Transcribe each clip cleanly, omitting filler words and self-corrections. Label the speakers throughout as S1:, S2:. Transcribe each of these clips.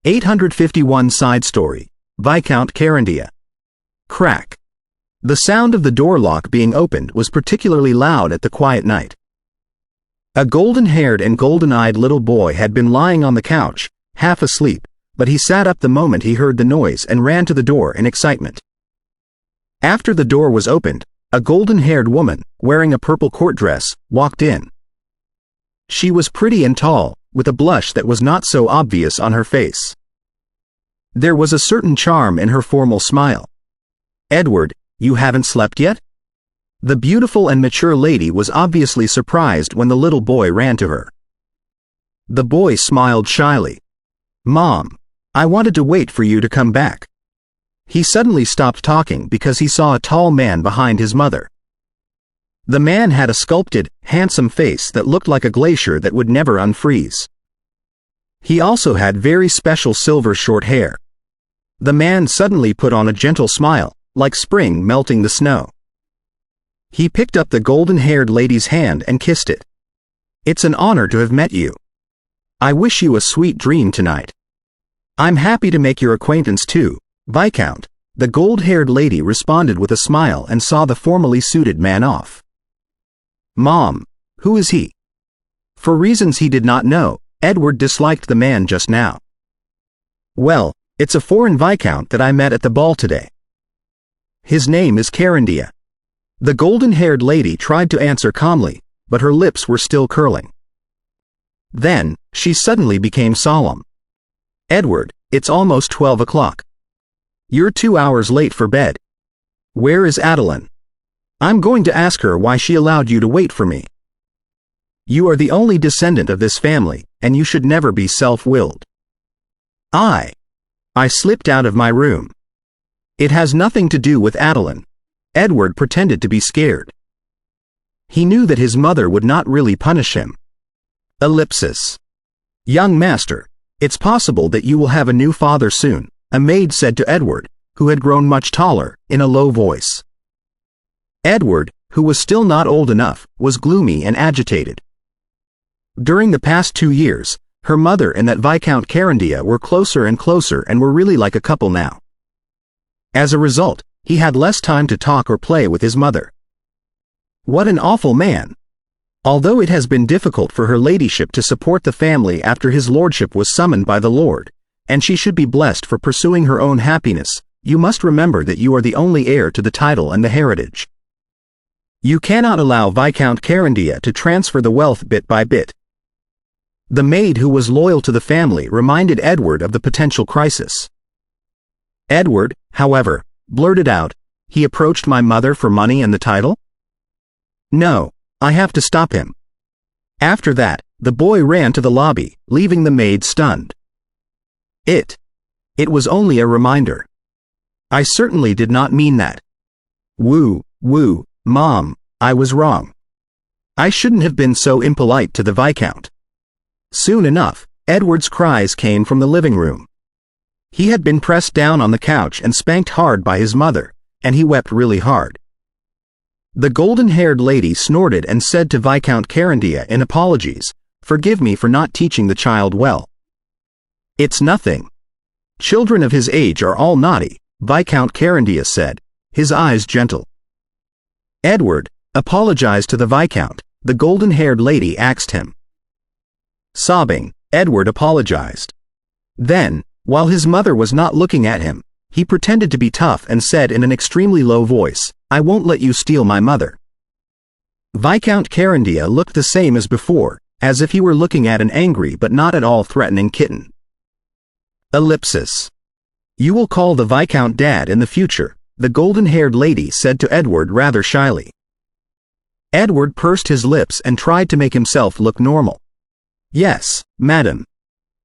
S1: 851 Side Story, Viscount Carindia. Crack. The sound of the door lock being opened was particularly loud at the quiet night. A golden-haired and golden-eyed little boy had been lying on the couch, half asleep, but he sat up the moment he heard the noise and ran to the door in excitement. After the door was opened, a golden-haired woman, wearing a purple court dress, walked in. She was pretty and tall, with a blush that was not so obvious on her face. There was a certain charm in her formal smile. "Edward, you haven't slept yet?" The beautiful and mature lady was obviously surprised when the little boy ran to her. The boy smiled shyly. "Mom, I wanted to wait for you to come back." He suddenly stopped talking because he saw a tall man behind his mother. The man had a sculpted, handsome face that looked like a glacier that would never unfreeze. He also had very special silver short hair. The man suddenly put on a gentle smile, like spring melting the snow. He picked up the golden-haired lady's hand and kissed it. "It's an honor to have met you. I wish you a sweet dream tonight." "I'm happy to make your acquaintance too, Viscount," the gold-haired lady responded with a smile and saw the formally suited man off. "Mom, who is he?" For reasons he did not know, Edward disliked the man just now. "Well, it's a foreign viscount that I met at the ball today. His name is Carindia." The golden-haired lady tried to answer calmly, but her lips were still curling. Then, she suddenly became solemn. "Edward, it's almost 12 o'clock. You're 2 hours late for bed. Where is Adeline? I'm going to ask her why she allowed you to wait for me. You are the only descendant of this family, and you should never be self-willed." I slipped out of my room. "It has nothing to do with Adeline." Edward pretended to be scared. He knew that his mother would not really punish him. Ellipsis. "Young master, it's possible that you will have a new father soon," a maid said to Edward, who had grown much taller, in a low voice. Edward, who was still not old enough, was gloomy and agitated. During the past 2 years, her mother and that Viscount Carindia were closer and closer and were really like a couple now. As a result, he had less time to talk or play with his mother. What an awful man! Although it has been difficult for her ladyship to support the family after his lordship was summoned by the Lord, and she should be blessed for pursuing her own happiness, you must remember that you are the only heir to the title and the heritage. You cannot allow Viscount Carindia to transfer the wealth bit by bit. The maid who was loyal to the family reminded Edward of the potential crisis. Edward, however, blurted out, "He approached my mother for money and the title? No, I have to stop him." After that, the boy ran to the lobby, leaving the maid stunned. It was only a reminder. I certainly did not mean that. Woo, Mom, I was wrong. I shouldn't have been so impolite to the Viscount. Soon enough, Edward's cries came from the living room. He had been pressed down on the couch and spanked hard by his mother, and he wept really hard. The golden-haired lady snorted and said to Viscount Carindia in apologies, "Forgive me for not teaching the child well." "It's nothing. Children of his age are all naughty," Viscount Carindia said, his eyes gentle. "Edward, apologize to the Viscount," the golden-haired lady asked him. Sobbing, Edward apologized. Then, while his mother was not looking at him, he pretended to be tough and said in an extremely low voice, "I won't let you steal my mother." Viscount Carindia looked the same as before, as if he were looking at an angry but not at all threatening kitten. Ellipsis. "You will call the Viscount Dad in the future," the golden-haired lady said to Edward rather shyly. Edward pursed his lips and tried to make himself look normal. "Yes, madam."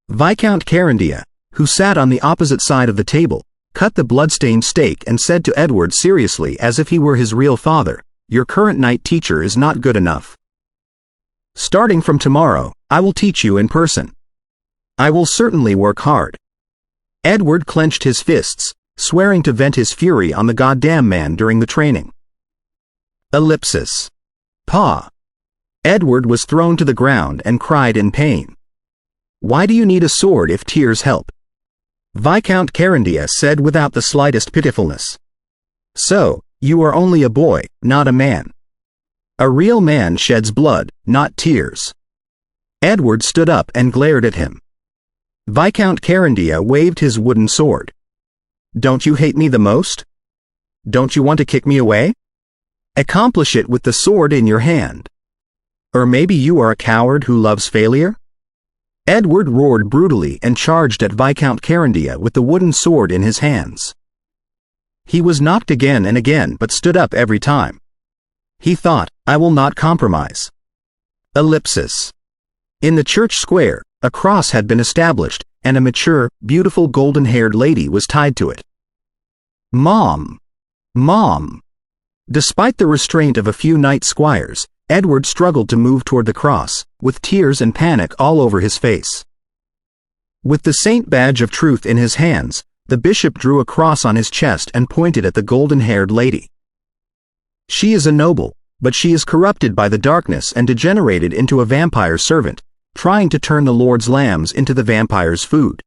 S1: Viscount Carindia, who sat on the opposite side of the table, cut the blood-stained steak and said to Edward seriously as if he were his real father, "Your current night teacher is not good enough. Starting from tomorrow, I will teach you in person. I will certainly work hard." Edward clenched his fists, swearing to vent his fury on the goddamn man during the training. Ellipsis. Pa. Edward was thrown to the ground and cried in pain. "Why do you need a sword if tears help? Viscount Carindia said without the slightest pitifulness. So, you are only a boy, not a man. A real man sheds blood, not tears. Edward stood up and glared at him. Viscount Carindia waved his wooden sword. Don't you hate me the most? Don't you want to kick me away? Accomplish it with the sword in your hand. Or maybe you are a coward who loves failure? Edward roared brutally and charged at Viscount Carindia with the wooden sword in his hands. He was knocked again and again but stood up every time. He thought, I will not compromise. Ellipsis. In the church square, a cross had been established, and a mature, beautiful golden-haired lady was tied to it. Mom! Mom! Despite the restraint of a few knight squires, Edward struggled to move toward the cross, with tears and panic all over his face. With the saint badge of truth in his hands, the bishop drew a cross on his chest and pointed at the golden-haired lady. She is a noble, but she is corrupted by the darkness and degenerated into a vampire servant, trying to turn the Lord's lambs into the vampire's food.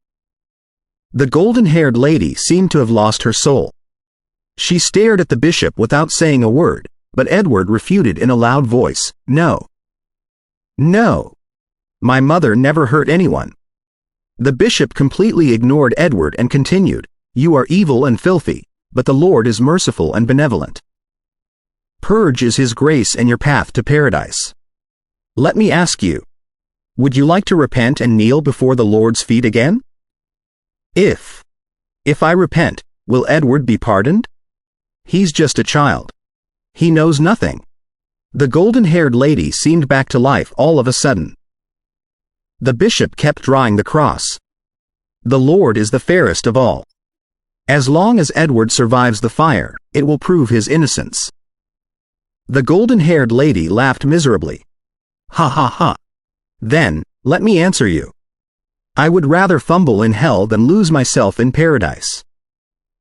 S1: The golden-haired lady seemed to have lost her soul. She stared at the bishop without saying a word, but Edward refuted in a loud voice, No. No. My mother never hurt anyone. The bishop completely ignored Edward and continued, You are evil and filthy, but the Lord is merciful and benevolent. Purge is his grace and your path to paradise. Let me ask you, would you like to repent and kneel before the Lord's feet again? If I repent, will Edward be pardoned? He's just a child. He knows nothing. The golden-haired lady seemed back to life all of a sudden. The bishop kept drawing the cross. The Lord is the fairest of all. As long as Edward survives the fire, it will prove his innocence. The golden-haired lady laughed miserably. Ha ha ha. Then, let me answer you. I would rather fumble in hell than lose myself in paradise.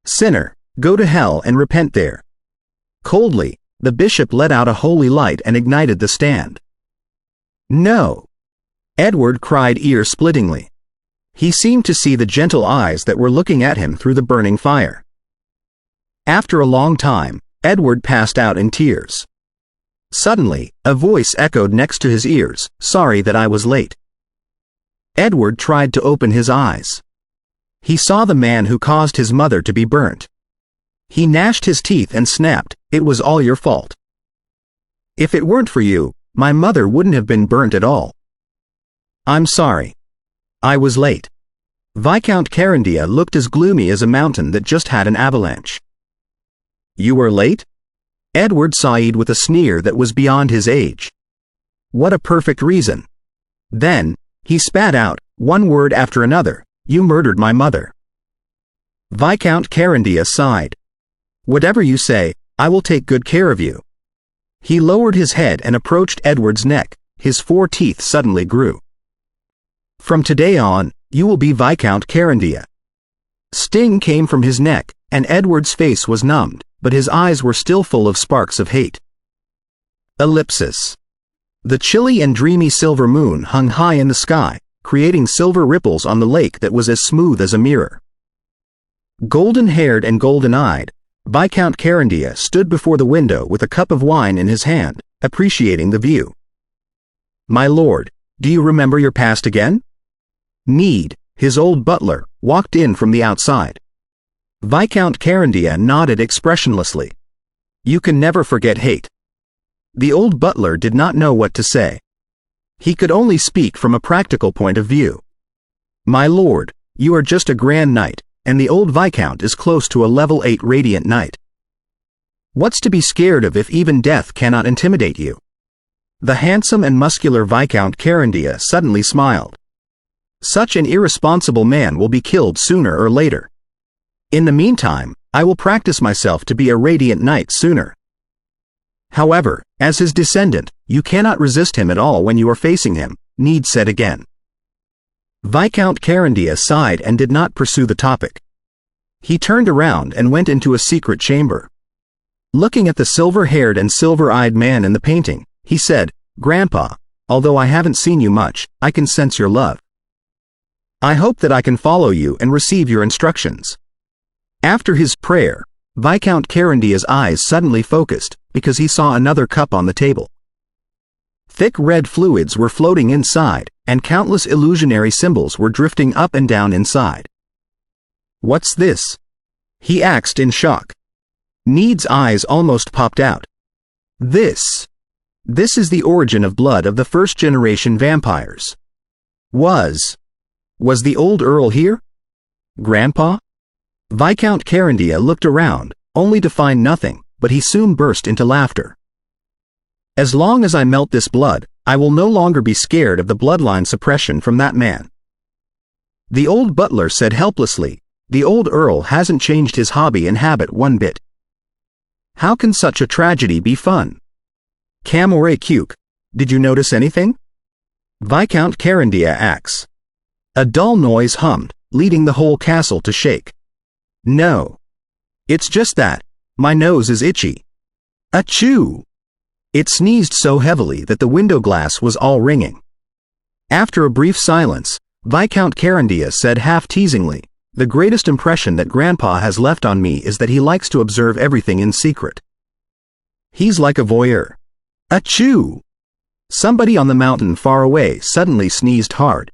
S1: Sinner, go to hell and repent there. Coldly, the bishop let out a holy light and ignited the stand. No! Edward cried ear-splittingly. He seemed to see the gentle eyes that were looking at him through the burning fire. After a long time, Edward passed out in tears. Suddenly, a voice echoed next to his ears, Sorry that I was late. Edward tried to open his eyes. He saw the man who caused his mother to be burnt. He gnashed his teeth and snapped, It was all your fault. If it weren't for you, my mother wouldn't have been burnt at all. I'm sorry. I was late. Viscount Carindia looked as gloomy as a mountain that just had an avalanche. You were late? Edward sighed with a sneer that was beyond his age. What a perfect reason. Then, he spat out, one word after another, You murdered my mother. Viscount Carindia sighed. Whatever you say, I will take good care of you. He lowered his head and approached Edward's neck, his 4 teeth suddenly grew. From today on, you will be Viscount Carindia. Sting came from his neck, and Edward's face was numbed, but his eyes were still full of sparks of hate. Ellipsis. The chilly and dreamy silver moon hung high in the sky, creating silver ripples on the lake that was as smooth as a mirror. Golden-haired and golden-eyed, Viscount Carindia stood before the window with a cup of wine in his hand, appreciating the view. My lord, do you remember your past again? Mead, his old butler, walked in from the outside. Viscount Carindia nodded expressionlessly. You can never forget hate. The old butler did not know what to say. He could only speak from a practical point of view. My lord, you are just a grand knight, and the old Viscount is close to a level 8 radiant knight. What's to be scared of if even death cannot intimidate you? The handsome and muscular Viscount Carindia suddenly smiled. Such an irresponsible man will be killed sooner or later. In the meantime, I will practice myself to be a radiant knight sooner. However, as his descendant, you cannot resist him at all when you are facing him, Mead said again. Viscount Carindia sighed and did not pursue the topic. He turned around and went into a secret chamber. Looking at the silver-haired and silver-eyed man in the painting, he said, Grandpa, although I haven't seen you much, I can sense your love. I hope that I can follow you and receive your instructions." After his prayer, Viscount Carandia's eyes suddenly focused, because he saw another cup on the table. Thick red fluids were floating inside, and countless illusionary symbols were drifting up and down inside. "What's this?" he asked in shock. Need's eyes almost popped out. This is the origin of blood of the first-generation vampires. Was the old Earl here? Grandpa? Viscount Carandia looked around, only to find nothing, but he soon burst into laughter. "As long as I melt this blood, I will no longer be scared of the bloodline suppression from that man." The old butler said helplessly, "The old Earl hasn't changed his hobby and habit one bit. How can such a tragedy be fun? Camore Cuke, did you notice anything?" Viscount Carandia asks. A dull noise hummed, leading the whole castle to shake. "No. It's just that my nose is itchy." Achoo! It sneezed so heavily that the window glass was all ringing. After a brief silence, Viscount Carandia said half-teasingly, "The greatest impression that Grandpa has left on me is that he likes to observe everything in secret. He's like a voyeur." Achoo! Somebody on the mountain far away suddenly sneezed hard.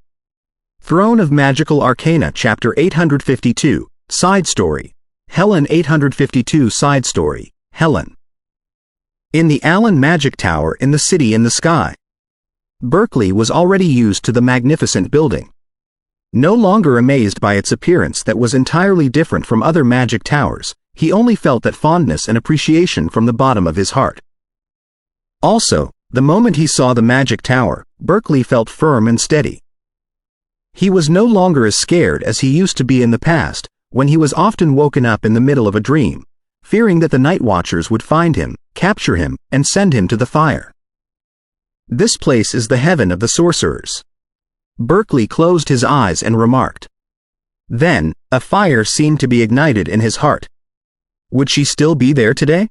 S1: Throne of Magical Arcana Chapter 852, Side Story. Helen 852 Side Story, Helen. In the Allen Magic Tower in the City in the Sky. Berkeley was already used to the magnificent building. No longer amazed by its appearance that was entirely different from other magic towers, he only felt that fondness and appreciation from the bottom of his heart. Also, the moment he saw the magic tower, Berkeley felt firm and steady. He was no longer as scared as he used to be in the past, when he was often woken up in the middle of a dream, fearing that the night watchers would find him, capture him, and send him to the fire. This place is the heaven of the sorcerers. Berkeley closed his eyes and remarked. Then, a fire seemed to be ignited in his heart. Would she still be there today?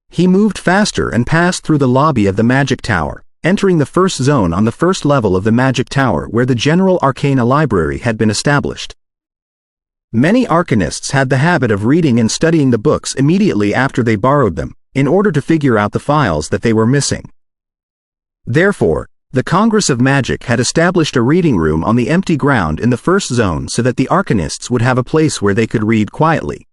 S1: He moved faster and passed through the lobby of the magic tower, entering the first zone on the first level of the magic tower where the General Arcana Library had been established. Many arcanists had the habit of reading and studying the books immediately after they borrowed them, in order to figure out the files that they were missing. Therefore, the Congress of Magic had established a reading room on the empty ground in the first zone so that the arcanists would have a place where they could read quietly.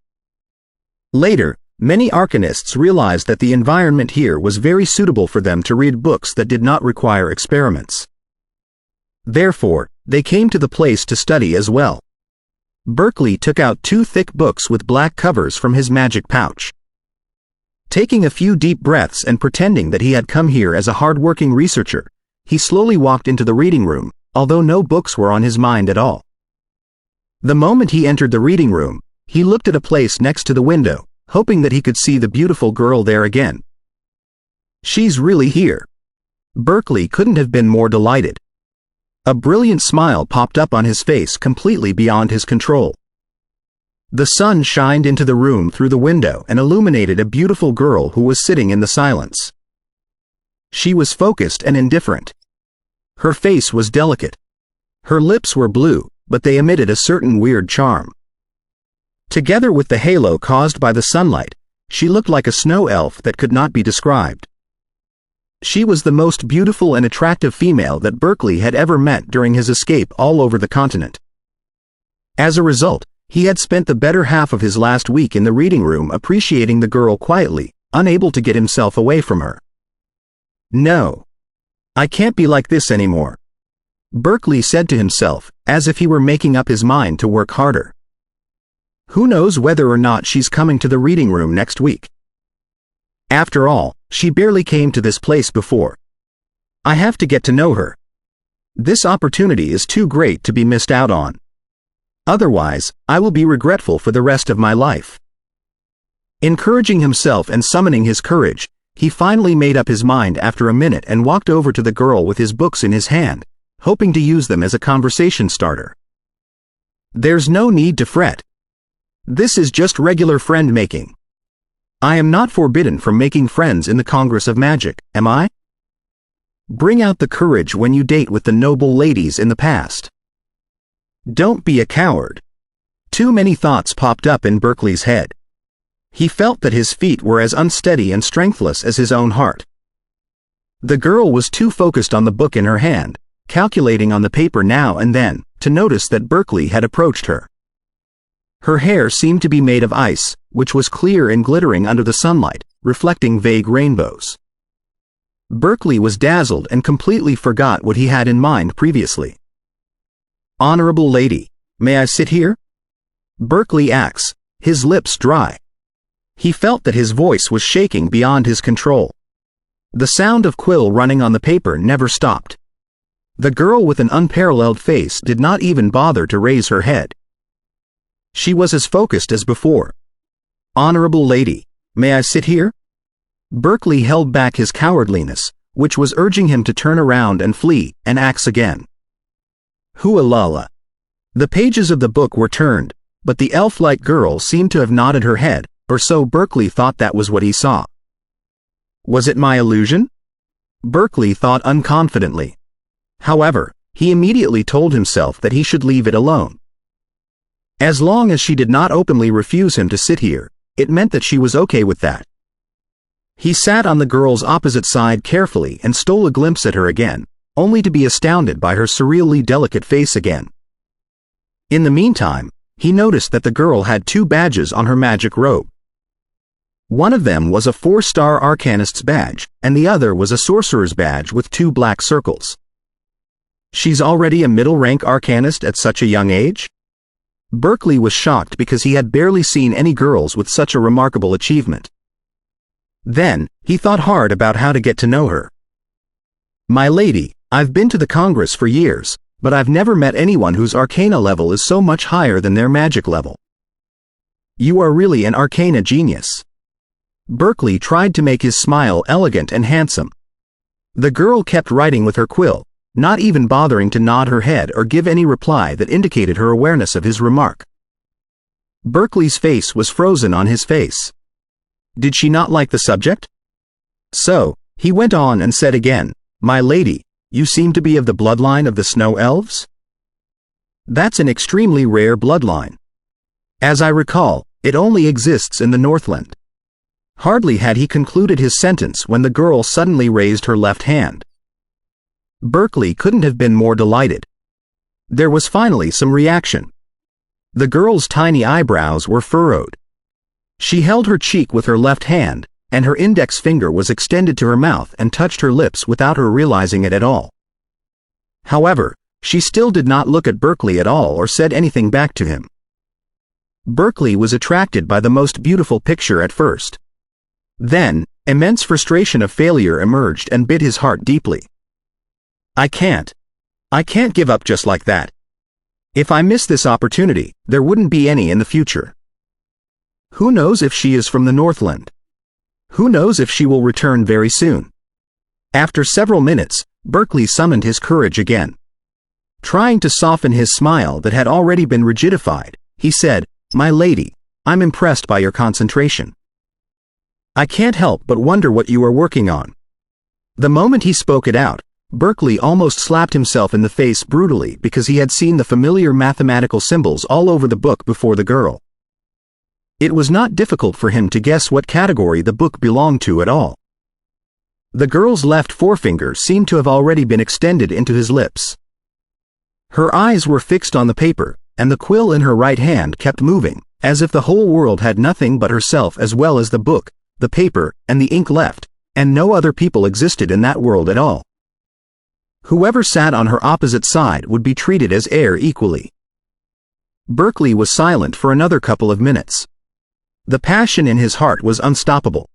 S1: Later, many arcanists realized that the environment here was very suitable for them to read books that did not require experiments. Therefore, they came to the place to study as well. Berkeley took out 2 thick books with black covers from his magic pouch. Taking a few deep breaths and pretending that he had come here as a hard-working researcher, he slowly walked into the reading room, although no books were on his mind at all. The moment he entered the reading room, he looked at a place next to the window, hoping that he could see the beautiful girl there again. She's really here. Berkeley couldn't have been more delighted. A brilliant smile popped up on his face completely beyond his control. The sun shined into the room through the window and illuminated a beautiful girl who was sitting in the silence. She was focused and indifferent. Her face was delicate. Her lips were blue, but they emitted a certain weird charm. Together with the halo caused by the sunlight, she looked like a snow elf that could not be described. She was the most beautiful and attractive female that Berkeley had ever met during his escape all over the continent. As a result, he had spent the better half of his last week in the reading room appreciating the girl quietly, unable to get himself away from her. No. I can't be like this anymore. Berkeley said to himself, as if he were making up his mind to work harder. Who knows whether or not she's coming to the reading room next week? After all, she barely came to this place before. I have to get to know her. This opportunity is too great to be missed out on. Otherwise, I will be regretful for the rest of my life. Encouraging himself and summoning his courage, he finally made up his mind after a minute and walked over to the girl with his books in his hand, hoping to use them as a conversation starter. There's no need to fret. This is just regular friend-making. I am not forbidden from making friends in the Congress of Magic, am I? Bring out the courage when you date with the noble ladies in the past. Don't be a coward. Too many thoughts popped up in Berkeley's head. He felt that his feet were as unsteady and strengthless as his own heart. The girl was too focused on the book in her hand, calculating on the paper now and then, to notice that Berkeley had approached her. Her hair seemed to be made of ice, which was clear and glittering under the sunlight, reflecting vague rainbows. Berkeley was dazzled and completely forgot what he had in mind previously. "Honorable lady, may I sit here?" Berkeley asked, his lips dry. He felt that his voice was shaking beyond his control. The sound of quill running on the paper never stopped. The girl with an unparalleled face did not even bother to raise her head. She was as focused as before. "Honorable lady, may I sit here?" Berkeley held back his cowardliness, which was urging him to turn around and flee, and axe again. Hualala. The pages of the book were turned, but the elf-like girl seemed to have nodded her head, or so Berkeley thought that was what he saw. Was it my illusion? Berkeley thought unconfidently. However, he immediately told himself that he should leave it alone. As long as she did not openly refuse him to sit here, it meant that she was okay with that. He sat on the girl's opposite side carefully and stole a glimpse at her again, only to be astounded by her surreally delicate face again. In the meantime, he noticed that the girl had 2 badges on her magic robe. One of them was a 4-star arcanist's badge, and the other was a sorcerer's badge with 2 black circles. She's already a middle-rank arcanist at such a young age? Berkeley was shocked because he had barely seen any girls with such a remarkable achievement. Then, he thought hard about how to get to know her. "My lady, I've been to the Congress for years, but I've never met anyone whose arcana level is so much higher than their magic level. You are really an arcana genius." Berkeley tried to make his smile elegant and handsome. The girl kept writing with her quill, not even bothering to nod her head or give any reply that indicated her awareness of his remark. Berkeley's face was frozen on his face. Did she not like the subject? So, he went on and said again, "My lady, you seem to be of the bloodline of the snow elves?" That's an extremely rare bloodline. As I recall, it only exists in the Northland. Hardly had he concluded his sentence when the girl suddenly raised her left hand. Berkeley couldn't have been more delighted. There was finally some reaction. The girl's tiny eyebrows were furrowed. She held her cheek with her left hand, and her index finger was extended to her mouth and touched her lips without her realizing it at all. However, she still did not look at Berkeley at all or said anything back to him. Berkeley was attracted by the most beautiful picture at first. Then, immense frustration of failure emerged and bit his heart deeply. I can't give up just like that. If I miss this opportunity, there wouldn't be any in the future. Who knows if she is from the Northland? Who knows if she will return very soon? After several minutes, Berkeley summoned his courage again. Trying to soften his smile that had already been rigidified, he said, "My lady, I'm impressed by your concentration. I can't help but wonder what you are working on." The moment he spoke it out, Berkeley almost slapped himself in the face brutally because he had seen the familiar mathematical symbols all over the book before the girl. It was not difficult for him to guess what category the book belonged to at all. The girl's left forefinger seemed to have already been extended into his lips. Her eyes were fixed on the paper, and the quill in her right hand kept moving, as if the whole world had nothing but herself as well as the book, the paper, and the ink left, and no other people existed in that world at all. Whoever sat on her opposite side would be treated as air equally. Berkeley was silent for another couple of minutes. The passion in his heart was unstoppable.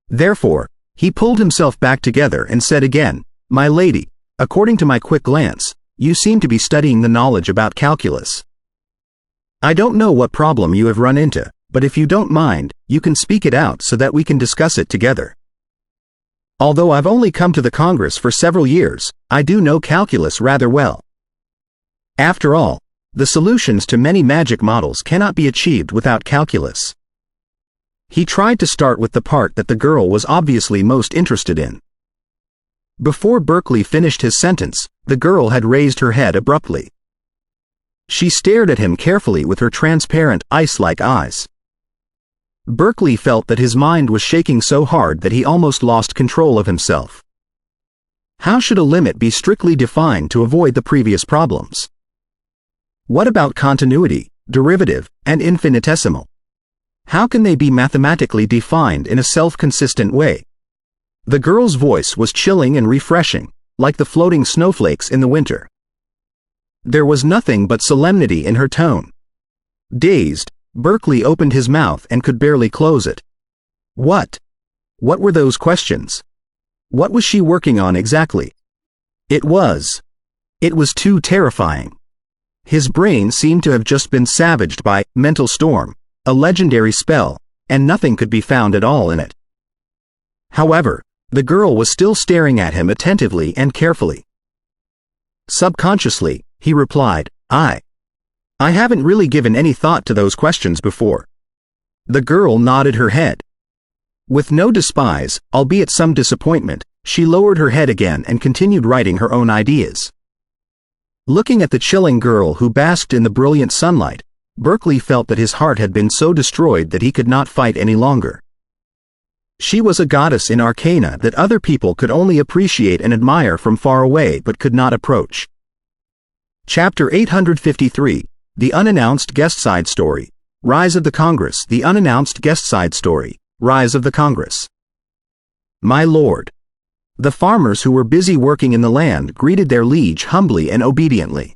S1: Therefore, he pulled himself back together and said again, "My lady, according to my quick glance, you seem to be studying the knowledge about calculus. I don't know what problem you have run into, but if you don't mind, you can speak it out so that we can discuss it together. Although I've only come to the Congress for several years, I do know calculus rather well. After all, the solutions to many magic models cannot be achieved without calculus." He tried to start with the part that the girl was obviously most interested in. Before Berkeley finished his sentence, the girl had raised her head abruptly. She stared at him carefully with her transparent, ice-like eyes. Berkeley felt that his mind was shaking so hard that he almost lost control of himself. How should a limit be strictly defined to avoid the previous problems? What about continuity, derivative, and infinitesimal? How can they be mathematically defined in a self-consistent way? The girl's voice was chilling and refreshing, like the floating snowflakes in the winter. There was nothing but solemnity in her tone. Dazed, Berkeley opened his mouth and could barely close it. What? What were those questions? What was she working on exactly? It was too terrifying. His brain seemed to have just been savaged by mental storm, a legendary spell, and nothing could be found at all in it. However, the girl was still staring at him attentively and carefully. Subconsciously, he replied, I haven't really given any thought to those questions before. The girl nodded her head. With no despise, albeit some disappointment, she lowered her head again and continued writing her own ideas. Looking at the chilling girl who basked in the brilliant sunlight, Berkeley felt that his heart had been so destroyed that he could not fight any longer. She was a goddess in arcana that other people could only appreciate and admire from far away but could not approach. Chapter 853, The Unannounced Guest Side Story, Rise of the Congress. The Unannounced Guest Side Story, Rise of the Congress. My lord. The farmers who were busy working in the land greeted their liege humbly and obediently.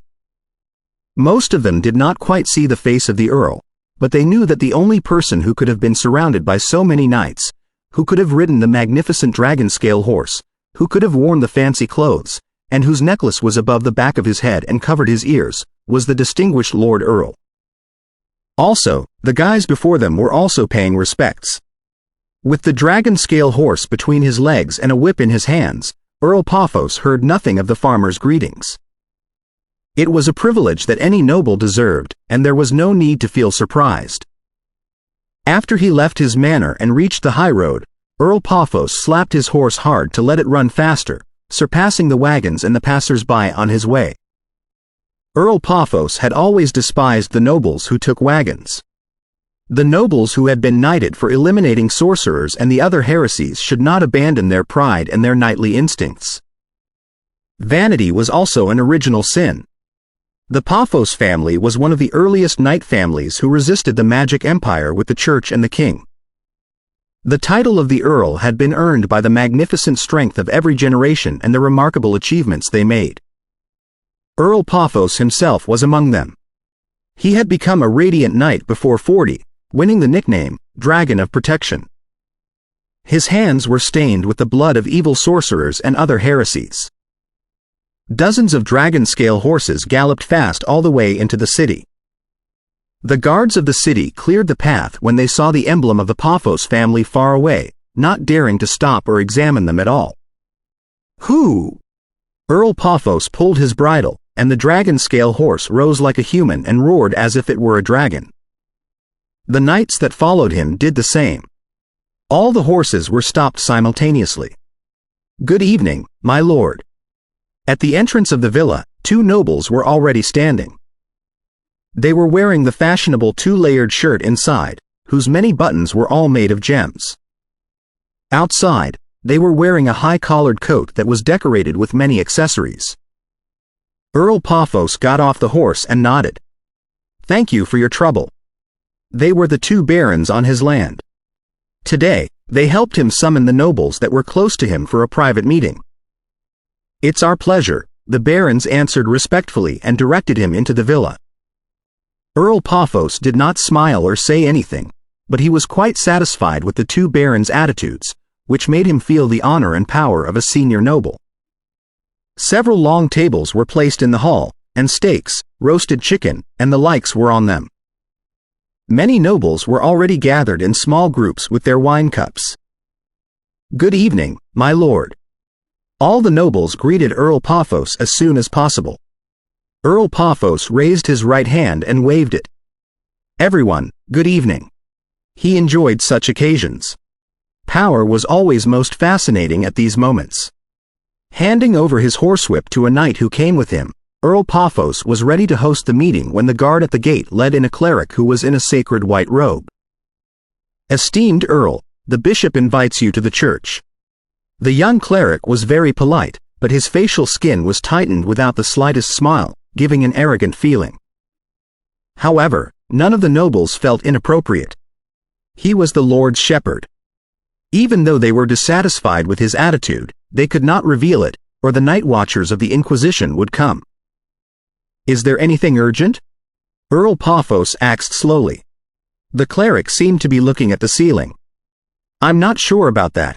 S1: Most of them did not quite see the face of the earl, but they knew that the only person who could have been surrounded by so many knights, who could have ridden the magnificent dragon-scale horse, who could have worn the fancy clothes, and whose necklace was above the back of his head and covered his ears, was the distinguished Lord Earl. Also, the guys before them were also paying respects. With the dragon-scale horse between his legs and a whip in his hands, Earl Paphos heard nothing of the farmers' greetings. It was a privilege that any noble deserved, and there was no need to feel surprised. After he left his manor and reached the high road, Earl Paphos slapped his horse hard to let it run faster, surpassing the wagons and the passers-by on his way. Earl Paphos had always despised the nobles who took wagons. The nobles who had been knighted for eliminating sorcerers and the other heresies should not abandon their pride and their knightly instincts. Vanity was also an original sin. The Paphos family was one of the earliest knight families who resisted the magic empire with the church and the king. The title of the earl had been earned by the magnificent strength of every generation and the remarkable achievements they made. Earl Paphos himself was among them. He had become a radiant knight before 40, winning the nickname, Dragon of Protection. His hands were stained with the blood of evil sorcerers and other heresies. Dozens of dragon-scale horses galloped fast all the way into the city. The guards of the city cleared the path when they saw the emblem of the Paphos family far away, not daring to stop or examine them at all. Who? Earl Paphos pulled his bridle, and the dragon-scale horse rose like a human and roared as if it were a dragon. The knights that followed him did the same. All the horses were stopped simultaneously. Good evening, my lord. At the entrance of the villa, two nobles were already standing. They were wearing the fashionable two-layered shirt inside, whose many buttons were all made of gems. Outside, they were wearing a high-collared coat that was decorated with many accessories. Earl Paphos got off the horse and nodded. Thank you for your trouble. They were the two barons on his land. Today, they helped him summon the nobles that were close to him for a private meeting. It's our pleasure, the barons answered respectfully and directed him into the villa. Earl Paphos did not smile or say anything, but he was quite satisfied with the two barons' attitudes, which made him feel the honor and power of a senior noble. Several long tables were placed in the hall, and steaks, roasted chicken, and the likes were on them. Many nobles were already gathered in small groups with their wine cups. Good evening, my lord. All the nobles greeted Earl Paphos as soon as possible. Earl Paphos raised his right hand and waved it. Everyone, good evening. He enjoyed such occasions. Power was always most fascinating at these moments. Handing over his horsewhip to a knight who came with him, Earl Paphos was ready to host the meeting when the guard at the gate led in a cleric who was in a sacred white robe. "Esteemed Earl, the bishop invites you to the church." The young cleric was very polite, but his facial skin was tightened without the slightest smile, giving an arrogant feeling. However, none of the nobles felt inappropriate. He was the Lord's shepherd. Even though they were dissatisfied with his attitude, they could not reveal it, or the night watchers of the Inquisition would come. "Is there anything urgent?" Earl Paphos asked slowly. The cleric seemed to be looking at the ceiling. "I'm not sure about that.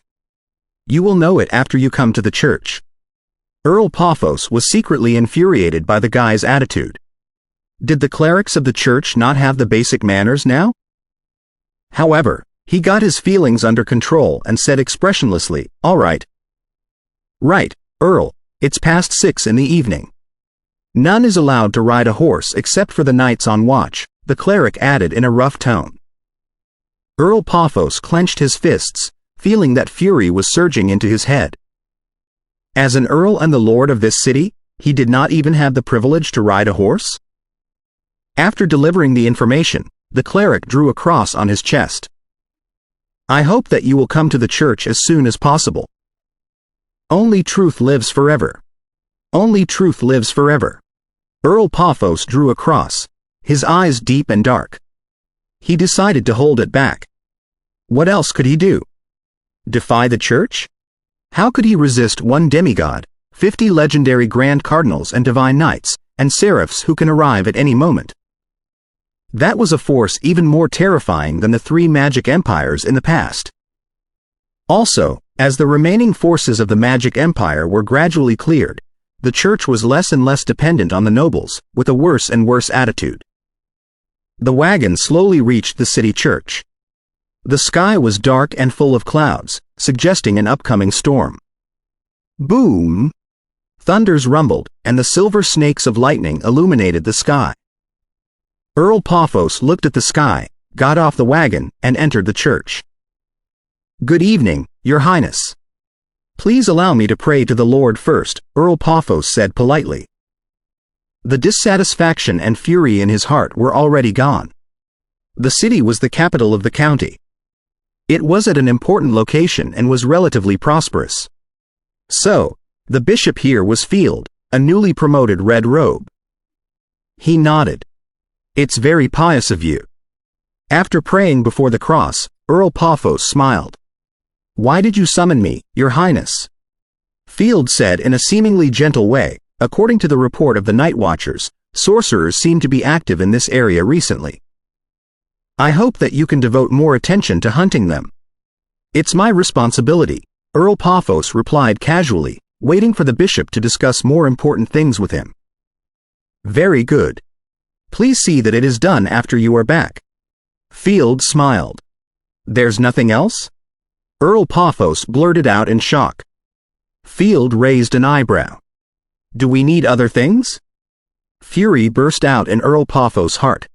S1: You will know it after you come to the church." Earl Paphos was secretly infuriated by the guy's attitude. Did the clerics of the church not have the basic manners now? However, he got his feelings under control and said expressionlessly, "All right." "Right, Earl, it's past 6 in the evening. None is allowed to ride a horse except for the knights on watch," the cleric added in a rough tone. Earl Paphos clenched his fists, feeling that fury was surging into his head. As an earl and the lord of this city, he did not even have the privilege to ride a horse? After delivering the information, the cleric drew a cross on his chest. "I hope that you will come to the church as soon as possible. Only truth lives forever. Only truth lives forever." Earl Paphos drew a cross, his eyes deep and dark. He decided to hold it back. What else could he do? Defy the church? How could he resist one demigod, 50 legendary grand cardinals and divine knights, and seraphs who can arrive at any moment? That was a force even more terrifying than the 3 magic empires in the past. Also, as the remaining forces of the magic empire were gradually cleared, the church was less and less dependent on the nobles, with a worse and worse attitude. The wagon slowly reached the city church. The sky was dark and full of clouds, suggesting an upcoming storm. Boom! Thunders rumbled, and the silver snakes of lightning illuminated the sky. Earl Paphos looked at the sky, got off the wagon, and entered the church. "Good evening, Your Highness. Please allow me to pray to the Lord first," Earl Paphos said politely. The dissatisfaction and fury in his heart were already gone. The city was the capital of the county. It was at an important location and was relatively prosperous. So, the bishop here was Field, a newly promoted red robe. He nodded. "It's very pious of you." After praying before the cross, Earl Paphos smiled. "Why did you summon me, Your Highness?" Field said in a seemingly gentle way. According to the report of the night watchers, sorcerers seem to be active in this area recently. "I hope that you can devote more attention to hunting them." "It's my responsibility," Earl Paphos replied casually, waiting for the bishop to discuss more important things with him. "Very good. Please see that it is done after you are back." Field smiled. "There's nothing else?" Earl Paphos blurted out in shock. Field raised an eyebrow. "Do we need other things?" Fury burst out in Earl Paphos' heart.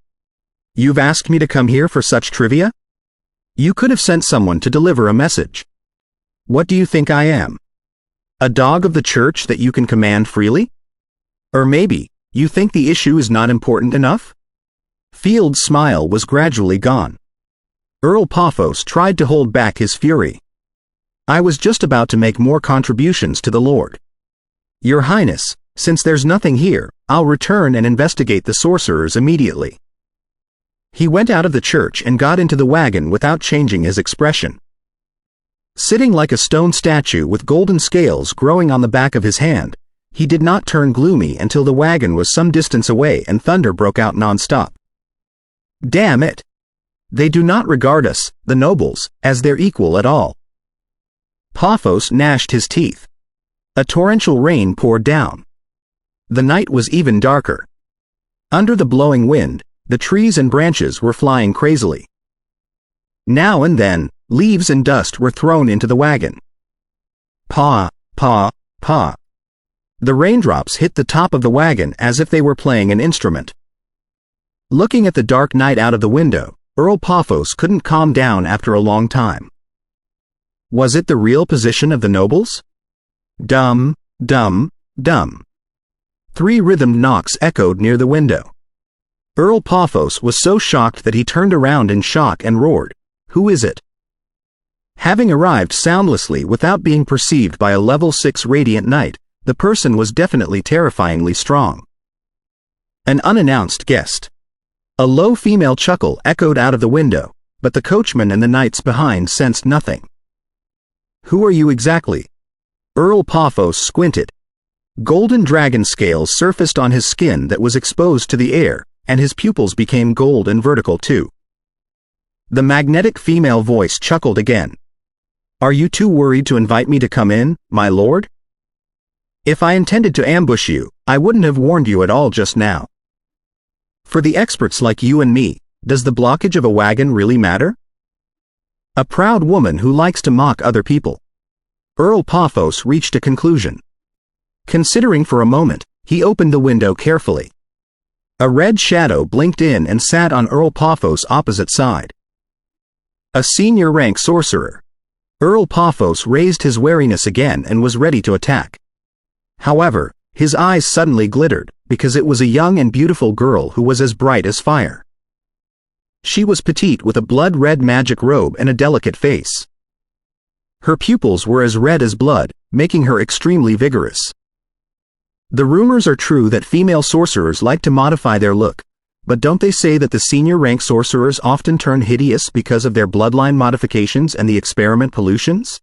S1: "You've asked me to come here for such trivia? You could have sent someone to deliver a message. What do you think I am? A dog of the church that you can command freely? Or maybe, you think the issue is not important enough?" Field's smile was gradually gone. Earl Paphos tried to hold back his fury. "I was just about to make more contributions to the Lord. Your Highness, since there's nothing here, I'll return and investigate the sorcerers immediately." He went out of the church and got into the wagon without changing his expression. Sitting like a stone statue with golden scales growing on the back of his hand, he did not turn gloomy until the wagon was some distance away and thunder broke out nonstop. "Damn it! They do not regard us, the nobles, as their equal at all." Paphos gnashed his teeth. A torrential rain poured down. The night was even darker. Under the blowing wind, the trees and branches were flying crazily. Now and then, leaves and dust were thrown into the wagon. Pa, pa, pa. The raindrops hit the top of the wagon as if they were playing an instrument. Looking at the dark night out of the window, Earl Paphos couldn't calm down after a long time. Was it the real position of the nobles? Dumb, dumb, dumb. 3 rhythmed knocks echoed near the window. Earl Paphos was so shocked that he turned around in shock and roared, "Who is it?" Having arrived soundlessly without being perceived by a level 6 radiant knight, the person was definitely terrifyingly strong. An unannounced guest. A low female chuckle echoed out of the window, but the coachman and the knights behind sensed nothing. "Who are you exactly?" Earl Paphos squinted. Golden dragon scales surfaced on his skin that was exposed to the air, and his pupils became gold and vertical too. The magnetic female voice chuckled again. "Are you too worried to invite me to come in, my lord? If I intended to ambush you, I wouldn't have warned you at all just now. For the experts like you and me, does the blockage of a wagon really matter?" A proud woman who likes to mock other people. Earl Paphos reached a conclusion. Considering for a moment, he opened the window carefully. A red shadow blinked in and sat on Earl Paphos' opposite side. A senior rank sorcerer. Earl Paphos raised his wariness again and was ready to attack. However, his eyes suddenly glittered, because it was a young and beautiful girl who was as bright as fire. She was petite with a blood-red magic robe and a delicate face. Her pupils were as red as blood, making her extremely vigorous. The rumors are true that female sorcerers like to modify their look, but don't they say that the senior rank sorcerers often turn hideous because of their bloodline modifications and the experiment pollutions?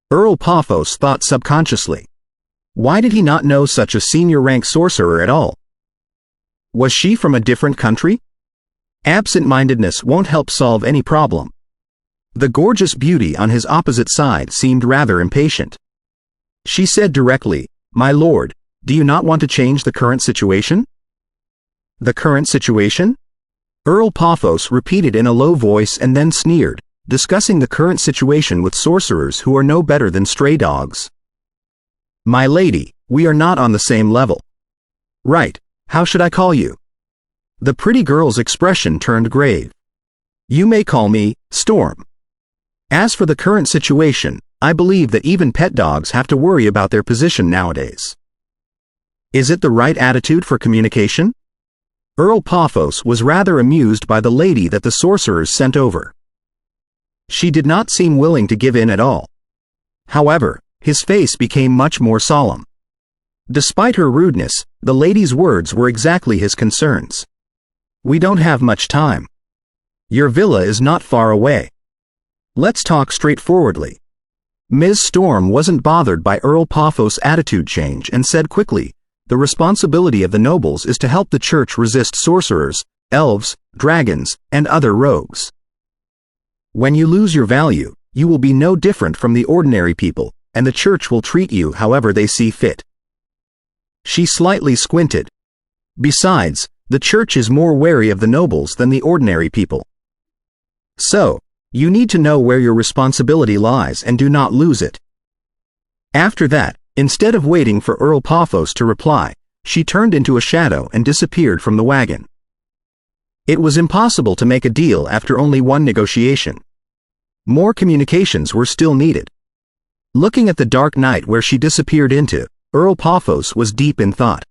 S1: Earl Paphos thought subconsciously. Why did he not know such a senior rank sorcerer at all? Was she from a different country? Absent-mindedness won't help solve any problem. The gorgeous beauty on his opposite side seemed rather impatient. She said directly, "My lord, do you not want to change the current situation?" "The current situation?" Earl Paphos repeated in a low voice and then sneered, discussing the current situation with sorcerers who are no better than stray dogs. "My lady, we are not on the same level." "Right, how should I call you?" The pretty girl's expression turned grave. "You may call me Storm. As for the current situation, I believe that even pet dogs have to worry about their position nowadays. Is it the right attitude for communication?" Earl Paphos was rather amused by the lady that the sorcerers sent over. She did not seem willing to give in at all. However, his face became much more solemn. Despite her rudeness, the lady's words were exactly his concerns. "We don't have much time. Your villa is not far away. Let's talk straightforwardly." Ms. Storm wasn't bothered by Earl Paphos' attitude change and said quickly, "The responsibility of the nobles is to help the church resist sorcerers, elves, dragons, and other rogues. When you lose your value, you will be no different from the ordinary people, and the church will treat you however they see fit." She slightly squinted. "Besides, the church is more wary of the nobles than the ordinary people. So, you need to know where your responsibility lies and do not lose it." After that, instead of waiting for Earl Paphos to reply, she turned into a shadow and disappeared from the wagon. It was impossible to make a deal after only one negotiation. More communications were still needed. Looking at the dark night where she disappeared into, Earl Paphos was deep in thought.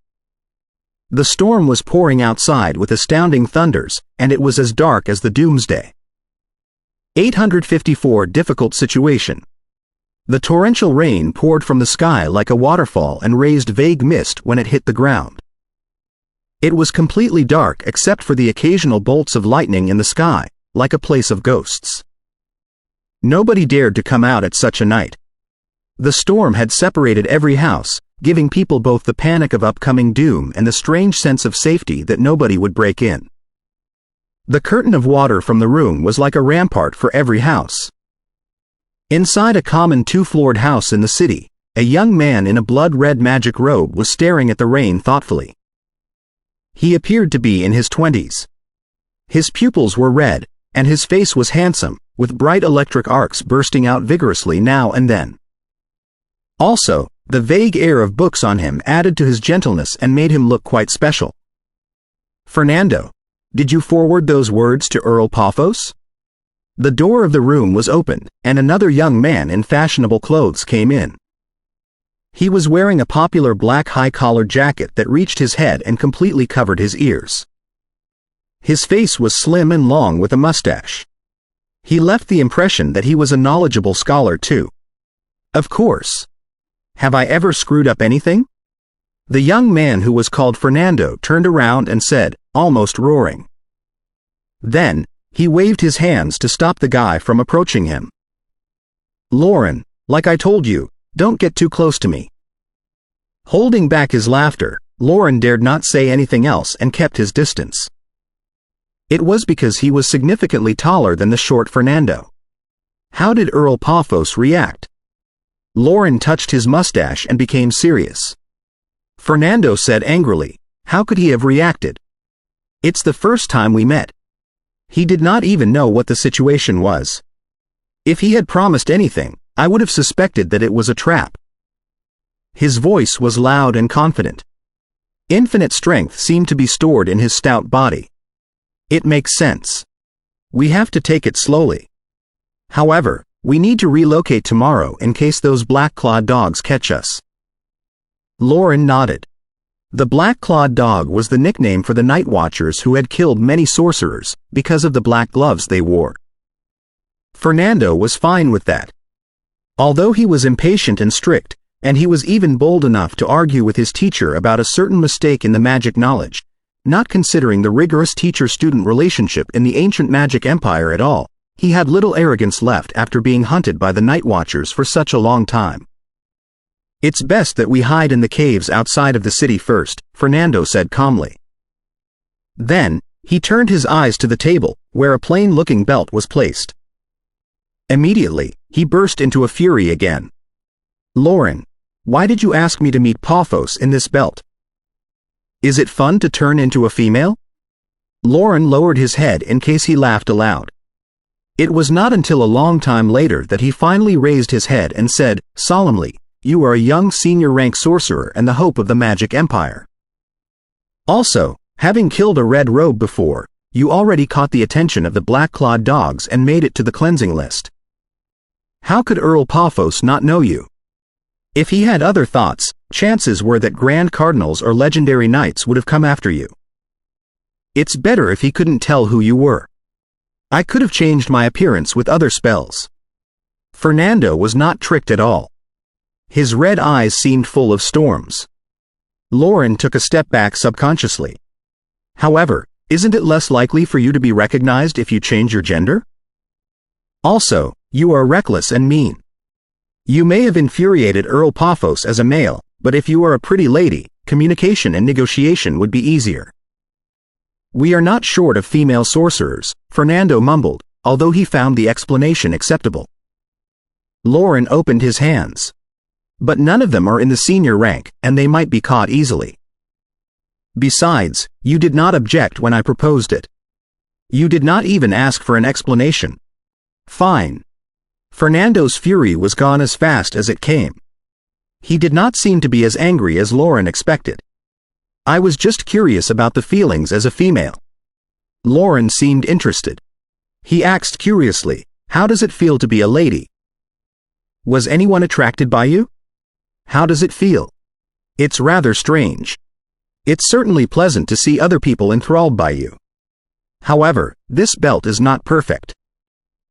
S1: The storm was pouring outside with astounding thunders, and it was as dark as the doomsday. 854 Difficult situation. The torrential rain poured from the sky like a waterfall and raised vague mist when it hit the ground. It was completely dark except for the occasional bolts of lightning in the sky, like a place of ghosts. Nobody dared to come out at such a night. The storm had separated every house, giving people both the panic of upcoming doom and the strange sense of safety that nobody would break in. The curtain of water from the room was like a rampart for every house. Inside a common two-floored house in the city, a young man in a blood-red magic robe was staring at the rain thoughtfully. He appeared to be in his 20s. His pupils were red, and his face was handsome, with bright electric arcs bursting out vigorously now and then. Also, the vague air of books on him added to his gentleness and made him look quite special. "Fernando, did you forward those words to Earl Paphos?" The door of the room was opened, and another young man in fashionable clothes came in. He was wearing a popular black high-collared jacket that reached his head and completely covered his ears. His face was slim and long with a mustache. He left the impression that he was a knowledgeable scholar too. Of course. Have I ever screwed up anything? The young man who was called Fernando turned around and said, almost roaring. Then, he waved his hands to stop the guy from approaching him. Lauren, like I told you, don't get too close to me. Holding back his laughter, Lauren dared not say anything else and kept his distance. It was because he was significantly taller than the short Fernando. How did Earl Paphos react? Lauren touched his mustache and became serious. Fernando said angrily, how could he have reacted? It's the first time we met. He did not even know what the situation was. If he had promised anything, I would have suspected that it was a trap. His voice was loud and confident. Infinite strength seemed to be stored in his stout body. It makes sense. We have to take it slowly. However, we need to relocate tomorrow in case those black-clawed dogs catch us. Lauren nodded. The black-clawed dog was the nickname for the night watchers who had killed many sorcerers because of the black gloves they wore. Fernando was fine with that. Although he was impatient and strict, and he was even bold enough to argue with his teacher about a certain mistake in the magic knowledge, not considering the rigorous teacher-student relationship in the ancient magic empire at all, he had little arrogance left after being hunted by the night watchers for such a long time. It's best that we hide in the caves outside of the city first, Fernando said calmly. Then, he turned his eyes to the table, where a plain-looking belt was placed. Immediately, he burst into a fury again. Lauren, why did you ask me to meet Paphos in this belt? Is it fun to turn into a female? Lauren lowered his head in case he laughed aloud. It was not until a long time later that he finally raised his head and said, solemnly, you are a young senior-rank sorcerer and the hope of the magic empire. Also, having killed a red robe before, you already caught the attention of the black-clawed dogs and made it to the cleansing list. How could Earl Paphos not know you? If he had other thoughts, chances were that Grand Cardinals or legendary knights would have come after you. It's better if he couldn't tell who you were. I could have changed my appearance with other spells. Fernando was not tricked at all. His red eyes seemed full of storms. Lauren took a step back subconsciously. However, isn't it less likely for you to be recognized if you change your gender? Also, you are reckless and mean. You may have infuriated Earl Paphos as a male, but if you are a pretty lady, communication and negotiation would be easier. We are not short of female sorcerers, Fernando mumbled, although he found the explanation acceptable. Lauren opened his hands. But none of them are in the senior rank, and they might be caught easily. Besides, you did not object when I proposed it. You did not even ask for an explanation. Fine. Fernando's fury was gone as fast as it came. He did not seem to be as angry as Lauren expected. I was just curious about the feelings as a female. Lauren seemed interested. He asked curiously, how does it feel to be a lady? Was anyone attracted by you? How does it feel? It's rather strange. It's certainly pleasant to see other people enthralled by you. However, this belt is not perfect.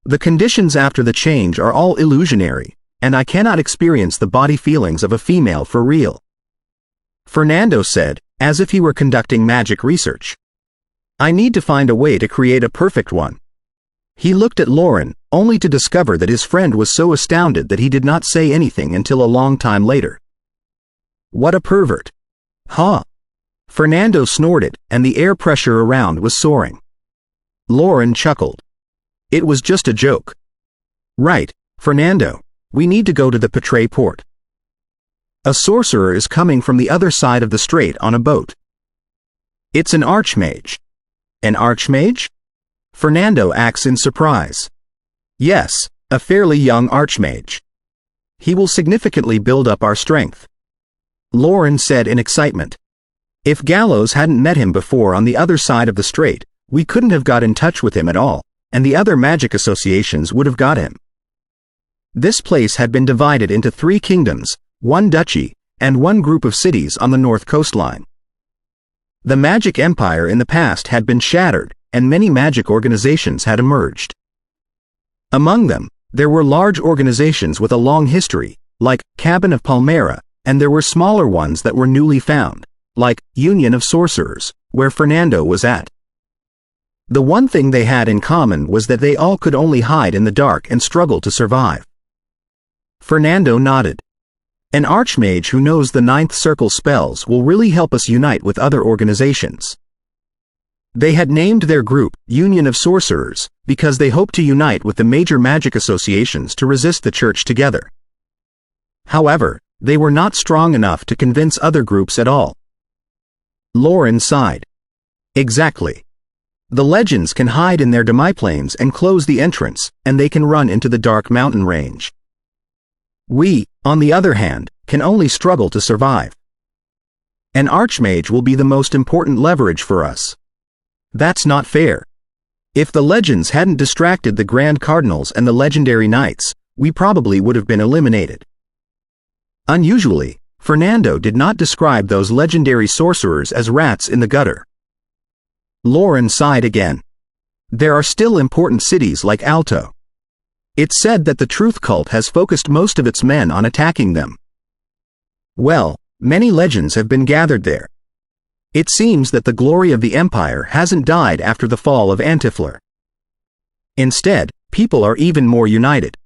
S1: The conditions after the change are all illusionary, and I cannot experience the body feelings of a female for real. Fernando said, as if he were conducting magic research. I need to find a way to create a perfect one. He looked at Lauren, only to discover that his friend was so astounded that he did not say anything until a long time later. What a pervert. Huh? Fernando snorted, and the air pressure around was soaring. Lauren chuckled. It was just a joke. Right, Fernando, we need to go to the Petray port. A sorcerer is coming from the other side of the strait on a boat. It's an archmage. An archmage? Fernando acts in surprise. Yes, a fairly young archmage. He will significantly build up our strength. Lauren said in excitement. If Gallows hadn't met him before on the other side of the strait, we couldn't have got in touch with him at all, and the other magic associations would have got him. This place had been divided into 3 kingdoms, one duchy, and one group of cities on the north coastline. The magic empire in the past had been shattered, and many magic organizations had emerged. Among them, there were large organizations with a long history, like Cabin of Palmyra, and there were smaller ones that were newly found, like Union of Sorcerers, where Fernando was at. The one thing they had in common was that they all could only hide in the dark and struggle to survive. Fernando nodded. An archmage who knows the ninth circle spells will really help us unite with other organizations. They had named their group Union of Sorcerers because they hoped to unite with the major magic associations to resist the church together. However, they were not strong enough to convince other groups at all. Lauren sighed. Exactly. The legends can hide in their demiplanes and close the entrance, and they can run into the dark mountain range. We, on the other hand, can only struggle to survive. An archmage will be the most important leverage for us. That's not fair. If the legends hadn't distracted the Grand Cardinals and the legendary knights, we probably would have been eliminated. Unusually, Fernando did not describe those legendary sorcerers as rats in the gutter. Lauren sighed again. There are still important cities like Alto. It's said that the Truth Cult has focused most of its men on attacking them. Well, many legends have been gathered there. It seems that the glory of the Empire hasn't died after the fall of Antiflor. Instead, people are even more united.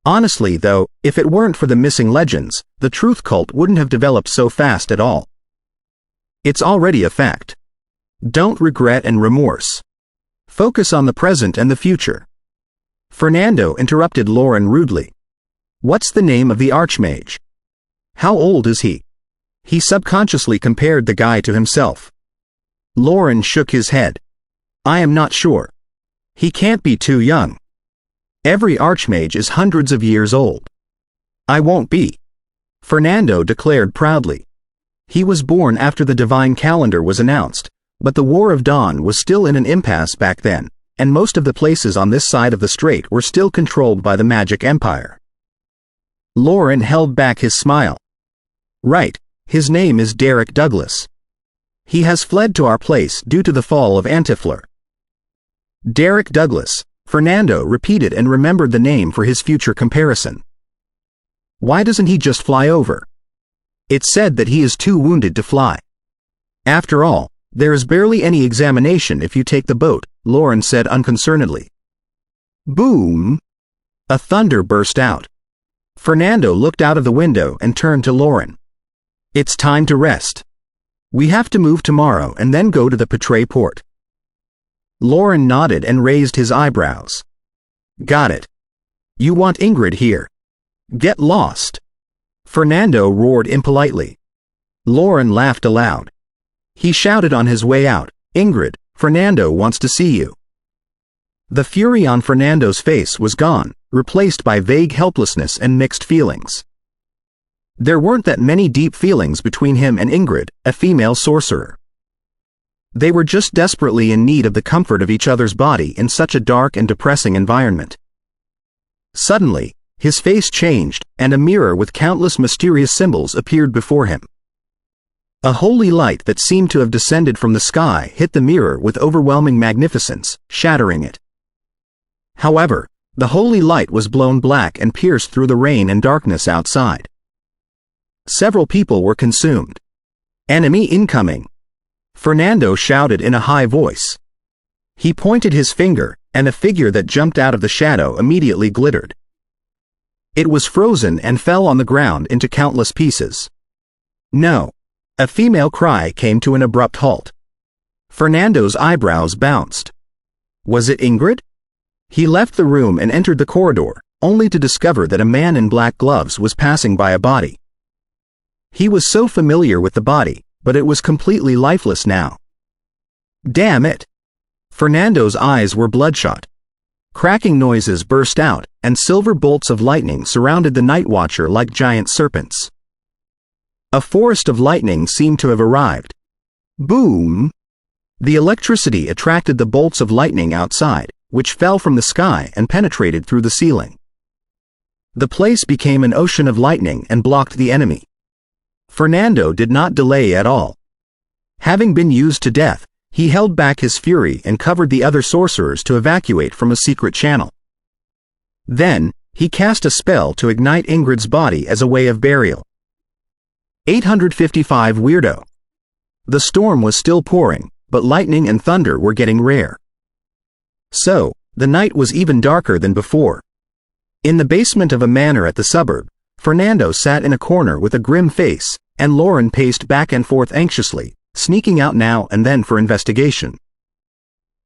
S1: Honestly, though, if it weren't for the missing legends, the Truth Cult wouldn't have developed so fast at all. It's already a fact. Don't regret and remorse. Focus on the present and the future. Fernando interrupted Lauren rudely. What's the name of the archmage? How old is he? He subconsciously compared the guy to himself. Lauren shook his head. I am not sure. He can't be too young. Every archmage is hundreds of years old. I won't be. Fernando declared proudly. He was born after the divine calendar was announced, but the War of Dawn was still in an impasse back then, and most of the places on this side of the strait were still controlled by the Magic Empire. Lauren held back his smile. Right, his name is Derek Douglas. He has fled to our place due to the fall of Antiflor. Derek Douglas, Fernando repeated and remembered the name for his future comparison. Why doesn't he just fly over? It's said that he is too wounded to fly. After all, there is barely any examination if you take the boat, Lauren said unconcernedly. Boom! A thunder burst out. Fernando looked out of the window and turned to Lauren. It's time to rest. We have to move tomorrow and then go to the Petray port. Lauren nodded and raised his eyebrows. Got it. You want Ingrid here. Get lost. Fernando roared impolitely. Lauren laughed aloud. He shouted on his way out, Ingrid, Fernando wants to see you. The fury on Fernando's face was gone, replaced by vague helplessness and mixed feelings. There weren't that many deep feelings between him and Ingrid, a female sorcerer. They were just desperately in need of the comfort of each other's body in such a dark and depressing environment. Suddenly, his face changed, and a mirror with countless mysterious symbols appeared before him. A holy light that seemed to have descended from the sky hit the mirror with overwhelming magnificence, shattering it. However, the holy light was blown black and pierced through the rain and darkness outside. Several people were consumed. Enemy incoming! Fernando shouted in a high voice. He pointed his finger, and a figure that jumped out of the shadow immediately glittered. It was frozen and fell on the ground into countless pieces. No! A female cry came to an abrupt halt. Fernando's eyebrows bounced. Was it Ingrid? He left the room and entered the corridor, only to discover that a man in black gloves was passing by a body. He was so familiar with the body, but it was completely lifeless now. Damn it! Fernando's eyes were bloodshot. Cracking noises burst out, and silver bolts of lightning surrounded the night watcher like giant serpents. A forest of lightning seemed to have arrived. Boom! The electricity attracted the bolts of lightning outside, which fell from the sky and penetrated through the ceiling. The place became an ocean of lightning and blocked the enemy. Fernando did not delay at all. Having been used to death, he held back his fury and covered the other sorcerers to evacuate from a secret channel. Then, he cast a spell to ignite Ingrid's body as a way of burial. 855 Weirdo. The storm was still pouring, but lightning and thunder were getting rare. So, the night was even darker than before. In the basement of a manor at the suburb, Fernando sat in a corner with a grim face, and Lauren paced back and forth anxiously, sneaking out now and then for investigation.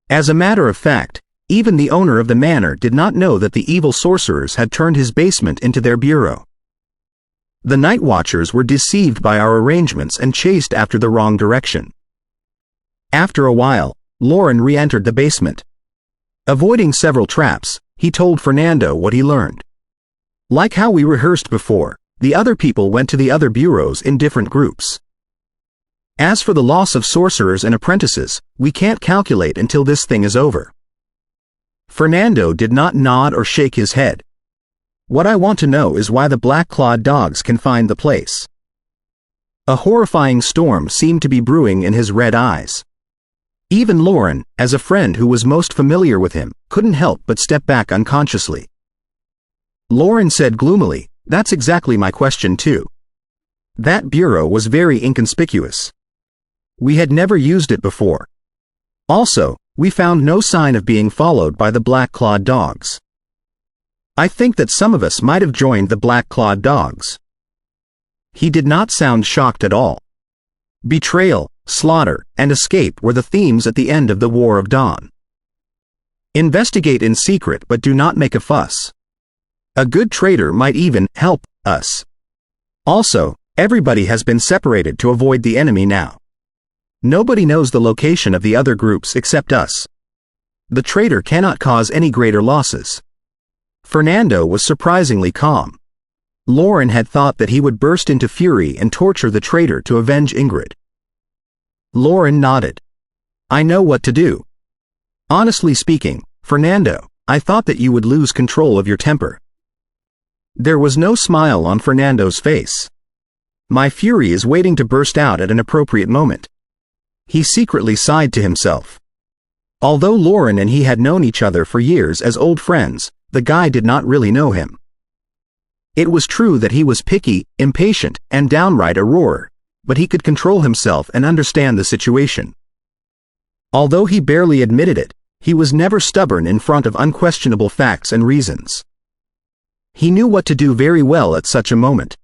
S1: As a matter of fact, even the owner of the manor did not know that the evil sorcerers had turned his basement into their bureau. The night watchers were deceived by our arrangements and chased after the wrong direction. After a while, Lauren re-entered the basement. Avoiding several traps, he told Fernando what he learned. Like how we rehearsed before, the other people went to the other bureaus in different groups. As for the loss of sorcerers and apprentices, we can't calculate until this thing is over. Fernando did not nod or shake his head. What I want to know is why the black-clawed dogs can find the place. A horrifying storm seemed to be brewing in his red eyes. Even Lauren, as a friend who was most familiar with him, couldn't help but step back unconsciously. Lauren said gloomily, "That's exactly my question too." That bureau was very inconspicuous. We had never used it before. Also, we found no sign of being followed by the black-clawed dogs. I think that some of us might have joined the black-clawed dogs. He did not sound shocked at all. Betrayal, slaughter, and escape were the themes at the end of the War of Dawn. Investigate in secret but do not make a fuss. A good traitor might even help us. Also, everybody has been separated to avoid the enemy now. Nobody knows the location of the other groups except us. The traitor cannot cause any greater losses. Fernando was surprisingly calm. Lauren had thought that he would burst into fury and torture the traitor to avenge Ingrid. Lauren nodded. I know what to do. Honestly speaking, Fernando, I thought that you would lose control of your temper. There was no smile on Fernando's face. My fury is waiting to burst out at an appropriate moment. He secretly sighed to himself. Although Lauren and he had known each other for years as old friends, the guy did not really know him. It was true that he was picky, impatient, and downright a roarer, but he could control himself and understand the situation. Although he barely admitted it, he was never stubborn in front of unquestionable facts and reasons. He knew what to do very well at such a moment.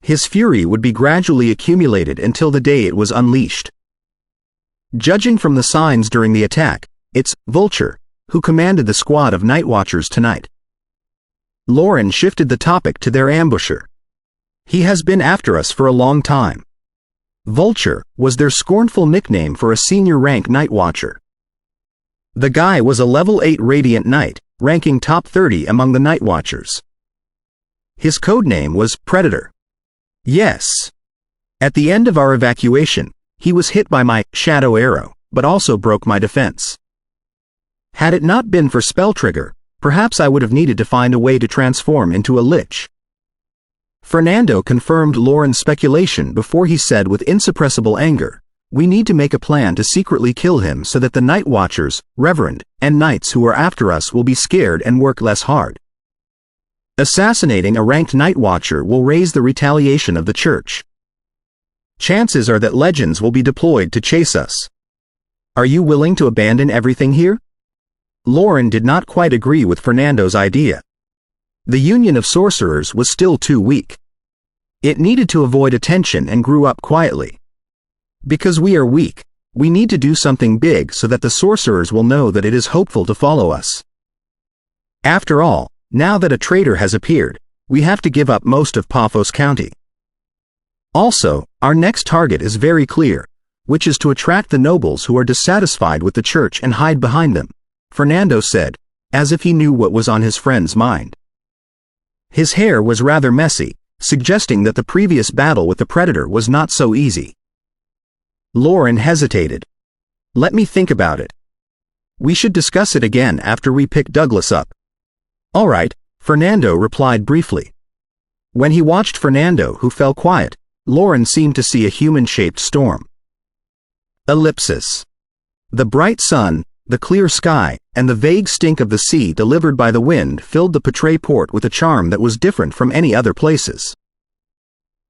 S1: His fury would be gradually accumulated until the day it was unleashed. Judging from the signs during the attack, it's Vulture who commanded the squad of night watchers tonight. Lauren shifted the topic to their ambusher. He has been after us for a long time. Vulture was their scornful nickname for a senior rank night watcher. The guy was a level 8 Radiant Knight, ranking top 30 among the night watchers. His codename was Predator. Yes. At the end of our evacuation, he was hit by my shadow arrow, but also broke my defense. Had it not been for Spell Trigger, perhaps I would have needed to find a way to transform into a lich. Fernando confirmed Lauren's speculation before he said with insuppressible anger, "We need to make a plan to secretly kill him so that the night watchers, reverend, and knights who are after us will be scared and work less hard. Assassinating a ranked night watcher will raise the retaliation of the church. Chances are that legends will be deployed to chase us. Are you willing to abandon everything here?" Lauren did not quite agree with Fernando's idea. The union of sorcerers was still too weak. It needed to avoid attention and grew up quietly. Because we are weak, we need to do something big so that the sorcerers will know that it is hopeful to follow us. After all, now that a traitor has appeared, we have to give up most of Paphos County. Also, our next target is very clear, which is to attract the nobles who are dissatisfied with the church and hide behind them, Fernando said, as if he knew what was on his friend's mind. His hair was rather messy, suggesting that the previous battle with the Predator was not so easy. Lauren hesitated. Let me think about it. We should discuss it again after we pick Douglas up. All right, Fernando replied briefly. When he watched Fernando, who fell quiet, Lauren seemed to see a human-shaped storm. Ellipsis. The bright sun, the clear sky, and the vague stink of the sea delivered by the wind filled the Patrae port with a charm that was different from any other places.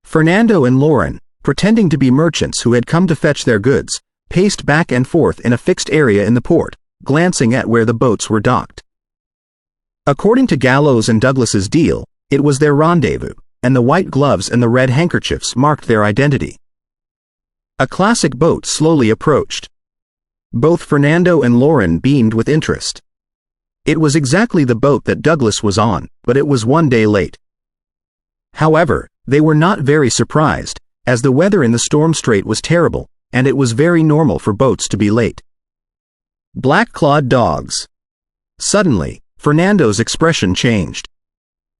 S1: Fernando and Lauren, pretending to be merchants who had come to fetch their goods, paced back and forth in a fixed area in the port, glancing at where the boats were docked. According to Gallows and Douglas's deal, it was their rendezvous, and the white gloves and the red handkerchiefs marked their identity. A classic boat slowly approached. Both Fernando and Lauren beamed with interest. It was exactly the boat that Douglas was on, but it was 1 day late. However, they were not very surprised, as the weather in the storm strait was terrible, and it was very normal for boats to be late. Black-clawed dogs. Suddenly, Fernando's expression changed.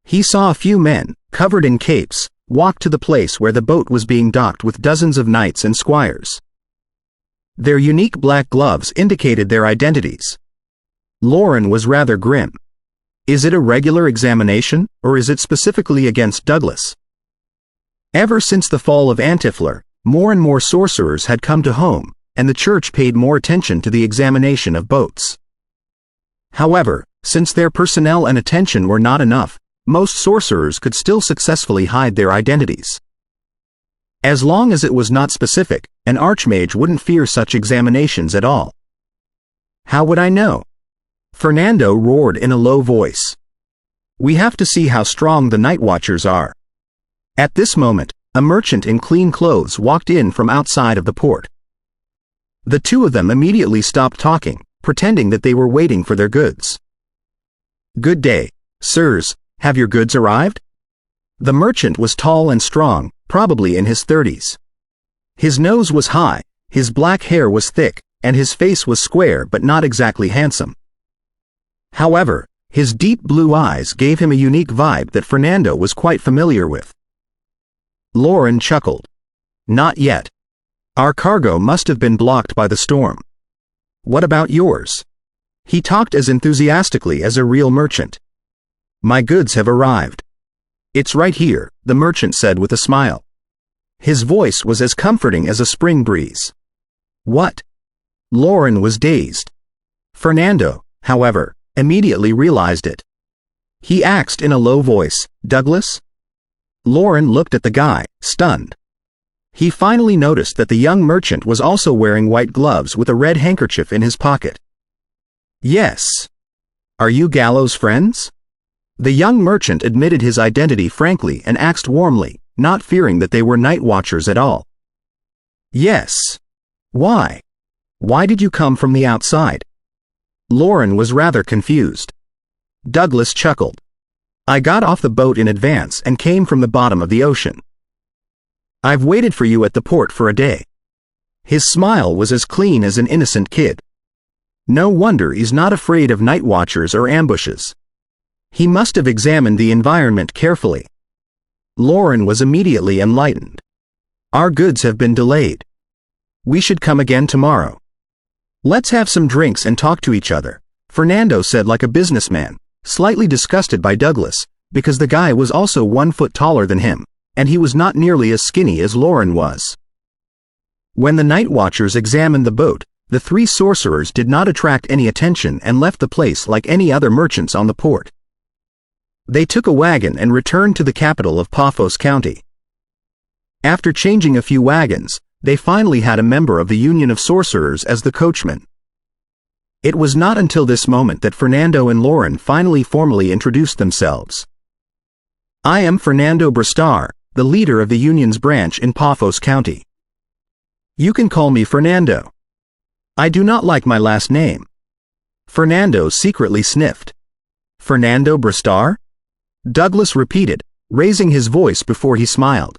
S1: He saw a few men, covered in capes, walk to the place where the boat was being docked with dozens of knights and squires. Their unique black gloves indicated their identities. Lauren was rather grim. Is it a regular examination, or is it specifically against Douglas? Ever since the fall of Antifler, more and more sorcerers had come to home, and the church paid more attention to the examination of boats. However, since their personnel and attention were not enough, most sorcerers could still successfully hide their identities. As long as it was not specific, an archmage wouldn't fear such examinations at all. How would I know? Fernando roared in a low voice. We have to see how strong the night watchers are. At this moment, a merchant in clean clothes walked in from outside of the port. The two of them immediately stopped talking, pretending that they were waiting for their goods. Good day, sirs, have your goods arrived? The merchant was tall and strong, probably in his 30s. His nose was high, his black hair was thick, and his face was square but not exactly handsome. However, his deep blue eyes gave him a unique vibe that Fernando was quite familiar with. Lauren chuckled. Not yet. Our cargo must have been blocked by the storm. What about yours? He talked as enthusiastically as a real merchant. My goods have arrived. It's right here, the merchant said with a smile. His voice was as comforting as a spring breeze. What? Lauren was dazed. Fernando, however, immediately realized it. He asked in a low voice, Douglas? Lauren looked at the guy, stunned. He finally noticed that the young merchant was also wearing white gloves with a red handkerchief in his pocket. Yes. Are you Gallows' friends? The young merchant admitted his identity frankly and asked warmly, not fearing that they were night watchers at all. Yes. Why? Why did you come from the outside? Lauren was rather confused. Douglas chuckled. I got off the boat in advance and came from the bottom of the ocean. I've waited for you at the port for a day. His smile was as clean as an innocent kid. No wonder he's not afraid of night watchers or ambushes. He must have examined the environment carefully. Lauren was immediately enlightened. Our goods have been delayed. We should come again tomorrow. Let's have some drinks and talk to each other, Fernando said like a businessman, slightly disgusted by Douglas, because the guy was also 1 foot taller than him, and he was not nearly as skinny as Lauren was. When the night watchers examined the boat, the three sorcerers did not attract any attention and left the place like any other merchants on the port. They took a wagon and returned to the capital of Paphos County. After changing a few wagons, they finally had a member of the Union of Sorcerers as the coachman. It was not until this moment that Fernando and Lauren finally formally introduced themselves. I am Fernando Bristar, the leader of the Union's branch in Paphos County. You can call me Fernando. I do not like my last name. Fernando secretly sniffed. Fernando Bristar? Douglas repeated, raising his voice before he smiled.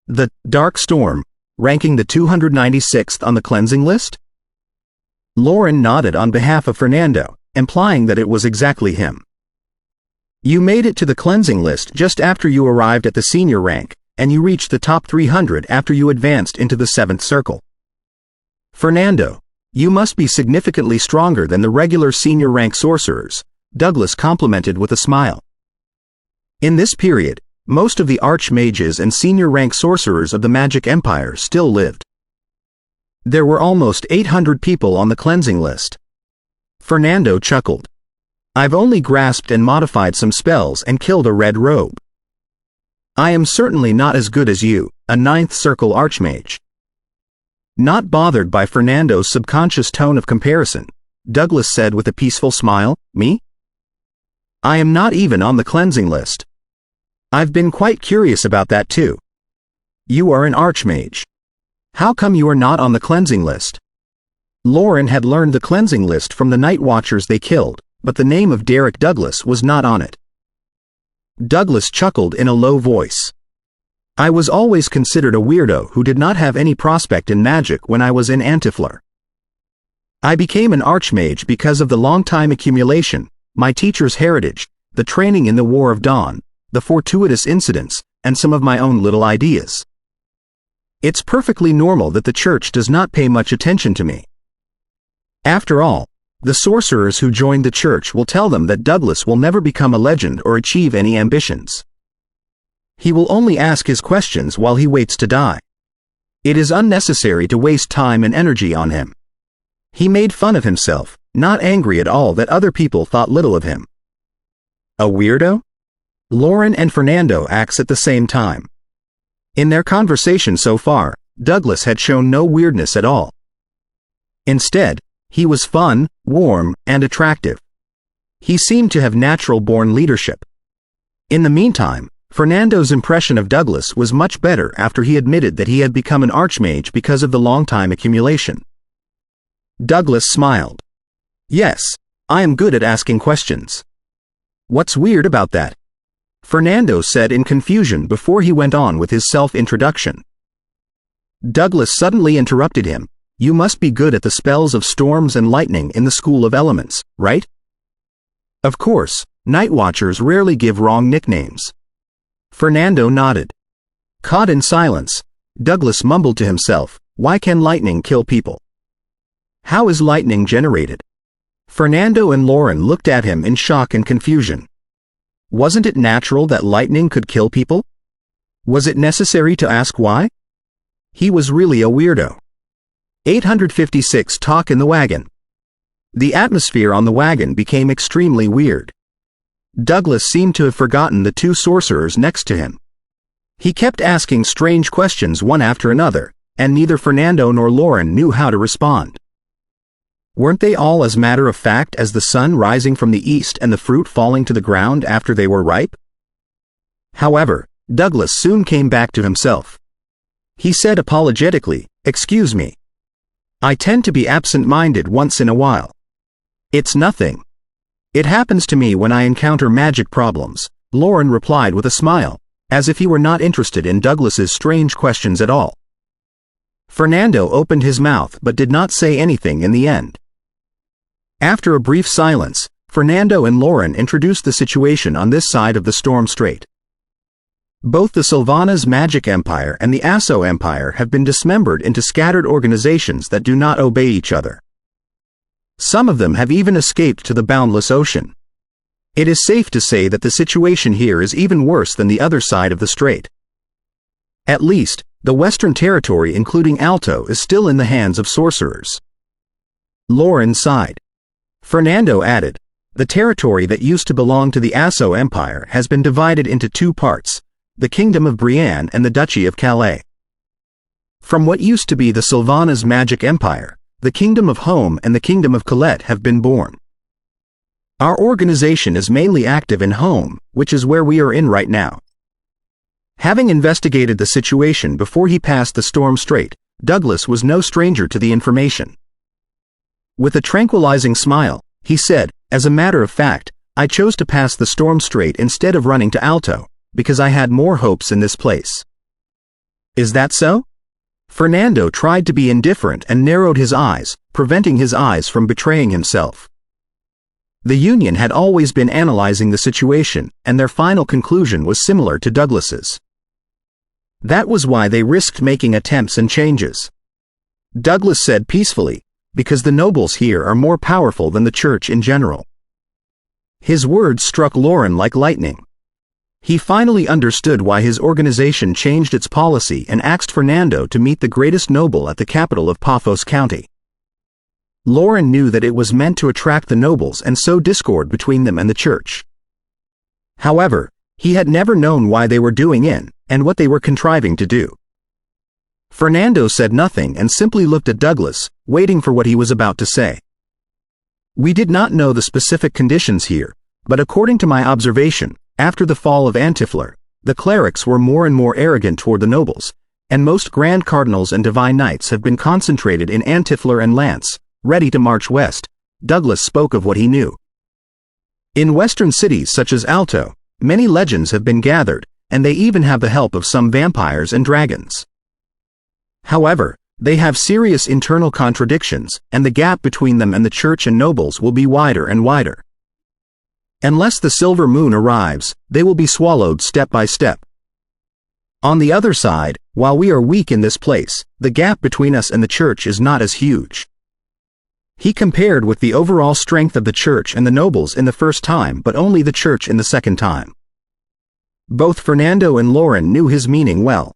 S1: The Dark Storm, ranking the 296th on the cleansing list? Lauren nodded on behalf of Fernando, implying that it was exactly him. You made it to the cleansing list just after you arrived at the senior rank, and you reached the top 300 after you advanced into the 7th circle. Fernando, you must be significantly stronger than the regular senior rank sorcerers, Douglas complimented with a smile. In this period, most of the archmages and senior-rank sorcerers of the Magic Empire still lived. There were almost 800 people on the cleansing list. Fernando chuckled. I've only grasped and modified some spells and killed a red robe. I am certainly not as good as you, a ninth circle archmage. Not bothered by Fernando's subconscious tone of comparison, Douglas said with a peaceful smile, Me? I am not even on the cleansing list. I've been quite curious about that too. You are an archmage. How come you are not on the cleansing list? Lauren had learned the cleansing list from the night watchers they killed, but the name of Derek Douglas was not on it. Douglas chuckled in a low voice. I was always considered a weirdo who did not have any prospect in magic when I was in Antifleur. I became an archmage because of the long-time accumulation, my teacher's heritage, the training in the War of Dawn, the fortuitous incidents, and some of my own little ideas. It's perfectly normal that the church does not pay much attention to me. After all, the sorcerers who joined the church will tell them that Douglas will never become a legend or achieve any ambitions. He will only ask his questions while he waits to die. It is unnecessary to waste time and energy on him. He made fun of himself, not angry at all that other people thought little of him. A weirdo? Lauren and Fernando asked at the same time. In their conversation so far, Douglas had shown no weirdness at all. Instead, he was fun, warm, and attractive. He seemed to have natural-born leadership. In the meantime, Fernando's impression of Douglas was much better after he admitted that he had become an archmage because of the long-time accumulation. Douglas smiled. Yes, I am good at asking questions. What's weird about that? Fernando said in confusion before he went on with his self-introduction. Douglas suddenly interrupted him. You must be good at the spells of storms and lightning in the School of Elements, right? Of course, night watchers rarely give wrong nicknames. Fernando nodded. Caught in silence, Douglas mumbled to himself, Why can lightning kill people? How is lightning generated? Fernando and Lauren looked at him in shock and confusion. Wasn't it natural that lightning could kill people? Was it necessary to ask why? He was really a weirdo. 856 Talk in the Wagon. The atmosphere on the wagon became extremely weird. Douglas seemed to have forgotten the two sorcerers next to him. He kept asking strange questions one after another, and neither Fernando nor Lauren knew how to respond. Weren't they all as matter-of-fact as the sun rising from the east and the fruit falling to the ground after they were ripe? However, Douglas soon came back to himself. He said apologetically, Excuse me. I tend to be absent-minded once in a while. It's nothing. It happens to me when I encounter magic problems, Lauren replied with a smile, as if he were not interested in Douglas's strange questions at all. Fernando opened his mouth but did not say anything in the end. After a brief silence, Fernando and Lauren introduced the situation on this side of the Storm Strait. Both the Sylvanas Magic Empire and the Asso Empire have been dismembered into scattered organizations that do not obey each other. Some of them have even escaped to the boundless ocean. It is safe to say that the situation here is even worse than the other side of the strait. At least, the Western Territory including Alto is still in the hands of sorcerers. Lauren sighed. Fernando added, The territory that used to belong to the Asso Empire has been divided into two parts, the Kingdom of Brienne and the Duchy of Calais. From what used to be the Sylvanas Magic Empire, the Kingdom of Home and the Kingdom of Colette have been born. Our organization is mainly active in Home, which is where we are in right now. Having investigated the situation before he passed the Storm Strait, Douglas was no stranger to the information. With a tranquilizing smile, he said, As a matter of fact, I chose to pass the Storm Strait instead of running to Alto, because I had more hopes in this place. Is that so? Fernando tried to be indifferent and narrowed his eyes, preventing his eyes from betraying himself. The Union had always been analyzing the situation, and their final conclusion was similar to Douglas's. That was why they risked making attempts and changes. Douglas said peacefully, Because the nobles here are more powerful than the church in general. His words struck Lauren like lightning. He finally understood why his organization changed its policy and asked Fernando to meet the greatest noble at the capital of Paphos County. Lauren knew that it was meant to attract the nobles and sow discord between them and the church. However, he had never known why they were doing it and what they were contriving to do. Fernando said nothing and simply looked at Douglas, waiting for what he was about to say. We did not know the specific conditions here, but according to my observation, after the fall of Antiflar, the clerics were more and more arrogant toward the nobles, and most grand cardinals and divine knights have been concentrated in Antiflar and Lance, ready to march west. Douglas spoke of what he knew. In western cities such as Alto, many legends have been gathered, and they even have the help of some vampires and dragons. However, they have serious internal contradictions, and the gap between them and the church and nobles will be wider and wider. Unless the silver moon arrives, they will be swallowed step by step. On the other side, while we are weak in this place, the gap between us and the church is not as huge. He compared with the overall strength of the church and the nobles in the first time, but only the church in the second time. Both Fernando and Lauren knew his meaning well.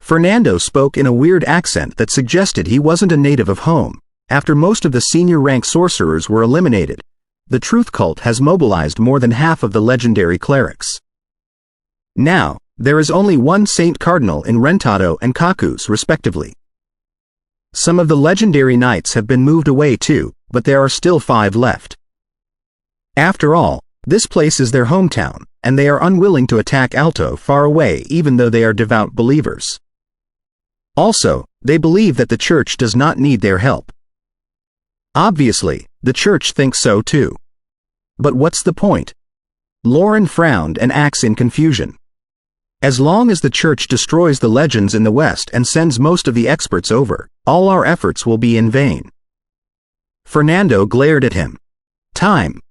S1: Fernando spoke in a weird accent that suggested he wasn't a native of home. After most of the senior-rank sorcerers were eliminated, the truth cult has mobilized more than half of the legendary clerics. Now, there is only one Saint Cardinal in Rentado and Cacus respectively. Some of the legendary knights have been moved away too, but there are still 5 left. After all, this place is their hometown, and they are unwilling to attack Alto far away even though they are devout believers. Also, they believe that the church does not need their help. Obviously, the church thinks so too. But what's the point? Lauren frowned and acts in confusion. As long as the church destroys the legends in the West and sends most of the experts over, all our efforts will be in vain. Fernando glared at him. Time.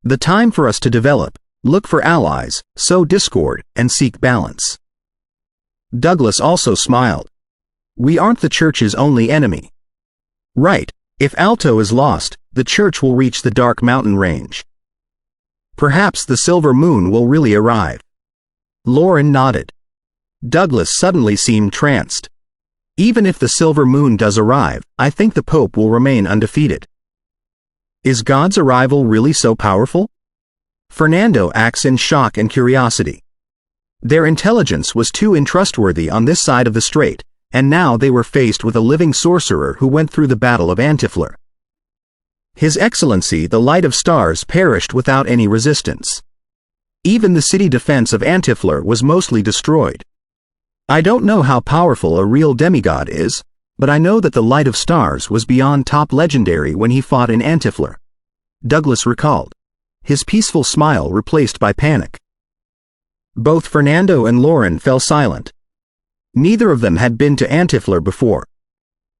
S1: The time for us to develop, look for allies, sow discord, and seek balance. Douglas also smiled. We aren't the church's only enemy. Right, if Alto is lost, the church will reach the dark mountain range. Perhaps the silver moon will really arrive. Lauren nodded. Douglas suddenly seemed tranced. Even if the silver moon does arrive, I think the Pope will remain undefeated. Is God's arrival really so powerful? Fernando acts in shock and curiosity. Their intelligence was too untrustworthy on this side of the strait, and now they were faced with a living sorcerer who went through the Battle of Antiflar. His Excellency the Light of Stars perished without any resistance. Even the city defense of Antiflar was mostly destroyed. I don't know how powerful a real demigod is, but I know that the Light of Stars was beyond top legendary when he fought in Antiflar. Douglas recalled. His peaceful smile replaced by panic. Both Fernando and Lauren fell silent. Neither of them had been to Antiflar before.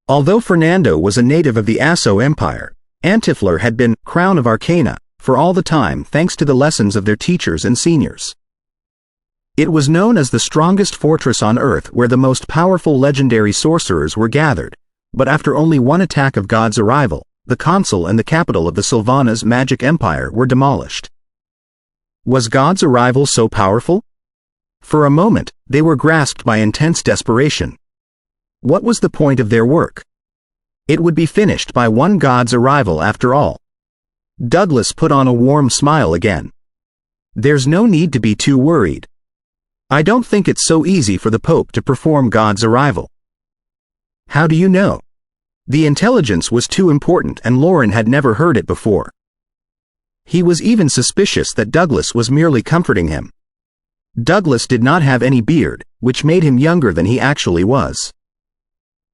S1: Although Fernando was a native of the Asso Empire, Antiflar had been crown of arcana for all the time thanks to the lessons of their teachers and seniors. It was known as the strongest fortress on Earth where the most powerful legendary sorcerers were gathered, but after only one attack of God's arrival, the consul and the capital of the Sylvanas magic empire were demolished. Was God's arrival so powerful? For a moment, they were grasped by intense desperation. What was the point of their work? It would be finished by one God's arrival after all. Douglas put on a warm smile again. There's no need to be too worried. I don't think it's so easy for the Pope to perform God's arrival. How do you know? The intelligence was too important and Lauren had never heard it before. He was even suspicious that Douglas was merely comforting him. Douglas did not have any beard, which made him younger than he actually was.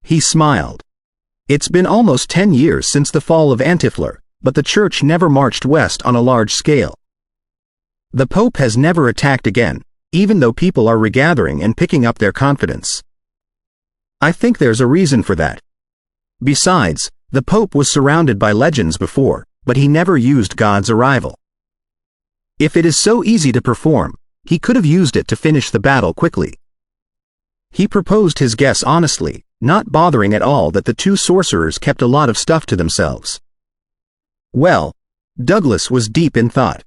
S1: He smiled. It's been almost 10 years since the fall of Antiflar, but the church never marched west on a large scale. The Pope has never attacked again, even though people are regathering and picking up their confidence. I think there's a reason for that. Besides, the Pope was surrounded by legends before, but he never used God's arrival. If it is so easy to perform, he could have used it to finish the battle quickly. He proposed his guess honestly, not bothering at all that the two sorcerers kept a lot of stuff to themselves. Well, Douglas was deep in thought.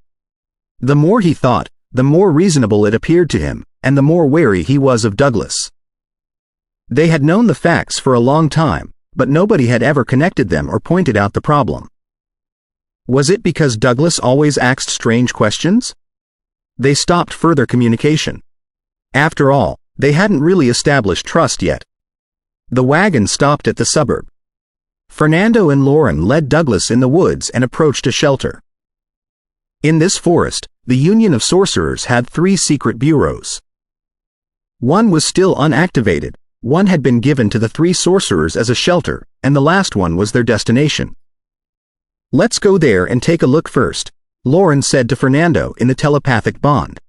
S1: The more he thought, the more reasonable it appeared to him, and the more wary he was of Douglas. They had known the facts for a long time, but nobody had ever connected them or pointed out the problem. Was it because Douglas always asked strange questions? They stopped further communication. After all, they hadn't really established trust yet. The wagon stopped at the suburb. Fernando and Lauren led Douglas in the woods and approached a shelter. In this forest, the Union of Sorcerers had 3 secret bureaus. One was still unactivated, one had been given to the 3 sorcerers as a shelter, and the last one was their destination. "Let's go there and take a look first," Lauren said to Fernando in the telepathic bond.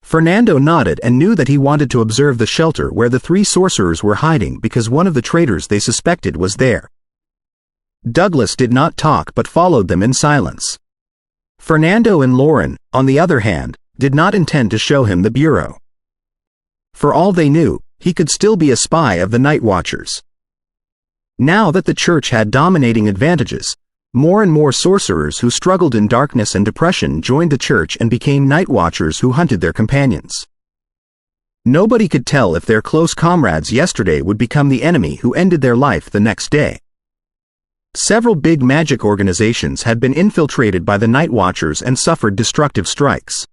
S1: Fernando nodded and knew that he wanted to observe the shelter where the 3 sorcerers were hiding because one of the traitors they suspected was there. Douglas did not talk but followed them in silence. Fernando and Lauren, on the other hand, did not intend to show him the bureau. For all they knew, he could still be a spy of the Night Watchers. Now that the church had dominating advantages, more and more sorcerers who struggled in darkness and depression joined the church and became Night Watchers who hunted their companions. Nobody could tell if their close comrades yesterday would become the enemy who ended their life the next day. Several big magic organizations had been infiltrated by the Night Watchers and suffered destructive strikes.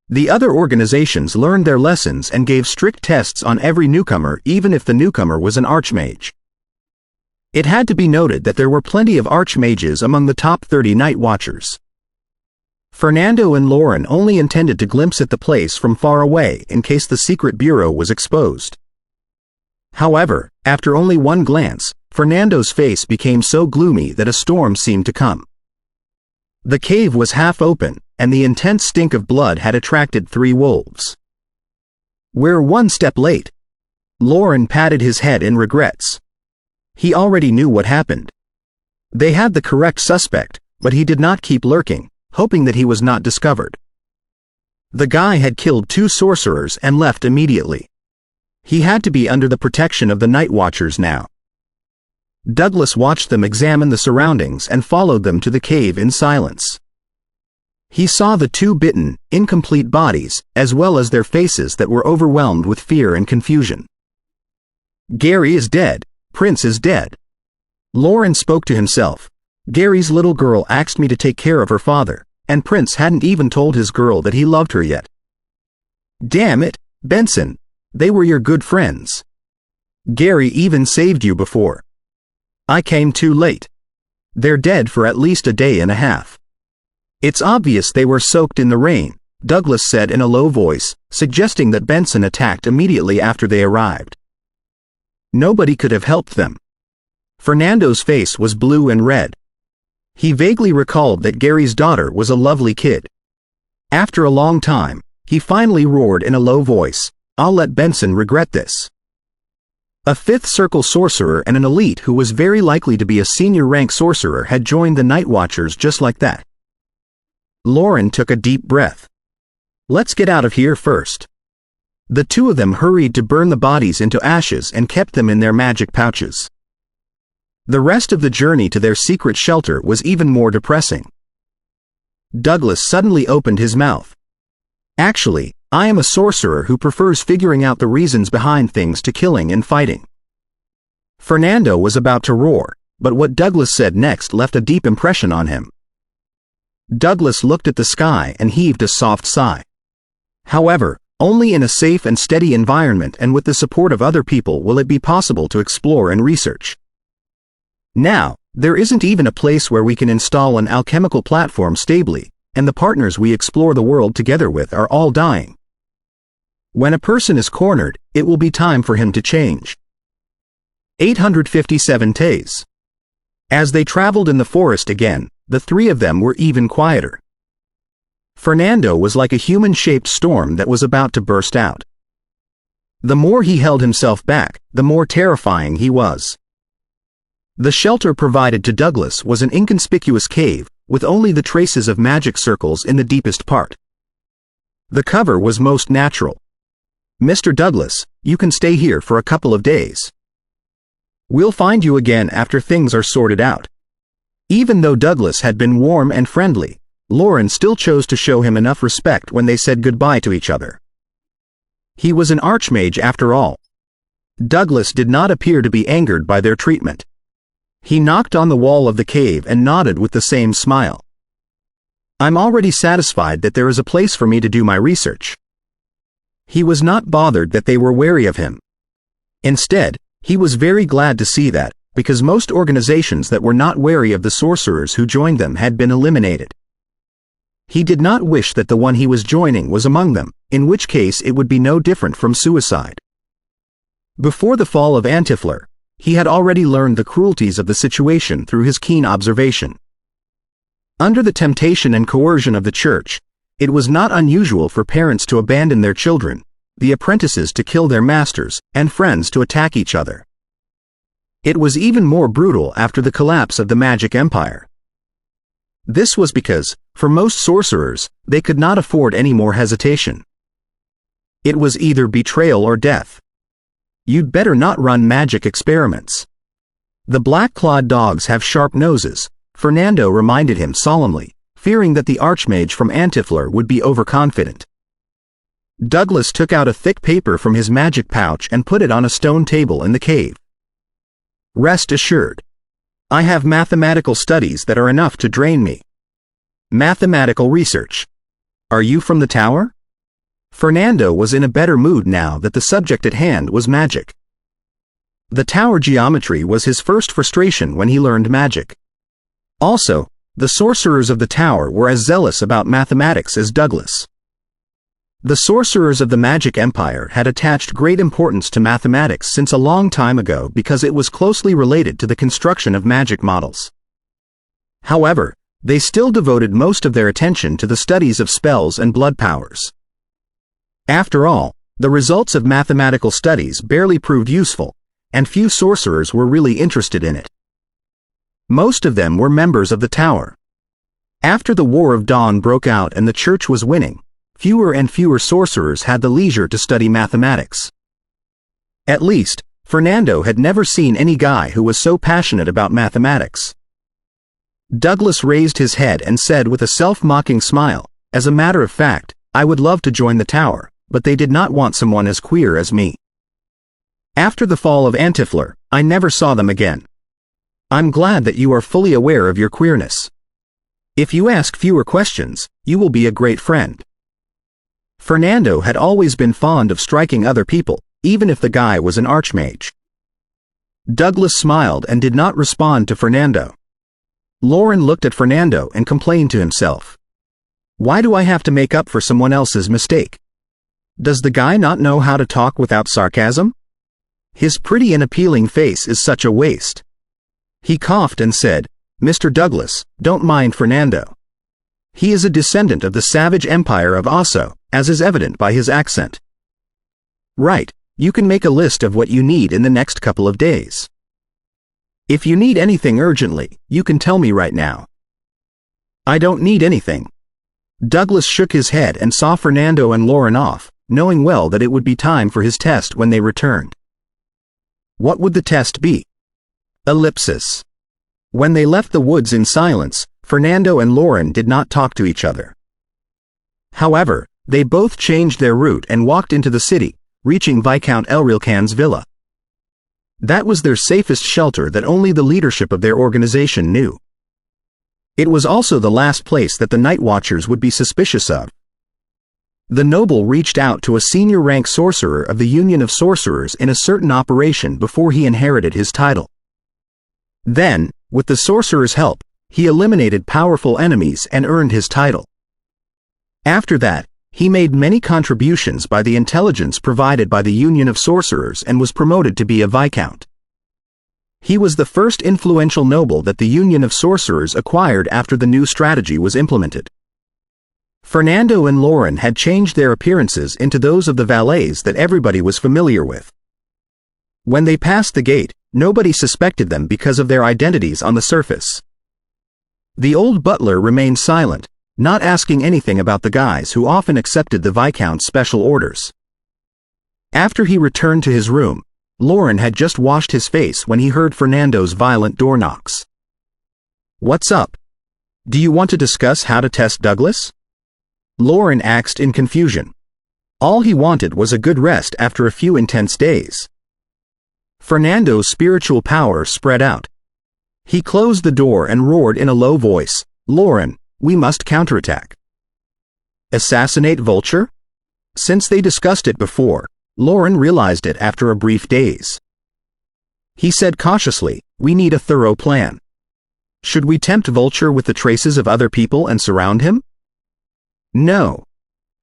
S1: The other organizations learned their lessons and gave strict tests on every newcomer, even if the newcomer was an archmage. It had to be noted that there were plenty of archmages among the top 30 Night Watchers. Fernando and Lauren only intended to glimpse at the place from far away in case the secret bureau was exposed. However, after only one glance, Fernando's face became so gloomy that a storm seemed to come. The cave was half open, and the intense stink of blood had attracted 3 wolves. "We're one step late." Lauren patted his head in regrets. He already knew what happened. They had the correct suspect, but he did not keep lurking, hoping that he was not discovered. The guy had killed 2 sorcerers and left immediately. He had to be under the protection of the Night Watchers now. Douglas watched them examine the surroundings and followed them to the cave in silence. He saw the 2 bitten, incomplete bodies, as well as their faces that were overwhelmed with fear and confusion. "Gary is dead. Prince is dead." Lauren spoke to himself. "Gary's little girl asked me to take care of her father, and Prince hadn't even told his girl that he loved her yet. Damn it, Benson, they were your good friends. Gary even saved you before. I came too late. They're dead for at least a day and a half." "It's obvious they were soaked in the rain," Douglas said in a low voice, suggesting that Benson attacked immediately after they arrived. Nobody could have helped them. Fernando's face was blue and red. He vaguely recalled that Gary's daughter was a lovely kid. After a long time, he finally roared in a low voice, "I'll let Benson regret this." A 5th Circle sorcerer and an elite who was very likely to be a senior rank sorcerer had joined the Night Watchers just like that. Lauren took a deep breath. "Let's get out of here first." The 2 of them hurried to burn the bodies into ashes and kept them in their magic pouches. The rest of the journey to their secret shelter was even more depressing. Douglas suddenly opened his mouth. "Actually, I am a sorcerer who prefers figuring out the reasons behind things to killing and fighting." Fernando was about to roar, but what Douglas said next left a deep impression on him. Douglas looked at the sky and heaved a soft sigh. However, only in a safe and steady environment and with the support of other people will it be possible to explore and research. Now, there isn't even a place where we can install an alchemical platform stably, and the partners we explore the world together with are all dying. When a person is cornered, it will be time for him to change. 857 days. As they traveled in the forest again, the 3 of them were even quieter. Fernando was like a human-shaped storm that was about to burst out. The more he held himself back, the more terrifying he was. The shelter provided to Douglas was an inconspicuous cave, with only the traces of magic circles in the deepest part. The cover was most natural. "Mr. Douglas, you can stay here for a couple of days. We'll find you again after things are sorted out." Even though Douglas had been warm and friendly, Lauren still chose to show him enough respect when they said goodbye to each other. He was an archmage after all. Douglas did not appear to be angered by their treatment. He knocked on the wall of the cave and nodded with the same smile. I'm already satisfied that there is a place for me to do my research. He was not bothered that they were wary of him. Instead, he was very glad to see that, because most organizations that were not wary of the sorcerers who joined them had been eliminated. He did not wish that the one he was joining was among them, in which case it would be no different from suicide. Before the fall of Antifler, he had already learned the cruelties of the situation through his keen observation. Under the temptation and coercion of the church, it was not unusual for parents to abandon their children, the apprentices to kill their masters, and friends to attack each other. It was even more brutal after the collapse of the magic empire. This was because, for most sorcerers, they could not afford any more hesitation. It was either betrayal or death. You'd better not run magic experiments. The black-clawed dogs have sharp noses, Fernando reminded him solemnly, fearing that the archmage from Antifler would be overconfident. Douglas took out a thick paper from his magic pouch and put it on a stone table in the cave. Rest assured. I have mathematical studies that are enough to drain me. Mathematical research. Are you from the tower? Fernando was in a better mood now that the subject at hand was magic. The tower geometry was his first frustration when he learned magic. Also, the sorcerers of the tower were as zealous about mathematics as Douglas. The sorcerers of the Magic Empire had attached great importance to mathematics since a long time ago because it was closely related to the construction of magic models. However, they still devoted most of their attention to the studies of spells and blood powers. After all, the results of mathematical studies barely proved useful, and few sorcerers were really interested in it. Most of them were members of the tower. After the War of Dawn broke out and the church was winning, fewer and fewer sorcerers had the leisure to study mathematics. At least, Fernando had never seen any guy who was so passionate about mathematics. Douglas raised his head and said with a self-mocking smile, "As a matter of fact, I would love to join the tower, but they did not want someone as queer as me. After the fall of Antifler, I never saw them again. I'm glad that you are fully aware of your queerness. If you ask fewer questions, you will be a great friend." Fernando had always been fond of striking other people, even if the guy was an archmage. Douglas smiled and did not respond to Fernando. Lauren looked at Fernando and complained to himself. Why do I have to make up for someone else's mistake? Does the guy not know how to talk without sarcasm? His pretty and appealing face is such a waste. He coughed and said, "Mr. Douglas, don't mind Fernando. He is a descendant of the savage empire of Osso, as is evident by his accent." "Right, you can make a list of what you need in the next couple of days. If you need anything urgently, you can tell me right now." "I don't need anything." Douglas shook his head and saw Fernando and Lauren off, knowing well that it would be time for his test when they returned. What would the test be? Ellipsis. When they left the woods in silence, Fernando and Lauren did not talk to each other. However, they both changed their route and walked into the city, reaching Viscount Elrilcan's villa. That was their safest shelter that only the leadership of their organization knew. It was also the last place that the Night Watchers would be suspicious of. The noble reached out to a senior-rank sorcerer of the Union of Sorcerers in a certain operation before he inherited his title. Then, with the sorcerer's help, he eliminated powerful enemies and earned his title. After that, he made many contributions by the intelligence provided by the Union of Sorcerers and was promoted to be a Viscount. He was the first influential noble that the Union of Sorcerers acquired after the new strategy was implemented. Fernando and Lauren had changed their appearances into those of the valets that everybody was familiar with. When they passed the gate, nobody suspected them because of their identities on the surface. The old butler remained silent, not asking anything about the guys who often accepted the Viscount's special orders. After he returned to his room, Lauren had just washed his face when he heard Fernando's violent door knocks. "What's up?" Do you want to discuss how to test Douglas? Lauren asked in confusion. All he wanted was a good rest after a few intense days. Fernando's spiritual power spread out. He closed the door and roared in a low voice, "Lauren, we must counterattack." Assassinate Vulture? Since they discussed it before, Lauren realized it after a brief daze. He said cautiously, "We need a thorough plan. Should we tempt Vulture with the traces of other people and surround him?" No.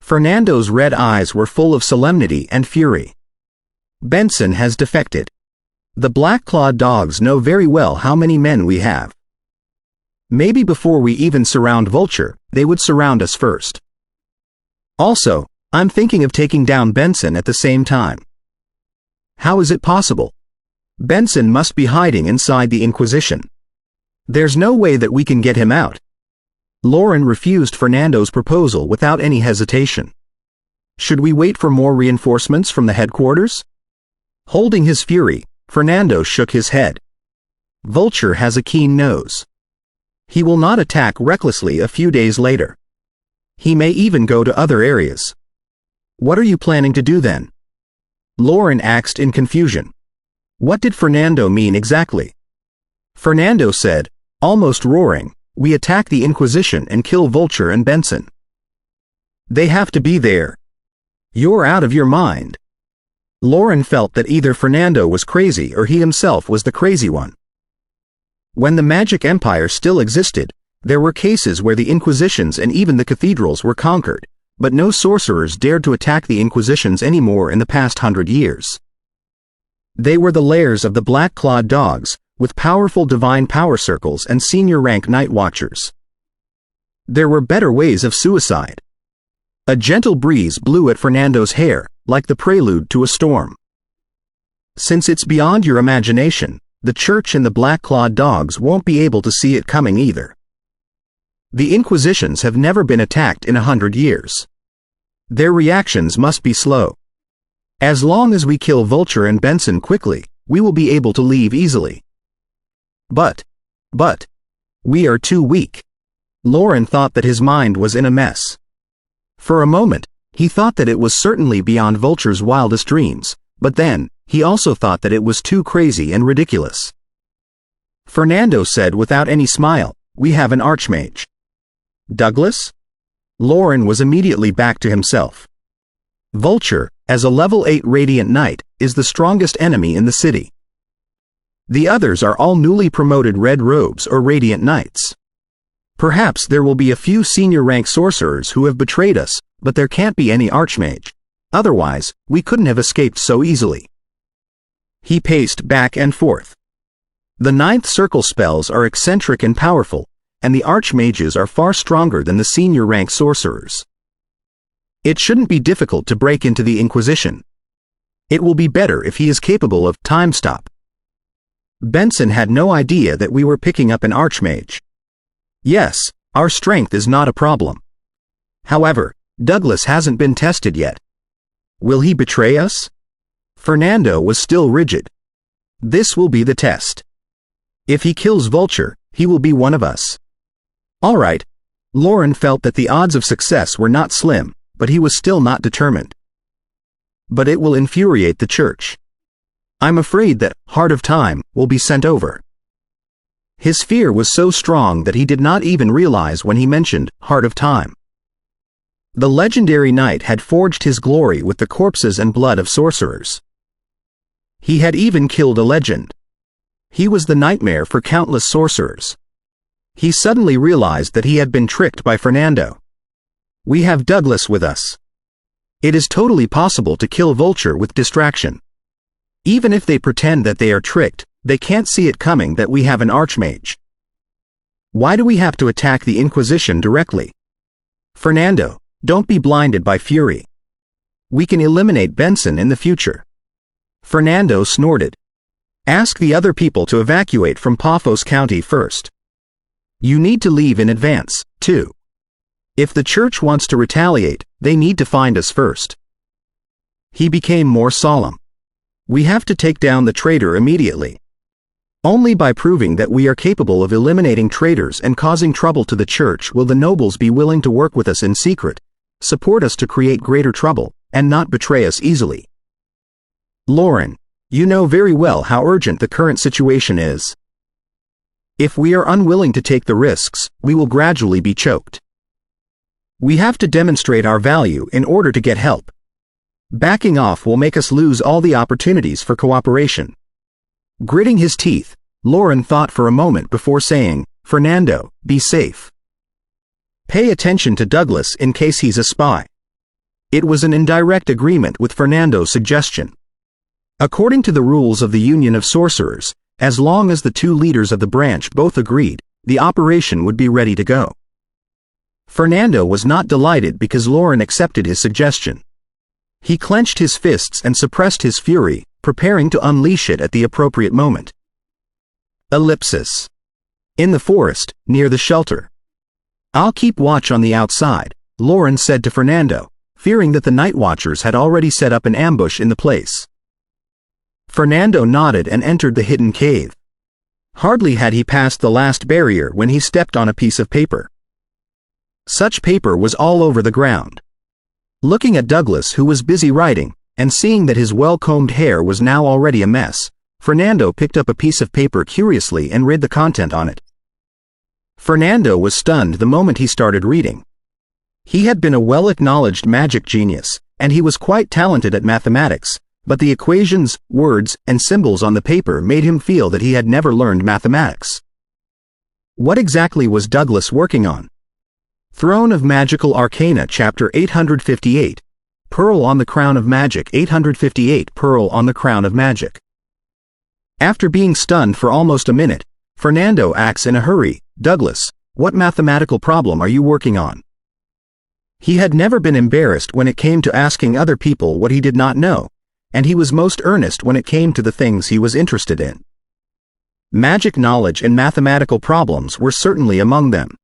S1: Fernando's red eyes were full of solemnity and fury. Benson has defected. The black-clawed dogs know very well how many men we have. Maybe before we even surround Vulture, they would surround us first. Also, I'm thinking of taking down Benson at the same time. How is it possible? Benson must be hiding inside the Inquisition. There's no way that we can get him out. Lauren refused Fernando's proposal without any hesitation. Should we wait for more reinforcements from the headquarters? Holding his fury, Fernando shook his head. Vulture has a keen nose. He will not attack recklessly a few days later. He may even go to other areas. What are you planning to do then? Lauren asked in confusion. What did Fernando mean exactly? Fernando said, almost roaring, "We attack the Inquisition and kill Vulture and Benson." They have to be there. You're out of your mind. Lauren felt that either Fernando was crazy or he himself was the crazy one. When the Magic Empire still existed, there were cases where the Inquisitions and even the cathedrals were conquered, but no sorcerers dared to attack the Inquisitions anymore in the past 100 years. They were the lairs of the black-clawed dogs, with powerful divine power circles and senior-rank night watchers. There were better ways of suicide. A gentle breeze blew at Fernando's hair, like the prelude to a storm. Since it's beyond your imagination, the Church and the black-clawed dogs won't be able to see it coming either. The Inquisitions have never been attacked in 100 years. Their reactions must be slow. As long as we kill Vulture and Benson quickly, we will be able to leave easily. But, we are too weak. Lauren thought that his mind was in a mess. For a moment, he thought that it was certainly beyond Vulture's wildest dreams, but then, he also thought that it was too crazy and ridiculous. Fernando said without any smile, "We have an archmage." Douglas? Lauren was immediately back to himself. Vulture, as a level 8 Radiant Knight, is the strongest enemy in the city. The others are all newly promoted Red Robes or Radiant Knights. Perhaps there will be a few senior-rank sorcerers who have betrayed us, but there can't be any archmage. Otherwise, we couldn't have escaped so easily. He paced back and forth. The 9th circle spells are eccentric and powerful, and the archmages are far stronger than the senior-rank sorcerers. It shouldn't be difficult to break into the Inquisition. It will be better if he is capable of time stop. Benson had no idea that we were picking up an archmage. Yes, our strength is not a problem. However, Douglas hasn't been tested yet. Will he betray us? Fernando was still rigid. This will be the test. If he kills Vulture, he will be one of us. All right. Lauren felt that the odds of success were not slim, but he was still not determined. But it will infuriate the Church. I'm afraid that Heart of Time will be sent over. His fear was so strong that he did not even realize when he mentioned Heart of Time. The legendary knight had forged his glory with the corpses and blood of sorcerers. He had even killed a legend. He was the nightmare for countless sorcerers. He suddenly realized that he had been tricked by Fernando. We have Douglas with us. It is totally possible to kill Vulture with distraction. Even if they pretend that they are tricked, they can't see it coming that we have an archmage. Why do we have to attack the Inquisition directly? Fernando, don't be blinded by fury. We can eliminate Benson in the future. Fernando snorted. Ask the other people to evacuate from Paphos County first. You need to leave in advance, too. If the Church wants to retaliate, they need to find us first. He became more solemn. We have to take down the traitor immediately. Only by proving that we are capable of eliminating traitors and causing trouble to the church will the nobles be willing to work with us in secret, support us to create greater trouble, and not betray us easily. Lauren, you know very well how urgent the current situation is. If we are unwilling to take the risks, we will gradually be choked. We have to demonstrate our value in order to get help. Backing off will make us lose all the opportunities for cooperation. Gritting his teeth, Lauren thought for a moment before saying, Fernando, be safe. Pay attention to Douglas in case he's a spy. It was an indirect agreement with Fernando's suggestion. According to the rules of the Union of Sorcerers, as long as the two leaders of the branch both agreed, the operation would be ready to go. Fernando was not delighted because Lauren accepted his suggestion. He clenched his fists and suppressed his fury, preparing to unleash it at the appropriate moment. Ellipsis. In the forest, near the shelter. I'll keep watch on the outside, Lauren said to Fernando, fearing that the night watchers had already set up an ambush in the place. Fernando nodded and entered the hidden cave. Hardly had he passed the last barrier when he stepped on a piece of paper. Such paper was all over the ground. Looking at Douglas, who was busy writing, and seeing that his well-combed hair was now already a mess, Fernando picked up a piece of paper curiously and read the content on it. Fernando was stunned the moment he started reading. He had been a well-acknowledged magic genius, and he was quite talented at mathematics, but the equations, words, and symbols on the paper made him feel that he had never learned mathematics. What exactly was Douglas working on? Throne of Magical Arcana Chapter 858, Pearl on the Crown of Magic 858 Pearl on the Crown of Magic. After being stunned for almost a minute, Fernando asks in a hurry, Douglas, what mathematical problem are you working on? He had never been embarrassed when it came to asking other people what he did not know, and he was most earnest when it came to the things he was interested in. Magic knowledge and mathematical problems were certainly among them.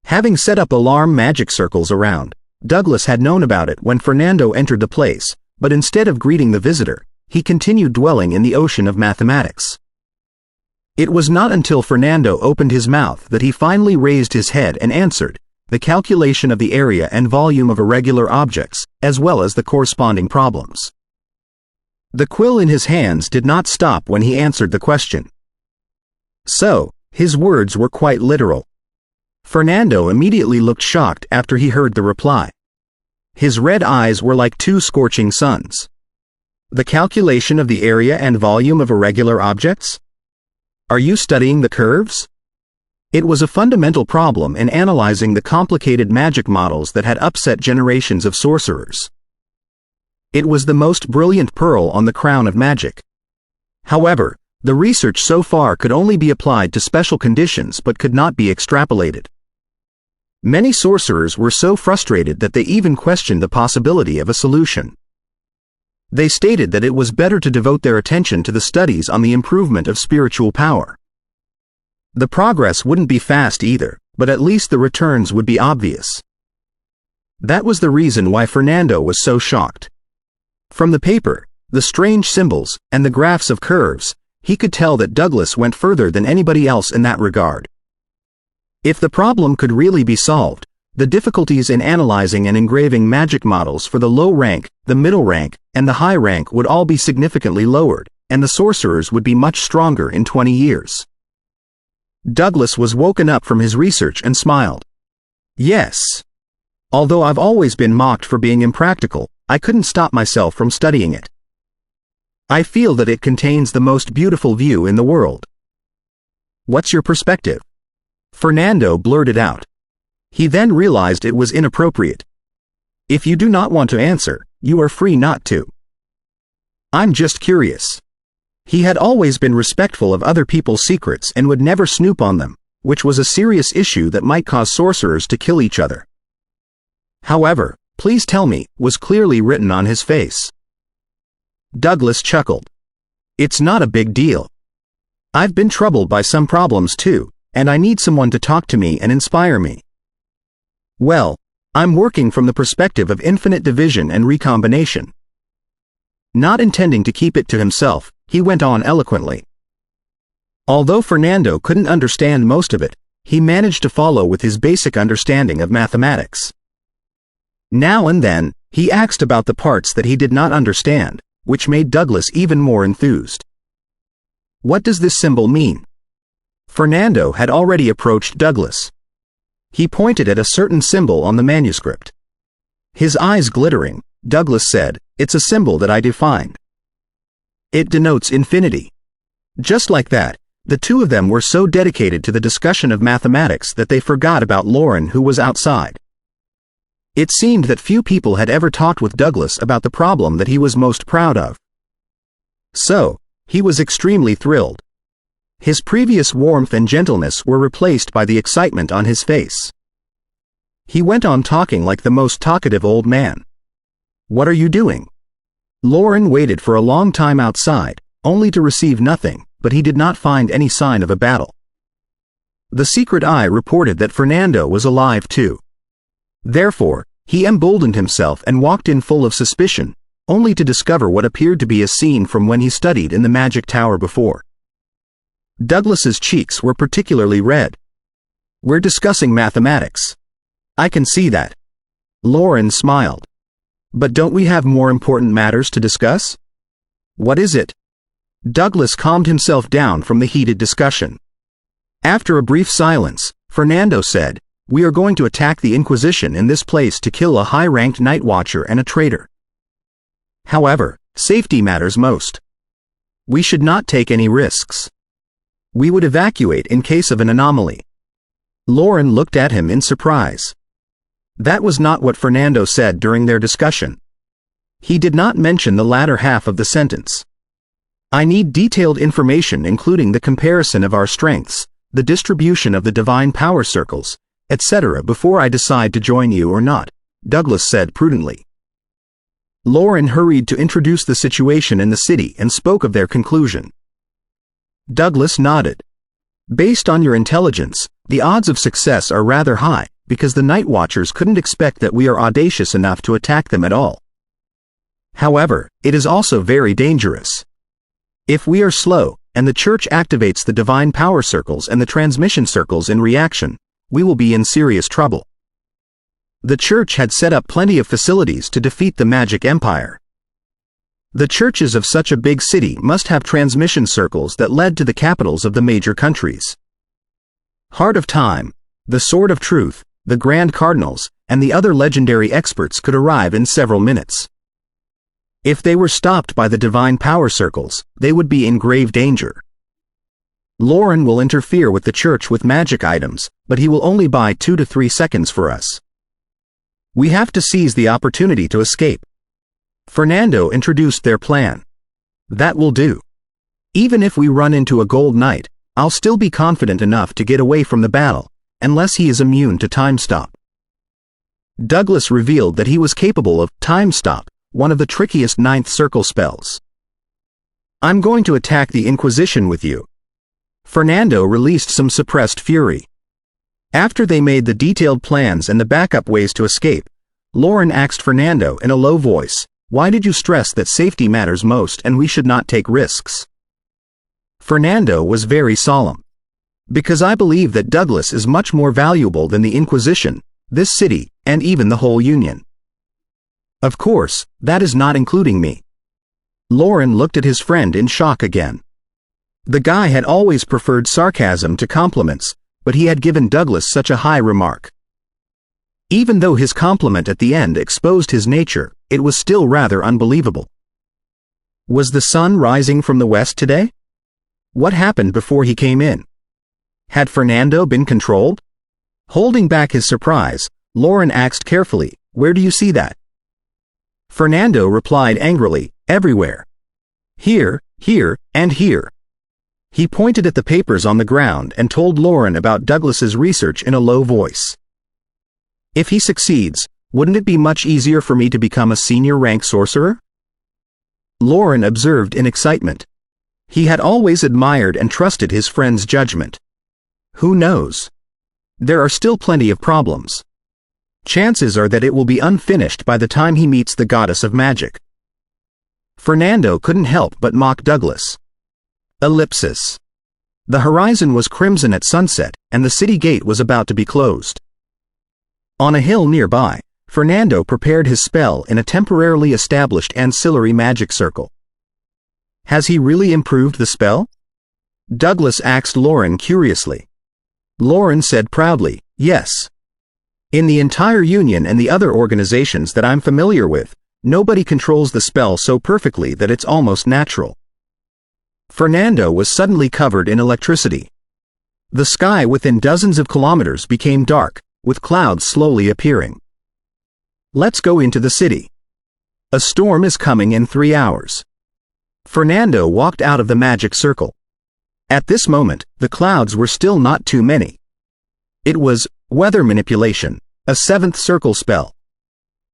S1: Having set up alarm magic circles around, Douglas had known about it when Fernando entered the place, but instead of greeting the visitor, he continued dwelling in the ocean of mathematics. It was not until Fernando opened his mouth that he finally raised his head and answered, the calculation of the area and volume of irregular objects, as well as the corresponding problems. The quill in his hands did not stop when he answered the question. So, his words were quite literal. Fernando immediately looked shocked after he heard the reply. His red eyes were like two scorching suns. The calculation of the area and volume of irregular objects? Are you studying the curves? It was a fundamental problem in analyzing the complicated magic models that had upset generations of sorcerers. It was the most brilliant pearl on the crown of magic. However, the research so far could only be applied to special conditions but could not be extrapolated. Many sorcerers were so frustrated that they even questioned the possibility of a solution. They stated that it was better to devote their attention to the studies on the improvement of spiritual power. The progress wouldn't be fast either, but at least the returns would be obvious. That was the reason why Fernando was so shocked. From the paper, the strange symbols, and the graphs of curves, he could tell that Douglas went further than anybody else in that regard. If the problem could really be solved, the difficulties in analyzing and engraving magic models for the low rank, the middle rank, and the high rank would all be significantly lowered, and the sorcerers would be much stronger in 20 years. Douglas was woken up from his research and smiled. Yes. Although I've always been mocked for being impractical, I couldn't stop myself from studying it. I feel that it contains the most beautiful view in the world. What's your perspective? Fernando blurted out. He then realized it was inappropriate. If you do not want to answer, you are free not to. I'm just curious. He had always been respectful of other people's secrets and would never snoop on them, which was a serious issue that might cause sorcerers to kill each other. However, please tell me, was clearly written on his face. Douglas chuckled. It's not a big deal. I've been troubled by some problems too, and I need someone to talk to me and inspire me. Well, I'm working from the perspective of infinite division and recombination. Not intending to keep it to himself, he went on eloquently. Although Fernando couldn't understand most of it, he managed to follow with his basic understanding of mathematics. Now and then, he asked about the parts that he did not understand, which made Douglas even more enthused. What does this symbol mean? Fernando had already approached Douglas. He pointed at a certain symbol on the manuscript. His eyes glittering, Douglas said, "It's a symbol that I defined. It denotes infinity." Just like that, the two of them were so dedicated to the discussion of mathematics that they forgot about Lauren, who was outside. It seemed that few people had ever talked with Douglas about the problem that he was most proud of. So, he was extremely thrilled. His previous warmth and gentleness were replaced by the excitement on his face. He went on talking like the most talkative old man. "What are you doing?" Lauren waited for a long time outside, only to receive nothing, but he did not find any sign of a battle. The secret eye reported that Fernando was alive too. Therefore, he emboldened himself and walked in full of suspicion, only to discover what appeared to be a scene from when he studied in the magic tower before. Douglas's cheeks were particularly red. "We're discussing mathematics. I can see that." Lauren smiled. "But don't we have more important matters to discuss?" "What is it?" Douglas calmed himself down from the heated discussion. After a brief silence, Fernando said, "We are going to attack the Inquisition in this place to kill a high-ranked night watcher and a traitor. However, safety matters most. We should not take any risks. We would evacuate in case of an anomaly." Lauren looked at him in surprise. That was not what Fernando said during their discussion. He did not mention the latter half of the sentence. "I need detailed information including the comparison of our strengths, the distribution of the divine power circles, etc. before I decide to join you or not," Douglas said prudently. Lauren hurried to introduce the situation in the city and spoke of their conclusion. Douglas nodded. "Based on your intelligence, the odds of success are rather high, because the Night Watchers couldn't expect that we are audacious enough to attack them at all. However, it is also very dangerous. If we are slow, and the Church activates the divine power circles and the transmission circles in reaction, we will be in serious trouble." The Church had set up plenty of facilities to defeat the Magic Empire. The churches of such a big city must have transmission circles that led to the capitals of the major countries. Heart of Time, the Sword of Truth, the Grand Cardinals, and the other legendary experts could arrive in several minutes. If they were stopped by the divine power circles, they would be in grave danger. Lauren will interfere with the Church with magic items, but he will only buy 2 to 3 seconds for us. We have to seize the opportunity to escape. Fernando introduced their plan. That will do. Even if we run into a gold knight, I'll still be confident enough to get away from the battle, unless he is immune to time stop. Douglas revealed that he was capable of time stop, one of the trickiest ninth circle spells. "I'm going to attack the Inquisition with you." Fernando released some suppressed fury. After they made the detailed plans and the backup ways to escape, Lauren asked Fernando in a low voice, "Why did you stress that safety matters most and we should not take risks?" Fernando was very solemn. "Because I believe that Douglas is much more valuable than the Inquisition, this city, and even the whole Union. Of course, that is not including me." Lauren looked at his friend in shock again. The guy had always preferred sarcasm to compliments, but he had given Douglas such a high remark. Even though his compliment at the end exposed his nature, it was still rather unbelievable. Was the sun rising from the west today? What happened before he came in? Had Fernando been controlled? Holding back his surprise, Lauren asked carefully, "Where do you see that?" Fernando replied angrily, "Everywhere. Here, here, and here." He pointed at the papers on the ground and told Lauren about Douglas's research in a low voice. "If he succeeds, wouldn't it be much easier for me to become a senior rank sorcerer?" Lauren observed in excitement. He had always admired and trusted his friend's judgment. Who knows? There are still plenty of problems. Chances are that it will be unfinished by the time he meets the goddess of magic. Fernando couldn't help but mock Douglas. Ellipsis. The horizon was crimson at sunset, and the city gate was about to be closed. On a hill nearby, Fernando prepared his spell in a temporarily established ancillary magic circle. Has he really improved the spell? Douglas asked Lauren curiously. Lauren said proudly, yes. In the entire Union and the other organizations that I'm familiar with, nobody controls the spell so perfectly that it's almost natural. Fernando was suddenly covered in electricity. The sky within dozens of kilometers became dark, with clouds slowly appearing. Let's go into the city. A storm is coming in 3 hours. Fernando walked out of the magic circle. At this moment, the clouds were still not too many. It was weather manipulation, a 7th circle spell.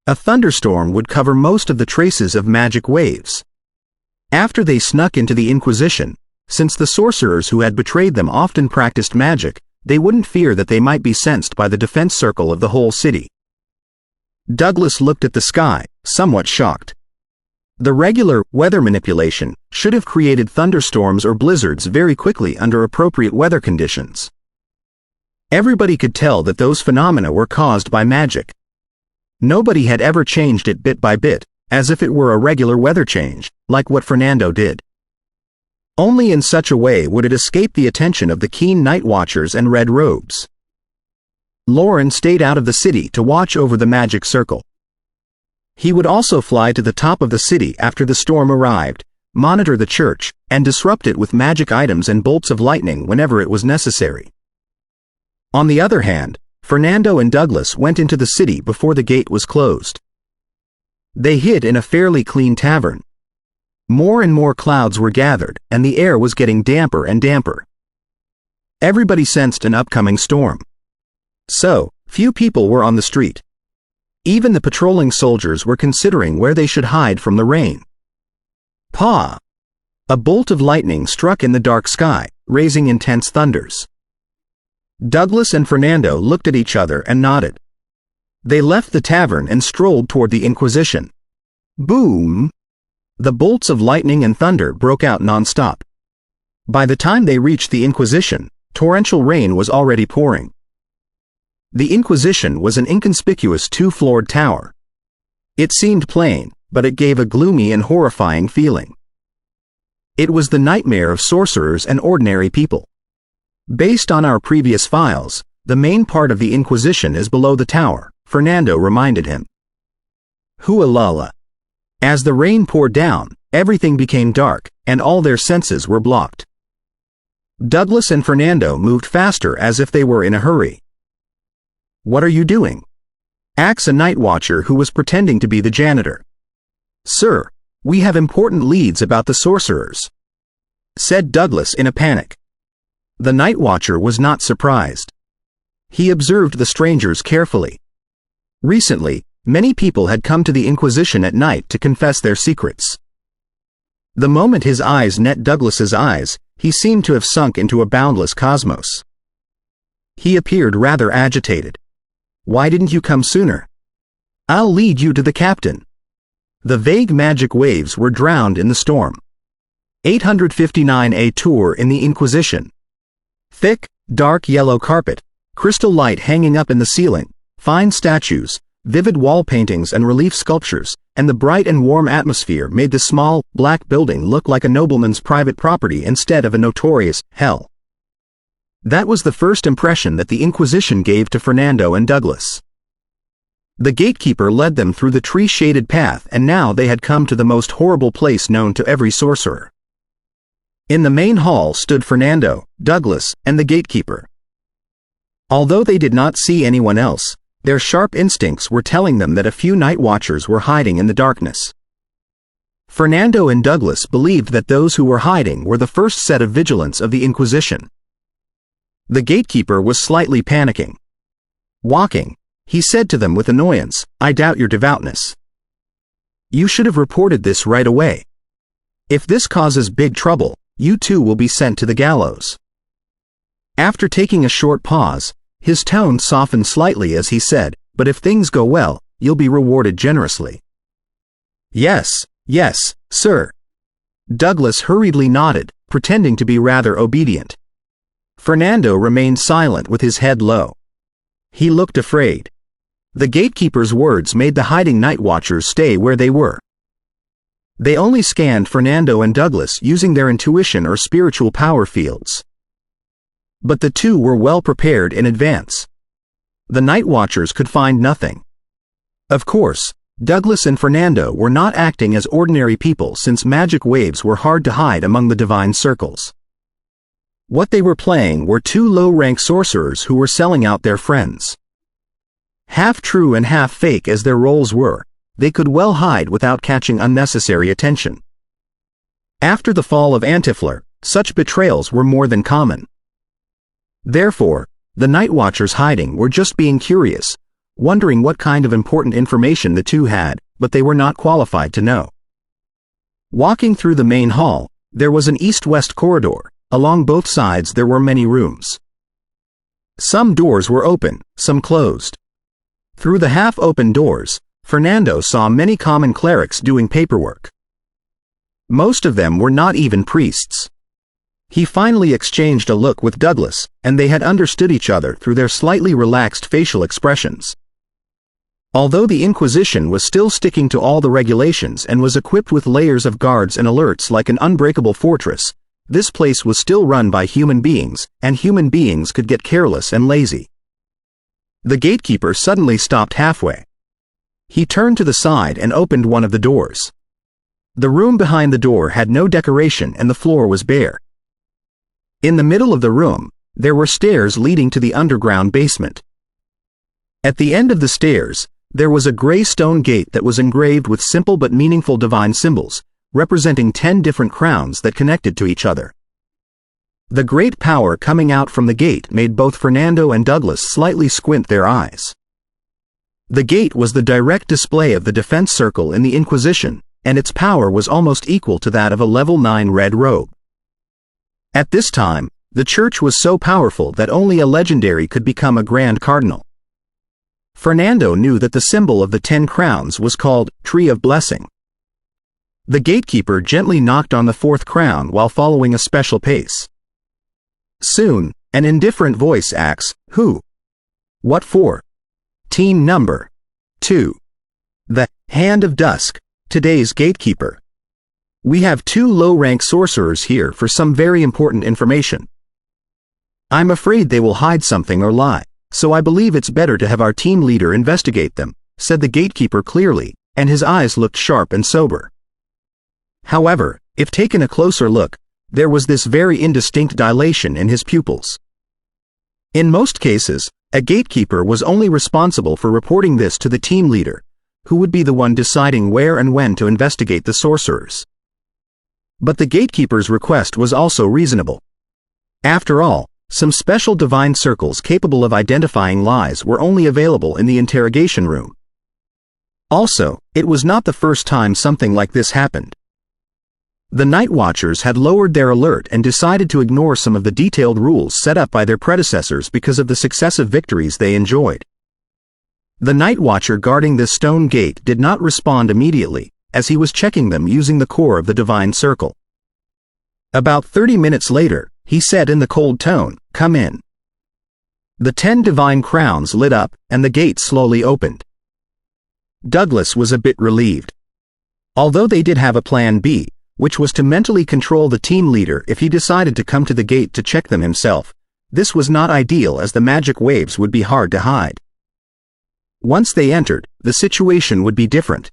S1: A thunderstorm would cover most of the traces of magic waves. After they snuck into the Inquisition, since the sorcerers who had betrayed them often practiced magic, they wouldn't fear that they might be sensed by the defense circle of the whole city. Douglas looked at the sky, somewhat shocked. The regular weather manipulation should have created thunderstorms or blizzards very quickly under appropriate weather conditions. Everybody could tell that those phenomena were caused by magic. Nobody had ever changed it bit by bit, as if it were a regular weather change, like what Fernando did. Only in such a way would it escape the attention of the keen night watchers and red robes. Lauren stayed out of the city to watch over the magic circle. He would also fly to the top of the city after the storm arrived, monitor the church, and disrupt it with magic items and bolts of lightning whenever it was necessary. On the other hand, Fernando and Douglas went into the city before the gate was closed. They hid in a fairly clean tavern. More and more clouds were gathered, and the air was getting damper and damper. Everybody sensed an upcoming storm. So, few people were on the street. Even the patrolling soldiers were considering where they should hide from the rain. Pa! A bolt of lightning struck in the dark sky, raising intense thunders. Douglas and Fernando looked at each other and nodded. They left the tavern and strolled toward the Inquisition. Boom! The bolts of lightning and thunder broke out non-stop. By the time they reached the Inquisition, torrential rain was already pouring. The Inquisition was an inconspicuous 2-floored tower. It seemed plain, but it gave a gloomy and horrifying feeling. It was the nightmare of sorcerers and ordinary people. Based on our previous files, the main part of the Inquisition is below the tower, Fernando reminded him. Hualala. As the rain poured down, everything became dark, and all their senses were blocked. Douglas and Fernando moved faster as if they were in a hurry. What are you doing? Asked a night watcher who was pretending to be the janitor. Sir, we have important leads about the sorcerers, said Douglas in a panic. The night watcher was not surprised. He observed the strangers carefully. Recently, many people had come to the Inquisition at night to confess their secrets. The moment his eyes met Douglas's eyes, he seemed to have sunk into a boundless cosmos. He appeared rather agitated. Why didn't you come sooner? I'll lead you to the captain. The vague magic waves were drowned in the storm. 859A tour in the Inquisition. Thick, dark yellow carpet, crystal light hanging up in the ceiling, fine statues, vivid wall paintings and relief sculptures, and the bright and warm atmosphere made the small, black building look like a nobleman's private property instead of a notorious hell. That was the first impression that the Inquisition gave to Fernando and Douglas. The gatekeeper led them through the tree-shaded path, and now they had come to the most horrible place known to every sorcerer. In the main hall stood Fernando, Douglas, and the gatekeeper. Although they did not see anyone else, their sharp instincts were telling them that a few night watchers were hiding in the darkness. Fernando and Douglas believed that those who were hiding were the first set of vigilants of the Inquisition. The gatekeeper was slightly panicking. Walking, he said to them with annoyance, I doubt your devoutness. You should have reported this right away. If this causes big trouble, you too will be sent to the gallows. After taking a short pause, his tone softened slightly as he said, but if things go well, you'll be rewarded generously. Yes, sir. Douglas hurriedly nodded, pretending to be rather obedient. Fernando remained silent with his head low. He looked afraid. The gatekeeper's words made the hiding night watchers stay where they were. They only scanned Fernando and Douglas using their intuition or spiritual power fields. But the two were well prepared in advance. The night watchers could find nothing. Of course, Douglas and Fernando were not acting as ordinary people since magic waves were hard to hide among the divine circles. What they were playing were two low-rank sorcerers who were selling out their friends. Half true and half fake as their roles were, they could well hide without catching unnecessary attention. After the fall of Antifleur, such betrayals were more than common. Therefore, the night watchers hiding were just being curious, wondering what kind of important information the two had, but they were not qualified to know. Walking through the main hall, there was an east-west corridor. Along both sides there were many rooms. Some doors were open, some closed. Through the half-open doors, Fernando saw many common clerics doing paperwork. Most of them were not even priests. He finally exchanged a look with Douglas, and they had understood each other through their slightly relaxed facial expressions. Although the Inquisition was still sticking to all the regulations and was equipped with layers of guards and alerts like an unbreakable fortress, this place was still run by human beings, and human beings could get careless and lazy. The gatekeeper suddenly stopped halfway. He turned to the side and opened one of the doors. The room behind the door had no decoration and the floor was bare. In the middle of the room, there were stairs leading to the underground basement. At the end of the stairs, there was a gray stone gate that was engraved with simple but meaningful divine symbols, representing 10 different crowns that connected to each other. The great power coming out from the gate made both Fernando and Douglas slightly squint their eyes. The gate was the direct display of the defense circle in the Inquisition, and its power was almost equal to that of a level 9 red robe. At this time, the church was so powerful that only a legendary could become a Grand Cardinal. Fernando knew that the symbol of the 10 crowns was called Tree of Blessing. The gatekeeper gently knocked on the 4th crown while following a special pace. Soon, an indifferent voice asks, "Who? What for?" Team number 2. The Hand of Dusk, today's gatekeeper. We have 2 low-rank sorcerers here for some very important information. I'm afraid they will hide something or lie, so I believe it's better to have our team leader investigate them, said the gatekeeper clearly, and his eyes looked sharp and sober. However, if taken a closer look, there was this very indistinct dilation in his pupils. In most cases, a gatekeeper was only responsible for reporting this to the team leader, who would be the one deciding where and when to investigate the sorcerers. But the gatekeeper's request was also reasonable. After all, some special divine circles capable of identifying lies were only available in the interrogation room. Also, it was not the first time something like this happened. The night watchers had lowered their alert and decided to ignore some of the detailed rules set up by their predecessors because of the successive victories they enjoyed. The night watcher guarding this stone gate did not respond immediately, as he was checking them using the core of the divine circle. About 30 minutes later, he said in the cold tone, "Come in." The 10 divine crowns lit up, and the gate slowly opened. Douglas was a bit relieved. Although they did have a plan B, which was to mentally control the team leader if he decided to come to the gate to check them himself, this was not ideal as the magic waves would be hard to hide. Once they entered, the situation would be different.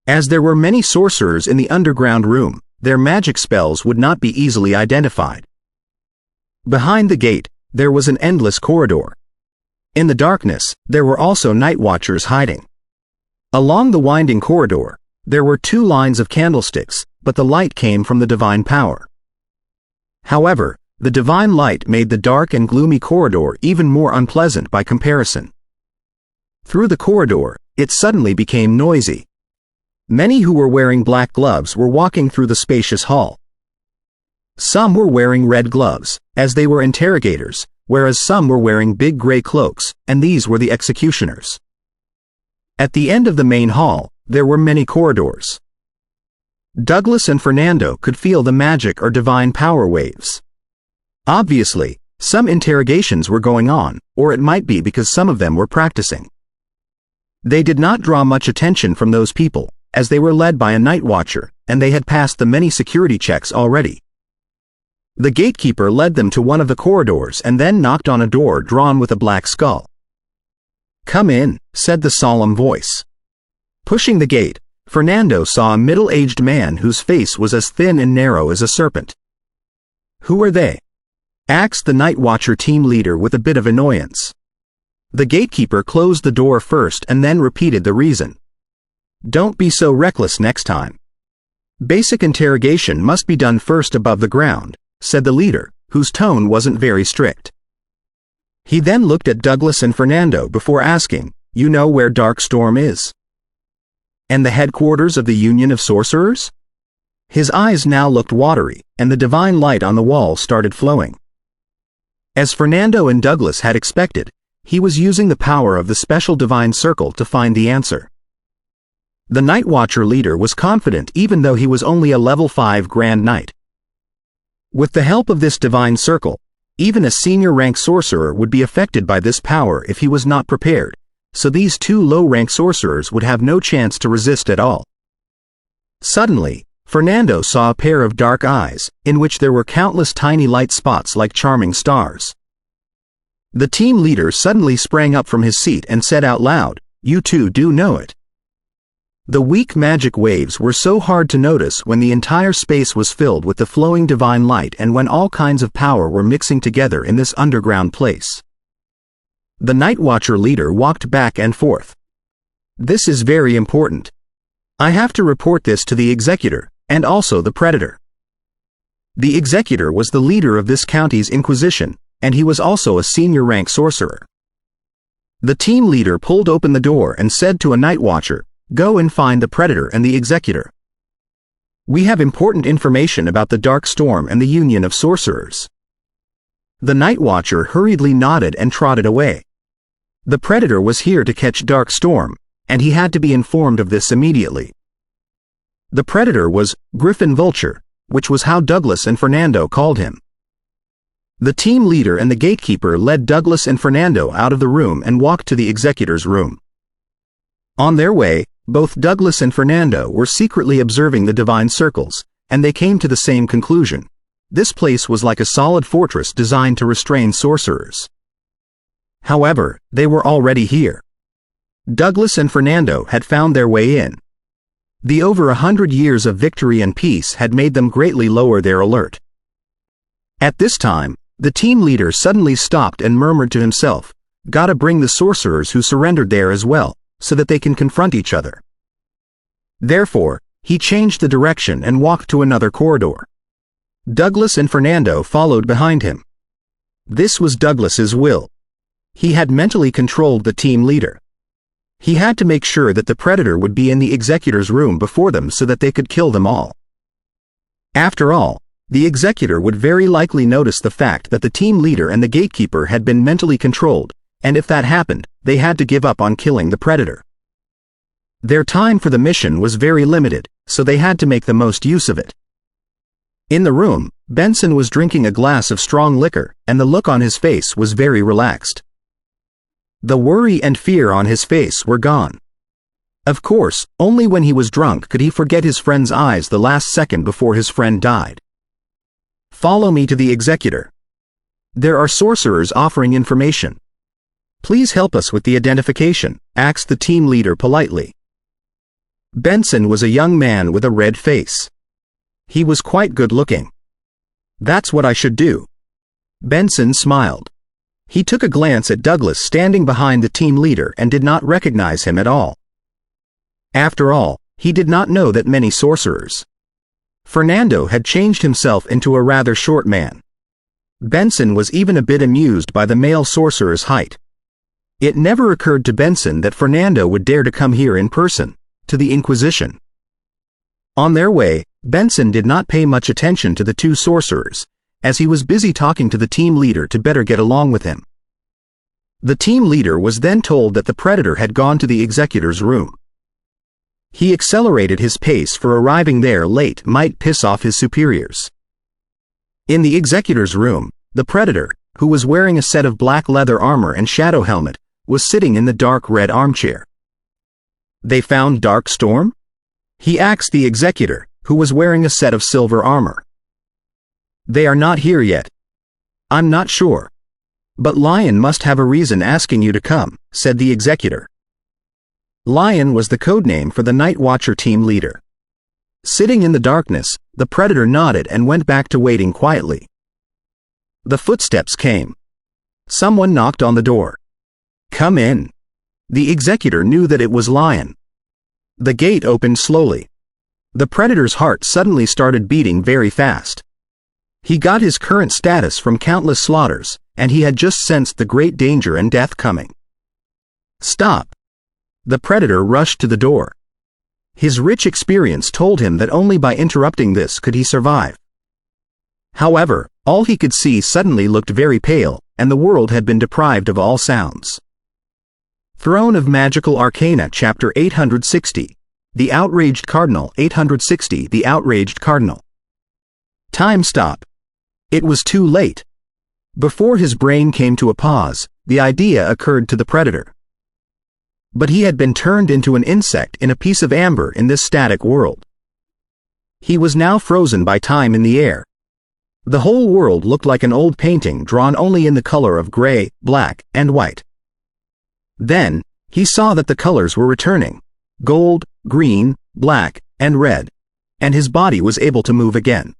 S1: As there were many sorcerers in the underground room, their magic spells would not be easily identified. Behind the gate, there was an endless corridor. In the darkness, there were also night watchers hiding. Along the winding corridor, there were 2 lines of candlesticks, but the light came from the divine power. However, the divine light made the dark and gloomy corridor even more unpleasant by comparison. Through the corridor, it suddenly became noisy. Many who were wearing black gloves were walking through the spacious hall. Some were wearing red gloves, as they were interrogators, whereas some were wearing big gray cloaks, and these were the executioners. At the end of the main hall, there were many corridors. Douglas and Fernando could feel the magic or divine power waves. Obviously, Some interrogations were going on, or it might be because some of them were practicing. They did not draw much attention from those people, as they were led by a night watcher, and they had passed the many security checks already. The gatekeeper led them to one of the corridors and then knocked on a door drawn with a black skull. "Come in," said the solemn voice. Pushing the gate, Fernando saw a middle-aged man whose face was as thin and narrow as a serpent. "Who are they?" asked the night watcher team leader with a bit of annoyance. The gatekeeper closed the door first and then repeated the reason. "Don't be so reckless next time. Basic interrogation must be done first above the ground," said the leader, whose tone wasn't very strict. He then looked at Douglas and Fernando before asking, "You know where Dark Storm is? And the headquarters of the Union of Sorcerers?" His eyes now looked watery, and the divine light on the wall started flowing. As Fernando and Douglas had expected, he was using the power of the special divine circle to find the answer. The Night Watcher leader was confident even though he was only a level 5 Grand Knight. With the help of this divine circle, even a senior rank sorcerer would be affected by this power if he was not prepared, so these two low-rank sorcerers would have no chance to resist at all. Suddenly, Fernando saw a pair of dark eyes, in which there were countless tiny light spots like charming stars. The team leader suddenly sprang up from his seat and said out loud, "You two do know it." The weak magic waves were so hard to notice when the entire space was filled with the flowing divine light and when all kinds of power were mixing together in this underground place. The Night Watcher leader walked back and forth. "This is very important. I have to report this to the executor, and also the predator." The executor was the leader of this county's Inquisition, and he was also a senior rank sorcerer. The team leader pulled open the door and said to a night watcher, "Go and find the predator and the executor. We have important information about the Dark Storm and the Union of Sorcerers." The night watcher hurriedly nodded and trotted away. The predator was here to catch Dark Storm, and he had to be informed of this immediately. The predator was Griffin Vulture, which was how Douglas and Fernando called him. The team leader and the gatekeeper led Douglas and Fernando out of the room and walked to the executor's room. On their way, both Douglas and Fernando were secretly observing the divine circles, and they came to the same conclusion. This place was like a solid fortress designed to restrain sorcerers. However, they were already here. Douglas and Fernando had found their way in. The over 100 years of victory and peace had made them greatly lower their alert. At this time, the team leader suddenly stopped and murmured to himself, "Gotta bring the sorcerers who surrendered there as well, so that they can confront each other." Therefore, he changed the direction and walked to another corridor. Douglas and Fernando followed behind him. This was Douglas's will. He had mentally controlled the team leader. He had to make sure that the predator would be in the executor's room before them so that they could kill them all. After all, the executor would very likely notice the fact that the team leader and the gatekeeper had been mentally controlled, and if that happened, they had to give up on killing the predator. Their time for the mission was very limited, so they had to make the most use of it. In the room, Benson was drinking a glass of strong liquor, and the look on his face was very relaxed. The worry and fear on his face were gone. Of course, only when he was drunk could he forget his friend's eyes the last second before his friend died. "Follow me to the executor. There are sorcerers offering information. Please help us with the identification," asked the team leader politely. Benson was a young man with a red face. He was quite good-looking. "That's what I should do." Benson smiled. He took a glance at Douglas standing behind the team leader and did not recognize him at all. After all, he did not know that many sorcerers. Fernando had changed himself into a rather short man. Benson was even a bit amused by the male sorcerer's height. It never occurred to Benson that Fernando would dare to come here in person, to the Inquisition. On their way, Benson did not pay much attention to the two sorcerers, as he was busy talking to the team leader to better get along with him. The team leader was then told that the predator had gone to the executor's room. He accelerated his pace, for arriving there late might piss off his superiors. In the executor's room, the predator, who was wearing a set of black leather armor and shadow helmet, was sitting in the dark red armchair. "They found Dark Storm?" he asked the executor, who was wearing a set of silver armor. "They are not here yet. I'm not sure. But Lion must have a reason asking you to come," said the executor. Lion was the codename for the Night Watcher team leader. Sitting in the darkness, the Predator nodded and went back to waiting quietly. The footsteps came. Someone knocked on the door. "Come in." The executor knew that it was Lion. The gate opened slowly. The Predator's heart suddenly started beating very fast. He got his current status from countless slaughters, and he had just sensed the great danger and death coming. "Stop!" The Predator rushed to the door. His rich experience told him that only by interrupting this could he survive. However, all he could see suddenly looked very pale, and the world had been deprived of all sounds. Throne of Magical Arcana Chapter 860. The Outraged Cardinal 860. The Outraged Cardinal. Time stop. It was too late. Before his brain came to a pause, the idea occurred to the Predator. But he had been turned into an insect in a piece of amber in this static world. He was now frozen by time in the air. The whole world looked like an old painting drawn only in the color of gray, black, and white. Then, he saw that the colors were returning: gold, green, black, and red, and his body was able to move again.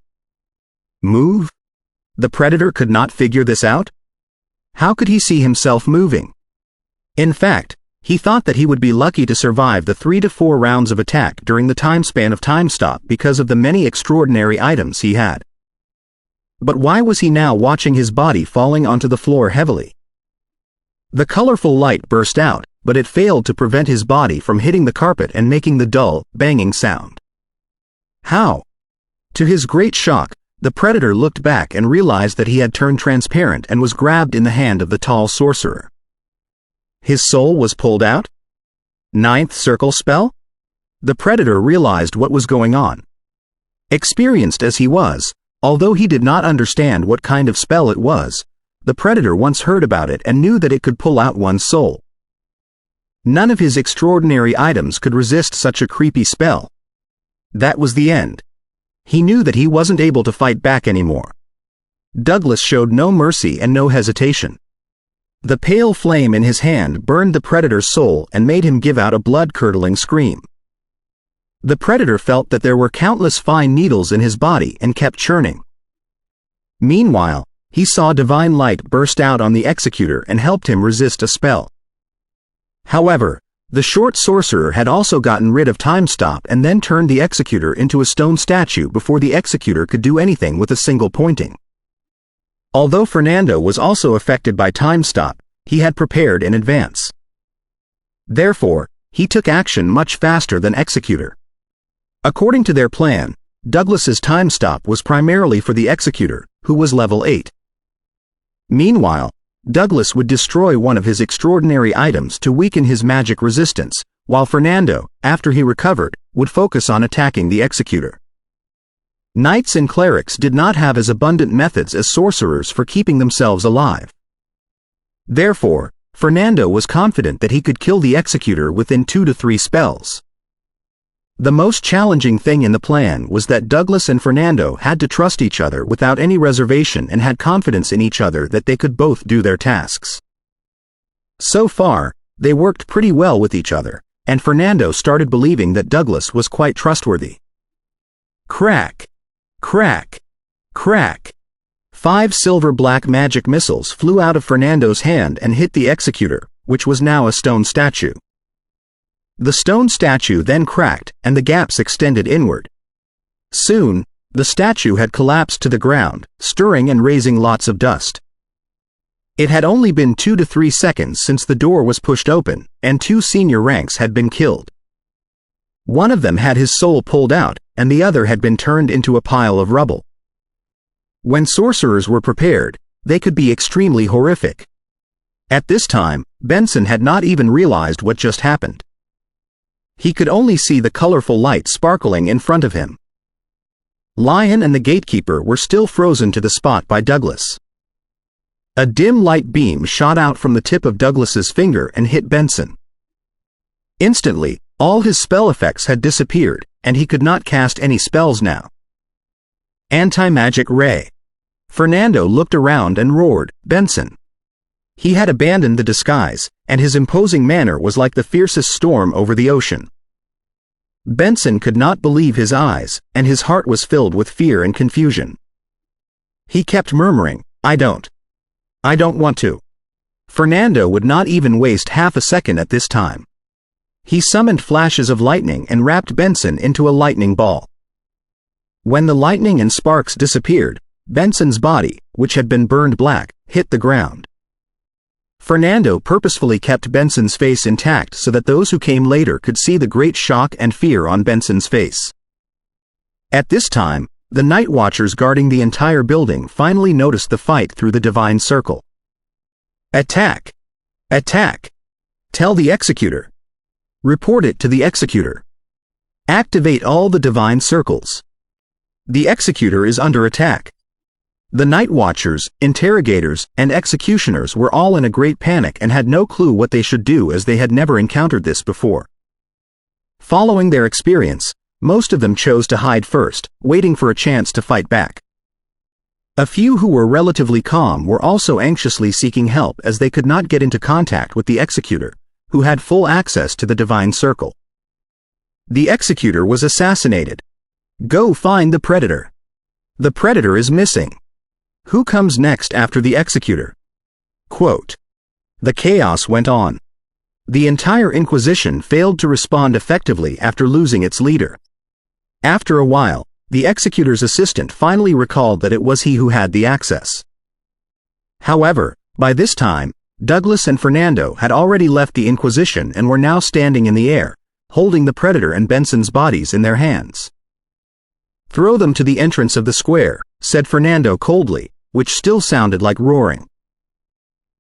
S1: Move? The Predator could not figure this out. How could he see himself moving? In fact, he thought that he would be lucky to survive the 3 to 4 rounds of attack during the time span of time stop because of the many extraordinary items he had. But why was he now watching his body falling onto the floor heavily? The colorful light burst out, but it failed to prevent his body from hitting the carpet and making the dull, banging sound. How? To his great shock, the Predator looked back and realized that he had turned transparent and was grabbed in the hand of the tall sorcerer. His soul was pulled out? Ninth circle spell? The Predator realized what was going on. Experienced as he was, although he did not understand what kind of spell it was, the Predator once heard about it and knew that it could pull out one's soul. None of his extraordinary items could resist such a creepy spell. That was the end. He knew that he wasn't able to fight back anymore. Douglas showed no mercy and no hesitation. The pale flame in his hand burned the Predator's soul and made him give out a blood-curdling scream. The Predator felt that there were countless fine needles in his body and kept churning. Meanwhile, he saw divine light burst out on the executor and helped him resist a spell. However, the short sorcerer had also gotten rid of time stop and then turned the executor into a stone statue before the executor could do anything with a single pointing. Although Fernando was also affected by time stop, he had prepared in advance. Therefore, he took action much faster than executor. According to their plan, Douglas's time stop was primarily for the executor, who was level 8. Meanwhile, Douglas would destroy one of his extraordinary items to weaken his magic resistance, while Fernando, after he recovered, would focus on attacking the executor. Knights and clerics did not have as abundant methods as sorcerers for keeping themselves alive. Therefore, Fernando was confident that he could kill the executor within 2 to 3 spells. The most challenging thing in the plan was that Douglas and Fernando had to trust each other without any reservation and had confidence in each other that they could both do their tasks. So far, they worked pretty well with each other, and Fernando started believing that Douglas was quite trustworthy. Crack! Crack! Crack! 5 silver-black magic missiles flew out of Fernando's hand and hit the executor, which was now a stone statue. The stone statue then cracked and the gaps extended inward. Soon, the statue had collapsed to the ground, stirring and raising lots of dust. It had only been 2 to 3 seconds since the door was pushed open, and 2 senior ranks had been killed. One of them had his soul pulled out, and the other had been turned into a pile of rubble. When sorcerers were prepared, they could be extremely horrific. At this time, Benson had not even realized what just happened. He could only see the colorful light sparkling in front of him. Lion and the gatekeeper were still frozen to the spot by Douglas. A dim light beam shot out from the tip of Douglas's finger and hit Benson. Instantly, all his spell effects had disappeared, and he could not cast any spells now. Anti-magic ray. Fernando looked around and roared, "Benson!" He had abandoned the disguise, and his imposing manner was like the fiercest storm over the ocean. Benson could not believe his eyes, and his heart was filled with fear and confusion. He kept murmuring, I don't want to." Fernando would not even waste half a second at this time. He summoned flashes of lightning and wrapped Benson into a lightning ball. When the lightning and sparks disappeared, Benson's body, which had been burned black, hit the ground. Fernando purposefully kept Benson's face intact so that those who came later could see the great shock and fear on Benson's face. At this time, the night watchers guarding the entire building finally noticed the fight through the divine circle. "Attack! Attack! Tell the executor! Report it to the executor! Activate all the divine circles! The executor is under attack!" The night watchers, interrogators, and executioners were all in a great panic and had no clue what they should do, as they had never encountered this before. Following their experience, most of them chose to hide first, waiting for a chance to fight back. A few who were relatively calm were also anxiously seeking help, as they could not get into contact with the executor, who had full access to the divine circle. The executor was assassinated. Go find the predator. The predator is missing. Who comes next after the executor? Quote. The chaos went on. The entire Inquisition failed to respond effectively after losing its leader. After a while, the executor's assistant finally recalled that it was he who had the access. However, by this time, Douglas and Fernando had already left the Inquisition and were now standing in the air, holding the predator and Benson's bodies in their hands. "Throw them to the entrance of the square," said Fernando coldly, which still sounded like roaring.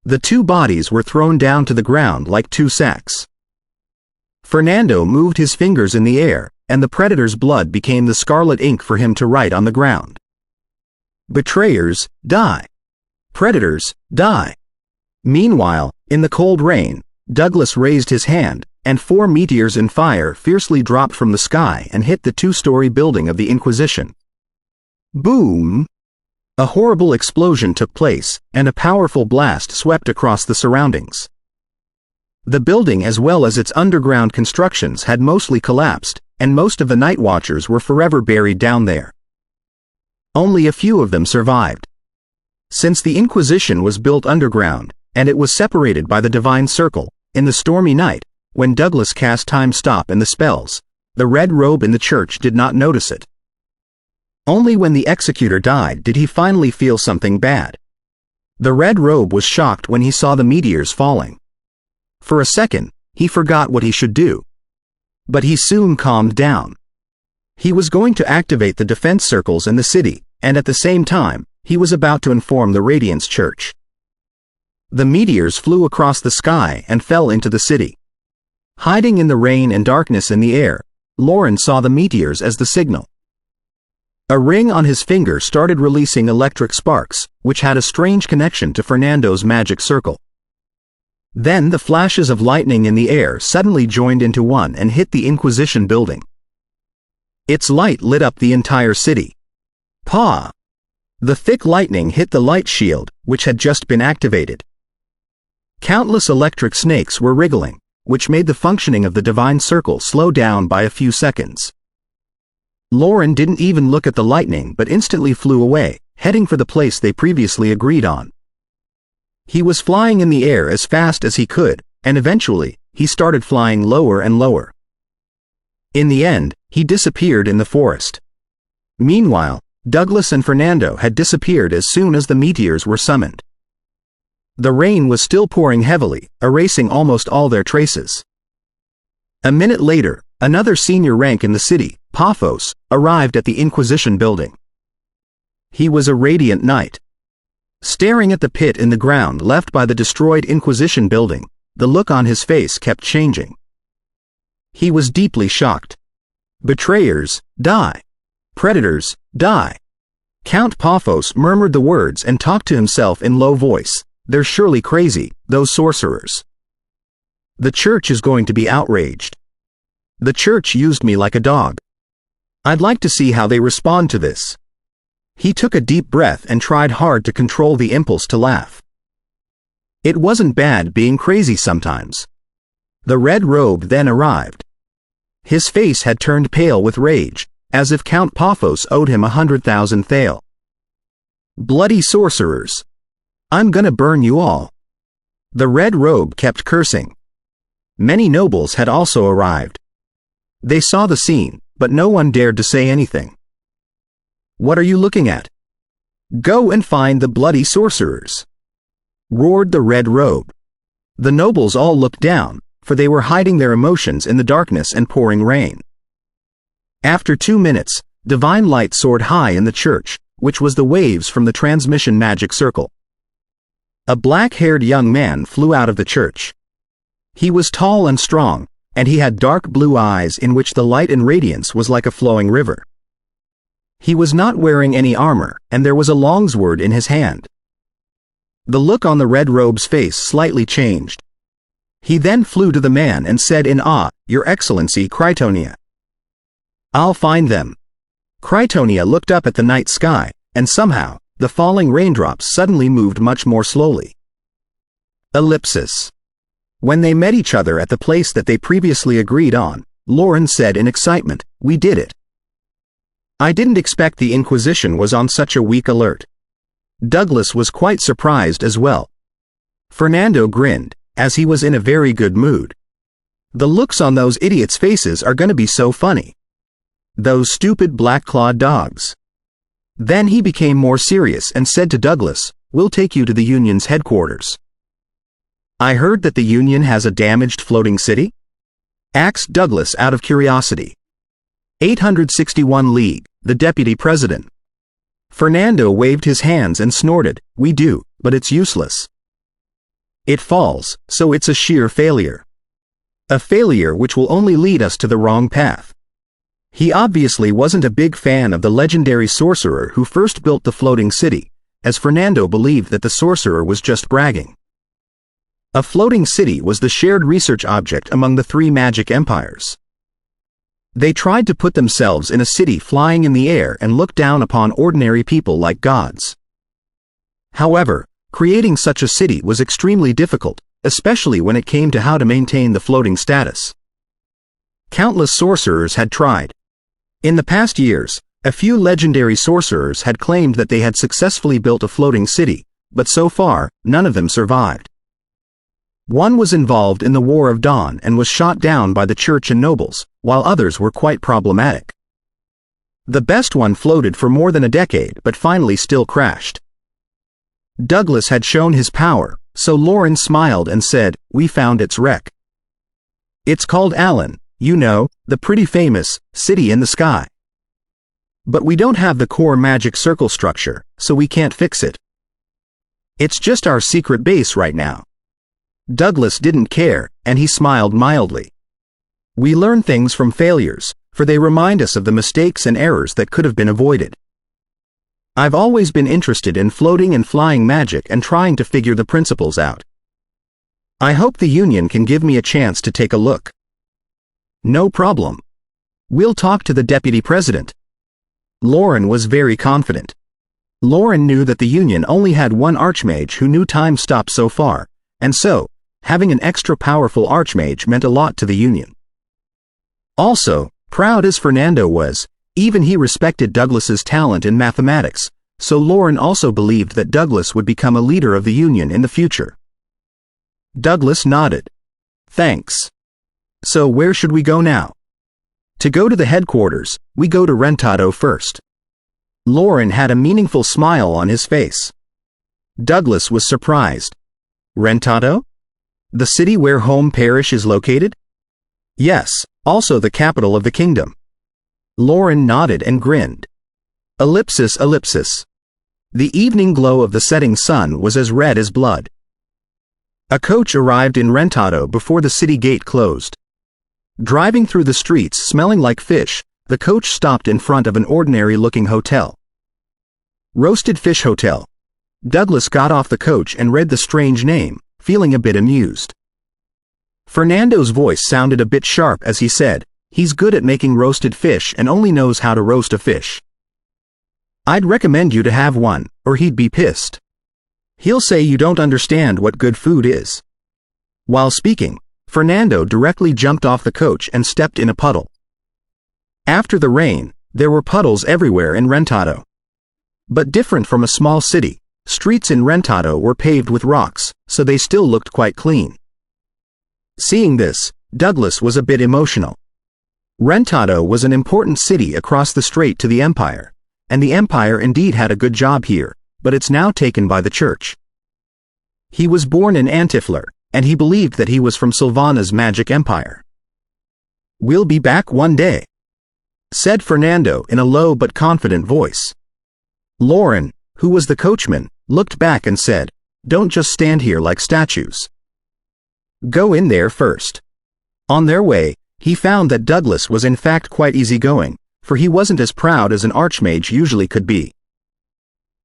S1: The two bodies were thrown down to the ground like two sacks. Fernando moved his fingers in the air, and the predator's blood became the scarlet ink for him to write on the ground. "Betrayers, die! Predators, die!" Meanwhile, in the cold rain, Douglas raised his hand, and 4 meteors in fire fiercely dropped from the sky and hit the 2-story building of the Inquisition. Boom! A horrible explosion took place, and a powerful blast swept across the surroundings. The building as well as its underground constructions had mostly collapsed, and most of the night watchers were forever buried down there. Only a few of them survived. Since the Inquisition was built underground, and it was separated by the divine circle, in the stormy night, when Douglas cast Time Stop and the spells, the red robe in the church did not notice it. Only when the executor died did he finally feel something bad. The red robe was shocked when he saw the meteors falling. For a second, he forgot what he should do. But he soon calmed down. He was going to activate the defense circles in the city, and at the same time, he was about to inform the Radiance Church. The meteors flew across the sky and fell into the city. Hiding in the rain and darkness in the air, Lauren saw the meteors as the signal. A ring on his finger started releasing electric sparks, which had a strange connection to Fernando's magic circle. Then the flashes of lightning in the air suddenly joined into one and hit the Inquisition building. Its light lit up the entire city. Pa! The thick lightning hit the light shield, which had just been activated. Countless electric snakes were wriggling, which made the functioning of the divine circle slow down by a few seconds. Lauren didn't even look at the lightning but instantly flew away, heading for the place they previously agreed on. He was flying in the air as fast as he could, and eventually, he started flying lower and lower. In the end, he disappeared in the forest. Meanwhile, Douglas and Fernando had disappeared as soon as the meteors were summoned. The rain was still pouring heavily, erasing almost all their traces. A minute later, another senior rank in the city, Paphos, arrived at the Inquisition building. He was a radiant knight. Staring at the pit in the ground left by the destroyed Inquisition building, the look on his face kept changing. He was deeply shocked. Betrayers, die! Predators, die! Count Paphos murmured the words and talked to himself in low voice, They're surely crazy, those sorcerers. The church is going to be outraged. The church used me like a dog. I'd like to see how they respond to this." He took a deep breath and tried hard to control the impulse to laugh. It wasn't bad being crazy sometimes. The red robe then arrived. His face had turned pale with rage, as if Count Paphos owed him 100,000 thail. "Bloody sorcerers! I'm gonna burn you all." The red robe kept cursing. Many nobles had also arrived. They saw the scene, but no one dared to say anything. "What are you looking at? Go and find the bloody sorcerers!" roared the red robe. The nobles all looked down, for they were hiding their emotions in the darkness and pouring rain. After 2 minutes, divine light soared high in the church, which was the waves from the transmission magic circle. A black-haired young man flew out of the church. He was tall and strong, and he had dark blue eyes in which the light and radiance was like a flowing river. He was not wearing any armor, and there was a longsword in his hand. The look on the red robe's face slightly changed. He then flew to the man and said in awe, "Your Excellency, Critonia." "I'll find them." Critonia looked up at the night sky, and somehow, the falling raindrops suddenly moved much more slowly. Ellipsis. When they met each other at the place that they previously agreed on, Lauren said in excitement, "We did it." I didn't expect the Inquisition was on such a weak alert. Douglas was quite surprised as well. Fernando grinned, as he was in a very good mood. The looks on those idiots' faces are going to be so funny. Those stupid black-clawed dogs. Then he became more serious and said to Douglas, "We'll take you to the Union's headquarters." "I heard that the Union has a damaged floating city?" asked Douglas out of curiosity. 861 League, the deputy president. Fernando waved his hands and snorted, "We do, but it's useless. It falls, so it's a sheer failure. A failure which will only lead us to the wrong path." He obviously wasn't a big fan of the legendary sorcerer who first built the floating city, as Fernando believed that the sorcerer was just bragging. A floating city was the shared research object among the 3 magic empires. They tried to put themselves in a city flying in the air and look down upon ordinary people like gods. However, creating such a city was extremely difficult, especially when it came to how to maintain the floating status. Countless sorcerers had tried. In the past years, a few legendary sorcerers had claimed that they had successfully built a floating city, but so far, none of them survived. One was involved in the War of Dawn and was shot down by the church and nobles, while others were quite problematic. The best one floated for more than a decade but finally still crashed. Douglas had shown his power, so Lauren smiled and said, "We found its wreck. It's called Allen, you know, the pretty famous city in the sky. But we don't have the core magic circle structure, so we can't fix it. It's just our secret base right now." Douglas didn't care, and he smiled mildly. "We learn things from failures, for they remind us of the mistakes and errors that could have been avoided. I've always been interested in floating and flying magic and trying to figure the principles out. I hope the Union can give me a chance to take a look." "No problem. We'll talk to the deputy president." Lauren was very confident. Lauren knew that the Union only had one archmage who knew time stopped so far, and so, having an extra powerful archmage meant a lot to the Union. Also, proud as Fernando was, even he respected Douglas's talent in mathematics, so Lauren also believed that Douglas would become a leader of the Union in the future. Douglas nodded. "Thanks. So where should we go now?" "To go to the headquarters, we go to Rentado first." Lauren had a meaningful smile on his face. Douglas was surprised. "Rentado? The city where home parish is located?" "Yes, also the capital of the kingdom." Lauren nodded and grinned. Ellipsis, ellipsis. The evening glow of the setting sun was as red as blood. A coach arrived in Rentado before the city gate closed. Driving through the streets smelling like fish, the coach stopped in front of an ordinary-looking hotel. "Roasted Fish Hotel. Douglas got off the coach and read the strange name, feeling a bit amused. Fernando's voice sounded a bit sharp as he said, "He's good at making roasted fish and only knows how to roast a fish. I'd recommend you to have one, or he'd be pissed. He'll say you don't understand what good food is." While speaking, Fernando directly jumped off the coach and stepped in a puddle. After the rain, there were puddles everywhere in Rentado. But different from a small city, streets in Rentado were paved with rocks, so they still looked quite clean. Seeing this, Douglas was a bit emotional. Rentado was an important city across the strait to the Empire, and the Empire indeed had a good job here, but it's now taken by the Church. He was born in Antifler, and he believed that he was from Sylvana's magic empire. "We'll be back one day," said Fernando in a low but confident voice. Lauren, who was the coachman, looked back and said, "Don't just stand here like statues. Go in there first." On their way, he found that Douglas was in fact quite easygoing, for he wasn't as proud as an archmage usually could be.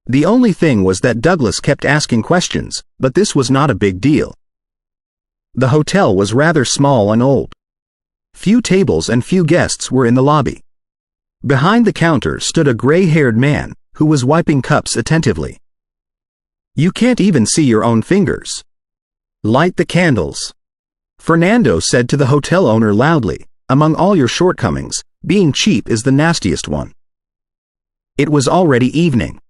S1: The only thing was that Douglas kept asking questions, but this was not a big deal. The hotel was rather small and old. Few tables and few guests were in the lobby. Behind the counter stood a gray-haired man, who was wiping cups attentively. "You can't even see your own fingers. Light the candles," Fernando said to the hotel owner loudly. "Among all your shortcomings, being cheap is the nastiest one." It was already evening.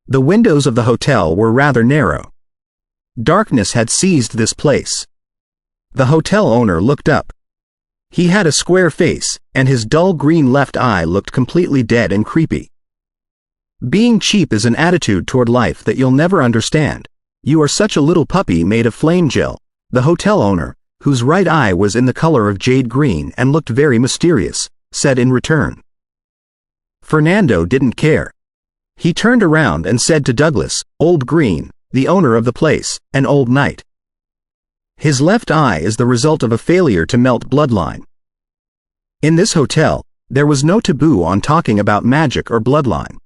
S1: The windows of the hotel were rather narrow. Darkness had seized this place. The hotel owner looked up. He had a square face, and his dull green left eye looked completely dead and creepy. "Being cheap is an attitude toward life that you'll never understand. You are such a little puppy made of flame gel," the hotel owner, whose right eye was in the color of jade green and looked very mysterious, said in return. Fernando didn't care. He turned around and said to Douglas, "Old Green, the owner of the place, an old knight. His left eye is the result of a failure to melt bloodline." In this hotel, there was no taboo on talking about magic or bloodline.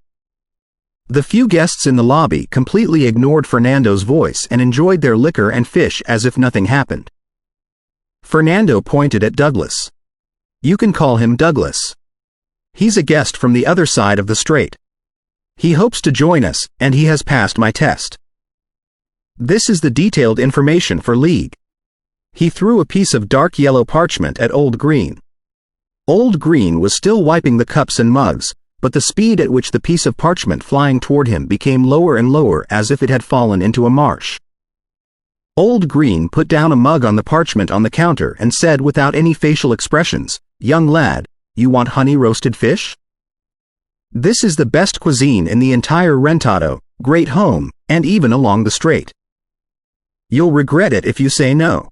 S1: The few guests in the lobby completely ignored Fernando's voice and enjoyed their liquor and fish as if nothing happened. Fernando pointed at Douglas. "You can call him Douglas. He's a guest from the other side of the strait. He hopes to join us, and he has passed my test. This is the detailed information for League." He threw a piece of dark yellow parchment at Old Green. Old Green was still wiping the cups and mugs, but the speed at which the piece of parchment flying toward him became lower and lower as if it had fallen into a marsh. Old Green put down a mug on the parchment on the counter and said without any facial expressions, "Young lad, you want honey-roasted fish? This is the best cuisine in the entire Rentado, great home, and even along the strait. You'll regret it if you say no."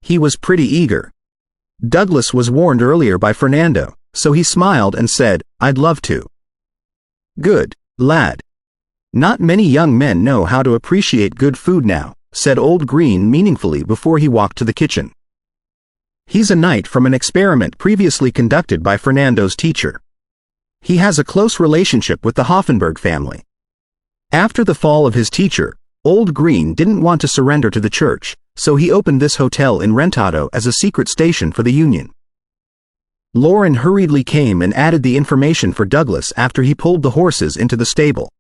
S1: He was pretty eager. Douglas was warned earlier by Fernando, so he smiled and said, "I'd love to." "Good, lad. Not many young men know how to appreciate good food now," said Old Green meaningfully before he walked to the kitchen. He's a knight from an experiment previously conducted by Fernando's teacher. He has a close relationship with the Hoffenberg family. After the fall of his teacher, Old Green didn't want to surrender to the church, so he opened this hotel in Rentado as a secret station for the Union. Lauren hurriedly came and added the information for Douglas after he pulled the horses into the stable.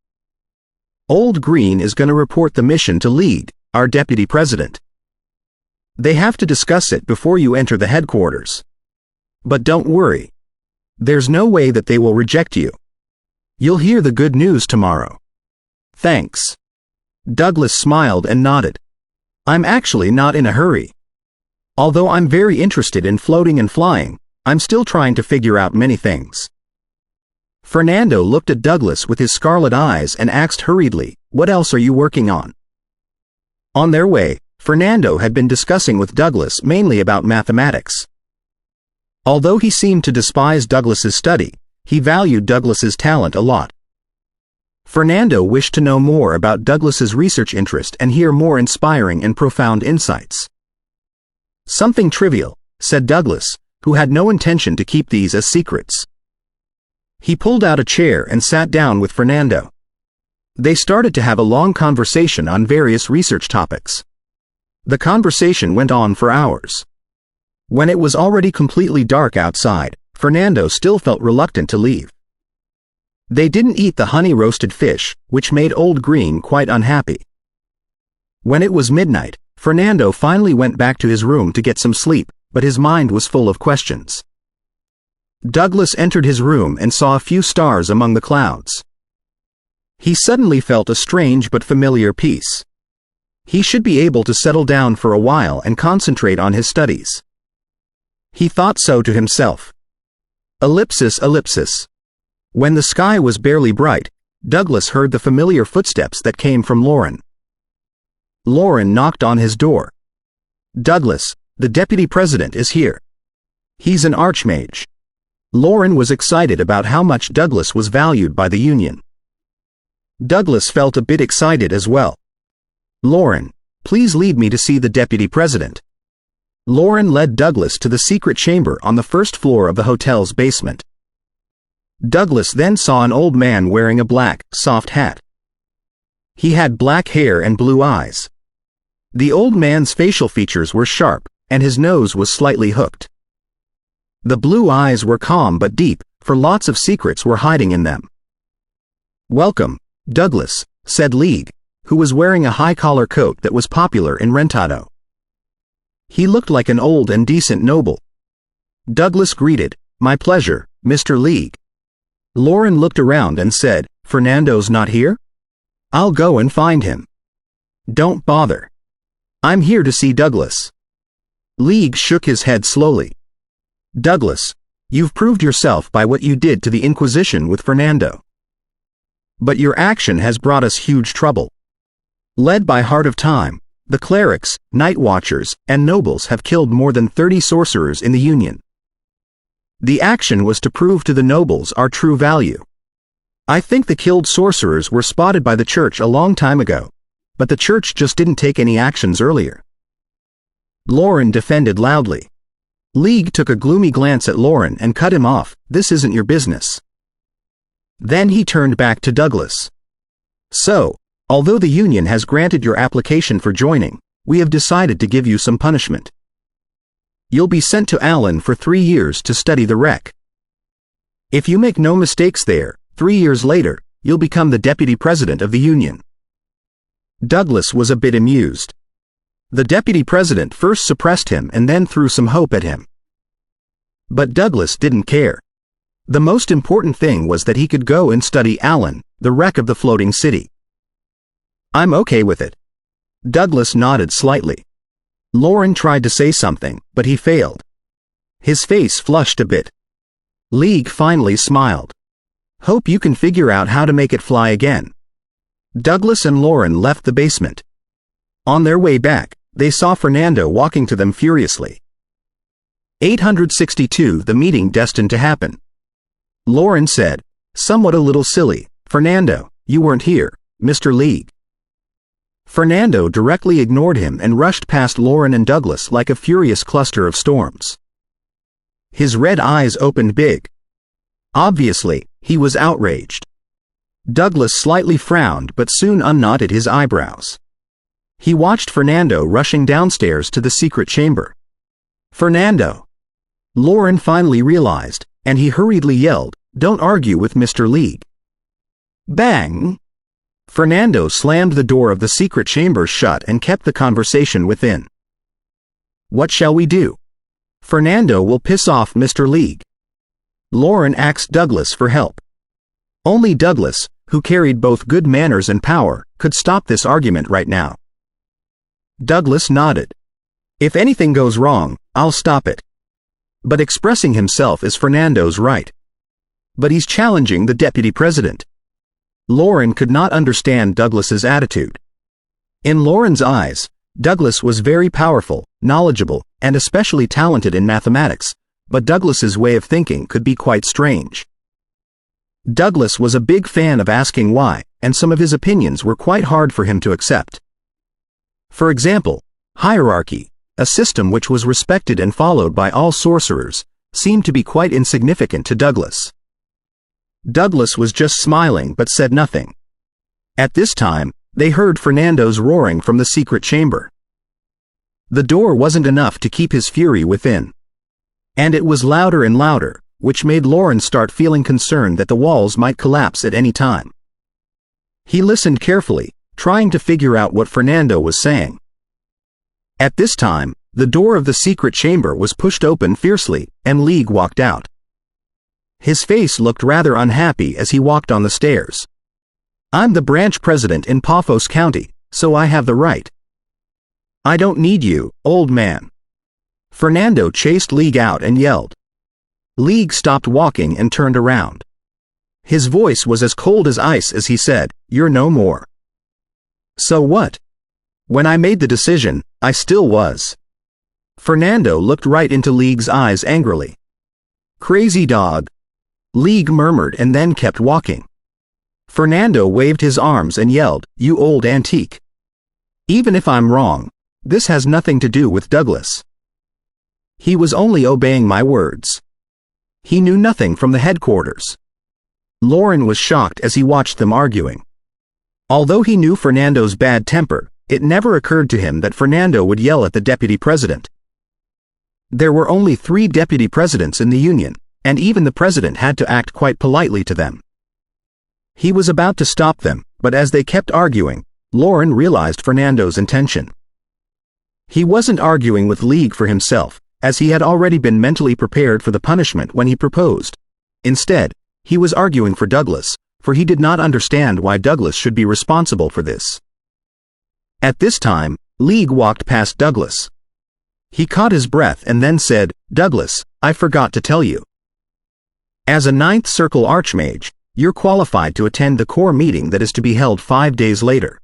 S1: "Old Green is going to report the mission to Lead, our deputy president. They have to discuss it before you enter the headquarters. But don't worry. There's no way that they will reject you. You'll hear the good news tomorrow." "Thanks." Douglas smiled and nodded. "I'm actually not in a hurry. Although I'm very interested in floating and flying, I'm still trying to figure out many things." Fernando looked at Douglas with his scarlet eyes and asked hurriedly, "What else are you working on?" On their way, Fernando had been discussing with Douglas mainly about mathematics. Although he seemed to despise Douglas's study, he valued Douglas's talent a lot. Fernando wished to know more about Douglas's research interest and hear more inspiring and profound insights. "Something trivial," said Douglas, who had no intention to keep these as secrets. He pulled out a chair and sat down with Fernando. They started to have a long conversation on various research topics. The conversation went on for hours. When it was already completely dark outside, Fernando still felt reluctant to leave. They didn't eat the honey-roasted fish, which made Old Green quite unhappy. When it was midnight, Fernando finally went back to his room to get some sleep, but his mind was full of questions. Douglas entered his room and saw a few stars among the clouds. He suddenly felt a strange but familiar peace. He should be able to settle down for a while and concentrate on his studies. He thought so to himself. Ellipsis, ellipsis. When the sky was barely bright, Douglas heard the familiar footsteps that came from Lauren. Lauren knocked on his door. "Douglas, the deputy president is here. He's an archmage." Lauren was excited about how much Douglas was valued by the Union. Douglas felt a bit excited as well. "Lauren, please lead me to see the deputy president." Lauren led Douglas to the secret chamber on the first floor of the hotel's basement. Douglas then saw an old man wearing a black, soft hat. He had black hair and blue eyes. The old man's facial features were sharp, and his nose was slightly hooked. The blue eyes were calm but deep, for lots of secrets were hiding in them. "Welcome, Douglas," said League, who was wearing a high-collar coat that was popular in Rentado. He looked like an old and decent noble. Douglas greeted, "My pleasure, Mr. League." Lauren looked around and said, "Fernando's not here? I'll go and find him." "Don't bother. I'm here to see Douglas." League shook his head slowly. "Douglas, you've proved yourself by what you did to the Inquisition with Fernando. But your action has brought us huge trouble. Led by Heart of Time, the clerics, night watchers, and nobles have killed more than 30 sorcerers in the Union. The action was to prove to the nobles our true value. I think the killed sorcerers were spotted by the church a long time ago, but the church just didn't take any actions earlier." Lauren defended loudly. League took a gloomy glance at Lauren and cut him off. "This isn't your business." Then he turned back to Douglas. "So, although the Union has granted your application for joining, we have decided to give you some punishment. You'll be sent to Allen for 3 years to study the wreck. If you make no mistakes there, 3 years later, you'll become the deputy president of the Union." Douglas was a bit amused. The deputy president first suppressed him and then threw some hope at him. But Douglas didn't care. The most important thing was that he could go and study Allen, the wreck of the floating city. "I'm okay with it." Douglas nodded slightly. Lauren tried to say something, but he failed. His face flushed a bit. League finally smiled. "Hope you can figure out how to make it fly again." Douglas and Lauren left the basement. On their way back, they saw Fernando walking to them furiously. 862 The meeting destined to happen. Lauren said, somewhat a little silly, "Fernando, you weren't here, Mr. League." Fernando directly ignored him and rushed past Lauren and Douglas like a furious cluster of storms. His red eyes opened big. Obviously, he was outraged. Douglas slightly frowned but soon unknotted his eyebrows. He watched Fernando rushing downstairs to the secret chamber. "Fernando!" Lauren finally realized, and he hurriedly yelled, "Don't argue with Mr. League." Bang! Fernando slammed the door of the secret chamber shut and kept the conversation within. "What shall we do? Fernando will piss off Mr. League." Lauren asked Douglas for help. Only Douglas, who carried both good manners and power, could stop this argument right now. Douglas nodded. "If anything goes wrong, I'll stop it." But expressing himself is Fernando's right. But he's challenging the deputy president. Lauren could not understand Douglas's attitude. In Lauren's eyes, Douglas was very powerful, knowledgeable, and especially talented in mathematics, but Douglas's way of thinking could be quite strange. Douglas was a big fan of asking why, and some of his opinions were quite hard for him to accept. For example, hierarchy, a system which was respected and followed by all sorcerers, seemed to be quite insignificant to Douglas. Douglas was just smiling but said nothing. At this time, they heard Fernando's roaring from the secret chamber. The door wasn't enough to keep his fury within. And it was louder and louder, which made Lauren start feeling concerned that the walls might collapse at any time. He listened carefully, trying to figure out what Fernando was saying. At this time, the door of the secret chamber was pushed open fiercely, and League walked out. His face looked rather unhappy as he walked on the stairs. "I'm the branch president in Paphos County, so I have the right. I don't need you, old man." Fernando chased League out and yelled. League stopped walking and turned around. His voice was as cold as ice as he said, "You're no more." "So what? When I made the decision, I still was." Fernando looked right into League's eyes angrily. "Crazy dog," League murmured and then kept walking. Fernando waved his arms and yelled, "You old antique. Even if I'm wrong, this has nothing to do with Douglas. He was only obeying my words. He knew nothing from the headquarters." Lauren was shocked as he watched them arguing. Although he knew Fernando's bad temper, it never occurred to him that Fernando would yell at the deputy president. There were only 3 deputy presidents in the union, and even the president had to act quite politely to them. He was about to stop them, but as they kept arguing, Lauren realized Fernando's intention. He wasn't arguing with League for himself, as he had already been mentally prepared for the punishment when he proposed. Instead, he was arguing for Douglas, for he did not understand why Douglas should be responsible for this. At this time, League walked past Douglas. He caught his breath and then said, "Douglas, I forgot to tell you. As a 9th Circle Archmage, you're qualified to attend the core meeting that is to be held 5 days later.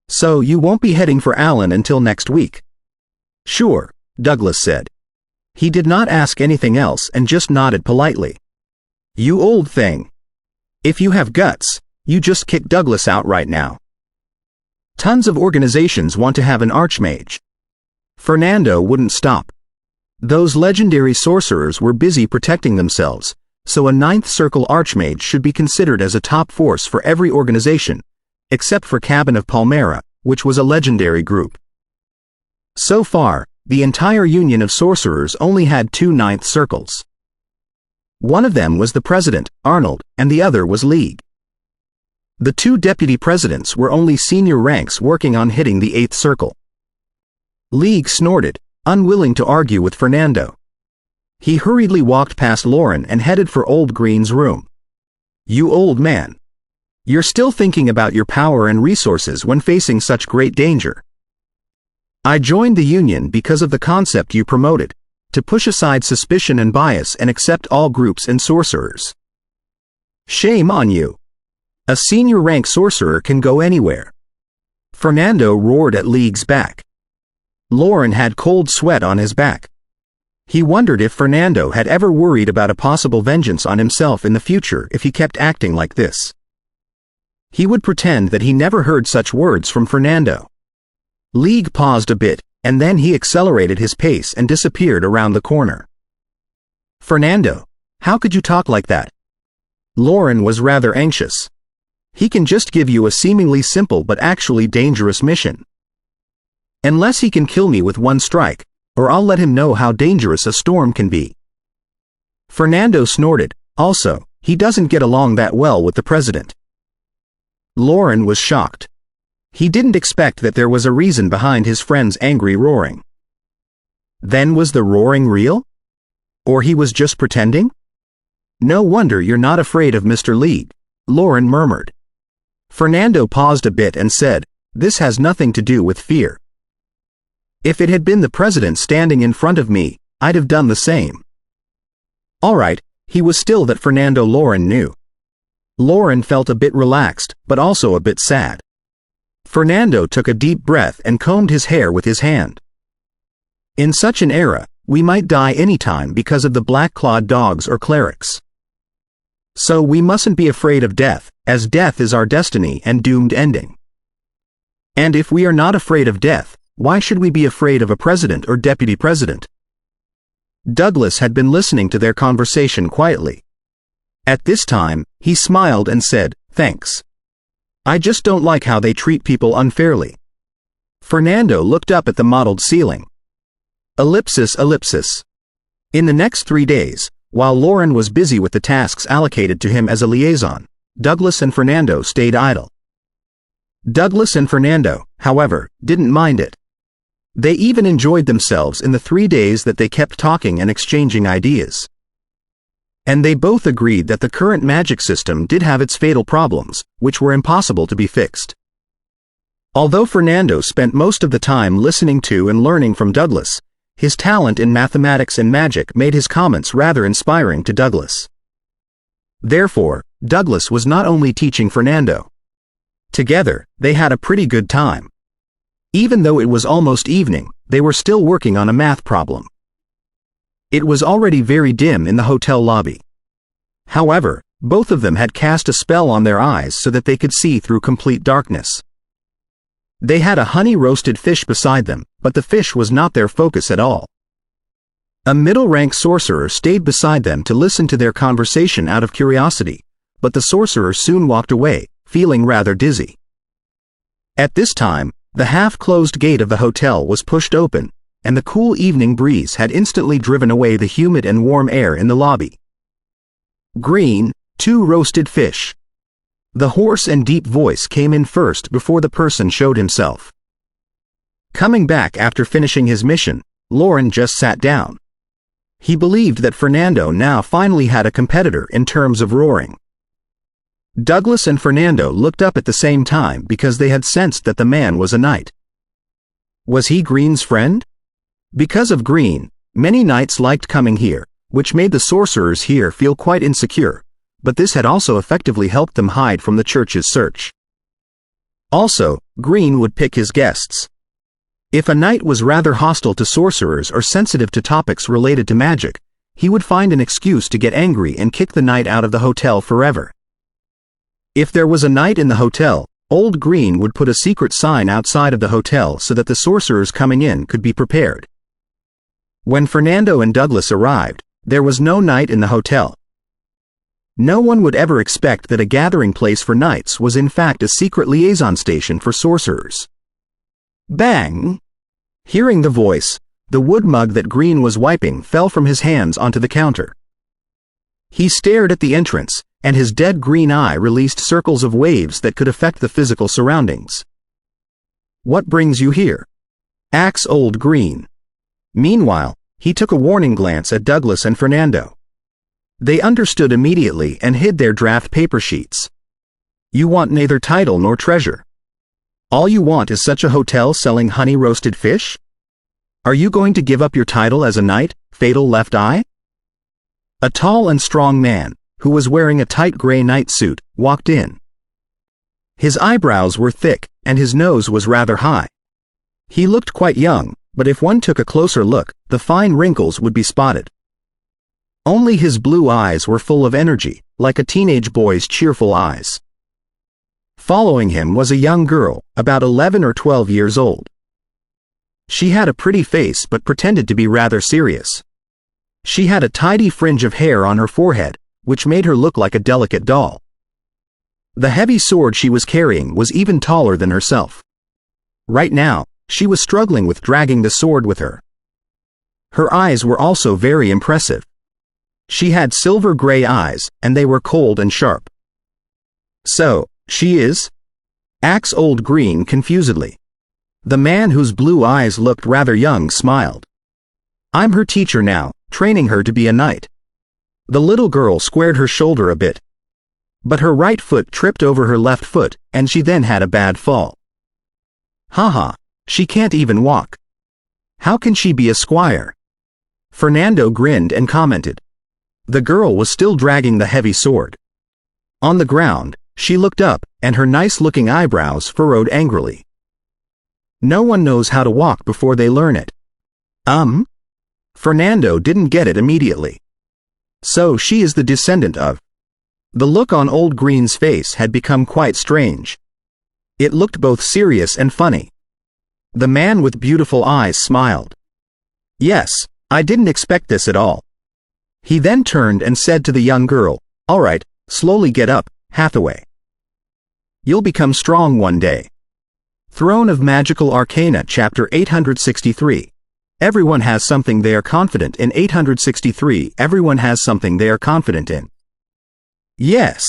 S1: So you won't be heading for Allen until next week." "Sure," Douglas said. He did not ask anything else and just nodded politely. "You old thing. If you have guts, you just kick Douglas out right now. Tons of organizations want to have an archmage." Fernando wouldn't stop. Those legendary sorcerers were busy protecting themselves, so a 9th Circle Archmage should be considered as a top force for every organization, except for Cabin of Palmyra, which was a legendary group. So far, the entire union of sorcerers only had 2 9th Circles. One of them was the president, Arnold, and the other was League. The 2 deputy presidents were only senior ranks working on hitting the 8th Circle. League snorted, unwilling to argue with Fernando. He hurriedly walked past Lauren and headed for Old Green's room. "You old man. You're still thinking about your power and resources when facing such great danger. I joined the union because of the concept you promoted, to push aside suspicion and bias and accept all groups and sorcerers. Shame on you. A senior rank sorcerer can go anywhere." Fernando roared at League's back. Lauren had cold sweat on his back. He wondered if Fernando had ever worried about a possible vengeance on himself in the future if he kept acting like this. He would pretend that he never heard such words from Fernando. League paused a bit, and then he accelerated his pace and disappeared around the corner. "Fernando, how could you talk like that?" Lauren was rather anxious. "He can just give you a seemingly simple but actually dangerous mission. Unless he can kill me with one strike, or I'll let him know how dangerous a storm can be." Fernando snorted. Also, he doesn't get along that well with the president. Lauren was shocked. He didn't expect that there was a reason behind his friend's angry roaring. Then was the roaring real? Or he was just pretending? "No wonder you're not afraid of Mr. League," Lauren murmured. Fernando paused a bit and said, "This has nothing to do with fear. If it had been the president standing in front of me, I'd have done the same." All right, he was still that Fernando Lauren knew. Lauren felt a bit relaxed, but also a bit sad. Fernando took a deep breath and combed his hair with his hand. "In such an era, we might die any time because of the black-clawed dogs or clerics. So we mustn't be afraid of death, as death is our destiny and doomed ending. And if we are not afraid of death, why should we be afraid of a president or deputy president?" Douglas had been listening to their conversation quietly. At this time, he smiled and said, "Thanks. I just don't like how they treat people unfairly. Fernando looked up at the mottled ceiling. Ellipsis, ellipsis. In the next 3 days, while Lauren was busy with the tasks allocated to him as a liaison, Douglas and Fernando stayed idle. Douglas and Fernando, however, didn't mind it. They even enjoyed themselves in the 3 days that they kept talking and exchanging ideas. And they both agreed that the current magic system did have its fatal problems, which were impossible to be fixed. Although Fernando spent most of the time listening to and learning from Douglas, his talent in mathematics and magic made his comments rather inspiring to Douglas. Therefore, Douglas was not only teaching Fernando. Together, they had a pretty good time. Even though it was almost evening, they were still working on a math problem. It was already very dim in the hotel lobby. However, both of them had cast a spell on their eyes so that they could see through complete darkness. They had a honey-roasted fish beside them, but the fish was not their focus at all. A middle-rank sorcerer stayed beside them to listen to their conversation out of curiosity, but the sorcerer soon walked away, feeling rather dizzy. At this time, the half-closed gate of the hotel was pushed open, and the cool evening breeze had instantly driven away the humid and warm air in the lobby. Green, 2 roasted fish. The hoarse and deep voice came in first before the person showed himself. Coming back after finishing his mission, Lauren just sat down. He believed that Fernando now finally had a competitor in terms of roaring. Douglas and Fernando looked up at the same time because they had sensed that the man was a knight. Was he Green's friend? Because of Green, many knights liked coming here, which made the sorcerers here feel quite insecure, but this had also effectively helped them hide from the church's search. Also, Green would pick his guests. If a knight was rather hostile to sorcerers or sensitive to topics related to magic, he would find an excuse to get angry and kick the knight out of the hotel forever. If there was a knight in the hotel, Old Green would put a secret sign outside of the hotel so that the sorcerers coming in could be prepared. When Fernando and Douglas arrived, there was no knight in the hotel. No one would ever expect that a gathering place for knights was in fact a secret liaison station for sorcerers. Bang! Hearing the voice, the wood mug that Green was wiping fell from his hands onto the counter. He stared at the entrance, and his dead green eye released circles of waves that could affect the physical surroundings. What brings you here? Asked Old Green. Meanwhile, he took a warning glance at Douglas and Fernando. They understood immediately and hid their draft paper sheets. You want neither title nor treasure. All you want is such a hotel selling honey-roasted fish? Are you going to give up your title as a knight, Fatal Left Eye? A tall and strong man, who was wearing a tight gray night suit, walked in. His eyebrows were thick, and his nose was rather high. He looked quite young, but if one took a closer look, the fine wrinkles would be spotted. Only his blue eyes were full of energy, like a teenage boy's cheerful eyes. Following him was a young girl, about 11 or 12 years old. She had a pretty face but pretended to be rather serious. She had a tidy fringe of hair on her forehead, which made her look like a delicate doll. The heavy sword she was carrying was even taller than herself. Right now, she was struggling with dragging the sword with her. Her eyes were also very impressive. She had silver gray eyes, and they were cold and sharp. So, she is? Asked Old Green confusedly. The man whose blue eyes looked rather young smiled. I'm her teacher now, training her to be a knight. The little girl squared her shoulder a bit. But her right foot tripped over her left foot, and she then had a bad fall. Haha, she can't even walk. How can she be a squire? Fernando grinned and commented. The girl was still dragging the heavy sword. On the ground, she looked up, and her nice-looking eyebrows furrowed angrily. No one knows how to walk before they learn it. Fernando didn't get it immediately. So she is the descendant of... The look on Old Green's face had become quite strange. It looked both serious and funny. The man with beautiful eyes smiled. Yes, I didn't expect this at all. He then turned and said to the young girl, All right, slowly get up, Hathaway. You'll become strong one day. Throne of Magical Arcana, Chapter 863. Everyone has something they are confident in. 863. Everyone has something they are confident in. Yes.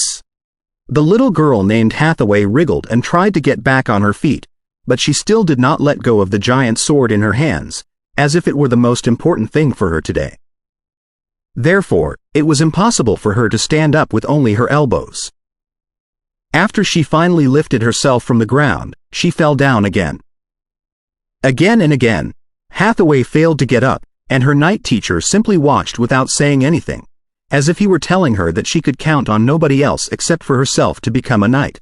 S1: The little girl named Hathaway wriggled and tried to get back on her feet, but she still did not let go of the giant sword in her hands, as if it were the most important thing for her today. Therefore, it was impossible for her to stand up with only her elbows. After she finally lifted herself from the ground, she fell down again. Again and again, Hathaway failed to get up, and her night teacher simply watched without saying anything, as if he were telling her that she could count on nobody else except for herself to become a knight.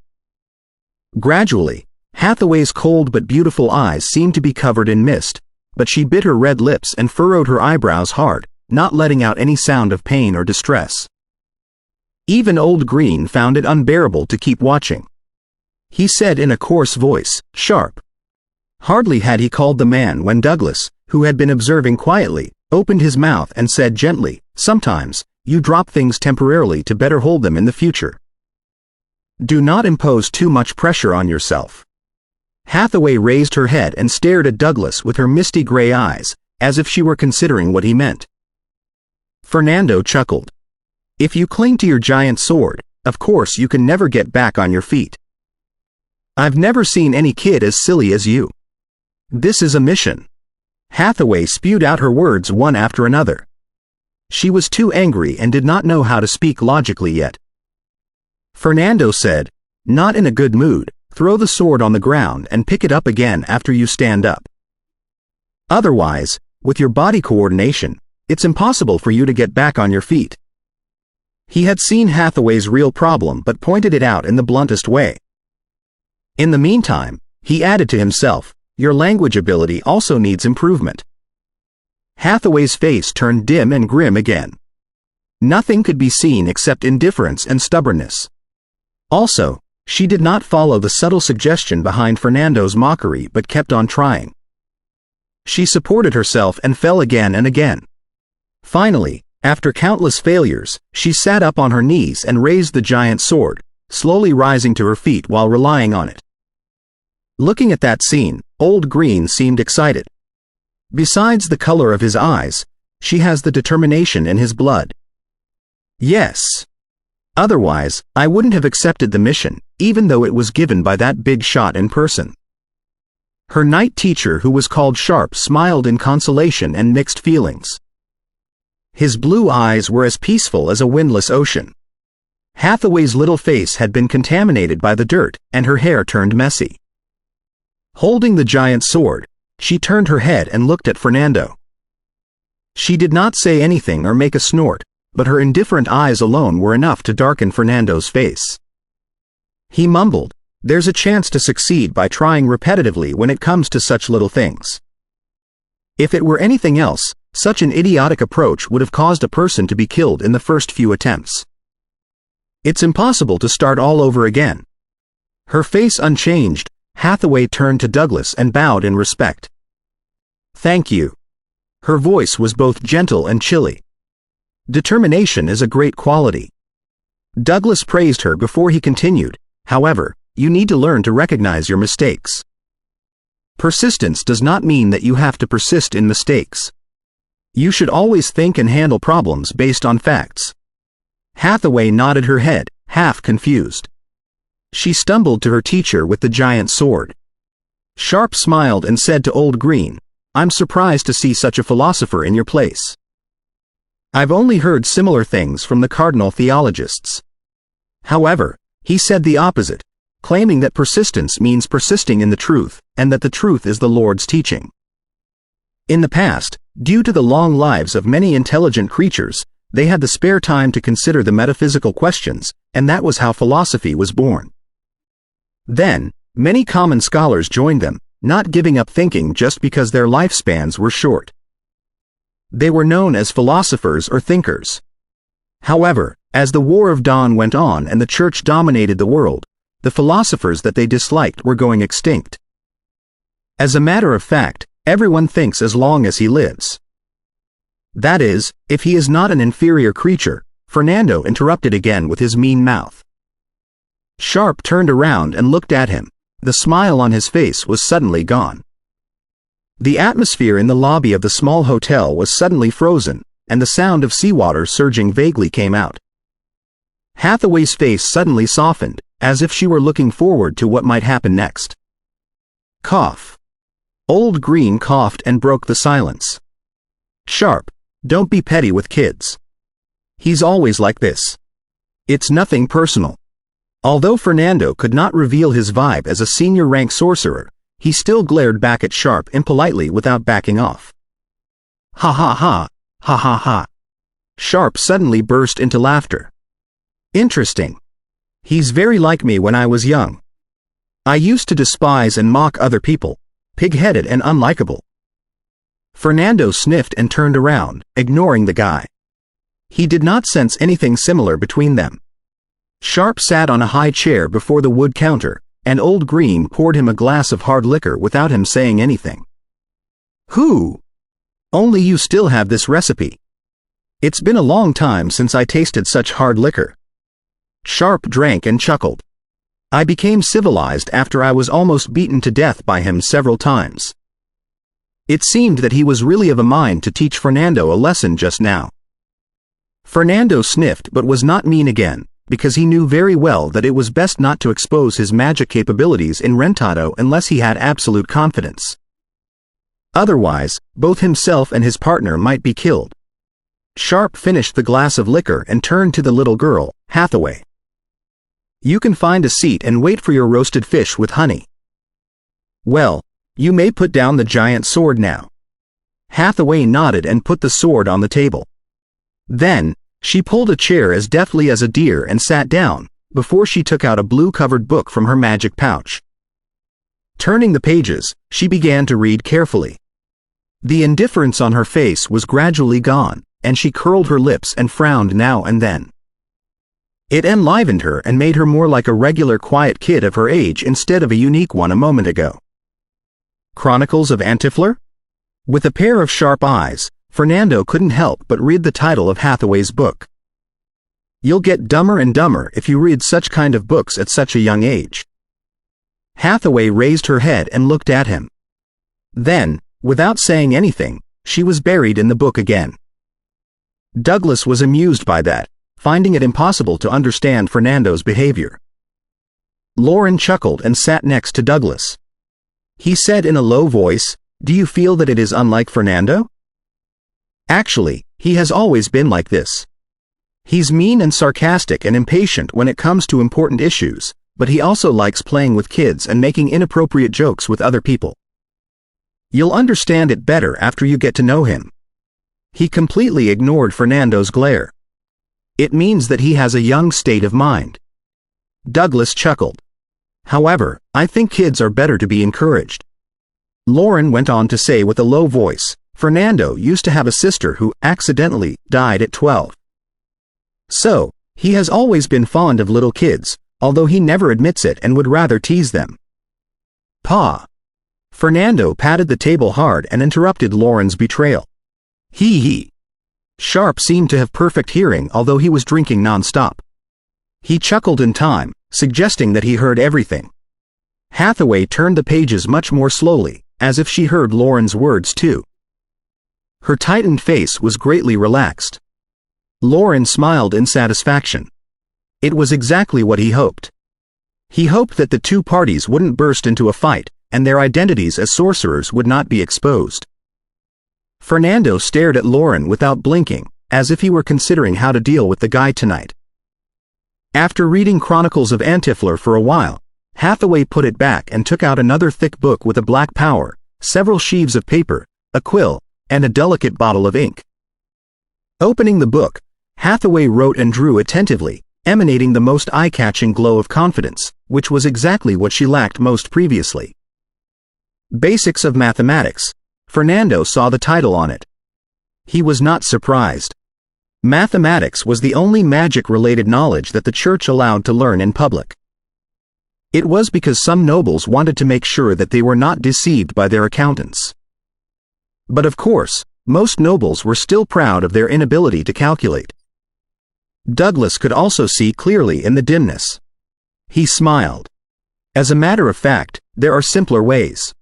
S1: Gradually, Hathaway's cold but beautiful eyes seemed to be covered in mist, but she bit her red lips and furrowed her eyebrows hard, not letting out any sound of pain or distress. Even Old Green found it unbearable to keep watching. He said in a coarse voice, "Sharp." Hardly had he called the man when Douglas, who had been observing quietly, opened his mouth and said gently, "Sometimes, you drop things temporarily to better hold them in the future. Do not impose too much pressure on yourself." Hathaway raised her head and stared at Douglas with her misty gray eyes, as if she were considering what he meant. Fernando chuckled. "If you cling to your giant sword, of course you can never get back on your feet. I've never seen any kid as silly as you. This is a mission." Hathaway spewed out her words one after another. She was too angry and did not know how to speak logically yet. Fernando said, "Not in a good mood, throw the sword on the ground and pick it up again after you stand up. Otherwise, with your body coordination, it's impossible for you to get back on your feet." He had seen Hathaway's real problem but pointed it out in the bluntest way. In the meantime, he added to himself, "Your language ability also needs improvement." Hathaway's face turned dim and grim again. Nothing could be seen except indifference and stubbornness. Also, she did not follow the subtle suggestion behind Fernando's mockery but kept on trying. She supported herself and fell again and again. Finally, after countless failures, she sat up on her knees and raised the giant sword, slowly rising to her feet while relying on it. Looking at that scene, Old Green seemed excited. Besides the color of his eyes, she has the determination in his blood. Yes. Otherwise, I wouldn't have accepted the mission, even though it was given by that big shot in person. Her night teacher, who was called Sharp, smiled in consolation and mixed feelings. His blue eyes were as peaceful as a windless ocean. Hathaway's little face had been contaminated by the dirt, and her hair turned messy. Holding the giant sword, she turned her head and looked at Fernando. She did not say anything or make a snort, but her indifferent eyes alone were enough to darken Fernando's face. He mumbled, "There's a chance to succeed by trying repetitively when it comes to such little things. If it were anything else, such an idiotic approach would have caused a person to be killed in the first few attempts. It's impossible to start all over again." Her face unchanged, Hathaway turned to Douglas and bowed in respect. "Thank you." Her voice was both gentle and chilly. "Determination is a great quality." Douglas praised her before he continued, "However, you need to learn to recognize your mistakes. Persistence does not mean that you have to persist in mistakes. You should always think and handle problems based on facts." Hathaway nodded her head, half confused. She stumbled to her teacher with the giant sword. Sharp smiled and said to Old Green, "I'm surprised to see such a philosopher in your place. I've only heard similar things from the cardinal theologists. However, he said the opposite, claiming that persistence means persisting in the truth, and that the truth is the Lord's teaching. In the past, due to the long lives of many intelligent creatures, they had the spare time to consider the metaphysical questions, and that was how philosophy was born. Then, many common scholars joined them, not giving up thinking just because their lifespans were short. They were known as philosophers or thinkers. However, as the War of Dawn went on and the Church dominated the world, the philosophers that they disliked were going extinct. As a matter of fact, everyone thinks as long as he lives. That is, if he is not an inferior creature. Fernando interrupted again with his mean mouth. Sharp turned around and looked at him. The smile on his face was suddenly gone. The atmosphere in the lobby of the small hotel was suddenly frozen, and the sound of seawater surging vaguely came out. Hathaway's face suddenly softened, as if she were looking forward to what might happen next. Cough. Old Green coughed and broke the silence. Sharp, don't be petty with kids. He's always like this. It's nothing personal. Although Fernando could not reveal his vibe as a senior-rank sorcerer, he still glared back at Sharp impolitely without backing off. Ha ha ha, ha ha ha. Sharp suddenly burst into laughter. Interesting. He's very like me when I was young. I used to despise and mock other people, pig-headed and unlikable. Fernando sniffed and turned around, ignoring the guy. He did not sense anything similar between them. Sharp sat on a high chair before the wood counter, and Old Green poured him a glass of hard liquor without him saying anything. Who? Only you still have this recipe. It's been a long time since I tasted such hard liquor. Sharp drank and chuckled. I became civilized after I was almost beaten to death by him several times. It seemed that he was really of a mind to teach Fernando a lesson just now. Fernando sniffed but was not mean again, because he knew very well that it was best not to expose his magic capabilities in Rentado unless he had absolute confidence. Otherwise, both himself and his partner might be killed. Sharp finished the glass of liquor and turned to the little girl, Hathaway. You can find a seat and wait for your roasted fish with honey. Well, you may put down the giant sword now. Hathaway nodded and put the sword on the table. Then, she pulled a chair as deftly as a deer and sat down, before she took out a blue-covered book from her magic pouch. Turning the pages, she began to read carefully. The indifference on her face was gradually gone, and she curled her lips and frowned now and then. It enlivened her and made her more like a regular quiet kid of her age instead of a unique one a moment ago. Chronicles of Antifler? With a pair of sharp eyes, Fernando couldn't help but read the title of Hathaway's book. You'll get dumber and dumber if you read such kind of books at such a young age. Hathaway raised her head and looked at him. Then, without saying anything, she was buried in the book again. Douglas was amused by that, finding it impossible to understand Fernando's behavior. Lauren chuckled and sat next to Douglas. He said in a low voice, "Do you feel that it is unlike Fernando?" Actually, he has always been like this. He's mean and sarcastic and impatient when it comes to important issues, but he also likes playing with kids and making inappropriate jokes with other people. You'll understand it better after you get to know him. He completely ignored Fernando's glare. It means that he has a young state of mind. Douglas chuckled. However, I think kids are better to be encouraged. Lauren went on to say with a low voice, Fernando used to have a sister who accidentally died at 12. So, he has always been fond of little kids, although he never admits it and would rather tease them. Pa. Fernando patted the table hard and interrupted Lauren's betrayal. He. Sharp seemed to have perfect hearing although he was drinking non-stop. He chuckled in time, suggesting that he heard everything. Hathaway turned the pages much more slowly, as if she heard Lauren's words too. Her tightened face was greatly relaxed. Lauren smiled in satisfaction. It was exactly what he hoped. He hoped that the two parties wouldn't burst into a fight, and their identities as sorcerers would not be exposed. Fernando stared at Lauren without blinking, as if he were considering how to deal with the guy tonight. After reading Chronicles of Antifler for a while, Hathaway put it back and took out another thick book with a black power, several sheaves of paper, a quill, and a delicate bottle of ink. Opening the book, Hathaway wrote and drew attentively, emanating the most eye-catching glow of confidence, which was exactly what she lacked most previously. Basics of Mathematics. Fernando saw the title on it. He was not surprised. Mathematics was the only magic-related knowledge that the church allowed to learn in public. It was because some nobles wanted to make sure that they were not deceived by their accountants. But of course, most nobles were still proud of their inability to calculate. Douglas could also see clearly in the dimness. He smiled. As a matter of fact, there are simpler ways.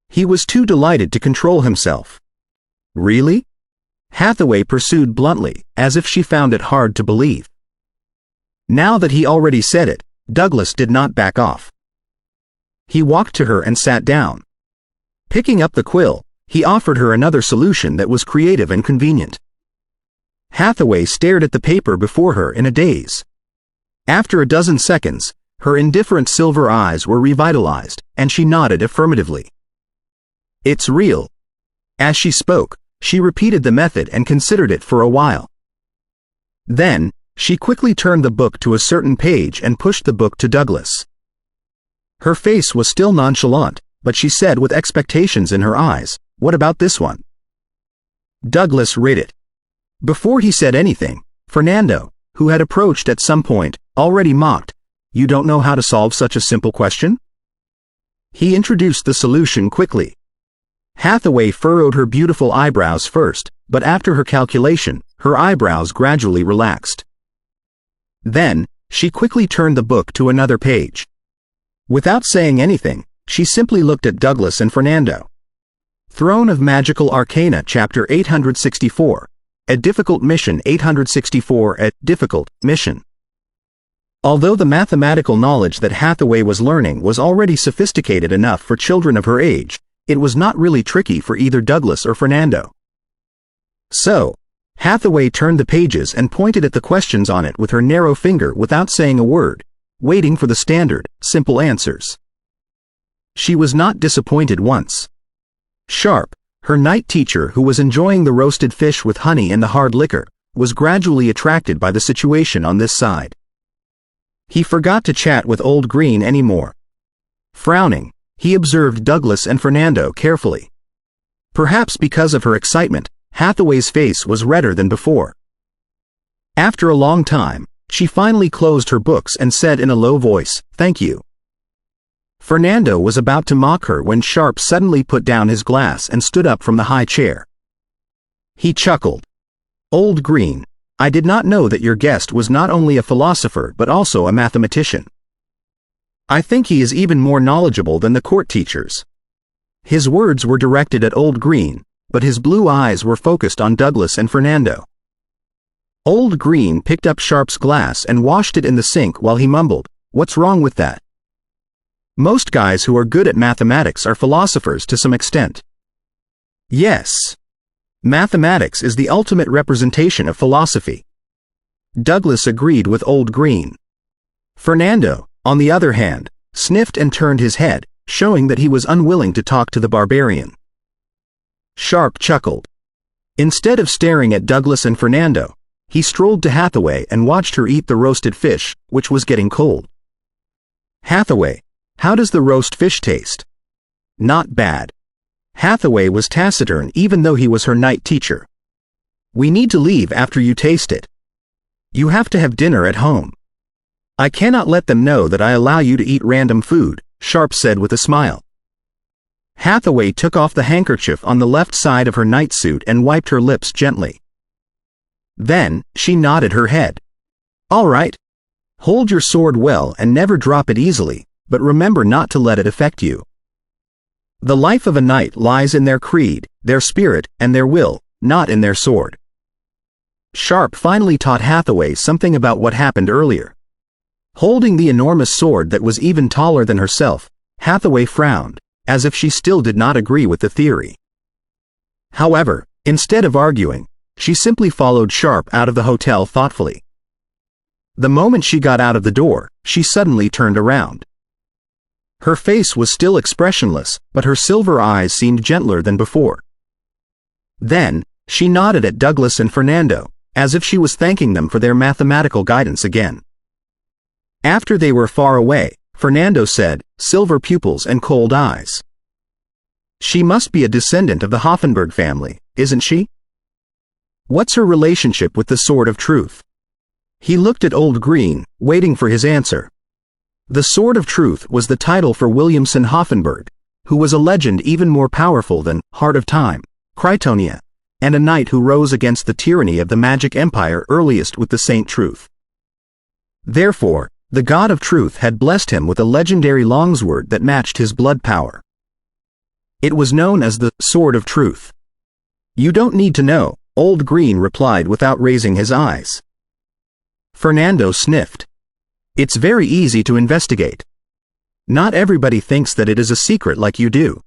S1: He was too delighted to control himself. Really? Hathaway pursued bluntly, as if she found it hard to believe. Now that he already said it, Douglas did not back off. He walked to her and sat down. Picking up the quill, he offered her another solution that was creative and convenient. Hathaway stared at the paper before her in a daze. After a dozen seconds, her indifferent silver eyes were revitalized, and she nodded affirmatively. It's real. As she spoke, she repeated the method and considered it for a while. Then, she quickly turned the book to a certain page and pushed the book to Douglas. Her face was still nonchalant, but she said with expectations in her eyes, "What about this one?" Douglas read it. Before he said anything, Fernando, who had approached at some point, already mocked, "You don't know how to solve such a simple question?" He introduced the solution quickly. Hathaway furrowed her beautiful eyebrows first, but after her calculation, her eyebrows gradually relaxed. Then, she quickly turned the book to another page. Without saying anything, she simply looked at Douglas and Fernando. Throne of Magical Arcana Chapter 864. A Difficult Mission 864. A Difficult Mission. Although the mathematical knowledge that Hathaway was learning was already sophisticated enough for children of her age, it was not really tricky for either Douglas or Fernando. So, Hathaway turned the pages and pointed at the questions on it with her narrow finger without saying a word, waiting for the standard, simple answers. She was not disappointed once. Sharp, her night teacher who was enjoying the roasted fish with honey and the hard liquor, was gradually attracted by the situation on this side. He forgot to chat with Old Green anymore. Frowning, he observed Douglas and Fernando carefully. Perhaps because of her excitement, Hathaway's face was redder than before. After a long time, she finally closed her books and said in a low voice, "Thank you." Fernando was about to mock her when Sharp suddenly put down his glass and stood up from the high chair. He chuckled. "Old Green, I did not know that your guest was not only a philosopher but also a mathematician. I think he is even more knowledgeable than the court teachers." His words were directed at Old Green, but his blue eyes were focused on Douglas and Fernando. Old Green picked up Sharp's glass and washed it in the sink while he mumbled, "What's wrong with that? Most guys who are good at mathematics are philosophers to some extent." "Yes. Mathematics is the ultimate representation of philosophy." Douglas agreed with Old Green. Fernando, on the other hand, sniffed and turned his head, showing that he was unwilling to talk to the barbarian. Sharp chuckled. Instead of staring at Douglas and Fernando, he strolled to Hathaway and watched her eat the roasted fish, which was getting cold. "Hathaway, how does the roast fish taste?" "Not bad." Hathaway was taciturn even though he was her night teacher. "We need to leave after you taste it. You have to have dinner at home." "I cannot let them know that I allow you to eat random food," Sharp said with a smile. Hathaway took off the handkerchief on the left side of her night suit and wiped her lips gently. Then, she nodded her head. "All right. Hold your sword well and never drop it easily, but remember not to let it affect you. The life of a knight lies in their creed, their spirit, and their will, not in their sword." Sharp finally taught Hathaway something about what happened earlier. Holding the enormous sword that was even taller than herself, Hathaway frowned, as if she still did not agree with the theory. However, instead of arguing, she simply followed Sharp out of the hotel thoughtfully. The moment she got out of the door, she suddenly turned around. Her face was still expressionless, but her silver eyes seemed gentler than before. Then, she nodded at Douglas and Fernando, as if she was thanking them for their mathematical guidance again. After they were far away, Fernando said, "Silver pupils and cold eyes. She must be a descendant of the Hoffenberg family, isn't she? What's her relationship with the Sword of Truth?" He looked at Old Green, waiting for his answer. The Sword of Truth was the title for Williamson Hoffenberg, who was a legend even more powerful than Heart of Time, Krytonia, and a knight who rose against the tyranny of the magic empire earliest with the Saint Truth. Therefore, The God of Truth had blessed him with a legendary longsword that matched his blood power. It was known as the Sword of Truth. "You don't need to know," Old Green replied without raising his eyes. Fernando sniffed. "It's very easy to investigate. Not everybody thinks that it is a secret like you do."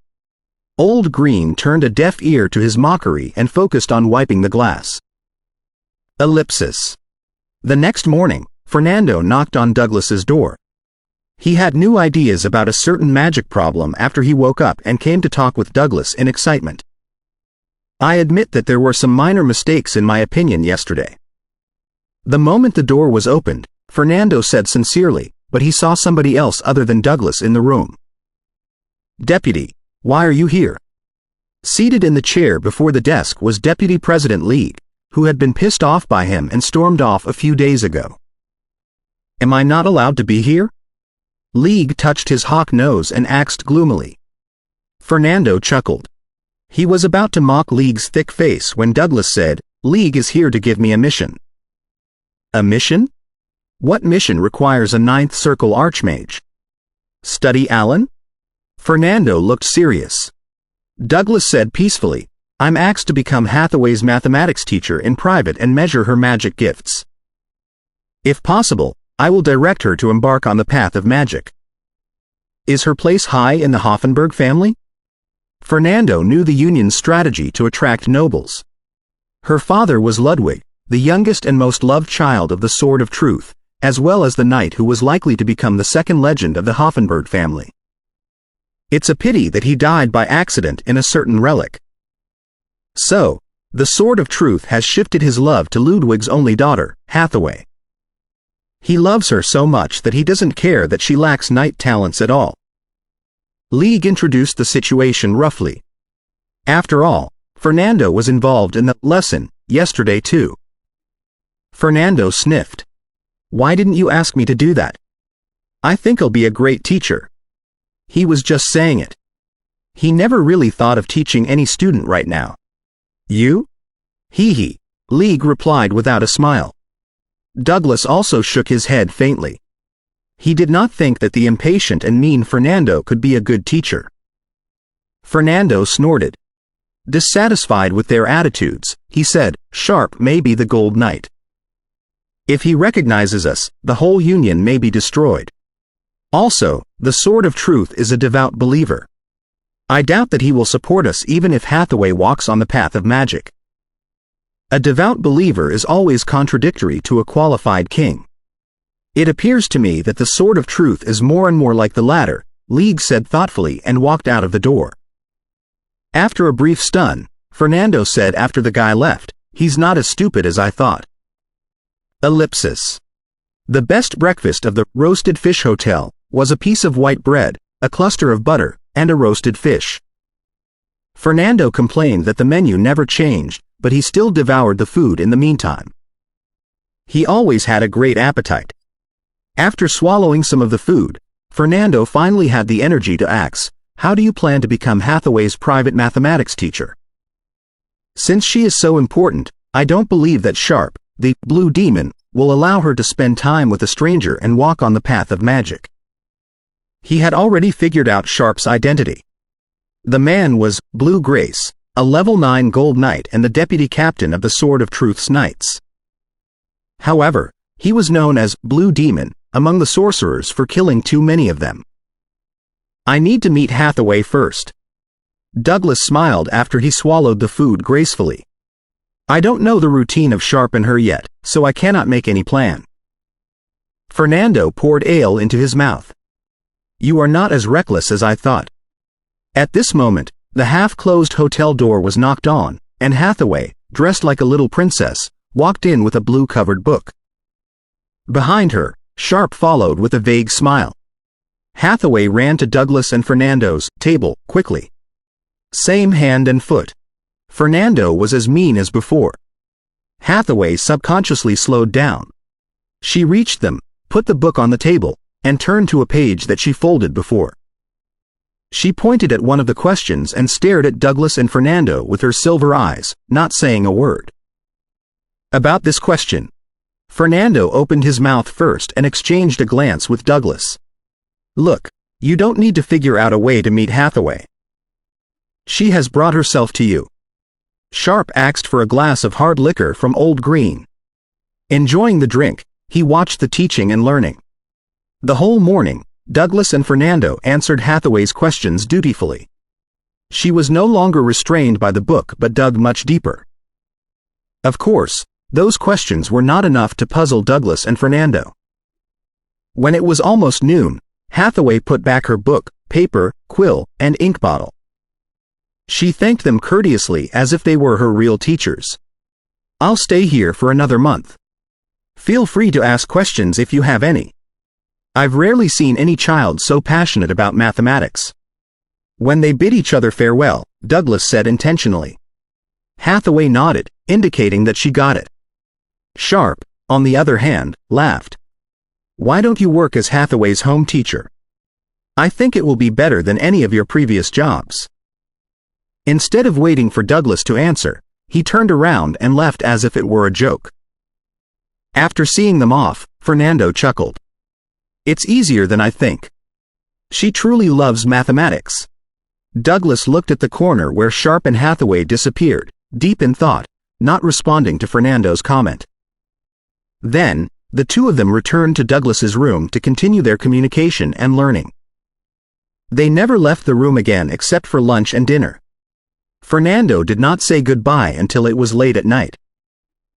S1: Old Green turned a deaf ear to his mockery and focused on wiping the glass. Ellipsis. The next morning, Fernando knocked on Douglas's door. He had new ideas about a certain magic problem after he woke up and came to talk with Douglas in excitement. "I admit that there were some minor mistakes in my opinion yesterday." The moment the door was opened, Fernando said sincerely, but he saw somebody else other than Douglas in the room. "Deputy, why are you here?" Seated in the chair before the desk was Deputy President League, who had been pissed off by him and stormed off a few days ago. "Am I not allowed to be here?" League touched his hawk nose and axed gloomily. Fernando chuckled. He was about to mock League's thick face when Douglas said, "League is here to give me a mission." "A mission? What mission requires a ninth circle archmage?" "Study Allen?" Fernando looked serious. Douglas said peacefully, "I'm asked to become Hathaway's mathematics teacher in private and measure her magic gifts. If possible, I will direct her to embark on the path of magic." "Is her place high in the Hoffenberg family?" Fernando knew the Union's strategy to attract nobles. Her father was Ludwig, the youngest and most loved child of the Sword of Truth, as well as the knight who was likely to become the second legend of the Hoffenberg family. It's a pity that he died by accident in a certain relic. So, the Sword of Truth has shifted his love to Ludwig's only daughter, Hathaway. He loves her so much that he doesn't care that she lacks knight talents at all. League introduced the situation roughly. After all, Fernando was involved in the lesson yesterday too. Fernando sniffed. "Why didn't you ask me to do that? I think I'll be a great teacher." He was just saying it. He never really thought of teaching any student right now. "You?" "Hee," League replied without a smile. Douglas also shook his head faintly. He did not think that the impatient and mean Fernando could be a good teacher. Fernando snorted. Dissatisfied with their attitudes, he said, "Sharp may be the Gold Knight. If he recognizes us, the whole Union may be destroyed. Also, the Sword of Truth is a devout believer. I doubt that he will support us even if Hathaway walks on the path of magic." A devout believer is always contradictory to a qualified king. "It appears to me that the Sword of Truth is more and more like the latter," League said thoughtfully and walked out of the door. After a brief stun, Fernando said after the guy left, "He's not as stupid as I thought." Ellipsis. The best breakfast of the Roasted Fish Hotel was a piece of white bread, a cluster of butter, and a roasted fish. Fernando complained that the menu never changed, but he still devoured the food in the meantime. He always had a great appetite. After swallowing some of the food, Fernando finally had the energy to ask, "How do you plan to become Hathaway's private mathematics teacher? Since she is so important, I don't believe that Sharp, the blue demon, will allow her to spend time with a stranger and walk on the path of magic." He had already figured out Sharp's identity. The man was Blue Grace, a level 9 gold knight and the deputy captain of the Sword of Truth's Knights. However, he was known as Blue Demon among the sorcerers for killing too many of them. "I need to meet Hathaway first." Douglas smiled after he swallowed the food gracefully. "I don't know the routine of Sharp and her yet, so I cannot make any plan." Fernando poured ale into his mouth. "You are not as reckless as I thought." At this moment, the half-closed hotel door was knocked on, and Hathaway, dressed like a little princess, walked in with a blue-covered book. Behind her, Sharp followed with a vague smile. Hathaway ran to Douglas and Fernando's table quickly. Same hand and foot. Fernando was as mean as before. Hathaway subconsciously slowed down. She reached them, put the book on the table, and turned to a page that she folded before. She pointed at one of the questions and stared at Douglas and Fernando with her silver eyes, not saying a word. "About this question," Fernando opened his mouth first and exchanged a glance with Douglas. "Look, you don't need to figure out a way to meet Hathaway. She has brought herself to you." Sharp asked for a glass of hard liquor from Old Green. Enjoying the drink, he watched the teaching and learning. The whole morning, Douglas and Fernando answered Hathaway's questions dutifully. She was no longer restrained by the book but dug much deeper. Of course, those questions were not enough to puzzle Douglas and Fernando. When it was almost noon, Hathaway put back her book, paper, quill, and ink bottle. She thanked them courteously as if they were her real teachers. "I'll stay here for another month. Feel free to ask questions if you have any. I've rarely seen any child so passionate about mathematics." When they bid each other farewell, Douglas said intentionally. Hathaway nodded, indicating that she got it. Sharp, on the other hand, laughed. "Why don't you work as Hathaway's home teacher? I think it will be better than any of your previous jobs." Instead of waiting for Douglas to answer, he turned around and left as if it were a joke. After seeing them off, Fernando chuckled. "It's easier than I think. She truly loves mathematics." Douglas looked at the corner where Sharp and Hathaway disappeared, deep in thought, not responding to Fernando's comment. Then, the two of them returned to Douglas's room to continue their communication and learning. They never left the room again except for lunch and dinner. Fernando did not say goodbye until it was late at night.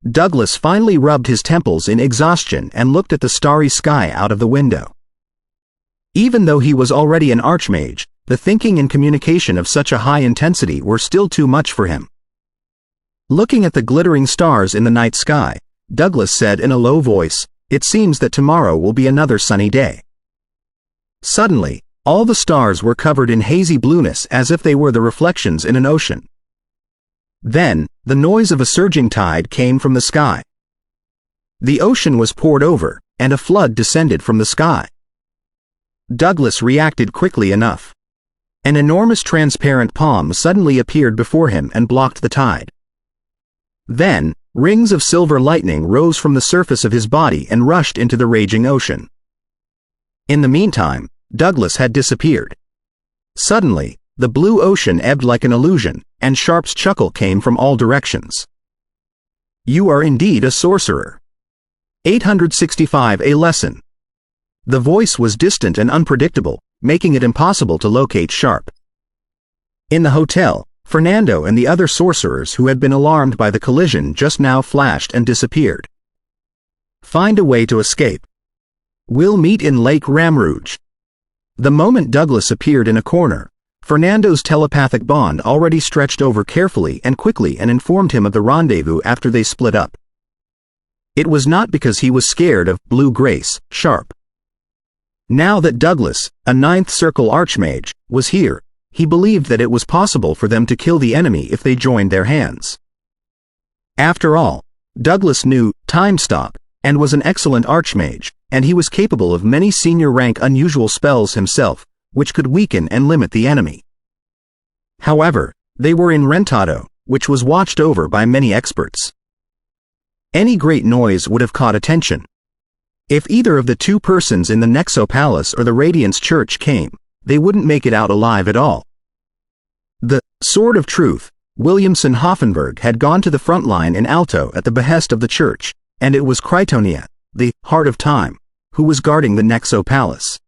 S1: Douglas finally rubbed his temples in exhaustion and looked at the starry sky out of the window. Even though he was already an archmage, the thinking and communication of such a high intensity were still too much for him. Looking at the glittering stars in the night sky, Douglas said in a low voice, "It seems that tomorrow will be another sunny day." Suddenly, all the stars were covered in hazy blueness as if they were the reflections in an ocean. Then, the noise of a surging tide came from the sky. The ocean was poured over, and a flood descended from the sky. Douglas reacted quickly enough. An enormous transparent palm suddenly appeared before him and blocked the tide. Then, rings of silver lightning rose from the surface of his body and rushed into the raging ocean. In the meantime, Douglas had disappeared. Suddenly, the blue ocean ebbed like an illusion, and Sharp's chuckle came from all directions. "You are indeed a sorcerer." 865 A lesson. The voice was distant and unpredictable, making it impossible to locate Sharp. In the hotel, Fernando and the other sorcerers who had been alarmed by the collision just now flashed and disappeared. "Find a way to escape. We'll meet in Lake Ramrouge." The moment Douglas appeared in a corner, Fernando's telepathic bond already stretched over carefully and quickly and informed him of the rendezvous after they split up. It was not because he was scared of Blue Grace, Sharp. Now that Douglas, a Ninth Circle Archmage, was here, he believed that it was possible for them to kill the enemy if they joined their hands. After all, Douglas knew Time Stop and was an excellent Archmage, and he was capable of many senior-rank unusual spells himself, which could weaken and limit the enemy. However, they were in Rentado, which was watched over by many experts. Any great noise would have caught attention. If either of the two persons in the Nexo Palace or the Radiance Church came, they wouldn't make it out alive at all. The Sword of Truth, Williamson Hoffenberg, had gone to the front line in Alto at the behest of the church, and it was Krytonia, the Heart of Time, who was guarding the Nexo Palace.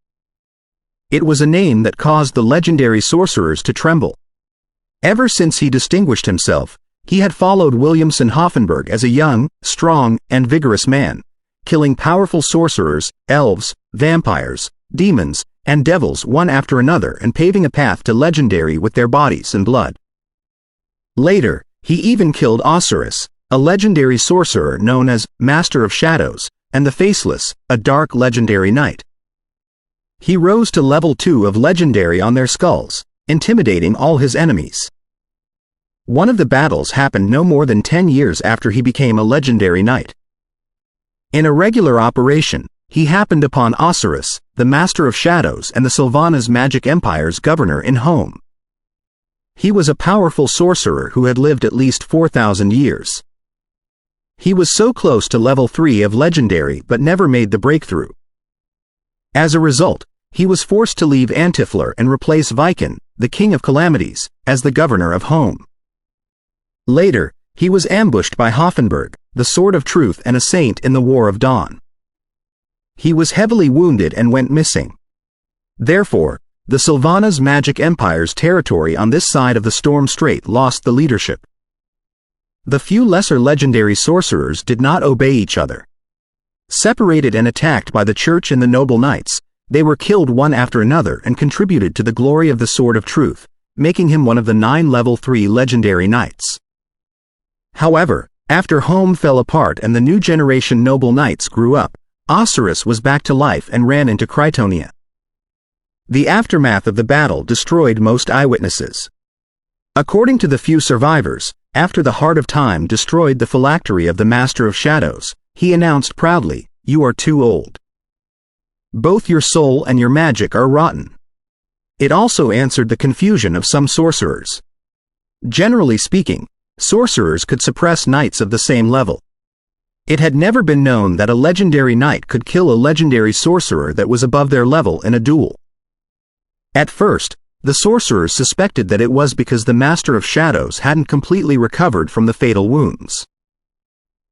S1: It was a name that caused the legendary sorcerers to tremble. Ever since he distinguished himself, he had followed Williamson Hoffenberg as a young, strong, and vigorous man, killing powerful sorcerers, elves, vampires, demons, and devils one after another and paving a path to legendary with their bodies and blood. Later, he even killed Osiris, a legendary sorcerer known as Master of Shadows, and the Faceless, a dark legendary knight. He rose to level 2 of legendary on their skulls, intimidating all his enemies. One of the battles happened no more than 10 years after he became a legendary knight. In a regular operation, he happened upon Osiris, the Master of Shadows and the Sylvanas Magic Empire's governor in Home. He was a powerful sorcerer who had lived at least 4,000 years. He was so close to level 3 of Legendary but never made the breakthrough. As a result, he was forced to leave Antiflor and replace Viken, the King of Calamities, as the Governor of Home. Later, he was ambushed by Hoffenberg, the Sword of Truth and a saint in the War of Dawn. He was heavily wounded and went missing. Therefore, the Sylvanas Magic Empire's territory on this side of the Storm Strait lost the leadership. The few lesser legendary sorcerers did not obey each other. Separated and attacked by the Church and the Noble Knights, they were killed one after another and contributed to the glory of the Sword of Truth, making him one of the 9 level 3 legendary knights. However, after Home fell apart and the new generation Noble Knights grew up, Osiris was back to life and ran into Krytonia. The aftermath of the battle destroyed most eyewitnesses. According to the few survivors, after the Heart of Time destroyed the phylactery of the Master of Shadows, he announced proudly, "You are too old. Both your soul and your magic are rotten." It also answered the confusion of some sorcerers. Generally speaking, sorcerers could suppress knights of the same level. It had never been known that a legendary knight could kill a legendary sorcerer that was above their level in a duel. At first, the sorcerers suspected that it was because the Master of Shadows hadn't completely recovered from the fatal wounds.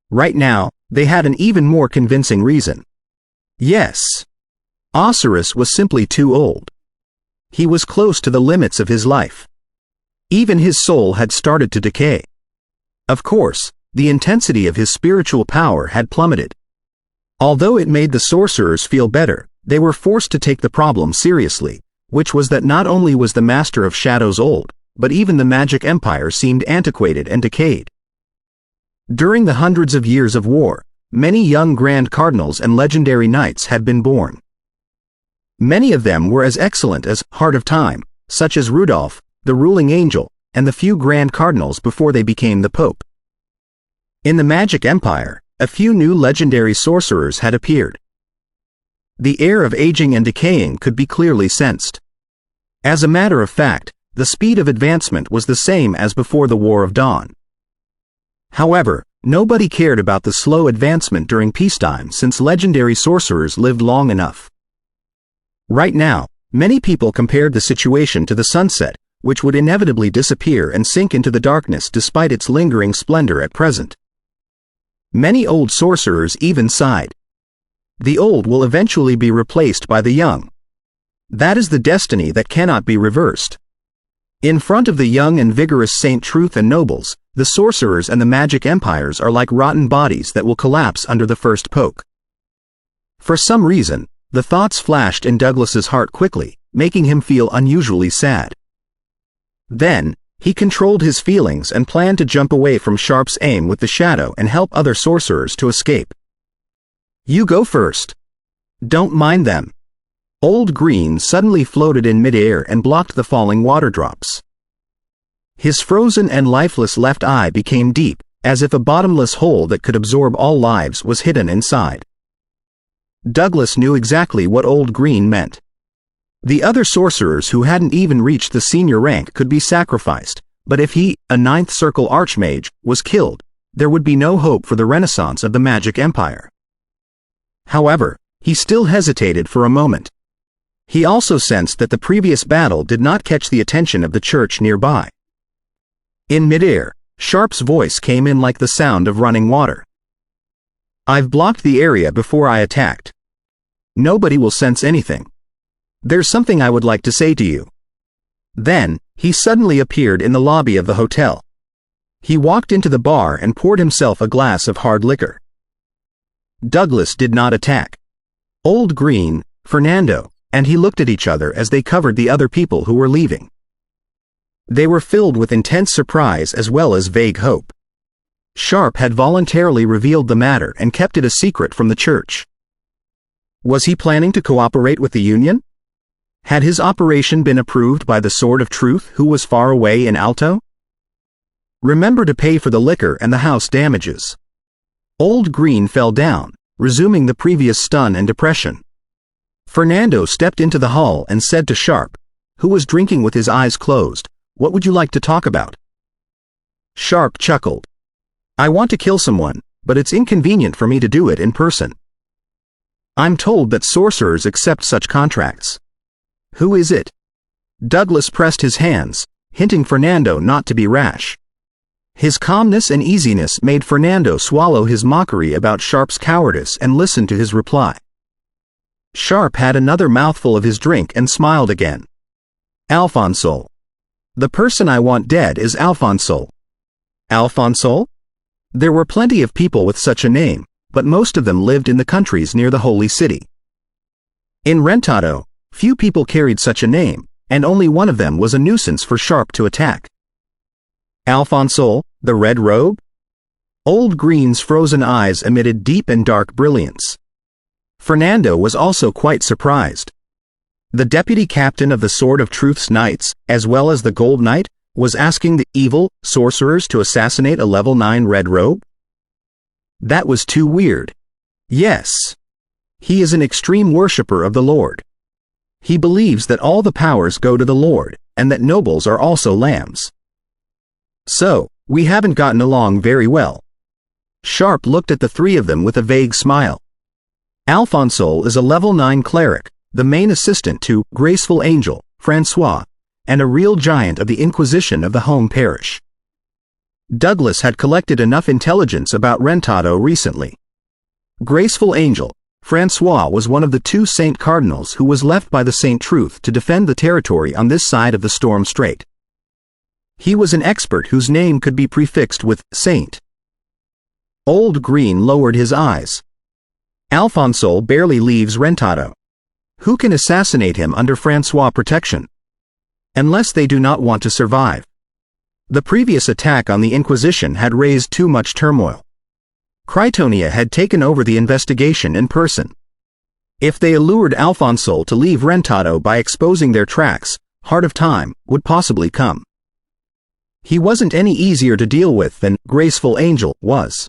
S1: Right now, they had an even more convincing reason. Yes, Osiris was simply too old. He was close to the limits of his life. Even his soul had started to decay. Of course, the intensity of his spiritual power had plummeted. Although it made the sorcerers feel better, they were forced to take the problem seriously, which was that not only was the Master of Shadows old, but even the Magic Empire seemed antiquated and decayed. During the hundreds of years of war, many young Grand Cardinals and legendary knights had been born. Many of them were as excellent as Heart of Time, such as Rudolph, the ruling angel, and the few Grand Cardinals before they became the Pope. In the Magic Empire, a few new legendary sorcerers had appeared. The air of aging and decaying could be clearly sensed. As a matter of fact, the speed of advancement was the same as before the War of Dawn. However, nobody cared about the slow advancement during peacetime since legendary sorcerers lived long enough. Right now, many people compared the situation to the sunset, which would inevitably disappear and sink into the darkness despite its lingering splendor at present. Many old sorcerers even sighed. The old will eventually be replaced by the young. That is the destiny that cannot be reversed. In front of the young and vigorous Saint Truth and Nobles, the sorcerers and the magic empires are like rotten bodies that will collapse under the first poke. For some reason, the thoughts flashed in Douglas's heart quickly, making him feel unusually sad. Then, he controlled his feelings and planned to jump away from Sharp's aim with the shadow and help other sorcerers to escape. "You go first. Don't mind them." Old Green suddenly floated in midair and blocked the falling water drops. His frozen and lifeless left eye became deep, as if a bottomless hole that could absorb all lives was hidden inside. Douglas knew exactly what Old Green meant. The other sorcerers who hadn't even reached the senior rank could be sacrificed, but if he, a ninth circle archmage, was killed, there would be no hope for the renaissance of the Magic Empire. However, he still hesitated for a moment. He also sensed that the previous battle did not catch the attention of the church nearby. In midair, Sharp's voice came in like the sound of running water. "I've blocked the area before I attacked. Nobody will sense anything. There's something I would like to say to you." Then, he suddenly appeared in the lobby of the hotel. He walked into the bar and poured himself a glass of hard liquor. Douglas did not attack. Old Green, Fernando, and he looked at each other as they covered the other people who were leaving. They were filled with intense surprise as well as vague hope. Sharp had voluntarily revealed the matter and kept it a secret from the church. Was he planning to cooperate with the Union? Had his operation been approved by the Sword of Truth, who was far away in Alto? Remember to pay for the liquor and the house damages. Old Green fell down, resuming the previous stun and depression. Fernando stepped into the hall and said to Sharp, who was drinking with his eyes closed, "What would you like to talk about?" Sharp chuckled. "I want to kill someone, but it's inconvenient for me to do it in person. I'm told that sorcerers accept such contracts. Who is it? Douglas pressed his hands, hinting Fernando not to be rash. His calmness and easiness made Fernando swallow his mockery about Sharp's cowardice and listen to his reply. Sharp had another mouthful of his drink and smiled again. Alfonso. The person I want dead is Alfonso. Alfonso? There were plenty of people with such a name, but most of them lived in the countries near the Holy City. In Rentado, few people carried such a name, and only one of them was a nuisance for Sharp to attack. Alfonso, the Red Robe? Old Green's frozen eyes emitted deep and dark brilliance. Fernando was also quite surprised. The deputy captain of the Sword of Truth's Knights, as well as the Gold Knight, was asking the evil sorcerers to assassinate a level 9 Red Robe? That was too weird. Yes. He is an extreme worshipper of the Lord. He believes that all the powers go to the Lord, and that nobles are also lambs. So, we haven't gotten along very well. Sharp looked at the three of them with a vague smile. Alfonso is a level 9 cleric, the main assistant to Graceful Angel, Francois, and a real giant of the Inquisition of the home parish. Douglas had collected enough intelligence about Rentado recently. Graceful Angel, Francois was one of the 2 Saint Cardinals who was left by the Saint Truth to defend the territory on this side of the Storm Strait. He was an expert whose name could be prefixed with Saint. Old Green lowered his eyes. Alfonso barely leaves Rentado. Who can assassinate him under Francois' protection? Unless they do not want to survive. The previous attack on the Inquisition had raised too much turmoil. Critonia had taken over the investigation in person. If they allured Alfonso to leave Rentado by exposing their tracks, Heart of Time would possibly come. He wasn't any easier to deal with than Graceful Angel was.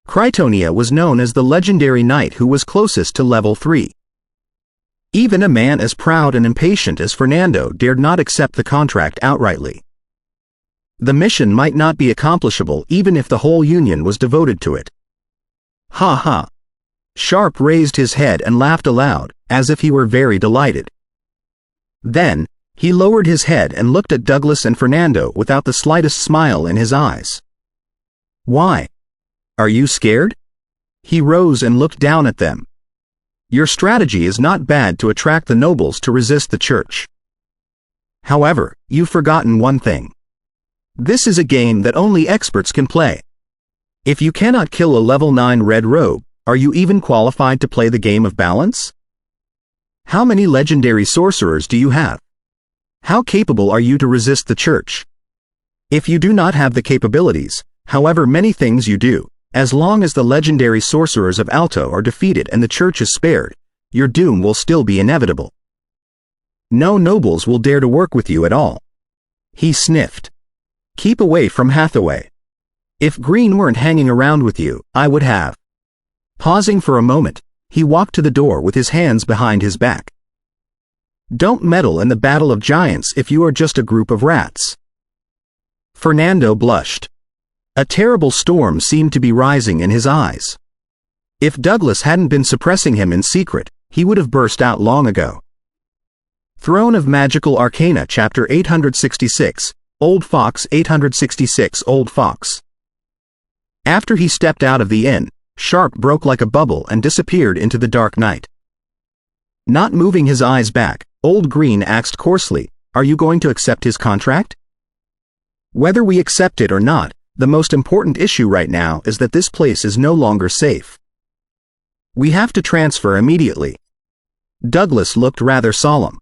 S1: Critonia was known as the legendary knight who was closest to level 3. Even a man as proud and impatient as Fernando dared not accept the contract outrightly. The mission might not be accomplishable even if the whole Union was devoted to it. Ha ha! Sharp raised his head and laughed aloud, as if he were very delighted. Then, he lowered his head and looked at Douglas and Fernando without the slightest smile in his eyes. Why? Are you scared? He rose and looked down at them. Your strategy is not bad to attract the nobles to resist the church. However, you've forgotten one thing. This is a game that only experts can play. If you cannot kill a level 9 Red Robe, are you even qualified to play the game of balance? How many legendary sorcerers do you have? How capable are you to resist the church? If you do not have the capabilities, however many things you do, as long as the legendary sorcerers of Alto are defeated and the church is spared, your doom will still be inevitable. No nobles will dare to work with you at all. He sniffed. Keep away from Hathaway. If Green weren't hanging around with you, I would have. Pausing for a moment, he walked to the door with his hands behind his back. Don't meddle in the battle of giants if you are just a group of rats. Fernando blushed. A terrible storm seemed to be rising in his eyes. If Douglas hadn't been suppressing him in secret, he would have burst out long ago. Throne of Magical Arcana Chapter 866, Old Fox 866 Old Fox. After he stepped out of the inn, Sharp broke like a bubble and disappeared into the dark night. Not moving his eyes back, Old Green asked coarsely, Are you going to accept his contract? Whether we accept it or not, the most important issue right now is that this place is no longer safe. We have to transfer immediately. Douglas looked rather solemn.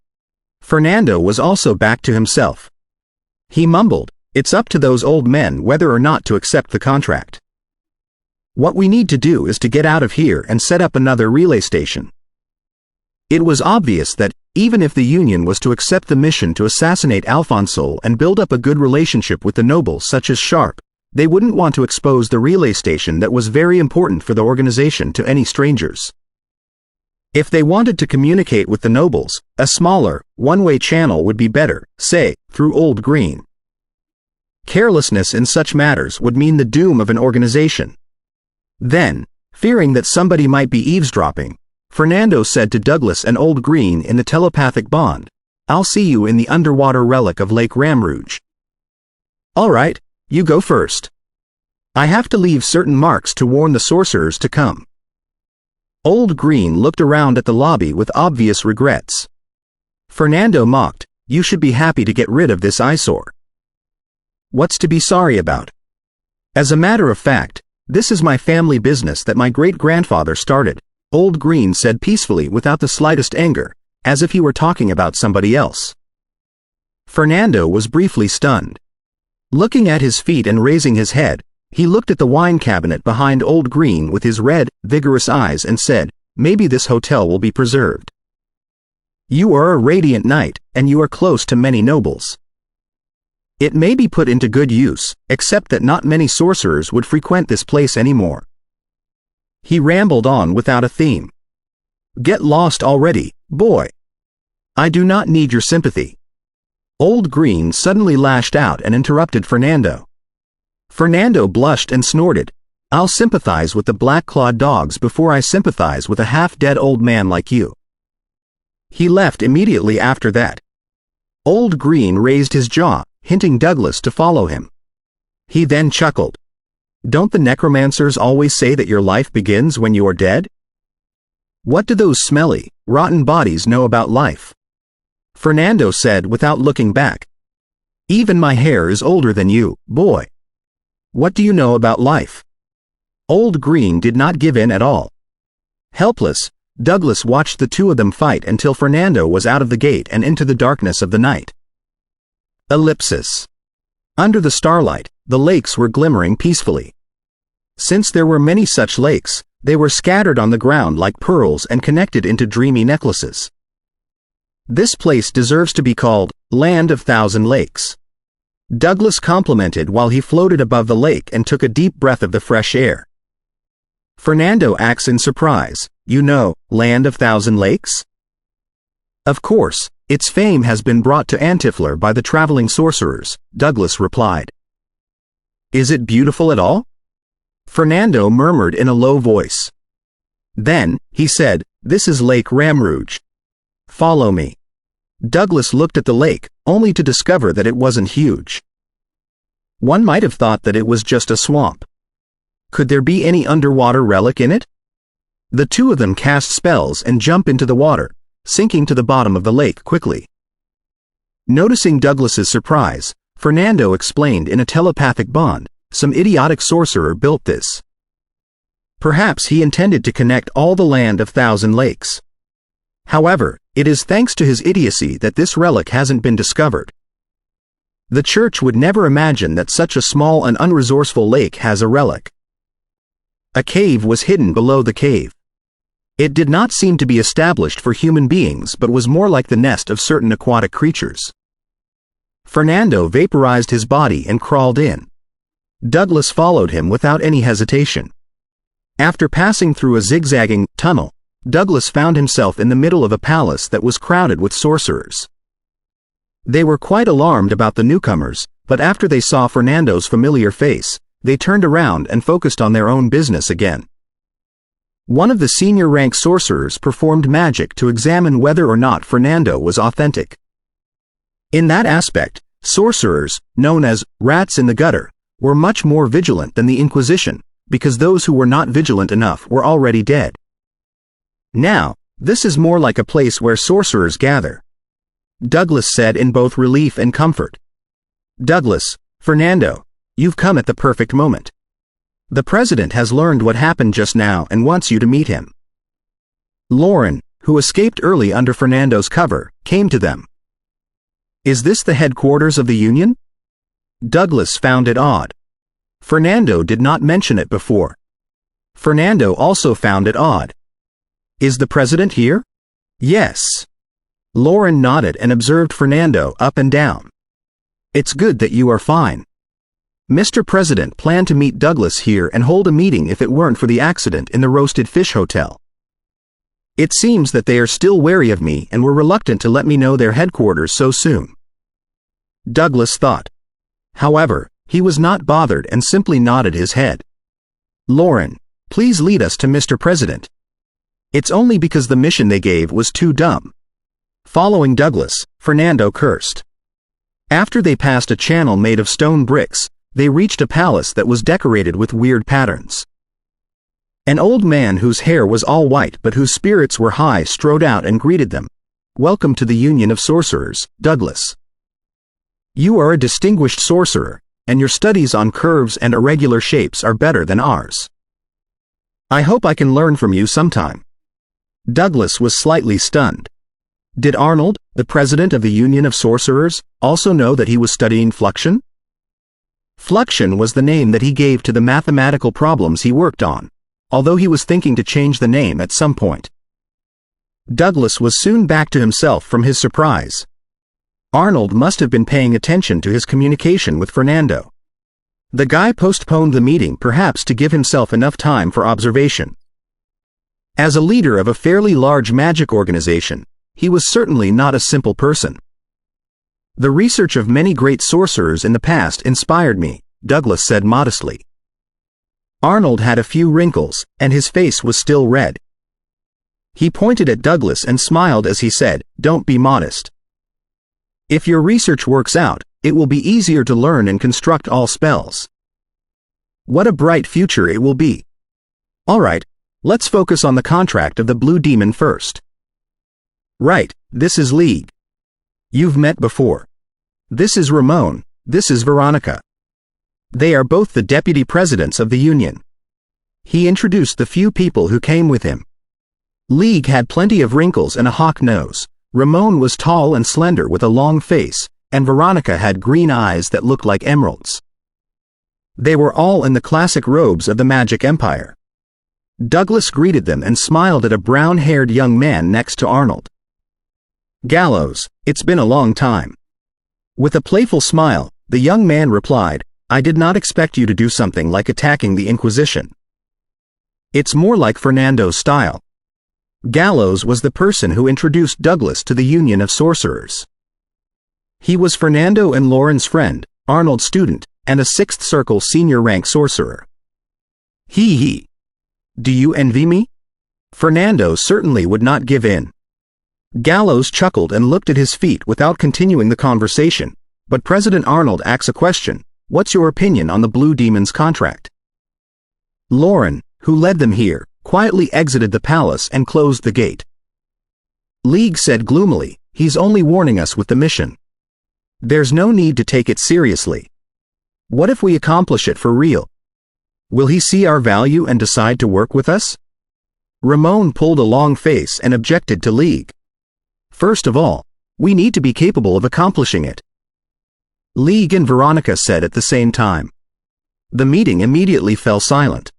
S1: Fernando was also back to himself. He mumbled, It's up to those old men whether or not to accept the contract. What we need to do is to get out of here and set up another relay station. It was obvious that, even if the Union was to accept the mission to assassinate Alfonso and build up a good relationship with the nobles such as Sharp, they wouldn't want to expose the relay station that was very important for the organization to any strangers. If they wanted to communicate with the nobles, a smaller, one-way channel would be better, say, through Old Green. Carelessness in such matters would mean the doom of an organization. Then, fearing that somebody might be eavesdropping, Fernando said to Douglas and Old Green in the telepathic bond, "I'll see you in the underwater relic of Lake Ramrouge." "All right, you go first. I have to leave certain marks to warn the sorcerers to come." Old Green looked around at the lobby with obvious regrets. Fernando mocked, "You should be happy to get rid of this eyesore." "What's to be sorry about? As a matter of fact, this is my family business that my great-grandfather started," Old Green said peacefully without the slightest anger, as if he were talking about somebody else. Fernando was briefly stunned. Looking at his feet and raising his head, he looked at the wine cabinet behind Old Green with his red, vigorous eyes and said, "Maybe this hotel will be preserved. You are a radiant knight, and you are close to many nobles. It may be put into good use, except that not many sorcerers would frequent this place anymore." He rambled on without a theme. "Get lost already, boy. I do not need your sympathy." Old Green suddenly lashed out and interrupted Fernando. Fernando blushed and snorted, "I'll sympathize with the black-clawed dogs before I sympathize with a half-dead old man like you." He left immediately after that. Old Green raised his jaw, hinting Douglas to follow him. He then chuckled. "Don't the necromancers always say that your life begins when you are dead? What do those smelly, rotten bodies know about life?" Fernando said without looking back. "Even my hair is older than you, boy. What do you know about life?" Old Green did not give in at all. Helpless, Douglas watched the two of them fight until Fernando was out of the gate and into the darkness of the night. Ellipsis. Under the starlight, the lakes were glimmering peacefully. Since there were many such lakes, they were scattered on the ground like pearls and connected into dreamy necklaces. This place deserves to be called Land of Thousand Lakes. Douglas complimented while he floated above the lake and took a deep breath of the fresh air. Fernando acts in surprise. "You know, Land of Thousand Lakes?" "Of course, its fame has been brought to Antifler by the traveling sorcerers," Douglas replied. "Is it beautiful at all?" Fernando murmured in a low voice. Then, he said, "This is Lake Ramrouge. Follow me." Douglas looked at the lake, only to discover that it wasn't huge. One might have thought that it was just a swamp. Could there be any underwater relic in it? The two of them cast spells and jump into the water, sinking to the bottom of the lake quickly. Noticing Douglas's surprise, Fernando explained in a telepathic bond, "Some idiotic sorcerer built this. Perhaps he intended to connect all the Land of Thousand Lakes. However, it is thanks to his idiocy that this relic hasn't been discovered. The church would never imagine that such a small and unresourceful lake has a relic." A cave was hidden below the cave. It did not seem to be established for human beings but was more like the nest of certain aquatic creatures. Fernando vaporized his body and crawled in. Douglas followed him without any hesitation. After passing through a zigzagging tunnel, Douglas found himself in the middle of a palace that was crowded with sorcerers. They were quite alarmed about the newcomers, but after they saw Fernando's familiar face, they turned around and focused on their own business again. One of the senior-rank sorcerers performed magic to examine whether or not Fernando was authentic. In that aspect, sorcerers, known as rats in the gutter, were much more vigilant than the Inquisition, because those who were not vigilant enough were already dead. Now, this is more like a place where sorcerers gather, Douglas said in both relief and comfort. "Douglas, Fernando, you've come at the perfect moment. The president has learned what happened just now and wants you to meet him." Lauren, who escaped early under Fernando's cover, came to them. "Is this the headquarters of the Union?" Douglas found it odd. Fernando did not mention it before. Fernando also found it odd. "Is the president here?" "Yes." Lauren nodded and observed Fernando up and down. "It's good that you are fine. Mr. President planned to meet Douglas here and hold a meeting if it weren't for the accident in the Roasted Fish Hotel. It seems that they are still wary of me and were reluctant to let me know their headquarters so soon." Douglas thought. However, he was not bothered and simply nodded his head. "Lauren, Please lead us to Mr. President. It's only because the mission they gave was too dumb. Following Douglas, Fernando cursed. After they passed a channel made of stone bricks, they reached a palace that was decorated with weird patterns. An old man whose hair was all white but whose spirits were high strode out and greeted them. Welcome to the Union of Sorcerers, Douglas. You are a distinguished sorcerer, and your studies on curves and irregular shapes are better than ours. I hope I can learn from you sometime. Douglas was slightly stunned. Did Arnold, the president of the Union of Sorcerers, also know that he was studying fluxion? Fluxion was the name that he gave to the mathematical problems he worked on, although he was thinking to change the name at some point. Douglas was soon back to himself from his surprise. Arnold must have been paying attention to his communication with Fernando. The guy postponed the meeting perhaps to give himself enough time for observation. As a leader of a fairly large magic organization, he was certainly not a simple person. The research of many great sorcerers in the past inspired me, Douglas said modestly. Arnold had a few wrinkles, and his face was still red. He pointed at Douglas and smiled as he said, "Don't be modest. If your research works out, it will be easier to learn and construct all spells. What a bright future it will be. All right, let's focus on the contract of the Blue Demon first. Right, this is League. You've met before. This is Ramon, this is Veronica. They are both the deputy presidents of the Union." He introduced the few people who came with him. League had plenty of wrinkles and a hawk nose. Ramon was tall and slender with a long face, and Veronica had green eyes that looked like emeralds. They were all in the classic robes of the Magic Empire. Douglas greeted them and smiled at a brown-haired young man next to Arnold. "Gallows, it's been a long time." With a playful smile, the young man replied, "I did not expect you to do something like attacking the Inquisition. It's more like Fernando's style." Gallows was the person who introduced Douglas to the Union of Sorcerers. He was Fernando and Lauren's friend, Arnold's student, and a Sixth Circle senior rank sorcerer. He. Do you envy me? Fernando certainly would not give in. Gallows chuckled and looked at his feet without continuing the conversation, but President Arnold asks a question, "What's your opinion on the Blue Demon's contract?" Lauren, who led them here, quietly exited the palace and closed the gate. League said gloomily, "He's only warning us with the mission. There's no need to take it seriously. What if we accomplish it for real? Will he see our value and decide to work with us?" Ramon pulled a long face and objected to League. "First of all, we need to be capable of accomplishing it." League and Veronica said at the same time. The meeting immediately fell silent.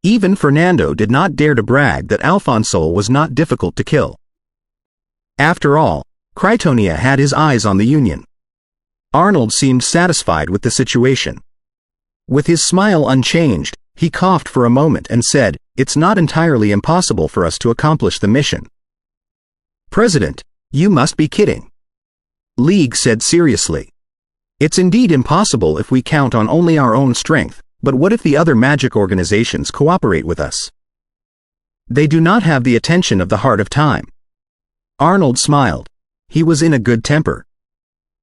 S1: Even Fernando did not dare to brag that Alfonso was not difficult to kill. After all, Krytonia had his eyes on the Union. Arnold seemed satisfied with the situation. With his smile unchanged, he coughed for a moment and said, "It's not entirely impossible for us to accomplish the mission." "President, you must be kidding." League said seriously. "It's indeed impossible if we count on only our own strength, but what if the other magic organizations cooperate with us? They do not have the attention of the Heart of Time." Arnold smiled. He was in a good temper.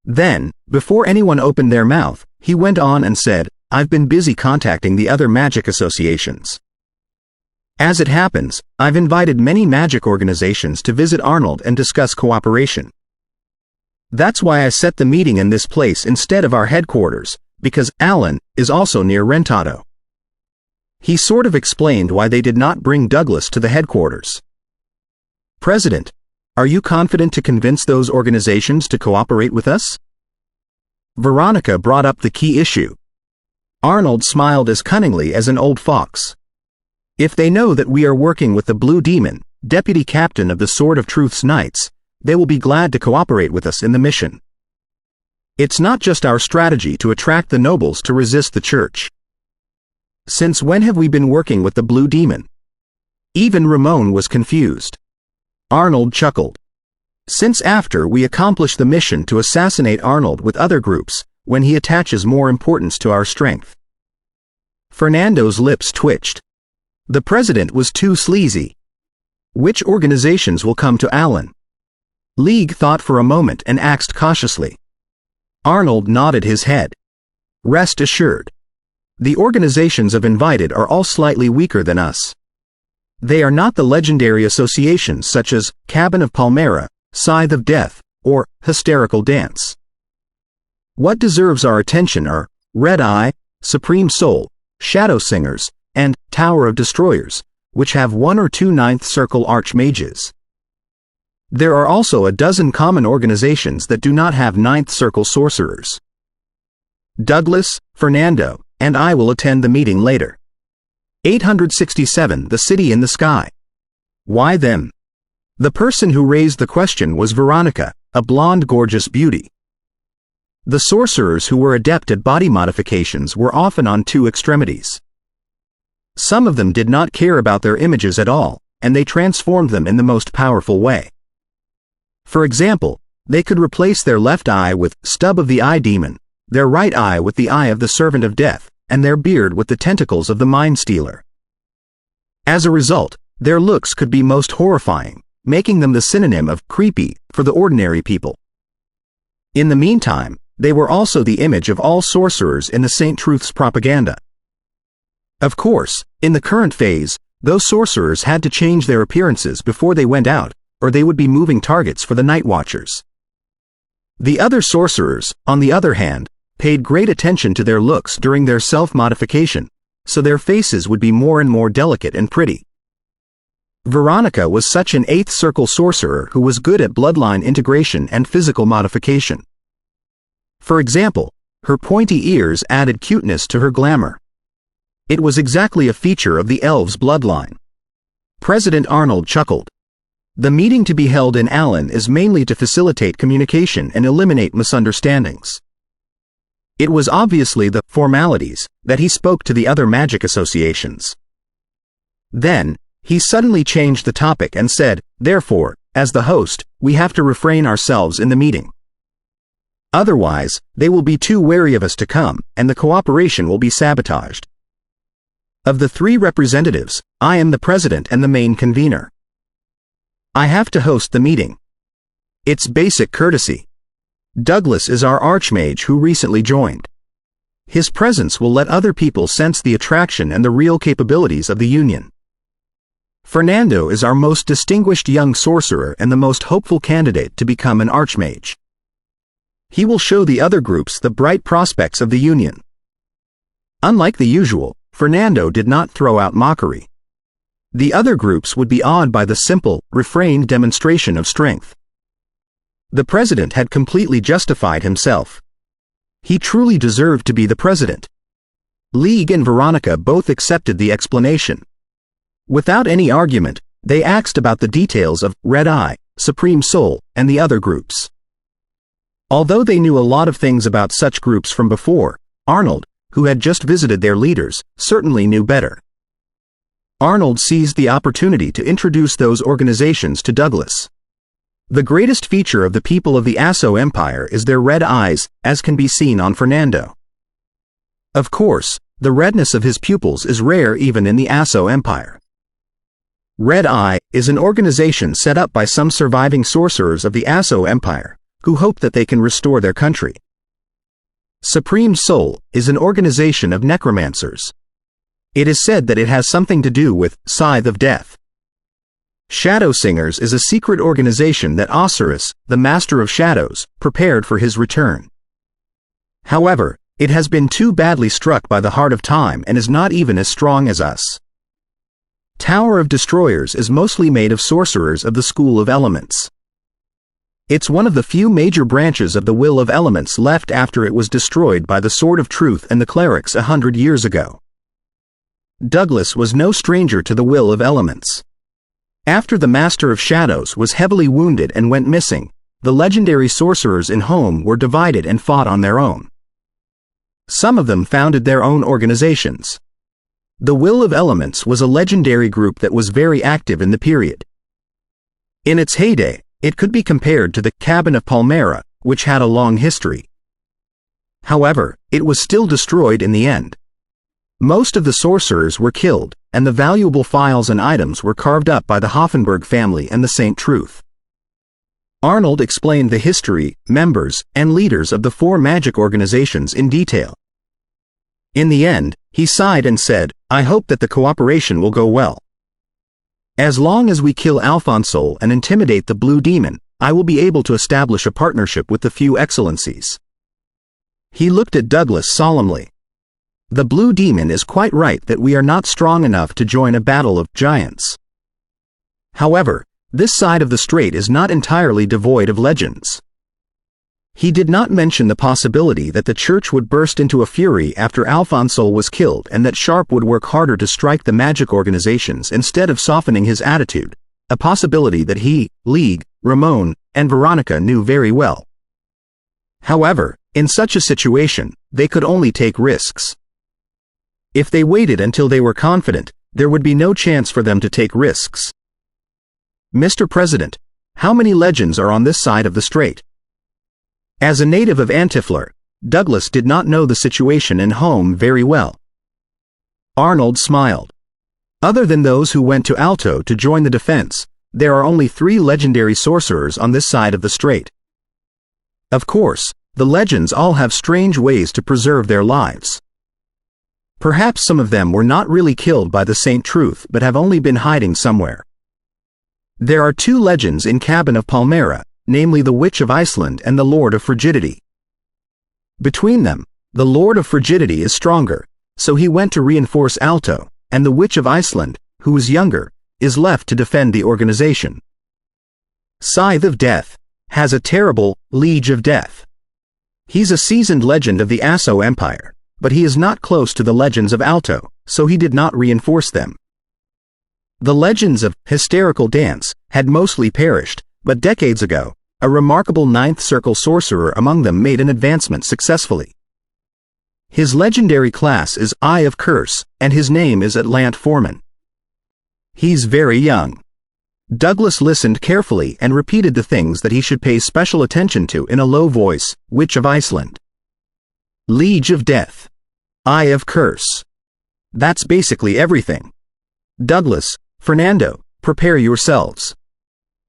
S1: Then, before anyone opened their mouth, he went on and said, "I've been busy contacting the other magic associations. As it happens, I've invited many magic organizations to visit Arnold and discuss cooperation. That's why I set the meeting in this place instead of our headquarters, because Alan is also near Rentado." He sort of explained why they did not bring Douglas to the headquarters. "President, are you confident to convince those organizations to cooperate with us?" Veronica brought up the key issue. Arnold smiled as cunningly as an old fox. "If they know that we are working with the Blue Demon, deputy captain of the Sword of Truth's Knights, they will be glad to cooperate with us in the mission. It's not just our strategy to attract the nobles to resist the church." "Since when have we been working with the Blue Demon?" Even Ramon was confused. Arnold chuckled. "Since after we accomplish the mission to assassinate Arnold with other groups, when he attaches more importance to our strength." Fernando's lips twitched. The president was too sleazy. Which organizations will come to Allen? League thought for a moment and asked cautiously. Arnold nodded his head. Rest assured. The organizations I've invited are all slightly weaker than us. They are not the legendary associations such as Cabin of Palmyra, Scythe of Death, or Hysterical Dance. What deserves our attention are Red Eye, Supreme Soul, Shadow Singers, and Tower of Destroyers, which have 1 or 2 ninth circle archmages. There are also a dozen common organizations that do not have ninth circle sorcerers. Douglas, Fernando, and I will attend the meeting later. 867 The City in the Sky. Why them? The person who raised the question was Veronica, a blonde gorgeous beauty. The sorcerers who were adept at body modifications were often on 2 extremities. Some of them did not care about their images at all, and they transformed them in the most powerful way. For example, they could replace their left eye with Stub of the Eye Demon, their right eye with the Eye of the Servant of Death, and their beard with the tentacles of the Mind Stealer. As a result, their looks could be most horrifying, making them the synonym of creepy for the ordinary people. In the meantime, they were also the image of all sorcerers in the Saint Truth's propaganda. Of course, in the current phase, those sorcerers had to change their appearances before they went out, or they would be moving targets for the Night Watchers. The other sorcerers, on the other hand, paid great attention to their looks during their self-modification, so their faces would be more and more delicate and pretty. Veronica was such an 8th circle sorcerer who was good at bloodline integration and physical modification. For example, her pointy ears added cuteness to her glamour. It was exactly a feature of the elves' bloodline. President Arnold chuckled. The meeting to be held in Allen is mainly to facilitate communication and eliminate misunderstandings. It was obviously the formalities that he spoke to the other magic associations. Then, he suddenly changed the topic and said, therefore, as the host, we have to refrain ourselves in the meeting. Otherwise, they will be too wary of us to come, and the cooperation will be sabotaged. Of the 3 representatives, I am the president and the main convener. I have to host the meeting. It's basic courtesy. Douglas is our archmage who recently joined. His presence will let other people sense the attraction and the real capabilities of the Union. Fernando is our most distinguished young sorcerer and the most hopeful candidate to become an archmage. He will show the other groups the bright prospects of the Union. Unlike the usual, Fernando did not throw out mockery. The other groups would be awed by the simple, refrained demonstration of strength. The president had completely justified himself. He truly deserved to be the president. League and Veronica both accepted the explanation. Without any argument, they asked about the details of Red Eye, Supreme Soul, and the other groups. Although they knew a lot of things about such groups from before, Arnold, who had just visited their leaders, certainly knew better. Arnold seized the opportunity to introduce those organizations to Douglas. The greatest feature of the people of the Asso Empire is their red eyes, as can be seen on Fernando. Of course, the redness of his pupils is rare even in the Asso Empire. Red Eye is an organization set up by some surviving sorcerers of the Asso Empire, who hope that they can restore their country. Supreme Soul is an organization of necromancers. It is said that it has something to do with Scythe of Death. Shadow Singers is a secret organization that Osiris, the Master of Shadows, prepared for his return. However, it has been too badly struck by the Heart of Time and is not even as strong as us. Tower of Destroyers is mostly made of sorcerers of the School of Elements. It's one of the few major branches of the Will of Elements left after it was destroyed by the Sword of Truth and the clerics 100 years ago. Douglas was no stranger to the Will of Elements. After the Master of Shadows was heavily wounded and went missing, the legendary sorcerers in Home were divided and fought on their own. Some of them founded their own organizations. The Will of Elements was a legendary group that was very active in the period. In its heyday, it could be compared to the Cabin of Palmyra, which had a long history. However, it was still destroyed in the end. Most of the sorcerers were killed, and the valuable files and items were carved up by the Hoffenberg family and the Saint Truth. Arnold explained the history, members, and leaders of the 4 magic organizations in detail. In the end, he sighed and said, "I hope that the cooperation will go well. As long as we kill Alphonsole and intimidate the Blue Demon, I will be able to establish a partnership with the few excellencies." He looked at Douglas solemnly. "The Blue Demon is quite right that we are not strong enough to join a battle of giants. However, this side of the strait is not entirely devoid of legends." He did not mention the possibility that the church would burst into a fury after Alphonsole was killed and that Sharp would work harder to strike the magic organizations instead of softening his attitude, a possibility that he, League, Ramon, and Veronica knew very well. However, in such a situation, they could only take risks. If they waited until they were confident, there would be no chance for them to take risks. "Mr. President, how many legends are on this side of the strait?" As a native of Antifleur, Douglas did not know the situation in home very well. Arnold smiled. "Other than those who went to Alto to join the defense, there are only 3 legendary sorcerers on this side of the strait. Of course, the legends all have strange ways to preserve their lives. Perhaps some of them were not really killed by the Saint Truth but have only been hiding somewhere. There are 2 legends in Cabin of Palmyra, namely the Witch of Iceland and the Lord of Frigidity. Between them, the Lord of Frigidity is stronger, so he went to reinforce Alto, and the Witch of Iceland, who is younger, is left to defend the organization. Scythe of Death has a terrible Liege of Death. He's a seasoned legend of the Asso Empire, but he is not close to the legends of Alto, so he did not reinforce them. The legends of Hysterical Dance had mostly perished, but decades ago, a remarkable 9th Circle sorcerer among them made an advancement successfully. His legendary class is Eye of Curse, and his name is Atlant Foreman. He's very young." Douglas listened carefully and repeated the things that he should pay special attention to in a low voice. Witch of Iceland. Liege of Death. Eye of Curse. That's basically everything. Douglas, Fernando, prepare yourselves.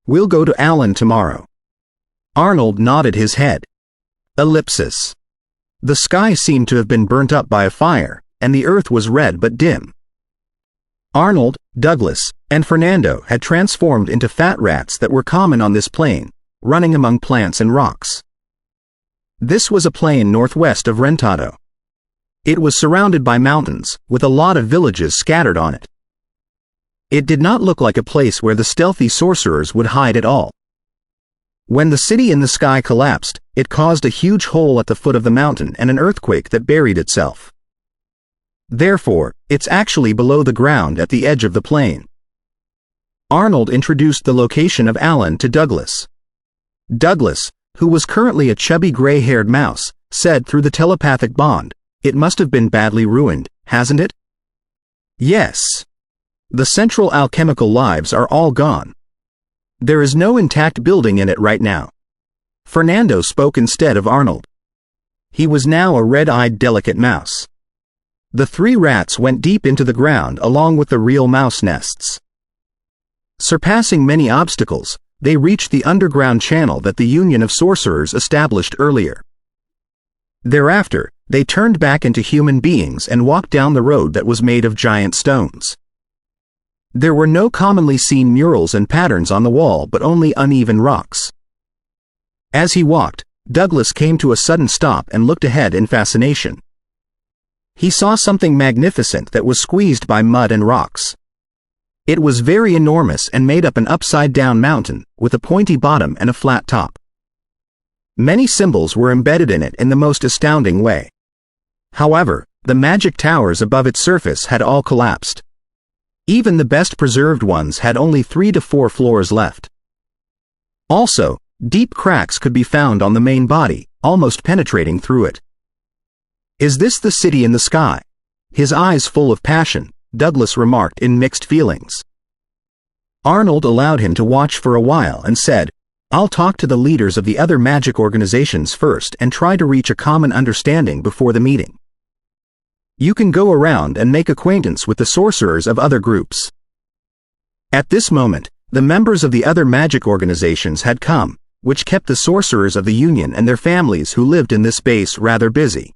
S1: We'll go to Allen tomorrow. Arnold nodded his head. Ellipsis. The sky seemed to have been burnt up by a fire, and the earth was red but dim. Arnold, Douglas, and Fernando had transformed into fat rats that were common on this plain, running among plants and rocks. This was a plain northwest of Rentado. It was surrounded by mountains, with a lot of villages scattered on it. It did not look like a place where the stealthy sorcerers would hide at all. When the city in the sky collapsed, it caused a huge hole at the foot of the mountain and an earthquake that buried itself. Therefore, it's actually below the ground at the edge of the plain. Arnold introduced the location of Allen to Douglas. Douglas, who was currently a chubby gray-haired mouse, said through the telepathic bond, "It must have been badly ruined, hasn't it?" "Yes. The central alchemical lives are all gone. There is no intact building in it right now." Fernando spoke instead of Arnold. He was now a red-eyed delicate mouse. The 3 rats went deep into the ground along with the real mouse nests. Surpassing many obstacles, they reached the underground channel that the Union of Sorcerers established earlier. Thereafter, they turned back into human beings and walked down the road that was made of giant stones. There were no commonly seen murals and patterns on the wall but only uneven rocks. As he walked, Douglas came to a sudden stop and looked ahead in fascination. He saw something magnificent that was squeezed by mud and rocks. It was very enormous and made up an upside-down mountain, with a pointy bottom and a flat top. Many symbols were embedded in it in the most astounding way. However, the magic towers above its surface had all collapsed. Even the best preserved ones had only 3 to 4 floors left. Also, deep cracks could be found on the main body, almost penetrating through it. "Is this the city in the sky?" His eyes full of passion, Douglas remarked in mixed feelings. Arnold allowed him to watch for a while and said, "I'll talk to the leaders of the other magic organizations first and try to reach a common understanding before the meeting." You can go around and make acquaintance with the sorcerers of other groups. At this moment, the members of the other magic organizations had come, which kept the sorcerers of the Union and their families who lived in this base rather busy.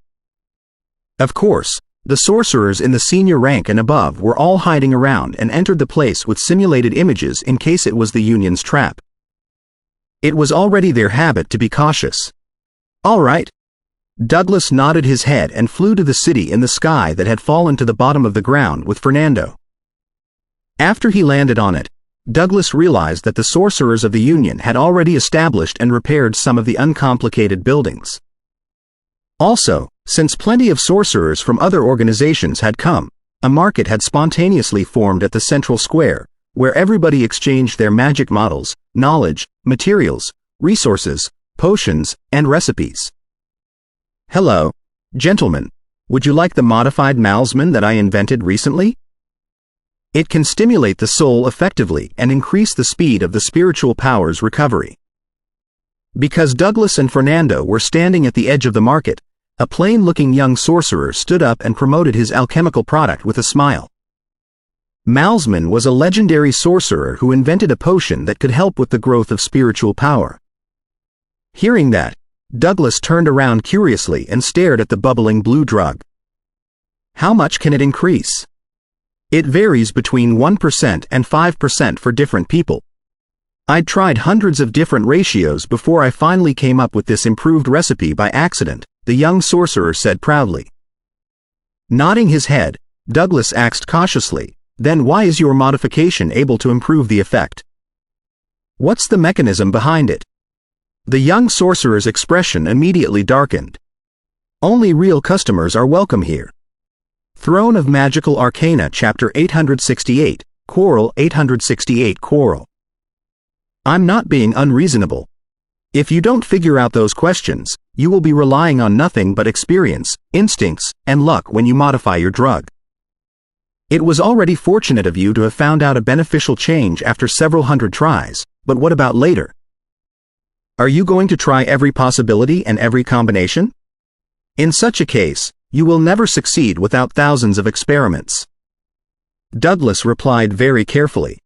S1: Of course, the sorcerers in the senior rank and above were all hiding around and entered the place with simulated images in case it was the Union's trap. It was already their habit to be cautious. All right. Douglas nodded his head and flew to the city in the sky that had fallen to the bottom of the ground with Fernando. After he landed on it, Douglas realized that the sorcerers of the Union had already established and repaired some of the uncomplicated buildings. Also, since plenty of sorcerers from other organizations had come, a market had spontaneously formed at the central square, where everybody exchanged their magic models, knowledge, materials, resources, potions, and recipes. Hello, gentlemen. Would you like the modified talisman that I invented recently? It can stimulate the soul effectively and increase the speed of the spiritual power's recovery. Because Douglas and Fernando were standing at the edge of the market, a plain-looking young sorcerer stood up and promoted his alchemical product with a smile. Malsman was a legendary sorcerer who invented a potion that could help with the growth of spiritual power. Hearing that, Douglas turned around curiously and stared at the bubbling blue drug. How much can it increase? It varies between 1% and 5% for different people. I'd tried hundreds of different ratios before I finally came up with this improved recipe by accident, the young sorcerer said proudly. Nodding his head, Douglas asked cautiously, then why is your modification able to improve the effect? What's the mechanism behind it? The young sorcerer's expression immediately darkened. Only real customers are welcome here. Throne of Magical Arcana Chapter 868, Quarrel 868 Quarrel. I'm not being unreasonable. If you don't figure out those questions, you will be relying on nothing but experience, instincts, and luck when you modify your drug. It was already fortunate of you to have found out a beneficial change after several hundred tries, but what about later? Are you going to try every possibility and every combination? In such a case, you will never succeed without thousands of experiments. Douglas replied very carefully.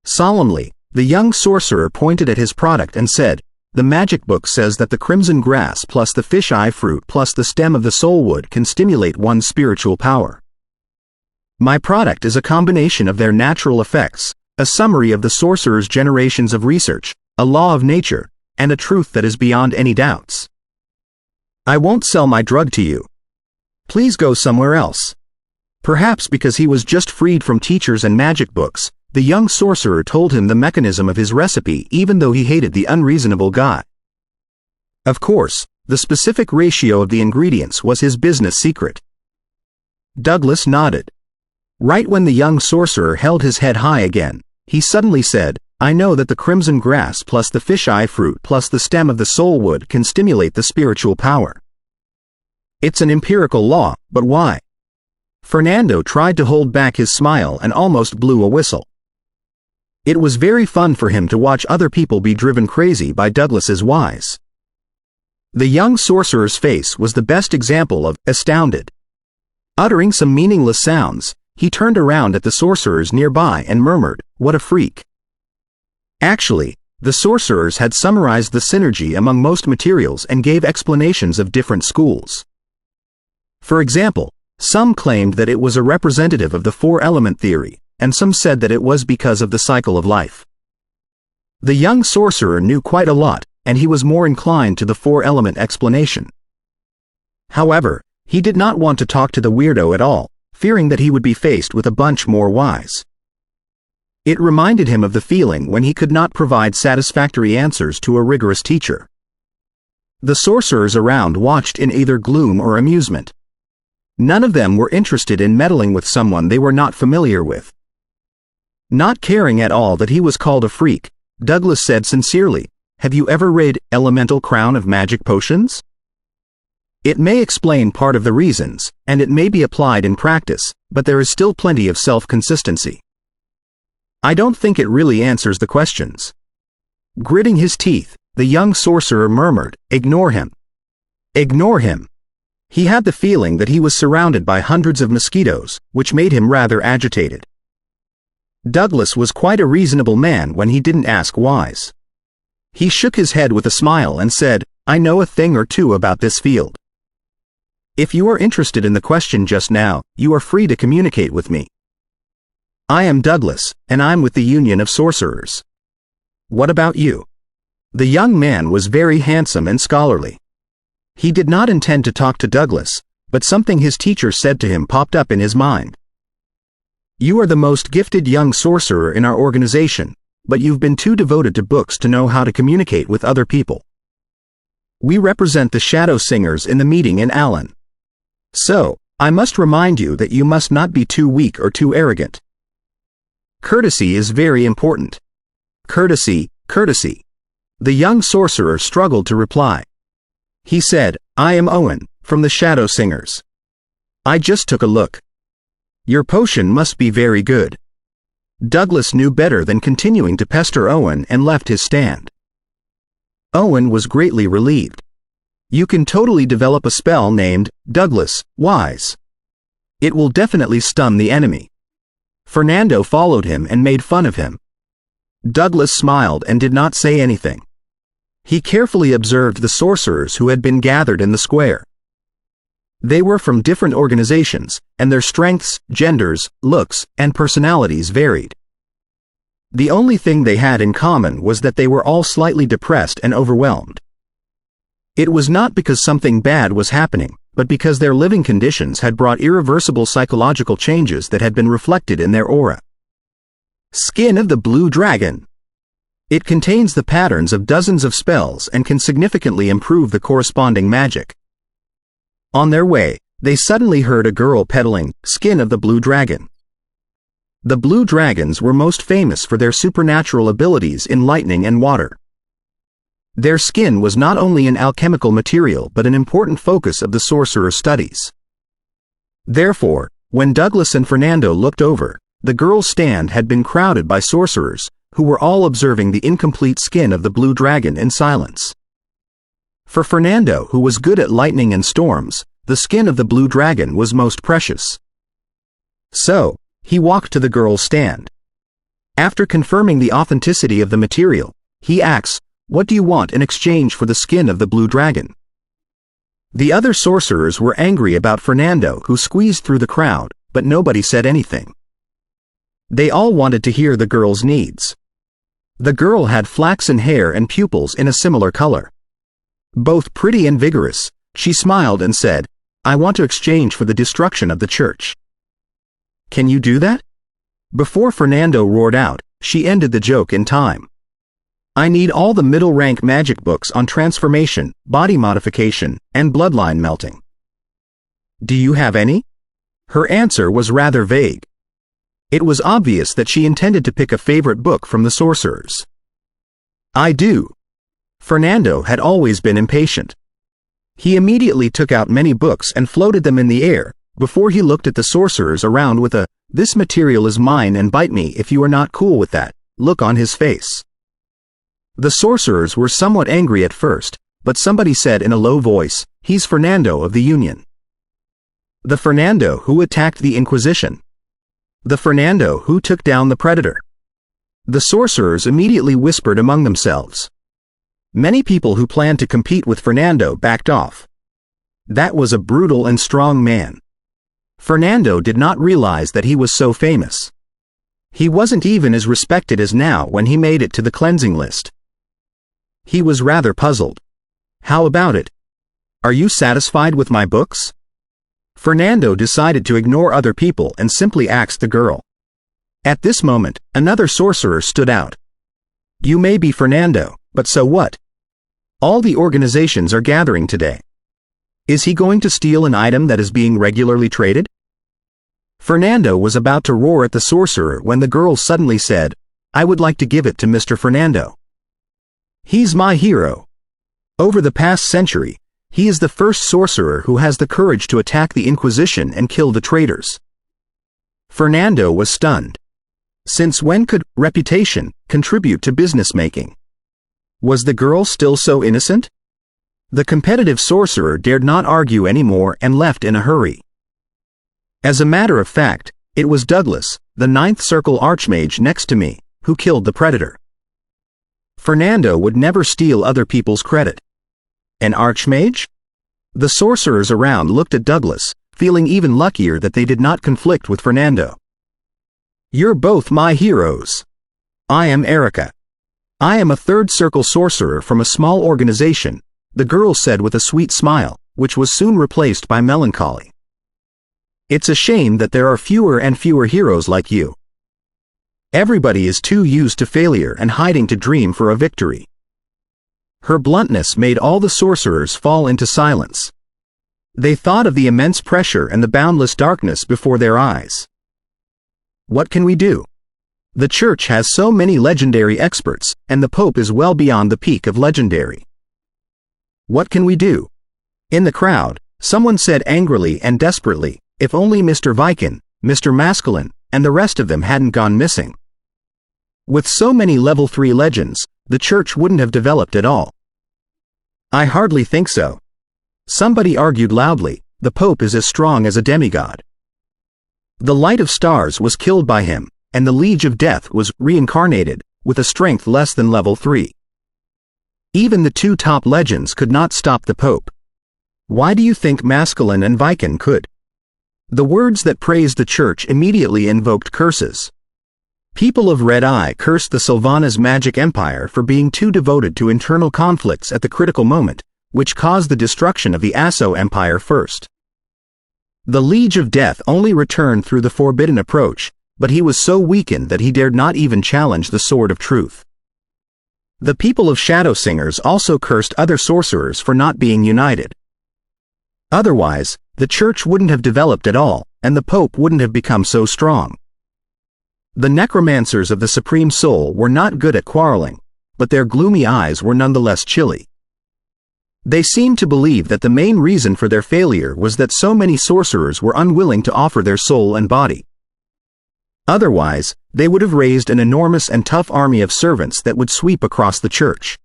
S1: Solemnly, the young sorcerer pointed at his product and said, the magic book says that the crimson grass plus the fish eye fruit plus the stem of the soul wood can stimulate one's spiritual power. My product is a combination of their natural effects, a summary of the sorcerer's generations of research, a law of nature, and a truth that is beyond any doubts. I won't sell my drug to you. Please go somewhere else. Perhaps because he was just freed from teachers and magic books, the young sorcerer told him the mechanism of his recipe even though he hated the unreasonable guy. Of course, the specific ratio of the ingredients was his business secret. Douglas nodded. Right when the young sorcerer held his head high again, he suddenly said, I know that the crimson grass plus the fish eye fruit plus the stem of the soul wood can stimulate the spiritual power. It's an empirical law, but why? Fernando tried to hold back his smile and almost blew a whistle. It was very fun for him to watch other people be driven crazy by Douglas's whys. The young sorcerer's face was the best example of astounded. Uttering some meaningless sounds, he turned around at the sorcerers nearby and murmured, "What a freak." Actually, the sorcerers had summarized the synergy among most materials and gave explanations of different schools. For example, some claimed that it was a representative of the four-element theory, and some said that it was because of the cycle of life. The young sorcerer knew quite a lot, and he was more inclined to the four-element explanation. However, he did not want to talk to the weirdo at all, fearing that he would be faced with a bunch more whys. It reminded him of the feeling when he could not provide satisfactory answers to a rigorous teacher. The sorcerers around watched in either gloom or amusement. None of them were interested in meddling with someone they were not familiar with. Not caring at all that he was called a freak, Douglas said sincerely, "Have you ever read Elemental Crown of Magic Potions? It may explain part of the reasons, and it may be applied in practice, but there is still plenty of self-consistency. I don't think it really answers the questions." Gritting his teeth, the young sorcerer murmured, "Ignore him. Ignore him. He had the feeling that he was surrounded by hundreds of mosquitoes, which made him rather agitated. Douglas was quite a reasonable man when he didn't ask whys. He shook his head with a smile and said, "I know a thing or two about this field. If you are interested in the question just now, you are free to communicate with me. I am Douglas, and I'm with the Union of Sorcerers. What about you?" The young man was very handsome and scholarly. He did not intend to talk to Douglas, but something his teacher said to him popped up in his mind. "You are the most gifted young sorcerer in our organization, but you've been too devoted to books to know how to communicate with other people. We represent the Shadow Singers in the meeting in Allen. So, I must remind you that you must not be too weak or too arrogant. Courtesy is very important. Courtesy, courtesy." The young sorcerer struggled to reply. He said, "I am Owen, from the Shadow Singers. I just took a look. Your potion must be very good." Douglas knew better than continuing to pester Owen and left his stand. Owen was greatly relieved. You can totally develop a spell named Douglas Wise. It will definitely stun the enemy. Fernando followed him and made fun of him. Douglas smiled and did not say anything. He carefully observed the sorcerers who had been gathered in the square. They were from different organizations, and their strengths, genders, looks, and personalities varied. The only thing they had in common was that they were all slightly depressed and overwhelmed. It was not because something bad was happening, but because their living conditions had brought irreversible psychological changes that had been reflected in their aura. Skin of the Blue Dragon. It contains the patterns of dozens of spells and can significantly improve the corresponding magic. On their way, they suddenly heard a girl peddling Skin of the Blue Dragon. The Blue Dragons were most famous for their supernatural abilities in lightning and water. Their skin was not only an alchemical material but an important focus of the sorcerer's studies. Therefore, when Douglas and Fernando looked over, the girl's stand had been crowded by sorcerers, who were all observing the incomplete skin of the Blue Dragon in silence. For Fernando, who was good at lightning and storms, the skin of the Blue Dragon was most precious. So, he walked to the girl's stand. After confirming the authenticity of the material, he asks, "What do you want in exchange for the skin of the Blue Dragon?" The other sorcerers were angry about Fernando, who squeezed through the crowd, but nobody said anything. They all wanted to hear the girl's needs. The girl had flaxen hair and pupils in a similar color. Both pretty and vigorous, she smiled and said, "I want to exchange for the destruction of the church." "Can you do that?" Before Fernando roared out, she ended the joke in time. "I need all the middle-rank magic books on transformation, body modification, and bloodline melting." "Do you have any?" Her answer was rather vague. It was obvious that she intended to pick a favorite book from the sorcerers. "I do." Fernando had always been impatient. He immediately took out many books and floated them in the air, before he looked at the sorcerers around with a, "This material is mine and bite me if you are not cool with that," look on his face. The sorcerers were somewhat angry at first, but somebody said in a low voice, "He's Fernando of the Union." The Fernando who attacked the Inquisition. The Fernando who took down the Predator. The sorcerers immediately whispered among themselves. Many people who planned to compete with Fernando backed off. That was a brutal and strong man. Fernando did not realize that he was so famous. He wasn't even as respected as now when he made it to the cleansing list. He was rather puzzled. "How about it? Are you satisfied with my books?" Fernando decided to ignore other people and simply asked the girl. At this moment, another sorcerer stood out. "You may be Fernando, but so what? All the organizations are gathering today. Is he going to steal an item that is being regularly traded?" Fernando was about to roar at the sorcerer when the girl suddenly said, "I would like to give it to Mr. Fernando. He's my hero. Over the past century, he is the first sorcerer who has the courage to attack the Inquisition and kill the traitors." Fernando was stunned. Since when could reputation contribute to business making? Was the girl still so innocent? The competitive sorcerer dared not argue anymore and left in a hurry. As a matter of fact, it was Douglas, the ninth circle archmage next to me, who killed the predator. Fernando would never steal other people's credit. An archmage? The sorcerers around looked at Douglas, feeling even luckier that they did not conflict with Fernando. You're both my heroes. I am Erica. I am a third circle sorcerer from a small organization, the girl said with a sweet smile, which was soon replaced by melancholy. It's a shame that there are fewer and fewer heroes like you. Everybody is too used to failure and hiding to dream for a victory. Her bluntness made all the sorcerers fall into silence. They thought of the immense pressure and the boundless darkness before their eyes. What can we do? The church has so many legendary experts, and the Pope is well beyond the peak of legendary. What can we do? In the crowd, someone said angrily and desperately, if only Mr. Viken, Mr. Masculine, and the rest of them hadn't gone missing. With so many level 3 legends, the church wouldn't have developed at all. I hardly think so. Somebody argued loudly, the Pope is as strong as a demigod. The Light of Stars was killed by him, and the Liege of Death was reincarnated, with a strength less than level 3. Even the two top legends could not stop the Pope. Why do you think Masculine and Viken could? The words that praised the church immediately invoked curses. People of Red Eye cursed the Sylvanas magic empire for being too devoted to internal conflicts at the critical moment, which caused the destruction of the Asso Empire first. The Liege of Death only returned through the forbidden approach, but he was so weakened that he dared not even challenge the Sword of Truth. The people of Shadow Singers also cursed other sorcerers for not being united. Otherwise, the church wouldn't have developed at all, and the Pope wouldn't have become so strong. The necromancers of the Supreme Soul were not good at quarreling, but their gloomy eyes were nonetheless chilly. They seemed to believe that the main reason for their failure was that so many sorcerers were unwilling to offer their soul and body. Otherwise, they would have raised an enormous and tough army of servants that would sweep across the church.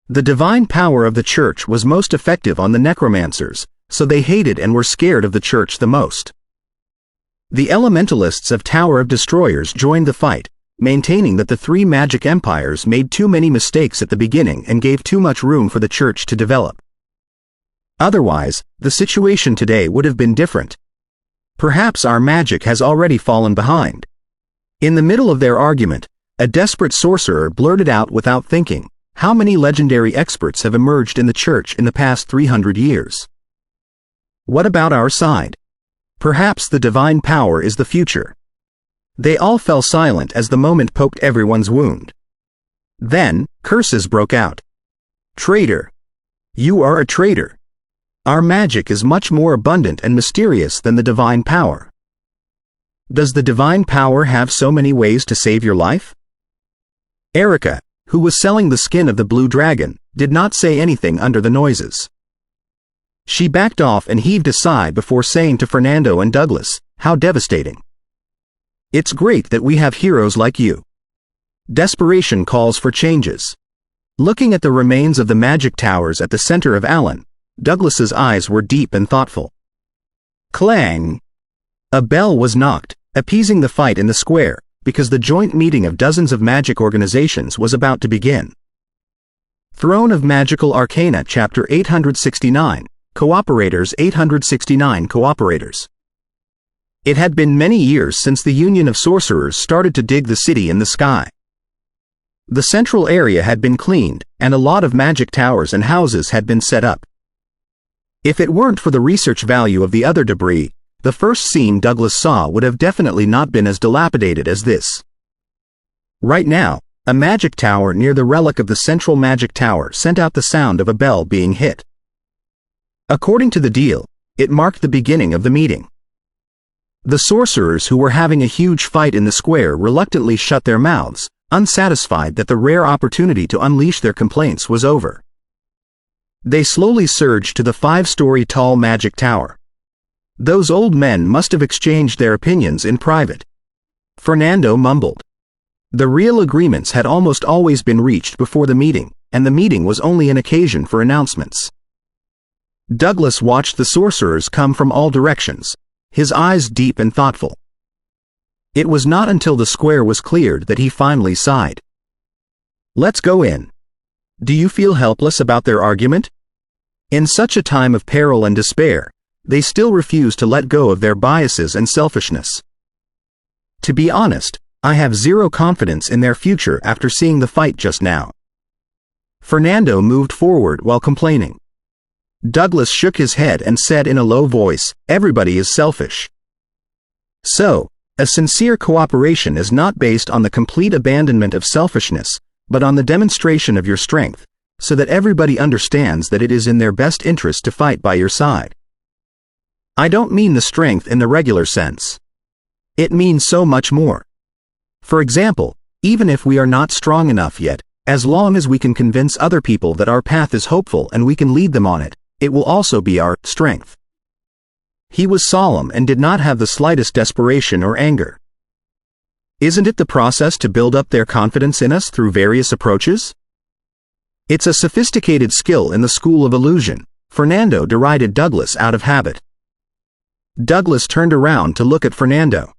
S1: The divine power of the church was most effective on the necromancers, so they hated and were scared of the church the most. The elementalists of Tower of Destroyers joined the fight, maintaining that the three magic empires made too many mistakes at the beginning and gave too much room for the church to develop. Otherwise, the situation today would have been different. Perhaps our magic has already fallen behind. In the middle of their argument, a desperate sorcerer blurted out without thinking, how many legendary experts have emerged in the church in the past 300 years? What about our side? Perhaps the divine power is the future. They all fell silent as the moment poked everyone's wound. Then, curses broke out. Traitor! You are a traitor! Our magic is much more abundant and mysterious than the divine power. Does the divine power have so many ways to save your life? Erica, who was selling the skin of the blue dragon, did not say anything under the noises. She backed off and heaved a sigh before saying to Fernando and Douglas, how devastating. It's great that we have heroes like you. Desperation calls for changes. Looking at the remains of the magic towers at the center of Allen, Douglas's eyes were deep and thoughtful. Clang! A bell was knocked, appeasing the fight in the square, because the joint meeting of dozens of magic organizations was about to begin. Throne of Magical Arcana Chapter 869, Cooperators 869 Cooperators. It had been many years since the Union of Sorcerers started to dig the city in the sky. The central area had been cleaned, and a lot of magic towers and houses had been set up. If it weren't for the research value of the other debris, the first scene Douglas saw would have definitely not been as dilapidated as this. Right now, a magic tower near the relic of the central magic tower sent out the sound of a bell being hit. According to the deal, it marked the beginning of the meeting. The sorcerers who were having a huge fight in the square reluctantly shut their mouths, unsatisfied that the rare opportunity to unleash their complaints was over. They slowly surged to the 5-story tall magic tower. Those old men must have exchanged their opinions in private. Fernando mumbled. The real agreements had almost always been reached before the meeting, and the meeting was only an occasion for announcements. Douglas watched the sorcerers come from all directions, his eyes deep and thoughtful. It was not until the square was cleared that he finally sighed. "Let's go in. Do you feel helpless about their argument?" In such a time of peril and despair, they still refuse to let go of their biases and selfishness. To be honest, I have zero confidence in their future after seeing the fight just now. Fernando moved forward while complaining. Douglas shook his head and said in a low voice, "Everybody is selfish." So, a sincere cooperation is not based on the complete abandonment of selfishness, but on the demonstration of your strength, so that everybody understands that it is in their best interest to fight by your side. I don't mean the strength in the regular sense. It means so much more. For example, even if we are not strong enough yet, as long as we can convince other people that our path is hopeful and we can lead them on it, it will also be our strength. He was solemn and did not have the slightest desperation or anger. Isn't it the process to build up their confidence in us through various approaches? It's a sophisticated skill in the school of illusion. Fernando derided Douglas out of habit. Douglas turned around to look at Fernando.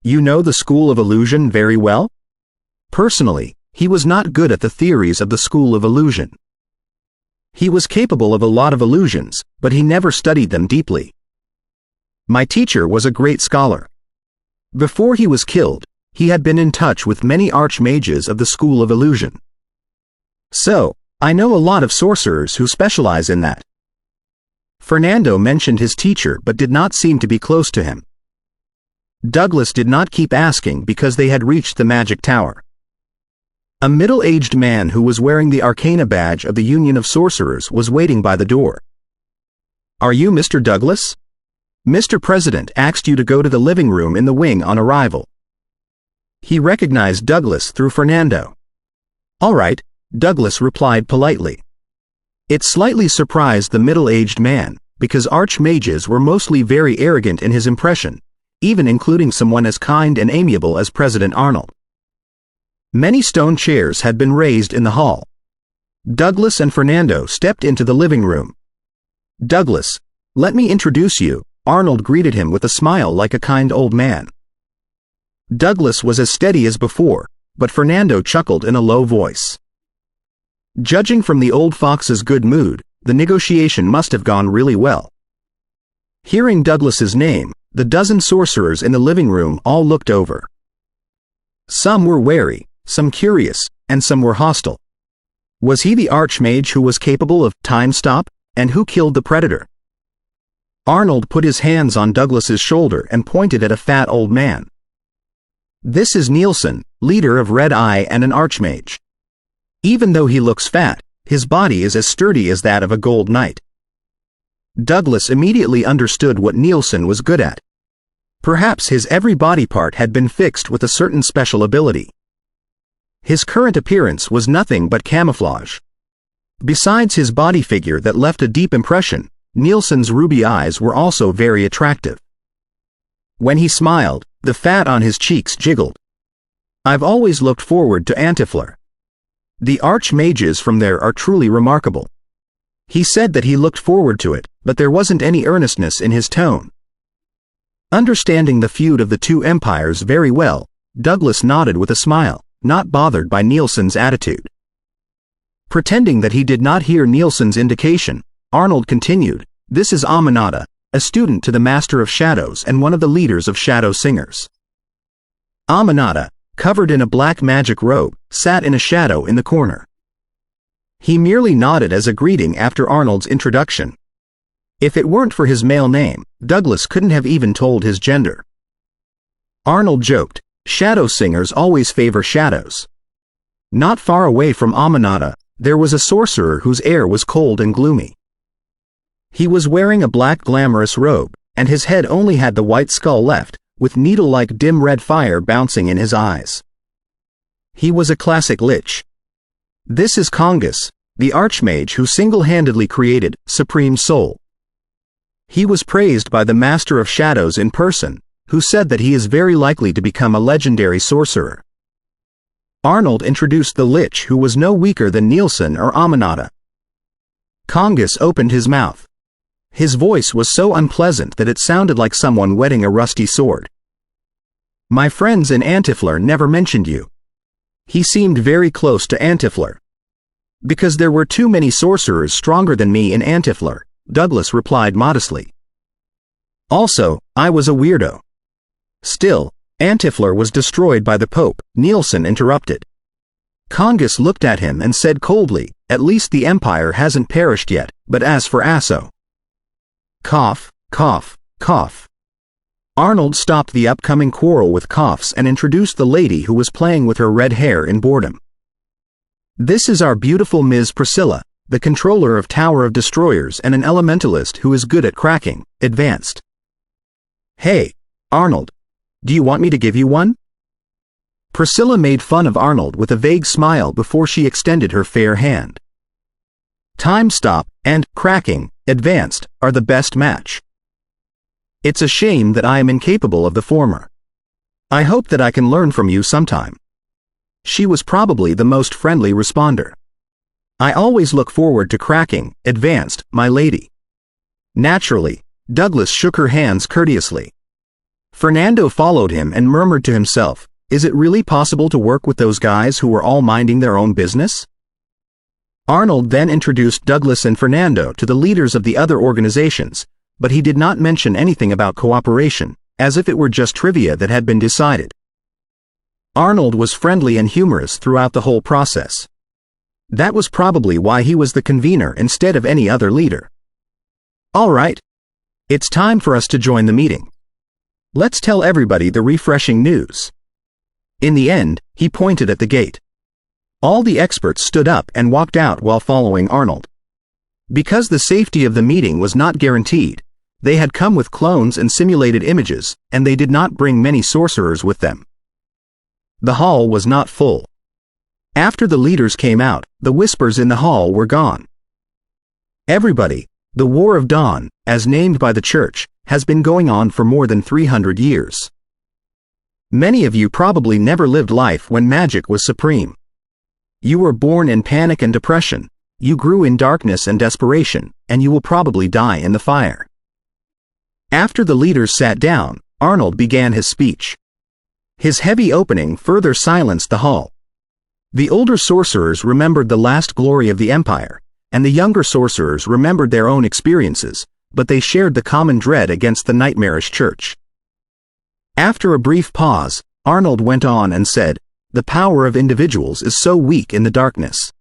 S1: You know the school of illusion very well? Personally, he was not good at the theories of the school of illusion. He was capable of a lot of illusions, but he never studied them deeply. My teacher was a great scholar. Before he was killed, he had been in touch with many archmages of the school of illusion. So, I know a lot of sorcerers who specialize in that. Fernando mentioned his teacher but did not seem to be close to him. Douglas did not keep asking because they had reached the magic tower. A middle-aged man who was wearing the arcana badge of the Union of Sorcerers was waiting by the door. Are you Mr. Douglas? Mr. President asked you to go to the living room in the wing on arrival. He recognized Douglas through Fernando. All right, Douglas replied politely. It slightly surprised the middle-aged man, because archmages were mostly very arrogant in his impression, even including someone as kind and amiable as President Arnold. Many stone chairs had been raised in the hall. Douglas and Fernando stepped into the living room. Douglas, let me introduce you, Arnold greeted him with a smile like a kind old man. Douglas was as steady as before, but Fernando chuckled in a low voice. Judging from the old fox's good mood, the negotiation must have gone really well. Hearing Douglas's name, the dozen sorcerers in the living room all looked over. Some were wary, some curious, and some were hostile. Was he the archmage who was capable of time stop, and who killed the predator? Arnold put his hands on Douglas's shoulder and pointed at a fat old man. This is Nielsen, leader of Red Eye and an archmage. Even though he looks fat, his body is as sturdy as that of a gold knight. Douglas immediately understood what Nielsen was good at. Perhaps his every body part had been fixed with a certain special ability. His current appearance was nothing but camouflage. Besides his body figure that left a deep impression, Nielsen's ruby eyes were also very attractive. When he smiled, the fat on his cheeks jiggled. I've always looked forward to Antifleur. The archmages from there are truly remarkable. He said that he looked forward to it, but there wasn't any earnestness in his tone. Understanding the feud of the two empires very well, Douglas nodded with a smile, not bothered by Nielsen's attitude. Pretending that he did not hear Nielsen's indication, Arnold continued, This is Aminata, a student to the Master of Shadows and one of the leaders of Shadow Singers. Aminata, covered in a black magic robe, sat in a shadow in the corner. He merely nodded as a greeting after Arnold's introduction. If it weren't for his male name, Douglas couldn't have even told his gender. Arnold joked, Shadow Singers always favor shadows. Not far away from Aminata, there was a sorcerer whose air was cold and gloomy. He was wearing a black glamorous robe, and his head only had the white skull left, with needle-like dim red fire bouncing in his eyes. He was a classic lich. This is Congus, the archmage who single-handedly created Supreme Soul. He was praised by the Master of Shadows in person, who said that he is very likely to become a legendary sorcerer. Arnold introduced the Lich, who was no weaker than Nielsen or Aminata. Congus opened his mouth. His voice was so unpleasant that it sounded like someone whetting a rusty sword. My friends in Antifleur never mentioned you. He seemed very close to Antifleur. Because there were too many sorcerers stronger than me in Antifleur, Douglas replied modestly. Also, I was a weirdo. Still, Antifleur was destroyed by the Pope, Nielsen interrupted. Congus looked at him and said coldly, at least the Empire hasn't perished yet, but as for Asso. Cough, cough, cough. Arnold stopped the upcoming quarrel with coughs and introduced the lady who was playing with her red hair in boredom. This is our beautiful Ms. Priscilla, the controller of Tower of Destroyers and an elementalist who is good at cracking, advanced. Hey, Arnold. Do you want me to give you one? Priscilla made fun of Arnold with a vague smile before she extended her fair hand. Time Stop and Cracking, Advanced, are the best match. It's a shame that I am incapable of the former. I hope that I can learn from you sometime. She was probably the most friendly responder. I always look forward to cracking, advanced, my lady. Naturally, Douglas shook her hands courteously. Fernando followed him and murmured to himself, is it really possible to work with those guys who were all minding their own business? Arnold then introduced Douglas and Fernando to the leaders of the other organizations, but he did not mention anything about cooperation, as if it were just trivia that had been decided. Arnold was friendly and humorous throughout the whole process. That was probably why he was the convener instead of any other leader. All right. It's time for us to join the meeting. Let's tell everybody the refreshing news. In the end, he pointed at the gate. All the experts stood up and walked out while following Arnold. Because the safety of the meeting was not guaranteed, they had come with clones and simulated images, and they did not bring many sorcerers with them. The hall was not full. After the leaders came out, the whispers in the hall were gone. Everybody, the War of Dawn, as named by the Church, has been going on for more than 300 years. Many of you probably never lived life when magic was supreme. You were born in panic and depression, you grew in darkness and desperation, and you will probably die in the fire. After the leaders sat down, Arnold began his speech. His heavy opening further silenced the hall. The older sorcerers remembered the last glory of the Empire, and the younger sorcerers remembered their own experiences, but they shared the common dread against the nightmarish Church. After a brief pause, Arnold went on and said, the power of individuals is so weak in the darkness.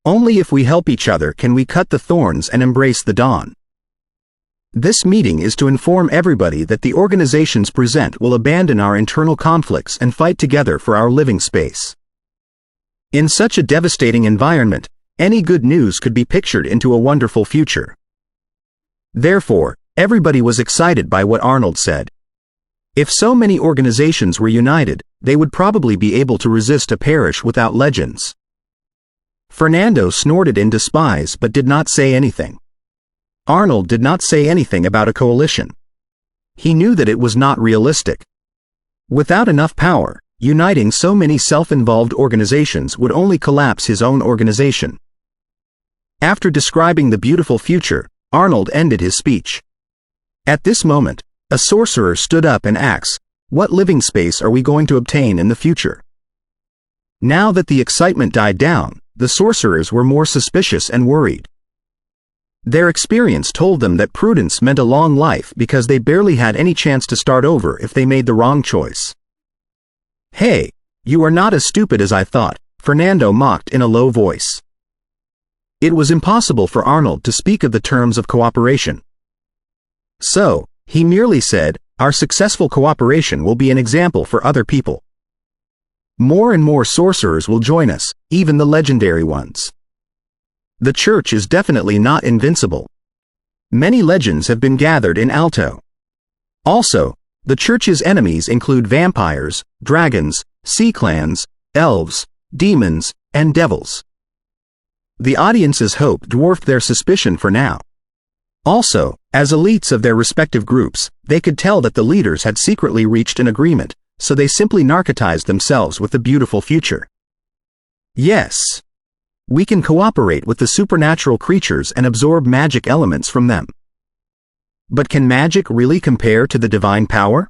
S1: Only if we help each other can we cut the thorns and embrace the dawn. This meeting is to inform everybody that the organizations present will abandon our internal conflicts and fight together for our living space. In such a devastating environment, any good news could be pictured into a wonderful future. Therefore, everybody was excited by what Arnold said. If so many organizations were united, they would probably be able to resist a parish without legends. Fernando snorted in despise but did not say anything. Arnold did not say anything about a coalition. He knew that it was not realistic. Without enough power, uniting so many self-involved organizations would only collapse his own organization. After describing the beautiful future, Arnold ended his speech. At this moment, a sorcerer stood up and asked, what living space are we going to obtain in the future? Now that the excitement died down, the sorcerers were more suspicious and worried. Their experience told them that prudence meant a long life because they barely had any chance to start over if they made the wrong choice. Hey, you are not as stupid as I thought, Fernando mocked in a low voice. It was impossible for Arnold to speak of the terms of cooperation. So, he merely said, our successful cooperation will be an example for other people. More and more sorcerers will join us, even the legendary ones. The Church is definitely not invincible. Many legends have been gathered in Alto. Also, the Church's enemies include vampires, dragons, sea clans, elves, demons, and devils. The audience's hope dwarfed their suspicion for now. Also, as elites of their respective groups, they could tell that the leaders had secretly reached an agreement, so they simply narcotized themselves with the beautiful future. Yes, we can cooperate with the supernatural creatures and absorb magic elements from them. But can magic really compare to the divine power?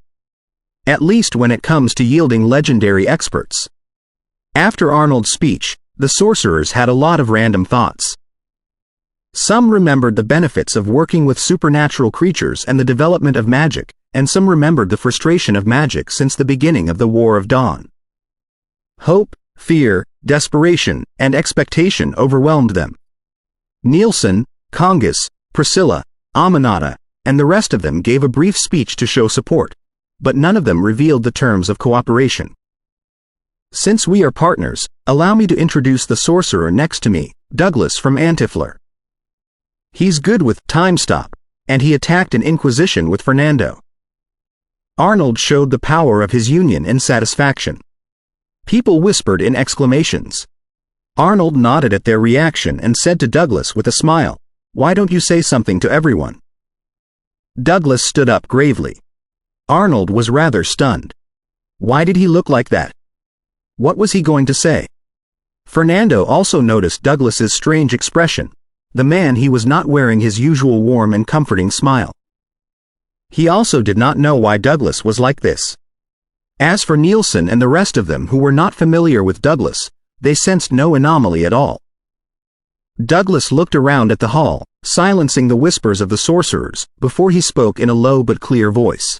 S1: At least when it comes to yielding legendary experts. After Arnold's speech, the sorcerers had a lot of random thoughts. Some remembered the benefits of working with supernatural creatures and the development of magic, and some remembered the frustration of magic since the beginning of the War of Dawn. Hope, fear, desperation, and expectation overwhelmed them. Nielsen, Congus, Priscilla, Aminata, and the rest of them gave a brief speech to show support, but none of them revealed the terms of cooperation. Since we are partners, allow me to introduce the sorcerer next to me, Douglas from Antifleur. He's good with time stop, and he attacked an inquisition with Fernando. Arnold showed the power of his union in satisfaction. People whispered in exclamations. Arnold nodded at their reaction and said to Douglas with a smile, "Why don't you say something to everyone?" Douglas stood up gravely. Arnold was rather stunned. Why did he look like that? What was he going to say? Fernando also noticed Douglas's strange expression. The man he was not wearing his usual warm and comforting smile. He also did not know why Douglas was like this. As for Nielsen and the rest of them who were not familiar with Douglas, they sensed no anomaly at all. Douglas looked around at the hall, silencing the whispers of the sorcerers, before he spoke in a low but clear voice.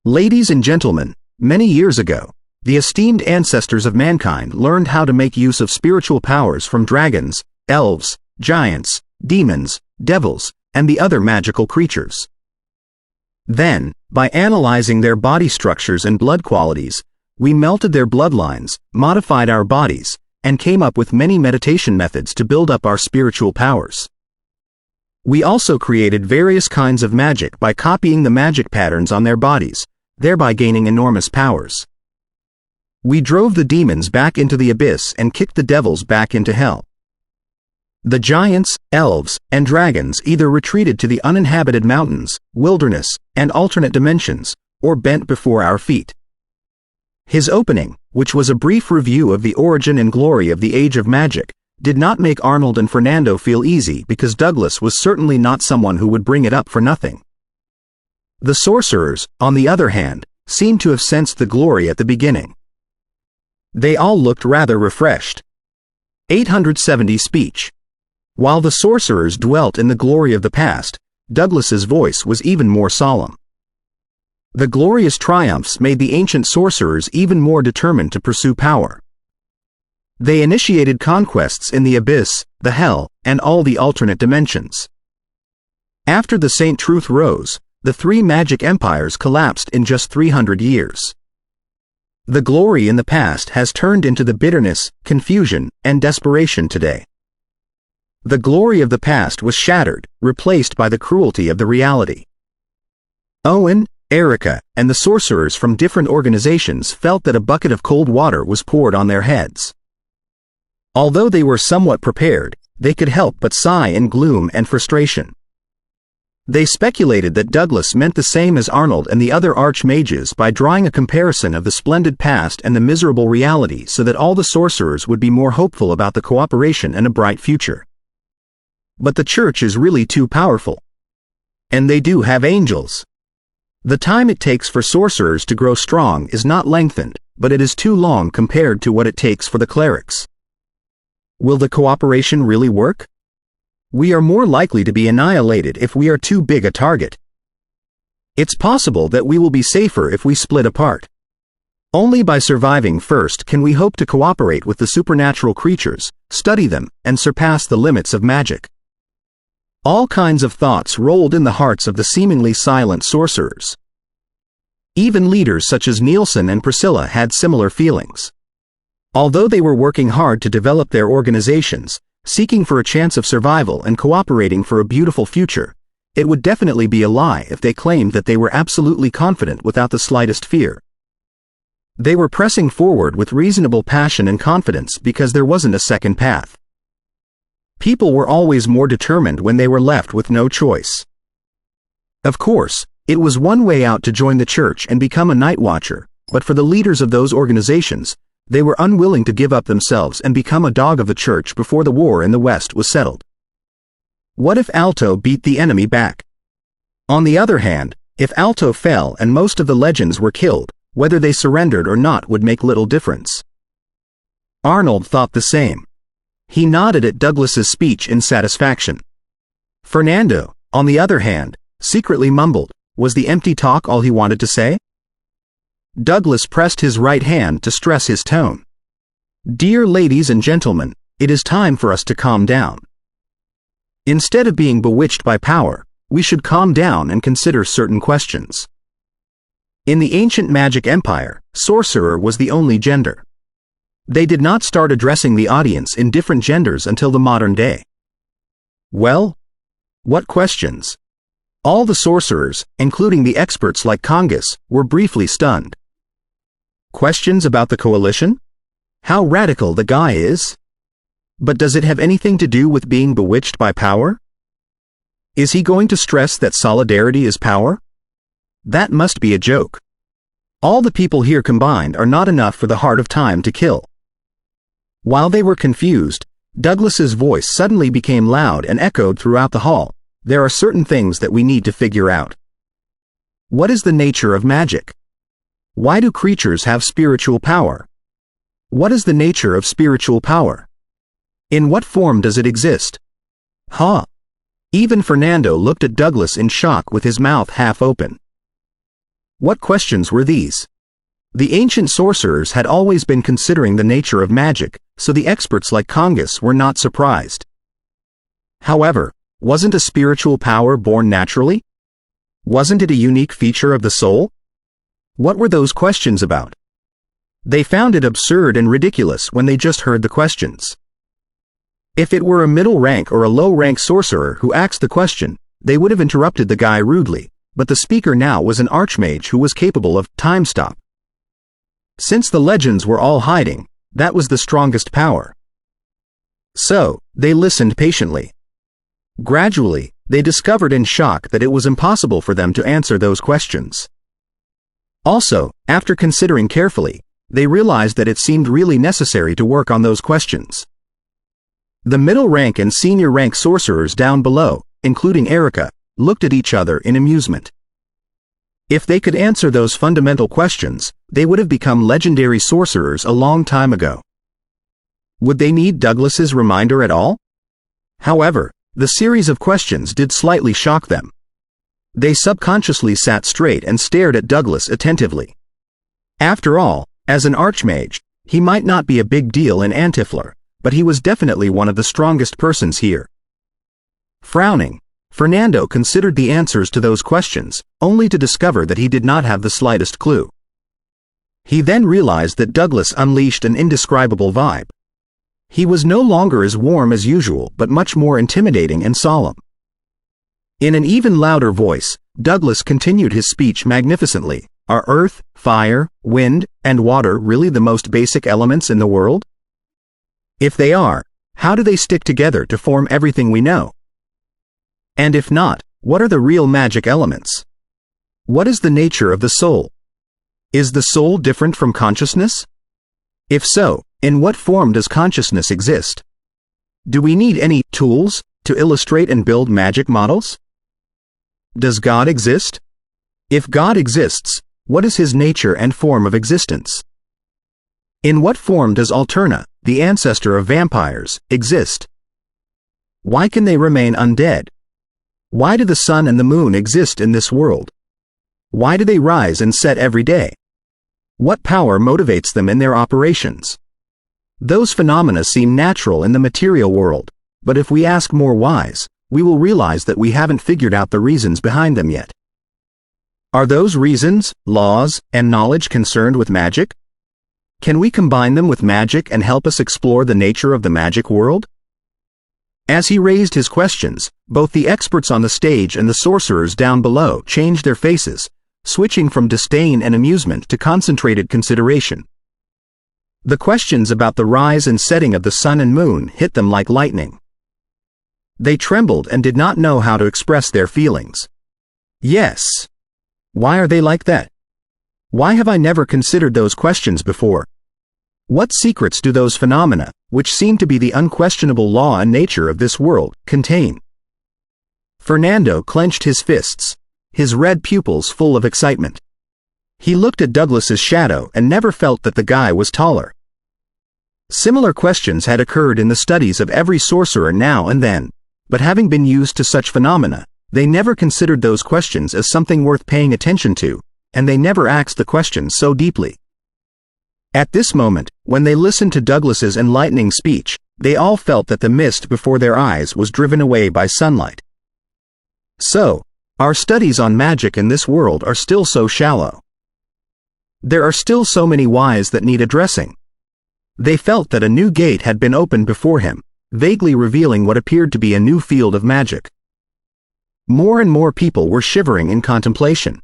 S1: Ladies and gentlemen, many years ago, the esteemed ancestors of mankind learned how to make use of spiritual powers from dragons, elves, giants, demons, devils, and the other magical creatures. Then, by analyzing their body structures and blood qualities, we melted their bloodlines, modified our bodies, and came up with many meditation methods to build up our spiritual powers. We also created various kinds of magic by copying the magic patterns on their bodies, thereby gaining enormous powers. We drove the demons back into the abyss and kicked the devils back into hell. The giants, elves, and dragons either retreated to the uninhabited mountains, wilderness, and alternate dimensions, or bent before our feet. His opening, which was a brief review of the origin and glory of the Age of Magic, did not make Arnold and Fernando feel easy because Douglas was certainly not someone who would bring it up for nothing. The sorcerers, on the other hand, seemed to have sensed the glory at the beginning. They all looked rather refreshed. 870 Speech. While the sorcerers dwelt in the glory of the past, Douglas's voice was even more solemn. The glorious triumphs made the ancient sorcerers even more determined to pursue power. They initiated conquests in the abyss, the hell, and all the alternate dimensions. After the Saint Truth rose, the three magic empires collapsed in just 300 years. The glory in the past has turned into the bitterness, confusion, and desperation today. The glory of the past was shattered, replaced by the cruelty of the reality. Owen, Erica, and the sorcerers from different organizations felt that a bucket of cold water was poured on their heads. Although they were somewhat prepared, they could help but sigh in gloom and frustration. They speculated that Douglas meant the same as Arnold and the other archmages by drawing a comparison of the splendid past and the miserable reality so that all the sorcerers would be more hopeful about the cooperation and a bright future. But the church is really too powerful. And they do have angels. The time it takes for sorcerers to grow strong is not lengthened, but it is too long compared to what it takes for the clerics. Will the cooperation really work? We are more likely to be annihilated if we are too big a target. It's possible that we will be safer if we split apart. Only by surviving first can we hope to cooperate with the supernatural creatures, study them, and surpass the limits of magic. All kinds of thoughts rolled in the hearts of the seemingly silent sorcerers. Even leaders such as Nielsen and Priscilla had similar feelings. Although they were working hard to develop their organizations, seeking for a chance of survival and cooperating for a beautiful future, it would definitely be a lie if they claimed that they were absolutely confident without the slightest fear. They were pressing forward with reasonable passion and confidence because there wasn't a second path. People were always more determined when they were left with no choice. Of course, it was one way out to join the church and become a night watcher, but for the leaders of those organizations, they were unwilling to give up themselves and become a dog of the church before the war in the West was settled. What if Alto beat the enemy back? On the other hand, if Alto fell and most of the legends were killed, whether they surrendered or not would make little difference. Arnold thought the same. He nodded at Douglas's speech in satisfaction. Fernando, on the other hand, secretly mumbled, was the empty talk all he wanted to say? Douglas pressed his right hand to stress his tone. Dear ladies and gentlemen, it is time for us to calm down. Instead of being bewitched by power, we should calm down and consider certain questions. In the ancient magic empire, sorcerer was the only gender. They did not start addressing the audience in different genders until the modern day. Well, what questions? All the sorcerers, including the experts like Congus, were briefly stunned. Questions about the coalition? How radical the guy is? But does it have anything to do with being bewitched by power? Is he going to stress that solidarity is power? That must be a joke. All the people here combined are not enough for the heart of time to kill. While they were confused, Douglas's voice suddenly became loud and echoed throughout the hall. There are certain things that we need to figure out. What is the nature of magic? Why do creatures have spiritual power? What is the nature of spiritual power? In what form does it exist? Huh? Even Fernando looked at Douglas in shock with his mouth half open. What questions were these? The ancient sorcerers had always been considering the nature of magic, so the experts like Congus were not surprised. However, wasn't a spiritual power born naturally? Wasn't it a unique feature of the soul? What were those questions about? They found it absurd and ridiculous when they just heard the questions. If it were a middle rank or a low rank sorcerer who asked the question, they would have interrupted the guy rudely, but the speaker now was an archmage who was capable of time stop. Since the legends were all hiding, that was the strongest power. So, they listened patiently. Gradually, they discovered in shock that it was impossible for them to answer those questions. Also, after considering carefully, they realized that it seemed really necessary to work on those questions. The middle rank and senior rank sorcerers down below, including Erica, looked at each other in amusement. If they could answer those fundamental questions, they would have become legendary sorcerers a long time ago. Would they need Douglas's reminder at all? However, the series of questions did slightly shock them. They subconsciously sat straight and stared at Douglas attentively. After all, as an archmage, he might not be a big deal in Antiflor, but he was definitely one of the strongest persons here. Frowning, Fernando considered the answers to those questions, only to discover that he did not have the slightest clue. He then realized that Douglas unleashed an indescribable vibe. He was no longer as warm as usual but much more intimidating and solemn. In an even louder voice, Douglas continued his speech magnificently. Are earth, fire, wind, and water really the most basic elements in the world? If they are, how do they stick together to form everything we know? And if not, what are the real magic elements? What is the nature of the soul? Is the soul different from consciousness? If so, in what form does consciousness exist? Do we need any tools to illustrate and build magic models? Does God exist? If God exists, what is his nature and form of existence? In what form does Alterna, the ancestor of vampires, exist? Why can they remain undead? Why do the sun and the moon exist in this world? Why do they rise and set every day? What power motivates them in their operations? Those phenomena seem natural in the material world, but if we ask more whys, we will realize that we haven't figured out the reasons behind them yet. Are those reasons, laws, and knowledge concerned with magic? Can we combine them with magic and help us explore the nature of the magic world? As he raised his questions, both the experts on the stage and the sorcerers down below changed their faces, switching from disdain and amusement to concentrated consideration. The questions about the rise and setting of the sun and moon hit them like lightning. They trembled and did not know how to express their feelings. Yes. Why are they like that? Why have I never considered those questions before? What secrets do those phenomena, which seem to be the unquestionable law and nature of this world, contain? Fernando clenched his fists, his red pupils full of excitement. He looked at Douglas's shadow and never felt that the guy was taller. Similar questions had occurred in the studies of every sorcerer now and then, but having been used to such phenomena, they never considered those questions as something worth paying attention to, and they never asked the questions so deeply. At this moment, when they listened to Douglas's enlightening speech, they all felt that the mist before their eyes was driven away by sunlight. So, our studies on magic in this world are still so shallow. There are still so many whys that need addressing. They felt that a new gate had been opened before him, vaguely revealing what appeared to be a new field of magic. More and more people were shivering in contemplation.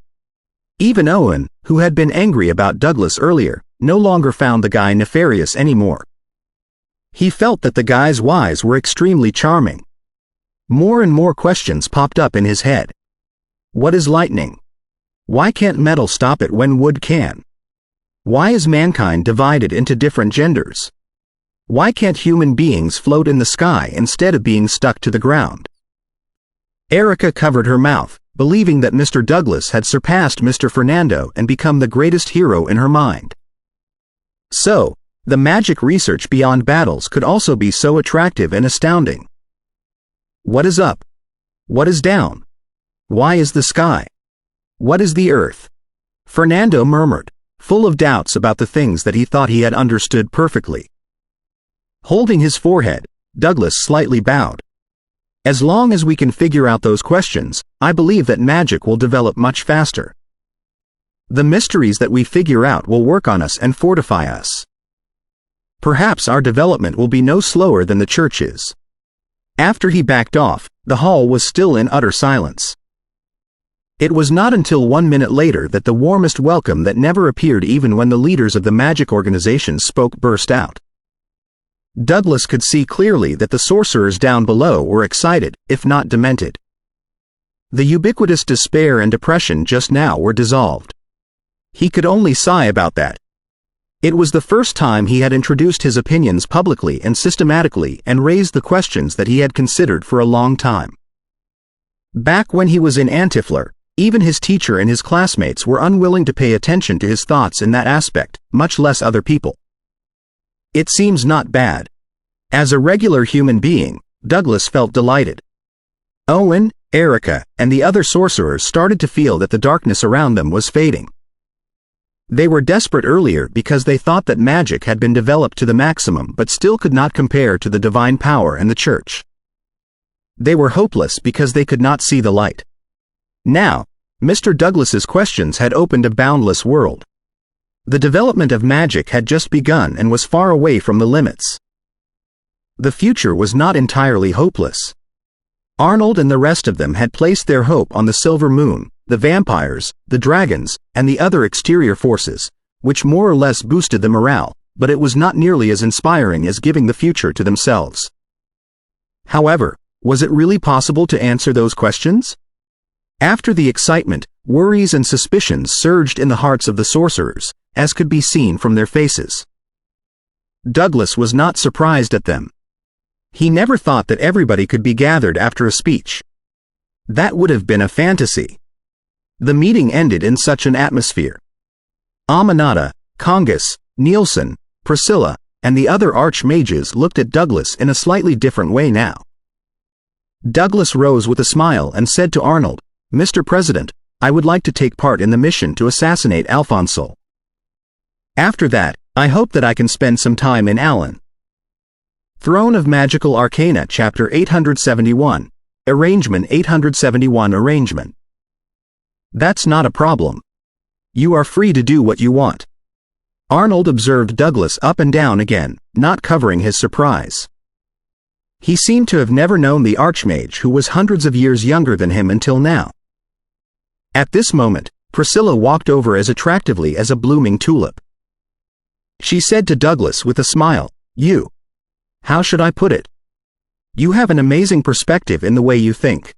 S1: Even Owen, who had been angry about Douglas earlier, no longer found the guy nefarious anymore. He felt that the guy's whys were extremely charming. More and more questions popped up in his head. What is lightning? Why can't metal stop it when wood can? Why is mankind divided into different genders? Why can't human beings float in the sky instead of being stuck to the ground? Erica covered her mouth, believing that Mr. Douglas had surpassed Mr. Fernando and become the greatest hero in her mind. So, the magic research beyond battles could also be so attractive and astounding. What is up? What is down? Why is the sky? What is the earth? Fernando murmured, full of doubts about the things that he thought he had understood perfectly. Holding his forehead, Douglas slightly bowed. As long as we can figure out those questions, I believe that magic will develop much faster. The mysteries that we figure out will work on us and fortify us. Perhaps our development will be no slower than the church is. After he backed off, the hall was still in utter silence. It was not until 1 minute later that the warmest welcome that never appeared even when the leaders of the magic organizations spoke burst out. Douglas could see clearly that the sorcerers down below were excited, if not demented. The ubiquitous despair and depression just now were dissolved. He could only sigh about that. It was the first time he had introduced his opinions publicly and systematically and raised the questions that he had considered for a long time. Back when he was in Antifler, even his teacher and his classmates were unwilling to pay attention to his thoughts in that aspect, much less other people. It seems not bad. As a regular human being, Douglas felt delighted. Owen, Erica, and the other sorcerers started to feel that the darkness around them was fading. They were desperate earlier because they thought that magic had been developed to the maximum but still could not compare to the divine power and the church. They were hopeless because they could not see the light. Now, Mr. Douglas's questions had opened a boundless world. The development of magic had just begun and was far away from the limits. The future was not entirely hopeless. Arnold and the rest of them had placed their hope on the Silver Moon, the vampires, the dragons, and the other exterior forces, which more or less boosted the morale, but it was not nearly as inspiring as giving the future to themselves. However, was it really possible to answer those questions? After the excitement, worries and suspicions surged in the hearts of the sorcerers, as could be seen from their faces. Douglas was not surprised at them. He never thought that everybody could be gathered after a speech. That would have been a fantasy. The meeting ended in such an atmosphere. Aminata, Congus, Nielsen, Priscilla, and the other archmages looked at Douglas in a slightly different way now. Douglas rose with a smile and said to Arnold, "Mr. President, I would like to take part in the mission to assassinate Alfonso. After that, I hope that I can spend some time in Allen." Throne of Magical Arcana Chapter 871, Arrangement 871 Arrangement. That's not a problem. You are free to do what you want. Arnold observed Douglas up and down again, not covering his surprise. He seemed to have never known the Archmage who was hundreds of years younger than him until now. At this moment, Priscilla walked over as attractively as a blooming tulip. She said to Douglas with a smile, How should I put it? You have an amazing perspective in the way you think.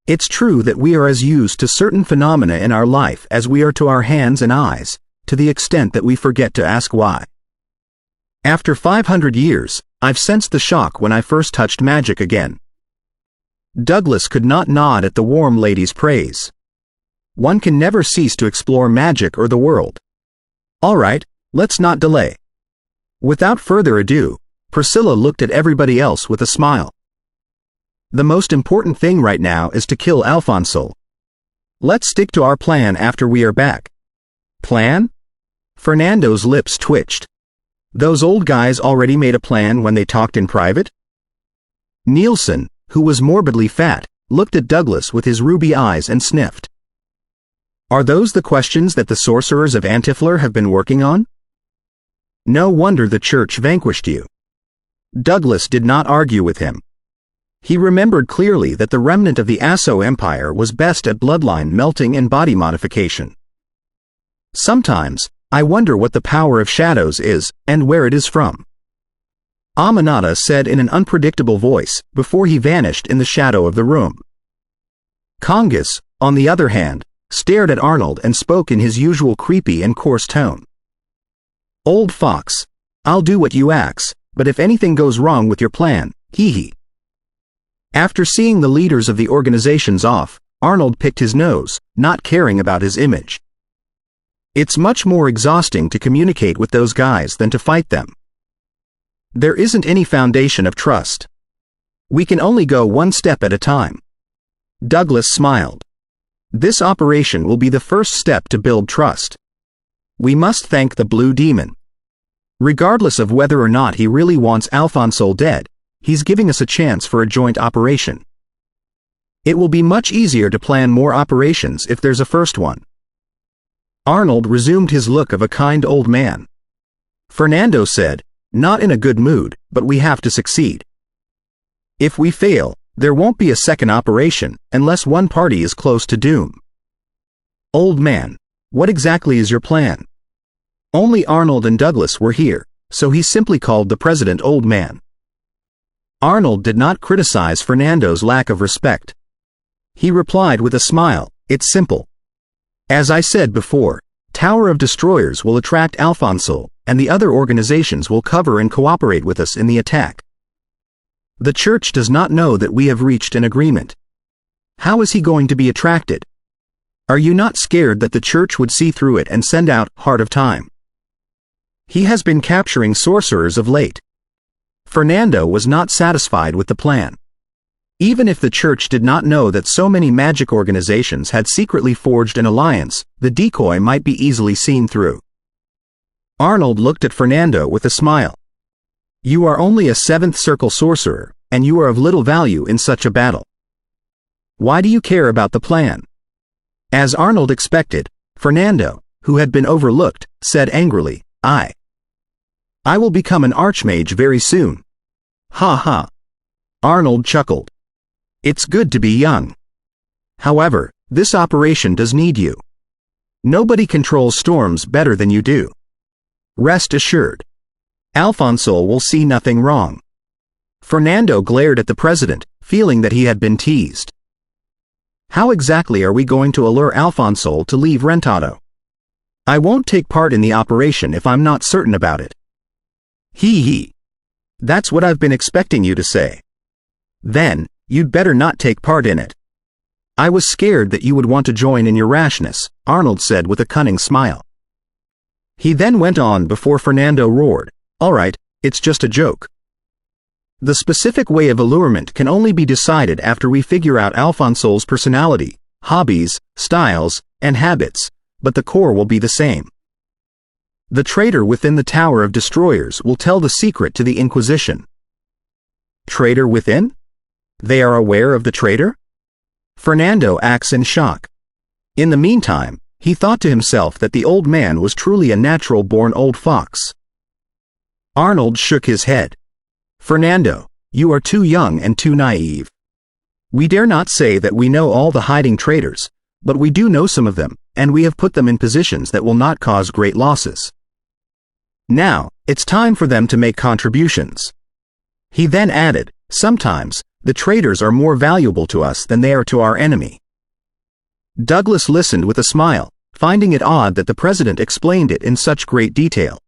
S1: It's true that we are as used to certain phenomena in our life as we are to our hands and eyes, to the extent that we forget to ask why. After 500 years, I've sensed the shock when I first touched magic again. Douglas could not nod at the warm lady's praise. One can never cease to explore magic or the world. All right, let's not delay. Without further ado, Priscilla looked at everybody else with a smile. The most important thing right now is to kill Alfonso. Let's stick to our plan after we are back. Plan? Fernando's lips twitched. Those old guys already made a plan when they talked in private? Nielsen, who was morbidly fat, looked at Douglas with his ruby eyes and sniffed. Are those the questions that the sorcerers of Antifler have been working on? No wonder the church vanquished you. Douglas did not argue with him. He remembered clearly that the remnant of the Asso Empire was best at bloodline melting and body modification. Sometimes, I wonder what the power of shadows is, and where it is from. Aminata said in an unpredictable voice, before he vanished in the shadow of the room. Congus, on the other hand, stared at Arnold and spoke in his usual creepy and coarse tone. Old fox, I'll do what you ax, but if anything goes wrong with your plan, hee. After seeing the leaders of the organizations off, Arnold picked his nose, not caring about his image. It's much more exhausting to communicate with those guys than to fight them. There isn't any foundation of trust. We can only go one step at a time. Douglas smiled. This operation will be the first step to build trust. We must thank the Blue Demon. Regardless of whether or not he really wants Alfonso dead, he's giving us a chance for a joint operation. It will be much easier to plan more operations if there's a first one. Arnold resumed his look of a kind old man. Fernando said, not in a good mood, but we have to succeed. If we fail, there won't be a second operation, unless one party is close to doom. Old man, what exactly is your plan? Only Arnold and Douglas were here, so he simply called the president old man. Arnold did not criticize Fernando's lack of respect. He replied with a smile, it's simple. As I said before, Tower of Destroyers will attract Alfonso, and the other organizations will cover and cooperate with us in the attack. The church does not know that we have reached an agreement. How is he going to be attracted? Are you not scared that the church would see through it and send out Heart of Time? He has been capturing sorcerers of late. Fernando was not satisfied with the plan. Even if the church did not know that so many magic organizations had secretly forged an alliance, the decoy might be easily seen through. Arnold looked at Fernando with a smile. You are only a seventh circle sorcerer, and you are of little value in such a battle. Why do you care about the plan? As Arnold expected, Fernando, who had been overlooked, said angrily, I will become an archmage very soon. Ha ha. Arnold chuckled. It's good to be young. However, this operation does need you. Nobody controls storms better than you do. Rest assured. Alfonso will see nothing wrong. Fernando glared at the president, feeling that he had been teased. How exactly are we going to allure Alfonso to leave Rentado? I won't take part in the operation if I'm not certain about it. Hee. That's what I've been expecting you to say. Then, you'd better not take part in it. I was scared that you would want to join in your rashness, Arnold said with a cunning smile. He then went on before Fernando roared, all right, it's just a joke. The specific way of allurement can only be decided after we figure out Alfonso's personality, hobbies, styles, and habits, but the core will be the same. The traitor within the Tower of Destroyers will tell the secret to the Inquisition. Traitor within? They are aware of the traitor? Fernando acts in shock. In the meantime, he thought to himself that the old man was truly a natural-born old fox. Arnold shook his head. Fernando, you are too young and too naive. We dare not say that we know all the hiding traitors, but we do know some of them, and we have put them in positions that will not cause great losses. Now, it's time for them to make contributions. He then added, sometimes, the traitors are more valuable to us than they are to our enemy. Douglas listened with a smile, finding it odd that the president explained it in such great detail.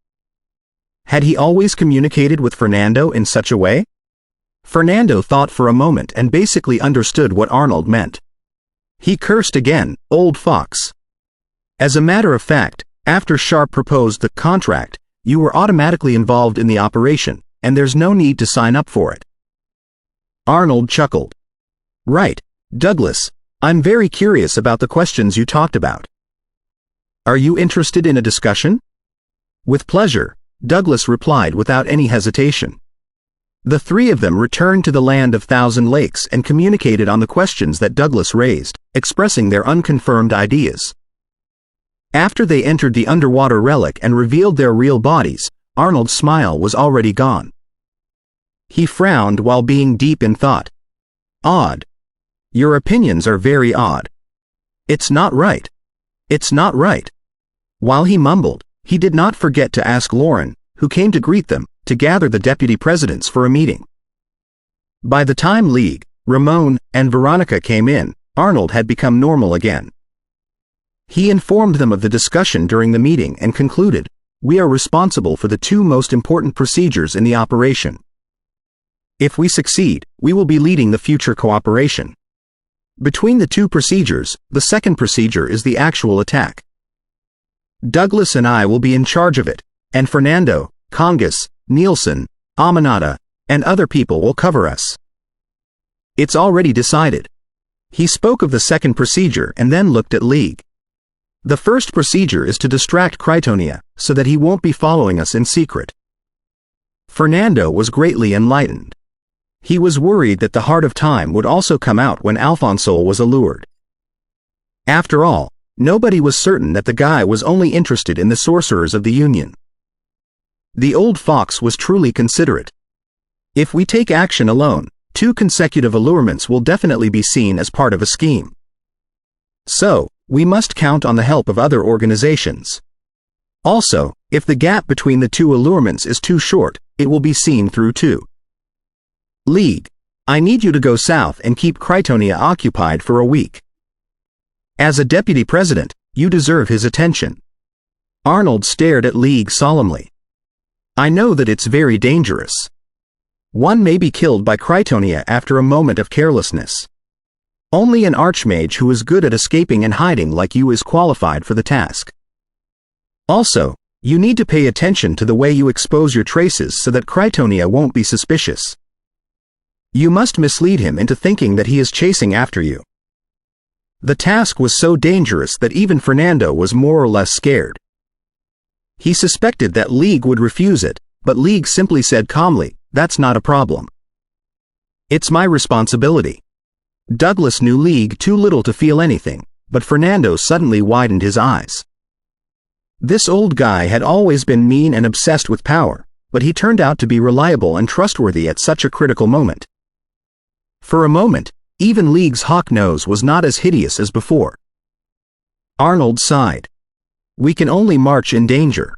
S1: Had he always communicated with Fernando in such a way? Fernando thought for a moment and basically understood what Arnold meant. He cursed again, "Old fox." As a matter of fact, after Sharp proposed the contract, you were automatically involved in the operation, and there's no need to sign up for it. Arnold chuckled. Right, Douglas, I'm very curious about the questions you talked about. Are you interested in a discussion? With pleasure, Douglas replied without any hesitation. The three of them returned to the Land of Thousand Lakes and communicated on the questions that Douglas raised, expressing their unconfirmed ideas. After they entered the underwater relic and revealed their real bodies, Arnold's smile was already gone. He frowned while being deep in thought. Odd. Your opinions are very odd. It's not right. It's not right. While he mumbled, he did not forget to ask Lauren, who came to greet them, to gather the deputy presidents for a meeting. By the time League, Ramon, and Veronica came in, Arnold had become normal again. He informed them of the discussion during the meeting and concluded, "We are responsible for the two most important procedures in the operation. If we succeed, we will be leading the future cooperation. Between the two procedures, the second procedure is the actual attack. Douglas and I will be in charge of it, and Fernando, Congas, Nielsen, Aminata, and other people will cover us. It's already decided." He spoke of the second procedure and then looked at League. The first procedure is to distract Krytonia, so that he won't be following us in secret. Fernando was greatly enlightened. He was worried that the Heart of Time would also come out when Alphonsole was allured. After all, nobody was certain that the guy was only interested in the sorcerers of the Union. The old fox was truly considerate. If we take action alone, 2 consecutive allurements will definitely be seen as part of a scheme. So, we must count on the help of other organizations. Also, if the gap between the 2 allurements is too short, it will be seen through too. League, I need you to go south and keep Krytonia occupied for a week. As a deputy president, you deserve his attention. Arnold stared at League solemnly. I know that it's very dangerous. One may be killed by Krytonia after a moment of carelessness. Only an archmage who is good at escaping and hiding like you is qualified for the task. Also, you need to pay attention to the way you expose your traces so that Krytonia won't be suspicious. You must mislead him into thinking that he is chasing after you. The task was so dangerous that even Fernando was more or less scared. He suspected that League would refuse it, but League simply said calmly, "That's not a problem. It's my responsibility." Douglas knew League too little to feel anything, but Fernando suddenly widened his eyes. This old guy had always been mean and obsessed with power, but he turned out to be reliable and trustworthy at such a critical moment. For a moment, even League's hawk nose was not as hideous as before. Arnold sighed. We can only march in danger.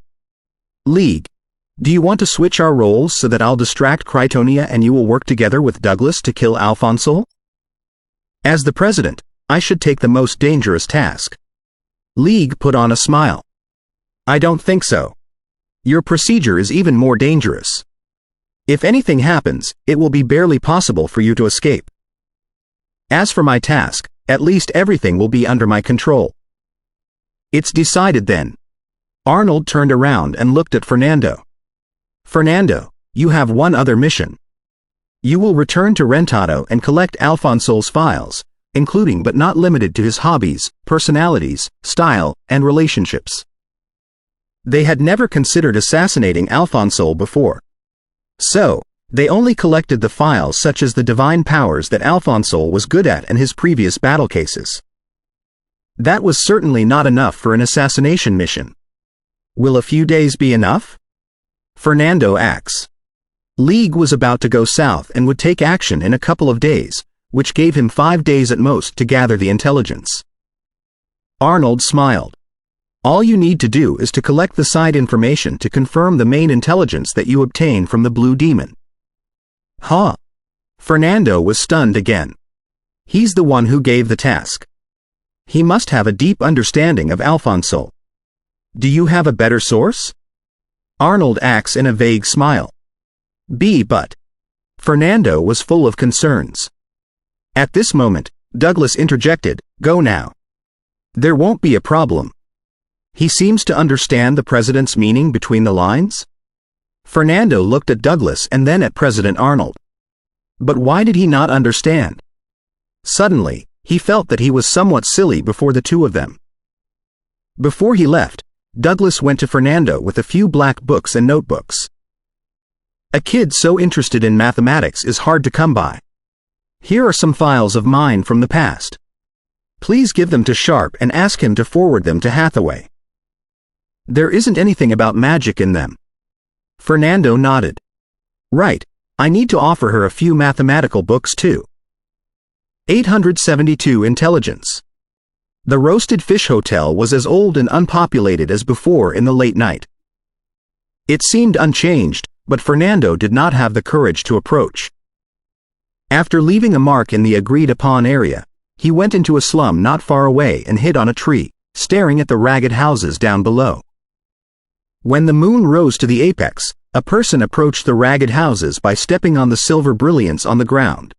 S1: League, do you want to switch our roles so that I'll distract Krytonia and you will work together with Douglas to kill Alphonsole? As the president, I should take the most dangerous task. League put on a smile. I don't think so. Your procedure is even more dangerous. If anything happens, it will be barely possible for you to escape. As for my task, at least everything will be under my control. It's decided then. Arnold turned around and looked at Fernando. Fernando, you have one other mission. You will return to Rentado and collect Alfonsole's files, including but not limited to his hobbies, personalities, style, and relationships. They had never considered assassinating Alphonsole before. So, they only collected the files such as the divine powers that Alphonsole was good at in his previous battle cases. That was certainly not enough for an assassination mission. Will a few days be enough? Fernando asks. League was about to go south and would take action in a couple of days, which gave him 5 days at most to gather the intelligence. Arnold smiled. All you need to do is to collect the side information to confirm the main intelligence that you obtain from the Blue Demon. Huh? Fernando was stunned again. He's the one who gave the task. He must have a deep understanding of Alfonso. Do you have a better source? Arnold acts in a vague smile. But Fernando was full of concerns. At this moment, Douglas interjected, "Go now. There won't be a problem. He seems to understand the president's meaning between the lines." Fernando looked at Douglas and then at President Arnold. But why did he not understand? Suddenly, he felt that he was somewhat silly before the two of them. Before he left, Douglas went to Fernando with a few black books and notebooks. A kid so interested in mathematics is hard to come by. Here are some files of mine from the past. Please give them to Sharp and ask him to forward them to Hathaway. There isn't anything about magic in them. Fernando nodded. Right, I need to offer her a few mathematical books too. 872 Intelligence. The Roasted Fish Hotel was as old and unpopulated as before in the late night. It seemed unchanged, but Fernando did not have the courage to approach. After leaving a mark in the agreed-upon area, he went into a slum not far away and hid on a tree, staring at the ragged houses down below. When the moon rose to the apex, a person approached the ragged houses by stepping on the silver brilliance on the ground.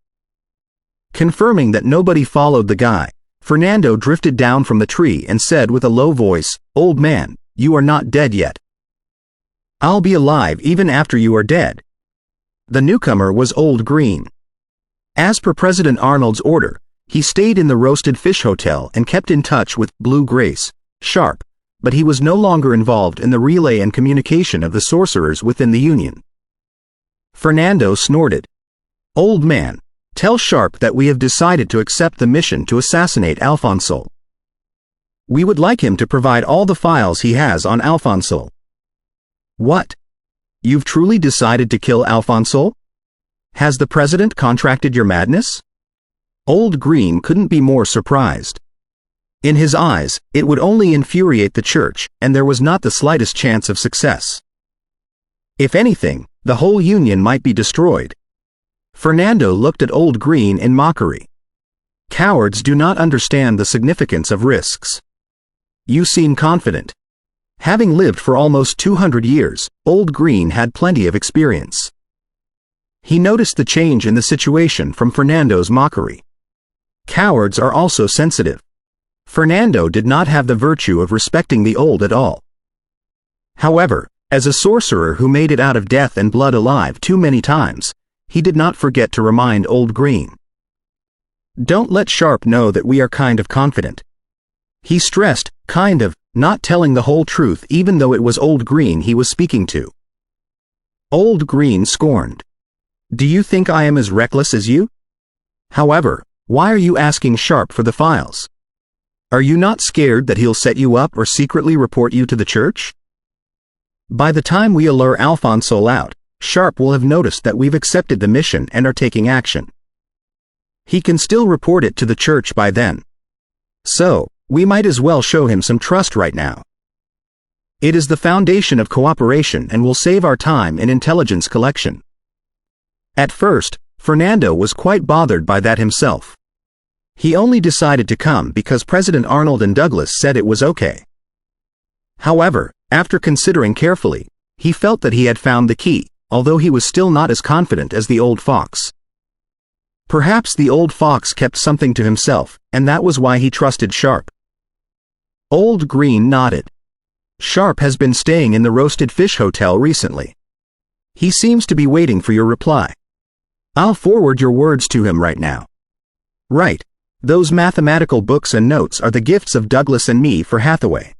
S1: Confirming that nobody followed the guy, Fernando drifted down from the tree and said with a low voice, "Old man, you are not dead yet. I'll be alive even after you are dead." The newcomer was Old Green. As per President Arnold's order, he stayed in the Roasted Fish Hotel and kept in touch with Blue Grace, Sharp, but he was no longer involved in the relay and communication of the sorcerers within the Union. Fernando snorted. "Old man, tell Sharp that we have decided to accept the mission to assassinate Alfonso. We would like him to provide all the files he has on Alfonso." "What? You've truly decided to kill Alfonso? Has the president contracted your madness?" Old Green couldn't be more surprised. In his eyes, it would only infuriate the church, and there was not the slightest chance of success. If anything, the whole Union might be destroyed. Fernando looked at Old Green in mockery. Cowards do not understand the significance of risks. You seem confident. Having lived for almost 200 years, Old Green had plenty of experience. He noticed the change in the situation from Fernando's mockery. Cowards are also sensitive. Fernando did not have the virtue of respecting the old at all. However, as a sorcerer who made it out of death and blood alive too many times, he did not forget to remind Old Green. "Don't let Sharp know that we are kind of confident." He stressed, kind of, not telling the whole truth even though it was Old Green he was speaking to. Old Green scorned. "Do you think I am as reckless as you? However, why are you asking Sharp for the files? Are you not scared that he'll set you up or secretly report you to the church? By the time we allure Alfonso out, Sharp will have noticed that we've accepted the mission and are taking action. He can still report it to the church by then. So, we might as well show him some trust right now. It is the foundation of cooperation and will save our time in intelligence collection." At first, Fernando was quite bothered by that himself. He only decided to come because President Arnold and Douglas said it was okay. However, after considering carefully, he felt that he had found the key, although he was still not as confident as the old fox. Perhaps the old fox kept something to himself, and that was why he trusted Sharp. Old Green nodded. "Sharp has been staying in the Roasted Fish Hotel recently. He seems to be waiting for your reply. I'll forward your words to him right now." "Right. Those mathematical books and notes are the gifts of Douglas and me for Hathaway."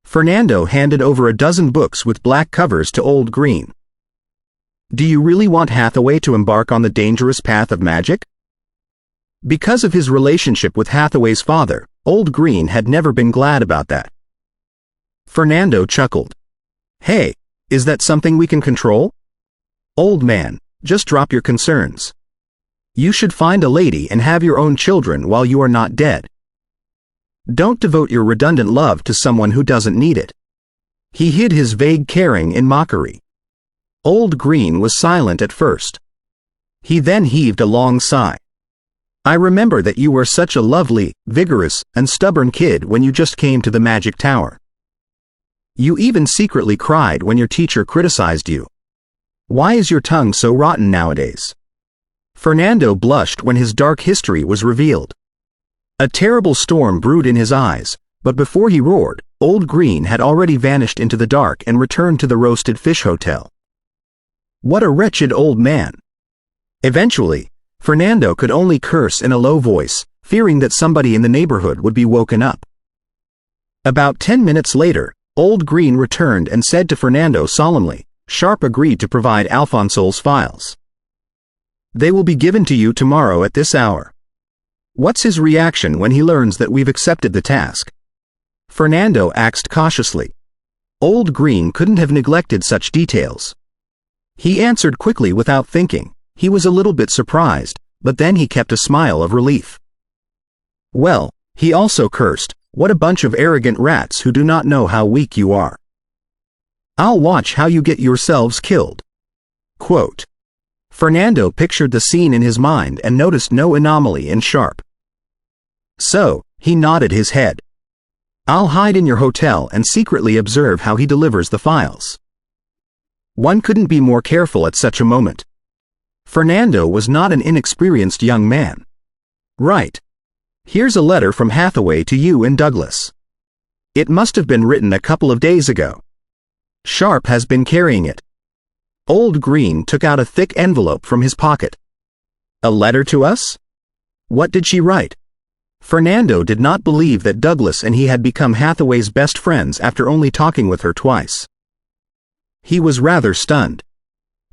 S1: Fernando handed over a dozen books with black covers to Old Green. "Do you really want Hathaway to embark on the dangerous path of magic?" Because of his relationship with Hathaway's father, Old Green had never been glad about that. Fernando chuckled. "Hey, is that something we can control? Old man, just drop your concerns. You should find a lady and have your own children while you are not dead. Don't devote your redundant love to someone who doesn't need it." He hid his vague caring in mockery. Old Green was silent at first. He then heaved a long sigh. I remember that you were such a lovely, vigorous, and stubborn kid when you just came to the magic tower. You even secretly cried when your teacher criticized you. Why is your tongue so rotten nowadays? Fernando blushed when his dark history was revealed. A terrible storm brewed in his eyes, but before he roared, Old Green had already vanished into the dark and returned to the Roasted Fish Hotel. What a wretched old man! Eventually, Fernando could only curse in a low voice, fearing that somebody in the neighborhood would be woken up. About 10 minutes later, Old Green returned and said to Fernando solemnly, Sharp agreed to provide Alfonso's files. They will be given to you tomorrow at this hour. What's his reaction when he learns that we've accepted the task? Fernando asked cautiously. Old Green couldn't have neglected such details. He answered quickly without thinking. He was a little bit surprised, but then he kept a smile of relief. Well, he also cursed, what a bunch of arrogant rats who do not know how weak you are. I'll watch how you get yourselves killed. Quote. Fernando pictured the scene in his mind and noticed no anomaly in Sharp. So, he nodded his head. I'll hide in your hotel and secretly observe how he delivers the files. One couldn't be more careful at such a moment. Fernando was not an inexperienced young man. Right. Here's a letter from Hathaway to you and Douglas. It must have been written a couple of days ago. Sharp has been carrying it. Old Green took out a thick envelope from his pocket. A letter to us? What did she write? Fernando did not believe that Douglas and he had become Hathaway's best friends after only talking with her twice. He was rather stunned.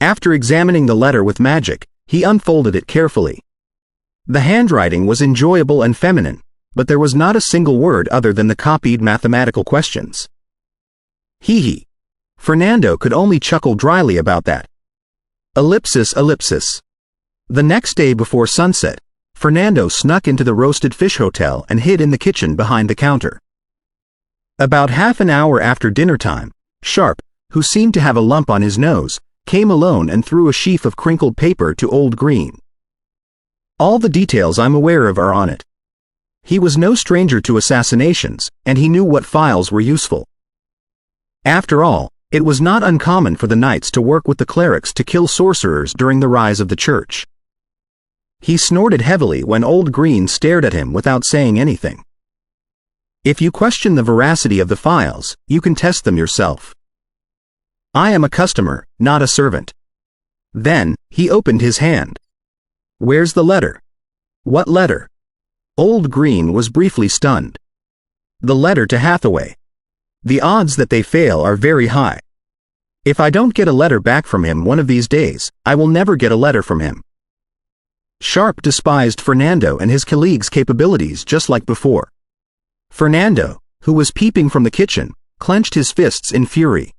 S1: After examining the letter with magic, he unfolded it carefully. The handwriting was enjoyable and feminine, but there was not a single word other than the copied mathematical questions. Hee hee. Fernando could only chuckle dryly about that. Ellipsis, ellipsis. The next day before sunset, Fernando snuck into the Roasted Fish Hotel and hid in the kitchen behind the counter. About half an hour after dinner time, Sharp, who seemed to have a lump on his nose, came alone and threw a sheaf of crinkled paper to Old Green. All the details I'm aware of are on it. He was no stranger to assassinations, and he knew what files were useful. After all, it was not uncommon for the knights to work with the clerics to kill sorcerers during the rise of the church. He snorted heavily when Old Green stared at him without saying anything. If you question the veracity of the files, you can test them yourself. I am a customer, not a servant. Then, he opened his hand. Where's the letter? What letter? Old Green was briefly stunned. The letter to Hathaway. The odds that they fail are very high. If I don't get a letter back from him one of these days, I will never get a letter from him. Sharp despised Fernando and his colleagues' capabilities just like before. Fernando, who was peeping from the kitchen, clenched his fists in fury.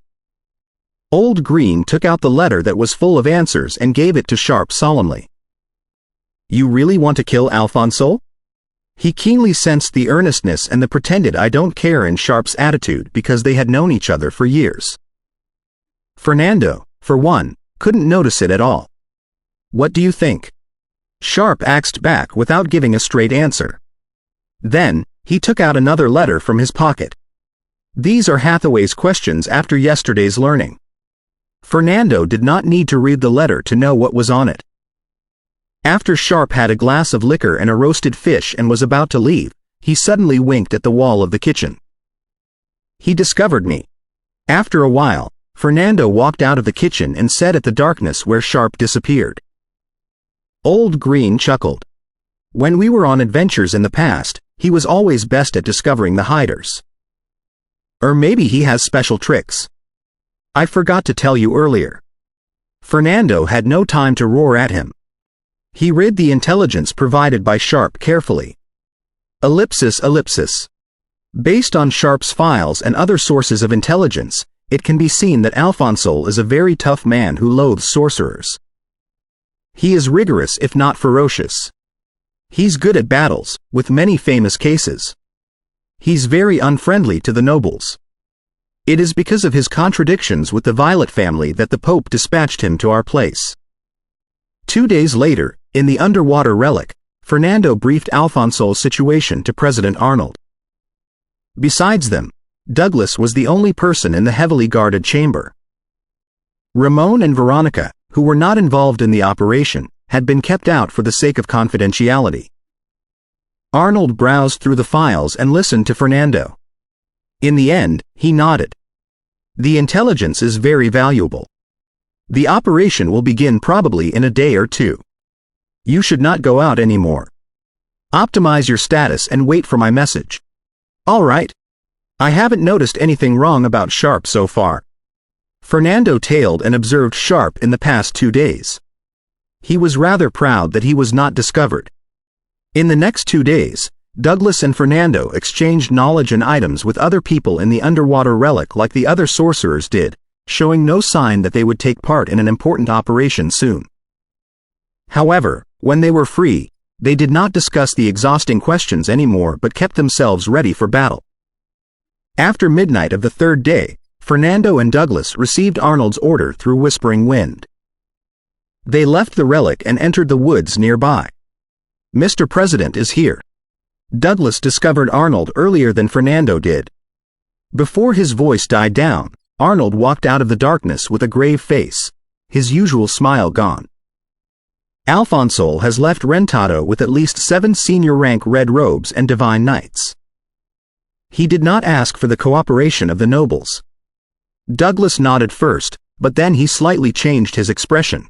S1: Old Green took out the letter that was full of answers and gave it to Sharp solemnly. You really want to kill Alfonso? He keenly sensed the earnestness and the pretended I don't care in Sharp's attitude because they had known each other for years. Fernando, for one, couldn't notice it at all. What do you think? Sharp axed back without giving a straight answer. Then, he took out another letter from his pocket. These are Hathaway's questions after yesterday's learning. Fernando did not need to read the letter to know what was on it. After Sharp had a glass of liquor and a roasted fish and was about to leave, he suddenly winked at the wall of the kitchen. He discovered me. After a while, Fernando walked out of the kitchen and said at the darkness where Sharp disappeared. Old Green chuckled. When we were on adventures in the past, he was always best at discovering the hiders. Or maybe he has special tricks. I forgot to tell you earlier. Fernando had no time to roar at him. He read the intelligence provided by Sharp carefully. Ellipsis, ellipsis. Based on Sharp's files and other sources of intelligence, it can be seen that Alfonso is a very tough man who loathes sorcerers. He is rigorous if not ferocious. He's good at battles, with many famous cases. He's very unfriendly to the nobles. It is because of his contradictions with the Violet family that the Pope dispatched him to our place. 2 days later, in the underwater relic, Fernando briefed Alfonso's situation to President Arnold. Besides them, Douglas was the only person in the heavily guarded chamber. Ramon and Veronica, who were not involved in the operation, had been kept out for the sake of confidentiality. Arnold browsed through the files and listened to Fernando. In the end, he nodded. The intelligence is very valuable. The operation will begin probably in a day or two. You should not go out anymore. Optimize your status and wait for my message. All right. I haven't noticed anything wrong about Sharp so far. Fernando tailed and observed Sharp in the past 2 days. He was rather proud that he was not discovered. In the next 2 days, Douglas and Fernando exchanged knowledge and items with other people in the underwater relic like the other sorcerers did, showing no sign that they would take part in an important operation soon. However, when they were free, they did not discuss the exhausting questions anymore but kept themselves ready for battle. After midnight of the 3rd day, Fernando and Douglas received Arnold's order through Whispering Wind. They left the relic and entered the woods nearby. Mr. President is here. Douglas discovered Arnold earlier than Fernando did. Before his voice died down, Arnold walked out of the darkness with a grave face, his usual smile gone. Alfonso has left Rentado with at least 7 senior-rank red robes and divine knights. He did not ask for the cooperation of the nobles. Douglas nodded first, but then he slightly changed his expression.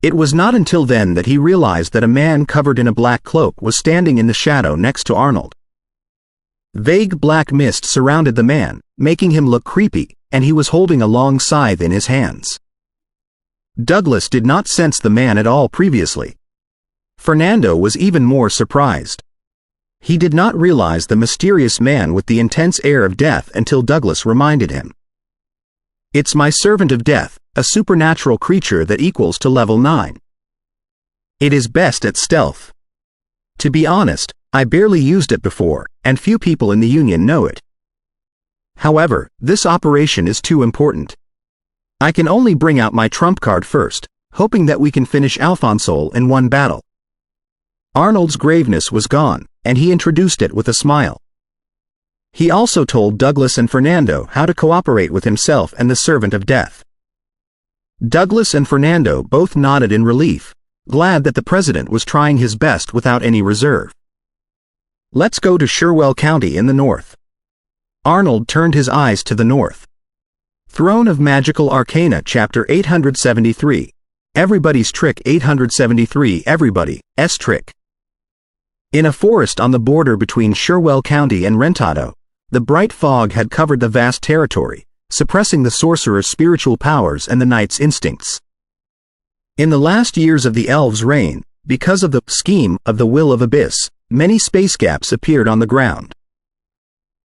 S1: It was not until then that he realized that a man covered in a black cloak was standing in the shadow next to Arnold. Vague black mist surrounded the man, making him look creepy, and he was holding a long scythe in his hands. Douglas did not sense the man at all previously. Fernando was even more surprised. He did not realize the mysterious man with the intense air of death until Douglas reminded him. It's my servant of death, a supernatural creature that equals to level 9. It is best at stealth. To be honest, I barely used it before, and few people in the Union know it. However, this operation is too important. I can only bring out my trump card first, hoping that we can finish Alfonso in one battle. Arnold's graveness was gone, and he introduced it with a smile. He also told Douglas and Fernando how to cooperate with himself and the Servant of Death. Douglas and Fernando both nodded in relief, glad that the president was trying his best without any reserve. Let's go to Sherwell County in the north. Arnold turned his eyes to the north. Throne of Magical Arcana Chapter 873. Everybody's Trick 873 Everybody's Trick. In a forest on the border between Sherwell County and Rentado, the bright fog had covered the vast territory, suppressing the sorcerer's spiritual powers and the knight's instincts. In the last years of the elves' reign, because of the scheme of the Will of Abyss, many space gaps appeared on the ground.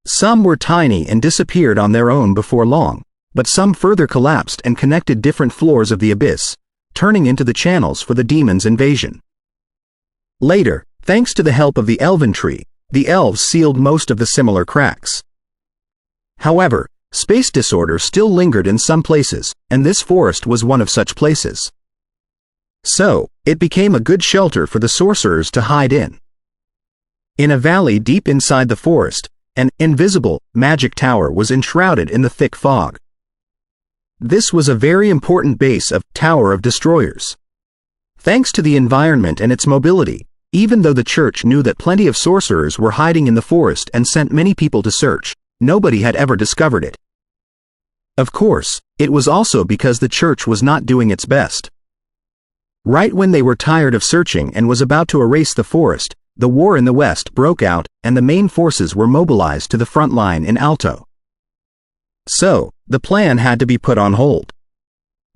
S1: Some were tiny and disappeared on their own before long, but some further collapsed and connected different floors of the abyss, turning into the channels for the demon's invasion. Later, thanks to the help of the elven tree, the elves sealed most of the similar cracks. However, space disorder still lingered in some places, and this forest was one of such places. So, it became a good shelter for the sorcerers to hide in. In a valley deep inside the forest, an invisible, magic tower was enshrouded in the thick fog. This was a very important base of Tower of Destroyers. Thanks to the environment and its mobility, even though the church knew that plenty of sorcerers were hiding in the forest and sent many people to search, nobody had ever discovered it. Of course, it was also because the church was not doing its best. Right when they were tired of searching and was about to erase the forest, the war in the west broke out and the main forces were mobilized to the front line in Alto. So, the plan had to be put on hold.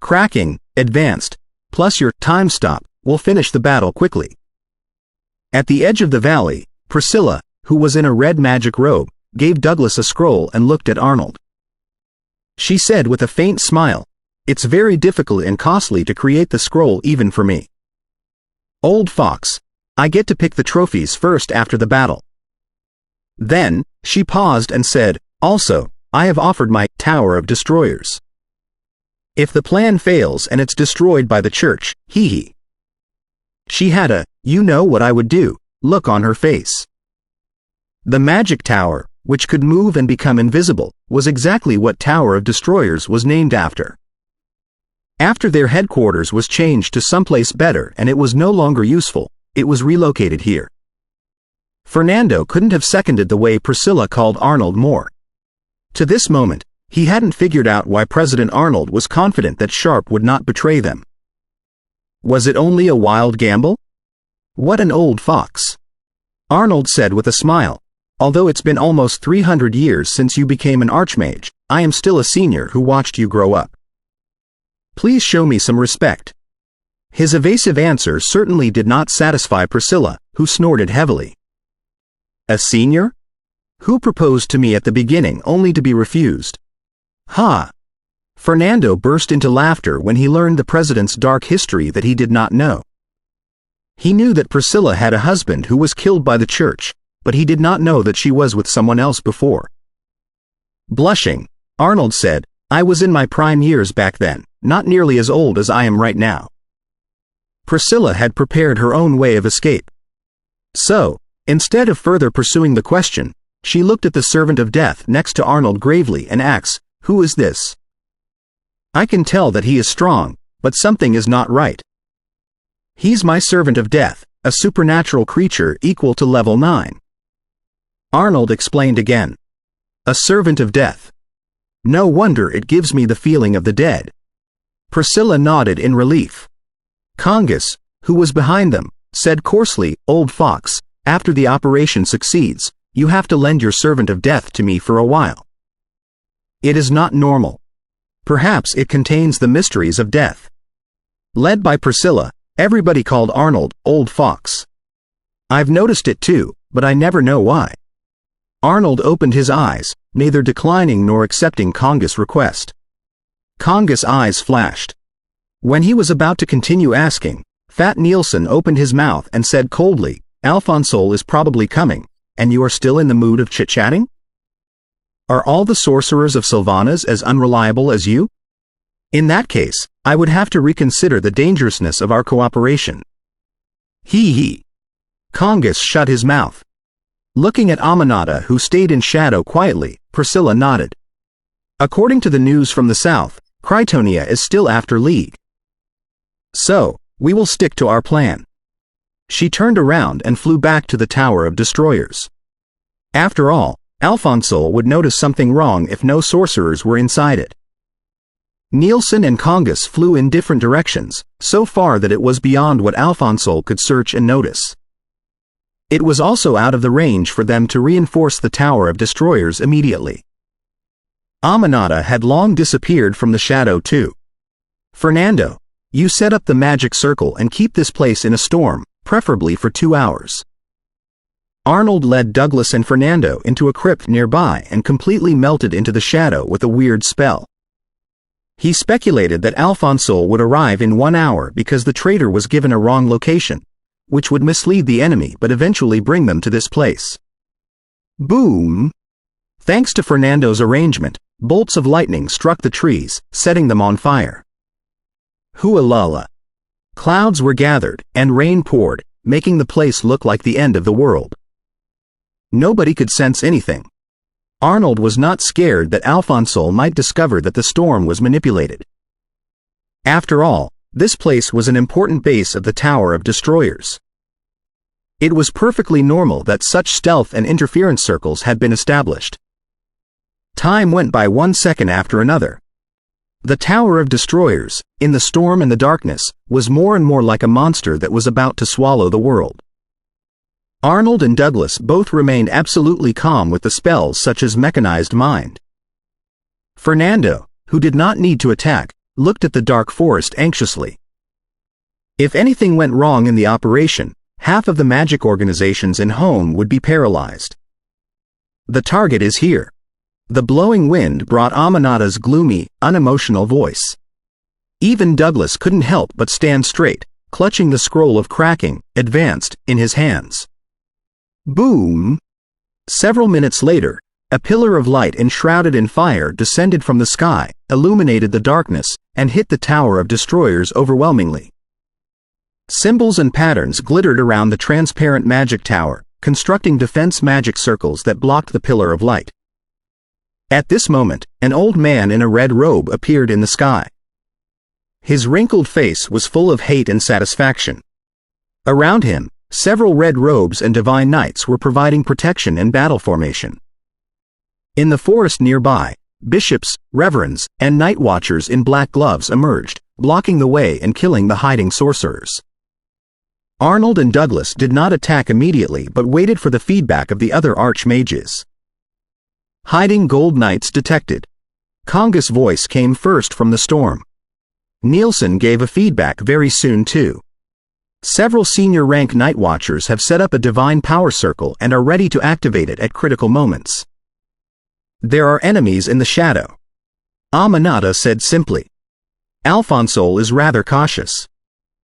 S1: Cracking, advanced, plus your time stop, will finish the battle quickly. At the edge of the valley, Priscilla, who was in a red magic robe, gave Douglas a scroll and looked at Arnold. She said with a faint smile, "It's very difficult and costly to create the scroll even for me. Old fox, I get to pick the trophies first after the battle." Then, she paused and said, "Also, I have offered my Tower of Destroyers." If the plan fails and it's destroyed by the church, hee hee. She had a, you know what I would do, look on her face. The magic tower, which could move and become invisible, was exactly what Tower of Destroyers was named after. After their headquarters was changed to someplace better and it was no longer useful, it was relocated here. Fernando couldn't have seconded the way Priscilla called Arnold more. To this moment, he hadn't figured out why President Arnold was confident that Sharp would not betray them. Was it only a wild gamble? What an old fox. Arnold said with a smile, although it's been almost 300 years since you became an archmage, I am still a senior who watched you grow up. Please show me some respect. His evasive answer certainly did not satisfy Priscilla, who snorted heavily. A senior? Who proposed to me at the beginning only to be refused? Ha! Fernando burst into laughter when he learned the president's dark history that he did not know. He knew that Priscilla had a husband who was killed by the church, but he did not know that she was with someone else before. Blushing, Arnold said, I was in my prime years back then, not nearly as old as I am right now. Priscilla had prepared her own way of escape. So, instead of further pursuing the question, she looked at the servant of death next to Arnold gravely and asked, Who is this? I can tell that he is strong, but something is not right. He's my servant of death, a supernatural creature equal to level 9. Arnold explained again. A servant of death. No wonder it gives me the feeling of the dead. Priscilla nodded in relief. Congus, who was behind them, said coarsely, Old fox, after the operation succeeds, you have to lend your servant of death to me for a while. It is not normal. Perhaps it contains the mysteries of death. Led by Priscilla, everybody called Arnold Old Fox. I've noticed it too, but I never know why. Arnold opened his eyes, neither declining nor accepting Congus' request. Congus' eyes flashed. When he was about to continue asking, Fat Nielsen opened his mouth and said coldly, Alphonsole is probably coming, and you are still in the mood of chit-chatting? Are all the sorcerers of Sylvanas as unreliable as you? In that case, I would have to reconsider the dangerousness of our cooperation. Hee hee. Congus shut his mouth. Looking at Aminata, who stayed in shadow quietly, Priscilla nodded. According to the news from the south, Krytonia is still after League. So, we will stick to our plan. She turned around and flew back to the Tower of Destroyers. After all, Alphonsole would notice something wrong if no sorcerers were inside it. Nielsen and Congus flew in different directions, so far that it was beyond what Alphonsole could search and notice. It was also out of the range for them to reinforce the Tower of Destroyers immediately. Aminata had long disappeared from the shadow too. Fernando, you set up the magic circle and keep this place in a storm, preferably for 2 hours. Arnold led Douglas and Fernando into a crypt nearby and completely melted into the shadow with a weird spell. He speculated that Alphonsole would arrive in 1 hour because the traitor was given a wrong location, which would mislead the enemy but eventually bring them to this place. Boom! Thanks to Fernando's arrangement, bolts of lightning struck the trees, setting them on fire. Hualala! Clouds were gathered, and rain poured, making the place look like the end of the world. Nobody could sense anything. Arnold was not scared that Alphonsole might discover that the storm was manipulated. After all, this place was an important base of the Tower of Destroyers. It was perfectly normal that such stealth and interference circles had been established. Time went by 1 second after another. The Tower of Destroyers, in the storm and the darkness, was more and more like a monster that was about to swallow the world. Arnold and Douglas both remained absolutely calm with the spells such as mechanized mind. Fernando, who did not need to attack, looked at the dark forest anxiously. If anything went wrong in the operation, half of the magic organizations in Home would be paralyzed. The target is here. The blowing wind brought Aminata's gloomy, unemotional voice. Even Douglas couldn't help but stand straight, clutching the scroll of cracking, advanced, in his hands. Boom! Several minutes later, A pillar of light enshrouded in fire descended from the sky, illuminated the darkness, and hit the Tower of Destroyers overwhelmingly. Symbols and patterns glittered around the transparent magic tower, constructing defense magic circles that blocked the pillar of light. At this moment, an old man in a red robe appeared in the sky. His wrinkled face was full of hate and satisfaction. Around him, several red robes and divine knights were providing protection and battle formation. In the forest nearby, bishops, reverends, and night watchers in black gloves emerged, blocking the way and killing the hiding sorcerers. Arnold and Douglas did not attack immediately but waited for the feedback of the other archmages. Hiding gold knights detected. Congus' voice came first from the storm. Nielsen gave a feedback very soon too. Several senior rank night watchers have set up a divine power circle and are ready to activate it at critical moments. There are enemies in the shadow. Aminata said simply. Alphonsole is rather cautious.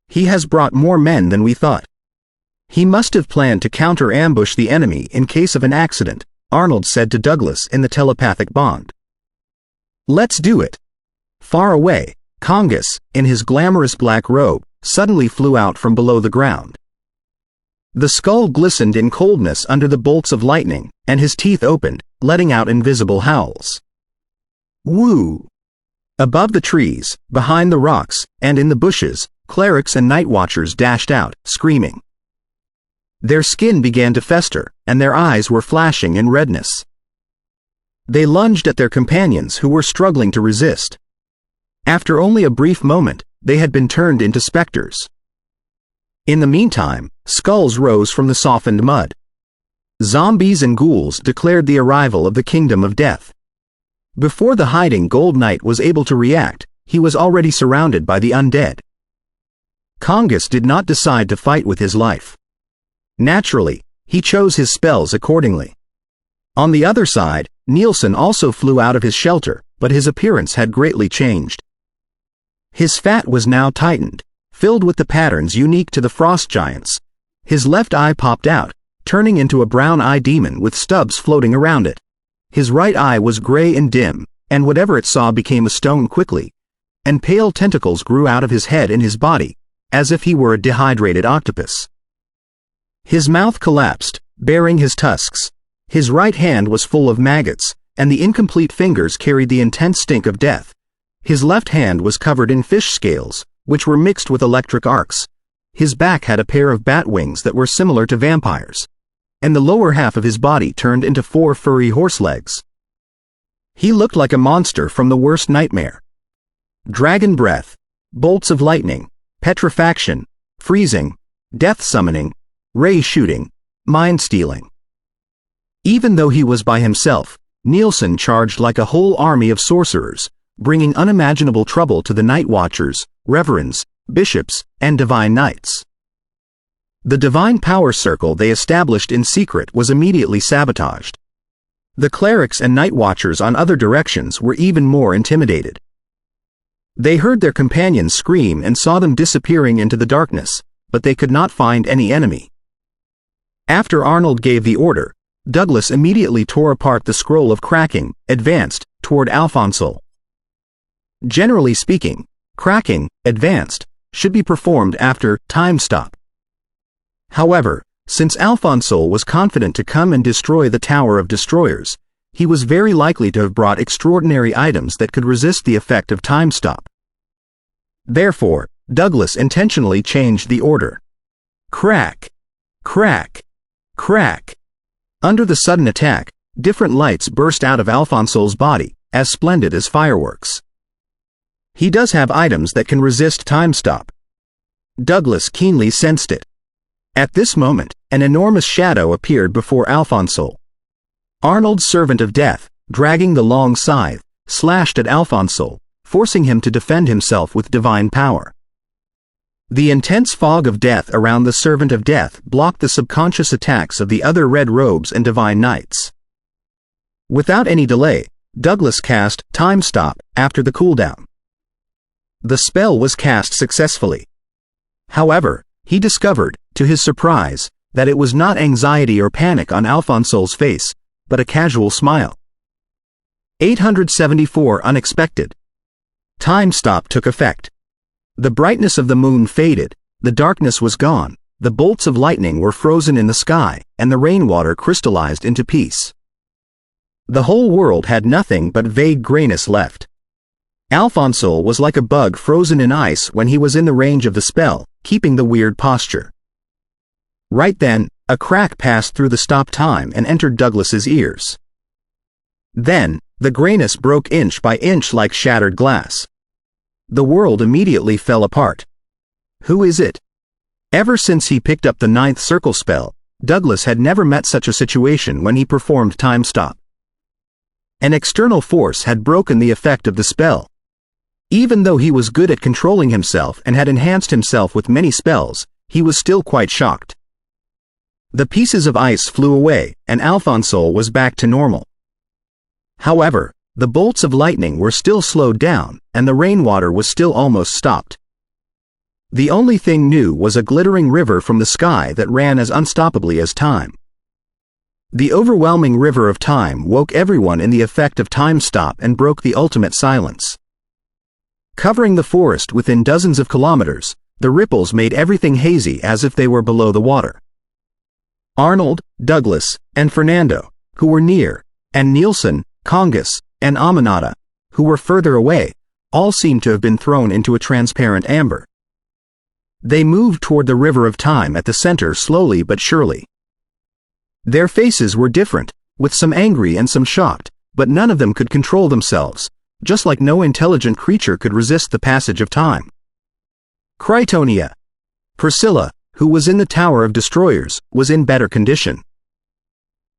S1: He has brought more men than we thought. He must have planned to counter-ambush the enemy in case of an accident, Arnold said to Douglas in the telepathic bond. Let's do it. Far away, Congus, in his glamorous black robe, suddenly flew out from below the ground. The skull glistened in coldness under the bolts of lightning, and his teeth opened, letting out invisible howls. Woo! Above the trees, behind the rocks, and in the bushes, clerics and night watchers dashed out, screaming. Their skin began to fester, and their eyes were flashing in redness. They lunged at their companions who were struggling to resist. After only a brief moment, they had been turned into specters. In the meantime, skulls rose from the softened mud. Zombies and ghouls declared the arrival of the Kingdom of Death. Before the hiding Gold Knight was able to react, he was already surrounded by the undead. Congus did not decide to fight with his life. Naturally, he chose his spells accordingly. On the other side, Nielsen also flew out of his shelter, but his appearance had greatly changed. His fat was now tightened, filled with the patterns unique to the frost giants. His left eye popped out, turning into a brown eye demon with stubs floating around it. His right eye was gray and dim, and whatever it saw became a stone quickly, and pale tentacles grew out of his head and his body, as if he were a dehydrated octopus. His mouth collapsed, bearing his tusks. His right hand was full of maggots, and the incomplete fingers carried the intense stink of death. His left hand was covered in fish scales, which were mixed with electric arcs. His back had a pair of bat wings that were similar to vampires, and the lower half of his body turned into 4 furry horse legs. He looked like a monster from the worst nightmare. Dragon breath, bolts of lightning, petrifaction, freezing, death summoning, ray shooting, mind stealing. Even though he was by himself, Nielsen charged like a whole army of sorcerers, bringing unimaginable trouble to the night watchers, reverends, bishops, and divine knights. The divine power circle they established in secret was immediately sabotaged. The clerics and night watchers on other directions were even more intimidated. They heard their companions scream and saw them disappearing into the darkness, but they could not find any enemy. After Arnold gave the order, Douglas immediately tore apart the scroll of cracking, advanced, toward Alphonsole. Generally speaking, cracking, advanced, should be performed after time stop. However, since Alphonsole was confident to come and destroy the Tower of Destroyers, he was very likely to have brought extraordinary items that could resist the effect of time stop. Therefore, Douglas intentionally changed the order. Crack, crack, crack. Under the sudden attack, different lights burst out of Alphonsole's body, as splendid as fireworks. He does have items that can resist time stop. Douglas keenly sensed it. At this moment, an enormous shadow appeared before Alphonsole. Arnold's servant of death, dragging the long scythe, slashed at Alphonsole, forcing him to defend himself with divine power. The intense fog of death around the servant of death blocked the subconscious attacks of the other red robes and divine knights. Without any delay, Douglas cast time stop after the cooldown. The spell was cast successfully. However, he discovered, to his surprise, that it was not anxiety or panic on Alphonsole's face, but a casual smile. 874 Unexpected. Time stop took effect. The brightness of the moon faded, the darkness was gone, the bolts of lightning were frozen in the sky, and the rainwater crystallized into peace. The whole world had nothing but vague grayness left. Alfonso was like a bug frozen in ice when he was in the range of the spell, keeping the weird posture. Right then, a crack passed through the stopped time and entered Douglas's ears. Then, the grayness broke inch by inch like shattered glass. The world immediately fell apart. Who is it? Ever since he picked up the 9th circle spell, Douglas had never met such a situation when he performed time stop. An external force had broken the effect of the spell. Even though he was good at controlling himself and had enhanced himself with many spells, he was still quite shocked. The pieces of ice flew away, and Alfonso was back to normal. However, the bolts of lightning were still slowed down, and the rainwater was still almost stopped. The only thing new was a glittering river from the sky that ran as unstoppably as time. The overwhelming river of time woke everyone in the effect of time stop and broke the ultimate silence. Covering the forest within dozens of kilometers, the ripples made everything hazy as if they were below the water. Arnold, Douglas, and Fernando, who were near, and Nielsen, Congus, and Aminata, who were further away, all seemed to have been thrown into a transparent amber. They moved toward the river of time at the center slowly but surely. Their faces were different, with some angry and some shocked, but none of them could control themselves, just like no intelligent creature could resist the passage of time. Critonia. Priscilla, who was in the Tower of Destroyers, was in better condition.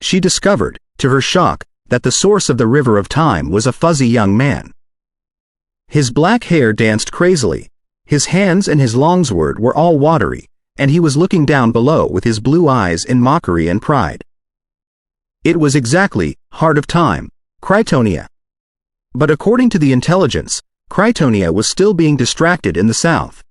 S1: She discovered, to her shock, that the source of the river of time was a fuzzy young man. His black hair danced crazily, his hands and his longsword were all watery, and he was looking down below with his blue eyes in mockery and pride. It was exactly Heart of Time, Critonia. But according to the intelligence, Critonia was still being distracted in the south.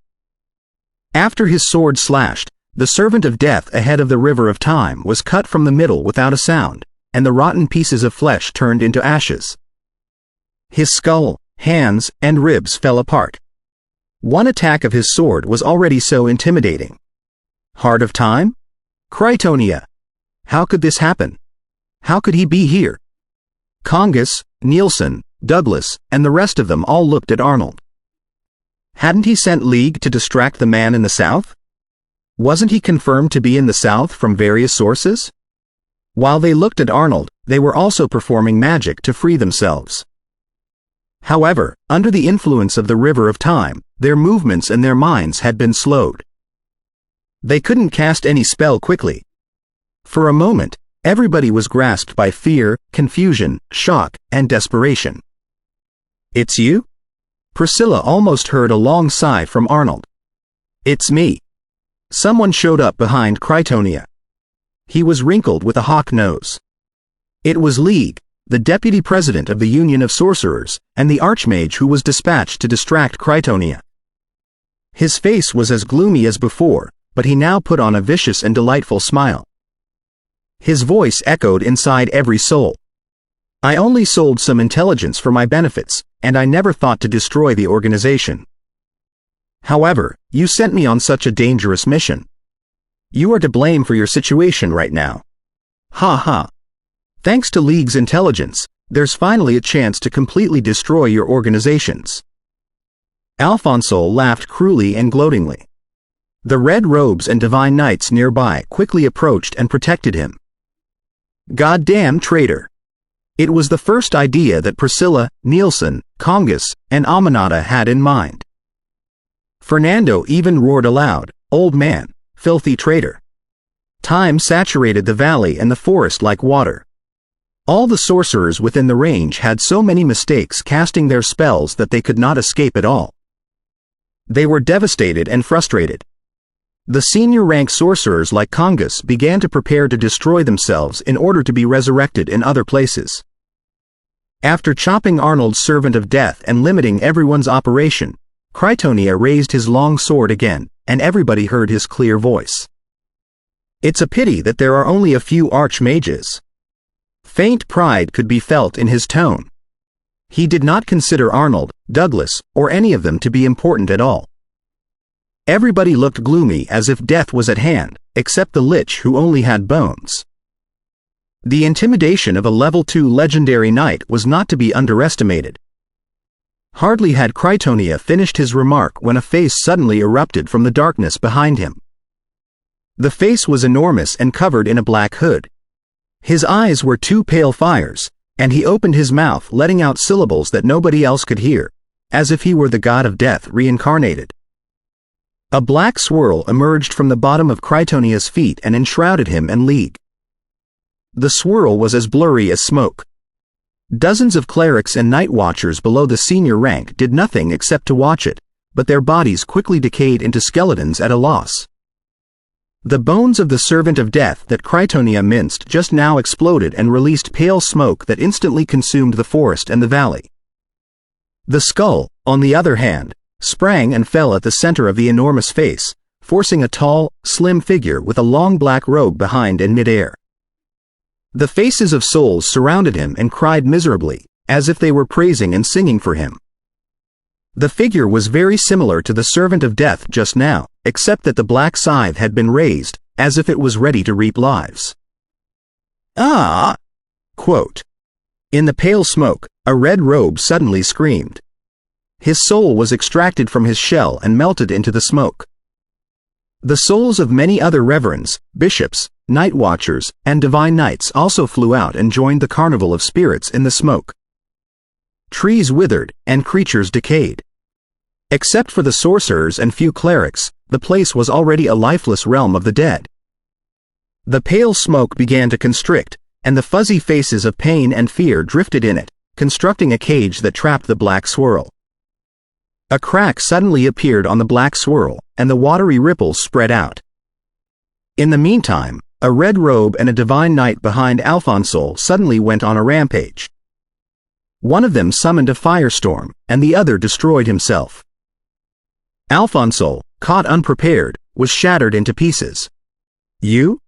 S1: After his sword slashed, the servant of death ahead of the river of time was cut from the middle without a sound, and the rotten pieces of flesh turned into ashes. His skull, hands, and ribs fell apart. One attack of his sword was already so intimidating. Heart of Time? Critonia. How could this happen? How could he be here? Congus, Nielsen, Douglas, and the rest of them all looked at Arnold. Hadn't he sent League to distract the man in the south? Wasn't he confirmed to be in the south from various sources? While they looked at Arnold, they were also performing magic to free themselves. However, under the influence of the river of time, their movements and their minds had been slowed. They couldn't cast any spell quickly. For a moment, everybody was grasped by fear, confusion, shock, and desperation. "It's you?" Priscilla almost heard a long sigh from Arnold. "It's me." Someone showed up behind Critonia. He was wrinkled with a hawk nose. It was League, the deputy president of the Union of Sorcerers, and the archmage who was dispatched to distract Critonia. His face was as gloomy as before, but he now put on a vicious and delightful smile. His voice echoed inside every soul. "I only sold some intelligence for my benefits, and I never thought to destroy the organization. However, you sent me on such a dangerous mission. You are to blame for your situation right now. Ha ha. Thanks to League's intelligence, there's finally a chance to completely destroy your organizations." Alfonso laughed cruelly and gloatingly. The red robes and divine knights nearby quickly approached and protected him. Goddamn traitor. It was the first idea that Priscilla, Nielsen, Congus, and Aminata had in mind. Fernando even roared aloud, "Old man, filthy traitor." Time saturated the valley and the forest like water. All the sorcerers within the range had so many mistakes casting their spells that they could not escape at all. They were devastated and frustrated. The senior rank sorcerers like Congus began to prepare to destroy themselves in order to be resurrected in other places. After chopping Arnold's servant of death and limiting everyone's operation, Critonia raised his long sword again, and everybody heard his clear voice. "It's a pity that there are only a few archmages." Faint pride could be felt in his tone. He did not consider Arnold, Douglas, or any of them to be important at all. Everybody looked gloomy as if death was at hand, except the Lich who only had bones. The intimidation of a level 2 legendary knight was not to be underestimated. Hardly had Critonia finished his remark when a face suddenly erupted from the darkness behind him. The face was enormous and covered in a black hood. His eyes were two pale fires, and he opened his mouth letting out syllables that nobody else could hear, as if he were the god of death reincarnated. A black swirl emerged from the bottom of Critonia's feet and enshrouded him and League. The swirl was as blurry as smoke. Dozens of clerics and night watchers below the senior rank did nothing except to watch it, but their bodies quickly decayed into skeletons at a loss. The bones of the servant of death that Critonia minced just now exploded and released pale smoke that instantly consumed the forest and the valley. The skull, on the other hand, sprang and fell at the center of the enormous face, forcing a tall, slim figure with a long black robe behind in midair. The faces of souls surrounded him and cried miserably, as if they were praising and singing for him. The figure was very similar to the servant of death just now, except that the black scythe had been raised, as if it was ready to reap lives. "Ah!" Quote. In the pale smoke, a red robe suddenly screamed. His soul was extracted from his shell and melted into the smoke. The souls of many other reverends, bishops, night watchers, and divine knights also flew out and joined the carnival of spirits in the smoke. Trees withered, and creatures decayed. Except for the sorcerers and few clerics, the place was already a lifeless realm of the dead. The pale smoke began to constrict, and the fuzzy faces of pain and fear drifted in it, constructing a cage that trapped the black swirl. A crack suddenly appeared on the black swirl, and the watery ripples spread out. In the meantime, a red robe and a divine knight behind Alphonsol suddenly went on a rampage. One of them summoned a firestorm, and the other destroyed himself. Alphonsol, caught unprepared, was shattered into pieces. "You?"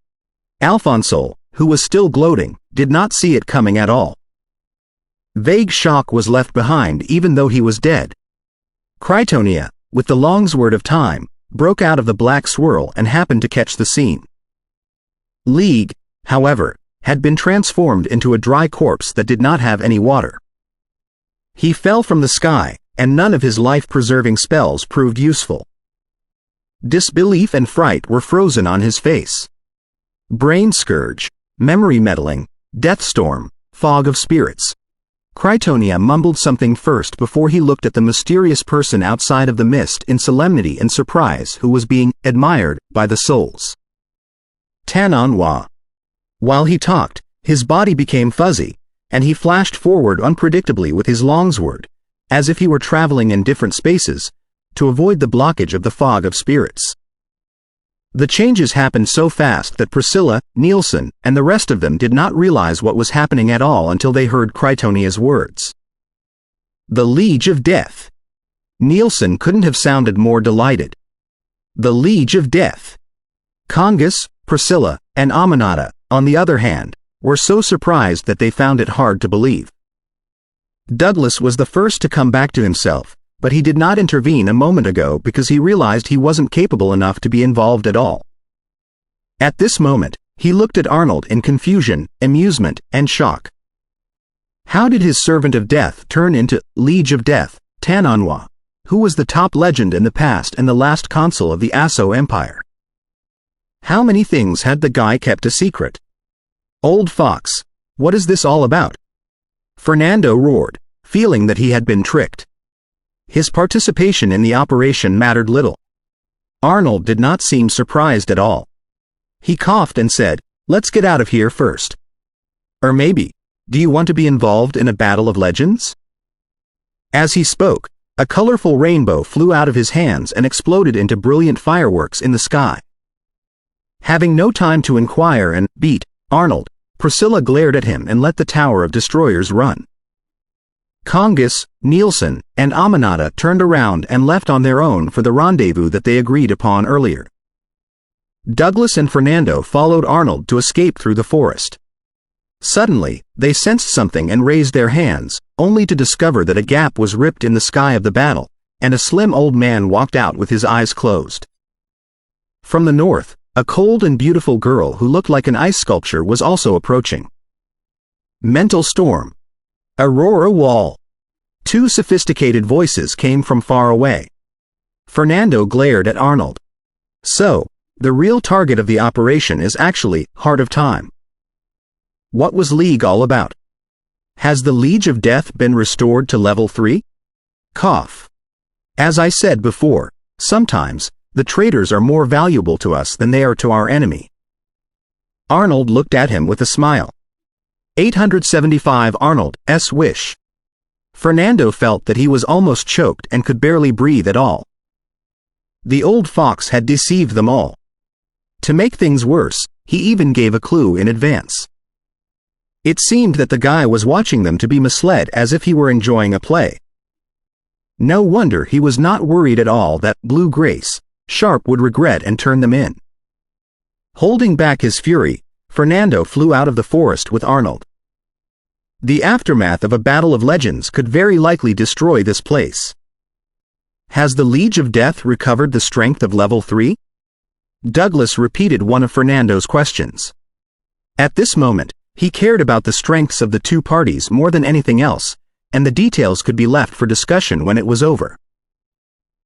S1: Alphonsol, who was still gloating, did not see it coming at all. Vague shock was left behind even though he was dead. Critonia, with the longsword of time, broke out of the black swirl and happened to catch the scene. League, however, had been transformed into a dry corpse that did not have any water. He fell from the sky, and none of his life-preserving spells proved useful. Disbelief and fright were frozen on his face. Brain scourge, memory meddling, death storm, fog of spirits. Critonia mumbled something first before he looked at the mysterious person outside of the mist in solemnity and surprise who was being admired by the souls. Tananwa. While he talked, his body became fuzzy, and he flashed forward unpredictably with his longsword, as if he were traveling in different spaces, to avoid the blockage of the fog of spirits. The changes happened so fast that Priscilla, Nielsen, and the rest of them did not realize what was happening at all until they heard Critonia's words. The Liege of Death. Nielsen couldn't have sounded more delighted. The Liege of Death. Congus, Priscilla, and Aminata, on the other hand, were so surprised that they found it hard to believe. Douglas was the first to come back to himself, but he did not intervene a moment ago because he realized he wasn't capable enough to be involved at all. At this moment, he looked at Arnold in confusion, amusement, and shock. How did his servant of death turn into Liege of Death, Tananwa, who was the top legend in the past and the last consul of the Asso Empire? How many things had the guy kept a secret? Old fox, what is this all about? Fernando roared, feeling that he had been tricked. His participation in the operation mattered little. Arnold did not seem surprised at all. He coughed and said, "Let's get out of here first. Or maybe, do you want to be involved in a battle of legends?" As he spoke, a colorful rainbow flew out of his hands and exploded into brilliant fireworks in the sky. Having no time to inquire and beat Arnold, Priscilla glared at him and let the tower of destroyers run. Congus, Nielsen, and Aminata turned around and left on their own for the rendezvous that they agreed upon earlier. Douglas and Fernando followed Arnold to escape through the forest. Suddenly, they sensed something and raised their hands, only to discover that a gap was ripped in the sky of the battle, and a slim old man walked out with his eyes closed. From the north, a cold and beautiful girl who looked like an ice sculpture was also approaching. Mental storm. Aurora Wall. Two sophisticated voices came from far away. Fernando glared at Arnold. So, the real target of the operation is actually Heart of Time. What was League all about? Has the Liege of Death been restored to level 3? Cough. As I said before, sometimes, the traitors are more valuable to us than they are to our enemy. Arnold looked at him with a smile. 875 Arnold's wish. Fernando felt that he was almost choked and could barely breathe at all. The old fox had deceived them all. To make things worse, he even gave a clue in advance. It seemed that the guy was watching them to be misled as if he were enjoying a play. No wonder he was not worried at all that Blue Grace, Sharp would regret and turn them in. Holding back his fury, Fernando flew out of the forest with Arnold. The aftermath of a battle of legends could very likely destroy this place. Has the Liege of Death recovered the strength of level 3? Douglas repeated one of Fernando's questions. At this moment, he cared about the strengths of the two parties more than anything else, and the details could be left for discussion when it was over.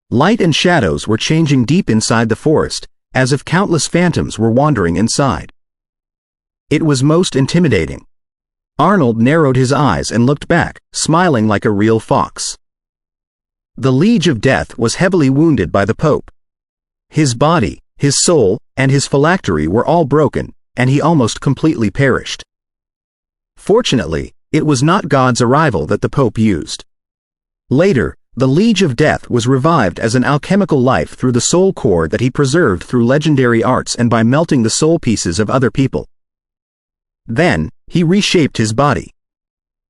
S1: Light and shadows were changing deep inside the forest, as if countless phantoms were wandering inside. It was most intimidating. Arnold narrowed his eyes and looked back, smiling like a real fox. The Liege of Death was heavily wounded by the Pope. His body, his soul, and his phylactery were all broken, and he almost completely perished. Fortunately, it was not God's arrival that the Pope used. Later, the Liege of Death was revived as an alchemical life through the soul core that he preserved through legendary arts and by melting the soul pieces of other people. Then, he reshaped his body.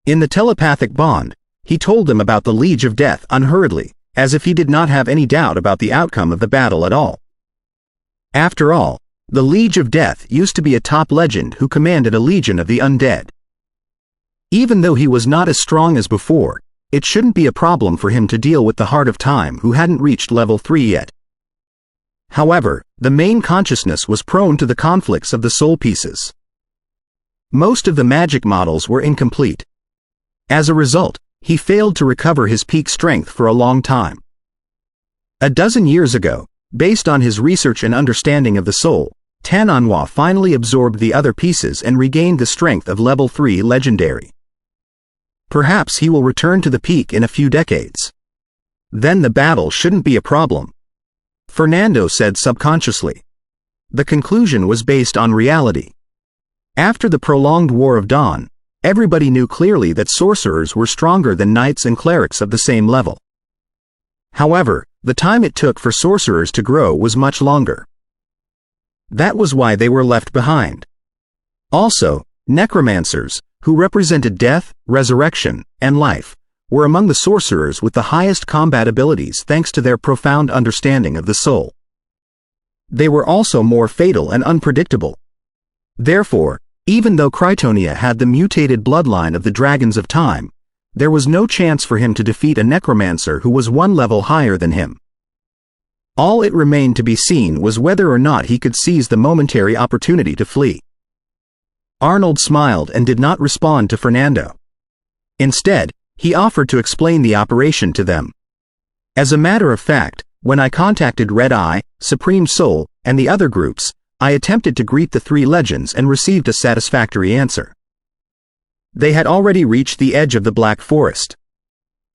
S1: In the telepathic bond, he told them about the Liege of Death unhurriedly, as if he did not have any doubt about the outcome of the battle at all. After all, the Liege of Death used to be a top legend who commanded a legion of the undead. Even though he was not as strong as before, it shouldn't be a problem for him to deal with the Heart of Time who hadn't reached level 3 yet. However, the main consciousness was prone to the conflicts of the soul pieces. Most of the magic models were incomplete. As a result, he failed to recover his peak strength for a long time. A dozen years ago, based on his research and understanding of the soul, Tananwa finally absorbed the other pieces and regained the strength of level 3 legendary. Perhaps he will return to the peak in a few decades. Then the battle shouldn't be a problem. Fernando said subconsciously. The conclusion was based on reality. After the prolonged War of Dawn, everybody knew clearly that sorcerers were stronger than knights and clerics of the same level. However, the time it took for sorcerers to grow was much longer. That was why they were left behind. Also, necromancers, who represented death, resurrection, and life, were among the sorcerers with the highest combat abilities thanks to their profound understanding of the soul. They were also more fatal and unpredictable. Therefore, even though Krytonia had the mutated bloodline of the Dragons of Time, there was no chance for him to defeat a necromancer who was one level higher than him. All it remained to be seen was whether or not he could seize the momentary opportunity to flee. Arnold smiled and did not respond to Fernando. Instead, he offered to explain the operation to them. As a matter of fact, when I contacted Red Eye, Supreme Soul, and the other groups, I attempted to greet the 3 legends and received a satisfactory answer. They had already reached the edge of the Black Forest.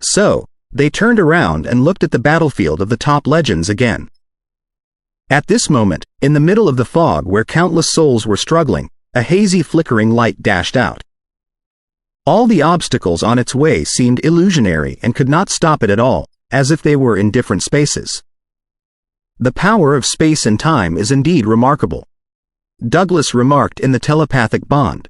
S1: So, they turned around and looked at the battlefield of the top legends again. At this moment, in the middle of the fog where countless souls were struggling, a hazy flickering light dashed out. All the obstacles on its way seemed illusionary and could not stop it at all, as if they were in different spaces. The power of space and time is indeed remarkable, Douglas remarked in the telepathic bond.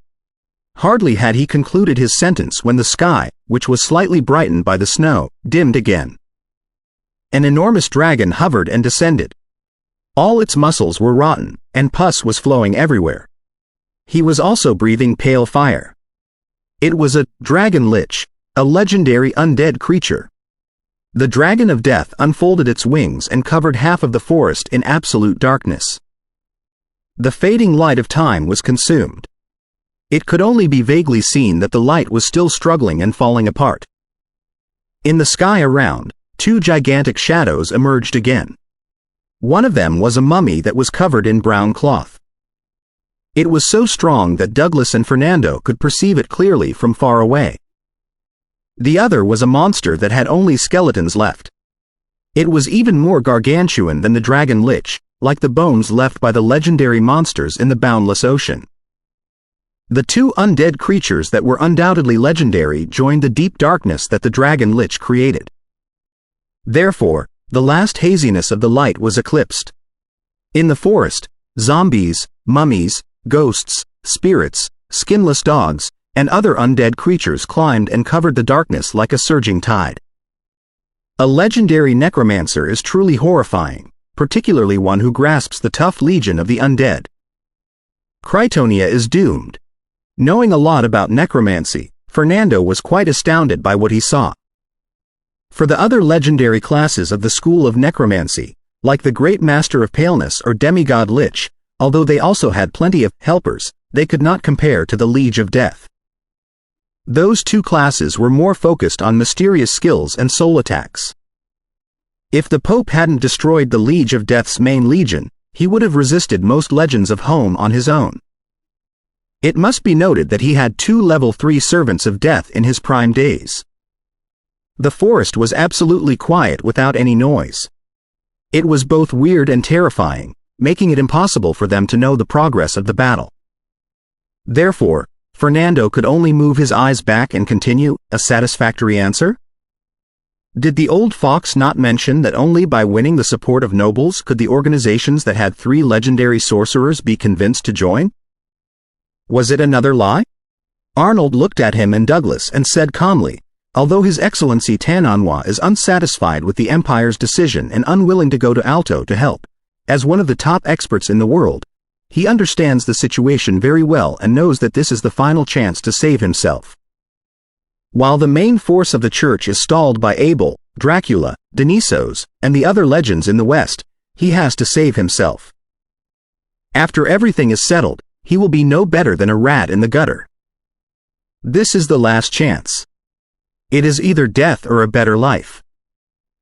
S1: Hardly had he concluded his sentence when the sky, which was slightly brightened by the snow, dimmed again. An enormous dragon hovered and descended. All its muscles were rotten, and pus was flowing everywhere. He was also breathing pale fire. It was a dragon lich, a legendary undead creature. The dragon of death unfolded its wings and covered half of the forest in absolute darkness. The fading light of time was consumed. It could only be vaguely seen that the light was still struggling and falling apart. In the sky around, two gigantic shadows emerged again. One of them was a mummy that was covered in brown cloth. It was so strong that Douglas and Fernando could perceive it clearly from far away. The other was a monster that had only skeletons left. It was even more gargantuan than the dragon lich, like the bones left by the legendary monsters in the boundless ocean. The two undead creatures that were undoubtedly legendary joined the deep darkness that the dragon lich created. Therefore, the last haziness of the light was eclipsed. In the forest, zombies, mummies, ghosts, spirits, skinless dogs, and other undead creatures climbed and covered the darkness like a surging tide. A legendary necromancer is truly horrifying, particularly one who grasps the tough legion of the undead. Critonia is doomed. Knowing a lot about necromancy, Fernando was quite astounded by what he saw. For the other legendary classes of the school of necromancy, like the Great Master of Paleness or Demigod Lich, although they also had plenty of helpers, they could not compare to the Liege of Death. Those two classes were more focused on mysterious skills and soul attacks. If the Pope hadn't destroyed the Liege of Death's main legion, he would have resisted most Legends of Home on his own. It must be noted that he had 2 level 3 servants of death in his prime days. The forest was absolutely quiet without any noise. It was both weird and terrifying, making it impossible for them to know the progress of the battle. Therefore, Fernando could only move his eyes back and continue, a satisfactory answer? Did the old fox not mention that only by winning the support of nobles could the organizations that had 3 legendary sorcerers be convinced to join? Was it another lie? Arnold looked at him and Douglas and said calmly, although His Excellency Tananwa is unsatisfied with the Empire's decision and unwilling to go to Alto to help, as one of the top experts in the world, he understands the situation very well and knows that this is the final chance to save himself. While the main force of the Church is stalled by Abel, Dracula, Dionysos, and the other legends in the West, he has to save himself. After everything is settled, he will be no better than a rat in the gutter. This is the last chance. It is either death or a better life.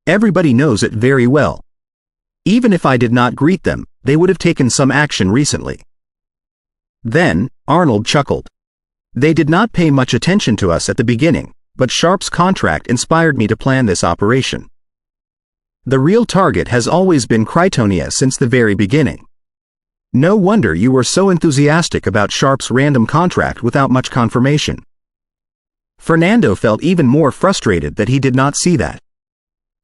S1: Everybody knows it very well. Even if I did not greet them, they would have taken some action recently. Then, Arnold chuckled. They did not pay much attention to us at the beginning, but Sharp's contract inspired me to plan this operation. The real target has always been Critonia since the very beginning. No wonder you were so enthusiastic about Sharp's random contract without much confirmation. Fernando felt even more frustrated that he did not see that.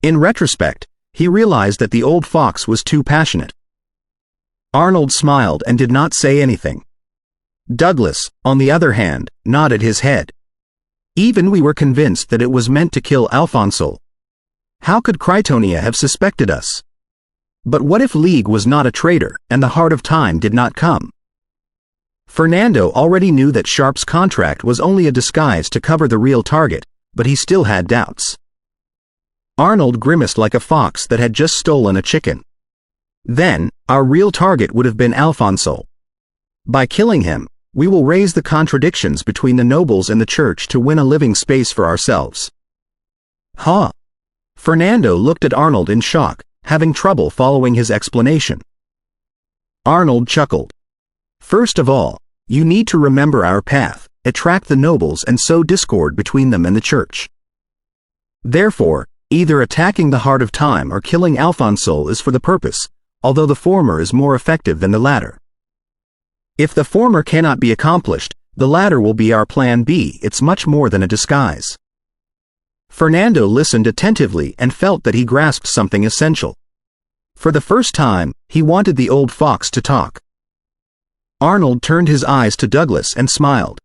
S1: In retrospect, he realized that the old fox was too passionate. Arnold smiled and did not say anything. Douglas, on the other hand, nodded his head. Even we were convinced that it was meant to kill Alfonso. How could Critonia have suspected us? But what if League was not a traitor, and the Heart of Time did not come? Fernando already knew that Sharp's contract was only a disguise to cover the real target, but he still had doubts. Arnold grimaced like a fox that had just stolen a chicken. Then, our real target would have been Alfonso. By killing him, we will raise the contradictions between the nobles and the Church to win a living space for ourselves. Huh? Fernando looked at Arnold in shock, having trouble following his explanation. Arnold chuckled. First of all, you need to remember our path, attract the nobles and sow discord between them and the Church. Therefore, either attacking the Heart of Time or killing Alfonso is for the purpose, although the former is more effective than the latter. If the former cannot be accomplished, the latter will be our plan B. It's much more than a disguise. Fernando listened attentively and felt that he grasped something essential. For the first time, he wanted the old fox to talk. Arnold turned his eyes to Douglas and smiled.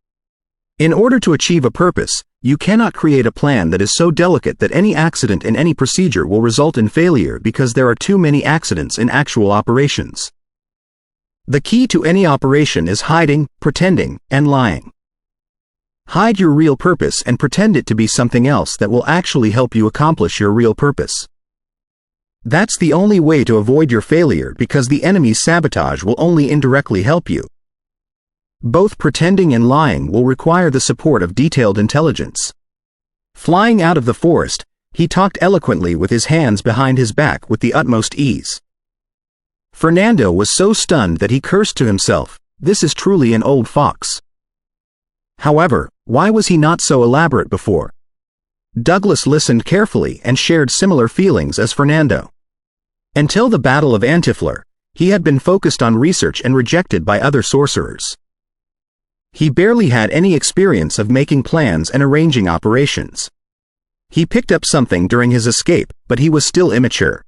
S1: In order to achieve a purpose, you cannot create a plan that is so delicate that any accident in any procedure will result in failure because there are too many accidents in actual operations. The key to any operation is hiding, pretending, and lying. Hide your real purpose and pretend it to be something else that will actually help you accomplish your real purpose. That's the only way to avoid your failure, because the enemy's sabotage will only indirectly help you. Both pretending and lying will require the support of detailed intelligence. Flying out of the forest, he talked eloquently with his hands behind his back with the utmost ease. Fernando was so stunned that he cursed to himself, "This is truly an old fox." However, why was he not so elaborate before? Douglas listened carefully and shared similar feelings as Fernando. Until the Battle of Antifleur, he had been focused on research and rejected by other sorcerers. He barely had any experience of making plans and arranging operations. He picked up something during his escape, but he was still immature.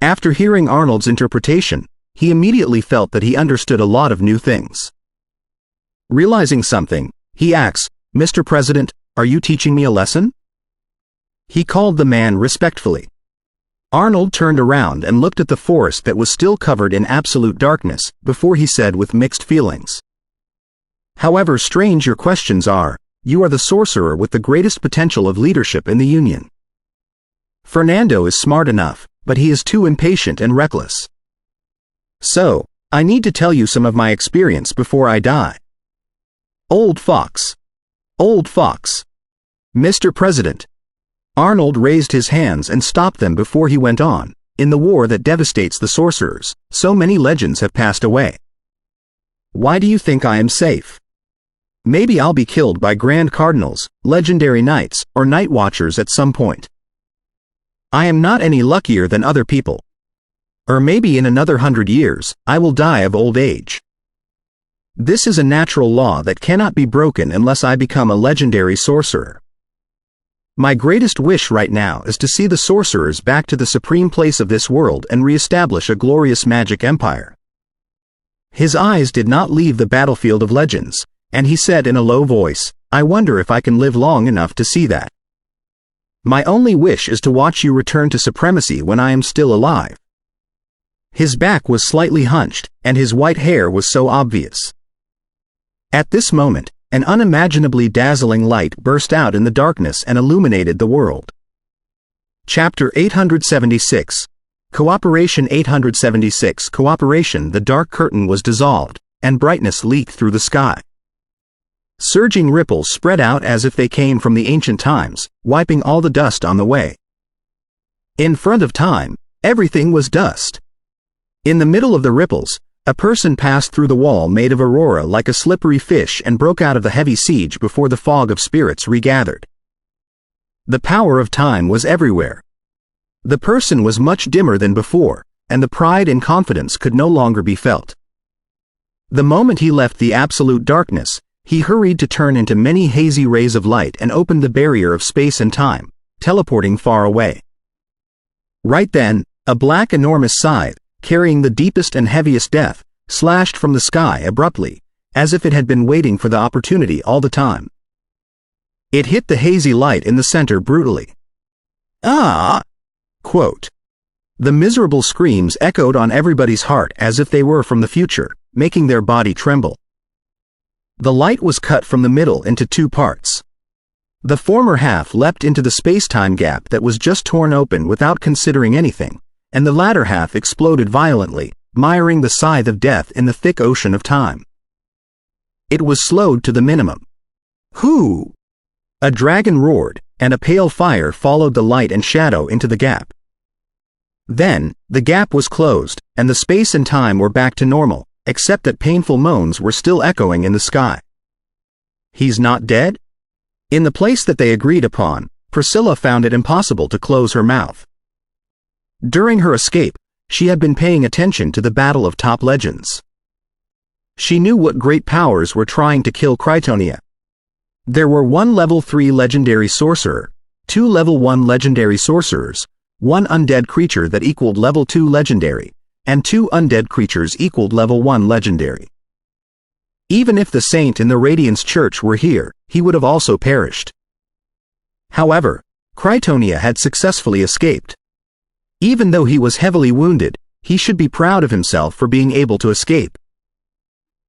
S1: After hearing Arnold's interpretation, he immediately felt that he understood a lot of new things. Realizing something, he asked, "Mr. President, are you teaching me a lesson?" He called the man respectfully. Arnold turned around and looked at the forest that was still covered in absolute darkness, before he said with mixed feelings, "However strange your questions are, you are the sorcerer with the greatest potential of leadership in the Union." Fernando is smart enough, but he is too impatient and reckless. "So, I need to tell you some of my experience before I die." Old fox. Old fox. Mr. President. Arnold raised his hands and stopped them before he went on. "In the war that devastates the sorcerers, so many legends have passed away. Why do you think I am safe? Maybe I'll be killed by grand cardinals, legendary knights, or night watchers at some point. I am not any luckier than other people. Or maybe in another 100 years, I will die of old age. This is a natural law that cannot be broken unless I become a legendary sorcerer. My greatest wish right now is to see the sorcerers back to the supreme place of this world and re-establish a glorious magic empire." His eyes did not leave the battlefield of legends, and he said in a low voice, "I wonder if I can live long enough to see that. My only wish is to watch you return to supremacy when I am still alive." His back was slightly hunched, and his white hair was so obvious. At this moment, an unimaginably dazzling light burst out in the darkness and illuminated the world. Chapter 876. Cooperation 876. Cooperation. The dark curtain was dissolved, and brightness leaked through the sky. Surging ripples spread out as if they came from the ancient times, wiping all the dust on the way. In front of time, everything was dust. In the middle of the ripples, a person passed through the wall made of aurora like a slippery fish and broke out of the heavy siege before the fog of spirits regathered. The power of time was everywhere. The person was much dimmer than before, and the pride and confidence could no longer be felt. The moment he left the absolute darkness, he hurried to turn into many hazy rays of light and opened the barrier of space and time, teleporting far away. Right then, a black enormous scythe, carrying the deepest and heaviest death, slashed from the sky abruptly, as if it had been waiting for the opportunity all the time. It hit the hazy light in the center brutally. "Ah!" Quote. The miserable screams echoed on everybody's heart as if they were from the future, making their body tremble. The light was cut from the middle into two parts. The former half leapt into the space-time gap that was just torn open without considering anything, and the latter half exploded violently, miring the scythe of death in the thick ocean of time. It was slowed to the minimum. "Hoo!" A dragon roared, and a pale fire followed the light and shadow into the gap. Then, the gap was closed, and the space and time were back to normal, except that painful moans were still echoing in the sky. "He's not dead?" In the place that they agreed upon, Priscilla found it impossible to close her mouth. During her escape, she had been paying attention to the Battle of Top Legends. She knew what great powers were trying to kill Krytonia. There were 1 level 3 legendary sorcerer, 2 level 1 legendary sorcerers, 1 undead creature that equaled level 2 legendary, and 2 undead creatures equaled level 1 legendary. Even if the saint in the Radiance Church were here, he would have also perished. However, Krytonia had successfully escaped. Even though he was heavily wounded, he should be proud of himself for being able to escape.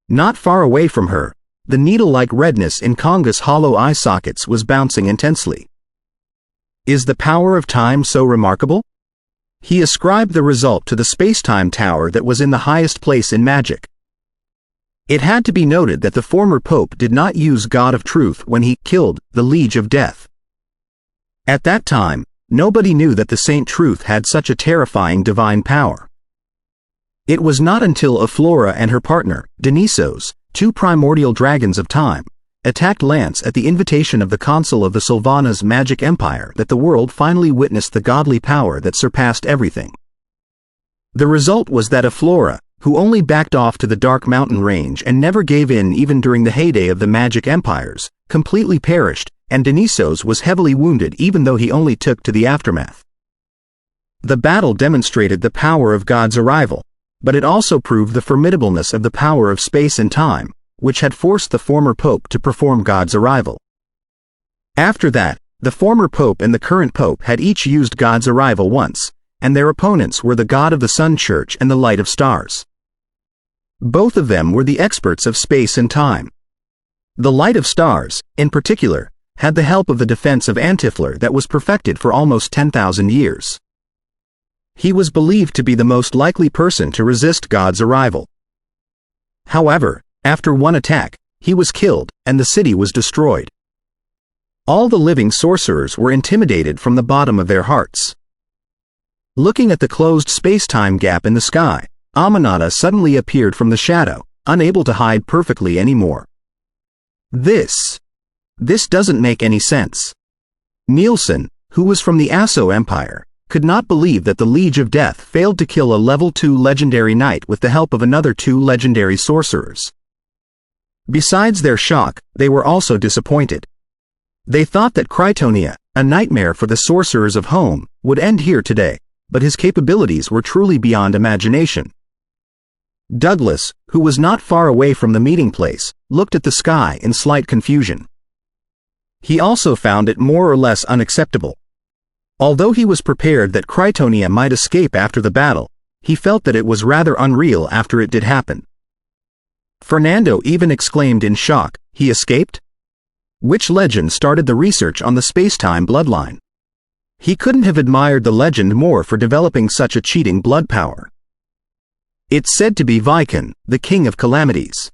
S1: Not far away from her, the needle-like redness in Conga's hollow eye sockets was bouncing intensely. Is the power of time so remarkable? He ascribed the result to the space-time tower that was in the highest place in magic. It had to be noted that the former pope did not use God of Truth when he killed the Liege of Death. At that time, nobody knew that the Saint Truth had such a terrifying divine power. It was not until Aflora and her partner, Denisos, two primordial dragons of time, attacked Lance at the invitation of the consul of the Sylvanas magic empire that the world finally witnessed the godly power that surpassed everything. The result was that Aflora, who only backed off to the dark mountain range and never gave in even during the heyday of the magic empires, completely perished, and Denisos was heavily wounded even though he only took to the aftermath. The battle demonstrated the power of God's arrival, but it also proved the formidableness of the power of space and time, which had forced the former pope to perform God's arrival. After that, the former pope and the current pope had each used God's arrival once, and their opponents were the God of the Sun Church and the Light of Stars. Both of them were the experts of space and time. The Light of Stars, in particular, had the help of the defense of Antifler that was perfected for almost 10,000 years. He was believed to be the most likely person to resist God's arrival. However, after one attack, he was killed, and the city was destroyed. All the living sorcerers were intimidated from the bottom of their hearts. Looking at the closed space-time gap in the sky, Aminata suddenly appeared from the shadow, unable to hide perfectly anymore. This doesn't make any sense. Nielsen, who was from the Asso Empire, could not believe that the Liege of Death failed to kill a level 2 legendary knight with the help of another 2 legendary sorcerers. Besides their shock, they were also disappointed. They thought that Krytonia, a nightmare for the sorcerers of home, would end here today, but his capabilities were truly beyond imagination. Douglas, who was not far away from the meeting place, looked at the sky in slight confusion. He also found it more or less unacceptable. Although he was prepared that Krytonia might escape after the battle, he felt that it was rather unreal after it did happen. Fernando even exclaimed in shock, "He escaped?" Which legend started the research on the space-time bloodline? He couldn't have admired the legend more for developing such a cheating blood power. It's said to be Vicon, the King of Calamities.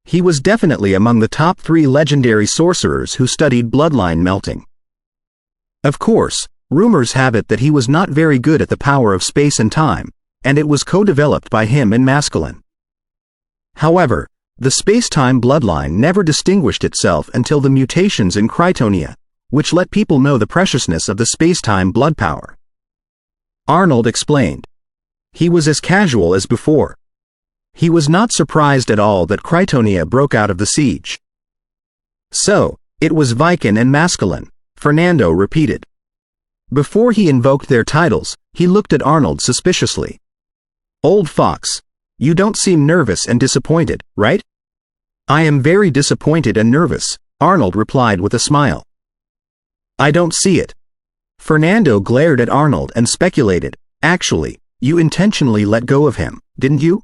S1: He was definitely among the top 3 legendary sorcerers who studied bloodline melting. Of course, rumors have it that he was not very good at the power of space and time, and it was co-developed by him and Masculine. However, the space-time bloodline never distinguished itself until the mutations in Krytonia, which let people know the preciousness of the space-time blood power. Arnold explained. He was as casual as before. He was not surprised at all that Krytonia broke out of the siege. So, it was Vicon and Masculine, Fernando repeated. Before he invoked their titles, he looked at Arnold suspiciously. "Old fox, you don't seem nervous and disappointed, right?" "I am very disappointed and nervous," Arnold replied with a smile. "I don't see it." Fernando glared at Arnold and speculated, "Actually, you intentionally let go of him, didn't you?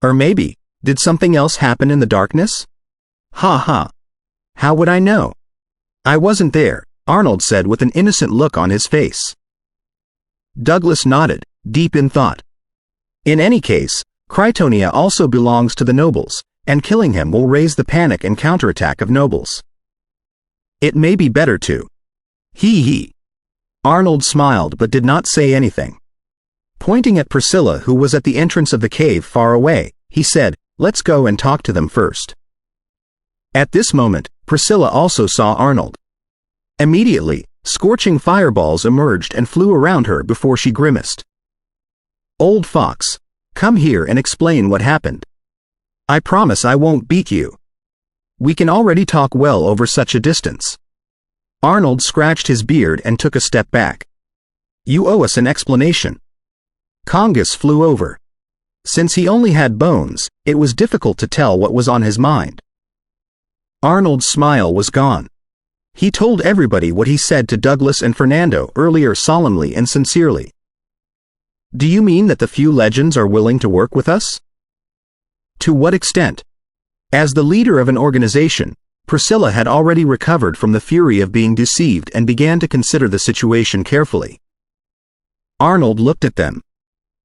S1: Or maybe, did something else happen in the darkness?" "Ha ha. How would I know?" "I wasn't there," Arnold said with an innocent look on his face. Douglas nodded, deep in thought. In any case, Krytonia also belongs to the nobles, and killing him will raise the panic and counterattack of nobles. It may be better to. He. Arnold smiled but did not say anything. Pointing at Priscilla, who was at the entrance of the cave far away, he said, "Let's go and talk to them first." At this moment, Priscilla also saw Arnold. Immediately, scorching fireballs emerged and flew around her before she grimaced. "Old fox, come here and explain what happened. I promise I won't beat you. We can already talk well over such a distance." Arnold scratched his beard and took a step back. "You owe us an explanation." Congus flew over. Since he only had bones, it was difficult to tell what was on his mind. Arnold's smile was gone. He told everybody what he said to Douglas and Fernando earlier solemnly and sincerely. Do you mean that the few legends are willing to work with us? To what extent? As the leader of an organization, Priscilla had already recovered from the fury of being deceived and began to consider the situation carefully. Arnold looked at them.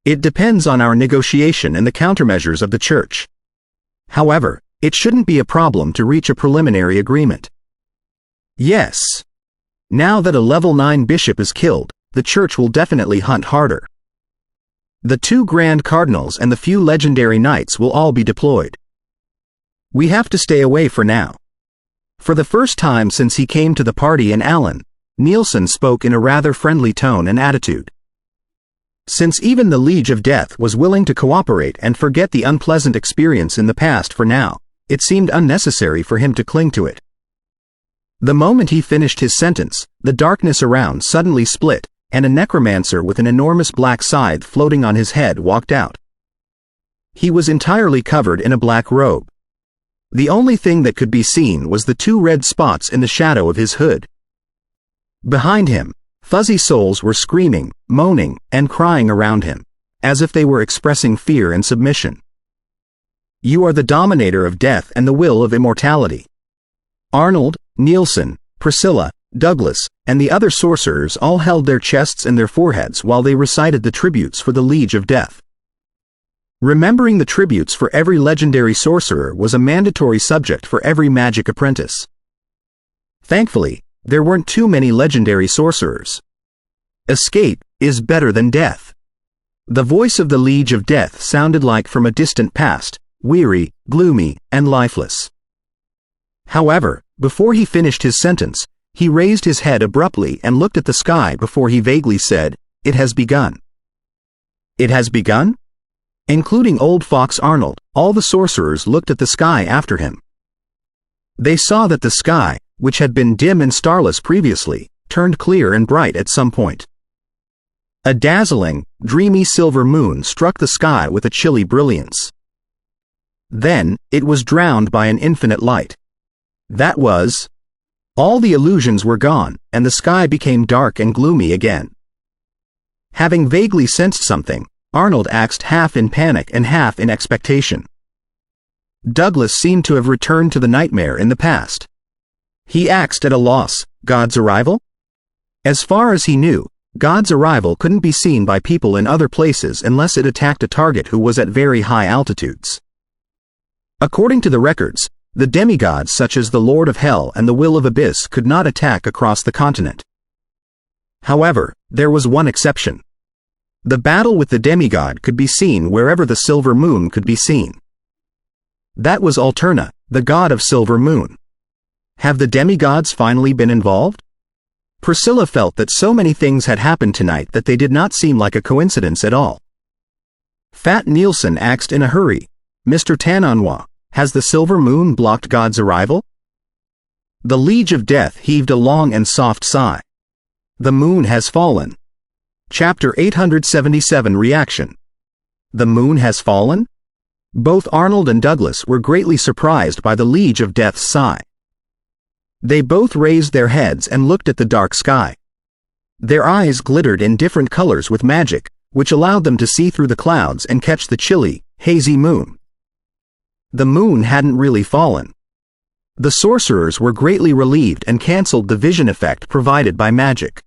S1: It depends on our negotiation and the countermeasures of the church. However, it shouldn't be a problem to reach a preliminary agreement. Yes. Now that a level 9 bishop is killed, the church will definitely hunt harder. The 2 grand cardinals and the few legendary knights will all be deployed. We have to stay away for now. For the first time since he came to the party in Allen, Nielsen spoke in a rather friendly tone and attitude. Since even the Liege of Death was willing to cooperate and forget the unpleasant experience in the past for now, it seemed unnecessary for him to cling to it. The moment he finished his sentence, the darkness around suddenly split, and a necromancer with an enormous black scythe floating on his head walked out. He was entirely covered in a black robe. The only thing that could be seen was the 2 red spots in the shadow of his hood. Behind him, fuzzy souls were screaming, moaning, and crying around him, as if they were expressing fear and submission. You are the dominator of death and the will of immortality. Arnold, Nielsen, Priscilla, Douglas, and the other sorcerers all held their chests and their foreheads while they recited the tributes for the Liege of Death. Remembering the tributes for every legendary sorcerer was a mandatory subject for every magic apprentice. Thankfully, there weren't too many legendary sorcerers. Escape is better than death. The voice of the Liege of Death sounded like from a distant past, weary, gloomy, and lifeless. However, before he finished his sentence, he raised his head abruptly and looked at the sky before he vaguely said, "It has begun." It has begun? Including old Fox Arnold, all the sorcerers looked at the sky after him. They saw that the sky, which had been dim and starless previously, turned clear and bright at some point. A dazzling, dreamy silver moon struck the sky with a chilly brilliance. Then, it was drowned by an infinite light. That was... All the illusions were gone, and the sky became dark and gloomy again. Having vaguely sensed something, Arnold asked half in panic and half in expectation. Douglas seemed to have returned to the nightmare in the past. He asked at a loss, God's arrival? As far as he knew, God's arrival couldn't be seen by people in other places unless it attacked a target who was at very high altitudes. According to the records, the demigods such as the Lord of Hell and the Will of Abyss could not attack across the continent. However, there was one exception. The battle with the demigod could be seen wherever the silver moon could be seen. That was Alterna, the god of silver moon. Have the demigods finally been involved? Priscilla felt that so many things had happened tonight that they did not seem like a coincidence at all. Fat Nielsen asked in a hurry, Mr. Tananois, has the silver moon blocked God's arrival? The Liege of Death heaved a long and soft sigh. The moon has fallen. Chapter 877 Reaction. The moon has fallen? Both Arnold and Douglas were greatly surprised by the Liege of Death's sigh. They both raised their heads and looked at the dark sky. Their eyes glittered in different colors with magic, which allowed them to see through the clouds and catch the chilly, hazy moon. The moon hadn't really fallen. The sorcerers were greatly relieved and cancelled the vision effect provided by magic.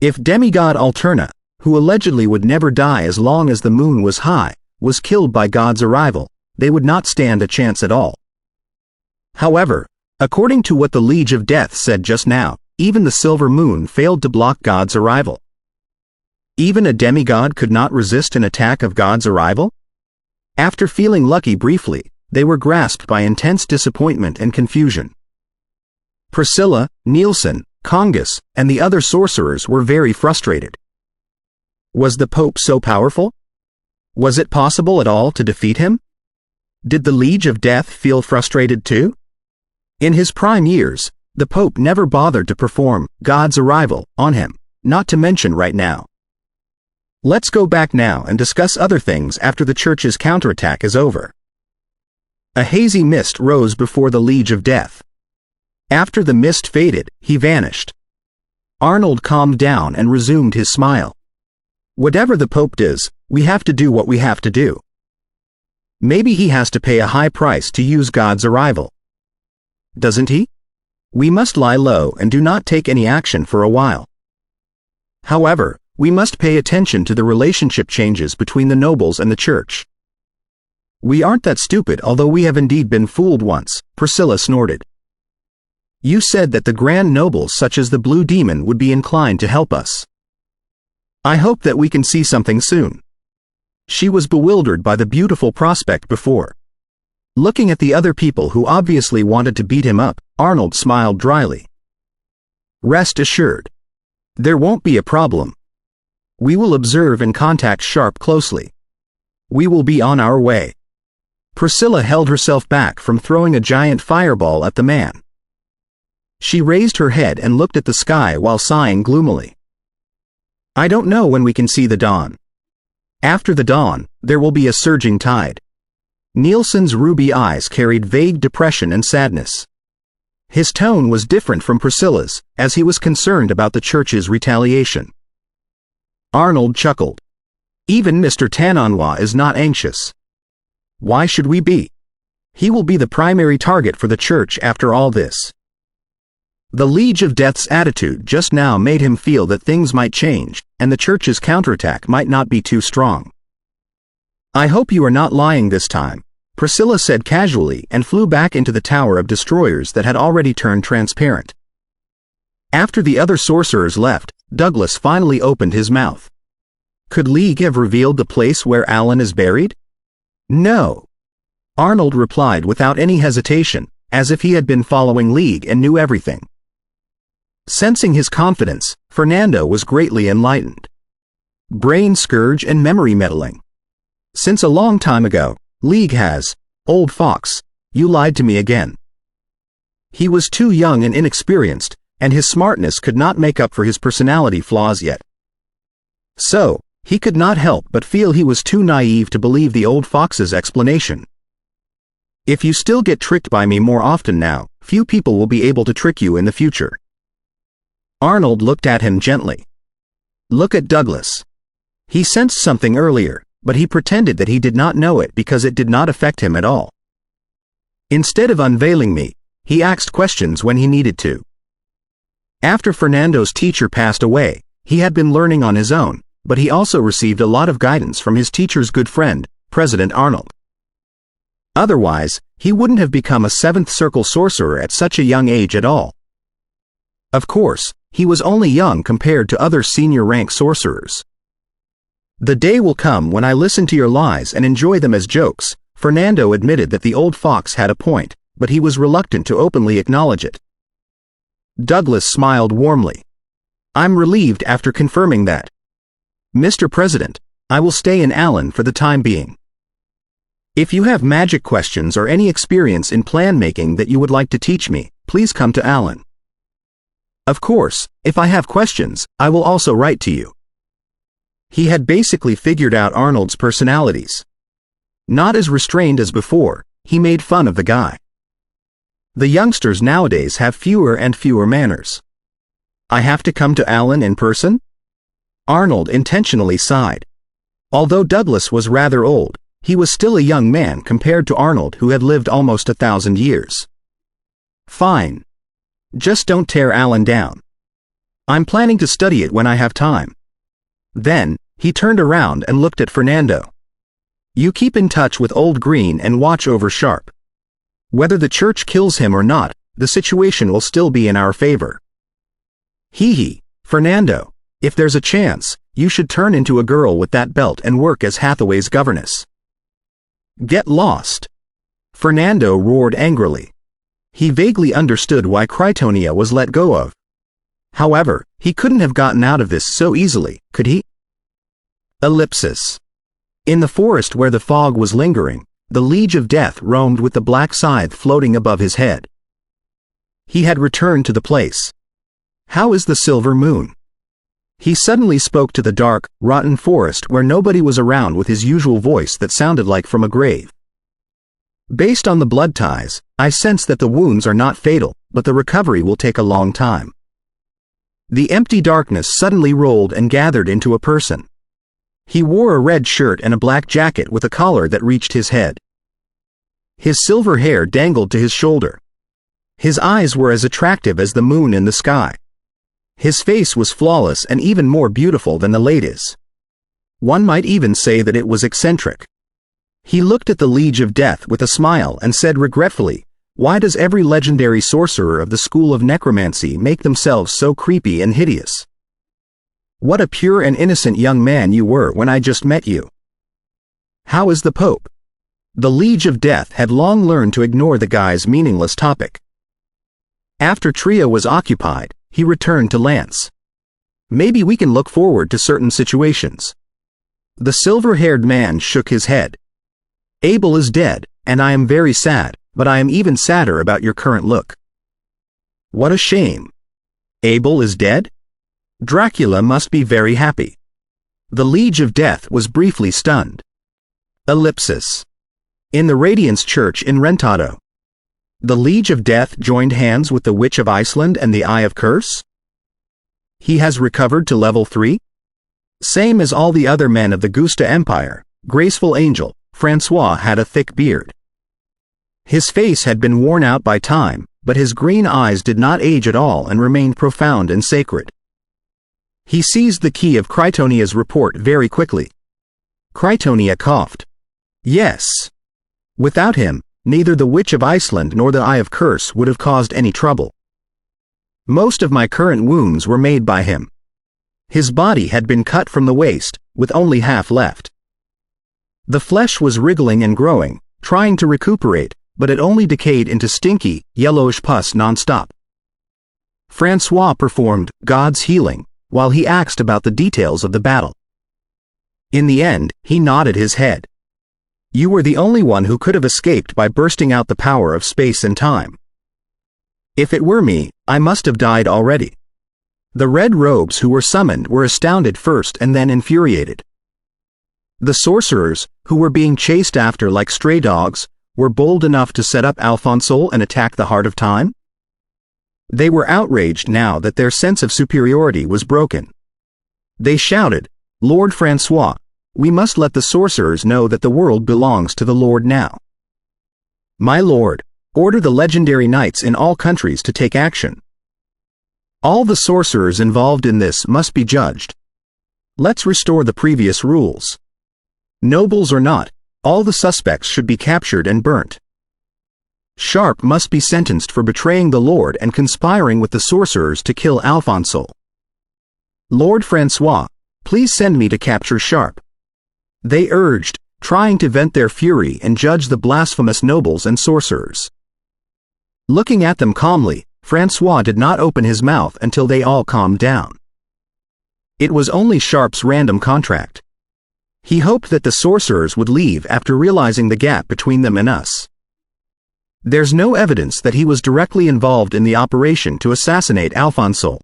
S1: If demigod Alterna, who allegedly would never die as long as the moon was high, was killed by God's arrival, they would not stand a chance at all. However, according to what the Liege of Death said just now, even the silver moon failed to block God's arrival. Even a demigod could not resist an attack of God's arrival? After feeling lucky briefly, they were grasped by intense disappointment and confusion. Priscilla, Nielsen, Congus, and the other sorcerers were very frustrated. Was the Pope so powerful? Was it possible at all to defeat him? Did the Liege of Death feel frustrated too? In his prime years, the Pope never bothered to perform God's arrival on him, not to mention right now. Let's go back now and discuss other things after the Church's counterattack is over. A hazy mist rose before the Liege of Death. After the mist faded, he vanished. Arnold calmed down and resumed his smile. Whatever the Pope does, we have to do what we have to do. Maybe he has to pay a high price to use God's arrival. Doesn't he? We must lie low and do not take any action for a while. However, we must pay attention to the relationship changes between the nobles and the church. We aren't that stupid, although we have indeed been fooled once, Priscilla snorted. You said that the grand nobles such as the Blue Demon would be inclined to help us. I hope that we can see something soon. She was bewildered by the beautiful prospect before. Looking at the other people who obviously wanted to beat him up, Arnold smiled dryly. Rest assured. There won't be a problem. We will observe and contact Sharp closely. We will be on our way. Priscilla held herself back from throwing a giant fireball at the man. She raised her head and looked at the sky while sighing gloomily. I don't know when we can see the dawn. After the dawn, there will be a surging tide. Nielsen's ruby eyes carried vague depression and sadness. His tone was different from Priscilla's, as he was concerned about the church's retaliation. Arnold chuckled. Even Mr. Tananwa is not anxious. Why should we be? He will be the primary target for the church after all this. The Liege of Death's attitude just now made him feel that things might change, and the church's counterattack might not be too strong. I hope you are not lying this time, Priscilla said casually and flew back into the tower of destroyers that had already turned transparent. After the other sorcerers left, Douglas finally opened his mouth. Could League have revealed the place where Alan is buried? No. Arnold replied without any hesitation, as if he had been following League and knew everything. Sensing his confidence, Fernando was greatly enlightened. Brain scourge and memory meddling. Since a long time ago, League has, old fox, you lied to me again. He was too young and inexperienced, and his smartness could not make up for his personality flaws yet. So, he could not help but feel he was too naive to believe the old fox's explanation. If you still get tricked by me more often now, few people will be able to trick you in the future. Arnold looked at him gently. Look at Douglas. He sensed something earlier, but he pretended that he did not know it because it did not affect him at all. Instead of unveiling me, he asked questions when he needed to. After Fernando's teacher passed away, he had been learning on his own, but he also received a lot of guidance from his teacher's good friend, President Arnold. Otherwise, he wouldn't have become a seventh circle sorcerer at such a young age at all. Of course, he was only young compared to other senior rank sorcerers. The day will come when I listen to your lies and enjoy them as jokes. Fernando admitted that the old fox had a point, but he was reluctant to openly acknowledge it. Douglas smiled warmly. I'm relieved after confirming that. Mr. President, I will stay in Allen for the time being. If you have magic questions or any experience in plan making that you would like to teach me, please come to Allen. Of course, if I have questions, I will also write to you. He had basically figured out Arnold's personalities. Not as restrained as before, he made fun of the guy. The youngsters nowadays have fewer and fewer manners. I have to come to Allen in person? Arnold intentionally sighed. Although Douglas was rather old, he was still a young man compared to Arnold, who had lived almost 1,000 years. Fine. Just don't tear Allen down. I'm planning to study it when I have time. Then, he turned around and looked at Fernando. You keep in touch with Old Green and watch over Sharp. Whether the church kills him or not, the situation will still be in our favor. Hee, Fernando, if there's a chance, you should turn into a girl with that belt and work as Hathaway's governess. Get lost. Fernando roared angrily. He vaguely understood why Krytonia was let go of. However, he couldn't have gotten out of this so easily, could he? Ellipsis. In the forest where the fog was lingering, the Liege of Death roamed with the black scythe floating above his head. He had returned to the place. How is the silver moon? He suddenly spoke to the dark, rotten forest where nobody was around with his usual voice that sounded like from a grave. Based on the blood ties, I sense that the wounds are not fatal, but the recovery will take a long time. The empty darkness suddenly rolled and gathered into a person. He wore a red shirt and a black jacket with a collar that reached his head. His silver hair dangled to his shoulder. His eyes were as attractive as the moon in the sky. His face was flawless and even more beautiful than the lady's. One might even say that it was eccentric. He looked at the Liege of Death with a smile and said regretfully, "Why does every legendary sorcerer of the school of necromancy make themselves so creepy and hideous? What a pure and innocent young man you were when I just met you. How is the Pope?" The Liege of Death had long learned to ignore the guy's meaningless topic. After Trio was occupied, he returned to Lance. "Maybe we can look forward to certain situations." The silver-haired man shook his head. "Abel is dead, and I am very sad, but I am even sadder about your current look." "What a shame. Abel is dead? Dracula must be very happy." The Liege of Death was briefly stunned. Ellipsis. In the Radiance Church in Rentado. The Liege of Death joined hands with the Witch of Iceland and the Eye of Curse? He has recovered to level 3? Same as all the other men of the Gusta Empire, graceful angel, Francois had a thick beard. His face had been worn out by time, but his green eyes did not age at all and remained profound and sacred. He seized the key of Critonia's report very quickly. Critonia coughed. "Yes. Without him, neither the Witch of Iceland nor the Eye of Curse would have caused any trouble. Most of my current wounds were made by him. His body had been cut from the waist, with only half left. The flesh was wriggling and growing, trying to recuperate, but it only decayed into stinky, yellowish pus non-stop." Francois performed God's healing, while he asked about the details of the battle. In the end, he nodded his head. "You were the only one who could have escaped by bursting out the power of space and time. If it were me, I must have died already." The red robes who were summoned were astounded first and then infuriated. The sorcerers, who were being chased after like stray dogs, were bold enough to set up Alphonsole and attack the Heart of Time? They were outraged now that their sense of superiority was broken. They shouted, "Lord Francois, we must let the sorcerers know that the world belongs to the Lord now. My lord, order the legendary knights in all countries to take action. All the sorcerers involved in this must be judged. Let's restore the previous rules. Nobles or not, all the suspects should be captured and burnt. Sharp must be sentenced for betraying the Lord and conspiring with the sorcerers to kill Alphonsole. Lord Francois, please send me to capture Sharp." They urged, trying to vent their fury and judge the blasphemous nobles and sorcerers. Looking at them calmly, Francois did not open his mouth until they all calmed down. It was only Sharp's random contract. He hoped that the sorcerers would leave after realizing the gap between them and us. There's no evidence that he was directly involved in the operation to assassinate Alphonsole.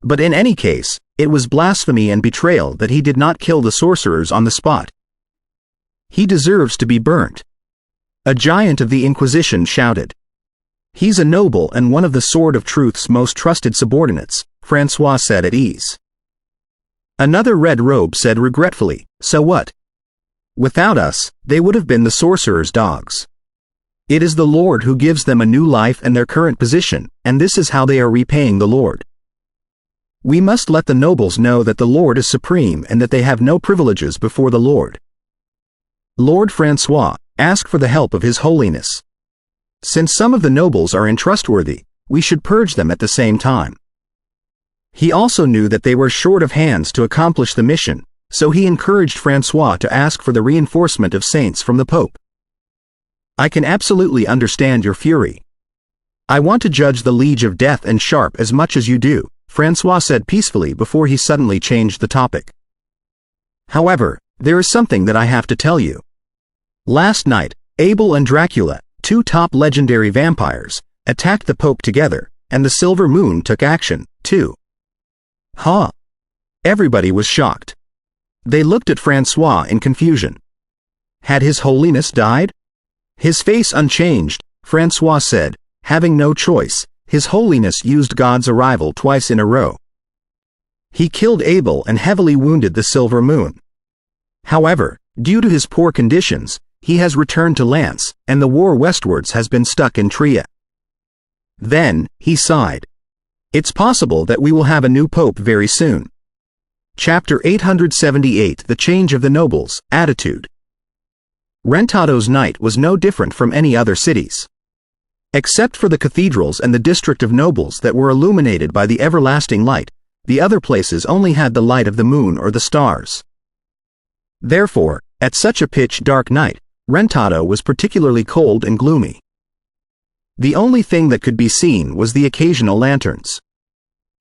S1: But in any case, it was blasphemy and betrayal that he did not kill the sorcerers on the spot. He deserves to be burnt. A giant of the Inquisition shouted. He's a noble and one of the Sword of Truth's most trusted subordinates, Francois said at ease. Another red robe said regretfully, "So what? Without us, they would have been the sorcerers' dogs. It is the Lord who gives them a new life and their current position, and this is how they are repaying the Lord. We must let the nobles know that the Lord is supreme and that they have no privileges before the Lord. Lord Francois, ask for the help of His Holiness. Since some of the nobles are untrustworthy, we should purge them at the same time." He also knew that they were short of hands to accomplish the mission, so he encouraged Francois to ask for the reinforcement of saints from the Pope. "I can absolutely understand your fury. I want to judge the Liege of Death and Sharp as much as you do," Francois said peacefully before he suddenly changed the topic. "However, there is something that I have to tell you. Last night, Abel and Dracula, two top legendary vampires, attacked the Pope together, and the Silver Moon took action, too." Huh? Everybody was shocked. They looked at Francois in confusion. Had His Holiness died? His face unchanged, Francois said, having no choice. His Holiness used God's arrival twice in a row. He killed Abel and heavily wounded the Silver Moon. However, due to his poor conditions, he has returned to Lance, and the war westwards has been stuck in Tria. Then, he sighed. It's possible that we will have a new pope very soon. Chapter 878 The Change of the Nobles, Attitude. Rentado's night was no different from any other cities. Except for the cathedrals and the district of nobles that were illuminated by the everlasting light, the other places only had the light of the moon or the stars. Therefore, at such a pitch-dark night, Rentado was particularly cold and gloomy. The only thing that could be seen was the occasional lanterns.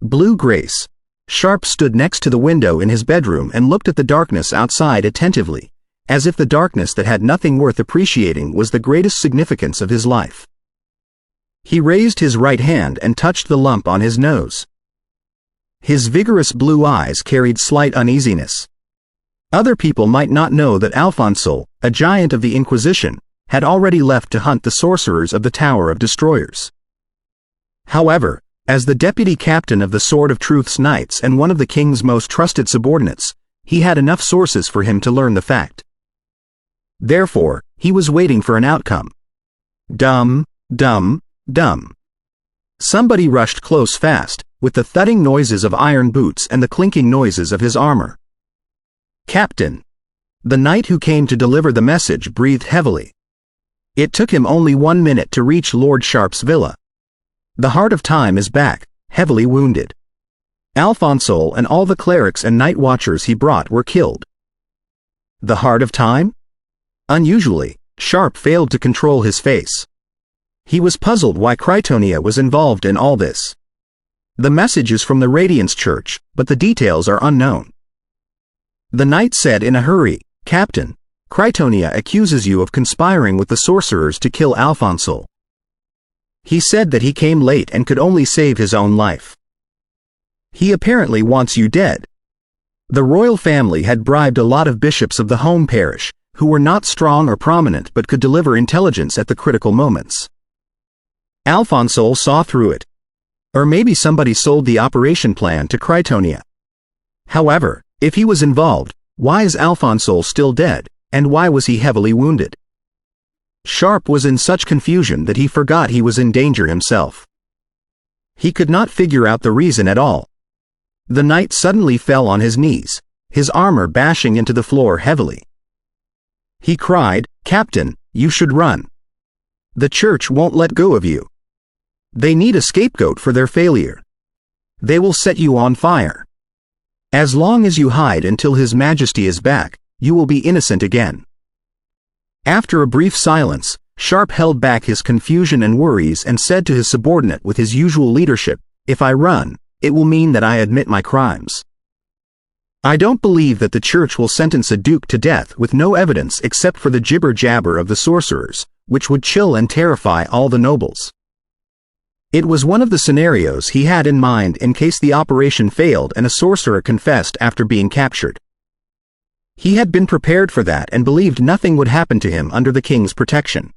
S1: Blue Grace. Sharp stood next to the window in his bedroom and looked at the darkness outside attentively, as if the darkness that had nothing worth appreciating was the greatest significance of his life. He raised his right hand and touched the lump on his nose. His vigorous blue eyes carried slight uneasiness. Other people might not know that Alfonso, a giant of the Inquisition, had already left to hunt the sorcerers of the Tower of Destroyers. However, as the deputy captain of the Sword of Truth's Knights and one of the king's most trusted subordinates, he had enough sources for him to learn the fact. Therefore, he was waiting for an outcome. Dum, dum, dum. Somebody rushed close fast, with the thudding noises of iron boots and the clinking noises of his armor. Captain. The knight who came to deliver the message breathed heavily. It took him only 1 minute to reach Lord Sharp's villa. The Heart of Time is back, heavily wounded. Alfonso and all the clerics and night watchers he brought were killed. The Heart of Time? Unusually, Sharp failed to control his face. He was puzzled why Critonia was involved in all this. The message is from the Radiance Church, but the details are unknown. The knight said in a hurry, Captain, Critonia accuses you of conspiring with the sorcerers to kill Alfonso. He said that he came late and could only save his own life. He apparently wants you dead. The royal family had bribed a lot of bishops of the home parish, who were not strong or prominent but could deliver intelligence at the critical moments. Alfonso saw through it. Or maybe somebody sold the operation plan to Critonia. However, if he was involved, why is Alfonso still dead, and why was he heavily wounded? Sharp was in such confusion that he forgot he was in danger himself. He could not figure out the reason at all. The knight suddenly fell on his knees, his armor bashing into the floor heavily. He cried, Captain, you should run. The church won't let go of you. They need a scapegoat for their failure. They will set you on fire. As long as you hide until His Majesty is back, you will be innocent again. After a brief silence, Sharp held back his confusion and worries and said to his subordinate with his usual leadership, If I run, it will mean that I admit my crimes. I don't believe that the church will sentence a duke to death with no evidence except for the jibber-jabber of the sorcerers, which would chill and terrify all the nobles. It was one of the scenarios he had in mind in case the operation failed and a sorcerer confessed after being captured. He had been prepared for that and believed nothing would happen to him under the king's protection.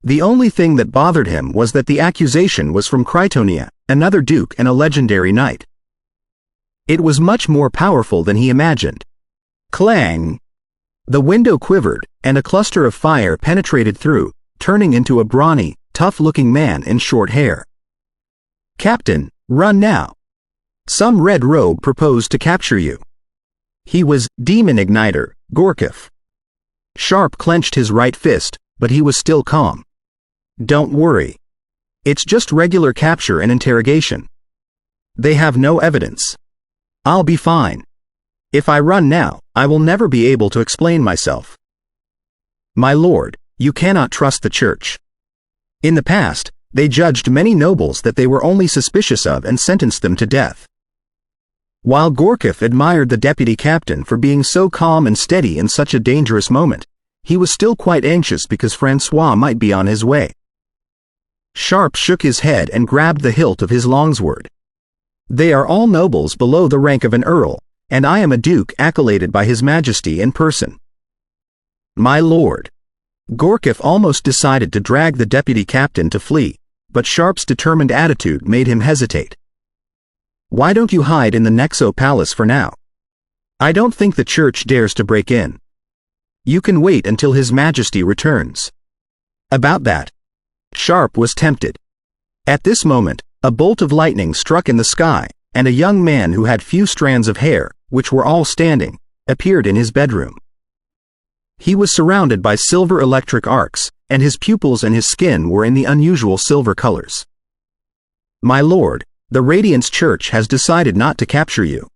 S1: The only thing that bothered him was that the accusation was from Critonia, another duke and a legendary knight. It was much more powerful than he imagined. Clang! The window quivered, and a cluster of fire penetrated through, turning into a brawny, tough-looking man in short hair. Captain, run now. Some red rogue proposed to capture you. He was Demon Igniter, Gorkif. Sharp clenched his right fist, but he was still calm. Don't worry. It's just regular capture and interrogation. They have no evidence. I'll be fine. If I run now, I will never be able to explain myself. My lord, you cannot trust the church. In the past, they judged many nobles that they were only suspicious of and sentenced them to death. While Gorkif admired the deputy captain for being so calm and steady in such a dangerous moment, he was still quite anxious because Francois might be on his way. Sharp shook his head and grabbed the hilt of his longsword. They are all nobles below the rank of an earl, and I am a duke accoladed by His Majesty in person. My lord. Gorkif almost decided to drag the deputy captain to flee, but Sharp's determined attitude made him hesitate. Why don't you hide in the Nexo Palace for now? I don't think the church dares to break in. You can wait until His Majesty returns. About that. Sharp was tempted. At this moment, a bolt of lightning struck in the sky, and a young man who had few strands of hair, which were all standing, appeared in his bedroom. He was surrounded by silver electric arcs, and his pupils and his skin were in the unusual silver colors. My lord, the Radiance Church has decided not to capture you.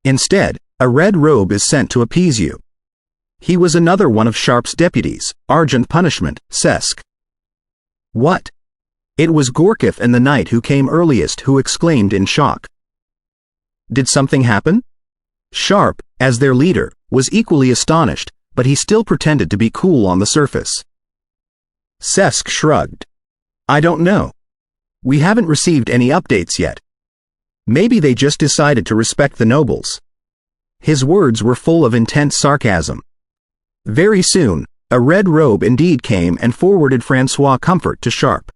S1: Instead, a red robe is sent to appease you. He was another one of Sharp's deputies, Argent Punishment, Sesk. What? It was Gorkif and the knight who came earliest who exclaimed in shock. Did something happen? Sharp, as their leader, was equally astonished, but he still pretended to be cool on the surface. Sesk shrugged. I don't know. We haven't received any updates yet. Maybe they just decided to respect the nobles. His words were full of intense sarcasm. Very soon, a red robe indeed came and forwarded Francois Comfort to Sharp.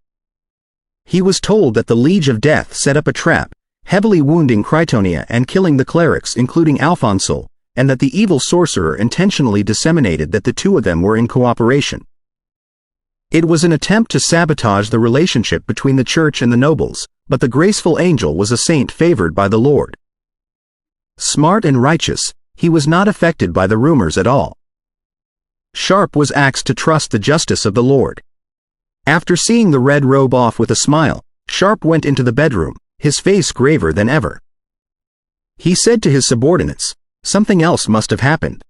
S1: He was told that the Liege of Death set up a trap, heavily wounding Critonia and killing the clerics including Alphonsol, and that the evil sorcerer intentionally disseminated that the two of them were in cooperation. It was an attempt to sabotage the relationship between the church and the nobles, but the graceful angel was a saint favored by the Lord. Smart and righteous, he was not affected by the rumors at all. Sharp was asked to trust the justice of the Lord. After seeing the red robe off with a smile, Sharp went into the bedroom, his face graver than ever. He said to his subordinates, something else must have happened.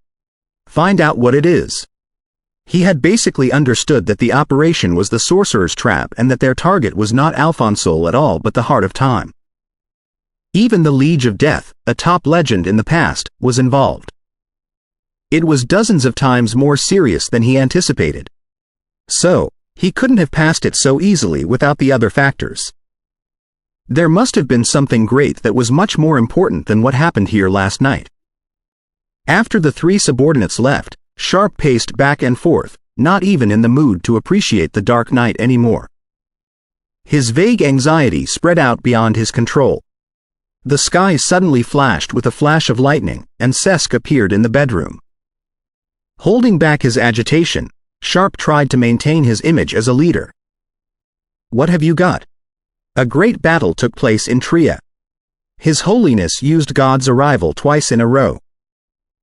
S1: Find out what it is. He had basically understood that the operation was the sorcerer's trap and that their target was not Alphonsol at all but the Heart of Time. Even the Liege of Death, a top legend in the past, was involved. It was dozens of times more serious than he anticipated. So, he couldn't have passed it so easily without the other factors. There must have been something great that was much more important than what happened here last night. After the three subordinates left, Sharp paced back and forth, not even in the mood to appreciate the dark night anymore. His vague anxiety spread out beyond his control. The sky suddenly flashed with a flash of lightning, and Sesk appeared in the bedroom. Holding back his agitation, Sharp tried to maintain his image as a leader. What have you got? A great battle took place in Tria. His Holiness used God's arrival twice in a row.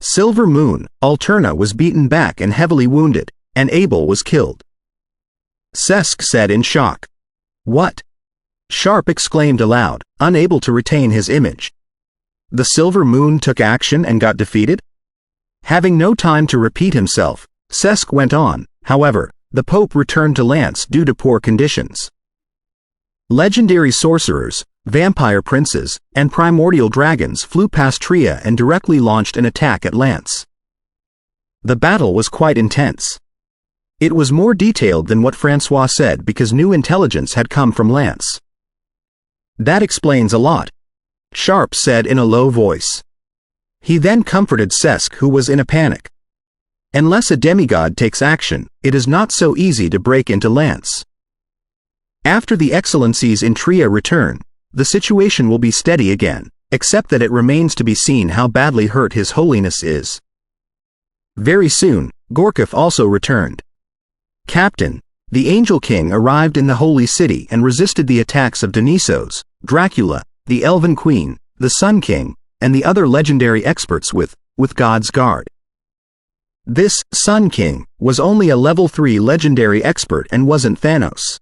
S1: Silver Moon, Alterna was beaten back and heavily wounded, and Abel was killed. Sesk said in shock. What? Sharp exclaimed aloud, unable to retain his image. The Silver Moon took action and got defeated? Having no time to repeat himself, Sesk went on. However, the Pope returned to Lance due to poor conditions. Legendary sorcerers, vampire princes, and primordial dragons flew past Tria and directly launched an attack at Lance. The battle was quite intense. It was more detailed than what Francois said because new intelligence had come from Lance. That explains a lot, Sharp said in a low voice. He then comforted Sesk, who was in a panic. Unless a demigod takes action, it is not so easy to break into Lance. After the excellencies in Tria return, the situation will be steady again, except that it remains to be seen how badly hurt His Holiness is. Very soon, Gorkif also returned. Captain, the Angel King arrived in the Holy City and resisted the attacks of Dionysos, Dracula, the Elven Queen, the Sun King, and the other legendary experts with God's Guard. This Sun King was only a level 3 legendary expert and wasn't Thanos.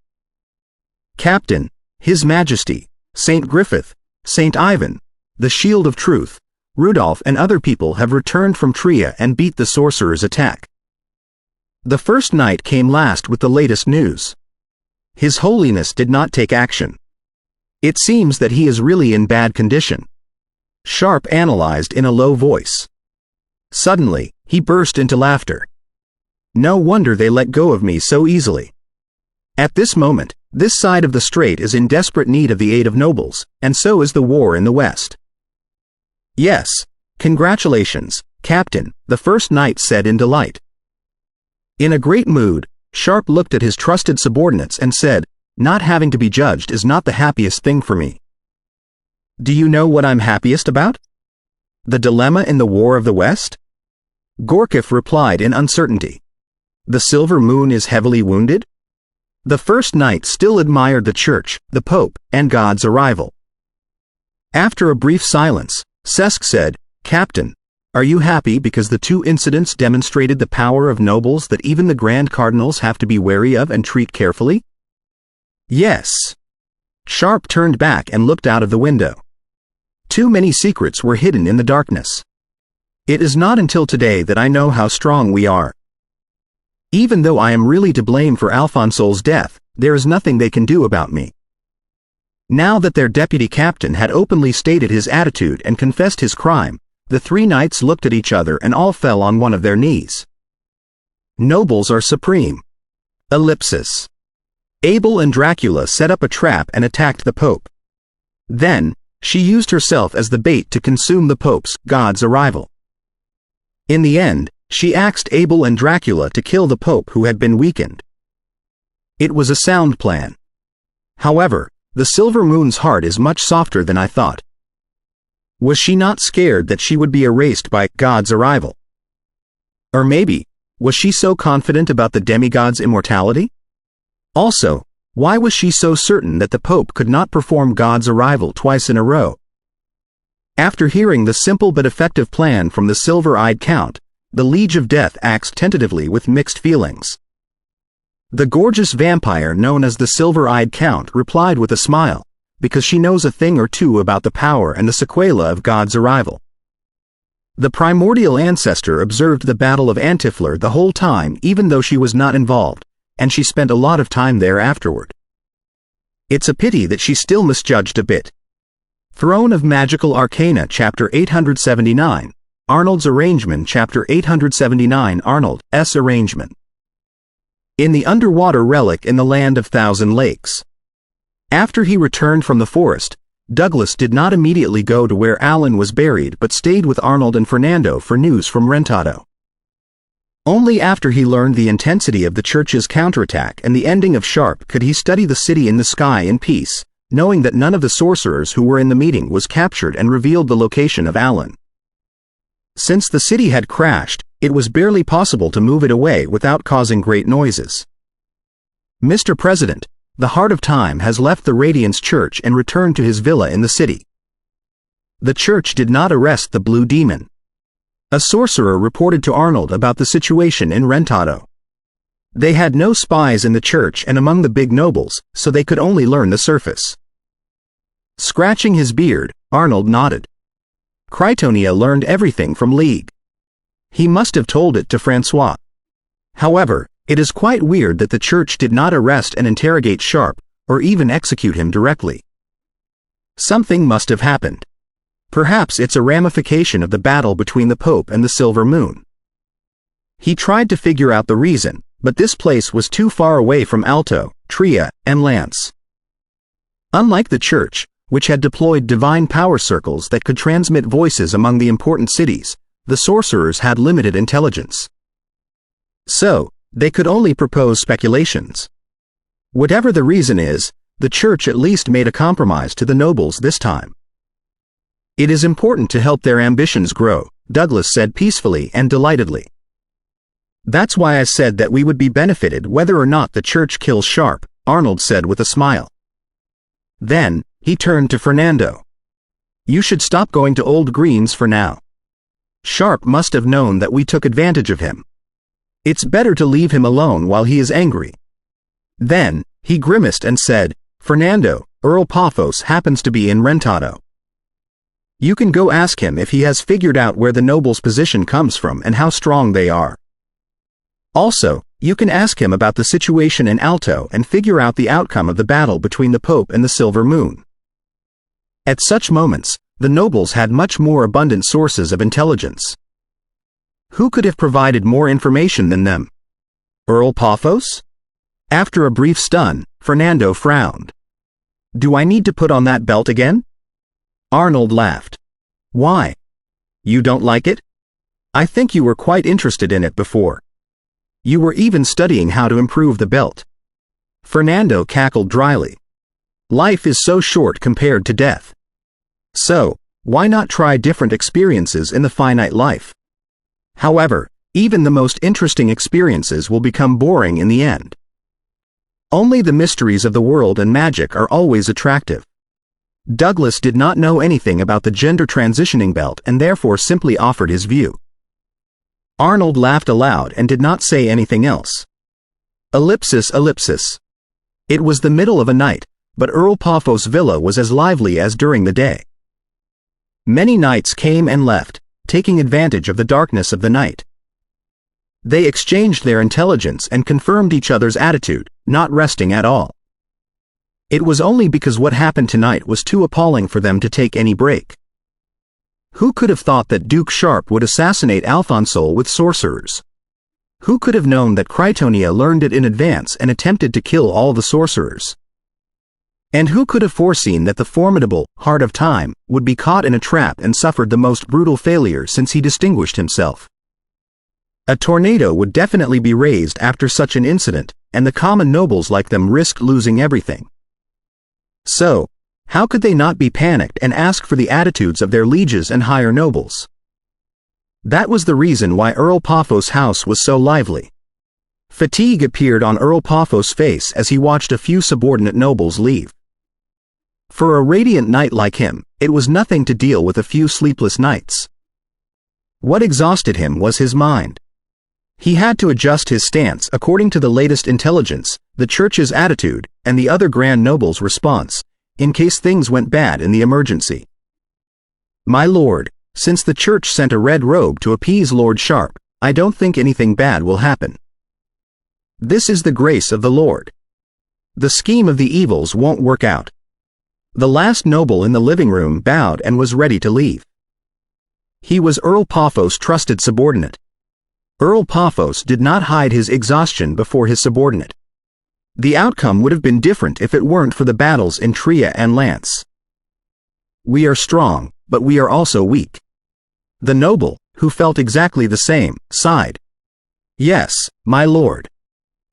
S1: Captain, His Majesty, Saint Griffith, Saint Ivan, the Shield of Truth, Rudolph and other people have returned from Tria and beat the sorcerer's attack. The first night came last with the latest news. His Holiness did not take action. It seems that he is really in bad condition. Sharp analyzed in a low voice. Suddenly, he burst into laughter. No wonder they let go of me so easily. At this moment, this side of the strait is in desperate need of the aid of nobles, and so is the war in the west. Yes, congratulations, Captain, the first knight said in delight. In a great mood, Sharp looked at his trusted subordinates and said, not having to be judged is not the happiest thing for me. Do you know what I'm happiest about? The dilemma in the War of the West? Gorkif replied in uncertainty. The silver moon is heavily wounded? The first knight still admired the church, the pope, and God's arrival. After a brief silence, Sesk said, Captain, are you happy because the two incidents demonstrated the power of nobles that even the grand cardinals have to be wary of and treat carefully? Yes. Sharp turned back and looked out of the window. Too many secrets were hidden in the darkness. It is not until today that I know how strong we are. Even though I am really to blame for Alfonso's death, there is nothing they can do about me. Now that their deputy captain had openly stated his attitude and confessed his crime, the three knights looked at each other and all fell on one of their knees. Nobles are supreme. Ellipsis. Abel and Dracula set up a trap and attacked the Pope. Then, she used herself as the bait to consume the Pope's, God's arrival. In the end, she asked Abel and Dracula to kill the Pope who had been weakened. It was a sound plan. However, the Silver Moon's heart is much softer than I thought. Was she not scared that she would be erased by God's arrival? Or maybe, was she so confident about the demigod's immortality? Also, why was she so certain that the Pope could not perform God's arrival twice in a row? After hearing the simple but effective plan from the silver-eyed Count, the Liege of Death acts tentatively with mixed feelings. The gorgeous vampire known as the Silver-Eyed Count replied with a smile, because she knows a thing or two about the power and the sequela of God's arrival. The primordial ancestor observed the Battle of Antifleur the whole time even though she was not involved, and she spent a lot of time there afterward. It's a pity that she still misjudged a bit. Throne of Magical Arcana Chapter 879, Arnold's Arrangement Chapter 879 Arnold's Arrangement. In the underwater relic in the Land of Thousand Lakes. After he returned from the forest, Douglas did not immediately go to where Alan was buried but stayed with Arnold and Fernando for news from Rentado. Only after he learned the intensity of the church's counterattack and the ending of Sharp could he study the city in the sky in peace, knowing that none of the sorcerers who were in the meeting was captured and revealed the location of Alan. Since the city had crashed, it was barely possible to move it away without causing great noises. Mr. President, the Heart of Time has left the Radiance Church and returned to his villa in the city. The church did not arrest the Blue Demon. A sorcerer reported to Arnold about the situation in Rentado. They had no spies in the church and among the big nobles, so they could only learn the surface. Scratching his beard, Arnold nodded. Krytonia learned everything from League. He must have told it to Francois. However, it is quite weird that the church did not arrest and interrogate Sharp, or even execute him directly. Something must have happened. Perhaps it's a ramification of the battle between the Pope and the Silver Moon. He tried to figure out the reason, but this place was too far away from Alto, Tria, and Lance. Unlike the church, which had deployed divine power circles that could transmit voices among the important cities, the sorcerers had limited intelligence. So, they could only propose speculations. Whatever the reason is, the church at least made a compromise to the nobles this time. It is important to help their ambitions grow, Douglas said peacefully and delightedly. That's why I said that we would be benefited whether or not the church kills Sharp, Arnold said with a smile. Then, he turned to Fernando. You should stop going to Old Greens for now. Sharp must have known that we took advantage of him. It's better to leave him alone while he is angry. Then, he grimaced and said, Fernando, Earl Paphos happens to be in Rentado. You can go ask him if he has figured out where the nobles' position comes from and how strong they are. Also, you can ask him about the situation in Alto and figure out the outcome of the battle between the Pope and the Silver Moon. At such moments, the nobles had much more abundant sources of intelligence. Who could have provided more information than them? Earl Paphos? After a brief stun, Fernando frowned. Do I need to put on that belt again? Arnold laughed. Why? You don't like it? I think you were quite interested in it before. You were even studying how to improve the belt. Fernando cackled dryly. Life is so short compared to death. So, Why not try different experiences in the finite life? However, even the most interesting experiences will become boring in the end. Only the mysteries of the world and magic are always attractive. Douglas did not know anything about the gender transitioning belt and therefore simply offered his view. Arnold laughed aloud and did not say anything else. Ellipsis, ellipsis. It was the middle of a night, but Earl Paphos' villa was as lively as during the day. Many knights came and left, taking advantage of the darkness of the night. They exchanged their intelligence and confirmed each other's attitude, not resting at all. It was only because what happened tonight was too appalling for them to take any break. Who could have thought that Duke Sharp would assassinate Alphonsole with sorcerers? Who could have known that Critonia learned it in advance and attempted to kill all the sorcerers? And who could have foreseen that the formidable Heart of Time would be caught in a trap and suffered the most brutal failure since he distinguished himself? A tornado would definitely be raised after such an incident, and the common nobles like them risked losing everything. So, how could they not be panicked and ask for the attitudes of their lieges and higher nobles? That was the reason why Earl Paphos' house was so lively. Fatigue appeared on Earl Paphos' face as he watched a few subordinate nobles leave. For a radiant knight like him, it was nothing to deal with a few sleepless nights. What exhausted him was his mind. He had to adjust his stance according to the latest intelligence, the church's attitude, and the other grand nobles' response, in case things went bad in the emergency. My lord, since the church sent a red robe to appease Lord Sharp, I don't think anything bad will happen. This is the grace of the Lord. The scheme of the evils won't work out. The last noble in the living room bowed and was ready to leave. He was Earl Paphos' trusted subordinate. Earl Paphos did not hide his exhaustion before his subordinate. The outcome would have been different if it weren't for the battles in Tria and Lance. We are strong, but we are also weak. The noble, who felt exactly the same, sighed. Yes, my lord.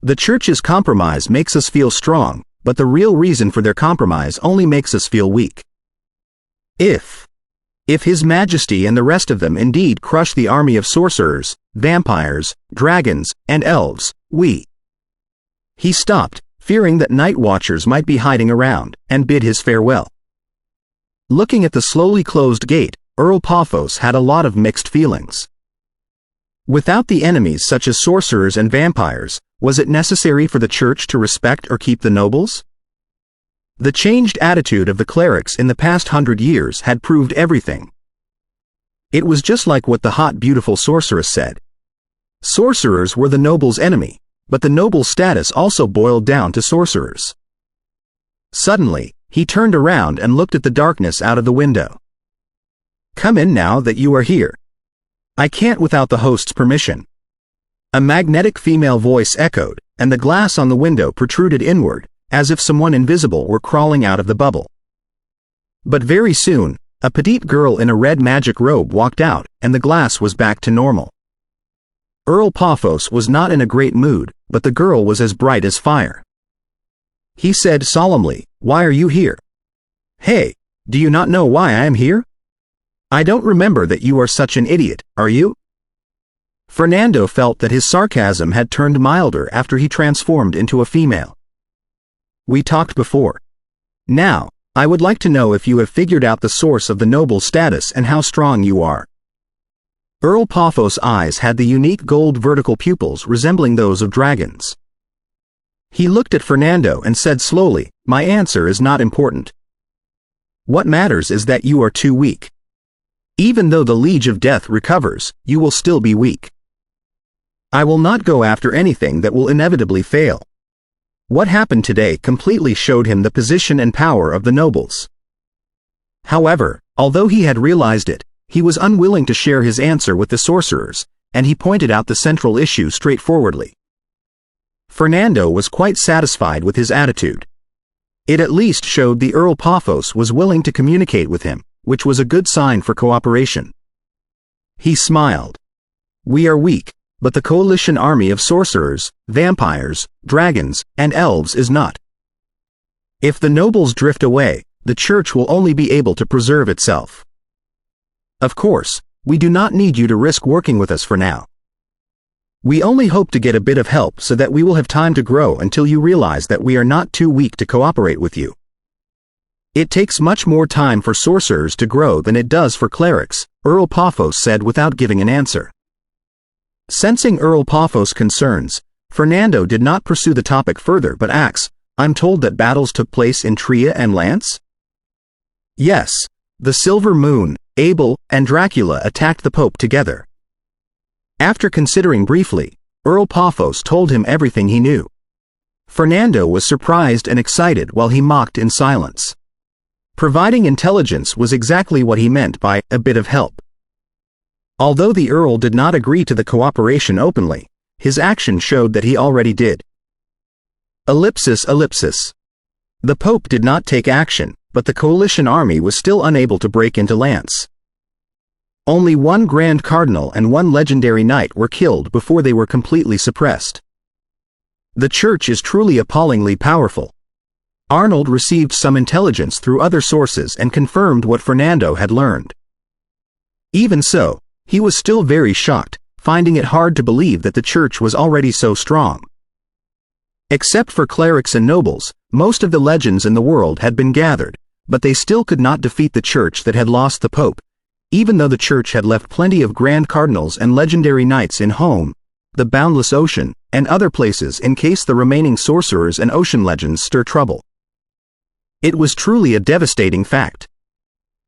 S1: The church's compromise makes us feel strong, but the real reason for their compromise only makes us feel weak. If His Majesty and the rest of them indeed crush the army of sorcerers, vampires, dragons, and elves, He stopped, fearing that night watchers might be hiding around, and bid his farewell. Looking at the slowly closed gate, Earl Paphos had a lot of mixed feelings. Without the enemies such as sorcerers and vampires, was it necessary for the church to respect or keep the nobles? The changed attitude of the clerics in the past 100 years had proved everything. It was just like what the hot, beautiful sorceress said. Sorcerers were the nobles' enemy, but the noble status also boiled down to sorcerers. Suddenly, he turned around and looked at the darkness out of the window. Come in now that you are here. I can't without the host's permission. A magnetic female voice echoed, and the glass on the window protruded inward, as if someone invisible were crawling out of the bubble. But very soon, a petite girl in a red magic robe walked out, and the glass was back to normal. Earl Paphos was not in a great mood, but the girl was as bright as fire. He said solemnly, "Why are you here?" "Hey, do you not know why I am here?" "I don't remember that you are such an idiot, are you?" Fernando felt that his sarcasm had turned milder after he transformed into a female. "We talked before. Now, I would like to know if you have figured out the source of the noble status and how strong you are." Earl Paphos' eyes had the unique gold vertical pupils resembling those of dragons. He looked at Fernando and said slowly, "My answer is not important. What matters is that you are too weak. Even though the Liege of Death recovers, you will still be weak. I will not go after anything that will inevitably fail." What happened today completely showed him the position and power of the nobles. However, although he had realized it, he was unwilling to share his answer with the sorcerers, and he pointed out the central issue straightforwardly. Fernando was quite satisfied with his attitude. It at least showed the Earl Paphos was willing to communicate with him, which was a good sign for cooperation. He smiled. "We are weak, but the coalition army of sorcerers, vampires, dragons, and elves is not. If the nobles drift away, the church will only be able to preserve itself. Of course, we do not need you to risk working with us for now. We only hope to get a bit of help so that we will have time to grow until you realize that we are not too weak to cooperate with you. It takes much more time for sorcerers to grow than it does for clerics, Earl Paphos said without giving an answer. Sensing Earl Paphos' concerns, Fernando did not pursue the topic further but asks, I'm told that battles took place in Tria and Lance? Yes, the Silver Moon, Abel, and Dracula attacked the Pope together. After considering briefly, Earl Paphos told him everything he knew. Fernando was surprised and excited while he mocked in silence. Providing intelligence was exactly what he meant by a bit of help. Although the Earl did not agree to the cooperation openly, his action showed that he already did. Ellipsis. The Pope did not take action, but the coalition army was still unable to break into Lance. Only one Grand Cardinal and one legendary knight were killed before they were completely suppressed. The Church is truly appallingly powerful. Arnold received some intelligence through other sources and confirmed what Fernando had learned. Even so, he was still very shocked, finding it hard to believe that the Church was already so strong. Except for clerics and nobles, most of the legends in the world had been gathered, but they still could not defeat the Church that had lost the Pope, even though the Church had left plenty of Grand Cardinals and legendary knights in Home, the Boundless Ocean, and other places in case the remaining sorcerers and ocean legends stir trouble. It was truly a devastating fact.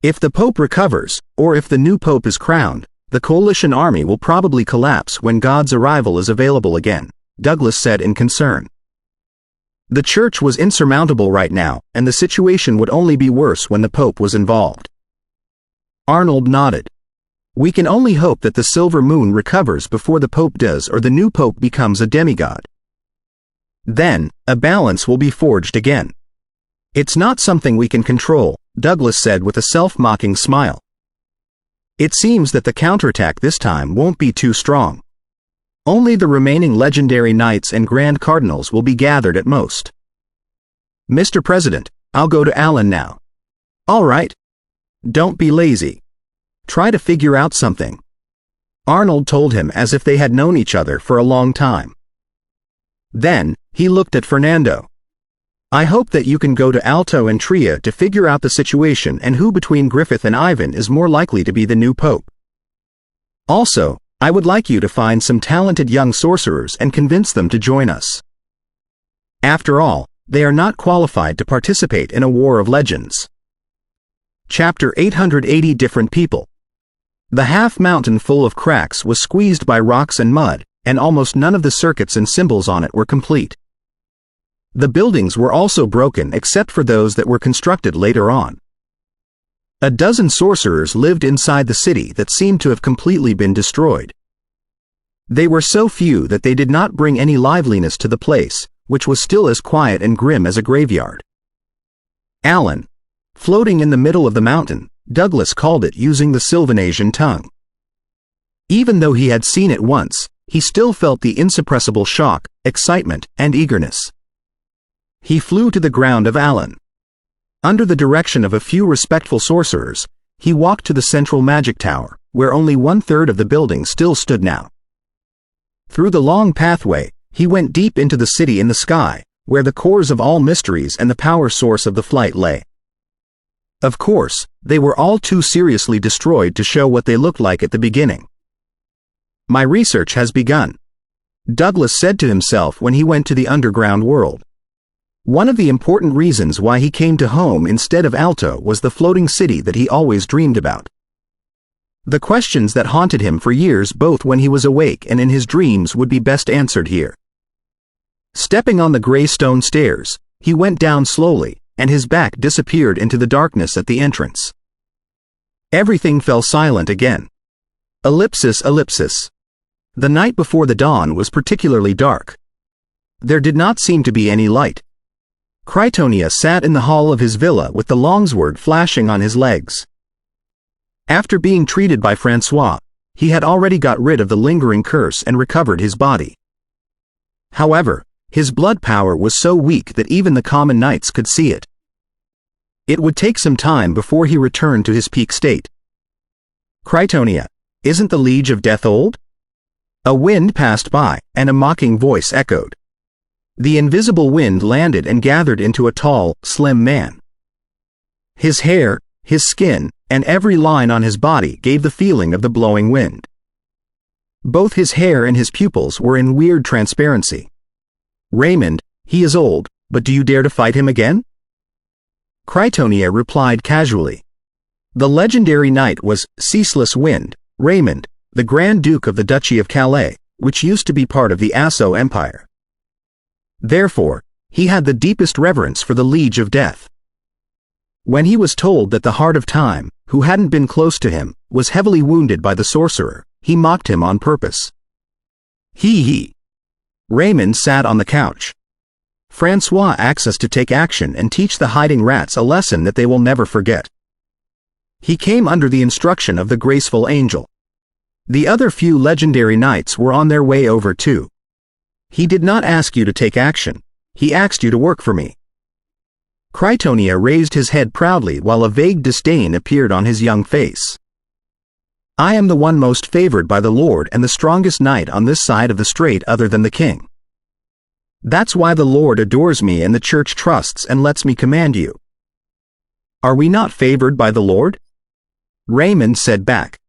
S1: If the Pope recovers, or if the new Pope is crowned, the coalition army will probably collapse when God's arrival is available again, Douglas said in concern. The Church was insurmountable right now, and the situation would only be worse when the Pope was involved. Arnold nodded. We can only hope that the Silver Moon recovers before the Pope does or the new Pope becomes a demigod. Then, a balance will be forged again. It's not something we can control, Douglas said with a self-mocking smile. It seems that the counterattack this time won't be too strong. Only the remaining legendary knights and Grand Cardinals will be gathered at most. Mr. President, I'll go to Alan now. All right. Don't be lazy. Try to figure out something. Arnold told him as if they had known each other for a long time. Then, he looked at Fernando. I hope that you can go to Alto and Tria to figure out the situation and who between Griffith and Ivan is more likely to be the new Pope. Also, I would like you to find some talented young sorcerers and convince them to join us. After all, they are not qualified to participate in a war of legends. Chapter 880 Different People. The half-mountain full of cracks was squeezed by rocks and mud, and almost none of the circuits and symbols on it were complete. The buildings were also broken except for those that were constructed later on. A dozen sorcerers lived inside the city that seemed to have completely been destroyed. They were so few that they did not bring any liveliness to the place, which was still as quiet and grim as a graveyard. Alan. Floating in the middle of the mountain, Douglas called it using the Sylvanasian tongue. Even though he had seen it once, he still felt the insuppressible shock, excitement, and eagerness. He flew to the ground of Alan. Under the direction of a few respectful sorcerers, he walked to the central magic tower, where only 1/3 of the building still stood now. Through the long pathway, he went deep into the city in the sky, where the cores of all mysteries and the power source of the flight lay. Of course, they were all too seriously destroyed to show what they looked like at the beginning. My research has begun, Douglas said to himself when he went to the underground world. One of the important reasons why he came to Home instead of Alto was the floating city that he always dreamed about. The questions that haunted him for years both when he was awake and in his dreams would be best answered here. Stepping on the gray stone stairs, he went down slowly, and his back disappeared into the darkness at the entrance. Everything fell silent again. Ellipsis. The night before the dawn was particularly dark. There did not seem to be any light. Critonia sat in the hall of his villa with the longsword flashing on his legs. After being treated by Francois, he had already got rid of the lingering curse and recovered his body. However, his blood power was so weak that even the common knights could see it. It would take some time before he returned to his peak state. Critonia, isn't the Liege of Death old? A wind passed by, and a mocking voice echoed. The invisible wind landed and gathered into a tall, slim man. His hair, his skin, and every line on his body gave the feeling of the blowing wind. Both his hair and his pupils were in weird transparency. Raymond, he is old, but do you dare to fight him again? Critonia replied casually. The legendary knight was Ceaseless Wind, Raymond, the Grand Duke of the Duchy of Calais, which used to be part of the Asso Empire. Therefore, he had the deepest reverence for the Liege of Death. When he was told that the Heart of Time, who hadn't been close to him, was heavily wounded by the sorcerer, he mocked him on purpose. He. Raymond sat on the couch. Francois asks us to take action and teach the hiding rats a lesson that they will never forget. He came under the instruction of the graceful angel. The other few legendary knights were on their way over too. He did not ask you to take action, he asked you to work for me. Critonia raised his head proudly while a vague disdain appeared on his young face. I am the one most favored by the Lord and the strongest knight on this side of the strait other than the king. That's why the Lord adores me and the church trusts and lets me command you. Are we not favored by the Lord? Raymond said back.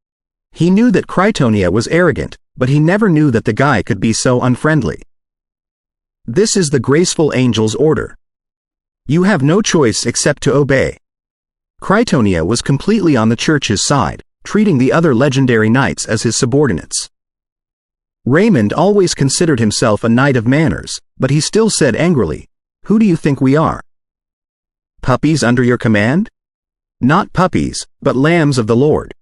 S1: He knew that Critonia was arrogant, but he never knew that the guy could be so unfriendly. This is the graceful angel's order. You have no choice except to obey. Critonia was completely on the church's side, treating the other legendary knights as his subordinates. Raymond always considered himself a knight of manners, but he still said angrily, "Who do you think we are? Puppies under your command? Not puppies, but lambs of the Lord.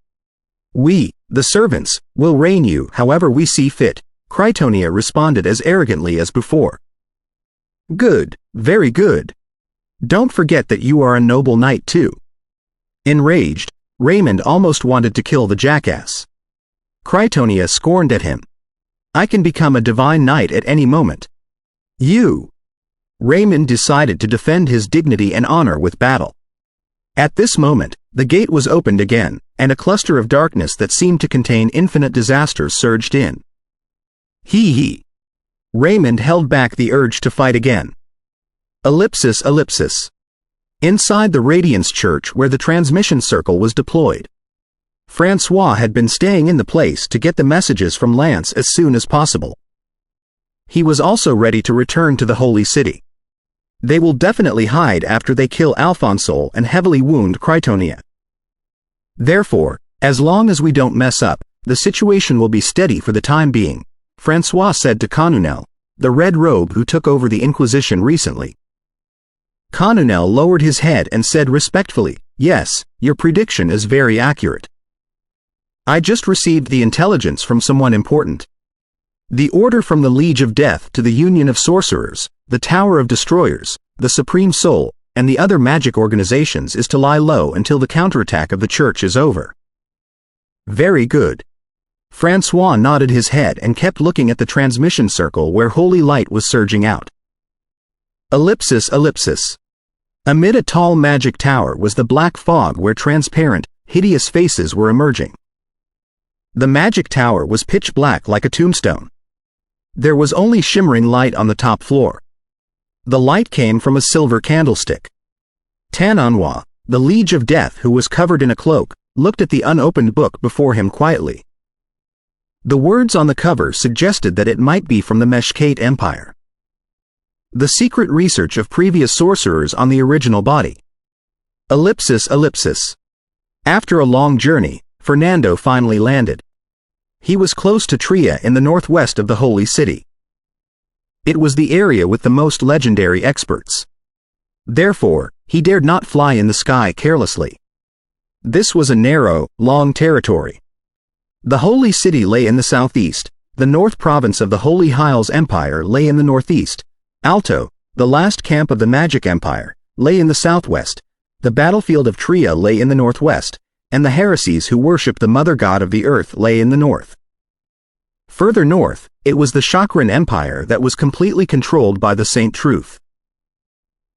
S1: We, the servants, will reign you however we see fit," Critonia responded as arrogantly as before. Good, very good. Don't forget that you are a noble knight too. Enraged, Raymond almost wanted to kill the jackass. Critonia scorned at him. I can become a divine knight at any moment. You. Raymond decided to defend his dignity and honor with battle. At this moment, the gate was opened again, and a cluster of darkness that seemed to contain infinite disasters surged in. He. Raymond held back the urge to fight again. Ellipsis. Inside the Radiance Church where the transmission circle was deployed. Francois had been staying in the place to get the messages from Lance as soon as possible. He was also ready to return to the Holy City. They will definitely hide after they kill Alphonsole and heavily wound Critonia. Therefore, as long as we don't mess up, the situation will be steady for the time being, Francois said to Canunel, the red robe who took over the Inquisition recently. Canunel lowered his head and said respectfully, "Yes, your prediction is very accurate. I just received the intelligence from someone important. The order from the Liege of Death to the Union of Sorcerers, the Tower of Destroyers, the Supreme Soul, and the other magic organizations is to lie low until the counterattack of the Church is over." Very good. Francois nodded his head and kept looking at the transmission circle where holy light was surging out. Ellipsis. Amid a tall magic tower was the black fog where transparent, hideous faces were emerging. The magic tower was pitch black like a tombstone. There was only shimmering light on the top floor. The light came from a silver candlestick. Tananois, the Liege of Death who was covered in a cloak, looked at the unopened book before him quietly. The words on the cover suggested that it might be from the Meshkate Empire. The secret research of previous sorcerers on the original body. Ellipsis. After a long journey, Fernando finally landed. He was close to Tria in the northwest of the Holy City. It was the area with the most legendary experts. Therefore, he dared not fly in the sky carelessly. This was a narrow, long territory. The Holy City lay in the southeast, the north province of the Holy Hiles Empire lay in the northeast, Alto, the last camp of the Magic Empire, lay in the southwest, the battlefield of Tria lay in the northwest, and the heresies who worshipped the mother god of the earth lay in the north. Further north, it was the Chakran Empire that was completely controlled by the Saint Truth.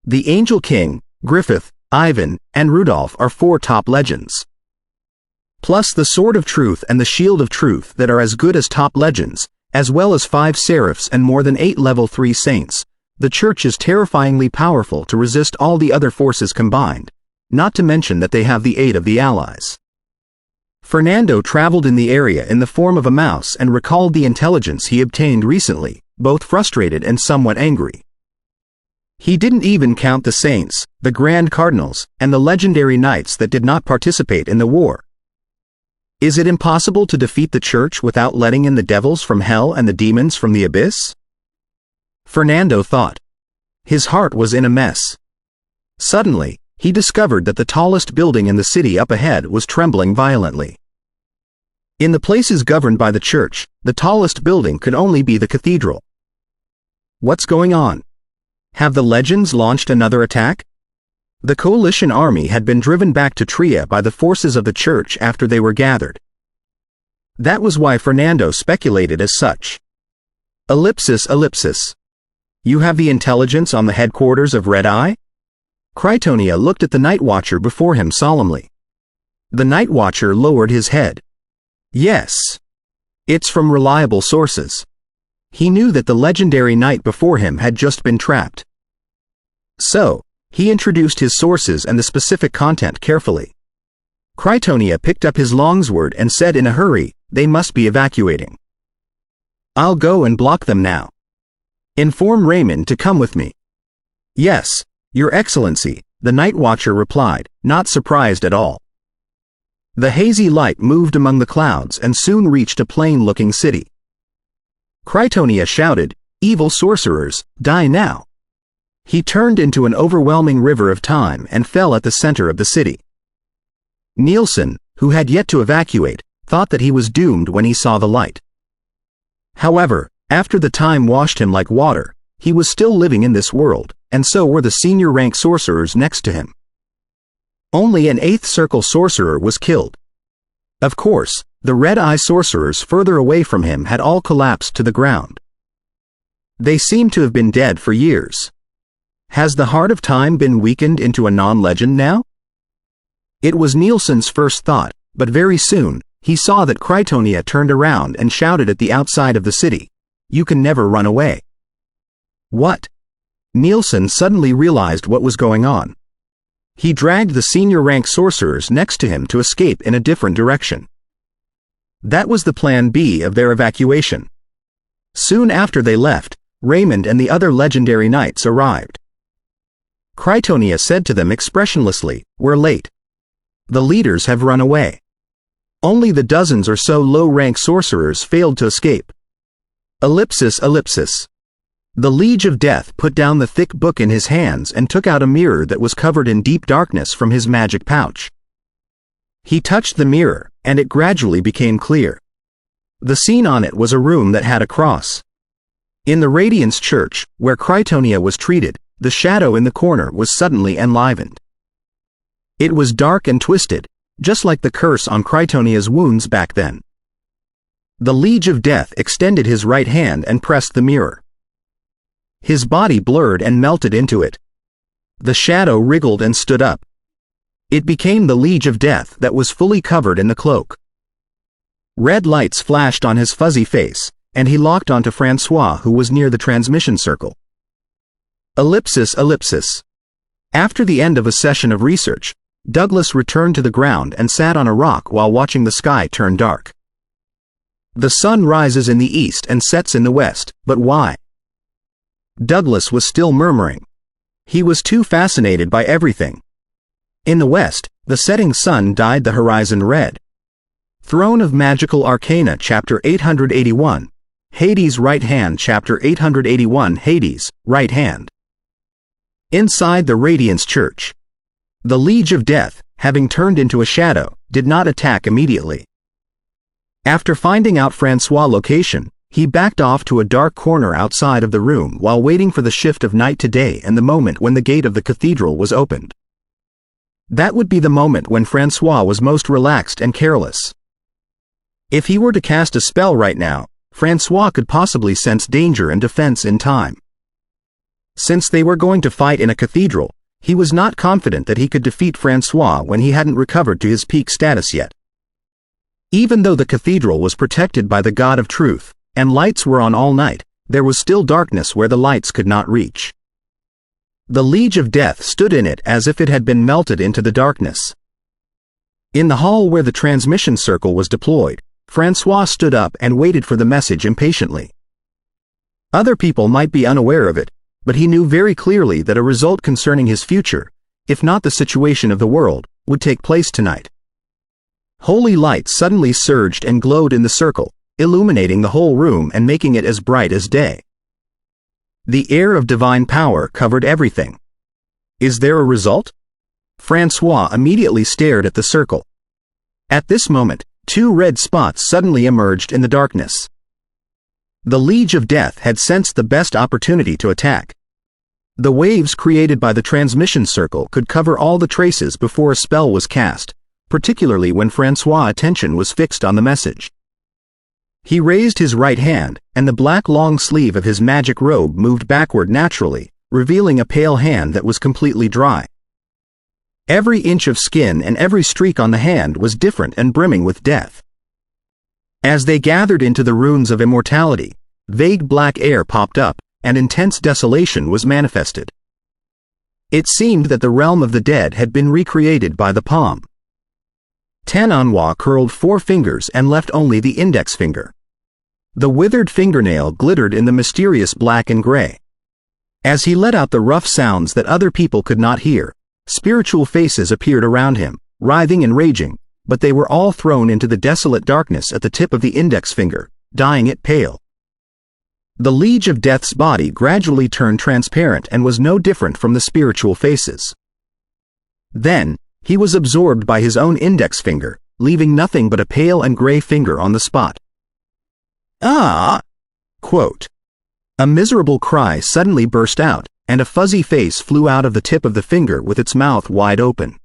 S1: The Angel King, Griffith, Ivan, and Rudolph are four top legends. plus the Sword of Truth and the Shield of Truth that are as good as top legends, as well as 5 seraphs and more than 8 level 3 saints, the church is terrifyingly powerful to resist all the other forces combined, not to mention that they have the aid of the allies. Fernando traveled in the area in the form of a mouse and recalled the intelligence he obtained recently, both frustrated and somewhat angry. He didn't even count the saints, the Grand Cardinals, and the legendary knights that did not participate in the war. Is it impossible to defeat the church without letting in the devils from hell and the demons from the abyss? Fernando thought. His heart was in a mess. Suddenly, he discovered that the tallest building in the city up ahead was trembling violently. In the places governed by the church, the tallest building could only be the cathedral. What's going on? Have the legends launched another attack? The coalition army had been driven back to Tria by the forces of the church after they were gathered. That was why Fernando speculated as such. Ellipsis. You have the intelligence on the headquarters of Red Eye? Critonia looked at the Night Watcher before him solemnly. The Night Watcher lowered his head. Yes. It's from reliable sources. He knew that the legendary knight before him had just been trapped. So, he introduced his sources and the specific content carefully. Critonia picked up his longsword and said in a hurry, "They must be evacuating. I'll go and block them now. Inform Raymond to come with me." "Yes, Your Excellency," the Night Watcher replied, not surprised at all. The hazy light moved among the clouds and soon reached a plain-looking city. Critonia shouted, "Evil sorcerers, die now!" He turned into an overwhelming river of time and fell at the center of the city. Nielsen, who had yet to evacuate, thought that he was doomed when he saw the light. However, after the time washed him like water, he was still living in this world, and so were the senior-rank sorcerers next to him. Only an 8th Circle sorcerer was killed. Of course, the Red-Eye sorcerers further away from him had all collapsed to the ground. They seemed to have been dead for years. Has the Heart of Time been weakened into a non-legend now? It was Nielsen's first thought, but very soon, he saw that Critonia turned around and shouted at the outside of the city, "You can never run away." What? Nielsen suddenly realized what was going on. He dragged the senior-rank sorcerers next to him to escape in a different direction. That was the plan B of their evacuation. Soon after they left, Raymond and the other legendary knights arrived. Critonia said to them expressionlessly, "We're late. The leaders have run away. Only the dozens or so low-rank sorcerers failed to escape." Ellipsis. The Liege of Death put down the thick book in his hands and took out a mirror that was covered in deep darkness from his magic pouch. He touched the mirror, and it gradually became clear. The scene on it was a room that had a cross. In the Radiance Church, where Critonia was treated, the shadow in the corner was suddenly enlivened. It was dark and twisted, just like the curse on Critonia's wounds back then. The Liege of Death extended his right hand and pressed the mirror. His body blurred and melted into it. The shadow wriggled and stood up. It became the Liege of Death that was fully covered in the cloak. Red lights flashed on his fuzzy face, and he locked onto Francois, who was near the transmission circle. Ellipsis. After the end of a session of research, Douglas returned to the ground and sat on a rock while watching the sky turn dark. The sun rises in the east and sets in the west, but why? Douglas was still murmuring. He was too fascinated by everything. In the west, the setting sun dyed the horizon red. Throne of Magical Arcana Chapter 881, Hades' Right Hand Chapter 881 Hades, Right Hand. Inside the Radiance Church. The Liege of Death, having turned into a shadow, did not attack immediately. After finding out Francois' location, he backed off to a dark corner outside of the room while waiting for the shift of night to day and the moment when the gate of the cathedral was opened. That would be the moment when Francois was most relaxed and careless. If he were to cast a spell right now, Francois could possibly sense danger and defense in time. Since they were going to fight in a cathedral, he was not confident that he could defeat Francois when he hadn't recovered to his peak status yet. Even though the cathedral was protected by the God of Truth, and lights were on all night, there was still darkness where the lights could not reach. The Liege of Death stood in it as if it had been melted into the darkness. In the hall where the transmission circle was deployed, Francois stood up and waited for the message impatiently. Other people might be unaware of it, but he knew very clearly that a result concerning his future, if not the situation of the world, would take place tonight. Holy light suddenly surged and glowed in the circle, illuminating the whole room and making it as bright as day. The air of divine power covered everything. Is there a result? Francois immediately stared at the circle. At this moment, 2 red spots suddenly emerged in the darkness. The Liege of Death had sensed the best opportunity to attack. The waves created by the transmission circle could cover all the traces before a spell was cast, particularly when Francois' attention was fixed on the message. He raised his right hand, and the black long sleeve of his magic robe moved backward naturally, revealing a pale hand that was completely dry. Every inch of skin and every streak on the hand was different and brimming with death. As they gathered into the runes of immortality, vague black air popped up, and intense desolation was manifested. It seemed that the realm of the dead had been recreated by the palm. Tananwa curled 4 fingers and left only the index finger. The withered fingernail glittered in the mysterious black and gray. As he let out the rough sounds that other people could not hear, spiritual faces appeared around him, writhing and raging, but they were all thrown into the desolate darkness at the tip of the index finger, dyeing it pale. The Liege of Death's body gradually turned transparent and was no different from the spiritual faces. Then, he was absorbed by his own index finger, leaving nothing but a pale and gray finger on the spot. Ah! Quote. A miserable cry suddenly burst out, and a fuzzy face flew out of the tip of the finger with its mouth wide open.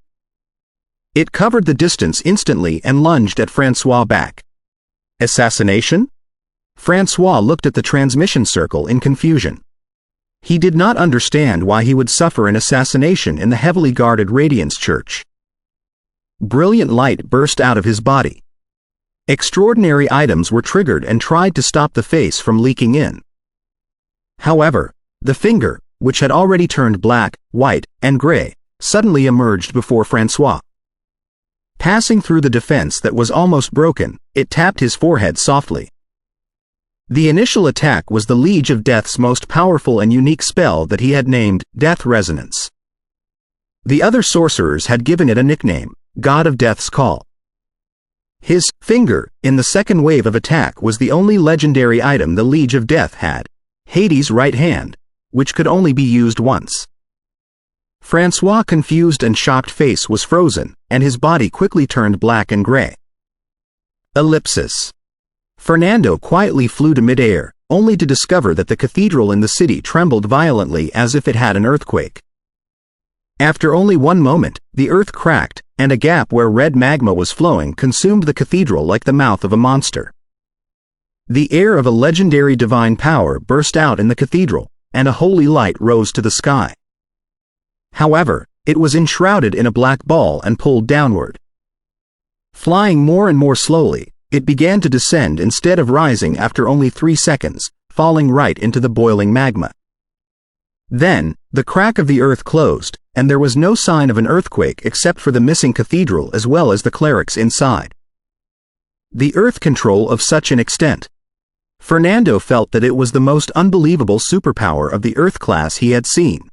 S1: It covered the distance instantly and lunged at Francois back. Assassination? Francois looked at the transmission circle in confusion. He did not understand why he would suffer an assassination in the heavily guarded Radiance Church. Brilliant light burst out of his body. Extraordinary items were triggered and tried to stop the face from leaking in. However, the finger, which had already turned black, white, and gray, suddenly emerged before Francois. Passing through the defense that was almost broken, it tapped his forehead softly. The initial attack was the Liege of Death's most powerful and unique spell that he had named Death Resonance. The other sorcerers had given it a nickname, God of Death's Call. His finger, in the second wave of attack, was the only legendary item the Liege of Death had, Hades' right hand, which could only be used once. Francois' confused and shocked face was frozen, and his body quickly turned black and gray. Ellipsis. Fernando quietly flew to midair, only to discover that the cathedral in the city trembled violently as if it had an earthquake. After only 1 moment, the earth cracked, and a gap where red magma was flowing consumed the cathedral like the mouth of a monster. The air of a legendary divine power burst out in the cathedral, and a holy light rose to the sky. However, it was enshrouded in a black ball and pulled downward. Flying more and more slowly, it began to descend instead of rising after only 3 seconds, falling right into the boiling magma. Then, the crack of the earth closed, and there was no sign of an earthquake except for the missing cathedral as well as the clerics inside. The earth control of such an extent. Fernando felt that it was the most unbelievable superpower of the earth class he had seen.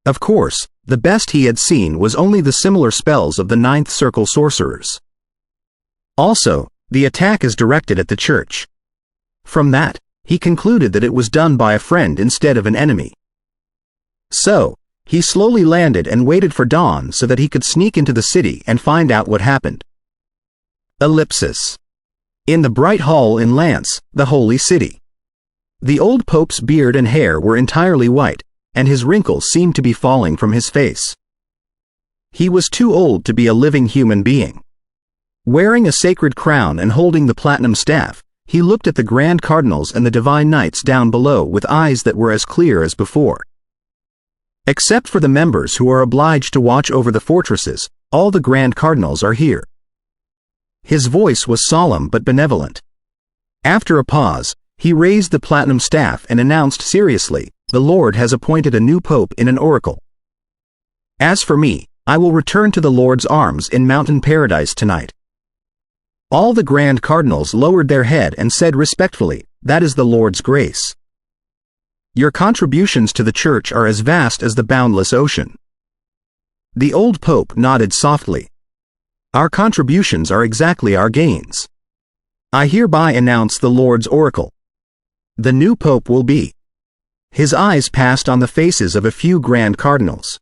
S1: Of course, the best he had seen was only the similar spells of the Ninth Circle sorcerers. Also, the attack is directed at the church. From that, he concluded that it was done by a friend instead of an enemy. So, he slowly landed and waited for dawn so that he could sneak into the city and find out what happened. Ellipsis. In the bright hall in Lance, the holy city. The old pope's beard and hair were entirely white, and his wrinkles seemed to be falling from his face. He was too old to be a living human being. Wearing a sacred crown and holding the platinum staff, he looked at the grand cardinals and the divine knights down below with eyes that were as clear as before. Except for the members who are obliged to watch over the fortresses, all the grand cardinals are here. His voice was solemn but benevolent. After a pause, he raised the platinum staff and announced seriously, "The Lord has appointed a new pope in an oracle. As for me, I will return to the Lord's arms in mountain paradise tonight." All the grand cardinals lowered their head and said respectfully, "That is the Lord's grace. Your contributions to the church are as vast as the boundless ocean." The old pope nodded softly. "Our contributions are exactly our gains. I hereby announce the Lord's oracle. The new pope will be." His eyes passed on the faces of a few grand cardinals.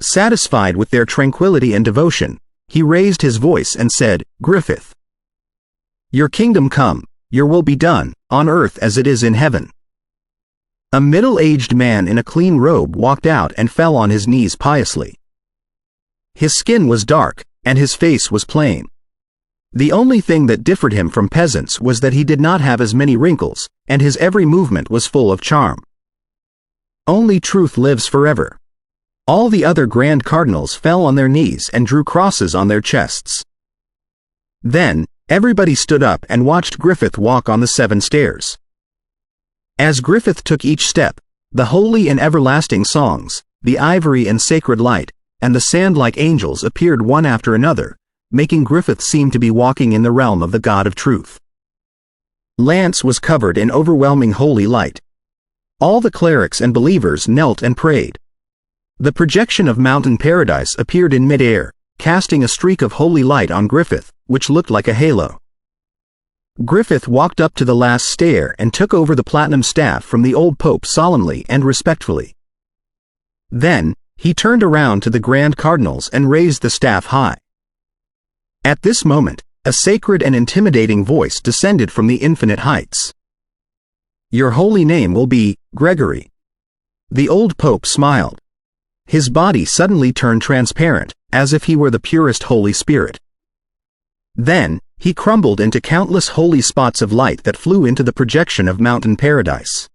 S1: Satisfied with their tranquility and devotion, he raised his voice and said, "Griffith, your kingdom come, your will be done, on earth as it is in heaven." A middle-aged man in a clean robe walked out and fell on his knees piously. His skin was dark, and his face was plain. The only thing that differed him from peasants was that he did not have as many wrinkles, and his every movement was full of charm. Only truth lives forever. All the other grand cardinals fell on their knees and drew crosses on their chests. Then, everybody stood up and watched Griffith walk on the 7 stairs. As Griffith took each step, the holy and everlasting songs, the ivory and sacred light, and the sand-like angels appeared one after another, making Griffith seem to be walking in the realm of the God of truth. Lance was covered in overwhelming holy light. All the clerics and believers knelt and prayed. The projection of mountain paradise appeared in mid-air, casting a streak of holy light on Griffith, which looked like a halo. Griffith walked up to the last stair and took over the platinum staff from the old pope solemnly and respectfully. Then, he turned around to the grand cardinals and raised the staff high. At this moment, a sacred and intimidating voice descended from the infinite heights. "Your holy name will be Gregory." The old pope smiled. His body suddenly turned transparent, as if he were the purest Holy Spirit. Then, he crumbled into countless holy spots of light that flew into the projection of mountain paradise.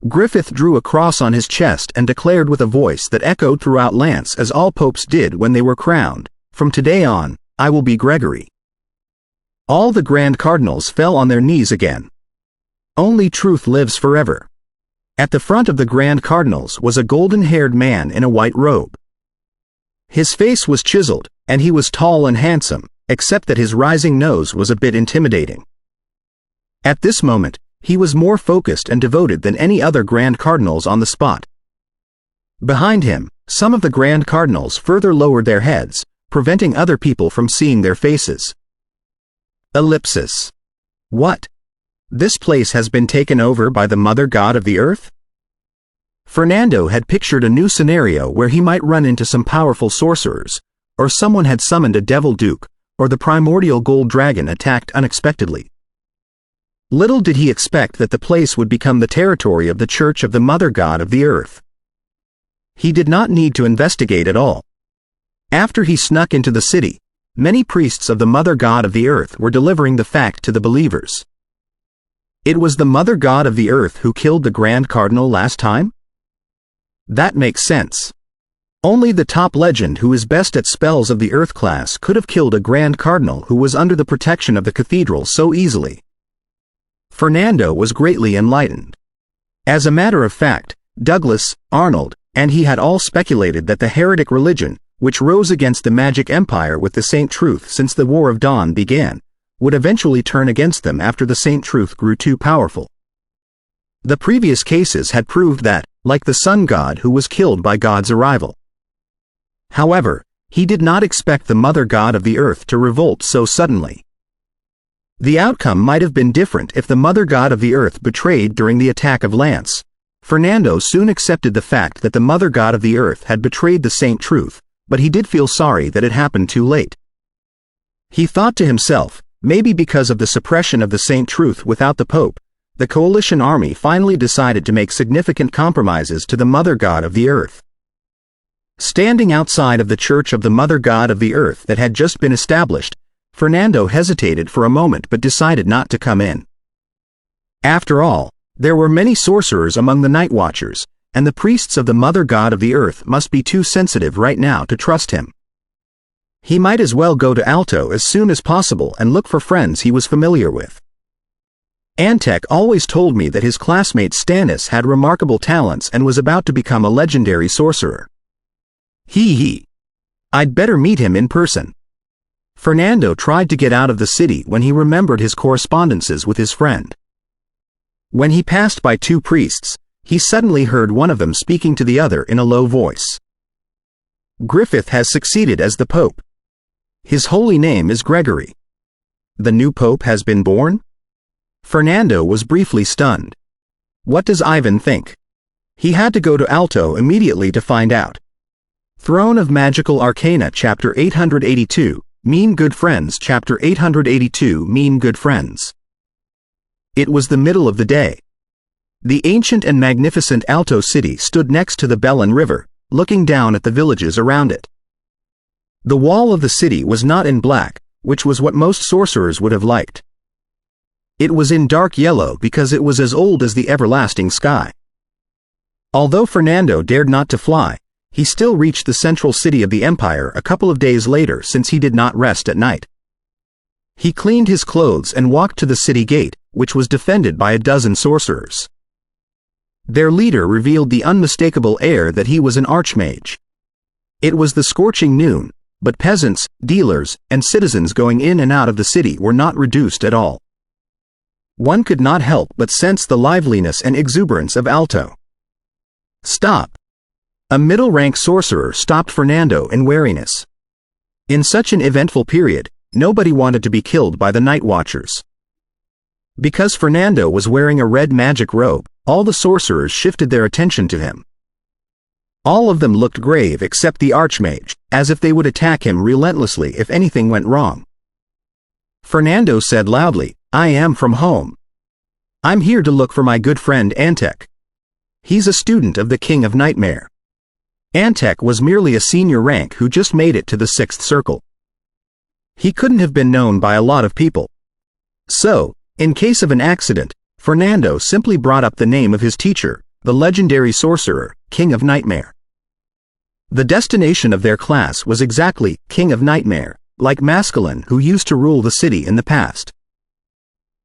S1: Griffith drew a cross on his chest and declared with a voice that echoed throughout Lance as all popes did when they were crowned, "From today on, I will be Gregory." All the grand cardinals fell on their knees again. Only truth lives forever. At the front of the grand cardinals was a golden-haired man in a white robe. His face was chiseled, and he was tall and handsome, except that his rising nose was a bit intimidating. At this moment, he was more focused and devoted than any other grand cardinals on the spot. Behind him, some of the grand cardinals further lowered their heads, preventing other people from seeing their faces. Ellipsis. What? This place has been taken over by the mother god of the earth? Fernando had pictured a new scenario where he might run into some powerful sorcerers, or someone had summoned a devil duke, or the primordial gold dragon attacked unexpectedly. Little did he expect that the place would become the territory of the Church of the Mother God of the Earth. He did not need to investigate at all. After he snuck into the city, many priests of the Mother God of the Earth were delivering the fact to the believers. It was the Mother God of the Earth who killed the Grand Cardinal last time? That makes sense. Only the top legend who is best at spells of the Earth class could have killed a Grand Cardinal who was under the protection of the cathedral so easily. Fernando was greatly enlightened. As a matter of fact, Douglas, Arnold, and he had all speculated that the heretic religion, which rose against the magic empire with the Saint Truth since the War of Dawn began, would eventually turn against them after the Saint Truth grew too powerful. The previous cases had proved that, like the sun god who was killed by God's arrival. However, he did not expect the Mother God of the Earth to revolt so suddenly. The outcome might have been different if the Mother God of the Earth betrayed during the attack of Lance. Fernando soon accepted the fact that the Mother God of the Earth had betrayed the Saint Truth, but he did feel sorry that it happened too late. He thought to himself, maybe because of the suppression of the Saint Truth without the Pope, the coalition army finally decided to make significant compromises to the Mother God of the Earth. Standing outside of the Church of the Mother God of the Earth that had just been established, Fernando hesitated for a moment but decided not to come in. After all, there were many sorcerers among the Night Watchers, and the priests of the Mother God of the Earth must be too sensitive right now to trust him. He might as well go to Alto as soon as possible and look for friends he was familiar with. Antek always told me that his classmate Stannis had remarkable talents and was about to become a legendary sorcerer. I'd better meet him in person. Fernando tried to get out of the city when he remembered his correspondences with his friend. When he passed by two priests, he suddenly heard one of them speaking to the other in a low voice. Griffith has succeeded as the Pope. His holy name is Gregory. The new Pope has been born? Fernando was briefly stunned. What does Ivan think? He had to go to Alto immediately to find out. Throne of Magical Arcana Chapter 882, Mean Good Friends Chapter 882 Mean Good Friends. It was the middle of the day. The ancient and magnificent Alto city stood next to the Bellin River, looking down at the villages around it. The wall of the city was not in black, which was what most sorcerers would have liked. It was in dark yellow because it was as old as the everlasting sky. Although Fernando dared not to fly, he still reached the central city of the empire a couple of days later since he did not rest at night. He cleaned his clothes and walked to the city gate, which was defended by a dozen sorcerers. Their leader revealed the unmistakable air that he was an archmage. It was the scorching noon, but peasants, dealers, and citizens going in and out of the city were not reduced at all. One could not help but sense the liveliness and exuberance of Alto. Stop! A middle-rank sorcerer stopped Fernando in wariness. In such an eventful period, nobody wanted to be killed by the night watchers. Because Fernando was wearing a red magic robe, all the sorcerers shifted their attention to him. All of them looked grave except the archmage, as if they would attack him relentlessly if anything went wrong. Fernando said loudly, I am from home. I'm here to look for my good friend Antek. He's a student of the King of Nightmare. Antek was merely a senior rank who just made it to the 6th circle. He couldn't have been known by a lot of people. So, in case of an accident, Fernando simply brought up the name of his teacher, the legendary sorcerer, King of Nightmare. The destination of their class was exactly King of Nightmare, like Masculine, who used to rule the city in the past.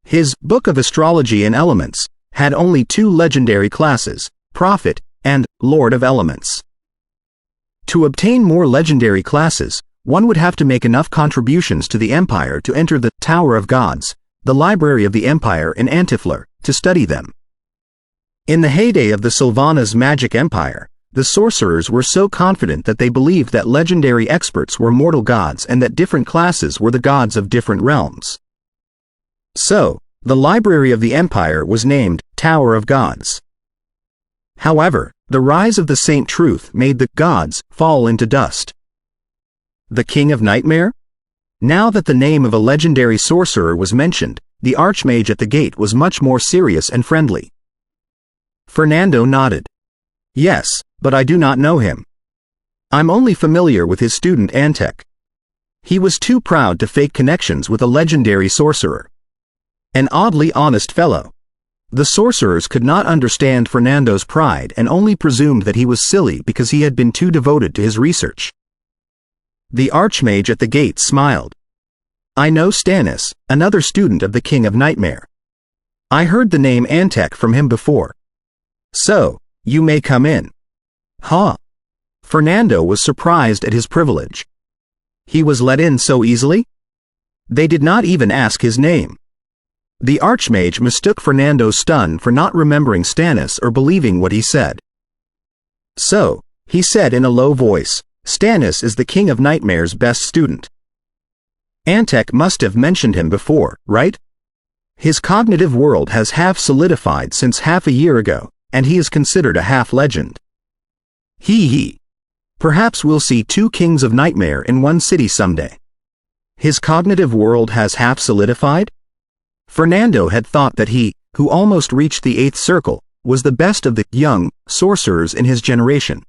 S1: His Book of Astrology and Elements had only 2 legendary classes, Prophet and Lord of Elements. To obtain more legendary classes, one would have to make enough contributions to the Empire to enter the Tower of Gods, the library of the Empire in Antiflor, to study them. In the heyday of the Sylvanas magic empire, the sorcerers were so confident that they believed that legendary experts were mortal gods and that different classes were the gods of different realms. So, the library of the empire was named Tower of Gods. However, the rise of the Saint Truth made the gods fall into dust. The King of Nightmare? Now that the name of a legendary sorcerer was mentioned, the archmage at the gate was much more serious and friendly. Fernando nodded. Yes, but I do not know him. I'm only familiar with his student Antek. He was too proud to fake connections with a legendary sorcerer. An oddly honest fellow. The sorcerers could not understand Fernando's pride and only presumed that he was silly because he had been too devoted to his research. The archmage at the gate smiled. I know Stannis, another student of the King of Nightmare. I heard the name Antek from him before. So, you may come in. Huh? Fernando was surprised at his privilege. He was let in so easily? They did not even ask his name. The archmage mistook Fernando's stun for not remembering Stannis or believing what he said. So, he said in a low voice, Stannis is the King of Nightmare's best student. Antek must have mentioned him before, right? His cognitive world has half solidified since half a year ago, and he is considered a half-legend. Perhaps we'll see 2 Kings of Nightmare in one city someday. His cognitive world has half solidified? Fernando had thought that he, who almost reached the 8th circle, was the best of the young sorcerers in his generation.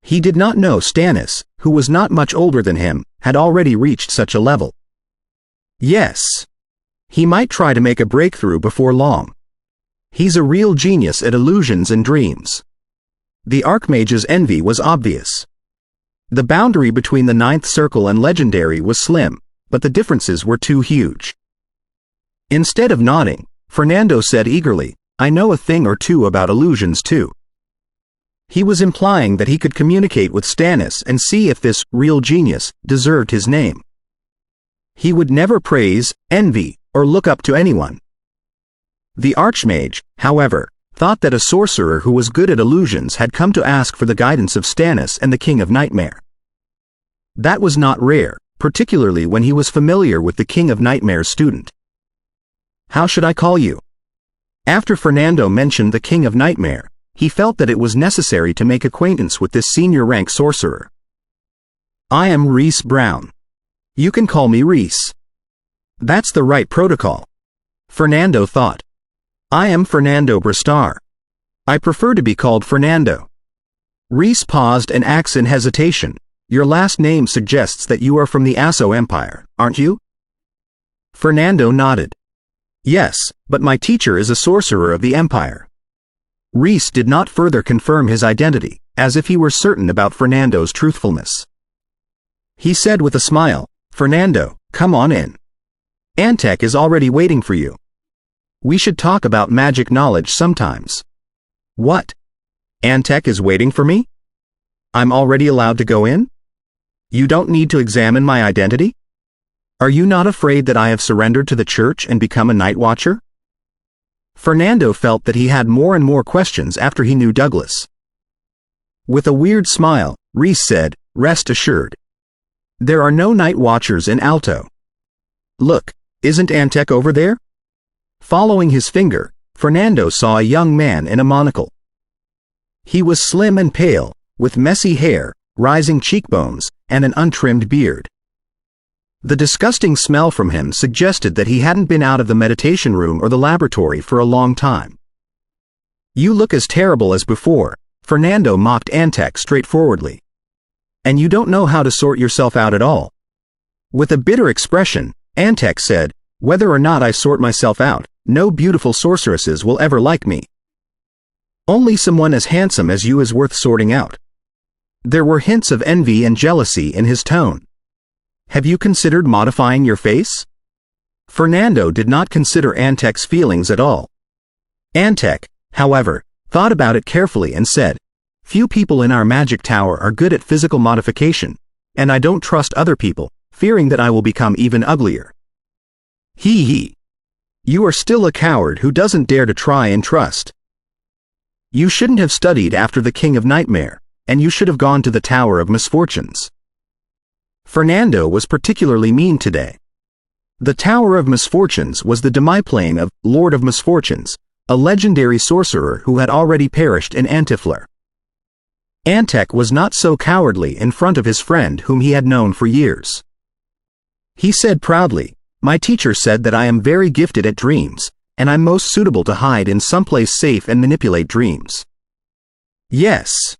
S1: He did not know Stannis, who was not much older than him, had already reached such a level. Yes. He might try to make a breakthrough before long. He's a real genius at illusions and dreams. The archmage's envy was obvious. The boundary between the ninth circle and legendary was slim, but the differences were too huge. Instead of nodding, Fernando said eagerly, "I know a thing or two about illusions too." He was implying that he could communicate with Stannis and see if this real genius deserved his name. He would never praise, envy, or look up to anyone. The Archmage, however, thought that a sorcerer who was good at illusions had come to ask for the guidance of Stannis and the King of Nightmare. That was not rare, particularly when he was familiar with the King of Nightmare's student. "How should I call you?" After Fernando mentioned the King of Nightmare, he felt that it was necessary to make acquaintance with this senior-rank sorcerer. "I am Rhys Brown. You can call me Rhys." That's the right protocol, Fernando thought. "I am Fernando Bristar. I prefer to be called Fernando." Rhys paused and asked in hesitation, "Your last name suggests that you are from the Asso Empire, aren't you?" Fernando nodded. "Yes, but my teacher is a sorcerer of the Empire." Rhys did not further confirm his identity, as if he were certain about Fernando's truthfulness. He said with a smile, "Fernando, come on in. Antek is already waiting for you. We should talk about magic knowledge sometimes." "What? Antek is waiting for me? I'm already allowed to go in? You don't need to examine my identity? Are you not afraid that I have surrendered to the church and become a night watcher?" Fernando felt that he had more and more questions after he knew Douglas. With a weird smile, Rhys said, "Rest assured. There are no night watchers in Alto. Look, isn't Antek over there?" Following his finger, Fernando saw a young man in a monocle. He was slim and pale, with messy hair, rising cheekbones, and an untrimmed beard. The disgusting smell from him suggested that he hadn't been out of the meditation room or the laboratory for a long time. "You look as terrible as before," Fernando mocked Antek straightforwardly. "And you don't know how to sort yourself out at all." With a bitter expression, Antek said, "Whether or not I sort myself out, no beautiful sorceresses will ever like me. Only someone as handsome as you is worth sorting out." There were hints of envy and jealousy in his tone. "Have you considered modifying your face?" Fernando did not consider Antek's feelings at all. Antek, however, thought about it carefully and said, "Few people in our magic tower are good at physical modification, and I don't trust other people, fearing that I will become even uglier." He. "You are still a coward who doesn't dare to try and trust. You shouldn't have studied after the King of Nightmare, and you should have gone to the Tower of Misfortunes." Fernando was particularly mean today. The Tower of Misfortunes was the demiplane of Lord of Misfortunes, a legendary sorcerer who had already perished in Antifleur. Antek was not so cowardly in front of his friend whom he had known for years. He said proudly, "My teacher said that I am very gifted at dreams, and I'm most suitable to hide in someplace safe and manipulate dreams." "Yes.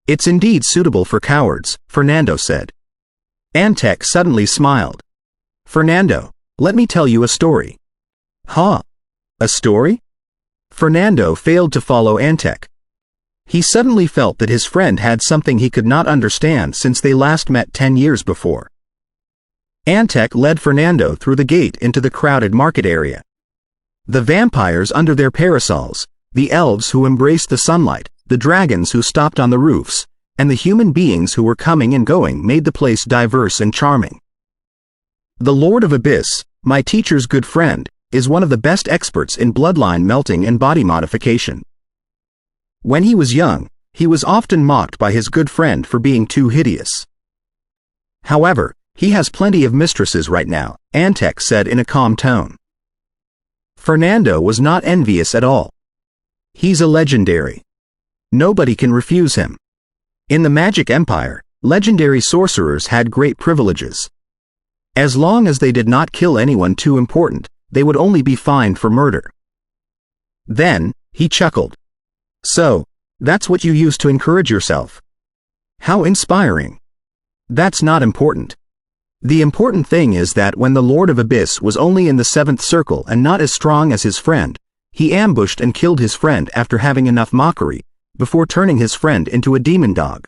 S1: It's indeed suitable for cowards," Fernando said. Antek suddenly smiled. "Fernando, let me tell you a story." "Huh? A story?" Fernando failed to follow Antek. He suddenly felt that his friend had something he could not understand since they last met 10 years before. Antek led Fernando through the gate into the crowded market area. The vampires under their parasols, the elves who embraced the sunlight, the dragons who stopped on the roofs, and the human beings who were coming and going made the place diverse and charming. The Lord of Abyss, my teacher's good friend, is one of the best experts in bloodline melting and body modification. When he was young, he was often mocked by his good friend for being too hideous. However, he has plenty of mistresses right now, Antek said in a calm tone. Fernando was not envious at all. He's a legendary. Nobody can refuse him. In the Magic Empire, legendary sorcerers had great privileges. As long as they did not kill anyone too important, they would only be fined for murder. Then, he chuckled. "So, that's what you use to encourage yourself. How inspiring." "That's not important. The important thing is that when the Lord of Abyss was only in the 7th circle and not as strong as his friend, he ambushed and killed his friend after having enough mockery, before turning his friend into a demon dog."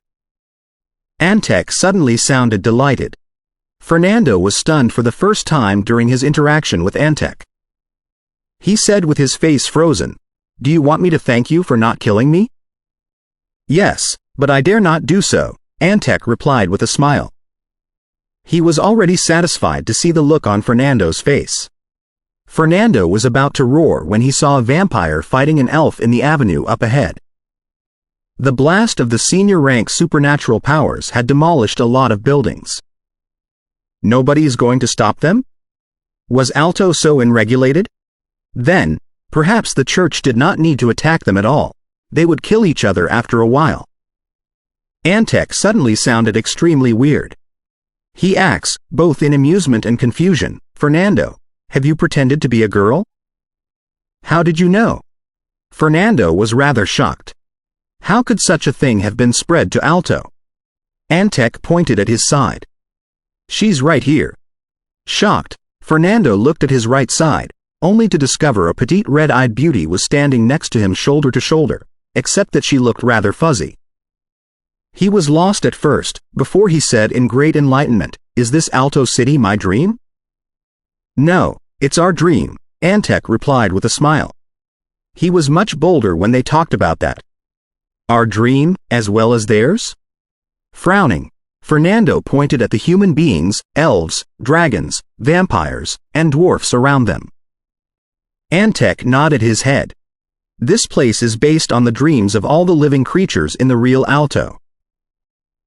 S1: Antec suddenly sounded delighted. Fernando was stunned for the first time during his interaction with Antec. He said with his face frozen, "Do you want me to thank you for not killing me?" "Yes, but I dare not do so," Antec replied with a smile. He was already satisfied to see the look on Fernando's face. Fernando was about to roar when he saw a vampire fighting an elf in the avenue up ahead. The blast of the senior rank supernatural powers had demolished a lot of buildings. Nobody is going to stop them? Was Alto so unregulated? Then, perhaps the church did not need to attack them at all. They would kill each other after a while. Antec suddenly sounded extremely weird. He asked, both in amusement and confusion, "Fernando, have you pretended to be a girl?" "How did you know?" Fernando was rather shocked. How could such a thing have been spread to Alto? Antec pointed at his side. "She's right here." Shocked, Fernando looked at his right side, only to discover a petite red-eyed beauty was standing next to him shoulder to shoulder, except that she looked rather fuzzy. He was lost at first, before he said in great enlightenment, "Is this Alto City my dream?" "No, it's our dream," Antec replied with a smile. He was much bolder when they talked about that. "Our dream, as well as theirs?" Frowning, Fernando pointed at the human beings, elves, dragons, vampires, and dwarfs around them. Antec nodded his head. "This place is based on the dreams of all the living creatures in the real Alto.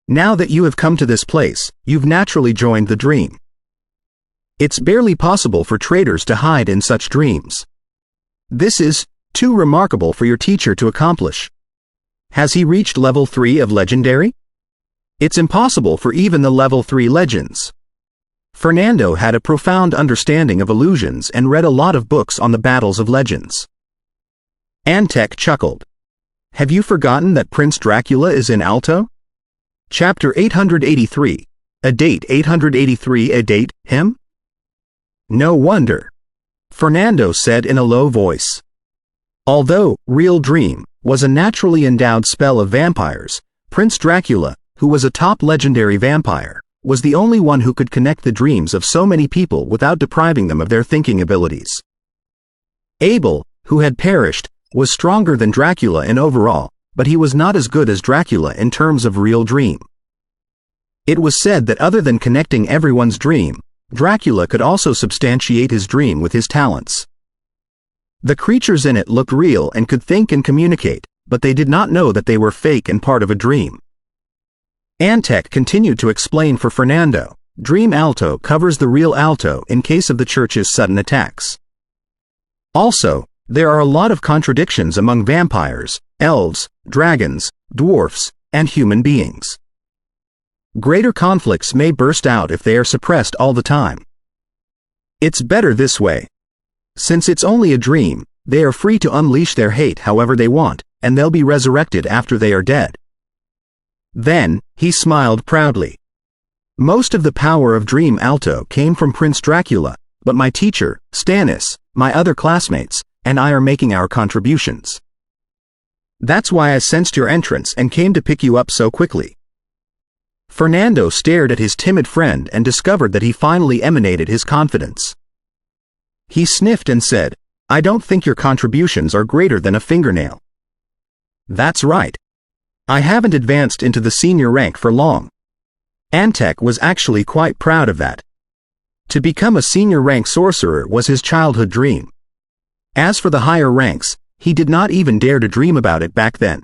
S1: Now that you have come to this place, you've naturally joined the dream. It's barely possible for traitors to hide in such dreams. This is too remarkable for your teacher to accomplish. Has he reached level 3 of Legendary? It's impossible for even the level 3 legends." Fernando had a profound understanding of illusions and read a lot of books on the battles of legends. Antec chuckled. "Have you forgotten that Prince Dracula is in Alto? Chapter 883. A date 883. A date, him? No wonder," Fernando said in a low voice. Although Real Dream was a naturally endowed spell of vampires, Prince Dracula, who was a top legendary vampire, was the only one who could connect the dreams of so many people without depriving them of their thinking abilities. Abel, who had perished, was stronger than Dracula in overall, but he was not as good as Dracula in terms of Real Dream. It was said that other than connecting everyone's dream, Dracula could also substantiate his dream with his talents. The creatures in it looked real and could think and communicate, but they did not know that they were fake and part of a dream. Antec continued to explain for Fernando, Dream Alto covers the real Alto in case of the church's sudden attacks. Also, there are a lot of contradictions among vampires, elves, dragons, dwarfs, and human beings. Greater conflicts may burst out if they are suppressed all the time. It's better this way. Since it's only a dream, they are free to unleash their hate however they want, and they'll be resurrected after they are dead. Then, he smiled proudly. Most of the power of Dream Alto came from Prince Dracula, but my teacher, Stannis, my other classmates, and I are making our contributions. That's why I sensed your entrance and came to pick you up so quickly. Fernando stared at his timid friend and discovered that he finally emanated his confidence. He sniffed and said, "I don't think your contributions are greater than a fingernail." That's right. I haven't advanced into the senior rank for long. Antec was actually quite proud of that. To become a senior rank sorcerer was his childhood dream. As for the higher ranks, he did not even dare to dream about it back then.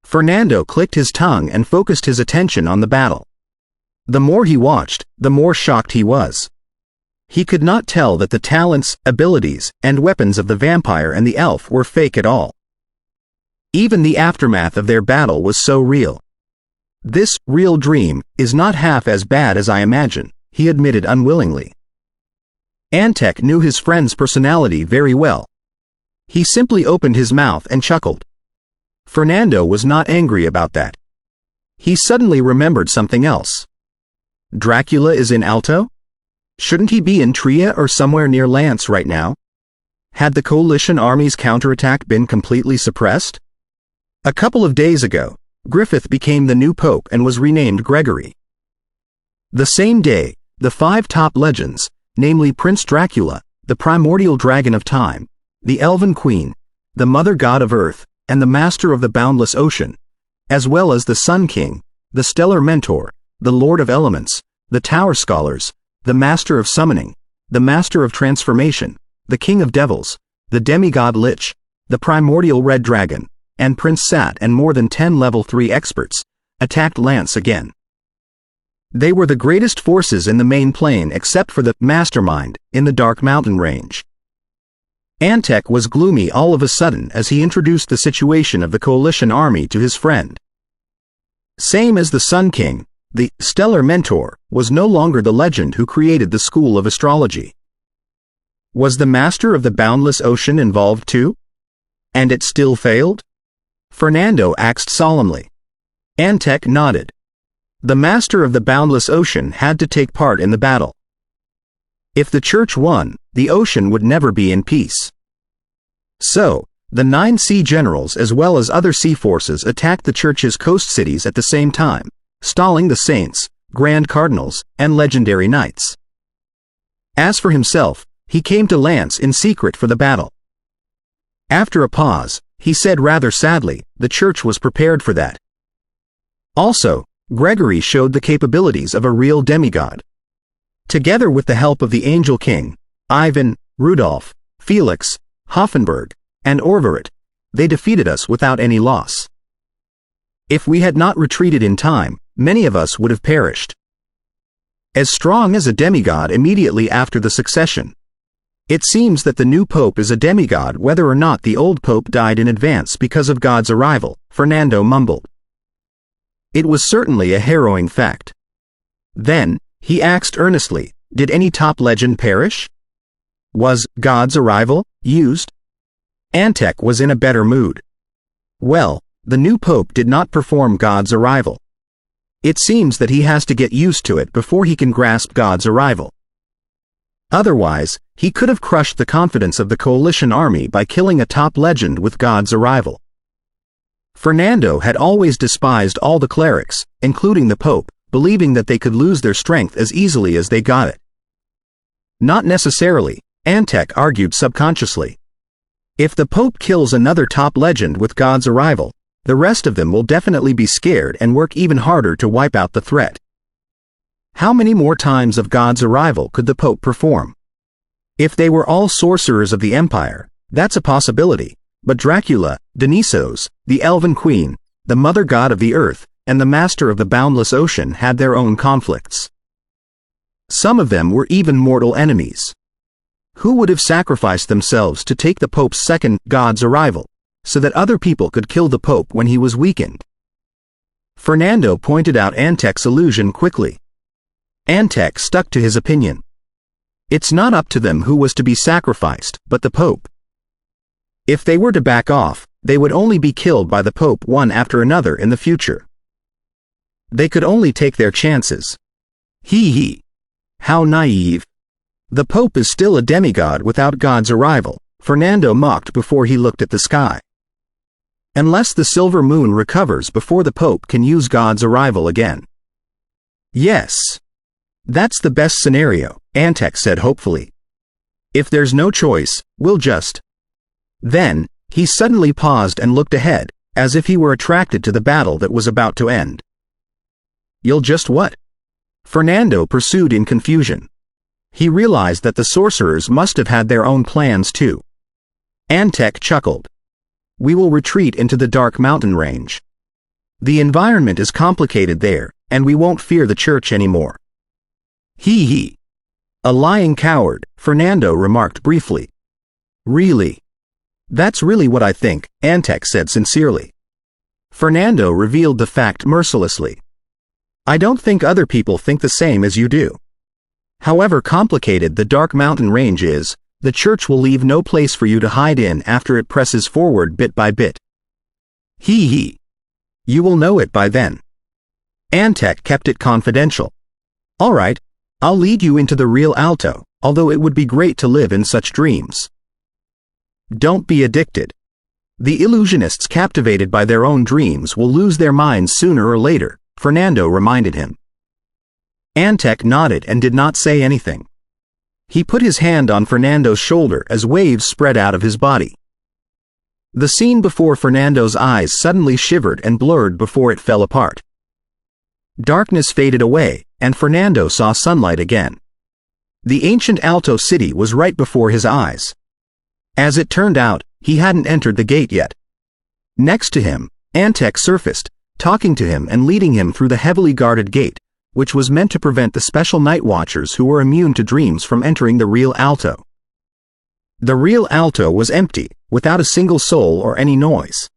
S1: Fernando clicked his tongue and focused his attention on the battle. The more he watched, the more shocked he was. He could not tell that the talents, abilities, and weapons of the vampire and the elf were fake at all. Even the aftermath of their battle was so real. This real dream is not half as bad as I imagine, he admitted unwillingly. Antec knew his friend's personality very well. He simply opened his mouth and chuckled. Fernando was not angry about that. He suddenly remembered something else. Dracula is in Alto? Shouldn't he be in Tria or somewhere near Lance right now? Had the coalition army's counterattack been completely suppressed? A couple of days ago, Griffith became the new pope and was renamed Gregory. The same day, the 5 top legends, namely Prince Dracula, the primordial dragon of time, the Elven Queen, the Mother God of Earth, and the Master of the Boundless Ocean, as well as the Sun King, the Stellar Mentor, the Lord of Elements, the Tower Scholars, the Master of Summoning, the Master of Transformation, the King of Devils, the Demigod Lich, the Primordial Red Dragon, and Prince Sat and more than 10 level 3 experts, attacked Lance again. They were the greatest forces in the main plane except for the Mastermind in the Dark Mountain range. Antek was gloomy all of a sudden as he introduced the situation of the coalition army to his friend. Same as the Sun King, the Stellar Mentor was no longer the legend who created the school of astrology. Was the Master of the Boundless Ocean involved too? And it still failed? Fernando asked solemnly. Antek nodded. The Master of the Boundless Ocean had to take part in the battle. If the Church won, the ocean would never be in peace. So, the 9 sea generals as well as other sea forces attacked the Church's coast cities at the same time, stalling the saints, grand cardinals, and legendary knights. As for himself, he came to Lance in secret for the battle. After a pause, he said rather sadly, the Church was prepared for that. Also, Gregory showed the capabilities of a real demigod. Together with the help of the Angel King, Ivan, Rudolph, Felix, Hoffenberg, and Orvaret, they defeated us without any loss. If we had not retreated in time, many of us would have perished. As strong as a demigod immediately after the succession. It seems that the new pope is a demigod whether or not the old pope died in advance because of God's arrival, Fernando mumbled. It was certainly a harrowing fact. Then, he asked earnestly, did any top legend perish? Was God's arrival used? Antek was in a better mood. Well, the new pope did not perform God's arrival. It seems that he has to get used to it before he can grasp God's arrival. Otherwise, he could have crushed the confidence of the coalition army by killing a top legend with God's arrival. Fernando had always despised all the clerics, including the pope, believing that they could lose their strength as easily as they got it. Not necessarily, Antek argued subconsciously. If the pope kills another top legend with God's arrival, the rest of them will definitely be scared and work even harder to wipe out the threat. How many more times of God's arrival could the pope perform? If they were all sorcerers of the empire, that's a possibility, but Dracula, Dionysos, the Elven Queen, the Mother God of the Earth, and the Master of the Boundless Ocean had their own conflicts. Some of them were even mortal enemies. Who would have sacrificed themselves to take the Pope's second God's arrival, so that other people could kill the Pope when he was weakened? Fernando pointed out Antek's illusion quickly. Antek stuck to his opinion. It's not up to them who was to be sacrificed, but the Pope. If they were to back off, they would only be killed by the Pope one after another in the future. They could only take their chances. Hee. How naive. The Pope is still a demigod without God's arrival, Fernando mocked before he looked at the sky. Unless the silver moon recovers before the Pope can use God's arrival again. Yes. That's the best scenario, Antek said hopefully. If there's no choice, we'll just... Then, he suddenly paused and looked ahead, as if he were attracted to the battle that was about to end. You'll just what? Fernando pursued in confusion. He realized that the sorcerers must have had their own plans too. Antek chuckled. We will retreat into the Dark Mountain range. The environment is complicated there, and we won't fear the Church anymore. Hee. A lying coward, Fernando remarked briefly. Really? That's really what I think, Antek said sincerely. Fernando revealed the fact mercilessly. I don't think other people think the same as you do. However complicated the Dark Mountain range is, the Church will leave no place for you to hide in after it presses forward bit by bit. Hee. You will know it by then. Antek kept it confidential. All right, I'll lead you into the real Alto, although it would be great to live in such dreams. Don't be addicted. The illusionists captivated by their own dreams will lose their minds sooner or later, Fernando reminded him. Antec nodded and did not say anything. He put his hand on Fernando's shoulder as waves spread out of his body. The scene before Fernando's eyes suddenly shivered and blurred before it fell apart. Darkness faded away, and Fernando saw sunlight again. The ancient Alto city was right before his eyes. As it turned out, he hadn't entered the gate yet. Next to him, Antec surfaced, talking to him and leading him through the heavily guarded gate, which was meant to prevent the special night watchers who were immune to dreams from entering the real Alto. The real Alto was empty, without a single soul or any noise.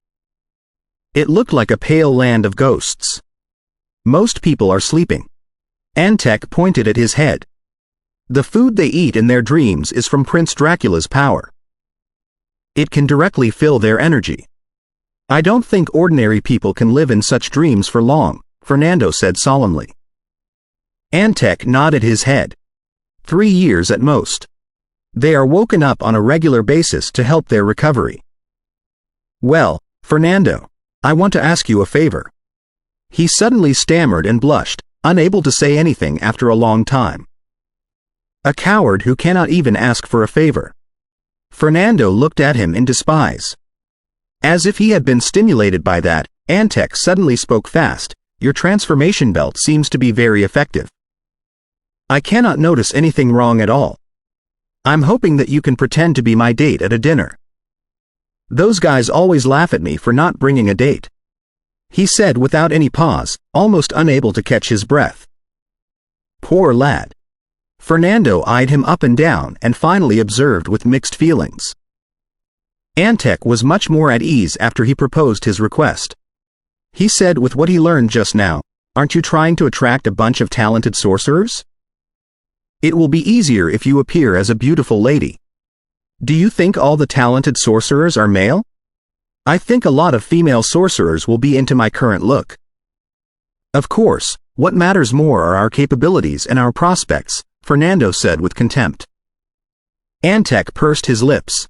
S1: It looked like a pale land of ghosts. Most people are sleeping. Antec pointed at his head. The food they eat in their dreams is from Prince Dracula's power. It can directly fill their energy. I don't think ordinary people can live in such dreams for long, Fernando said solemnly. Antec nodded his head. 3 years at most. They are woken up on a regular basis to help their recovery. Well, Fernando, I want to ask you a favor. He suddenly stammered and blushed, unable to say anything after a long time. A coward who cannot even ask for a favor. Fernando looked at him in despise. As if he had been stimulated by that, Antec suddenly spoke fast. Your transformation belt seems to be very effective. I cannot notice anything wrong at all. I'm hoping that you can pretend to be my date at a dinner. Those guys always laugh at me for not bringing a date. He said without any pause, almost unable to catch his breath. Poor lad. Fernando eyed him up and down and finally observed with mixed feelings. Antec was much more at ease after he proposed his request. He said with what he learned just now, aren't you trying to attract a bunch of talented sorcerers? It will be easier if you appear as a beautiful lady. Do you think all the talented sorcerers are male? I think a lot of female sorcerers will be into my current look. Of course, what matters more are our capabilities and our prospects, Fernando said with contempt. Antec pursed his lips.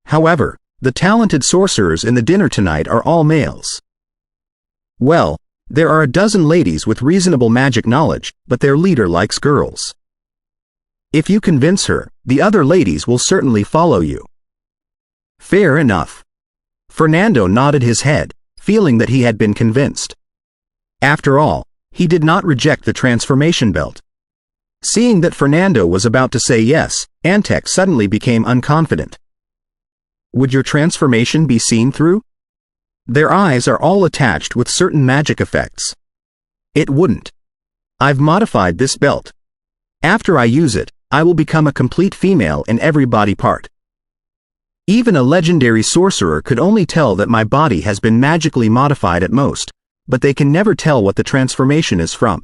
S1: However, the talented sorcerers in the dinner tonight are all males. Well, there are a dozen ladies with reasonable magic knowledge, but their leader likes girls. If you convince her, the other ladies will certainly follow you. Fair enough. Fernando nodded his head, feeling that he had been convinced. After all, he did not reject the transformation belt. Seeing that Fernando was about to say yes, Antec suddenly became unconfident. Would your transformation be seen through? Their eyes are all attached with certain magic effects. It wouldn't. I've modified this belt. After I use it, I will become a complete female in every body part. Even a legendary sorcerer could only tell that my body has been magically modified at most, but they can never tell what the transformation is from.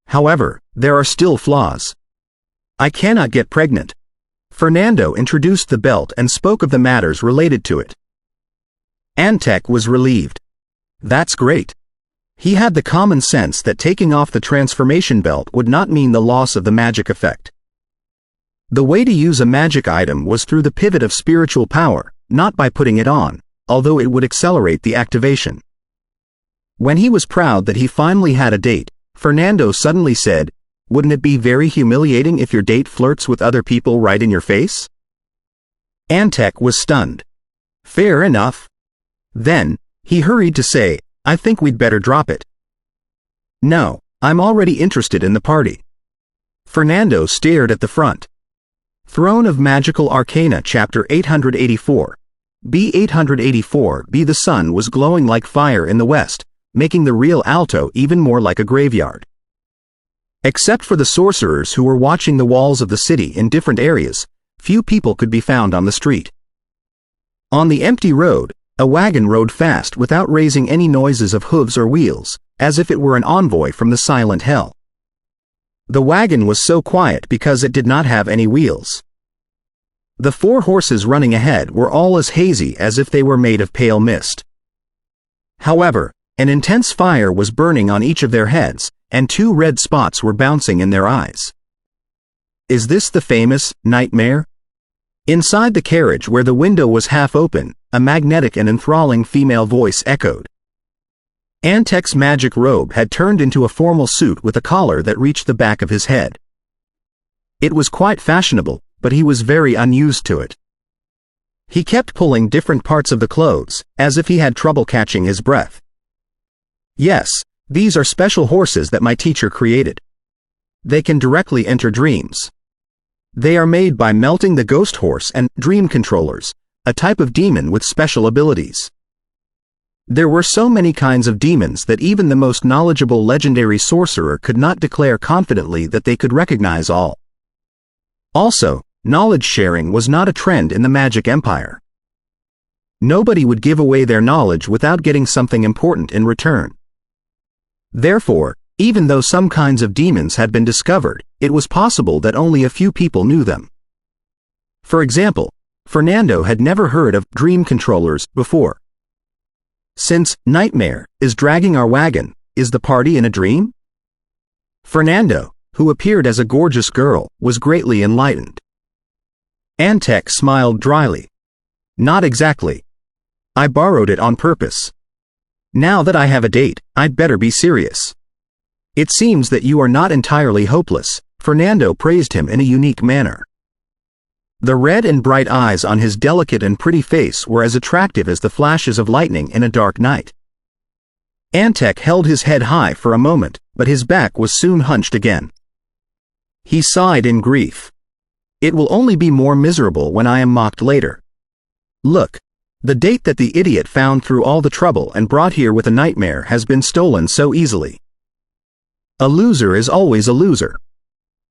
S1: However, there are still flaws. I cannot get pregnant. Fernando introduced the belt and spoke of the matters related to it. Antec was relieved. That's great. He had the common sense that taking off the transformation belt would not mean the loss of the magic effect. The way to use a magic item was through the pivot of spiritual power, not by putting it on, although it would accelerate the activation. When he was proud that he finally had a date, Fernando suddenly said, "Wouldn't it be very humiliating if your date flirts with other people right in your face?" Antec was stunned. Fair enough. Then, he hurried to say, I think we'd better drop it. No, I'm already interested in the party. Fernando stared at the front. Throne of Magical Arcana Chapter 884. B884 The sun was glowing like fire in the west, making the real Alto even more like a graveyard. Except for the sorcerers who were watching the walls of the city in different areas, few people could be found on the street. On the empty road, a wagon rode fast without raising any noises of hooves or wheels, as if it were an envoy from the silent hell. The wagon was so quiet because it did not have any wheels. The 4 horses running ahead were all as hazy as if they were made of pale mist. However, an intense fire was burning on each of their heads, and 2 red spots were bouncing in their eyes. Is this the famous nightmare? Inside the carriage where the window was half open, a magnetic and enthralling female voice echoed. Antec's magic robe had turned into a formal suit with a collar that reached the back of his head. It was quite fashionable, but he was very unused to it. He kept pulling different parts of the clothes, as if he had trouble catching his breath. Yes, these are special horses that my teacher created. They can directly enter dreams. They are made by melting the ghost horse and dream controllers, a type of demon with special abilities. There were so many kinds of demons that even the most knowledgeable legendary sorcerer could not declare confidently that they could recognize all. Also, knowledge sharing was not a trend in the Magic Empire. Nobody would give away their knowledge without getting something important in return. Therefore, even though some kinds of demons had been discovered, it was possible that only a few people knew them. For example, Fernando had never heard of dream controllers before. Since Nightmare is dragging our wagon, is the party in a dream? Fernando, who appeared as a gorgeous girl, was greatly enlightened. Antec smiled dryly. Not exactly. I borrowed it on purpose. Now that I have a date, I'd better be serious. It seems that you are not entirely hopeless, Fernando praised him in a unique manner. The red and bright eyes on his delicate and pretty face were as attractive as the flashes of lightning in a dark night. Antec held his head high for a moment, but his back was soon hunched again. He sighed in grief. It will only be more miserable when I am mocked later. Look, the date that the idiot found through all the trouble and brought here with a nightmare has been stolen so easily. A loser is always a loser.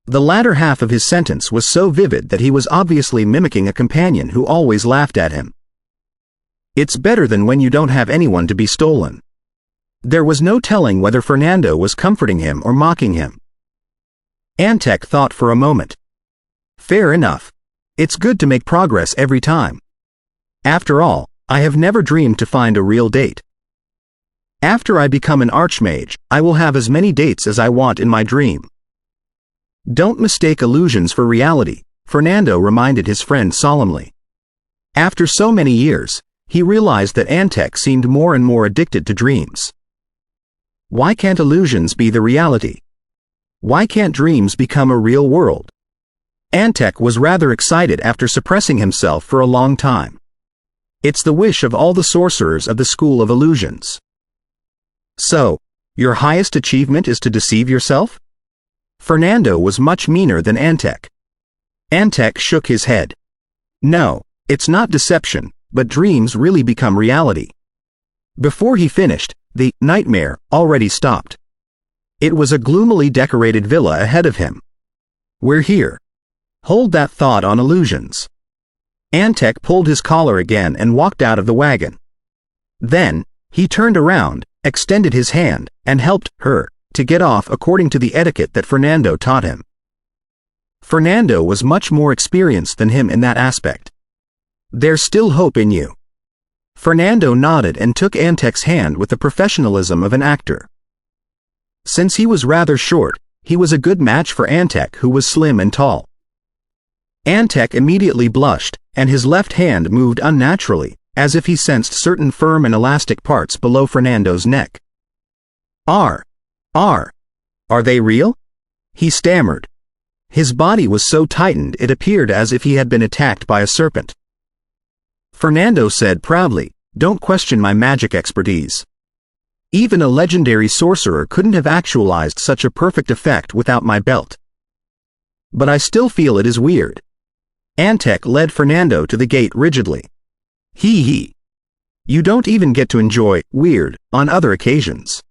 S1: The latter half of his sentence was so vivid that he was obviously mimicking a companion who always laughed at him. It's better than when you don't have anyone to be stolen. There was no telling whether Fernando was comforting him or mocking him. Antec thought for a moment. Fair enough. It's good to make progress every time. After all, I have never dreamed to find a real date. After I become an archmage, I will have as many dates as I want in my dream. Don't mistake illusions for reality, Fernando reminded his friend solemnly. After so many years, he realized that Antec seemed more and more addicted to dreams. Why can't illusions be the reality? Why can't dreams become a real world? Antec was rather excited after suppressing himself for a long time. It's the wish of all the sorcerers of the School of Illusions. So, your highest achievement is to deceive yourself? Fernando was much meaner than Antec. Antec shook his head. No, it's not deception, but dreams really become reality. Before he finished, the nightmare already stopped. It was a gloomily decorated villa ahead of him. We're here. Hold that thought on illusions. Antec pulled his collar again and walked out of the wagon. Then, he turned around, extended his hand, and helped her to get off according to the etiquette that Fernando taught him. Fernando was much more experienced than him in that aspect. There's still hope in you. Fernando nodded and took Antec's hand with the professionalism of an actor. Since he was rather short, he was a good match for Antec, who was slim and tall. Antec immediately blushed, and his left hand moved unnaturally, as if he sensed certain firm and elastic parts below Fernando's neck. Are they real? He stammered. His body was so tightened it appeared as if he had been attacked by a serpent. Fernando said proudly, "Don't question my magic expertise. Even a legendary sorcerer couldn't have actualized such a perfect effect without my belt. But I still feel it is weird." Antec led Fernando to the gate rigidly. He. You don't even get to enjoy weird on other occasions.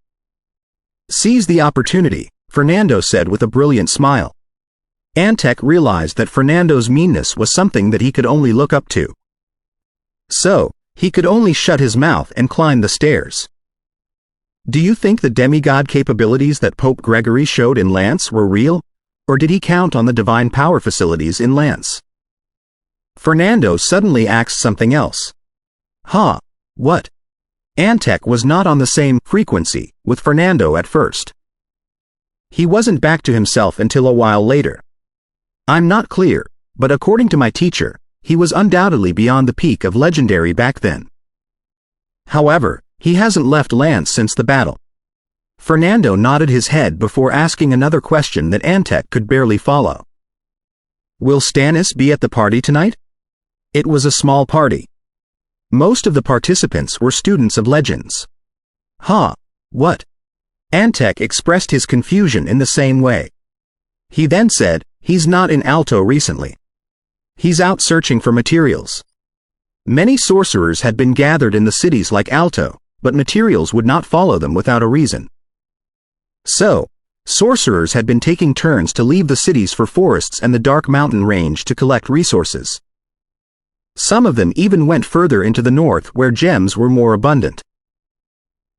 S1: Seize the opportunity, Fernando said with a brilliant smile. Antec realized that Fernando's meanness was something that he could only look up to. So, he could only shut his mouth and climb the stairs. Do you think the demigod capabilities that Pope Gregory showed in Lance were real, or did he count on the divine power facilities in Lance? Fernando suddenly asked something else. What? Antec was not on the same frequency with Fernando at first. He wasn't back to himself until a while later. I'm not clear, but according to my teacher, he was undoubtedly beyond the peak of legendary back then. However, he hasn't left Lance since the battle. Fernando nodded his head before asking another question that Antec could barely follow. Will Stannis be at the party tonight? It was a small party. Most of the participants were students of legends. Huh, what? Antec expressed his confusion in the same way. He then said, he's not in Alto recently. He's out searching for materials. Many sorcerers had been gathered in the cities like Alto, but materials would not follow them without a reason. So, sorcerers had been taking turns to leave the cities for forests and the Dark Mountain Range to collect resources. Some of them even went further into the north where gems were more abundant.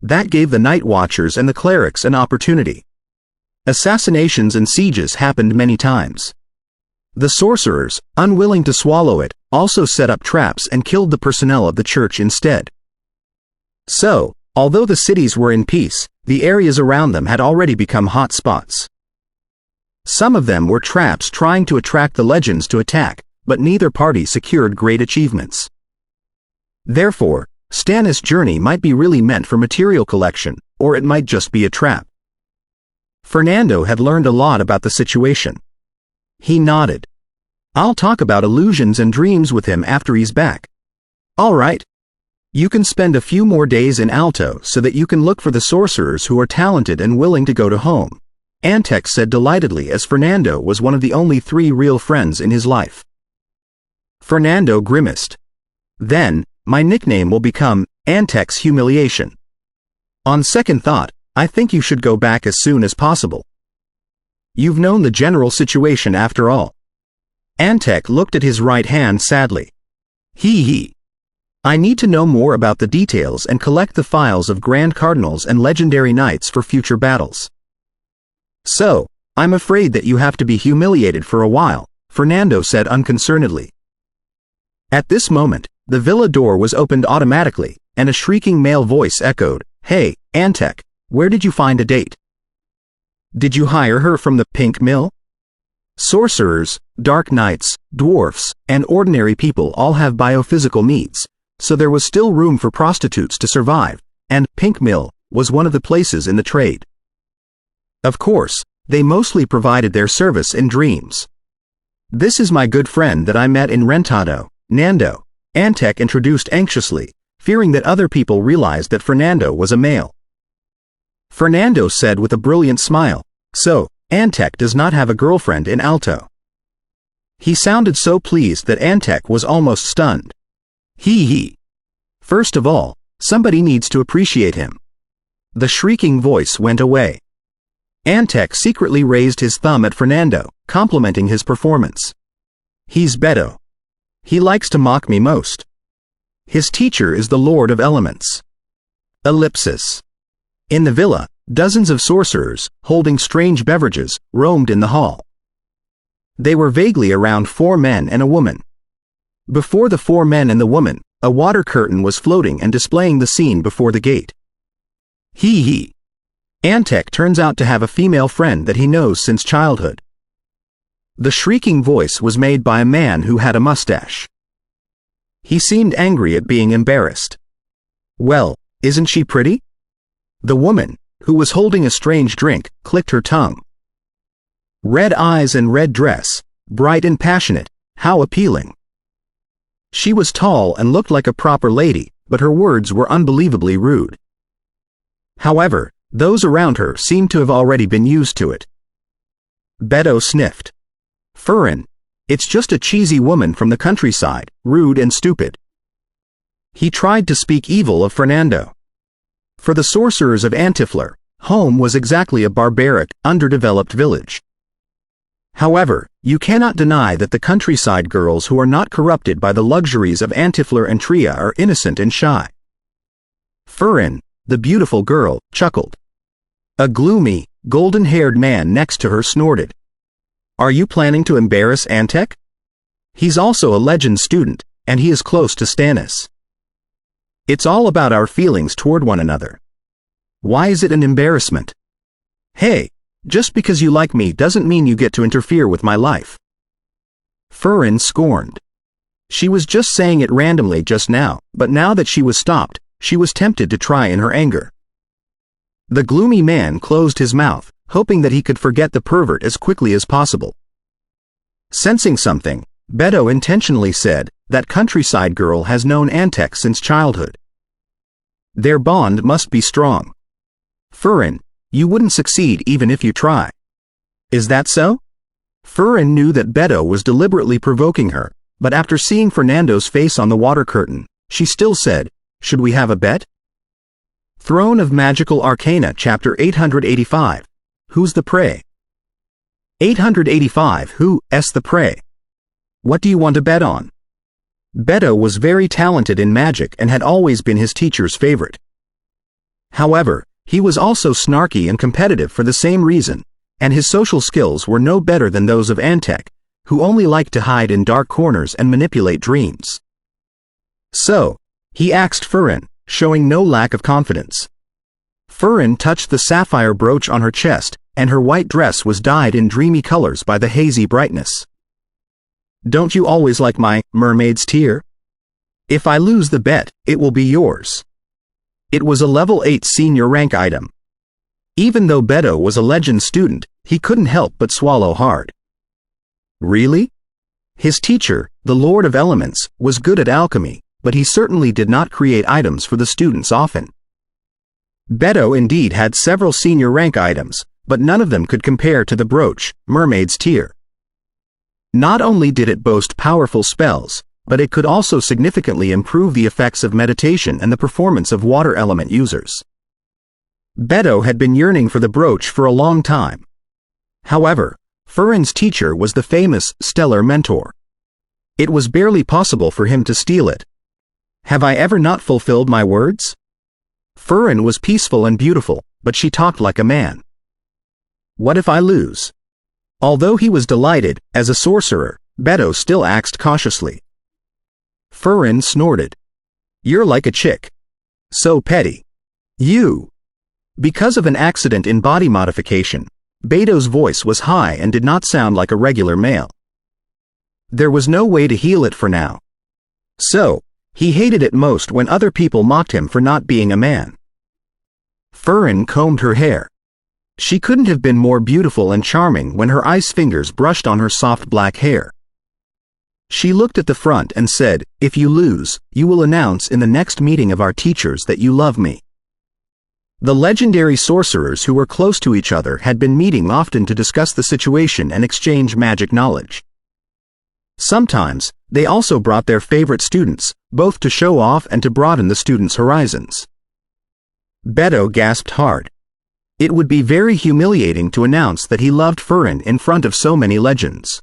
S1: That gave the Night Watchers and the clerics an opportunity. Assassinations and sieges happened many times. The sorcerers, unwilling to swallow it, also set up traps and killed the personnel of the church instead. So, although the cities were in peace, the areas around them had already become hot spots. Some of them were traps trying to attract the legends to attack, but neither party secured great achievements. Therefore, Stannis' journey might be really meant for material collection, or it might just be a trap. Fernando had learned a lot about the situation. He nodded. I'll talk about illusions and dreams with him after he's back. All right. You can spend a few more days in Alto so that you can look for the sorcerers who are talented and willing to go to home, Antec said delightedly as Fernando was one of the only 3 real friends in his life. Fernando grimaced. Then, my nickname will become Antec's Humiliation. On second thought, I think you should go back as soon as possible. You've known the general situation after all. Antec looked at his right hand sadly. Hee. I need to know more about the details and collect the files of Grand Cardinals and Legendary Knights for future battles. So, I'm afraid that you have to be humiliated for a while, Fernando said unconcernedly. At this moment, the villa door was opened automatically, and a shrieking male voice echoed, Hey, Antec, where did you find a date? Did you hire her from the Pink Mill? Sorcerers, Dark Knights, dwarfs, and ordinary people all have biophysical needs, so there was still room for prostitutes to survive, and Pink Mill was one of the places in the trade. Of course, they mostly provided their service in dreams. This is my good friend that I met in Rentado, Nando, Antec introduced anxiously, fearing that other people realized that Fernando was a male. Fernando said with a brilliant smile, So, Antec does not have a girlfriend in Alto. He sounded so pleased that Antec was almost stunned. Hee. First of all, somebody needs to appreciate him. The shrieking voice went away. Antec secretly raised his thumb at Fernando, complimenting his performance. He's Beto. He likes to mock me most. His teacher is the Lord of Elements. Ellipsis. In the villa, dozens of sorcerers, holding strange beverages, roamed in the hall. They were vaguely around 4 men and a woman. Before the 4 men and the woman, a water curtain was floating and displaying the scene before the gate. Hee. Antec turns out to have a female friend that he knows since childhood. The shrieking voice was made by a man who had a mustache. He seemed angry at being embarrassed. Well, isn't she pretty? The woman, who was holding a strange drink, clicked her tongue. Red eyes and red dress, bright and passionate, how appealing. She was tall and looked like a proper lady, but her words were unbelievably rude. However, those around her seemed to have already been used to it. Beto sniffed. Furin, it's just a cheesy woman from the countryside, rude and stupid. He tried to speak evil of Fernando. For the sorcerers of Antifleur, home was exactly a barbaric, underdeveloped village. However, you cannot deny that the countryside girls who are not corrupted by the luxuries of Antifleur and Tria are innocent and shy. Furin, the beautiful girl, chuckled. A gloomy, golden-haired man next to her snorted. Are you planning to embarrass Antec? He's also a legend student, and he is close to Stannis. It's all about our feelings toward one another. Why is it an embarrassment? Hey, just because you like me doesn't mean you get to interfere with my life. Furin scorned. She was just saying it randomly just now, but now that she was stopped, she was tempted to try in her anger. The gloomy man closed his mouth, hoping that he could forget the pervert as quickly as possible. Sensing something, Beto intentionally said, "That countryside girl has known Antek since childhood. Their bond must be strong. Furin, you wouldn't succeed even if you try. Is that so?" Furin knew that Beto was deliberately provoking her, but after seeing Fernando's face on the water curtain, she still said, "Should we have a bet?" Throne of Magical Arcana Chapter 885. Who's the prey? 885. Who's the prey? What do you want to bet on? Beto was very talented in magic and had always been his teacher's favorite. However, he was also snarky and competitive for the same reason, and his social skills were no better than those of Antek, who only liked to hide in dark corners and manipulate dreams. So, he asked Furin, showing no lack of confidence. Furin touched the sapphire brooch on her chest, and her white dress was dyed in dreamy colors by the hazy brightness. "Don't you always like my mermaid's tear? If I lose the bet, it will be yours." It was a level 8 senior rank item. Even though Beto was a legend student, he couldn't help but swallow hard. Really? His teacher, the Lord of Elements, was good at alchemy, but he certainly did not create items for the students often. Beto indeed had several senior rank items, but none of them could compare to the brooch, Mermaid's Tear. Not only did it boast powerful spells, but it could also significantly improve the effects of meditation and the performance of water element users. Beto had been yearning for the brooch for a long time. However, Furin's teacher was the famous Stellar Mentor. It was barely possible for him to steal it. Have I ever not fulfilled my words? Furin was peaceful and beautiful, but she talked like a man. What if I lose? Although he was delighted, as a sorcerer, Beto still asked cautiously. Furin snorted. You're like a chick. So petty. You. Because of an accident in body modification, Beto's voice was high and did not sound like a regular male. There was no way to heal it for now. So, he hated it most when other people mocked him for not being a man. Furin combed her hair. She couldn't have been more beautiful and charming when her ice fingers brushed on her soft black hair. She looked at the front and said, "If you lose, you will announce in the next meeting of our teachers that you love me." The legendary sorcerers who were close to each other had been meeting often to discuss the situation and exchange magic knowledge. Sometimes, they also brought their favorite students, both to show off and to broaden the students' horizons. Beto gasped hard. It would be very humiliating to announce that he loved Furin in front of so many legends.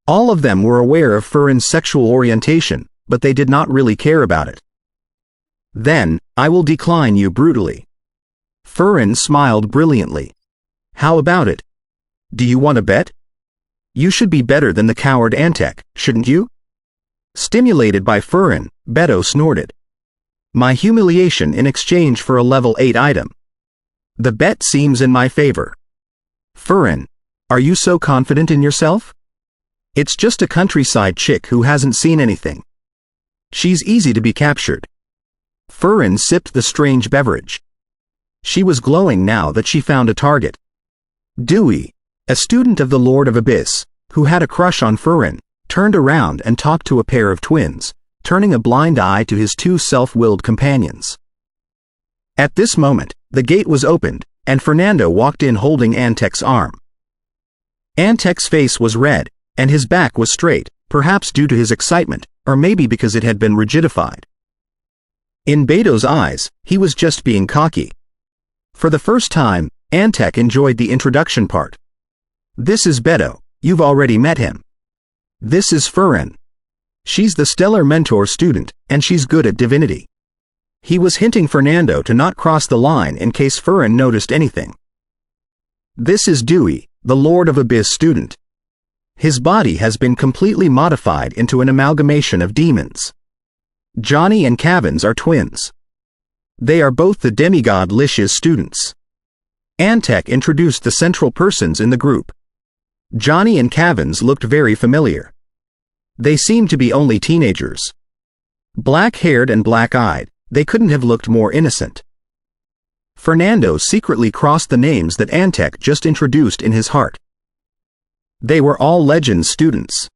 S1: All of them were aware of Furin's sexual orientation, but they did not really care about it. Then, I will decline you brutally. Furin smiled brilliantly. How about it? Do you want to bet? You should be better than the coward Antek, shouldn't you? Stimulated by Furin, Beto snorted. My humiliation in exchange for a level 8 item. The bet seems in my favor. Furin, are you so confident in yourself? It's just a countryside chick who hasn't seen anything. She's easy to be captured. Furin sipped the strange beverage. She was glowing now that she found a target. Dewey, a student of the Lord of Abyss, who had a crush on Furin, turned around and talked to a pair of twins, turning a blind eye to his two self-willed companions. At this moment, the gate was opened, and Fernando walked in holding Antek's arm. Antek's face was red, and his back was straight, perhaps due to his excitement, or maybe because it had been rigidified. In Beto's eyes, he was just being cocky. For the first time, Antek enjoyed the introduction part. This is Beto, you've already met him. This is Furin. She's the Stellar Mentor student, and she's good at divinity. He was hinting Fernando to not cross the line in case Furin noticed anything. This is Dewey, the Lord of Abyss student. His body has been completely modified into an amalgamation of demons. Johnny and Cavins are twins. They are both the demigod Lish's students. Antek introduced the central persons in the group. Johnny and Cavins looked very familiar. They seemed to be only teenagers. Black-haired and black-eyed, they couldn't have looked more innocent. Fernando secretly crossed the names that Antec just introduced in his heart. They were all Legends students.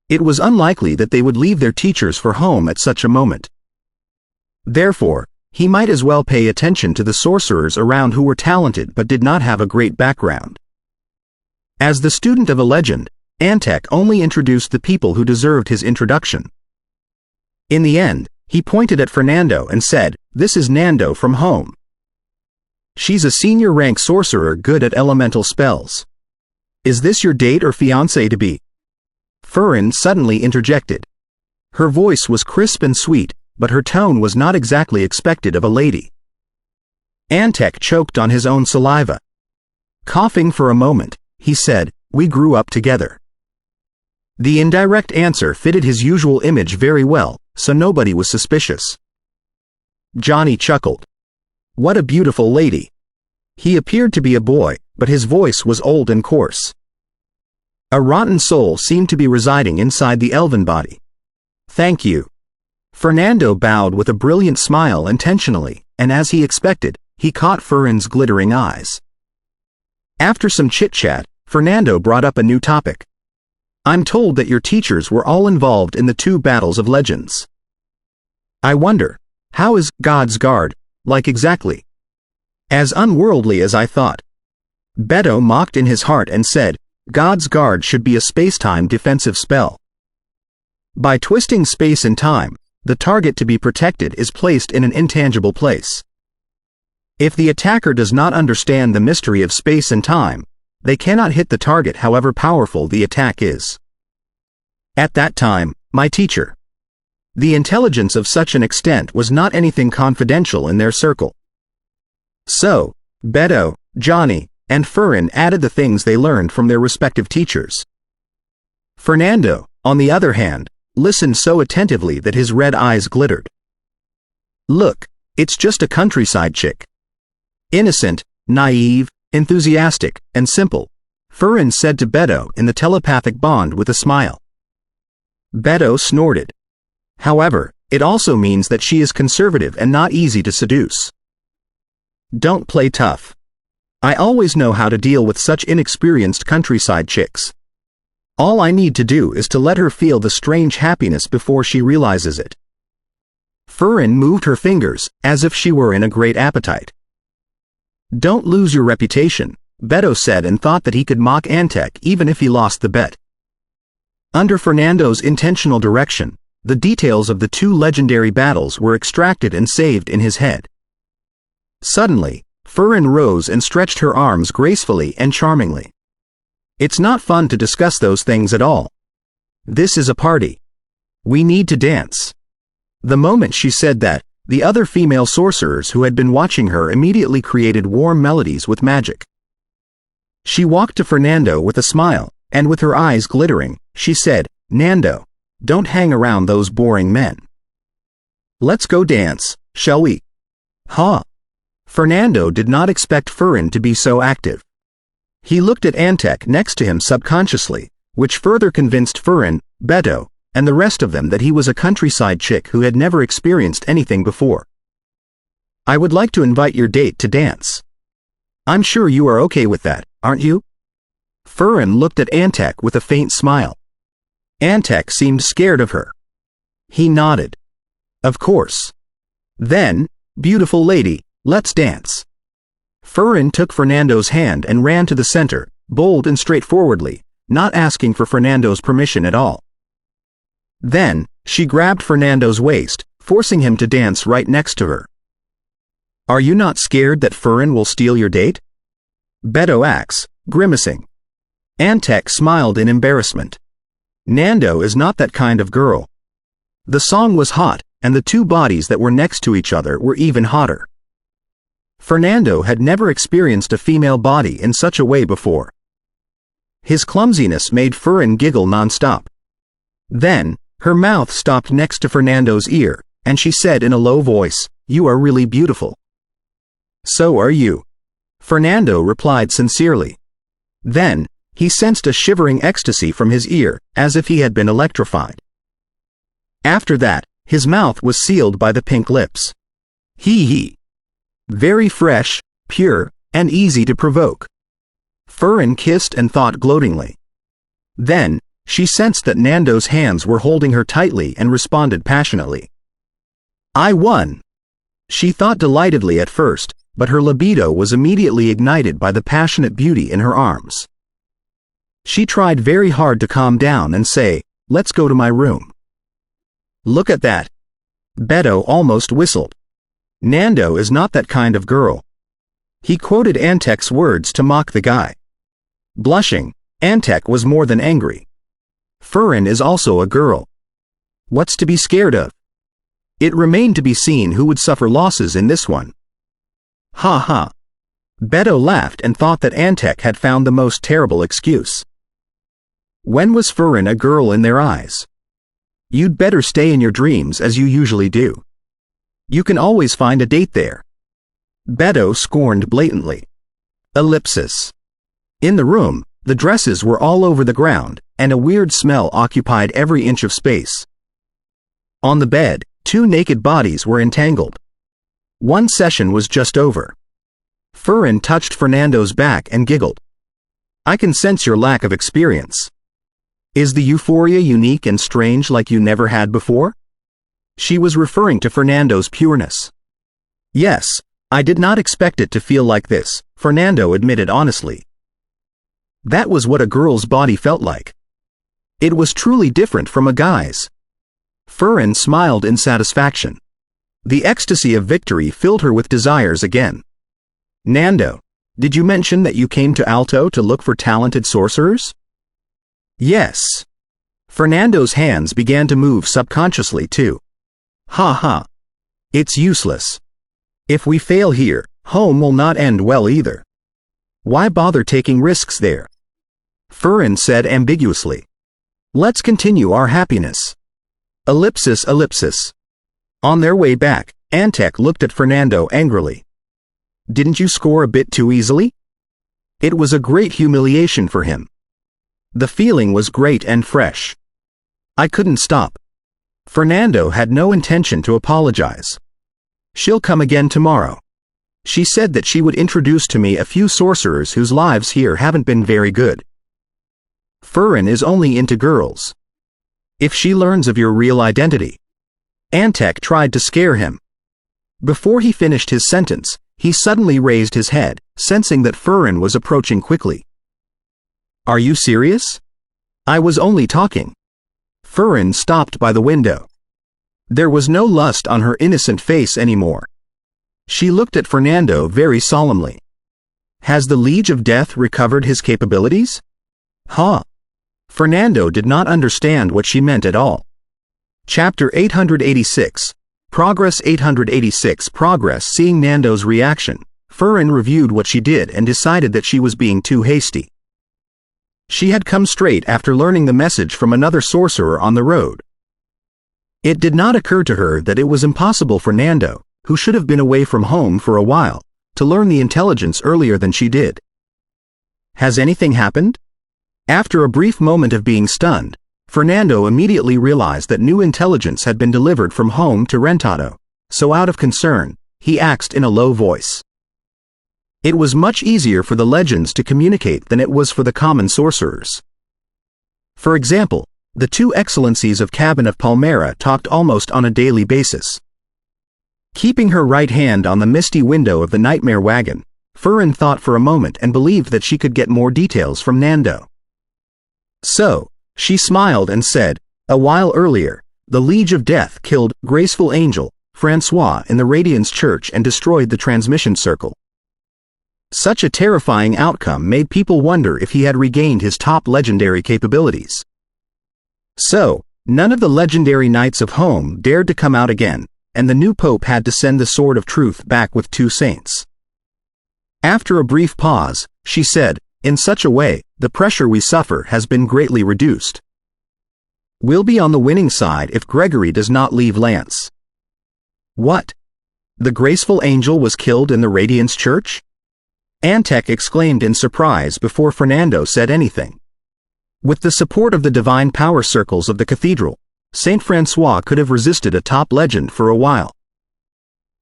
S1: It was unlikely that they would leave their teachers for home at such a moment. Therefore, he might as well pay attention to the sorcerers around who were talented but did not have a great background. As the student of a legend, Antec only introduced the people who deserved his introduction. In the end, he pointed at Fernando and said, "This is Nando from home. She's a senior-rank sorcerer good at elemental spells. Is this your date or fiancé-to-be?" Furin suddenly interjected. Her voice was crisp and sweet, but her tone was not exactly expected of a lady. Antec choked on his own saliva. Coughing for a moment, he said, "We grew up together." The indirect answer fitted his usual image very well, so nobody was suspicious. Johnny chuckled. What a beautiful lady. He appeared to be a boy, but his voice was old and coarse. A rotten soul seemed to be residing inside the elven body. Thank you. Fernando bowed with a brilliant smile intentionally, and as he expected, he caught Furin's glittering eyes. After some chit-chat, Fernando brought up a new topic. I'm told that your teachers were all involved in the 2 battles of legends. I wonder, how is God's Guard like exactly? As unworldly as I thought. Beto mocked in his heart and said, God's Guard should be a space-time defensive spell. By twisting space and time, the target to be protected is placed in an intangible place. If the attacker does not understand the mystery of space and time, they cannot hit the target however powerful the attack is. At that time, my teacher. The intelligence of such an extent was not anything confidential in their circle. So, Beto, Johnny, and Furin added the things they learned from their respective teachers. Fernando, on the other hand, listened so attentively that his red eyes glittered. Look, it's just a countryside chick. Innocent, naive, enthusiastic, and simple, Furin said to Beto in the telepathic bond with a smile. Beto snorted. However, it also means that she is conservative and not easy to seduce. Don't play tough. I always know how to deal with such inexperienced countryside chicks. All I need to do is to let her feel the strange happiness before she realizes it. Furin moved her fingers, as if she were in a great appetite. Don't lose your reputation, Beto said, and thought that he could mock Antec even if he lost the bet. Under Fernando's intentional direction, the details of the 2 legendary battles were extracted and saved in his head. Suddenly, Furin rose and stretched her arms gracefully and charmingly. It's not fun to discuss those things at all. This is a party. We need to dance. The moment she said that, the other female sorcerers who had been watching her immediately created warm melodies with magic. She walked to Fernando with a smile, and with her eyes glittering, she said, Nando, don't hang around those boring men. Let's go dance, shall we? Huh? Fernando did not expect Furin to be so active. He looked at Antec next to him subconsciously, which further convinced Furin, Beto, and the rest of them that he was a countryside chick who had never experienced anything before. I would like to invite your date to dance. I'm sure you are okay with that, aren't you? Furin looked at Antec with a faint smile. Antec seemed scared of her. He nodded. Of course. Then, beautiful lady, let's dance. Furin took Fernando's hand and ran to the center, bold and straightforwardly, not asking for Fernando's permission at all. Then, she grabbed Fernando's waist, forcing him to dance right next to her. Are you not scared that Furin will steal your date? Beto asked, grimacing. Antec smiled in embarrassment. Nando is not that kind of girl. The song was hot, and the 2 bodies that were next to each other were even hotter. Fernando had never experienced a female body in such a way before. His clumsiness made Furin giggle nonstop. Then, her mouth stopped next to Fernando's ear, and she said in a low voice, You are really beautiful. So are you. Fernando replied sincerely. Then, He sensed a shivering ecstasy from his ear, as if he had been electrified. After that, his mouth was sealed by the pink lips. He. Very fresh, pure, and easy to provoke. Furin kissed and thought gloatingly. Then, she sensed that Nando's hands were holding her tightly and responded passionately. I won! She thought delightedly at first, but her libido was immediately ignited by the passionate beauty in her arms. She tried very hard to calm down and say, let's go to my room. Look at that. Beto almost whistled. Nando is not that kind of girl. He quoted Antek's words to mock the guy. Blushing, Antek was more than angry. Furin is also a girl. What's to be scared of? It remained to be seen who would suffer losses in this one. Ha ha. Beto laughed and thought that Antek had found the most terrible excuse. When was Furin a girl in their eyes? You'd better stay in your dreams as you usually do. You can always find a date there. Beto scorned blatantly. Ellipsis. In the room, the dresses were all over the ground, and a weird smell occupied every inch of space. On the bed, 2 naked bodies were entangled. One session was just over. Furin touched Fernando's back and giggled. I can sense your lack of experience. Is the euphoria unique and strange like you never had before? She was referring to Fernando's pureness. Yes, I did not expect it to feel like this, Fernando admitted honestly. That was what a girl's body felt like. It was truly different from a guy's. Furin smiled in satisfaction. The ecstasy of victory filled her with desires again. Nando, did you mention that you came to Alto to look for talented sorcerers? Yes. Fernando's hands began to move subconsciously too. Ha ha. It's useless. If we fail here, home will not end well either. Why bother taking risks there? Furin said ambiguously. Let's continue our happiness. Ellipsis. On their way back, Antek looked at Fernando angrily. Didn't you score a bit too easily? It was a great humiliation for him. The feeling was great and fresh. I couldn't stop. Fernando had no intention to apologize. She'll come again tomorrow. She said that she would introduce to me a few sorcerers whose lives here haven't been very good. Furin is only into girls. If she learns of your real identity. Antek tried to scare him. Before he finished his sentence, he suddenly raised his head, sensing that Furin was approaching quickly. Are you serious? I was only talking. Furin stopped by the window. There was no lust on her innocent face anymore. She looked at Fernando very solemnly. Has the Liege of Death recovered his capabilities? Huh? Fernando did not understand what she meant at all. Chapter 886. Progress 886. Progress. Seeing Nando's reaction, Furin reviewed what she did and decided that she was being too hasty. She had come straight after learning the message from another sorcerer on the road. It did not occur to her that it was impossible for Nando, who should have been away from home for a while, to learn the intelligence earlier than she did. Has anything happened? After a brief moment of being stunned, Fernando immediately realized that new intelligence had been delivered from home to Rentado, so out of concern, he asked in a low voice. It was much easier for the legends to communicate than it was for the common sorcerers. For example, the 2 excellencies of Cabin of Palmera talked almost on a daily basis. Keeping her right hand on the misty window of the nightmare wagon, Furin thought for a moment and believed that she could get more details from Nando. So, she smiled and said, a while earlier, the Liege of Death killed Graceful Angel, Francois in the Radiance Church and destroyed the transmission circle. Such a terrifying outcome made people wonder if he had regained his top legendary capabilities. So, none of the legendary knights of home dared to come out again, and the new pope had to send the Sword of Truth back with 2 saints. After a brief pause, she said, in such a way, the pressure we suffer has been greatly reduced. We'll be on the winning side if Gregory does not leave Lance. What? The Graceful Angel was killed in the Radiance Church? Antec exclaimed in surprise before Fernando said anything. With the support of the divine power circles of the cathedral, Saint Francois could have resisted a top legend for a while.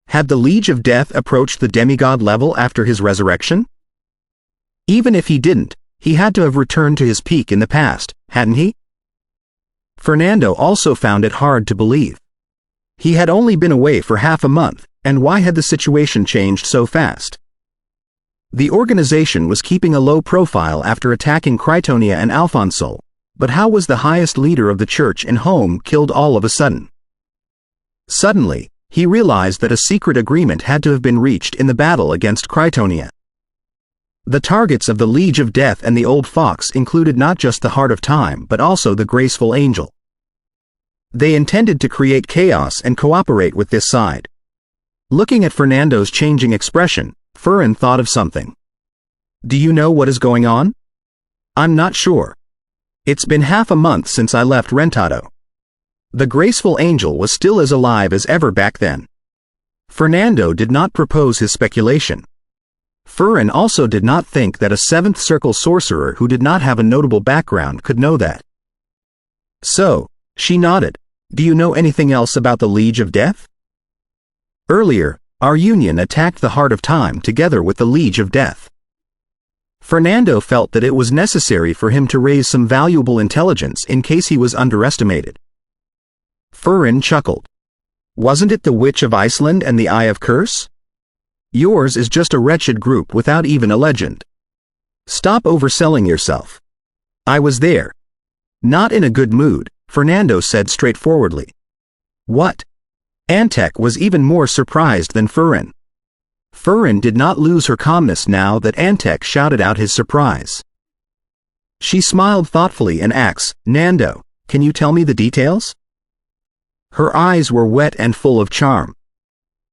S1: Had the Liege of Death approached the demigod level after his resurrection? Even if he didn't, he had to have returned to his peak in the past, hadn't he? Fernando also found it hard to believe. He had only been away for half a month, and why had the situation changed so fast? The organization was keeping a low profile after attacking Critonia and Alfonso, but how was the highest leader of the church and home killed all of a sudden? Suddenly, he realized that a secret agreement had to have been reached in the battle against Critonia. The targets of the Liege of Death and the Old Fox included not just the Heart of Time but also the Graceful Angel. They intended to create chaos and cooperate with this side. Looking at Fernando's changing expression, Furin thought of something. Do you know what is going on? I'm not sure. It's been half a month since I left Rentado. The Graceful Angel was still as alive as ever back then. Fernando did not propose his speculation. Furin also did not think that a seventh circle sorcerer who did not have a notable background could know that. So, she nodded. Do you know anything else about the Liege of Death? Earlier, our union attacked the Heart of Time together with the Liege of Death. Fernando felt that it was necessary for him to raise some valuable intelligence in case he was underestimated. Furin chuckled. Wasn't it the Witch of Iceland and the Eye of Curse? Yours is just a wretched group without even a legend. Stop overselling yourself. I was there. Not in a good mood, Fernando said straightforwardly. What? Antec was even more surprised than Furin. Furin did not lose her calmness now that Antec shouted out his surprise. She smiled thoughtfully and asked, Nando, can you tell me the details? Her eyes were wet and full of charm.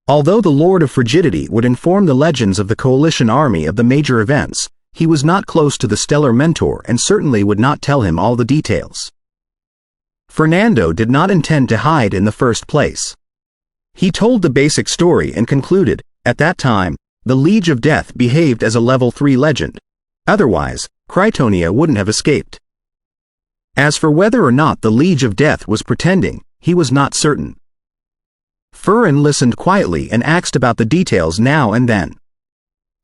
S1: Although the Lord of Frigidity would inform the legends of the coalition army of the major events, he was not close to the stellar mentor and certainly would not tell him all the details. Fernando did not intend to hide in the first place. He told the basic story and concluded, at that time, the Liege of Death behaved as a level 3 legend. Otherwise, Critonia wouldn't have escaped. As for whether or not the Liege of Death was pretending, he was not certain. Furin listened quietly and asked about the details now and then.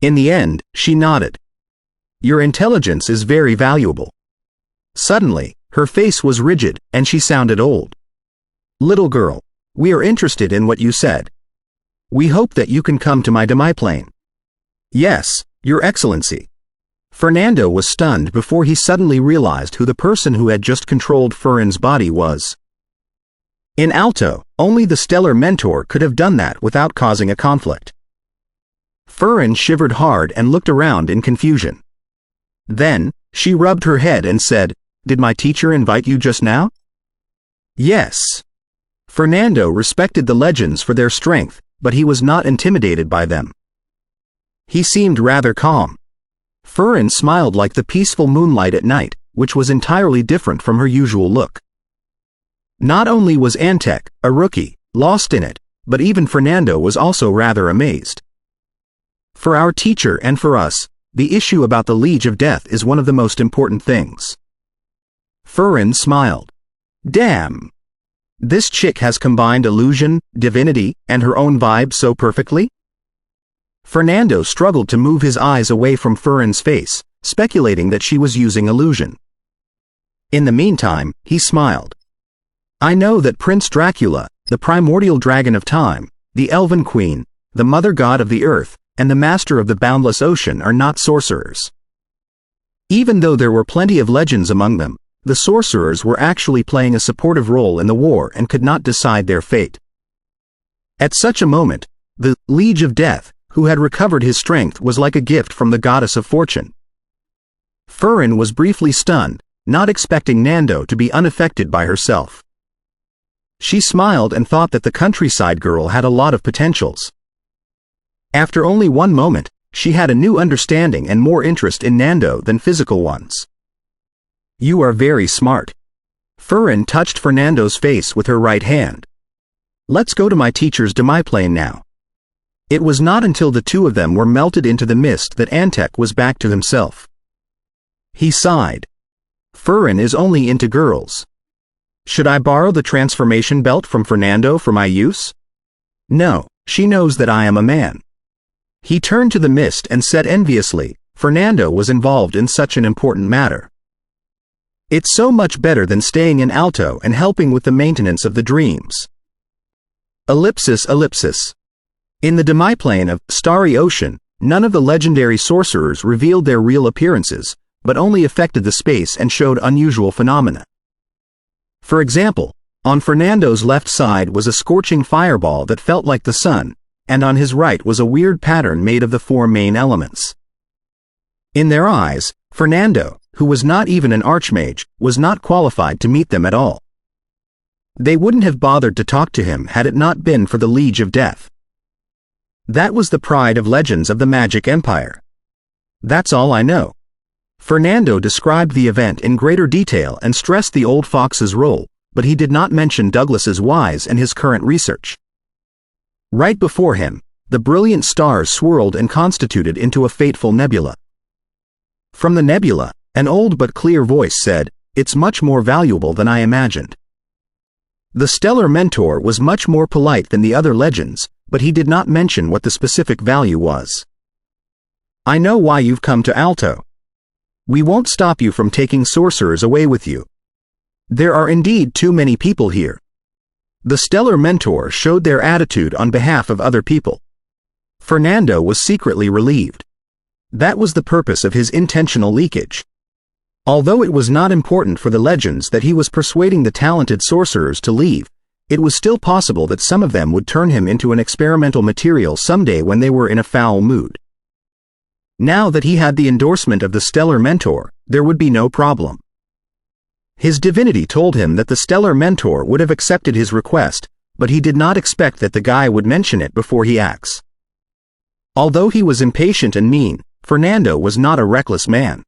S1: In the end, she nodded. Your intelligence is very valuable. Suddenly, her face was rigid, and she sounded old. Little girl, we are interested in what you said. We hope that you can come to my demiplane. Yes, Your Excellency. Fernando was stunned before he suddenly realized who the person who had just controlled Furin's body was. In Alto, only the stellar mentor could have done that without causing a conflict. Furin shivered hard and looked around in confusion. Then, she rubbed her head and said, Did my teacher invite you just now? Yes. Fernando respected the legends for their strength, but he was not intimidated by them. He seemed rather calm. Furin smiled like the peaceful moonlight at night, which was entirely different from her usual look. Not only was Antec, a rookie, lost in it, but even Fernando was also rather amazed. For our teacher and for us, the issue about the Liege of Death is one of the most important things. Furin smiled. Damn! This chick has combined illusion, divinity, and her own vibe so perfectly? Fernando struggled to move his eyes away from Furin's face, speculating that she was using illusion. In the meantime, he smiled. I know that Prince Dracula, the primordial dragon of time, the Elven Queen, the mother god of the earth, and the master of the boundless ocean are not sorcerers. Even though there were plenty of legends among them, the sorcerers were actually playing a supportive role in the war and could not decide their fate. At such a moment, the Liege of Death, who had recovered his strength, was like a gift from the goddess of fortune. Furin was briefly stunned, not expecting Nando to be unaffected by herself. She smiled and thought that the countryside girl had a lot of potentials. After only one moment, she had a new understanding and more interest in Nando than physical ones. You are very smart. Furin touched Fernando's face with her right hand. Let's go to my teacher's demiplane now. It was not until the two of them were melted into the mist that Antec was back to himself. He sighed. Furin is only into girls. Should I borrow the transformation belt from Fernando for my use? No, she knows that I am a man. He turned to the mist and said enviously, Fernando was involved in such an important matter. It's so much better than staying in Alto and helping with the maintenance of the dreams. Ellipsis. In the demiplane of Starry Ocean, none of the legendary sorcerers revealed their real appearances, but only affected the space and showed unusual phenomena. For example, on Fernando's left side was a scorching fireball that felt like the sun, and on his right was a weird pattern made of the four main elements. In their eyes, Fernando, who was not even an archmage, was not qualified to meet them at all. They wouldn't have bothered to talk to him had it not been for the Liege of Death. That was the pride of legends of the Magic Empire. That's all I know. Fernando described the event in greater detail and stressed the old fox's role, but he did not mention Douglas's whys and his current research. Right before him, the brilliant stars swirled and constituted into a fateful nebula. From the nebula, an old but clear voice said, "It's much more valuable than I imagined." The stellar mentor was much more polite than the other legends, but he did not mention what the specific value was. "I know why you've come to Alto. We won't stop you from taking sorcerers away with you. There are indeed too many people here." The stellar mentor showed their attitude on behalf of other people. Fernando was secretly relieved. That was the purpose of his intentional leakage. Although it was not important for the legends that he was persuading the talented sorcerers to leave, it was still possible that some of them would turn him into an experimental material someday when they were in a foul mood. Now that he had the endorsement of the stellar mentor, there would be no problem. His divinity told him that the stellar mentor would have accepted his request, but he did not expect that the guy would mention it before he acts. Although he was impatient and mean, Fernando was not a reckless man.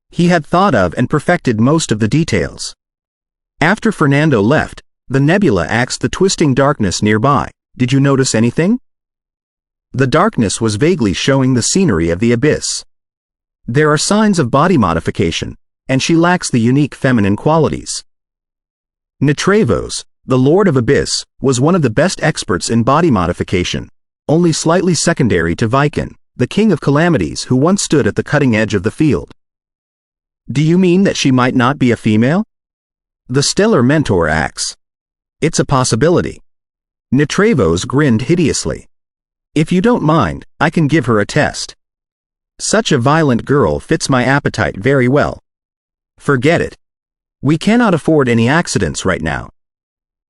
S1: He had thought of and perfected most of the details. After Fernando left, the nebula asked the twisting darkness nearby, "Did you notice anything?" The darkness was vaguely showing the scenery of the abyss. There are signs of body modification, and she lacks the unique feminine qualities. Nitrevos, the Lord of Abyss, was one of the best experts in body modification, only slightly secondary to Viken, the King of Calamities who once stood at the cutting edge of the field. "Do you mean that she might not be a female?" The stellar mentor asks. "It's a possibility." Nitrevos grinned hideously. "If you don't mind, I can give her a test. Such a violent girl fits my appetite very well." "Forget it. We cannot afford any accidents right now.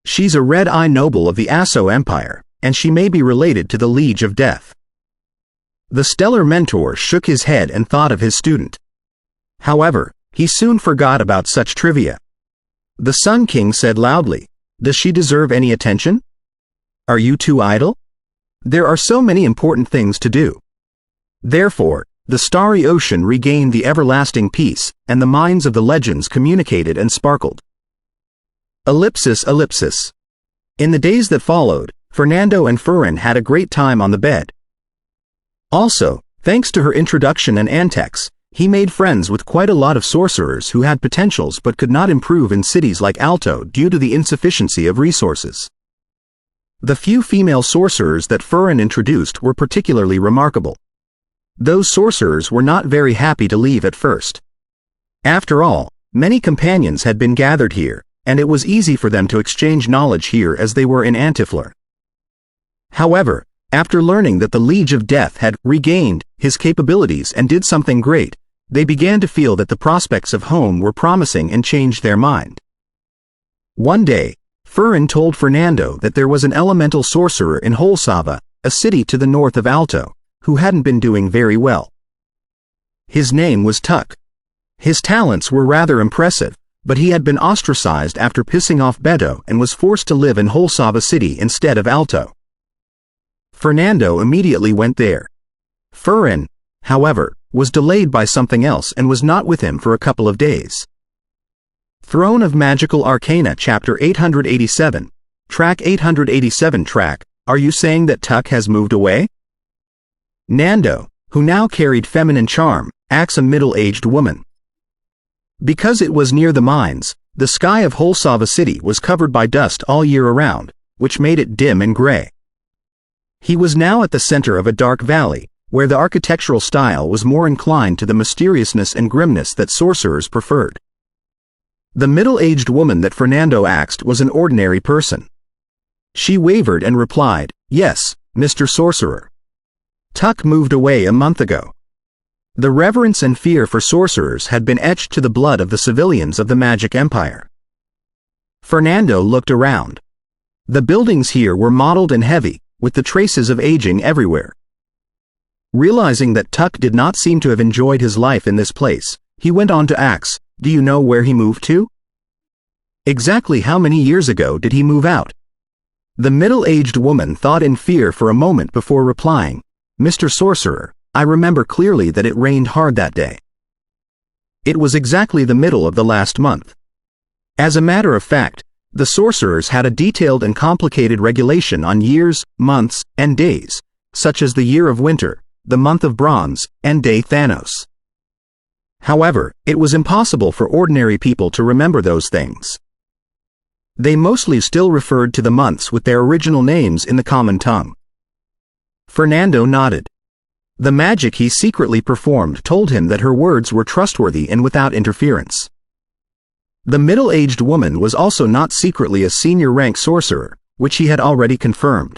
S1: She's a red-eye noble of the Asso Empire, and she may be related to the Liege of Death." The stellar mentor shook his head and thought of his student. However, he soon forgot about such trivia. The Sun King said loudly, "Does she deserve any attention? Are you too idle? There are so many important things to do." Therefore, the starry ocean regained the everlasting peace, and the minds of the legends communicated and sparkled. Ellipsis. In the days that followed, Fernando and Furin had a great time on the bed. Also, thanks to her introduction and Antec's, he made friends with quite a lot of sorcerers who had potentials but could not improve in cities like Alto due to the insufficiency of resources. The few female sorcerers that Furin introduced were particularly remarkable. Those sorcerers were not very happy to leave at first. After all, many companions had been gathered here, and it was easy for them to exchange knowledge here as they were in Antifleur. However, after learning that the Liege of Death had regained his capabilities and did something great, they began to feel that the prospects of home were promising and changed their mind. One day, Furin told Fernando that there was an elemental sorcerer in Holsava, a city to the north of Alto, who hadn't been doing very well. His name was Tuck. His talents were rather impressive, but he had been ostracized after pissing off Beto and was forced to live in Holsava City instead of Alto. Fernando immediately went there. Furin, however, was delayed by something else and was not with him for a couple of days. Throne of Magical Arcana Chapter 887, Track 887 Track Are you saying that Tuck has moved away? Nando, who now carried feminine charm, asked a middle-aged woman. Because it was near the mines, the sky of Holsava city was covered by dust all year around, which made it dim and gray. He was now at the center of a dark valley, where the architectural style was more inclined to the mysteriousness and grimness that sorcerers preferred. The middle-aged woman that Fernando asked was an ordinary person. She wavered and replied, "Yes, Mr. Sorcerer. Tuck moved away a month ago." The reverence and fear for sorcerers had been etched to the blood of the civilians of the Magic Empire. Fernando looked around. The buildings here were mottled and heavy, with the traces of aging everywhere. Realizing that Tuck did not seem to have enjoyed his life in this place, he went on to ask, "Do you know where he moved to? Exactly how many years ago did he move out?" The middle-aged woman thought in fear for a moment before replying, "Mr. Sorcerer, I remember clearly that it rained hard that day. It was exactly the middle of the last month. As a matter of fact, the sorcerers had a detailed and complicated regulation on years, months, and days, such as the year of winter, the month of bronze, and day Thanos. However, it was impossible for ordinary people to remember those things. They mostly still referred to the months with their original names in the common tongue." Fernando nodded. The magic he secretly performed told him that her words were trustworthy and without interference. The middle-aged woman was also not secretly a senior-rank sorcerer, which he had already confirmed.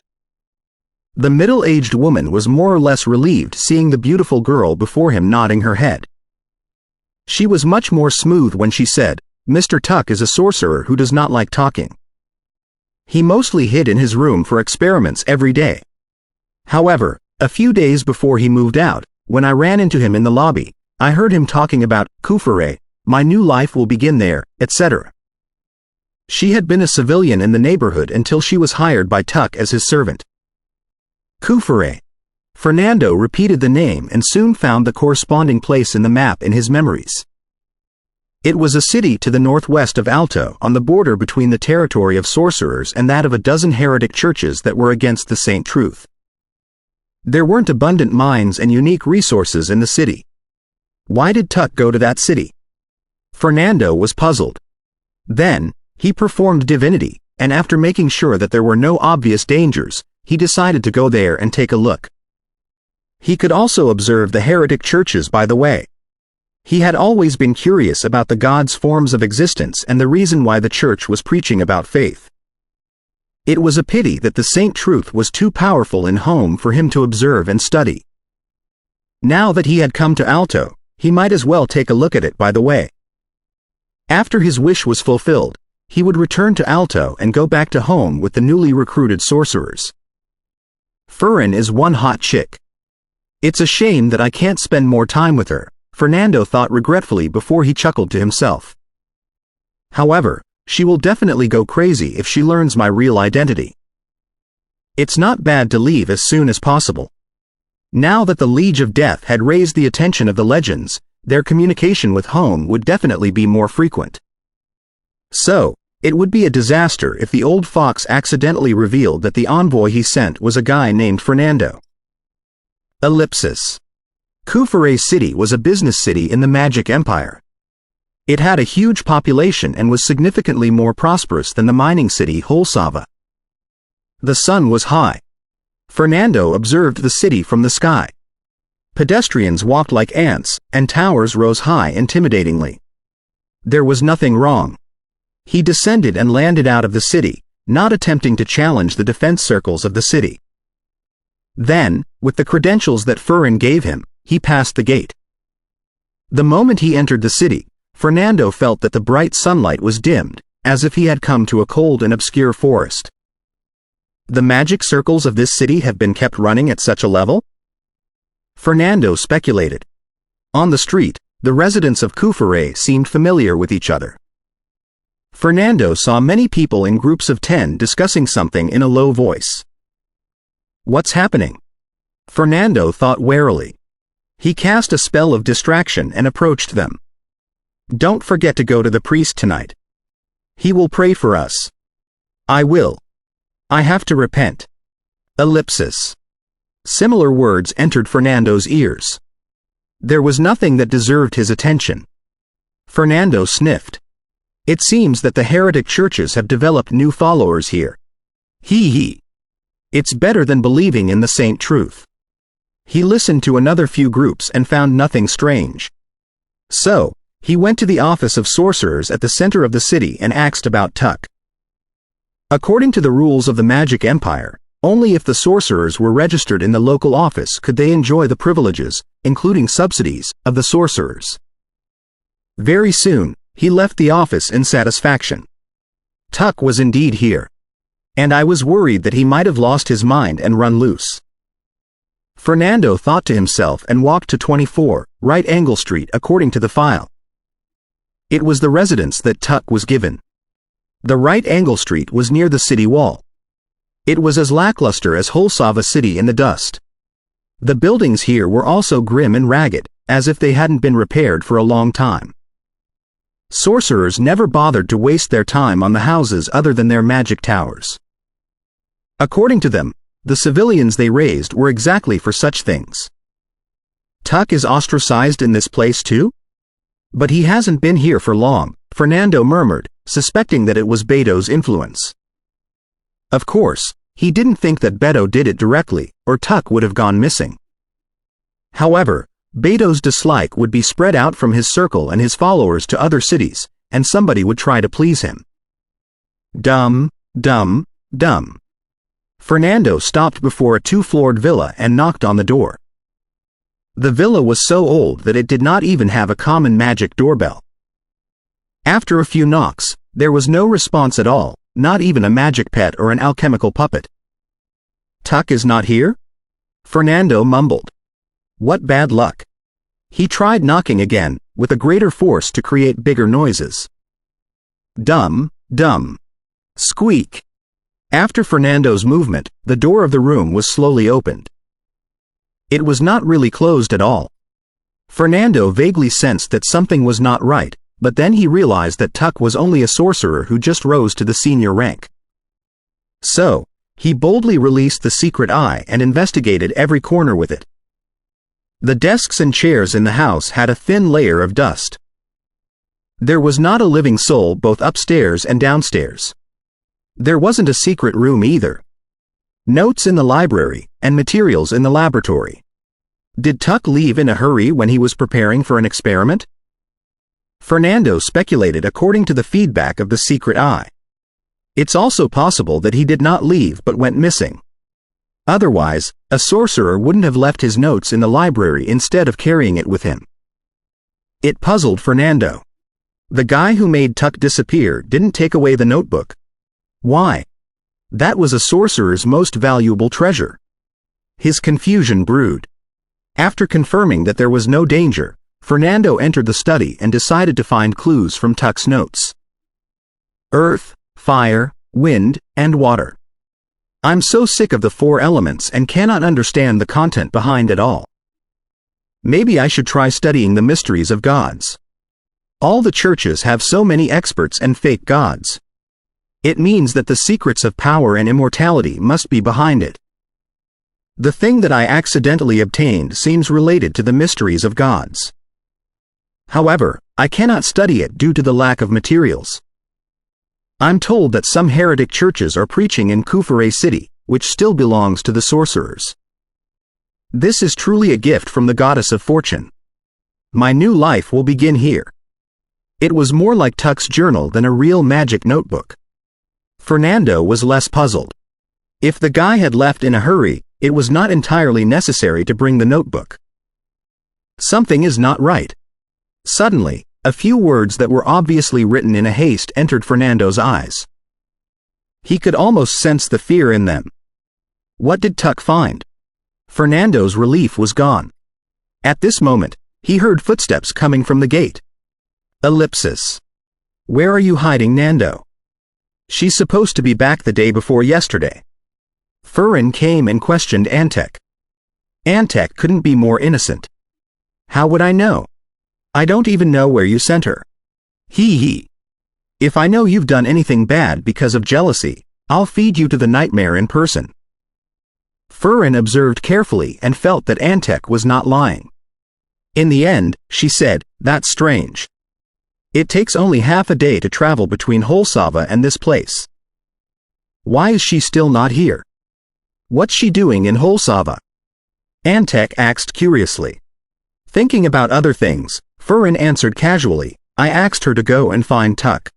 S1: The middle-aged woman was more or less relieved seeing the beautiful girl before him nodding her head. She was much more smooth when she said, "Mr. Tuck is a sorcerer who does not like talking. He mostly hid in his room for experiments every day. However, a few days before he moved out, when I ran into him in the lobby, I heard him talking about Kufure, my new life will begin there, etc." She had been a civilian in the neighborhood until she was hired by Tuck as his servant. Kufure. Fernando repeated the name and soon found the corresponding place in the map in his memories. It was a city to the northwest of Alto on the border between the territory of sorcerers and that of a dozen heretic churches that were against the Saint Truth. There weren't abundant mines and unique resources in the city. Why did Tuck go to that city? Fernando was puzzled. Then, he performed divinity, and after making sure that there were no obvious dangers, he decided to go there and take a look. He could also observe the heretic churches by the way. He had always been curious about the gods' forms of existence and the reason why the church was preaching about faith. It was a pity that the Saint Truth was too powerful in home for him to observe and study. Now that he had come to Alto, he might as well take a look at it by the way. After his wish was fulfilled, he would return to Alto and go back to home with the newly recruited sorcerers. Furin is one hot chick. It's a shame that I can't spend more time with her, Fernando thought regretfully before he chuckled to himself. However, she will definitely go crazy if she learns my real identity. It's not bad to leave as soon as possible. Now that the Liege of Death had raised the attention of the legends, their communication with home would definitely be more frequent. So, it would be a disaster if the old fox accidentally revealed that the envoy he sent was a guy named Fernando. Ellipsis. Kufure City was a business city in the Magic Empire. It had a huge population and was significantly more prosperous than the mining city Holsava. The sun was high. Fernando observed the city from the sky. Pedestrians walked like ants, and towers rose high intimidatingly. There was nothing wrong. He descended and landed out of the city, not attempting to challenge the defense circles of the city. Then, with the credentials that Furin gave him, he passed the gate. The moment he entered the city, Fernando felt that the bright sunlight was dimmed, as if he had come to a cold and obscure forest. The magic circles of this city have been kept running at such a level? Fernando speculated. On the street, the residents of Kufure seemed familiar with each other. Fernando saw many people in groups of 10 discussing something in a low voice. What's happening? Fernando thought warily. He cast a spell of distraction and approached them. Don't forget to go to the priest tonight. He will pray for us. I will. I have to repent. Ellipsis. Similar words entered Fernando's ears. There was nothing that deserved his attention. Fernando sniffed. It seems that the heretic churches have developed new followers here. Hee. It's better than believing in the saint truth. He listened to another few groups and found nothing strange. So, he went to the office of sorcerers at the center of the city and asked about Tuck. According to the rules of the Magic Empire, only if the sorcerers were registered in the local office could they enjoy the privileges, including subsidies, of the sorcerers. Very soon, he left the office in satisfaction. Tuck was indeed here. And I was worried that he might have lost his mind and run loose. Fernando thought to himself and walked to 24, Right Angle Street according to the file. It was the residence that Tuck was given. The Right Angle Street was near the city wall. It was as lackluster as Holsava City in the dust. The buildings here were also grim and ragged, as if they hadn't been repaired for a long time. Sorcerers never bothered to waste their time on the houses other than their magic towers. According to them, the civilians they raised were exactly for such things. Tuck is ostracized in this place too? But he hasn't been here for long, Fernando murmured, suspecting that it was Beto's influence. Of course, he didn't think that Beto did it directly, or Tuck would have gone missing. However, Beto's dislike would be spread out from his circle and his followers to other cities, and somebody would try to please him. Dumb. Fernando stopped before a two-floored villa and knocked on the door. The villa was so old that it did not even have a common magic doorbell. After a few knocks, there was no response at all, not even a magic pet or an alchemical puppet. Tuck is not here? Fernando mumbled. What bad luck. He tried knocking again, with a greater force to create bigger noises. Dum. Squeak. After Fernando's movement, the door of the room was slowly opened. It was not really closed at all. Fernando vaguely sensed that something was not right, but then he realized that Tuck was only a sorcerer who just rose to the senior rank. So, he boldly released the secret eye and investigated every corner with it. The desks and chairs in the house had a thin layer of dust. There was not a living soul both upstairs and downstairs. There wasn't a secret room either. Notes in the library, and materials in the laboratory. Did Tuck leave in a hurry when he was preparing for an experiment? Fernando speculated according to the feedback of the secret eye. It's also possible that he did not leave but went missing. Otherwise, a sorcerer wouldn't have left his notes in the library instead of carrying it with him. It puzzled Fernando. The guy who made Tuck disappear didn't take away the notebook. Why? That was a sorcerer's most valuable treasure. His confusion brewed. After confirming that there was no danger, Fernando entered the study and decided to find clues from Tuck's notes. Earth, fire, wind, and water. I'm so sick of the four elements and cannot understand the content behind it all. Maybe I should try studying the mysteries of gods. All the churches have so many experts and fake gods. It means that the secrets of power and immortality must be behind it. The thing that I accidentally obtained seems related to the mysteries of gods. However, I cannot study it due to the lack of materials. I'm told that some heretic churches are preaching in Kufure City, which still belongs to the sorcerers. This is truly a gift from the goddess of fortune. My new life will begin here. It was more like Tuck's journal than a real magic notebook. Fernando was less puzzled. If the guy had left in a hurry, it was not entirely necessary to bring the notebook. Something is not right. Suddenly, a few words that were obviously written in a haste entered Fernando's eyes. He could almost sense the fear in them. What did Tuck find? Fernando's relief was gone. At this moment, he heard footsteps coming from the gate. Ellipsis. Where are you hiding, Nando? She's supposed to be back the day before yesterday. Furin came and questioned Antek. Antek couldn't be more innocent. How would I know? I don't even know where you sent her. Hee. If I know you've done anything bad because of jealousy, I'll feed you to the nightmare in person. Furin observed carefully and felt that Antek was not lying. In the end, she said, "That's strange. It takes only half a day to travel between Holsava and this place. Why is she still not here? What's she doing in Holsava?" Antek asked curiously. Thinking about other things, Furin answered casually, "I asked her to go and find Tuk.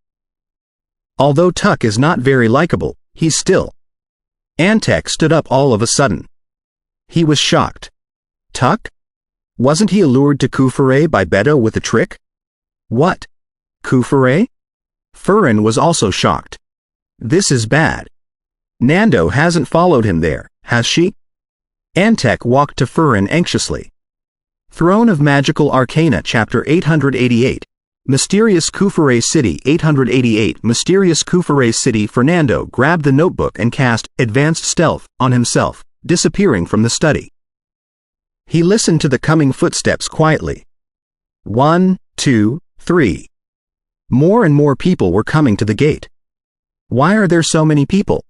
S1: Although Tuk is not very likable, he's still..." Antek stood up all of a sudden. He was shocked. Tuk? Wasn't he allured to Kufure by Beto with a trick? What? Kufure? Furin was also shocked. This is bad. Nando hasn't followed him there, has she? Antek walked to Furin anxiously. Throne of Magical Arcana Chapter 888. Mysterious Kufure City 888 Mysterious Kufure City. Fernando grabbed the notebook and cast Advanced Stealth on himself, disappearing from the study. He listened to the coming footsteps quietly. 1, 2, 3. More and more people were coming to the gate. Why are there so many people?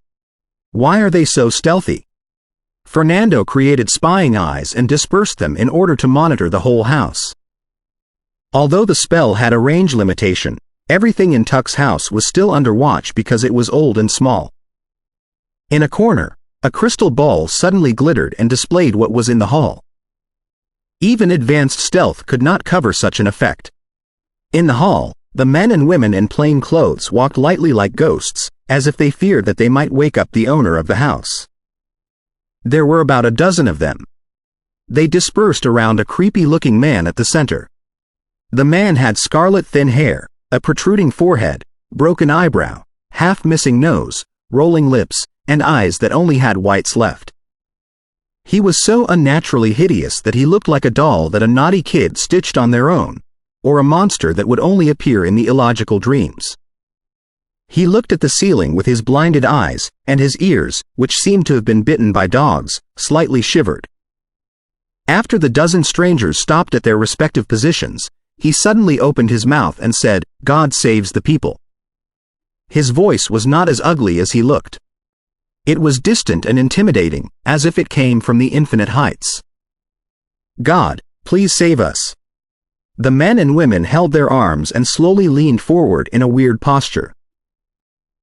S1: Why are they so stealthy? Fernando created spying eyes and dispersed them in order to monitor the whole house. Although the spell had a range limitation, everything in Tuk's house was still under watch because it was old and small. In a corner, a crystal ball suddenly glittered and displayed what was in the hall. Even advanced stealth could not cover such an effect. In the hall, the men and women in plain clothes walked lightly like ghosts, as if they feared that they might wake up the owner of the house. There were about a dozen of them. They dispersed around a creepy-looking man at the center. The man had scarlet thin hair, a protruding forehead, broken eyebrow, half-missing nose, rolling lips, and eyes that only had whites left. He was so unnaturally hideous that he looked like a doll that a naughty kid stitched on their own, or a monster that would only appear in the illogical dreams. He looked at the ceiling with his blinded eyes, and his ears, which seemed to have been bitten by dogs, slightly shivered. After the dozen strangers stopped at their respective positions, he suddenly opened his mouth and said, "God saves the people." His voice was not as ugly as he looked. It was distant and intimidating, as if it came from the infinite heights. "God, please save us." The men and women held their arms and slowly leaned forward in a weird posture.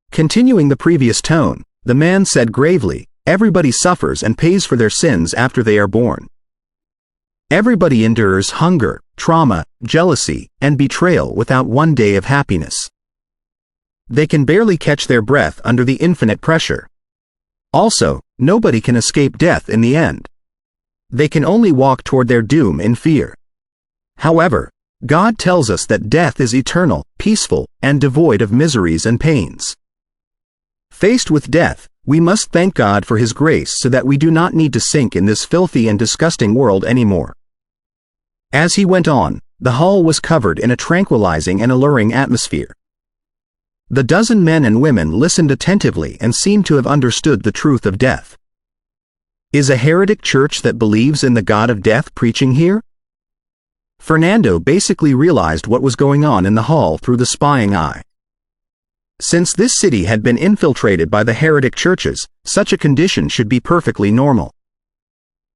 S1: Continuing the previous tone, the man said gravely, "Everybody suffers and pays for their sins after they are born. Everybody endures hunger, trauma, jealousy, and betrayal without one day of happiness. They can barely catch their breath under the infinite pressure. Also, nobody can escape death in the end. They can only walk toward their doom in fear. However, God tells us that death is eternal, peaceful, and devoid of miseries and pains. Faced with death, we must thank God for His grace so that we do not need to sink in this filthy and disgusting world anymore." As he went on, the hall was covered in a tranquilizing and alluring atmosphere. The dozen men and women listened attentively and seemed to have understood the truth of death. Is a heretic church that believes in the God of death preaching here? Fernando basically realized what was going on in the hall through the spying eye. Since this city had been infiltrated by the heretic churches, such a condition should be perfectly normal.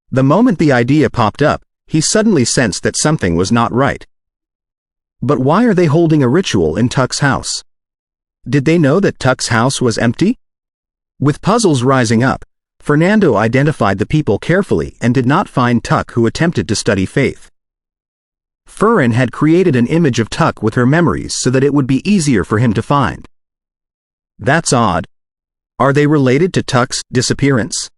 S1: The moment the idea popped up, he suddenly sensed that something was not right. But why are they holding a ritual in Tuk's house? Did they know that Tuk's house was empty? With puzzles rising up, Fernando identified the people carefully and did not find Tuk who attempted to study faith. Furin had created an image of Tuk with her memories so that it would be easier for him to find. That's odd. Are they related to Tuk's disappearance?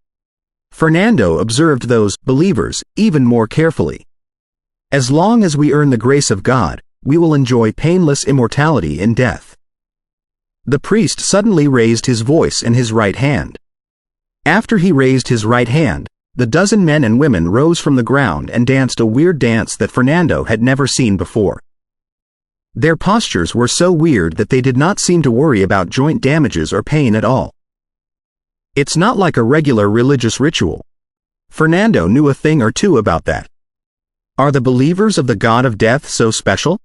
S1: Fernando observed those believers even more carefully. As long as we earn the grace of God, we will enjoy painless immortality in death. The priest suddenly raised his voice in his right hand. After he raised his right hand, the dozen men and women rose from the ground and danced a weird dance that Fernando had never seen before. Their postures were so weird that they did not seem to worry about joint damages or pain at all. It's not like a regular religious ritual. Fernando knew a thing or two about that. Are the believers of the God of Death so special?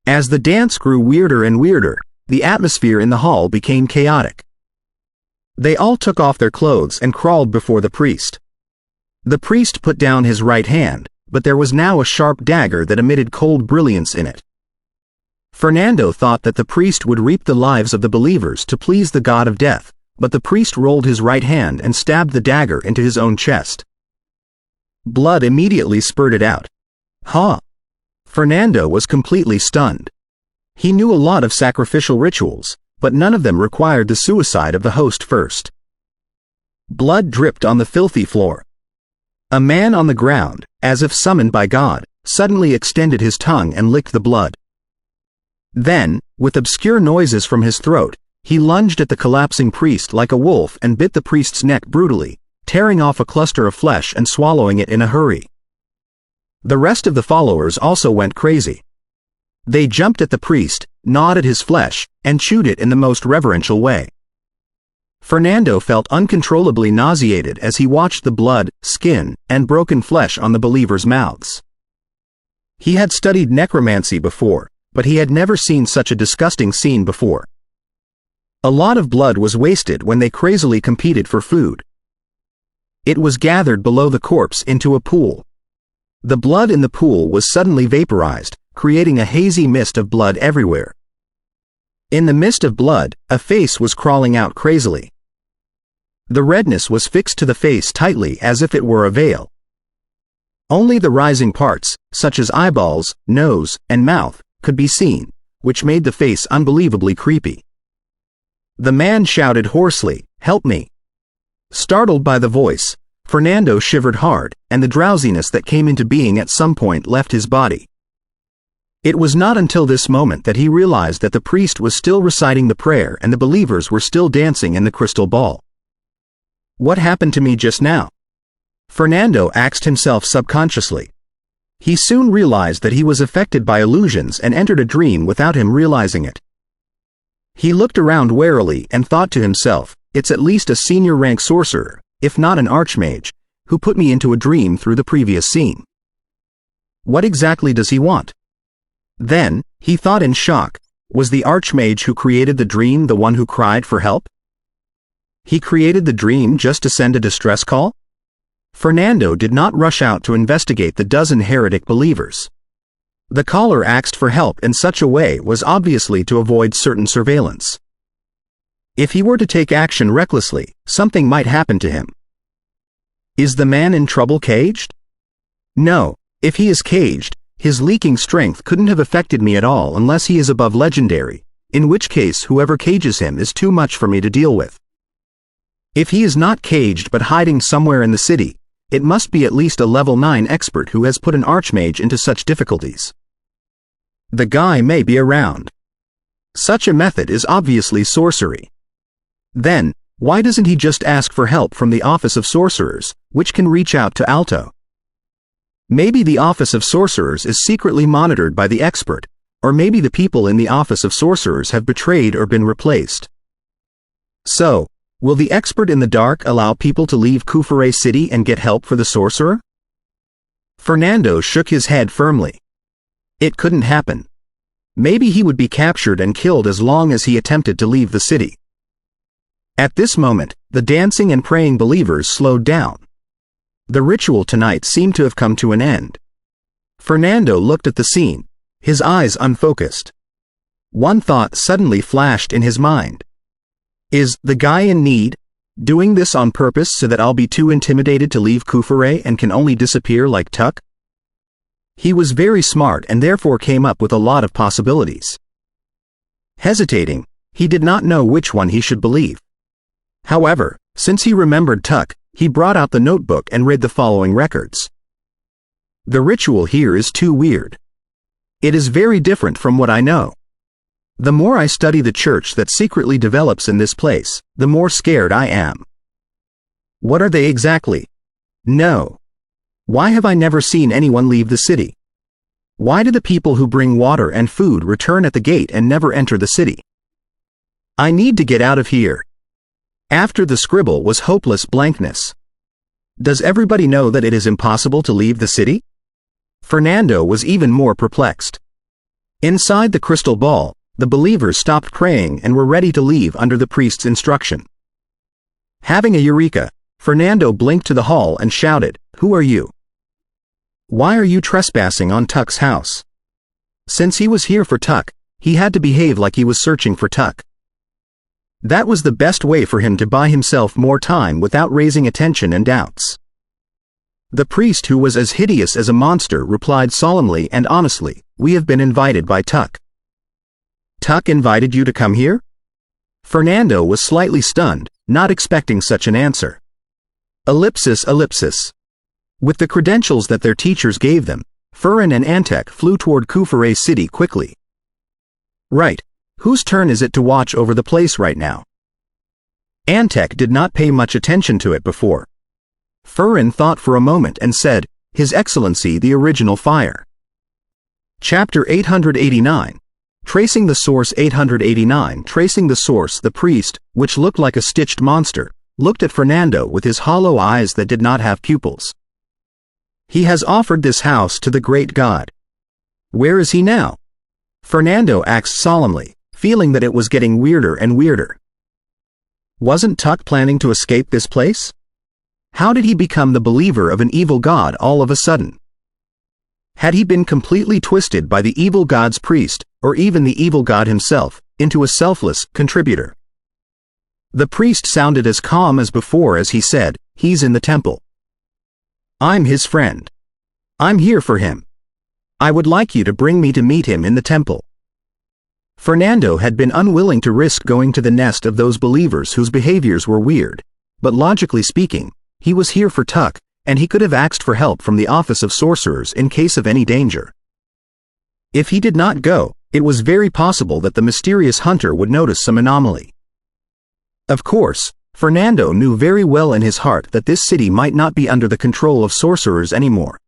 S1: As the dance grew weirder and weirder, the atmosphere in the hall became chaotic. They all took off their clothes and crawled before the priest. The priest put down his right hand, but there was now a sharp dagger that emitted cold brilliance in it. Fernando thought that the priest would reap the lives of the believers to please the god of death, but the priest rolled his right hand and stabbed the dagger into his own chest. Blood immediately spurted out. Fernando was completely stunned. He knew a lot of sacrificial rituals, but none of them required the suicide of the host first. Blood dripped on the filthy floor. A man on the ground, as if summoned by God, suddenly extended his tongue and licked the blood. Then, with obscure noises from his throat, he lunged at the collapsing priest like a wolf and bit the priest's neck brutally, tearing off a cluster of flesh and swallowing it in a hurry. The rest of the followers also went crazy. They jumped at the priest, gnawed at his flesh, and chewed it in the most reverential way. Fernando felt uncontrollably nauseated as he watched the blood, skin, and broken flesh on the believers' mouths. He had studied necromancy before, but he had never seen such a disgusting scene before. A lot of blood was wasted when they crazily competed for food. It was gathered below the corpse into a pool. The blood in the pool was suddenly vaporized, creating a hazy mist of blood everywhere. In the mist of blood, a face was crawling out crazily. The redness was fixed to the face tightly as if it were a veil. Only the rising parts, such as eyeballs, nose, and mouth, could be seen, which made the face unbelievably creepy. The man shouted hoarsely, "Help me!" Startled by the voice, Fernando shivered hard, and the drowsiness that came into being at some point left his body. It was not until this moment that he realized that the priest was still reciting the prayer and the believers were still dancing in the crystal ball. What happened to me just now? Fernando asked himself subconsciously. He soon realized that he was affected by illusions and entered a dream without him realizing it. He looked around warily and thought to himself, "It's at least a senior-rank sorcerer, if not an archmage, who put me into a dream through the previous scene. What exactly does he want?" Then, he thought in shock, was the archmage who created the dream the one who cried for help? He created the dream just to send a distress call? Fernando did not rush out to investigate the dozen heretic believers. The caller asked for help in such a way was obviously to avoid certain surveillance. If he were to take action recklessly, something might happen to him. Is the man in trouble caged? No, if he is caged, his leaking strength couldn't have affected me at all unless he is above legendary, in which case whoever cages him is too much for me to deal with. If he is not caged but hiding somewhere in the city, it must be at least a level 9 expert who has put an archmage into such difficulties. The guy may be around. Such a method is obviously sorcery. Then, why doesn't he just ask for help from the Office of Sorcerers, which can reach out to Alto? Maybe the Office of Sorcerers is secretly monitored by the expert, or maybe the people in the Office of Sorcerers have betrayed or been replaced. So, will the expert in the dark allow people to leave Kufure City and get help for the sorcerer? Fernando shook his head firmly. It couldn't happen. Maybe he would be captured and killed as long as he attempted to leave the city. At this moment, the dancing and praying believers slowed down. The ritual tonight seemed to have come to an end. Fernando looked at the scene, his eyes unfocused. One thought suddenly flashed in his mind. Is the guy in need doing this on purpose so that I'll be too intimidated to leave Kufure and can only disappear like Tuck? He was very smart and therefore came up with a lot of possibilities. Hesitating, he did not know which one he should believe. However, since he remembered Tuck, he brought out the notebook and read the following records. The ritual here is too weird. It is very different from what I know. The more I study the church that secretly develops in this place, the more scared I am. What are they exactly? No. Why have I never seen anyone leave the city? Why do the people who bring water and food return at the gate and never enter the city? I need to get out of here. After the scribble was hopeless blankness. Does everybody know that it is impossible to leave the city? Fernando was even more perplexed. Inside the crystal ball, the believers stopped praying and were ready to leave under the priest's instruction. Having a eureka, Fernando blinked to the hall and shouted, Who are you? Why are you trespassing on Tuck's house? Since he was here for Tuck, he had to behave like he was searching for Tuck. That was the best way for him to buy himself more time without raising attention and doubts. The priest, who was as hideous as a monster, replied solemnly and honestly, "We have been invited by Tuck." "Tuck invited you to come here?" Fernando was slightly stunned, not expecting such an answer. Ellipsis. With the credentials that their teachers gave them, Furin and Antec flew toward Kufure City quickly. "Right. Whose turn is it to watch over the place right now?" Antec did not pay much attention to it before. Furin thought for a moment and said, "His Excellency the Original Fire." Chapter 889. Tracing the Source. 889. Tracing the source. The priest, which looked like a stitched monster, looked at Fernando with his hollow eyes that did not have pupils. "He has offered this house to the great god. Where is he now?" Fernando asked solemnly, feeling that it was getting weirder and weirder. Wasn't Tuck planning to escape this place? How did he become the believer of an evil god all of a sudden? Had he been completely twisted by the evil god's priest, or even the evil god himself, into a selfless contributor? The priest sounded as calm as before as he said, "He's in the temple. I'm his friend. I'm here for him. I would like you to bring me to meet him in the temple." Fernando had been unwilling to risk going to the nest of those believers whose behaviors were weird, but logically speaking, he was here for Tuck, and he could have asked for help from the Office of Sorcerers in case of any danger. If he did not go, it was very possible that the mysterious hunter would notice some anomaly. Of course, Fernando knew very well in his heart that this city might not be under the control of sorcerers anymore.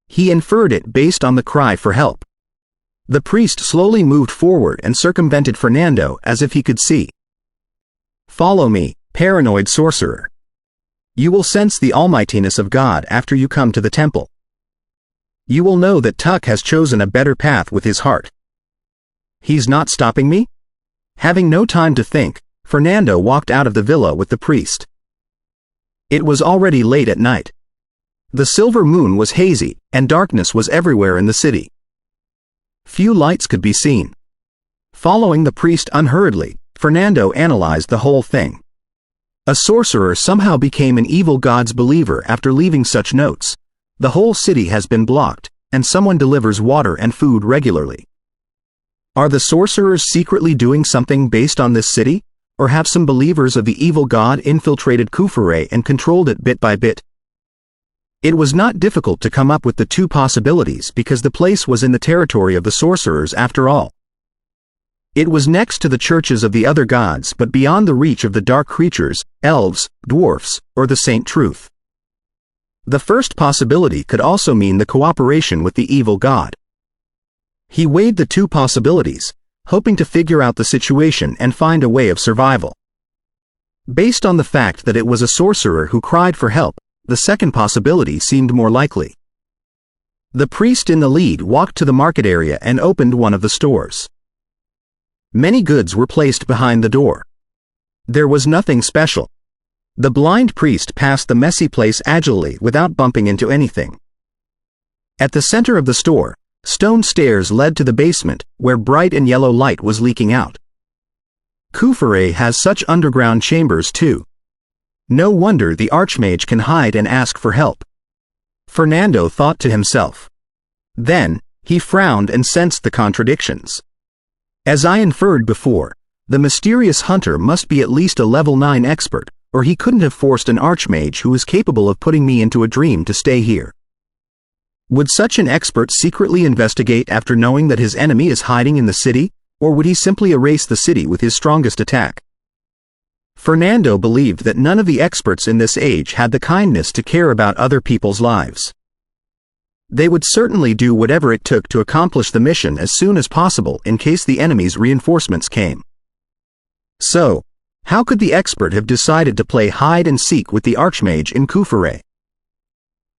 S1: He inferred it based on the cry for help. The priest slowly moved forward and circumvented Fernando as if he could see. "Follow me, paranoid sorcerer. You will sense the almightiness of God after you come to the temple. You will know that Tuck has chosen a better path with his heart." "He's not stopping me?" Having no time to think, Fernando walked out of the villa with the priest. It was already late at night. The silver moon was hazy, and darkness was everywhere in the city. Few lights could be seen. Following the priest unhurriedly, Fernando analyzed the whole thing. A sorcerer somehow became an evil god's believer after leaving such notes. The whole city has been blocked, and someone delivers water and food regularly. Are the sorcerers secretly doing something based on this city, or have some believers of the evil god infiltrated Kufure and controlled it bit by bit? It was not difficult to come up with the two possibilities because the place was in the territory of the sorcerers after all. It was next to the churches of the other gods but beyond the reach of the dark creatures, elves, dwarfs, or the Saint Truth. The first possibility could also mean the cooperation with the evil god. He weighed the two possibilities, hoping to figure out the situation and find a way of survival. Based on the fact that it was a sorcerer who cried for help, the second possibility seemed more likely. The priest in the lead walked to the market area and opened one of the stores. Many goods were placed behind the door. There was nothing special. The blind priest passed the messy place agilely without bumping into anything. At the center of the store, stone stairs led to the basement, where bright and yellow light was leaking out. Kufure has such underground chambers too. No wonder the Archmage can hide and ask for help. Fernando thought to himself. Then, he frowned and sensed the contradictions. As I inferred before, the mysterious hunter must be at least a level 9 expert, or he couldn't have forced an Archmage who is capable of putting me into a dream to stay here. Would such an expert secretly investigate after knowing that his enemy is hiding in the city, or would he simply erase the city with his strongest attack? Fernando believed that none of the experts in this age had the kindness to care about other people's lives. They would certainly do whatever it took to accomplish the mission as soon as possible in case the enemy's reinforcements came. So, how could the expert have decided to play hide and seek with the Archmage in Kufure?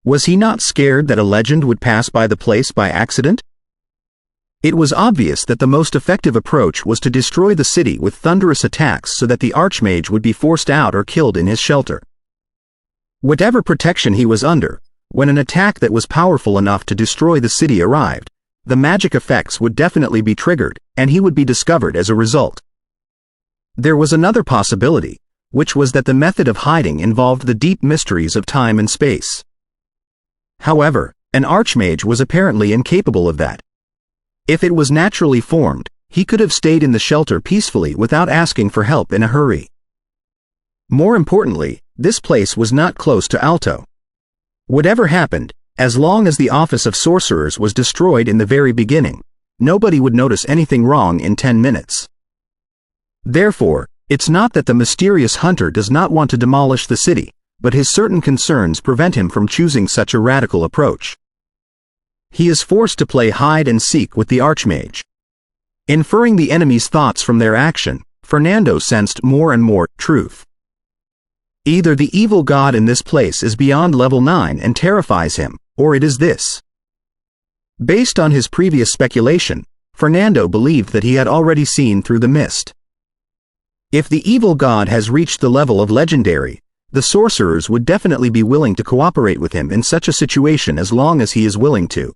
S1: Was he not scared that a legend would pass by the place by accident? It was obvious that the most effective approach was to destroy the city with thunderous attacks so that the Archmage would be forced out or killed in his shelter. Whatever protection he was under, when an attack that was powerful enough to destroy the city arrived, the magic effects would definitely be triggered, and he would be discovered as a result. There was another possibility, which was that the method of hiding involved the deep mysteries of time and space. However, an archmage was apparently incapable of that. If it was naturally formed, he could have stayed in the shelter peacefully without asking for help in a hurry. More importantly, this place was not close to Alto. Whatever happened, as long as the Office of Sorcerers was destroyed in the very beginning, nobody would notice anything wrong in 10 minutes. Therefore, it's not that the mysterious hunter does not want to demolish the city, but his certain concerns prevent him from choosing such a radical approach. He is forced to play hide and seek with the archmage. Inferring the enemy's thoughts from their action, Fernando sensed more and more truth. Either the evil god in this place is beyond level 9 and terrifies him, or it is this. Based on his previous speculation, Fernando believed that he had already seen through the mist. If the evil god has reached the level of legendary, the sorcerers would definitely be willing to cooperate with him in such a situation as long as he is willing to.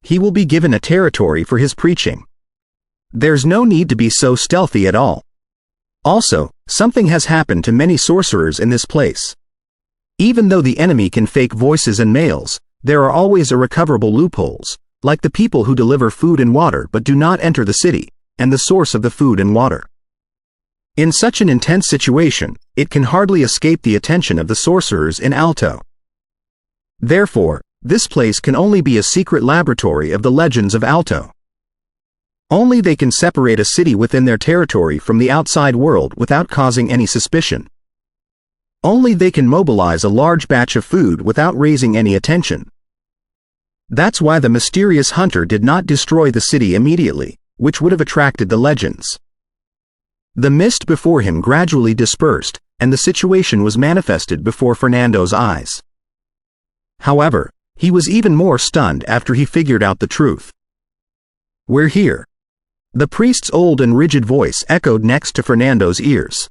S1: He will be given a territory for his preaching. There's no need to be so stealthy at all. Also, something has happened to many sorcerers in this place. Even though the enemy can fake voices and mails, there are always irrecoverable loopholes, like the people who deliver food and water but do not enter the city, and the source of the food and water. In such an intense situation, it can hardly escape the attention of the sorcerers in Alto. Therefore, this place can only be a secret laboratory of the legends of Alto. Only they can separate a city within their territory from the outside world without causing any suspicion. Only they can mobilize a large batch of food without raising any attention. That's why the mysterious hunter did not destroy the city immediately, which would have attracted the legends. The mist before him gradually dispersed, and the situation was manifested before Fernando's eyes. However, he was even more stunned after he figured out the truth. "We're here." The priest's old and rigid voice echoed next to Fernando's ears.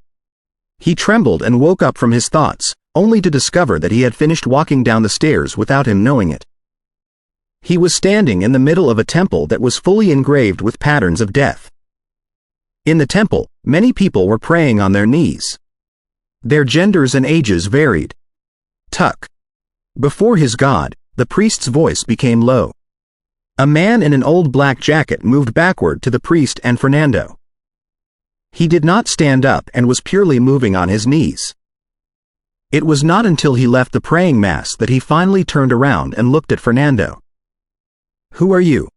S1: He trembled and woke up from his thoughts, only to discover that he had finished walking down the stairs without him knowing it. He was standing in the middle of a temple that was fully engraved with patterns of death. In the temple, many people were praying on their knees. Their genders and ages varied. Tuck. Before his god, the priest's voice became low. A man in an old black jacket moved backward to the priest and Fernando. He did not stand up and was purely moving on his knees. It was not until he left the praying mass that he finally turned around and looked at Fernando. "Who are you?"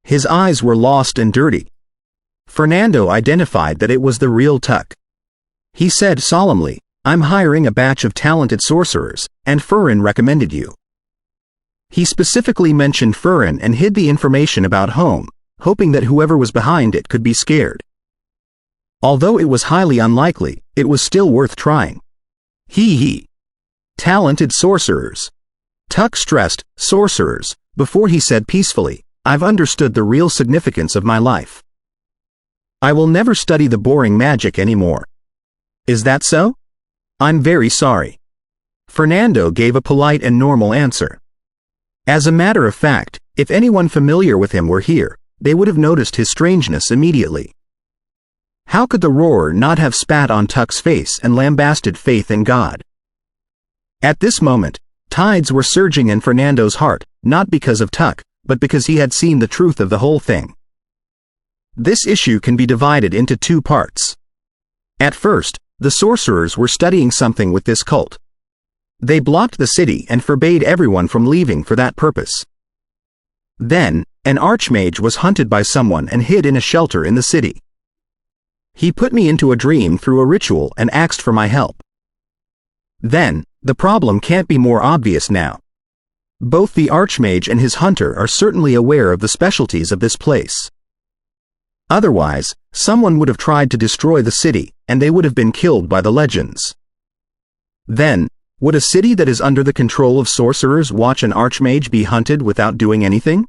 S1: His eyes were lost and dirty. Fernando identified that it was the real Tuck. He said solemnly, "I'm hiring a batch of talented sorcerers, and Furin recommended you." He specifically mentioned Furin and hid the information about home, hoping that whoever was behind it could be scared. Although it was highly unlikely, it was still worth trying. He. Talented sorcerers. Tuck stressed, sorcerers, before he said peacefully, "I've understood the real significance of my life. I will never study the boring magic anymore." "Is that so?" "I'm very sorry." Fernando gave a polite and normal answer. As a matter of fact, if anyone familiar with him were here, they would have noticed his strangeness immediately. How could the roarer not have spat on Tuck's face and lambasted faith in God? At this moment, tides were surging in Fernando's heart, not because of Tuck, but because he had seen the truth of the whole thing. This issue can be divided into two parts. At first, the sorcerers were studying something with this cult. They blocked the city and forbade everyone from leaving for that purpose. Then, an archmage was hunted by someone and hid in a shelter in the city. He put me into a dream through a ritual and asked for my help. Then, the problem can't be more obvious now. Both the archmage and his hunter are certainly aware of the specialties of this place. Otherwise, someone would have tried to destroy the city, and they would have been killed by the legends. Then, would a city that is under the control of sorcerers watch an archmage be hunted without doing anything?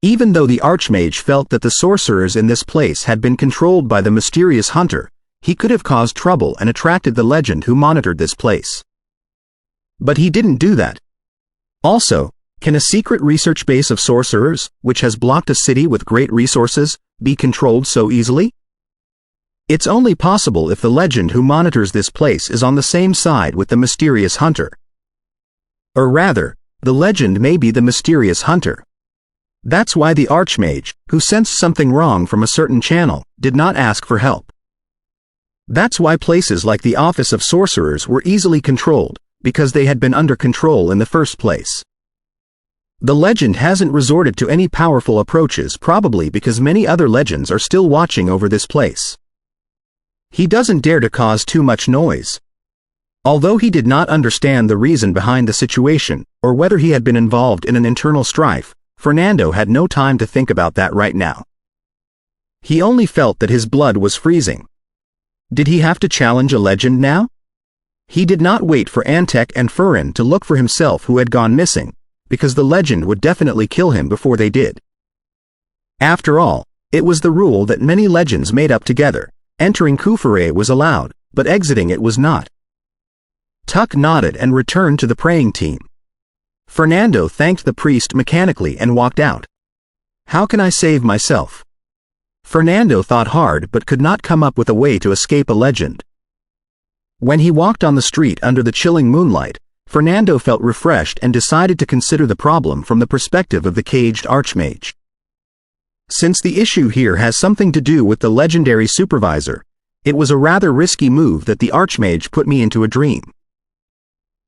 S1: Even though the archmage felt that the sorcerers in this place had been controlled by the mysterious hunter, he could have caused trouble and attracted the legend who monitored this place. But he didn't do that. Also, can a secret research base of sorcerers, which has blocked a city with great resources, be controlled so easily? It's only possible if the legend who monitors this place is on the same side with the mysterious hunter. Or rather, the legend may be the mysterious hunter. That's why the Archmage, who sensed something wrong from a certain channel, did not ask for help. That's why places like the Office of Sorcerers were easily controlled, because they had been under control in the first place. The legend hasn't resorted to any powerful approaches, probably because many other legends are still watching over this place. He doesn't dare to cause too much noise. Although he did not understand the reason behind the situation, or whether he had been involved in an internal strife, Fernando had no time to think about that right now. He only felt that his blood was freezing. Did he have to challenge a legend now? He did not wait for Antek and Furin to look for himself who had gone missing, because the legend would definitely kill him before they did. After all, it was the rule that many legends made up together. Entering Kufure was allowed, but exiting it was not. Tuck nodded and returned to the praying team. Fernando thanked the priest mechanically and walked out. How can I save myself? Fernando thought hard but could not come up with a way to escape a legend. When he walked on the street under the chilling moonlight, Fernando felt refreshed and decided to consider the problem from the perspective of the caged Archmage. Since the issue here has something to do with the legendary supervisor, it was a rather risky move that the Archmage put me into a dream.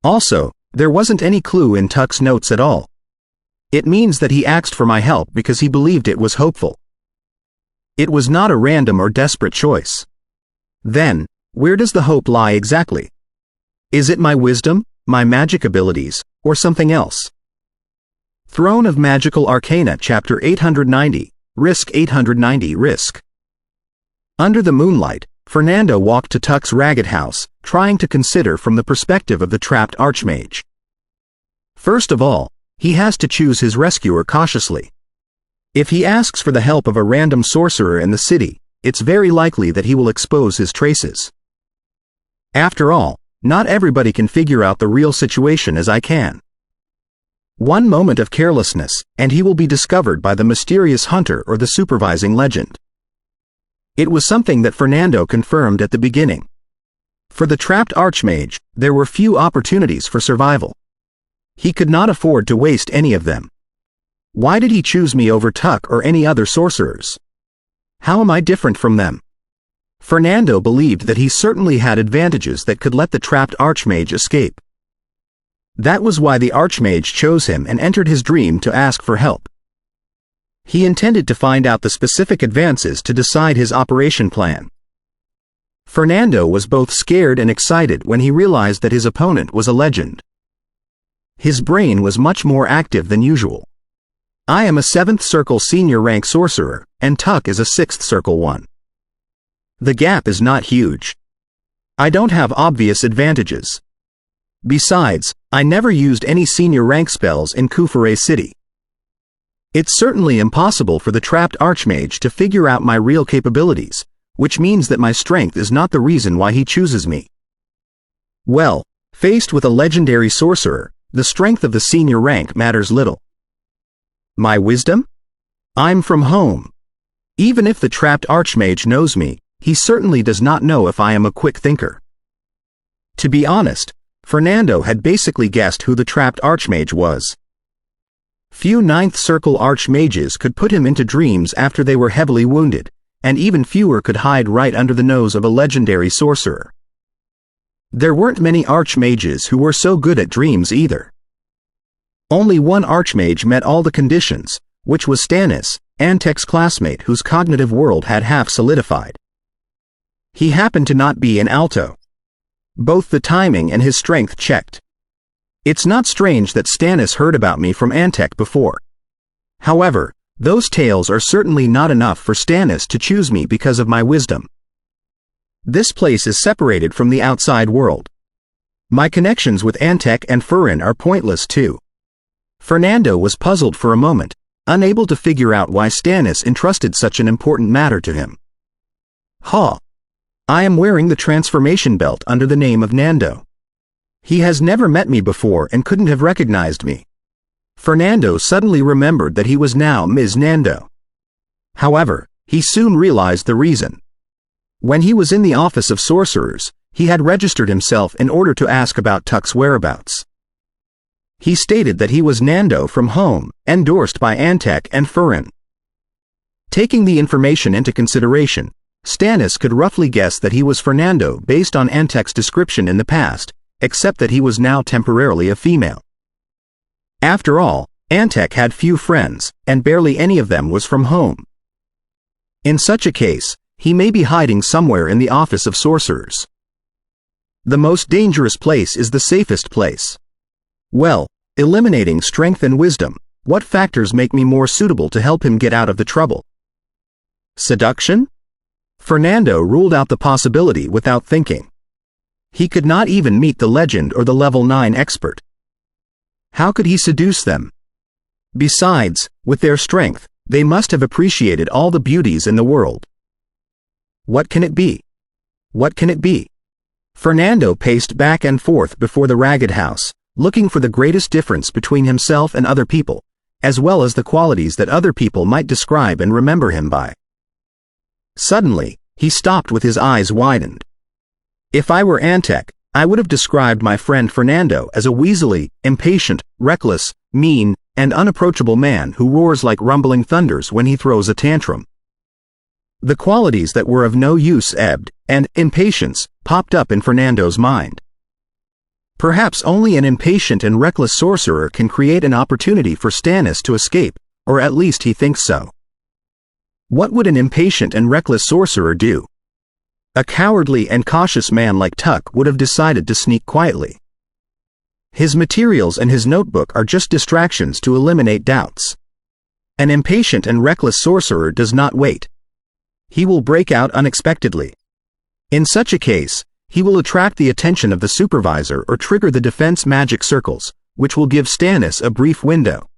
S1: Also, there wasn't any clue in Tuck's notes at all. It means that he asked for my help because he believed it was hopeful. It was not a random or desperate choice. Then, where does the hope lie exactly? Is it my wisdom, my magic abilities, or something else? Throne of Magical Arcana Chapter 890, Risk 890 Risk. Under the moonlight, Fernando walked to Tuck's ragged house, trying to consider from the perspective of the trapped Archmage. First of all, he has to choose his rescuer cautiously. If he asks for the help of a random sorcerer in the city, it's very likely that he will expose his traces. After all, not everybody can figure out the real situation as I can. One moment of carelessness, and he will be discovered by the mysterious hunter or the supervising legend. It was something that Fernando confirmed at the beginning. For the trapped Archmage, there were few opportunities for survival. He could not afford to waste any of them. Why did he choose me over Tuck or any other sorcerers? How am I different from them? Fernando believed that he certainly had advantages that could let the trapped Archmage escape. That was why the Archmage chose him and entered his dream to ask for help. He intended to find out the specific advances to decide his operation plan. Fernando was both scared and excited when he realized that his opponent was a legend. His brain was much more active than usual. I am a 7th Circle senior rank sorcerer, and Tuck is a 6th Circle one. The gap is not huge. I don't have obvious advantages. Besides, I never used any senior rank spells in Kufure City. It's certainly impossible for the trapped Archmage to figure out my real capabilities, which means that my strength is not the reason why he chooses me. Well, faced with a legendary sorcerer, the strength of the senior rank matters little. My wisdom? I'm from home. Even if the trapped Archmage knows me, he certainly does not know if I am a quick thinker. To be honest, Fernando had basically guessed who the trapped Archmage was. Few 9th Circle Archmages could put him into dreams after they were heavily wounded, and even fewer could hide right under the nose of a legendary sorcerer. There weren't many Archmages who were so good at dreams either. Only one Archmage met all the conditions, which was Stannis, Antek's classmate whose cognitive world had half solidified. He happened to not be an alto. Both the timing and his strength checked. It's not strange that Stannis heard about me from Antek before. However, those tales are certainly not enough for Stannis to choose me because of my wisdom. This place is separated from the outside world. My connections with Antek and Furin are pointless too. Fernando was puzzled for a moment, unable to figure out why Stannis entrusted such an important matter to him. I am wearing the transformation belt under the name of Nando. He has never met me before and couldn't have recognized me. Fernando suddenly remembered that he was now Ms. Nando. However, he soon realized the reason. When he was in the office of sorcerers, he had registered himself in order to ask about Tuck's whereabouts. He stated that he was Nando from home, endorsed by Antec and Furin. Taking the information into consideration, Stannis could roughly guess that he was Fernando based on Antec's description in the past, except that he was now temporarily a female. After all, Antec had few friends, and barely any of them was from home. In such a case, he may be hiding somewhere in the office of sorcerers. The most dangerous place is the safest place. Well, eliminating strength and wisdom, what factors make me more suitable to help him get out of the trouble? Seduction? Fernando ruled out the possibility without thinking. He could not even meet the legend or the level 9 expert. How could he seduce them? Besides, with their strength, they must have appreciated all the beauties in the world. What can it be? What can it be? Fernando paced back and forth before the ragged house, looking for the greatest difference between himself and other people, as well as the qualities that other people might describe and remember him by. Suddenly, he stopped with his eyes widened. If I were Antec, I would have described my friend Fernando as a weaselly, impatient, reckless, mean, and unapproachable man who roars like rumbling thunders when he throws a tantrum. The qualities that were of no use ebbed, and impatience popped up in Fernando's mind. Perhaps only an impatient and reckless sorcerer can create an opportunity for Stannis to escape, or at least he thinks so. What would an impatient and reckless sorcerer do? A cowardly and cautious man like Tuck would have decided to sneak quietly. His materials and his notebook are just distractions to eliminate doubts. An impatient and reckless sorcerer does not wait. He will break out unexpectedly. In such a case, he will attract the attention of the supervisor or trigger the defense magic circles, which will give Stannis a brief window.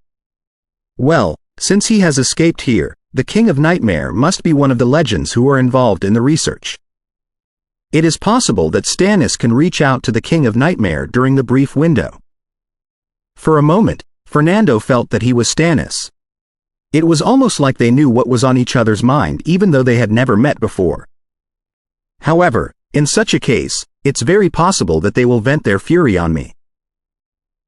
S1: Well, since he has escaped here, the King of Nightmare must be one of the legends who are involved in the research. It is possible that Stannis can reach out to the King of Nightmare during the brief window. For a moment, Fernando felt that he was Stannis. It was almost like they knew what was on each other's mind even though they had never met before. However, in such a case, it's very possible that they will vent their fury on me.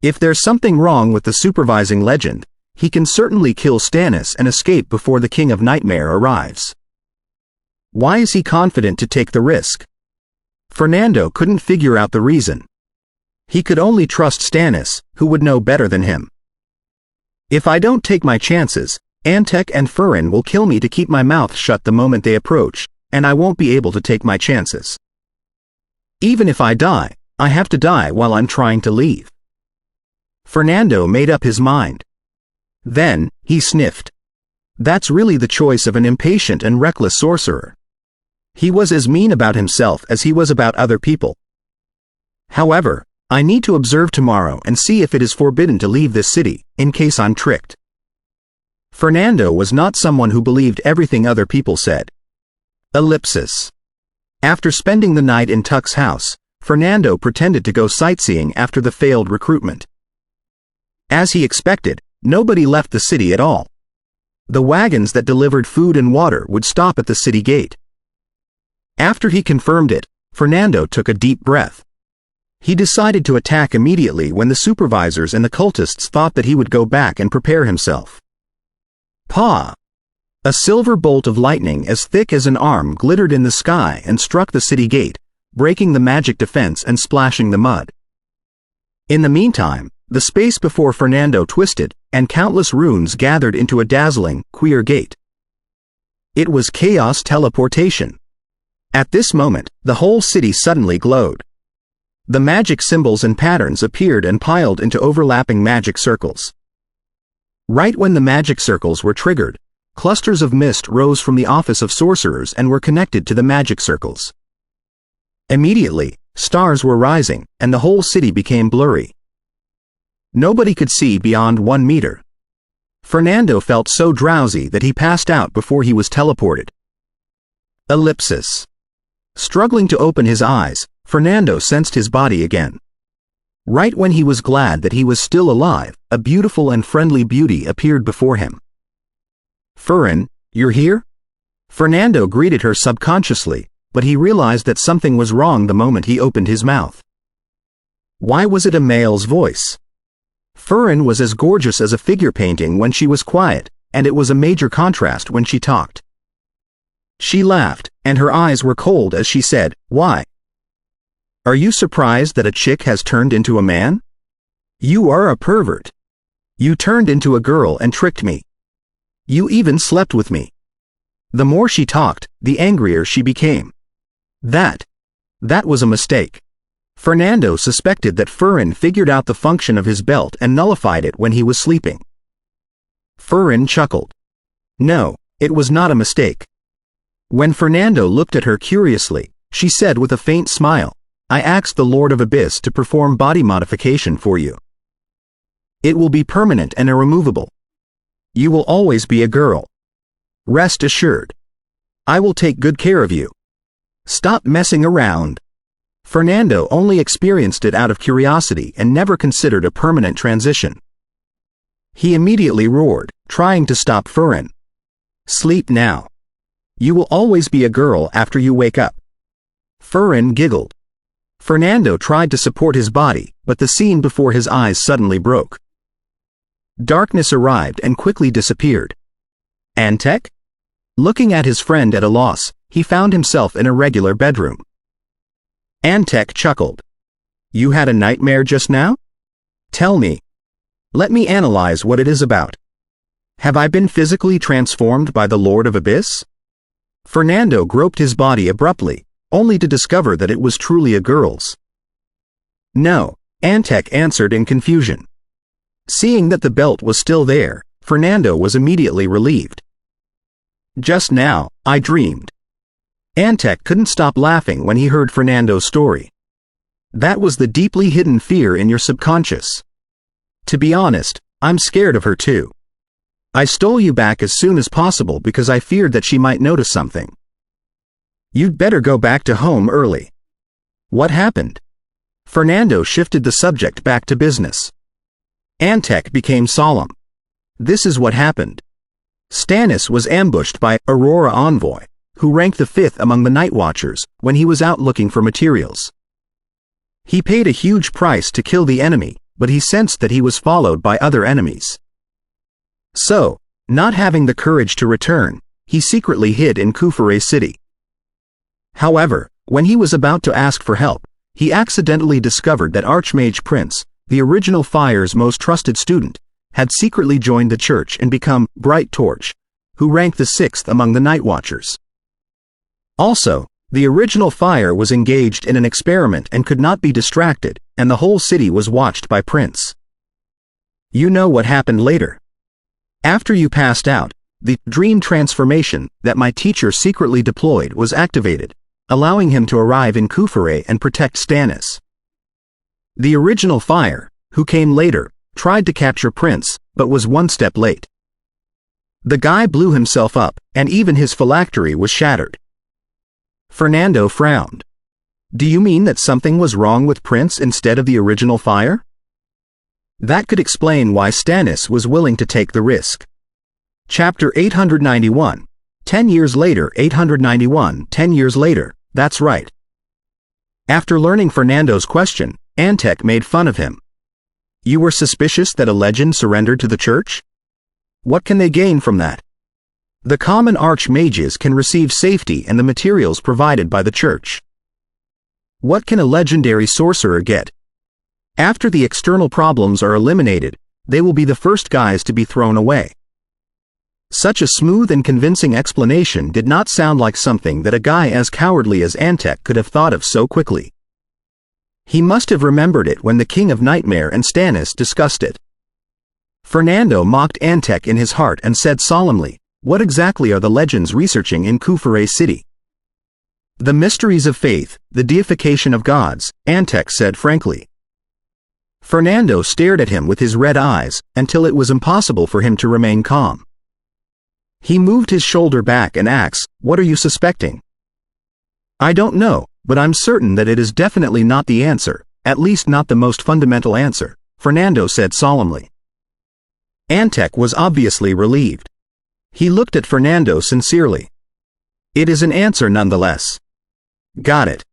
S1: If there's something wrong with the supervising legend, he can certainly kill Stannis and escape before the King of Nightmare arrives. Why is he confident to take the risk? Fernando couldn't figure out the reason. He could only trust Stannis, who would know better than him. If I don't take my chances, Antec and Furin will kill me to keep my mouth shut the moment they approach, and I won't be able to take my chances. Even if I die, I have to die while I'm trying to leave. Fernando made up his mind. Then, he sniffed. That's really the choice of an impatient and reckless sorcerer. He was as mean about himself as he was about other people. However, I need to observe tomorrow and see if it is forbidden to leave this city, in case I'm tricked. Fernando was not someone who believed everything other people said. Ellipsis. After spending the night in Tuck's house, Fernando pretended to go sightseeing after the failed recruitment. As he expected, nobody left the city at all. The wagons that delivered food and water would stop at the city gate. After he confirmed it, Fernando took a deep breath. He decided to attack immediately when the supervisors and the cultists thought that he would go back and prepare himself. Pa! A silver bolt of lightning as thick as an arm glittered in the sky and struck the city gate, breaking the magic defense and splashing the mud. In the meantime, the space before Fernando twisted, and countless runes gathered into a dazzling, queer gate. It was chaos teleportation. At this moment, the whole city suddenly glowed. The magic symbols and patterns appeared and piled into overlapping magic circles. Right when the magic circles were triggered, clusters of mist rose from the office of sorcerers and were connected to the magic circles. Immediately, stars were rising, and the whole city became blurry. Nobody could see beyond 1 meter. Fernando felt so drowsy that he passed out before he was teleported. Ellipsis. Struggling to open his eyes, Fernando sensed his body again. Right when he was glad that he was still alive, a beautiful and friendly beauty appeared before him. "Furin, you're here?" Fernando greeted her subconsciously, but he realized that something was wrong the moment he opened his mouth. Why was it a male's voice? Furin was as gorgeous as a figure painting when she was quiet, and it was a major contrast when she talked. She laughed, and her eyes were cold as she said, "Why? Are you surprised that a chick has turned into a man? You are a pervert. You turned into a girl and tricked me. You even slept with me." The more she talked, the angrier she became. That was a mistake. Fernando suspected that Furin figured out the function of his belt and nullified it when he was sleeping. Furin chuckled. No, it was not a mistake. When Fernando looked at her curiously, she said with a faint smile, "I asked the Lord of Abyss to perform body modification for you. It will be permanent and irremovable. You will always be a girl. Rest assured. I will take good care of you. Stop messing around." Fernando only experienced it out of curiosity and never considered a permanent transition. He immediately roared, trying to stop Furin. "Sleep now. You will always be a girl after you wake up." Furin giggled. Fernando tried to support his body, but the scene before his eyes suddenly broke. Darkness arrived and quickly disappeared. Antec? Looking at his friend at a loss, he found himself in a regular bedroom. Antec chuckled. "You had a nightmare just now? Tell me. Let me analyze what it is about. Have I been physically transformed by the Lord of Abyss?" Fernando groped his body abruptly, only to discover that it was truly a girl's. "No," Antec answered in confusion. Seeing that the belt was still there, Fernando was immediately relieved. "Just now, I dreamed." Antec couldn't stop laughing when he heard Fernando's story. "That was the deeply hidden fear in your subconscious. To be honest, I'm scared of her too. I stole you back as soon as possible because I feared that she might notice something. You'd better go back to home early." "What happened?" Fernando shifted the subject back to business. Antec became solemn. "This is what happened. Stannis was ambushed by Aurora Envoy, who ranked the 5th among the Night Watchers, when he was out looking for materials. He paid a huge price to kill the enemy, but he sensed that he was followed by other enemies. So, not having the courage to return, he secretly hid in Kufure City. However, when he was about to ask for help, he accidentally discovered that Archmage Prince, the original Fire's most trusted student, had secretly joined the church and become Bright Torch, who ranked the 6th among the Night Watchers. Also, the original Fire was engaged in an experiment and could not be distracted, and the whole city was watched by Prince. You know what happened later. After you passed out, the dream transformation that my teacher secretly deployed was activated, allowing him to arrive in Kufure and protect Stannis. The original Fire, who came later, tried to capture Prince, but was one step late. The guy blew himself up, and even his phylactery was shattered." Fernando frowned. "Do you mean that something was wrong with Prince instead of the original Fire?" That could explain why Stannis was willing to take the risk. Chapter 891. 10 years later 891 10 years later, that's right. After learning Fernando's question, Antec made fun of him. "You were suspicious that a legend surrendered to the church? What can they gain from that? The common archmages can receive safety and the materials provided by the church. What can a legendary sorcerer get? After the external problems are eliminated, they will be the first guys to be thrown away." Such a smooth and convincing explanation did not sound like something that a guy as cowardly as Antec could have thought of so quickly. He must have remembered it when the King of Nightmare and Stannis discussed it. Fernando mocked Antec in his heart and said solemnly, "What exactly are the legends researching in Kufure City?" "The mysteries of faith, the deification of gods," Antec said frankly. Fernando stared at him with his red eyes, until it was impossible for him to remain calm. He moved his shoulder back and asked, "What are you suspecting?" "I don't know, but I'm certain that it is definitely not the answer," at least not the most fundamental answer, Fernando said solemnly. Antec was obviously relieved. He looked at Fernando sincerely. It is an answer nonetheless. Got it.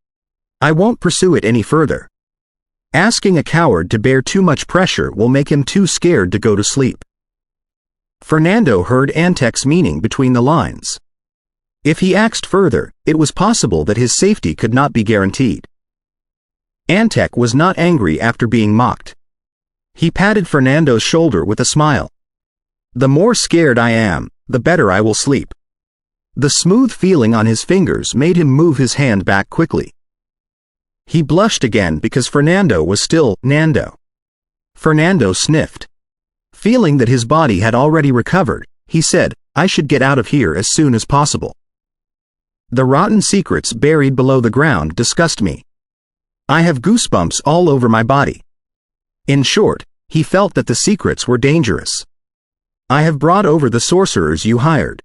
S1: I won't pursue it any further. Asking a coward to bear too much pressure will make him too scared to go to sleep. Fernando heard Antec's meaning between the lines. If he asked further, it was possible that his safety could not be guaranteed. Antec was not angry after being mocked. He patted Fernando's shoulder with a smile. The more scared I am, the better I will sleep. The smooth feeling on his fingers made him move his hand back quickly. He blushed again because Fernando was still Nando. Fernando sniffed. Feeling that his body had already recovered, he said, I should get out of here as soon as possible. The rotten secrets buried below the ground disgust me. I have goosebumps all over my body. In short, he felt that the secrets were dangerous. I have brought over the sorcerers you hired.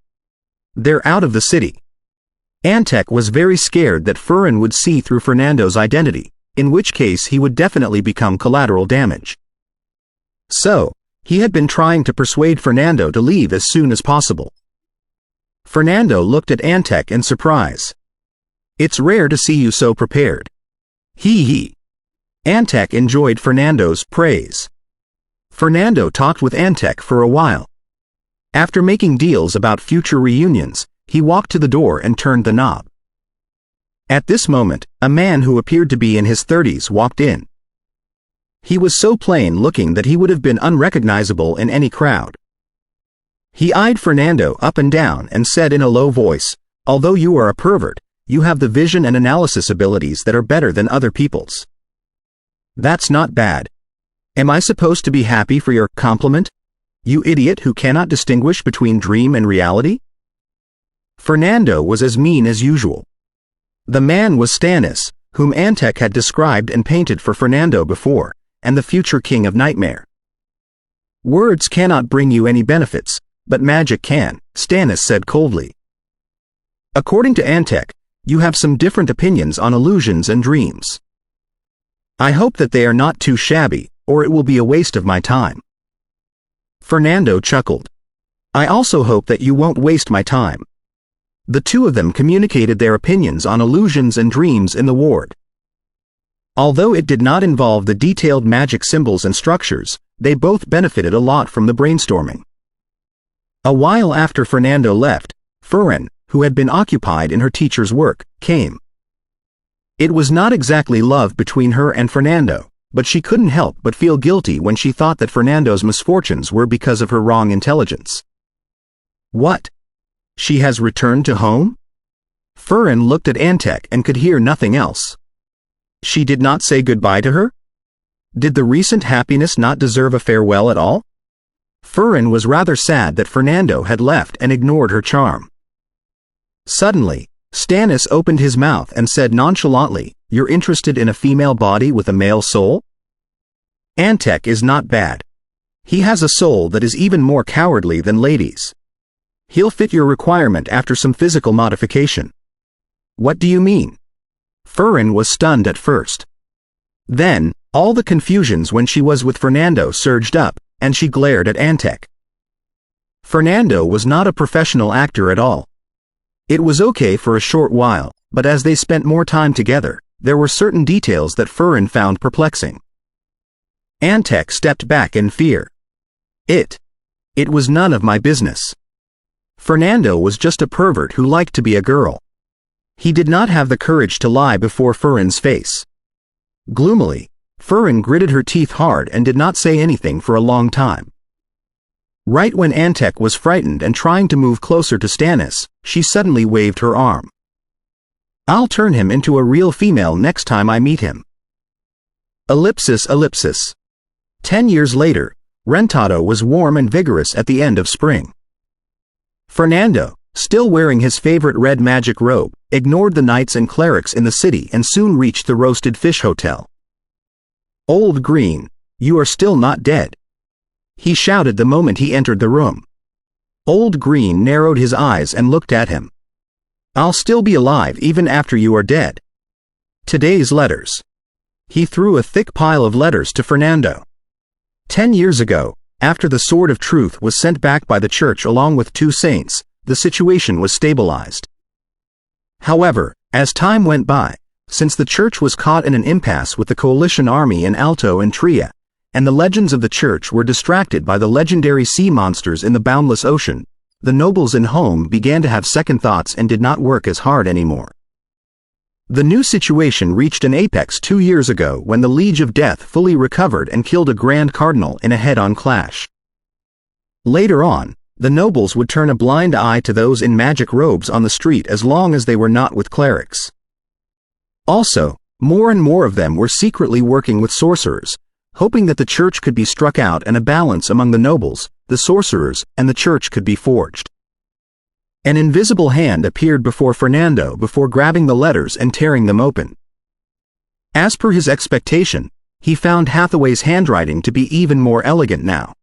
S1: They're out of the city. Antec was very scared that Furin would see through Fernando's identity, in which case he would definitely become collateral damage. So, he had been trying to persuade Fernando to leave as soon as possible. Fernando looked at Antec in surprise. It's rare to see you so prepared. He. Antec enjoyed Fernando's praise. Fernando talked with Antec for a while. After making deals about future reunions, he walked to the door and turned the knob. At this moment, a man who appeared to be in his 30s walked in. He was so plain-looking that he would have been unrecognizable in any crowd. He eyed Fernando up and down and said in a low voice, although you are a pervert, you have the vision and analysis abilities that are better than other people's. That's not bad. Am I supposed to be happy for your compliment? You idiot who cannot distinguish between dream and reality? Fernando was as mean as usual. The man was Stannis, whom Antec had described and painted for Fernando before, and the future king of Nightmare. Words cannot bring you any benefits, but magic can, Stannis said coldly. According to Antec, you have some different opinions on illusions and dreams. I hope that they are not too shabby, or it will be a waste of my time. Fernando chuckled. I also hope that you won't waste my time. The two of them communicated their opinions on illusions and dreams in the ward. Although it did not involve the detailed magic symbols and structures, they both benefited a lot from the brainstorming. A while after Fernando left, Furin, who had been occupied in her teacher's work, came. It was not exactly love between her and Fernando, but she couldn't help but feel guilty when she thought that Fernando's misfortunes were because of her wrong intelligence. What? She has returned to home? Furin looked at Antec and could hear nothing else. She did not say goodbye to her? Did the recent happiness not deserve a farewell at all? Furin was rather sad that Fernando had left and ignored her charm. Suddenly, Stannis opened his mouth and said nonchalantly, You're interested in a female body with a male soul? Antec is not bad. He has a soul that is even more cowardly than ladies. He'll fit your requirement after some physical modification. What do you mean? Furin was stunned at first. Then, all the confusions when she was with Fernando surged up, and she glared at Antec. Fernando was not a professional actor at all. It was okay for a short while, but as they spent more time together, there were certain details that Furin found perplexing. Antec stepped back in fear. It was none of my business. Fernando was just a pervert who liked to be a girl. He did not have the courage to lie before Furin's face. Gloomily, Furin gritted her teeth hard and did not say anything for a long time. Right when Antec was frightened and trying to move closer to Stannis, she suddenly waved her arm. I'll turn him into a real female next time I meet him. Ellipsis. 10 years later, Rentado was warm and vigorous at the end of spring. Fernando, still wearing his favorite red magic robe, ignored the knights and clerics in the city and soon reached the Roasted Fish Hotel. Old Green, you are still not dead. He shouted the moment he entered the room. Old Green narrowed his eyes and looked at him. I'll still be alive even after you are dead. Today's letters. He threw a thick pile of letters to Fernando. 10 years ago, after the Sword of Truth was sent back by the church along with 2 saints, the situation was stabilized. However, as time went by, since the church was caught in an impasse with the coalition army in Alto and Tria, and the legends of the church were distracted by the legendary sea monsters in the boundless ocean, the nobles in Home began to have second thoughts and did not work as hard anymore. The new situation reached an apex 2 years ago when the Liege of Death fully recovered and killed a Grand Cardinal in a head-on clash. Later on, the nobles would turn a blind eye to those in magic robes on the street as long as they were not with clerics. Also, more and more of them were secretly working with sorcerers, hoping that the church could be struck out and a balance among the nobles, the sorcerers, and the church could be forged. An invisible hand appeared before Fernando before grabbing the letters and tearing them open. As per his expectation, he found Hathaway's handwriting to be even more elegant now.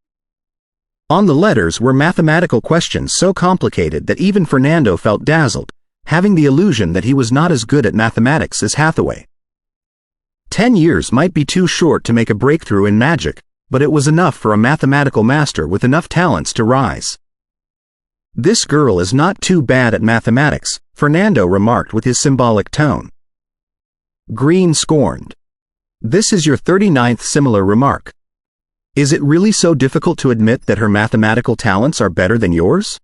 S1: On the letters were mathematical questions so complicated that even Fernando felt dazzled, having the illusion that he was not as good at mathematics as Hathaway. 10 years might be too short to make a breakthrough in magic, but it was enough for a mathematical master with enough talents to rise. "This girl is not too bad at mathematics," Fernando remarked with his symbolic tone. Green scorned. "This is your 39th similar remark. Is it really so difficult to admit that her mathematical talents are better than yours?"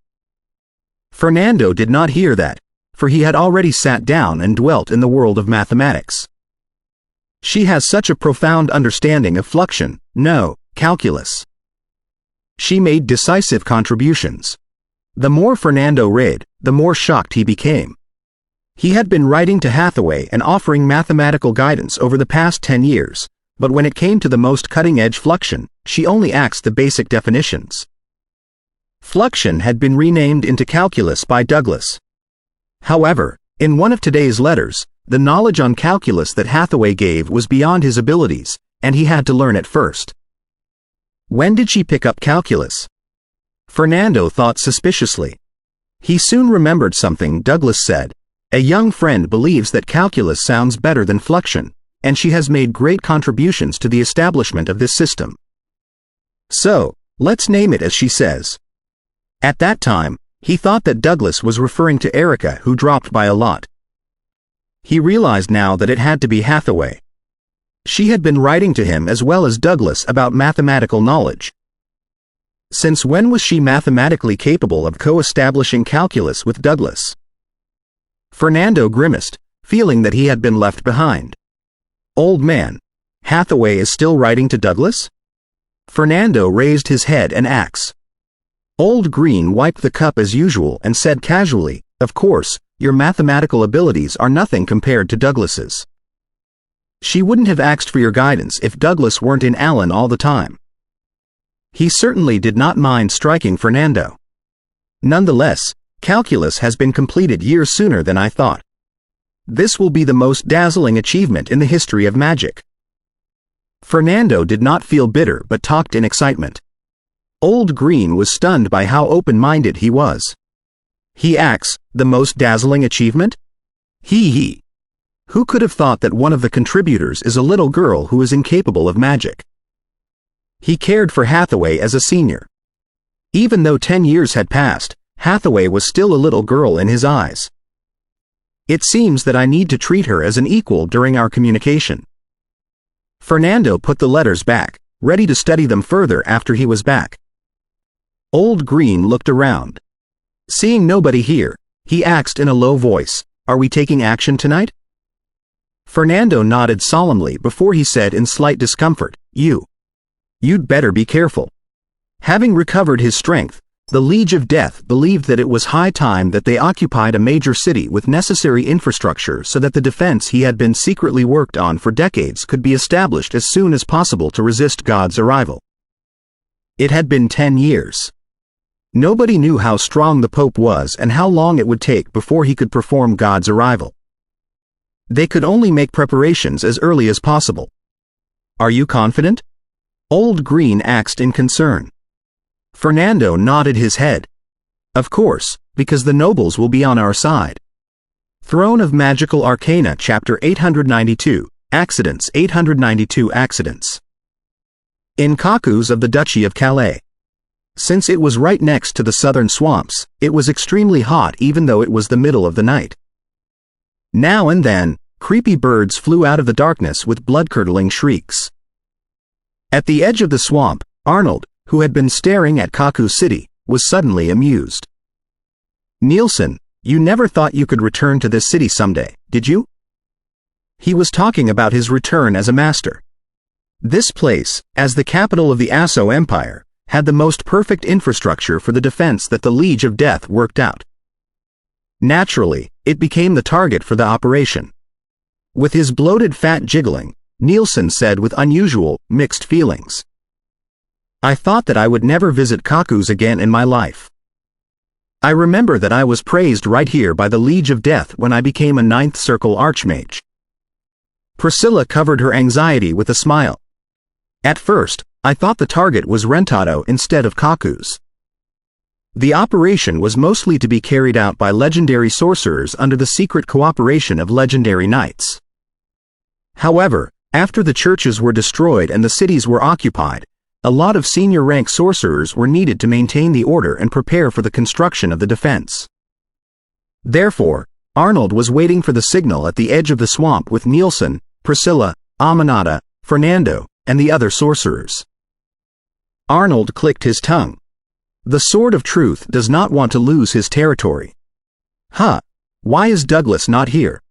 S1: Fernando did not hear that, for he had already sat down and dwelt in the world of mathematics. She has such a profound understanding of fluxion, no, calculus. She made decisive contributions. The more Fernando read, the more shocked he became. He had been writing to Hathaway and offering mathematical guidance over the past 10 years, but when it came to the most cutting-edge fluxion, she only asked the basic definitions. Fluxion had been renamed into calculus by Douglas. However, in one of today's letters, the knowledge on calculus that Hathaway gave was beyond his abilities, and he had to learn it first. When did she pick up calculus? Fernando thought suspiciously. He soon remembered something Douglas said. A young friend believes that calculus sounds better than fluxion, and she has made great contributions to the establishment of this system. So, let's name it as she says. At that time, he thought that Douglas was referring to Erica, who dropped by a lot. He realized now that it had to be Hathaway. She had been writing to him as well as Douglas about mathematical knowledge. Since when was she mathematically capable of co-establishing calculus with Douglas? Fernando grimaced, feeling that he had been left behind. Old man, Hathaway is still writing to Douglas? Fernando raised his head and axe. Old Green wiped the cup as usual and said casually, "Of course, your mathematical abilities are nothing compared to Douglas's. She wouldn't have asked for your guidance if Douglas weren't in Allen all the time." He certainly did not mind striking Fernando. "Nonetheless, calculus has been completed years sooner than I thought. This will be the most dazzling achievement in the history of magic." Fernando did not feel bitter but talked in excitement. Old Green was stunned by how open-minded he was. He asks, "The most dazzling achievement?" He. Who could have thought that one of the contributors is a little girl who is incapable of magic? He cared for Hathaway as a senior. Even though 10 years had passed, Hathaway was still a little girl in his eyes. "It seems that I need to treat her as an equal during our communication." Fernando put the letters back, ready to study them further after he was back. Old Green looked around. Seeing nobody here, he asked in a low voice, "Are we taking action tonight?" Fernando nodded solemnly before he said in slight discomfort, You'd better be careful." Having recovered his strength, the Liege of Death believed that it was high time that they occupied a major city with necessary infrastructure so that the defense he had been secretly worked on for decades could be established as soon as possible to resist God's arrival. It had been 10 years. Nobody knew how strong the Pope was and how long it would take before he could perform God's arrival. They could only make preparations as early as possible. "Are you confident?" Old Green asked in concern. Fernando nodded his head. "Of course, because the nobles will be on our side." Throne of Magical Arcana Chapter 892, Accidents 892 accidents. In Kakus of the Duchy of Calais. Since it was right next to the southern swamps, it was extremely hot even though it was the middle of the night. Now and then, creepy birds flew out of the darkness with blood-curdling shrieks. At the edge of the swamp, Arnold, who had been staring at Kaku City, was suddenly amused. "Nielsen, you never thought you could return to this city someday, did you?" He was talking about his return as a master. This place, as the capital of the Asso Empire, had the most perfect infrastructure for the defense that the Liege of Death worked out. Naturally, it became the target for the operation. With his bloated fat jiggling, Nielsen said with unusual, mixed feelings. "I thought that I would never visit Kakus again in my life. I remember that I was praised right here by the Liege of Death when I became a Ninth Circle Archmage." Priscilla covered her anxiety with a smile. "At first, I thought the target was Rentado instead of Kakus. The operation was mostly to be carried out by legendary sorcerers under the secret cooperation of legendary knights. However, after the churches were destroyed and the cities were occupied, a lot of senior rank sorcerers were needed to maintain the order and prepare for the construction of the defense. Therefore, Arnold was waiting for the signal at the edge of the swamp with Nielsen, Priscilla, Aminata, Fernando, and the other sorcerers. Arnold clicked his tongue. The Sword of Truth does not want to lose his territory. Huh, why is Douglas not here?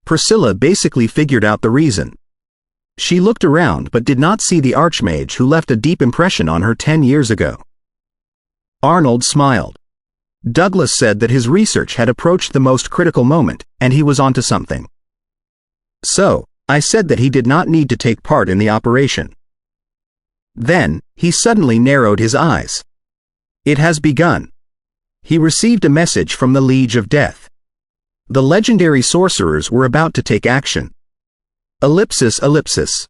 S1: Priscilla basically figured out the reason. She looked around but did not see the Archmage who left a deep impression on her 10 years ago. Arnold smiled. Douglas said that his research had approached the most critical moment, and he was onto something. So, I said that he did not need to take part in the operation. Then, he suddenly narrowed his eyes. It has begun. He received a message from the Liege of Death. The legendary sorcerers were about to take action. Ellipsis, ellipsis.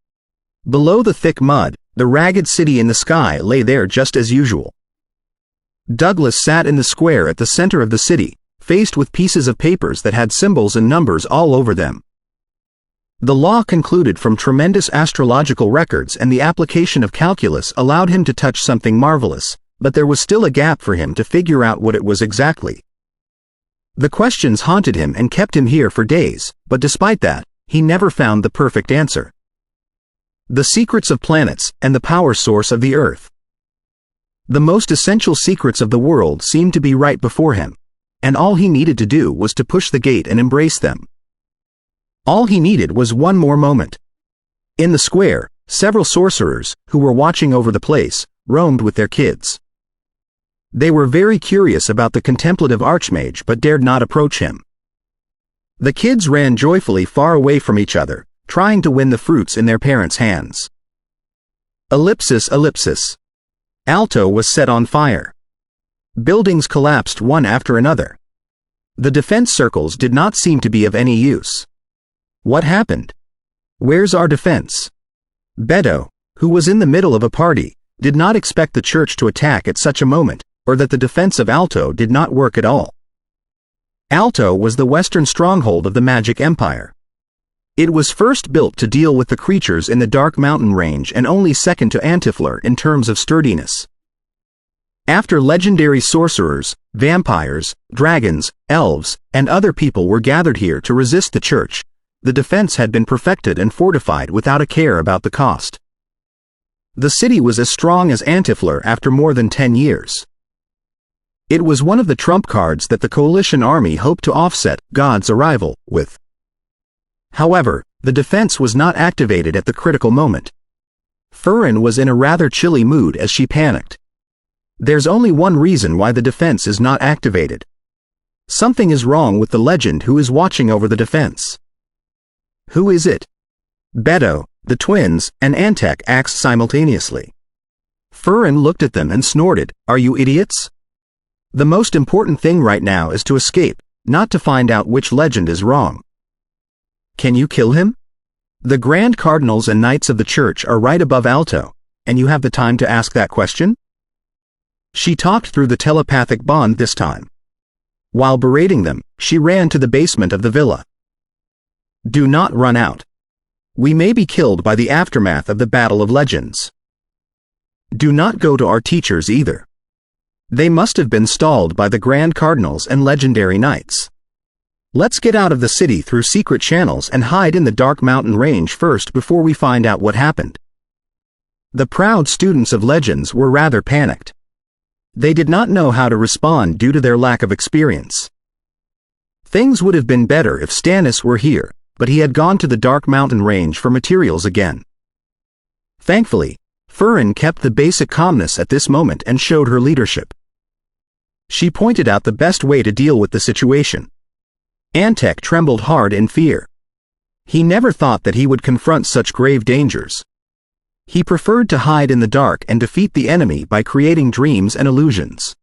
S1: Below the thick mud, the ragged city in the sky lay there just as usual. Douglas sat in the square at the center of the city, faced with pieces of papers that had symbols and numbers all over them. The law concluded from tremendous astrological records, and the application of calculus allowed him to touch something marvelous, but there was still a gap for him to figure out what it was exactly. The questions haunted him and kept him here for days, but despite that, he never found the perfect answer. The secrets of planets and the power source of the Earth. The most essential secrets of the world seemed to be right before him, and all he needed to do was to push the gate and embrace them. All he needed was one more moment. In the square, several sorcerers, who were watching over the place, roamed with their kids. They were very curious about the contemplative Archmage but dared not approach him. The kids ran joyfully far away from each other, trying to win the fruits in their parents' hands. Ellipsis, ellipsis. Alto was set on fire. Buildings collapsed one after another. The defense circles did not seem to be of any use. What happened? Where's our defense? Beto, who was in the middle of a party, did not expect the church to attack at such a moment, or that the defense of Alto did not work at all. Alto was the western stronghold of the Magic Empire. It was first built to deal with the creatures in the Dark Mountain range and only second to Antifleur in terms of sturdiness. After legendary sorcerers, vampires, dragons, elves, and other people were gathered here to resist the church, the defense had been perfected and fortified without a care about the cost. The city was as strong as Antifleur after more than 10 years. It was one of the trump cards that the coalition army hoped to offset God's arrival with. However, the defense was not activated at the critical moment. Furin was in a rather chilly mood as she panicked. There's only one reason why the defense is not activated. Something is wrong with the legend who is watching over the defense. Who is it? Beto, the twins, and Antek asked simultaneously. Furin looked at them and snorted, "Are you idiots? The most important thing right now is to escape, not to find out which legend is wrong. Can you kill him? The Grand Cardinals and Knights of the Church are right above Alto, and you have the time to ask that question?" She talked through the telepathic bond this time. While berating them, she ran to the basement of the villa. "Do not run out. We may be killed by the aftermath of the Battle of Legends. Do not go to our teachers either. They must have been stalled by the Grand Cardinals and Legendary Knights. Let's get out of the city through secret channels and hide in the dark mountain range first before we find out what happened. The proud students of Legends were rather panicked. They did not know how to respond due to their lack of experience. Things would have been better if Stannis were here, but he had gone to the dark mountain range for materials again. Thankfully, Furin kept the basic calmness at this moment and showed her leadership. She pointed out the best way to deal with the situation. Antek trembled hard in fear. He never thought that he would confront such grave dangers. He preferred to hide in the dark and defeat the enemy by creating dreams and illusions.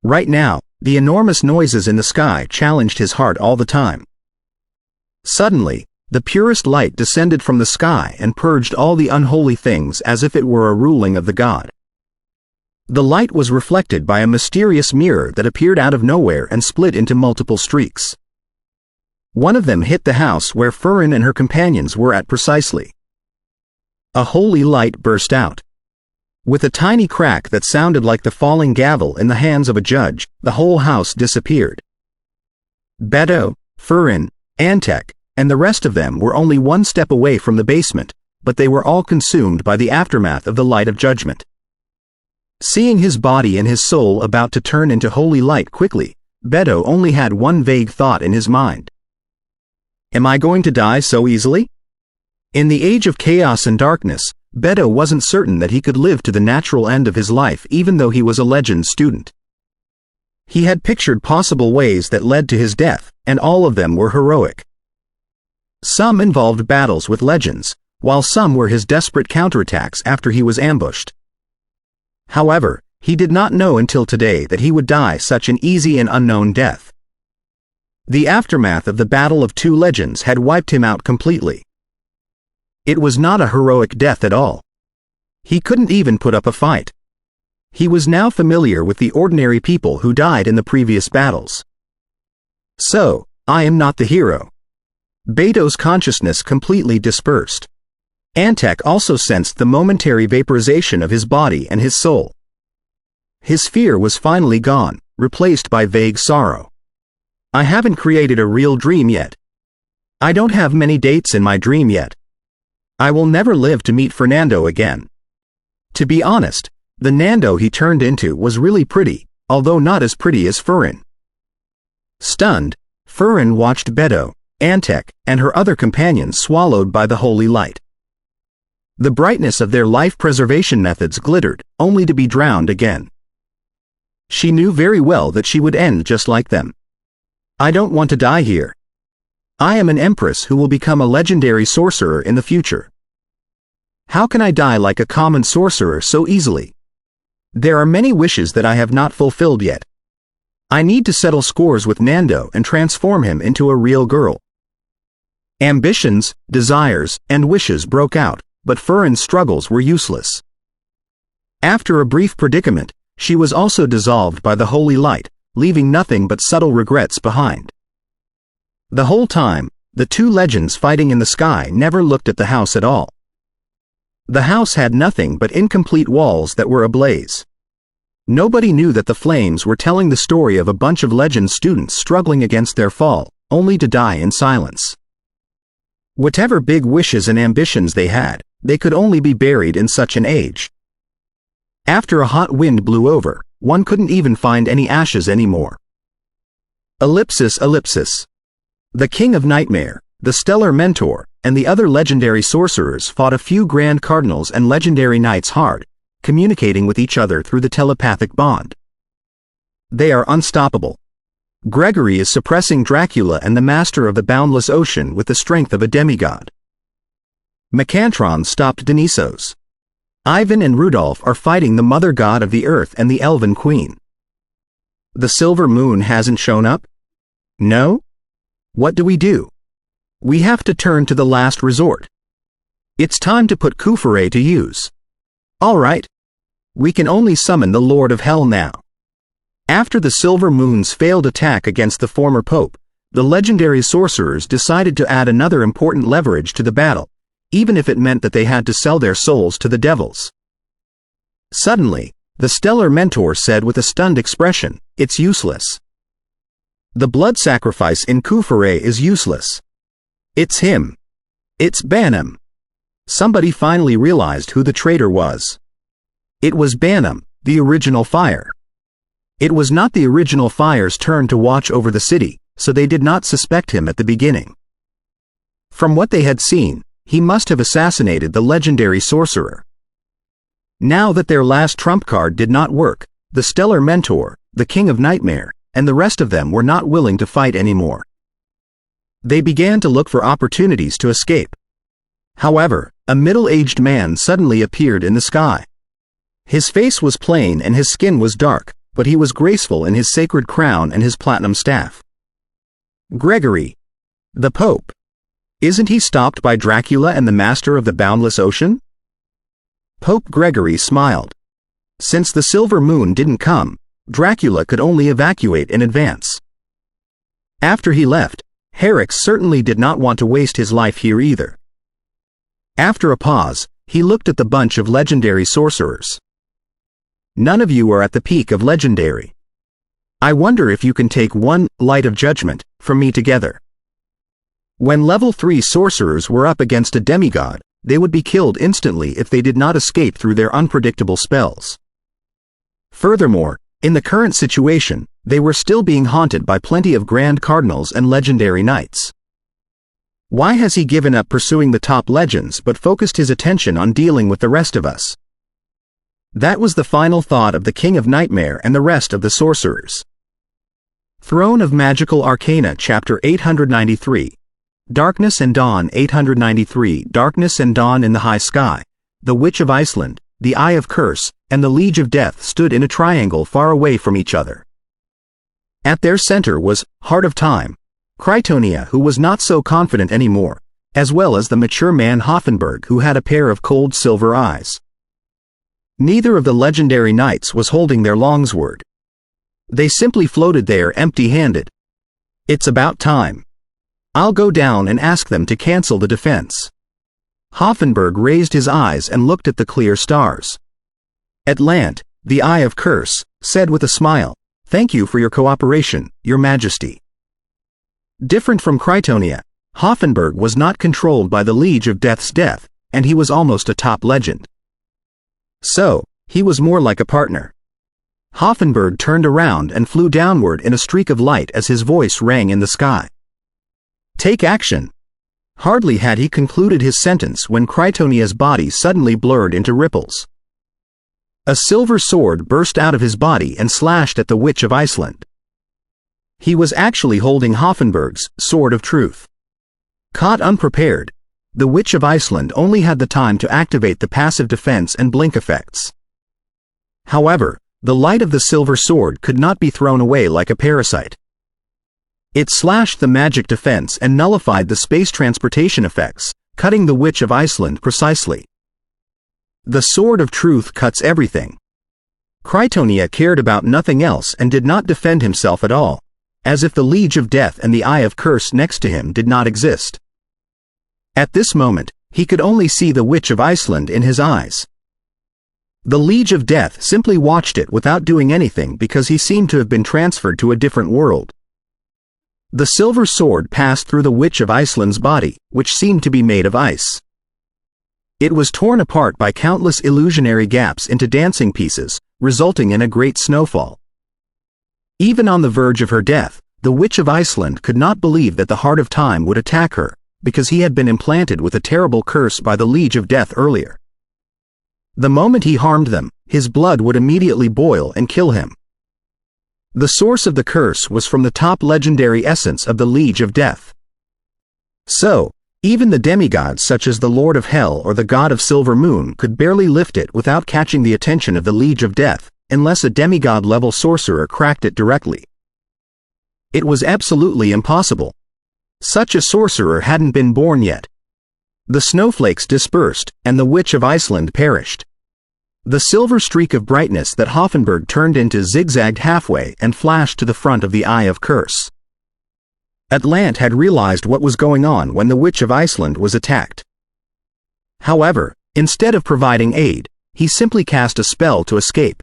S1: Right now, the enormous noises in the sky challenged his heart all the time. Suddenly, the purest light descended from the sky and purged all the unholy things as if it were a ruling of the god. The light was reflected by a mysterious mirror that appeared out of nowhere and split into multiple streaks. One of them hit the house where Furin and her companions were at precisely. A holy light burst out. With a tiny crack that sounded like the falling gavel in the hands of a judge, the whole house disappeared. Beto, Furin, Antek, and the rest of them were only one step away from the basement, but they were all consumed by the aftermath of the light of judgment. Seeing his body and his soul about to turn into holy light quickly, Beto only had one vague thought in his mind. Am I going to die so easily? In the age of chaos and darkness, Beto wasn't certain that he could live to the natural end of his life even though he was a Legends student. He had pictured possible ways that led to his death, and all of them were heroic. Some involved battles with Legends, while some were his desperate counterattacks after he was ambushed. However, he did not know until today that he would die such an easy and unknown death. The aftermath of the Battle of Two Legends had wiped him out completely. It was not a heroic death at all. He couldn't even put up a fight. He was now familiar with the ordinary people who died in the previous battles. So, I am not the hero. Beto's consciousness completely dispersed. Antek also sensed the momentary vaporization of his body and his soul. His fear was finally gone, replaced by vague sorrow. I haven't created a real dream yet. I don't have many dates in my dream yet. I will never live to meet Fernando again. To be honest, the Nando he turned into was really pretty, although not as pretty as Furin. Stunned, Furin watched Beto, Antek, and her other companions swallowed by the holy light. The brightness of their life preservation methods glittered, only to be drowned again. She knew very well that she would end just like them. I don't want to die here. I am an empress who will become a legendary sorcerer in the future. How can I die like a common sorcerer so easily? There are many wishes that I have not fulfilled yet. I need to settle scores with Nando and transform him into a real girl. Ambitions, desires, and wishes broke out, but Furin's struggles were useless. After a brief predicament, she was also dissolved by the holy light, leaving nothing but subtle regrets behind. The whole time, the two legends fighting in the sky never looked at the house at all. The house had nothing but incomplete walls that were ablaze. Nobody knew that the flames were telling the story of a bunch of Legend students struggling against their fall, only to die in silence. Whatever big wishes and ambitions they had, they could only be buried in such an age. After a hot wind blew over, one couldn't even find any ashes anymore. Ellipsis. The King of Nightmare, the Stellar Mentor, and the other legendary sorcerers fought a few Grand Cardinals and Legendary Knights hard, communicating with each other through the telepathic bond. They are unstoppable. Gregory is suppressing Dracula and the Master of the Boundless Ocean with the strength of a demigod. Macantron stopped Denisos. Ivan and Rudolph are fighting the Mother God of the Earth and the Elven Queen. The Silver Moon hasn't shown up? No? What do? We have to turn to the last resort. It's time to put Kufure to use. All right. We can only summon the Lord of Hell now. After the Silver Moon's failed attack against the former Pope, the legendary sorcerers decided to add another important leverage to the battle, even if it meant that they had to sell their souls to the devils. Suddenly, the stellar mentor said with a stunned expression, "It's useless. The blood sacrifice in Kufure is useless. It's him. It's Banam." Somebody finally realized who the traitor was. It was Banam, the original fire. It was not the original fire's turn to watch over the city, so they did not suspect him at the beginning. From what they had seen, he must have assassinated the legendary sorcerer. Now that their last trump card did not work, the stellar mentor, the king of nightmare, and the rest of them were not willing to fight anymore. They began to look for opportunities to escape. However, a middle-aged man suddenly appeared in the sky. His face was plain and his skin was dark, but he was graceful in his sacred crown and his platinum staff. Gregory. The Pope. Isn't he stopped by Dracula and the Master of the Boundless Ocean? Pope Gregory smiled. Since the silver moon didn't come, Dracula could only evacuate in advance. After he left, Herrick certainly did not want to waste his life here either. After a pause, he looked at the bunch of legendary sorcerers. None of you are at the peak of legendary. I wonder if you can take one light of judgment from me together. When level 3 sorcerers were up against a demigod, they would be killed instantly if they did not escape through their unpredictable spells. Furthermore, in the current situation, they were still being haunted by plenty of grand cardinals and legendary knights. Why has he given up pursuing the top legends but focused his attention on dealing with the rest of us? That was the final thought of the King of Nightmare and the rest of the sorcerers. Throne of Magical Arcana Chapter 893. Darkness and Dawn 893. Darkness and dawn in the high sky. The Witch of Iceland, the Eye of Curse, and the Liege of Death stood in a triangle far away from each other. At their center was Heart of Time, Krytonia, who was not so confident anymore, as well as the mature man Hoffenberg, who had a pair of cold silver eyes. Neither of the legendary knights was holding their longsword. They simply floated there empty-handed. It's about time. I'll go down and ask them to cancel the defense. Hoffenberg raised his eyes and looked at the clear stars. Atlant, the Eye of Curse, said with a smile, "Thank you for your cooperation, Your Majesty." Different from Krytonia, Hoffenberg was not controlled by the Liege of Death's death, and he was almost a top legend. So, he was more like a partner. Hoffenberg turned around and flew downward in a streak of light as his voice rang in the sky. Take action. Hardly had he concluded his sentence when Krytonia's body suddenly blurred into ripples. A silver sword burst out of his body and slashed at the Witch of Iceland. He was actually holding Hoffenberg's Sword of Truth. Caught unprepared, the Witch of Iceland only had the time to activate the passive defense and blink effects. However, the light of the silver sword could not be thrown away like a parasite. It slashed the magic defense and nullified the space transportation effects, cutting the Witch of Iceland precisely. The Sword of Truth cuts everything. Krytonia cared about nothing else and did not defend himself at all, as if the Liege of Death and the Eye of Curse next to him did not exist. At this moment, he could only see the Witch of Iceland in his eyes. The Liege of Death simply watched it without doing anything because he seemed to have been transferred to a different world. The silver sword passed through the Witch of Iceland's body, which seemed to be made of ice. It was torn apart by countless illusionary gaps into dancing pieces, resulting in a great snowfall. Even on the verge of her death, the Witch of Iceland could not believe that the Heart of Time would attack her, because he had been implanted with a terrible curse by the Liege of Death earlier. The moment he harmed them, his blood would immediately boil and kill him. The source of the curse was from the top legendary essence of the Liege of Death. So, even the demigods such as the Lord of Hell or the God of Silver Moon could barely lift it without catching the attention of the Liege of Death, unless a demigod-level sorcerer cracked it directly. It was absolutely impossible. Such a sorcerer hadn't been born yet. The snowflakes dispersed, and the Witch of Iceland perished. The silver streak of brightness that Hoffenberg turned into zigzagged halfway and flashed to the front of the Eye of Curse. Atlant had realized what was going on when the Witch of Iceland was attacked. However, instead of providing aid, he simply cast a spell to escape.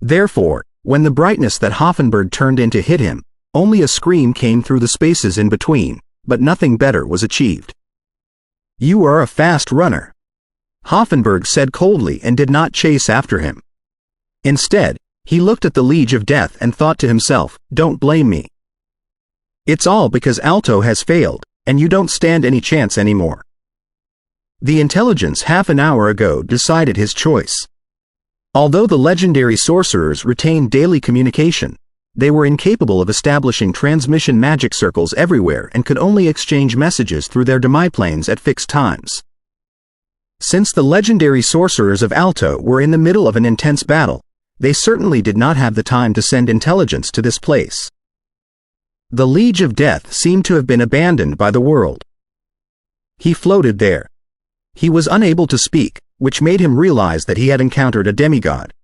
S1: Therefore, when the brightness that Hoffenberg turned into hit him, only a scream came through the spaces in between, but nothing better was achieved. "You are a fast runner," Hoffenberg said coldly and did not chase after him. Instead, he looked at the Liege of Death and thought to himself, "Don't blame me. It's all because Alto has failed, and you don't stand any chance anymore." The intelligence half an hour ago decided his choice. Although the legendary sorcerers retained daily communication, they were incapable of establishing transmission magic circles everywhere and could only exchange messages through their demiplanes at fixed times. Since the legendary sorcerers of Alto were in the middle of an intense battle, they certainly did not have the time to send intelligence to this place. The Liege of Death seemed to have been abandoned by the world. He floated there. He was unable to speak, which made him realize that he had encountered a demigod.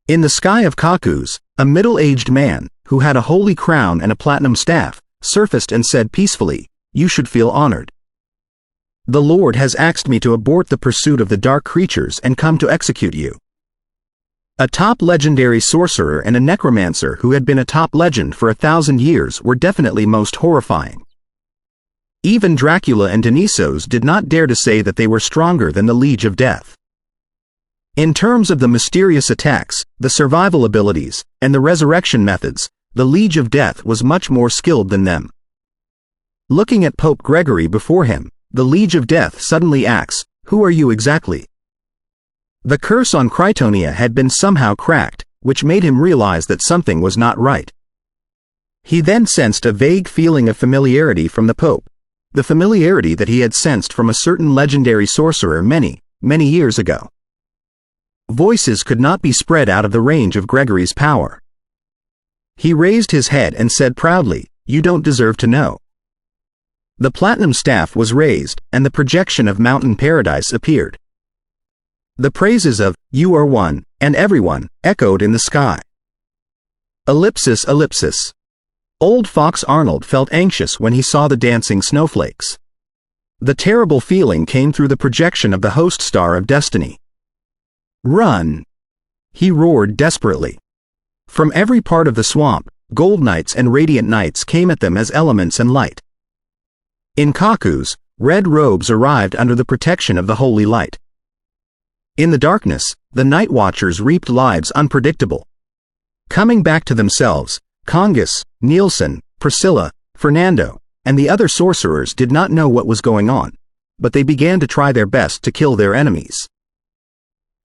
S1: In the sky of Kakus, a middle-aged man, who had a holy crown and a platinum staff, surfaced and said peacefully, "You should feel honored. The Lord has asked me to abort the pursuit of the dark creatures and come to execute you." A top legendary sorcerer and a necromancer who had been a top legend for 1,000 years were definitely most horrifying. Even Dracula and Dionysos did not dare to say that they were stronger than the Liege of Death. In terms of the mysterious attacks, the survival abilities, and the resurrection methods, the Liege of Death was much more skilled than them. Looking at Pope Gregory before him, the Liege of Death suddenly asks, "Who are you exactly?" The curse on Critonia had been somehow cracked, which made him realize that something was not right. He then sensed a vague feeling of familiarity from the Pope, the familiarity that he had sensed from a certain legendary sorcerer many, many years ago. Voices could not be spread out of the range of Gregory's power. He raised his head and said proudly, "You don't deserve to know." The platinum staff was raised, and the projection of Mountain Paradise appeared. The praises of, "You are one," and everyone, echoed in the sky. Ellipsis, ellipsis. Old Fox Arnold felt anxious when he saw the dancing snowflakes. The terrible feeling came through the projection of the host star of destiny. "Run!" he roared desperately. From every part of the swamp, gold knights and radiant knights came at them as elements and light. In Kakus, red robes arrived under the protection of the holy light. In the darkness, the night watchers reaped lives unpredictable. Coming back to themselves, Congus, Nielsen, Priscilla, Fernando, and the other sorcerers did not know what was going on, but they began to try their best to kill their enemies.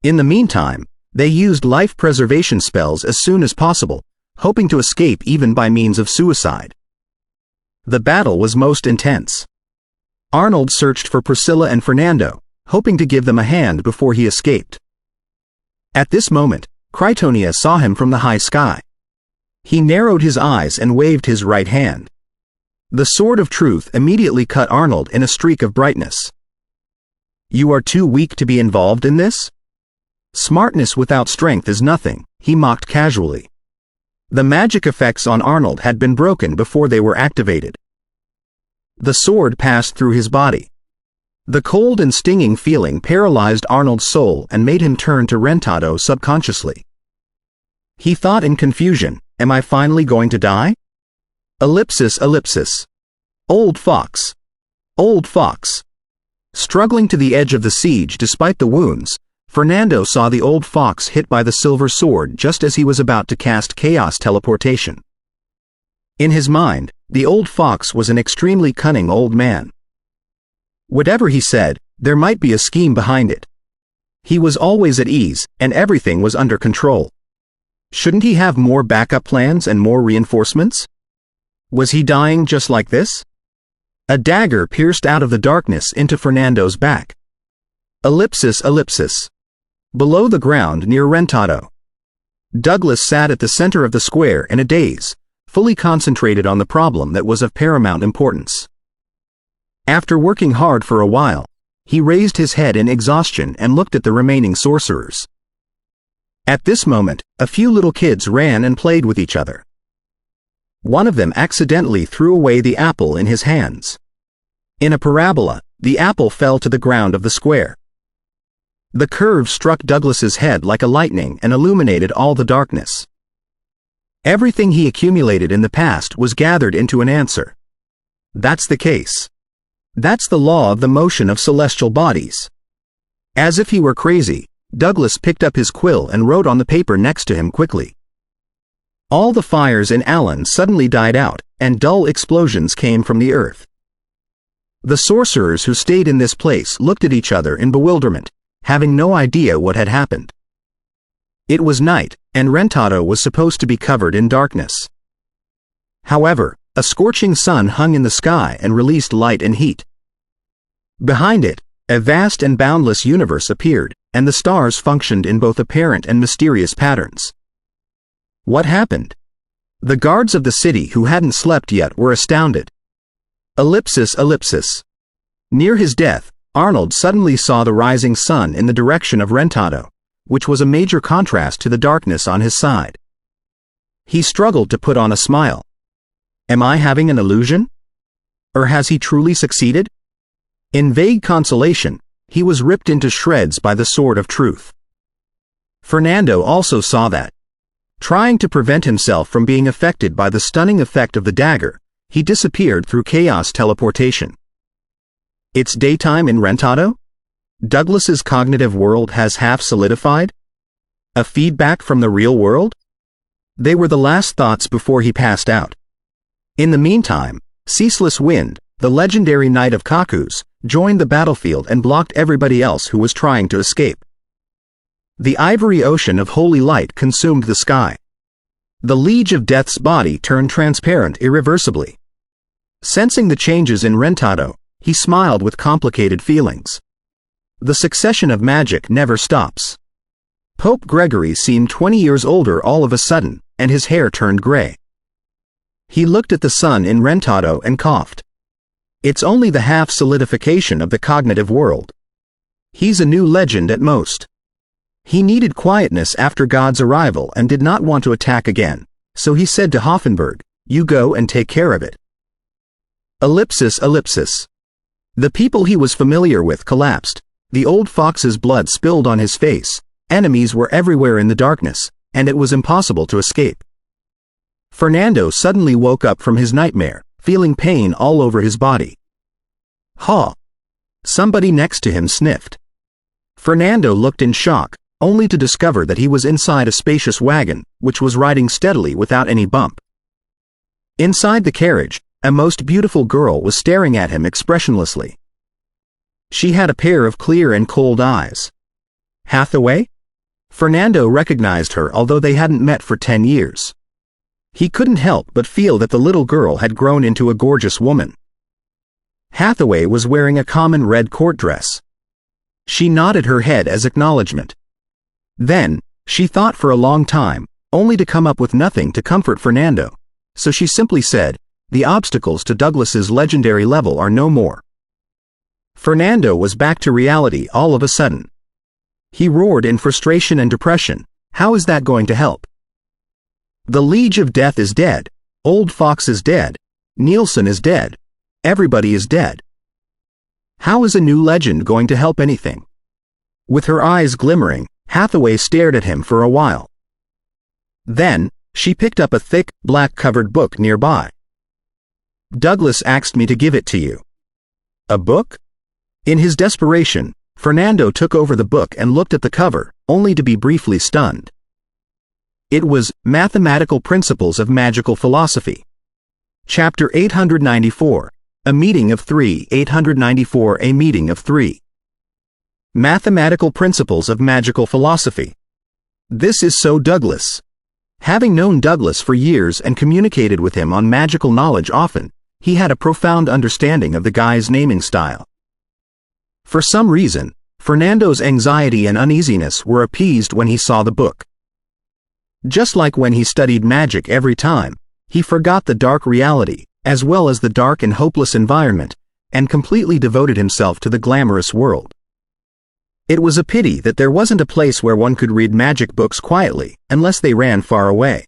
S1: In the meantime, they used life preservation spells as soon as possible, hoping to escape even by means of suicide. The battle was most intense. Arnold searched for Priscilla and Fernando, hoping to give them a hand before he escaped. At this moment, Critonia saw him from the high sky. He narrowed his eyes and waved his right hand. The sword of truth immediately cut Arnold in a streak of brightness. "You are too weak to be involved in this? Smartness without strength is nothing," he mocked casually. The magic effects on Arnold had been broken before they were activated. The sword passed through his body. The cold and stinging feeling paralyzed Arnold's soul and made him turn to Rentado subconsciously. He thought in confusion, "Am I finally going to die?" Ellipsis, ellipsis. Old Fox. Old Fox. Struggling to the edge of the siege despite the wounds, Fernando saw the old fox hit by the silver sword just as he was about to cast chaos teleportation. In his mind, the old fox was an extremely cunning old man. Whatever he said, there might be a scheme behind it. He was always at ease, and everything was under control. Shouldn't he have more backup plans and more reinforcements? Was he dying just like this? A dagger pierced out of the darkness into Fernando's back. Ellipsis, ellipsis. Below the ground near Rentado. Douglas sat at the center of the square in a daze, fully concentrated on the problem that was of paramount importance. After working hard for a while, he raised his head in exhaustion and looked at the remaining sorcerers. At this moment, a few little kids ran and played with each other. One of them accidentally threw away the apple in his hands. In a parabola, the apple fell to the ground of the square. The curve struck Douglas's head like a lightning and illuminated all the darkness. Everything he accumulated in the past was gathered into an answer. That's the case. That's the law of the motion of celestial bodies. As if he were crazy, Douglas picked up his quill and wrote on the paper next to him quickly. All the fires in Allen suddenly died out, and dull explosions came from the earth. The sorcerers who stayed in this place looked at each other in bewilderment, having no idea what had happened. It was night, and Rentado was supposed to be covered in darkness. However, a scorching sun hung in the sky and released light and heat. Behind it, a vast and boundless universe appeared, and the stars functioned in both apparent and mysterious patterns. What happened? The guards of the city who hadn't slept yet were astounded. Ellipsis. Near his death, Arnold suddenly saw the rising sun in the direction of Rentado, which was a major contrast to the darkness on his side. He struggled to put on a smile. Am I having an illusion? Or has he truly succeeded? In vague consolation, he was ripped into shreds by the sword of truth. Fernando also saw that. Trying to prevent himself from being affected by the stunning effect of the dagger, he disappeared through chaos teleportation. It's daytime in Rentado? Douglas's cognitive world has half solidified? A feedback from the real world? They were the last thoughts before he passed out. In the meantime, Ceaseless Wind, the legendary Knight of Kakus, joined the battlefield and blocked everybody else who was trying to escape. The ivory ocean of holy light consumed the sky. The Liege of Death's body turned transparent irreversibly. Sensing the changes in Rentado, he smiled with complicated feelings. The succession of magic never stops. Pope Gregory seemed 20 years older all of a sudden, and his hair turned gray. He looked at the sun in Rentado and coughed. It's only the half solidification of the cognitive world. He's a new legend at most. He needed quietness after God's arrival and did not want to attack again, so he said to Hoffenberg, "You go and take care of it." Ellipsis. The people he was familiar with collapsed. The old fox's blood spilled on his face, enemies were everywhere in the darkness, and it was impossible to escape. Fernando suddenly woke up from his nightmare, feeling pain all over his body. "Ha!" Somebody next to him sniffed. Fernando looked in shock, only to discover that he was inside a spacious wagon, which was riding steadily without any bump. Inside the carriage, a most beautiful girl was staring at him expressionlessly. She had a pair of clear and cold eyes. Hathaway? Fernando recognized her, although they hadn't met for 10 years. He couldn't help but feel that the little girl had grown into a gorgeous woman. Hathaway was wearing a common red court dress. She nodded her head as acknowledgement. Then, she thought for a long time, only to come up with nothing to comfort Fernando, so she simply said, "The obstacles to Douglas's legendary level are no more." Fernando was back to reality all of a sudden. He roared in frustration and depression, "How is that going to help? The Liege of Death is dead, Old Fox is dead, Nielsen is dead, everybody is dead. How is a new legend going to help anything?" With her eyes glimmering, Hathaway stared at him for a while. Then, she picked up a thick, black-covered book nearby. "Douglas asked me to give it to you." "A book?" In his desperation, Fernando took over the book and looked at the cover, only to be briefly stunned. It was Mathematical Principles of Magical Philosophy. Chapter 894, A Meeting of Three. 894, A Meeting of Three. Mathematical Principles of Magical Philosophy. This is so Douglas. Having known Douglas for years and communicated with him on magical knowledge often, he had a profound understanding of the guy's naming style. For some reason, Fernando's anxiety and uneasiness were appeased when he saw the book. Just like when he studied magic every time, he forgot the dark reality, as well as the dark and hopeless environment, and completely devoted himself to the glamorous world. It was a pity that there wasn't a place where one could read magic books quietly, unless they ran far away.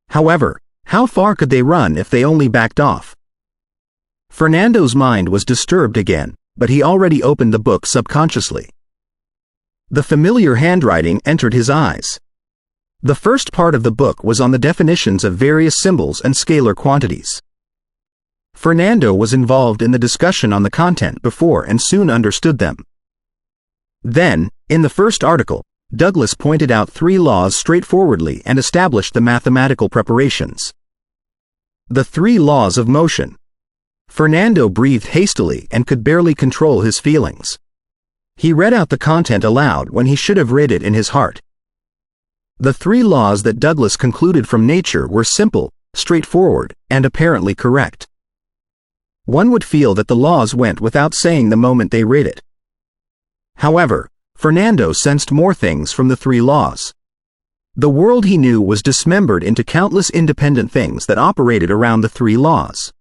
S1: However, How far could they run if they only backed off? Fernando's mind was disturbed again, but he already opened the book subconsciously. The familiar handwriting entered his eyes. The first part of the book was on the definitions of various symbols and scalar quantities. Fernando was involved in the discussion on the content before and soon understood them. Then, in the first article, Douglas pointed out 3 laws straightforwardly and established the mathematical preparations. The 3 laws of motion. Fernando breathed hastily and could barely control his feelings. He read out the content aloud when he should have read it in his heart. The 3 laws that Douglas concluded from nature were simple, straightforward, and apparently correct. One would feel that the laws went without saying the moment they read it. However, Fernando sensed more things from the 3 laws. The world he knew was dismembered into countless independent things that operated around the 3 laws.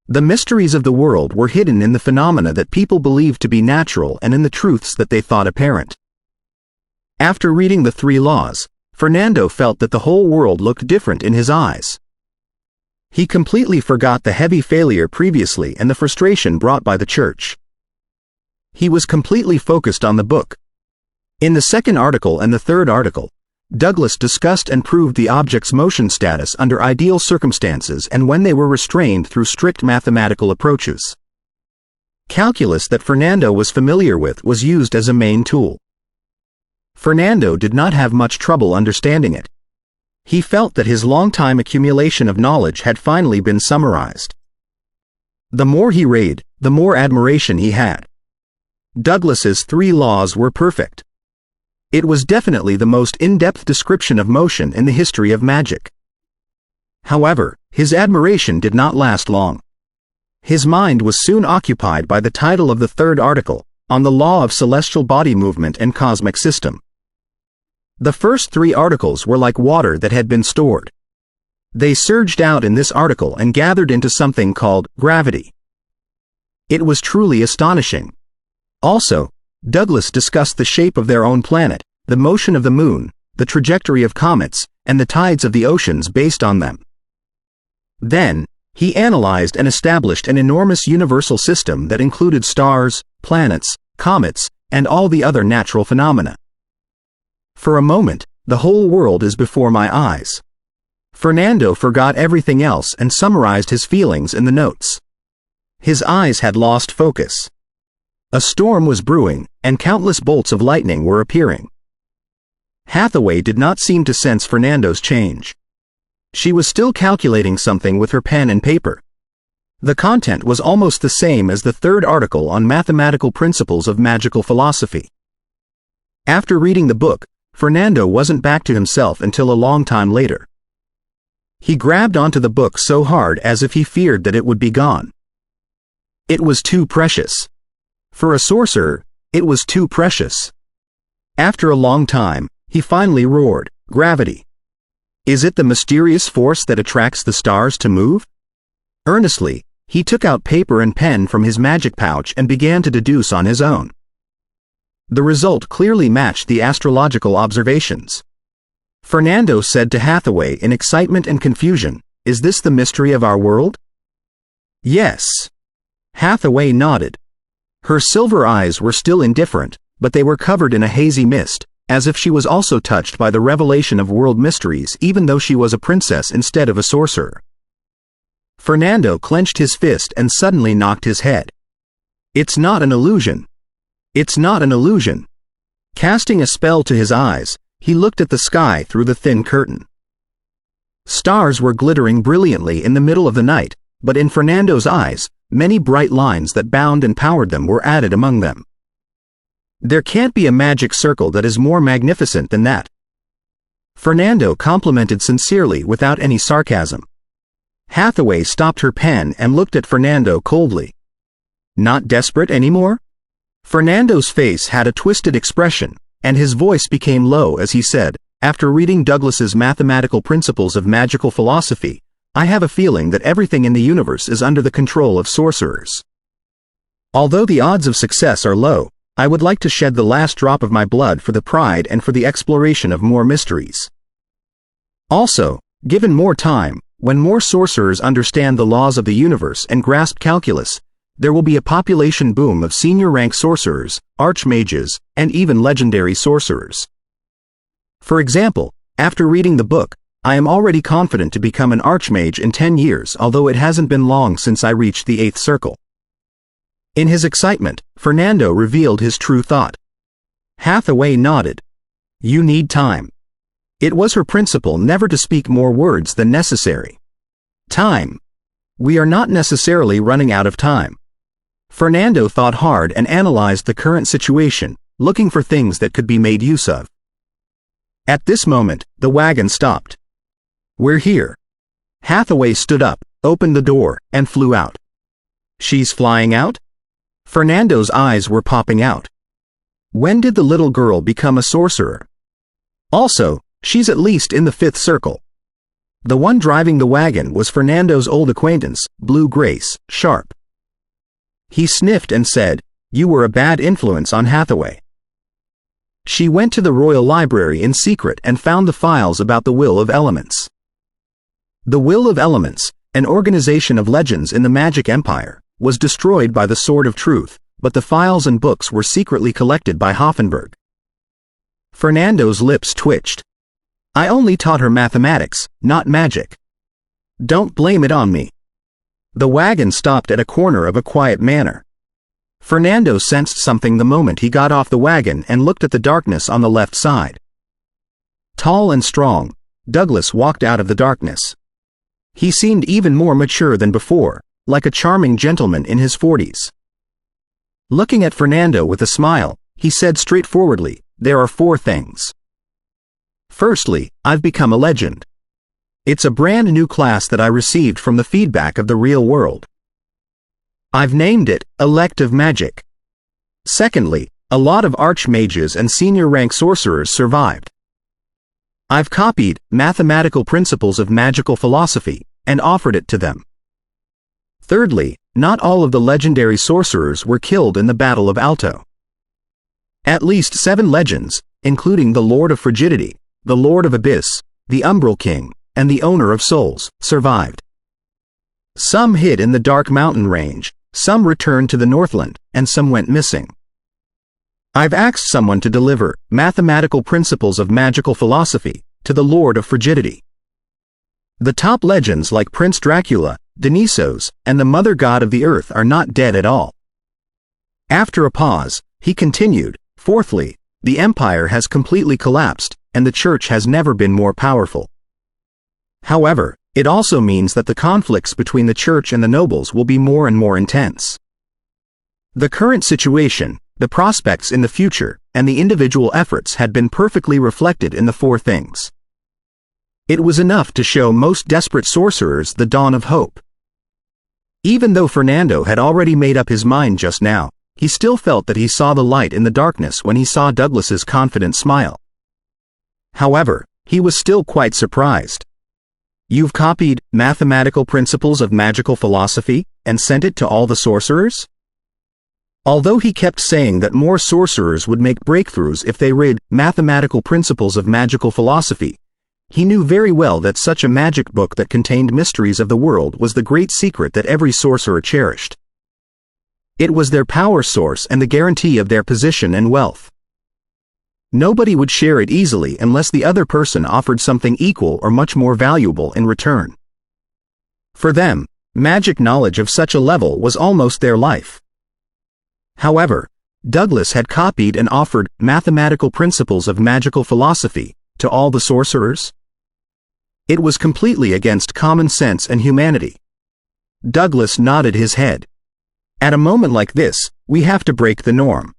S1: The mysteries of the world were hidden in the phenomena that people believed to be natural and in the truths that they thought apparent. After reading the 3 laws, Fernando felt that the whole world looked different in his eyes. He completely forgot the heavy failure previously and the frustration brought by the church. He was completely focused on the book. In the second article and the third article, Douglas discussed and proved the object's motion status under ideal circumstances and when they were restrained through strict mathematical approaches. Calculus that Fernando was familiar with was used as a main tool. Fernando did not have much trouble understanding it. He felt that his long-time accumulation of knowledge had finally been summarized. The more he read, the more admiration he had. Douglas's 3 laws were perfect. It was definitely the most in-depth description of motion in the history of magic. However, his admiration did not last long. His mind was soon occupied by the title of the third article, on the law of celestial body movement and cosmic system. The first 3 articles were like water that had been stored. They surged out in this article and gathered into something called gravity. It was truly astonishing. Also, Douglas discussed the shape of their own planet, the motion of the moon, the trajectory of comets, and the tides of the oceans based on them. Then, he analyzed and established an enormous universal system that included stars, planets, comets, and all the other natural phenomena. For a moment, the whole world is before my eyes. Fernando forgot everything else and summarized his feelings in the notes. His eyes had lost focus. A storm was brewing, and countless bolts of lightning were appearing. Hathaway did not seem to sense Fernando's change. She was still calculating something with her pen and paper. The content was almost the same as the third article on mathematical principles of magical philosophy. After reading the book, Fernando wasn't back to himself until a long time later. He grabbed onto the book so hard as if he feared that it would be gone. It was too precious. For a sorcerer, it was too precious. After a long time, he finally roared, "Gravity! Is it the mysterious force that attracts the stars to move?" Earnestly, he took out paper and pen from his magic pouch and began to deduce on his own. The result clearly matched the astrological observations. Fernando said to Hathaway in excitement and confusion, "Is this the mystery of our world?" "Yes." Hathaway nodded. Her silver eyes were still indifferent, but they were covered in a hazy mist, as if she was also touched by the revelation of world mysteries even though she was a princess instead of a sorcerer. Fernando clenched his fist and suddenly knocked his head. "It's not an illusion. It's not an illusion." Casting a spell to his eyes, he looked at the sky through the thin curtain. Stars were glittering brilliantly in the middle of the night, but in Fernando's eyes, many bright lines that bound and powered them were added among them. "There can't be a magic circle that is more magnificent than that." Fernando complimented sincerely without any sarcasm. Hathaway stopped her pen and looked at Fernando coldly. "Not desperate anymore?" Fernando's face had a twisted expression, and his voice became low as he said, "After reading Douglas's mathematical principles of magical philosophy, I have a feeling that everything in the universe is under the control of sorcerers. Although the odds of success are low, I would like to shed the last drop of my blood for the pride and for the exploration of more mysteries. Also, Given more time, when more sorcerers understand the laws of the universe and grasp calculus, there will be a population boom of senior-rank sorcerers, archmages, and even legendary sorcerers. For example, after reading the book, I am already confident to become an archmage in 10 years, although it hasn't been long since I reached the 8th circle. In his excitement, Fernando revealed his true thought. Hathaway nodded. You need time. It was her principle never to speak more words than necessary. Time. We are not necessarily running out of time. Fernando thought hard and analyzed the current situation, looking for things that could be made use of. At this moment, the wagon stopped. We're here. Hathaway stood up, opened the door, and flew out. She's flying out? Fernando's eyes were popping out. When did the little girl become a sorcerer? Also, she's at least in the 5th circle. The one driving the wagon was Fernando's old acquaintance, Blue Grace, Sharp. He sniffed and said, "You were a bad influence on Hathaway." She went to the Royal Library in secret and found the files about the Will of Elements. The Will of Elements, an organization of legends in the Magic Empire, was destroyed by the Sword of Truth, but the files and books were secretly collected by Hoffenberg. Fernando's lips twitched. I only taught her mathematics, not magic. Don't blame it on me. The wagon stopped at a corner of a quiet manor. Fernando sensed something the moment he got off the wagon and looked at the darkness on the left side. Tall and strong, Douglas walked out of the darkness. He seemed even more mature than before, like a charming gentleman in his 40s. Looking at Fernando with a smile, he said straightforwardly, "There are 4 things. Firstly, I've become a legend. It's a brand new class that I received from the feedback of the real world. I've named it Elective Magic. Secondly, a lot of archmages and senior-rank sorcerers survived. I've copied Mathematical Principles of Magical Philosophy and offered it to them. Thirdly, not all of the legendary sorcerers were killed in the Battle of Alto. At least 7 legends, including the Lord of Frigidity, the Lord of Abyss, the Umbral King, and the Owner of Souls, survived. Some hid in the Dark Mountain Range, some returned to the Northland, and some went missing. I've asked someone to deliver Mathematical Principles of Magical Philosophy to the Lord of Frigidity. The top legends like Prince Dracula, Dionysos, and the Mother God of the Earth are not dead at all." After a pause, he continued, "Fourthly, the empire has completely collapsed, and the church has never been more powerful. However, it also means that the conflicts between the church and the nobles will be more and more intense. The current situation, the prospects in the future, and the individual efforts had been perfectly reflected in the 4 things. It was enough to show most desperate sorcerers the dawn of hope." Even though Fernando had already made up his mind just now, he still felt that he saw the light in the darkness when he saw Douglas's confident smile. However, he was still quite surprised. "You've copied Mathematical Principles of Magical Philosophy and sent it to all the sorcerers?" Although he kept saying that more sorcerers would make breakthroughs if they read Mathematical Principles of Magical Philosophy, he knew very well that such a magic book that contained mysteries of the world was the great secret that every sorcerer cherished. It was their power source and the guarantee of their position and wealth. Nobody would share it easily unless the other person offered something equal or much more valuable in return. For them, magic knowledge of such a level was almost their life. However, Douglas had copied and offered Mathematical Principles of Magical Philosophy to all the sorcerers. It was completely against common sense and humanity. Douglas nodded his head. "At a moment like this, we have to break the norm."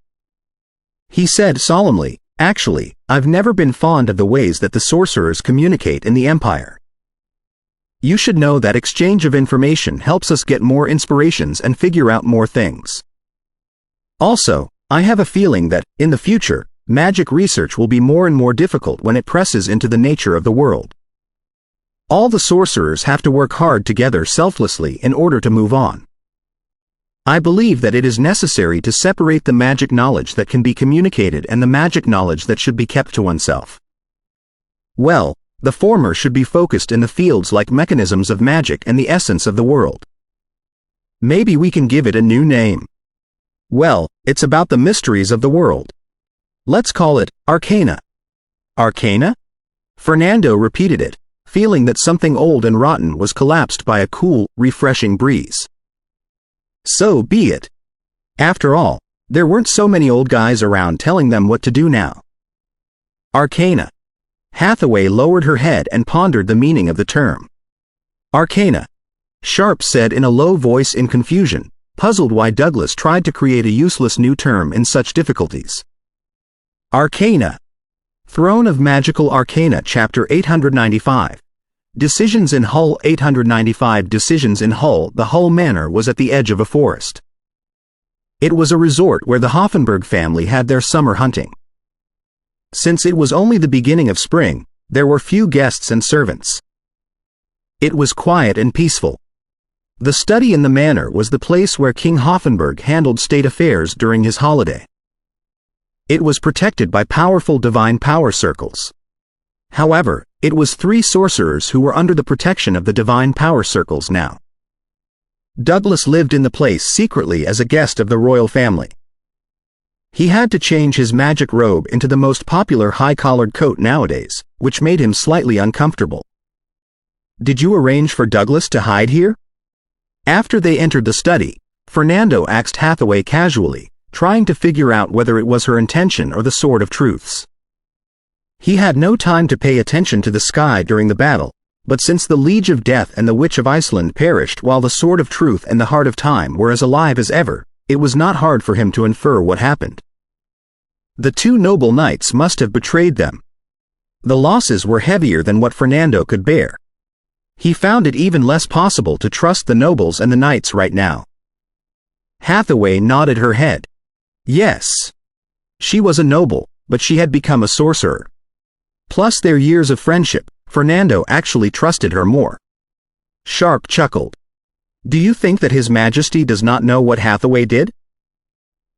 S1: He said solemnly, "Actually, I've never been fond of the ways that the sorcerers communicate in the Empire. You should know that exchange of information helps us get more inspirations and figure out more things. Also, I have a feeling that, in the future, magic research will be more and more difficult when it presses into the nature of the world. All the sorcerers have to work hard together selflessly in order to move on. I believe that it is necessary to separate the magic knowledge that can be communicated and the magic knowledge that should be kept to oneself. Well, The former should be focused in the fields like mechanisms of magic and the essence of the world. Maybe we can give it a new name. Well, it's about the mysteries of the world. Let's call it arcana. Arcana? Fernando repeated it, feeling that something old and rotten was collapsed by a cool, refreshing breeze. So be it. After all, there weren't so many old guys around telling them what to do now. Arcana. Hathaway lowered her head and pondered the meaning of the term. Arcana. Sharp said in a low voice in confusion, puzzled why Douglas tried to create a useless new term in such difficulties. Arcana. Throne of Magical Arcana Chapter 895. Decisions in Hull 895 Decisions in Hull. The Hull Manor was at the edge of a forest. It was a resort where the Hoffenberg family had their summer hunting. Since it was only the beginning of spring, there were few guests and servants. It was quiet and peaceful. The study in the manor was the place where King Hoffenberg handled state affairs during his holiday. It was protected by powerful divine power circles. However, it was 3 sorcerers who were under the protection of the divine power circles now. Douglas lived in the place secretly as a guest of the royal family. He had to change his magic robe into the most popular high-collared coat nowadays, which made him slightly uncomfortable. Did you arrange for Douglas to hide here? After they entered the study, Fernando asked Hathaway casually, trying to figure out whether it was her intention or the Sword of Truths. He had no time to pay attention to the sky during the battle, but since the Liege of Death and the Witch of Iceland perished while the Sword of Truth and the Heart of Time were as alive as ever, it was not hard for him to infer what happened. The 2 noble knights must have betrayed them. The losses were heavier than what Fernando could bear. He found it even less possible to trust the nobles and the knights right now. Hathaway nodded her head. Yes. She was a noble, but she had become a sorcerer. Plus their years of friendship, Fernando actually trusted her more. Sharp chuckled. Do you think that His Majesty does not know what Hathaway did?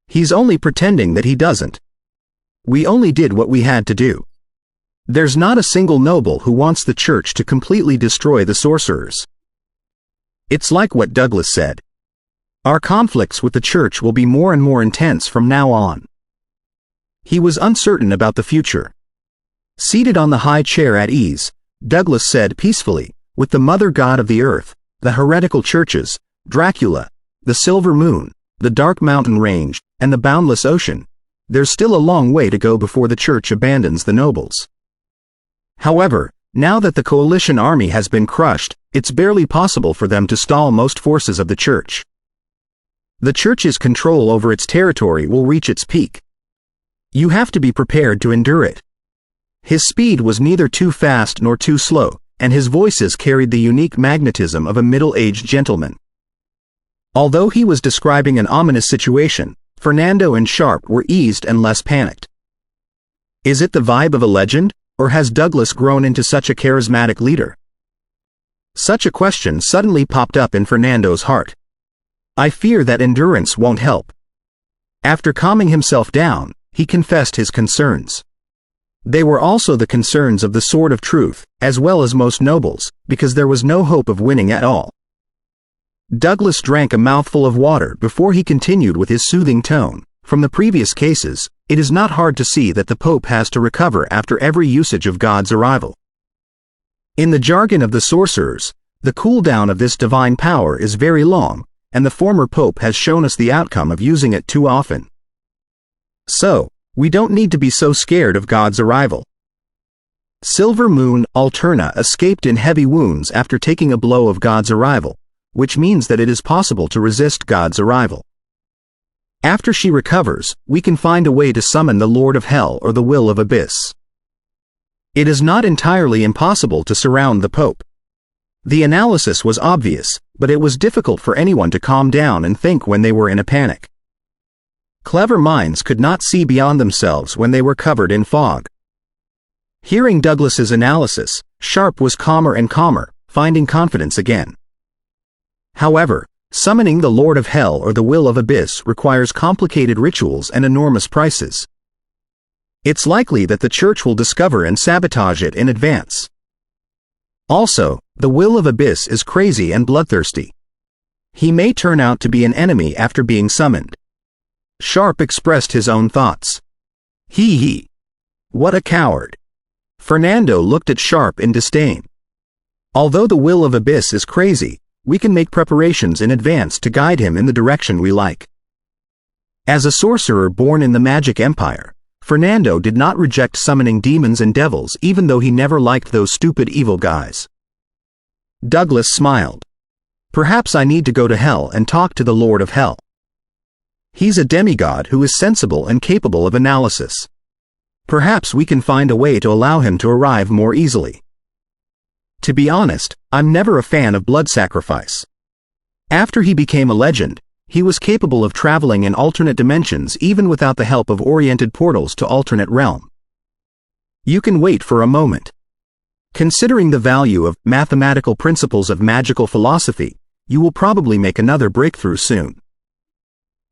S1: He's only pretending that he doesn't. We only did what we had to do. There's not a single noble who wants the church to completely destroy the sorcerers. It's like what Douglas said. Our conflicts with the church will be more and more intense from now on. He was uncertain about the future. Seated on the high chair at ease, Douglas said peacefully, with the mother god of the earth, the heretical churches, Dracula, the silver moon, the dark mountain range, and the boundless ocean, there's still a long way to go before the church abandons the nobles. However, now that the coalition army has been crushed, it's barely possible for them to stall most forces of the church. The church's control over its territory will reach its peak. You have to be prepared to endure it. His speed was neither too fast nor too slow, and his voices carried the unique magnetism of a middle-aged gentleman. Although he was describing an ominous situation, Fernando and Sharp were eased and less panicked. Is it the vibe of a legend, or has Douglas grown into such a charismatic leader? Such a question suddenly popped up in Fernando's heart. I fear that endurance won't help. After calming himself down, he confessed his concerns. They were also the concerns of the Sword of Truth, as well as most nobles, because there was no hope of winning at all. Douglas drank a mouthful of water before he continued with his soothing tone. From the previous cases, it is not hard to see that the Pope has to recover after every usage of God's arrival. In the jargon of the sorcerers, the cooldown of this divine power is very long, and the former Pope has shown us the outcome of using it too often. So, we don't need to be so scared of God's arrival. Silver Moon Alterna escaped in heavy wounds after taking a blow of God's arrival, which means that it is possible to resist God's arrival. After she recovers, we can find a way to summon the Lord of Hell or the Will of Abyss. It is not entirely impossible to surround the Pope. The analysis was obvious, but it was difficult for anyone to calm down and think when they were in a panic. Clever minds could not see beyond themselves when they were covered in fog. Hearing Douglas's analysis, Sharp was calmer and calmer, finding confidence again. However, summoning the Lord of Hell or the Will of Abyss requires complicated rituals and enormous prices. It's likely that the church will discover and sabotage it in advance. Also, the Will of Abyss is crazy and bloodthirsty. He may turn out to be an enemy after being summoned. Sharp expressed his own thoughts. He. What a coward. Fernando looked at Sharp in disdain. Although the Will of Abyss is crazy, we can make preparations in advance to guide him in the direction we like. As a sorcerer born in the Magic Empire, Fernando did not reject summoning demons and devils even though he never liked those stupid evil guys. Douglas smiled. Perhaps I need to go to Hell and talk to the Lord of Hell. He's a demigod who is sensible and capable of analysis. Perhaps we can find a way to allow him to arrive more easily. To be honest, I'm never a fan of blood sacrifice. After he became a legend, he was capable of traveling in alternate dimensions even without the help of oriented portals to alternate realm. You can wait for a moment. Considering the value of mathematical principles of magical philosophy, you will probably make another breakthrough soon.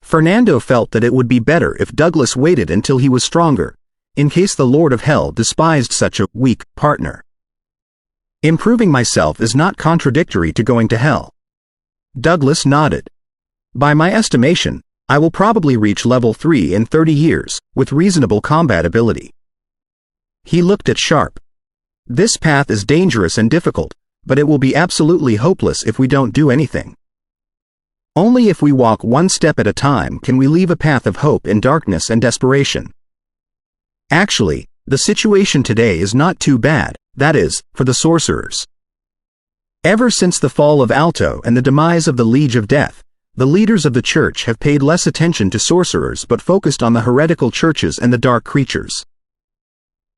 S1: Fernando felt that it would be better if Douglas waited until he was stronger, in case the Lord of Hell despised such a weak partner. Improving myself is not contradictory to going to Hell. Douglas nodded. By my estimation, I will probably reach level 3 in 30 years, with reasonable combat ability. He looked at Sharp. This path is dangerous and difficult, but it will be absolutely hopeless if we don't do anything. Only if we walk one step at a time can we leave a path of hope in darkness and desperation. Actually, the situation today is not too bad, that is, for the sorcerers. Ever since the fall of Alto and the demise of the Liege of Death, the leaders of the church have paid less attention to sorcerers but focused on the heretical churches and the dark creatures.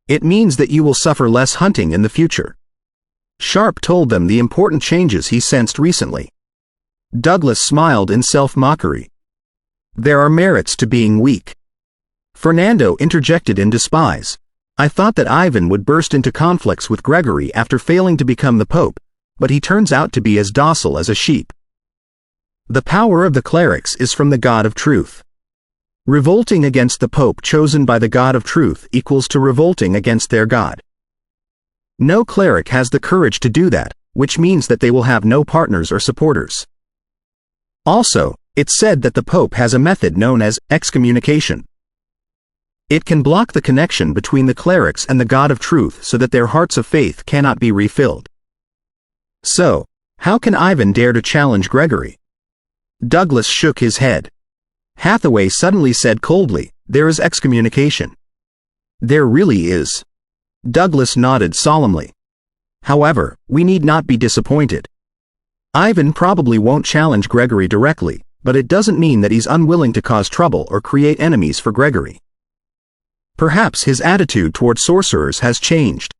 S1: It means that you will suffer less hunting in the future. Sharp told them the important changes he sensed recently. Douglas smiled in self-mockery. There are merits to being weak. Fernando interjected in despise. I thought that Ivan would burst into conflicts with Gregory after failing to become the Pope, but he turns out to be as docile as a sheep. The power of the clerics is from the God of Truth. Revolting against the Pope chosen by the God of Truth equals to revolting against their God. No cleric has the courage to do that, which means that they will have no partners or supporters. Also, it's said that the Pope has a method known as excommunication. It can block the connection between the clerics and the God of Truth so that their hearts of faith cannot be refilled. So, how can Ivan dare to challenge Gregory? Douglas shook his head. Hathaway suddenly said coldly, there is excommunication. There really is. Douglas nodded solemnly. However, we need not be disappointed. Ivan probably won't challenge Gregory directly, but it doesn't mean that he's unwilling to cause trouble or create enemies for Gregory. Perhaps his attitude toward sorcerers has changed.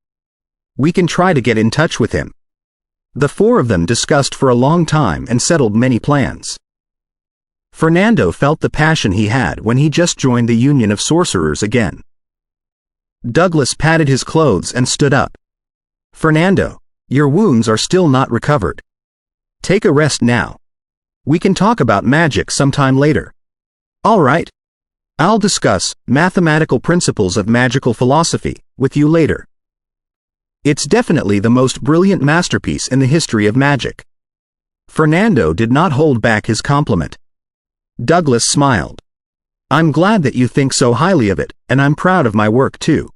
S1: We can try to get in touch with him. The four of them discussed for a long time and settled many plans. Fernando felt the passion he had when he just joined the Union of Sorcerers again. Douglas patted his clothes and stood up. Fernando, your wounds are still not recovered. Take a rest now. We can talk about magic sometime later. All right. I'll discuss mathematical principles of magical philosophy with you later. It's definitely the most brilliant masterpiece in the history of magic. Fernando did not hold back his compliment. Douglas smiled. I'm glad that you think so highly of it, and I'm proud of my work too.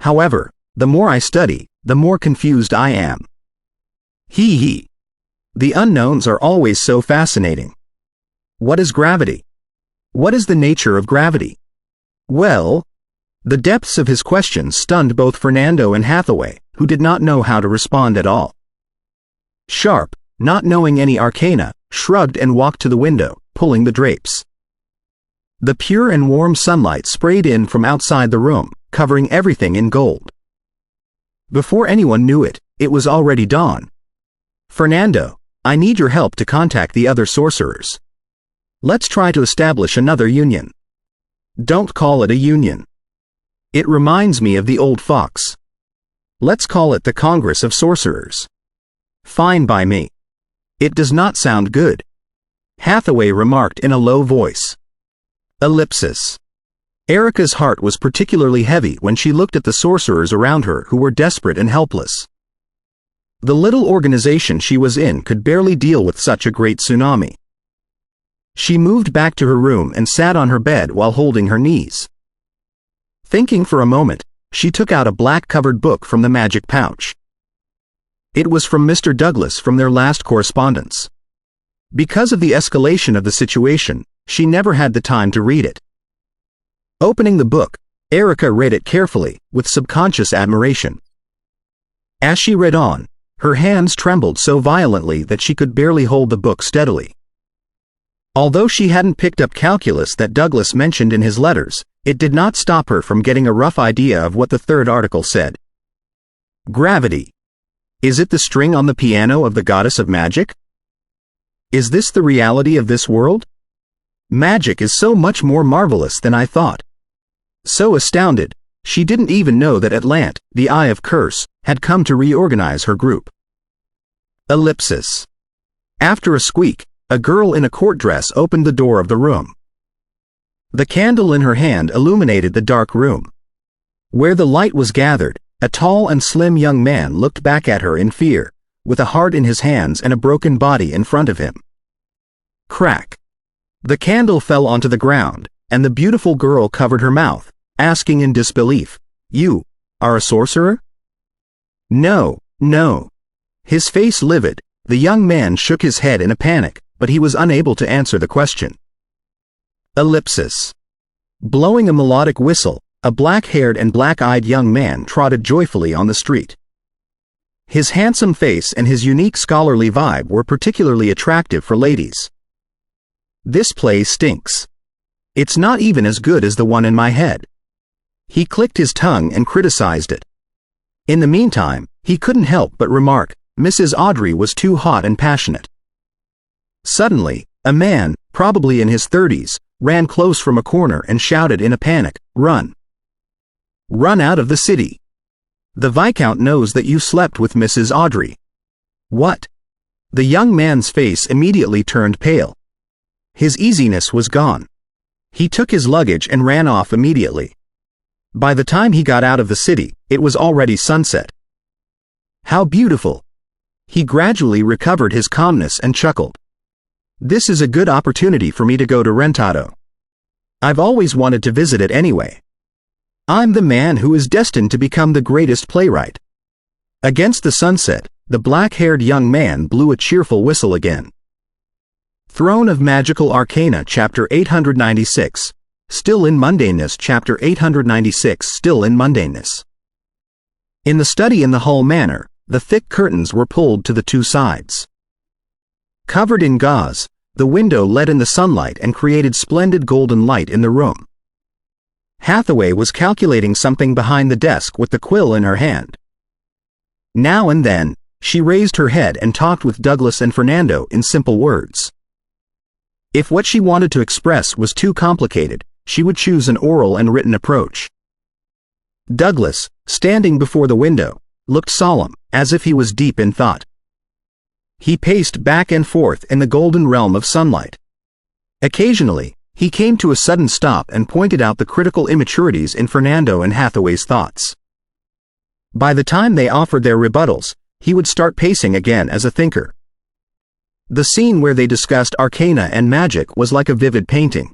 S1: However, the more I study, the more confused I am. He. The unknowns are always so fascinating. What is gravity? What is the nature of gravity? Well, the depths of his question stunned both Fernando and Hathaway, who did not know how to respond at all. Sharp, not knowing any arcana, shrugged and walked to the window, pulling the drapes. The pure and warm sunlight sprayed in from outside the room, covering everything in gold. Before anyone knew it, it was already dawn. Fernando, I need your help to contact the other sorcerers. Let's try to establish another union. Don't call it a union. It reminds me of the old fox. Let's call it the Congress of Sorcerers. Fine by me. It does not sound good. Hathaway remarked in a low voice. Ellipsis. Erica's heart was particularly heavy when she looked at the sorcerers around her who were desperate and helpless. The little organization she was in could barely deal with such a great tsunami. She moved back to her room and sat on her bed while holding her knees. Thinking for a moment, she took out a black-covered book from the magic pouch. It was from Mr. Douglas from their last correspondence. Because of the escalation of the situation, she never had the time to read it. Opening the book, Erica read it carefully, with subconscious admiration. As she read on, her hands trembled so violently that she could barely hold the book steadily. Although she hadn't picked up calculus that Douglas mentioned in his letters, it did not stop her from getting a rough idea of what the third article said. Gravity. Is it the string on the piano of the goddess of magic? Is this the reality of this world? Magic is so much more marvelous than I thought. So astounded, she didn't even know that Atlant, the Eye of Curse, had come to reorganize her group. Ellipsis. After a squeak, a girl in a court dress opened the door of the room. The candle in her hand illuminated the dark room. Where the light was gathered, a tall and slim young man looked back at her in fear, with a heart in his hands and a broken body in front of him. Crack. The candle fell onto the ground, and the beautiful girl covered her mouth, asking in disbelief, "You are a sorcerer?" "No, no." His face livid, the young man shook his head in a panic, but he was unable to answer the question. Ellipsis. Blowing a melodic whistle, a black-haired and black-eyed young man trotted joyfully on the street. His handsome face and his unique scholarly vibe were particularly attractive for ladies. "This play stinks. It's not even as good as the one in my head." He clicked his tongue and criticized it. In the meantime, he couldn't help but remark, Mrs. Audrey was too hot and passionate. Suddenly, a man, probably in his 30s, ran close from a corner and shouted in a panic, "Run! Run out of the city! The Viscount knows that you slept with Mrs. Audrey." "What?" The young man's face immediately turned pale. His easiness was gone. He took his luggage and ran off immediately. By the time he got out of the city, it was already sunset. How beautiful! He gradually recovered his calmness and chuckled. "This is a good opportunity for me to go to Rentado. I've always wanted to visit it anyway. I'm the man who is destined to become the greatest playwright." Against the sunset, the black-haired young man blew a cheerful whistle again. Throne of Magical Arcana Chapter 896. Still in Mundaneness Chapter 896 Still in Mundaneness. In the study in the Hull Manor, the thick curtains were pulled to the two sides. Covered in gauze, the window let in the sunlight and created splendid golden light in the room. Hathaway was calculating something behind the desk with the quill in her hand. Now and then, she raised her head and talked with Douglas and Fernando in simple words. If what she wanted to express was too complicated, she would choose an oral and written approach. Douglas, standing before the window, looked solemn, as if he was deep in thought. He paced back and forth in the golden realm of sunlight. Occasionally, he came to a sudden stop and pointed out the critical immaturities in Fernando and Hathaway's thoughts. By the time they offered their rebuttals, he would start pacing again as a thinker. The scene where they discussed arcana and magic was like a vivid painting.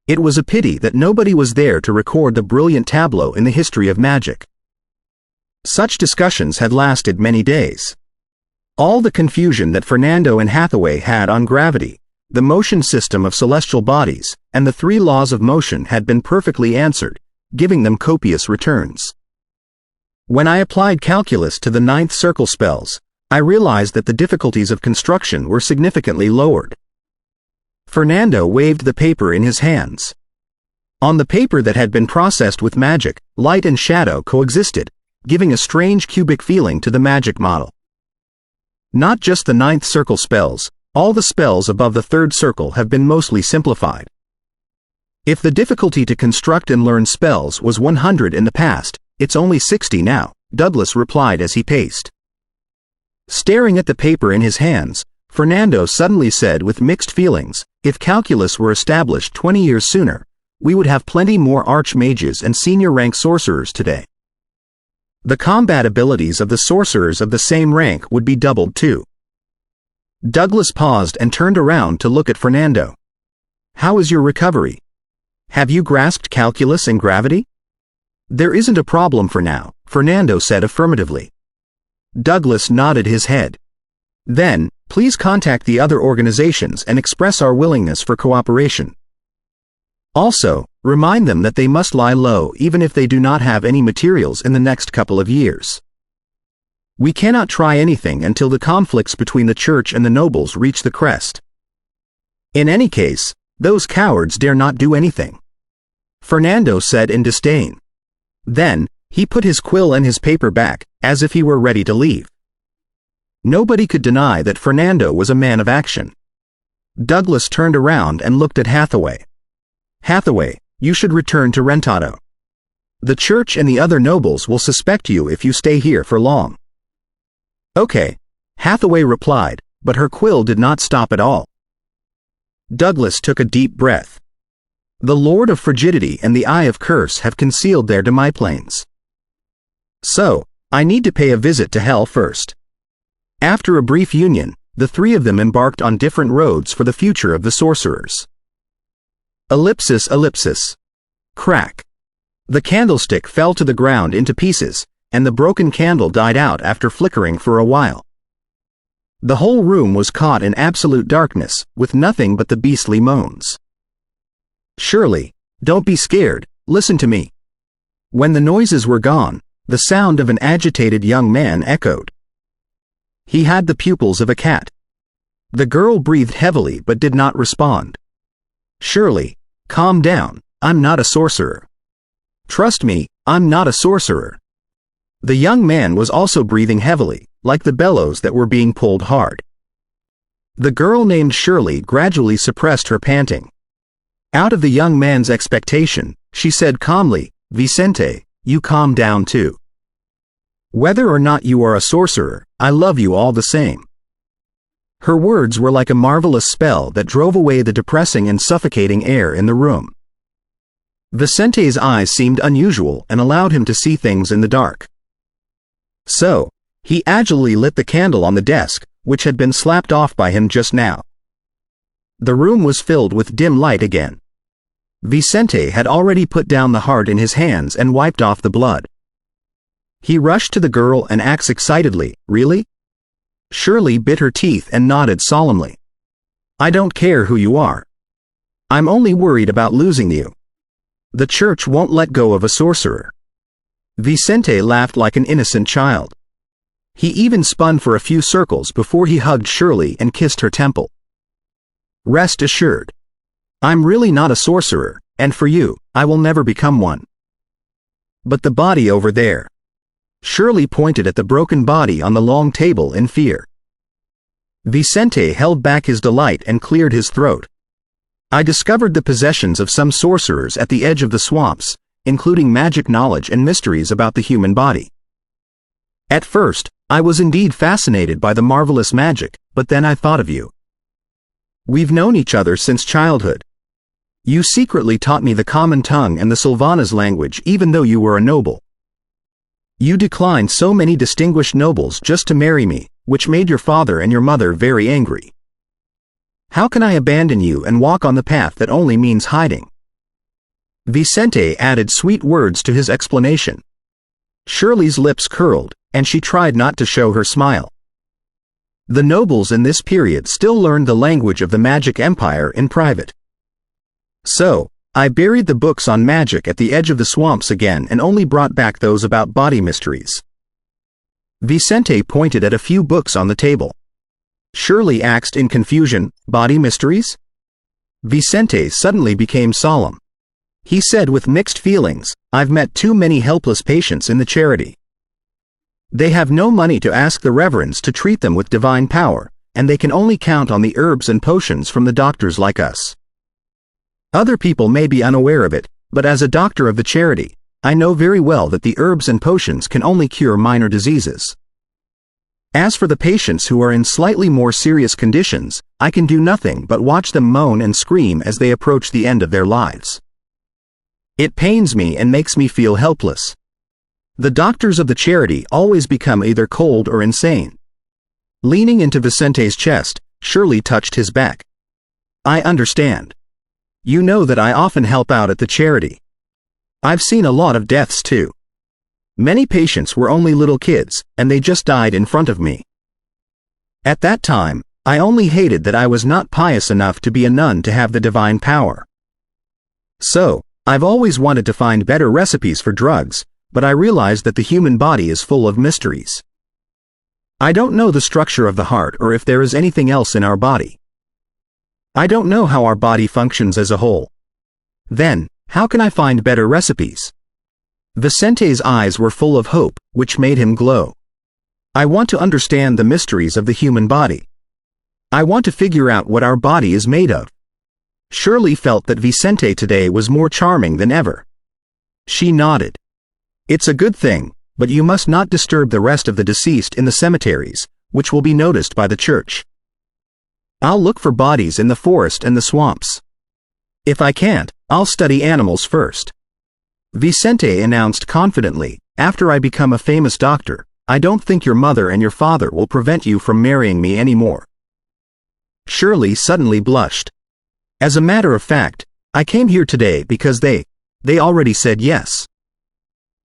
S1: It was a pity that nobody was there to record the brilliant tableau in the history of magic. Such discussions had lasted many days. All the confusion that Fernando and Hathaway had on gravity, the motion system of celestial bodies, and the three laws of motion had been perfectly answered, giving them copious returns. When I applied calculus to the ninth circle spells, I realized that the difficulties of construction were significantly lowered. Fernando waved the paper in his hands. On the paper that had been processed with magic, light and shadow coexisted, giving a strange cubic feeling to the magic model. Not just the ninth circle spells, all the spells above the third circle have been mostly simplified. If the difficulty to construct and learn spells was 100 in the past, it's only 60 now, Douglas replied as he paced. Staring at the paper in his hands, Fernando suddenly said with mixed feelings, if calculus were established 20 years sooner, we would have plenty more archmages and senior rank sorcerers today. The combat abilities of the sorcerers of the same rank would be doubled too. Douglas paused and turned around to look at Fernando. How is your recovery? Have you grasped calculus and gravity? There isn't a problem for now, Fernando said affirmatively. Douglas nodded his head. Then, please contact the other organizations and express our willingness for cooperation. Also, remind them that they must lie low even if they do not have any materials in the next couple of years. We cannot try anything until the conflicts between the church and the nobles reach the crest. In any case, those cowards dare not do anything, Fernando said in disdain. Then, he put his quill and his paper back, as if he were ready to leave. Nobody could deny that Fernando was a man of action. Douglas turned around and looked at Hathaway. Hathaway, you should return to Rentado. The church and the other nobles will suspect you if you stay here for long. Okay, Hathaway replied, but her quill did not stop at all. Douglas took a deep breath. The Lord of Frigidity and the Eye of Curse have concealed their demiplanes. So, I need to pay a visit to hell first. After a brief union, the three of them embarked on different roads for the future of the sorcerers. Ellipsis, ellipsis. Crack. The candlestick fell to the ground into pieces, and the broken candle died out after flickering for a while. The whole room was caught in absolute darkness, with nothing but the beastly moans. Shirley, don't be scared, listen to me. When the noises were gone, the sound of an agitated young man echoed. He had the pupils of a cat. The girl breathed heavily but did not respond. Shirley, calm down, I'm not a sorcerer. Trust me, I'm not a sorcerer. The young man was also breathing heavily, like the bellows that were being pulled hard. The girl named Shirley gradually suppressed her panting. Out of the young man's expectation, she said calmly, Vicente, you calm down too. Whether or not you are a sorcerer, I love you all the same. Her words were like a marvelous spell that drove away the depressing and suffocating air in the room. Vicente's eyes seemed unusual and allowed him to see things in the dark. So, he agilely lit the candle on the desk, which had been slapped off by him just now. The room was filled with dim light again. Vicente had already put down the heart in his hands and wiped off the blood. He rushed to the girl and asked excitedly, Really? Shirley bit her teeth and nodded solemnly. I don't care who you are. I'm only worried about losing you. The church won't let go of a sorcerer. Vicente laughed like an innocent child. He even spun for a few circles before he hugged Shirley and kissed her temple. Rest assured. I'm really not a sorcerer, and for you, I will never become one. But the body over there. Shirley pointed at the broken body on the long table in fear. Vicente held back his delight and cleared his throat. I discovered the possessions of some sorcerers at the edge of the swamps, including magic knowledge and mysteries about the human body. At first, I was indeed fascinated by the marvelous magic, but then I thought of you. We've known each other since childhood. You secretly taught me the common tongue and the Sylvanas language even though you were a noble. You declined so many distinguished nobles just to marry me, which made your father and your mother very angry. How can I abandon you and walk on the path that only means hiding? Vicente added sweet words to his explanation. Shirley's lips curled, and she tried not to show her smile. The nobles in this period still learned the language of the magic empire in private. So, I buried the books on magic at the edge of the swamps again and only brought back those about body mysteries. Vicente pointed at a few books on the table. Shirley asked in confusion, Body mysteries? Vicente suddenly became solemn. He said with mixed feelings, I've met too many helpless patients in the charity. They have no money to ask the reverends to treat them with divine power, and they can only count on the herbs and potions from the doctors like us. Other people may be unaware of it, but as a doctor of the charity, I know very well that the herbs and potions can only cure minor diseases. As for the patients who are in slightly more serious conditions, I can do nothing but watch them moan and scream as they approach the end of their lives. It pains me and makes me feel helpless. The doctors of the charity always become either cold or insane. Leaning into Vicente's chest, Shirley touched his back. I understand. You know that I often help out at the charity. I've seen a lot of deaths too. Many patients were only little kids, and they just died in front of me. At that time, I only hated that I was not pious enough to be a nun to have the divine power. So, I've always wanted to find better recipes for drugs, but I realized that the human body is full of mysteries. I don't know the structure of the heart or if there is anything else in our body. I don't know how our body functions as a whole. Then, how can I find better recipes? Vicente's eyes were full of hope, which made him glow. I want to understand the mysteries of the human body. I want to figure out what our body is made of. Shirley felt that Vicente today was more charming than ever. She nodded. It's a good thing, but you must not disturb the rest of the deceased in the cemeteries, which will be noticed by the church. I'll look for bodies in the forest and the swamps. If I can't, I'll study animals first. Vicente announced confidently, after I become a famous doctor, I don't think your mother and your father will prevent you from marrying me anymore. Shirley suddenly blushed. As a matter of fact, I came here today because they already said yes.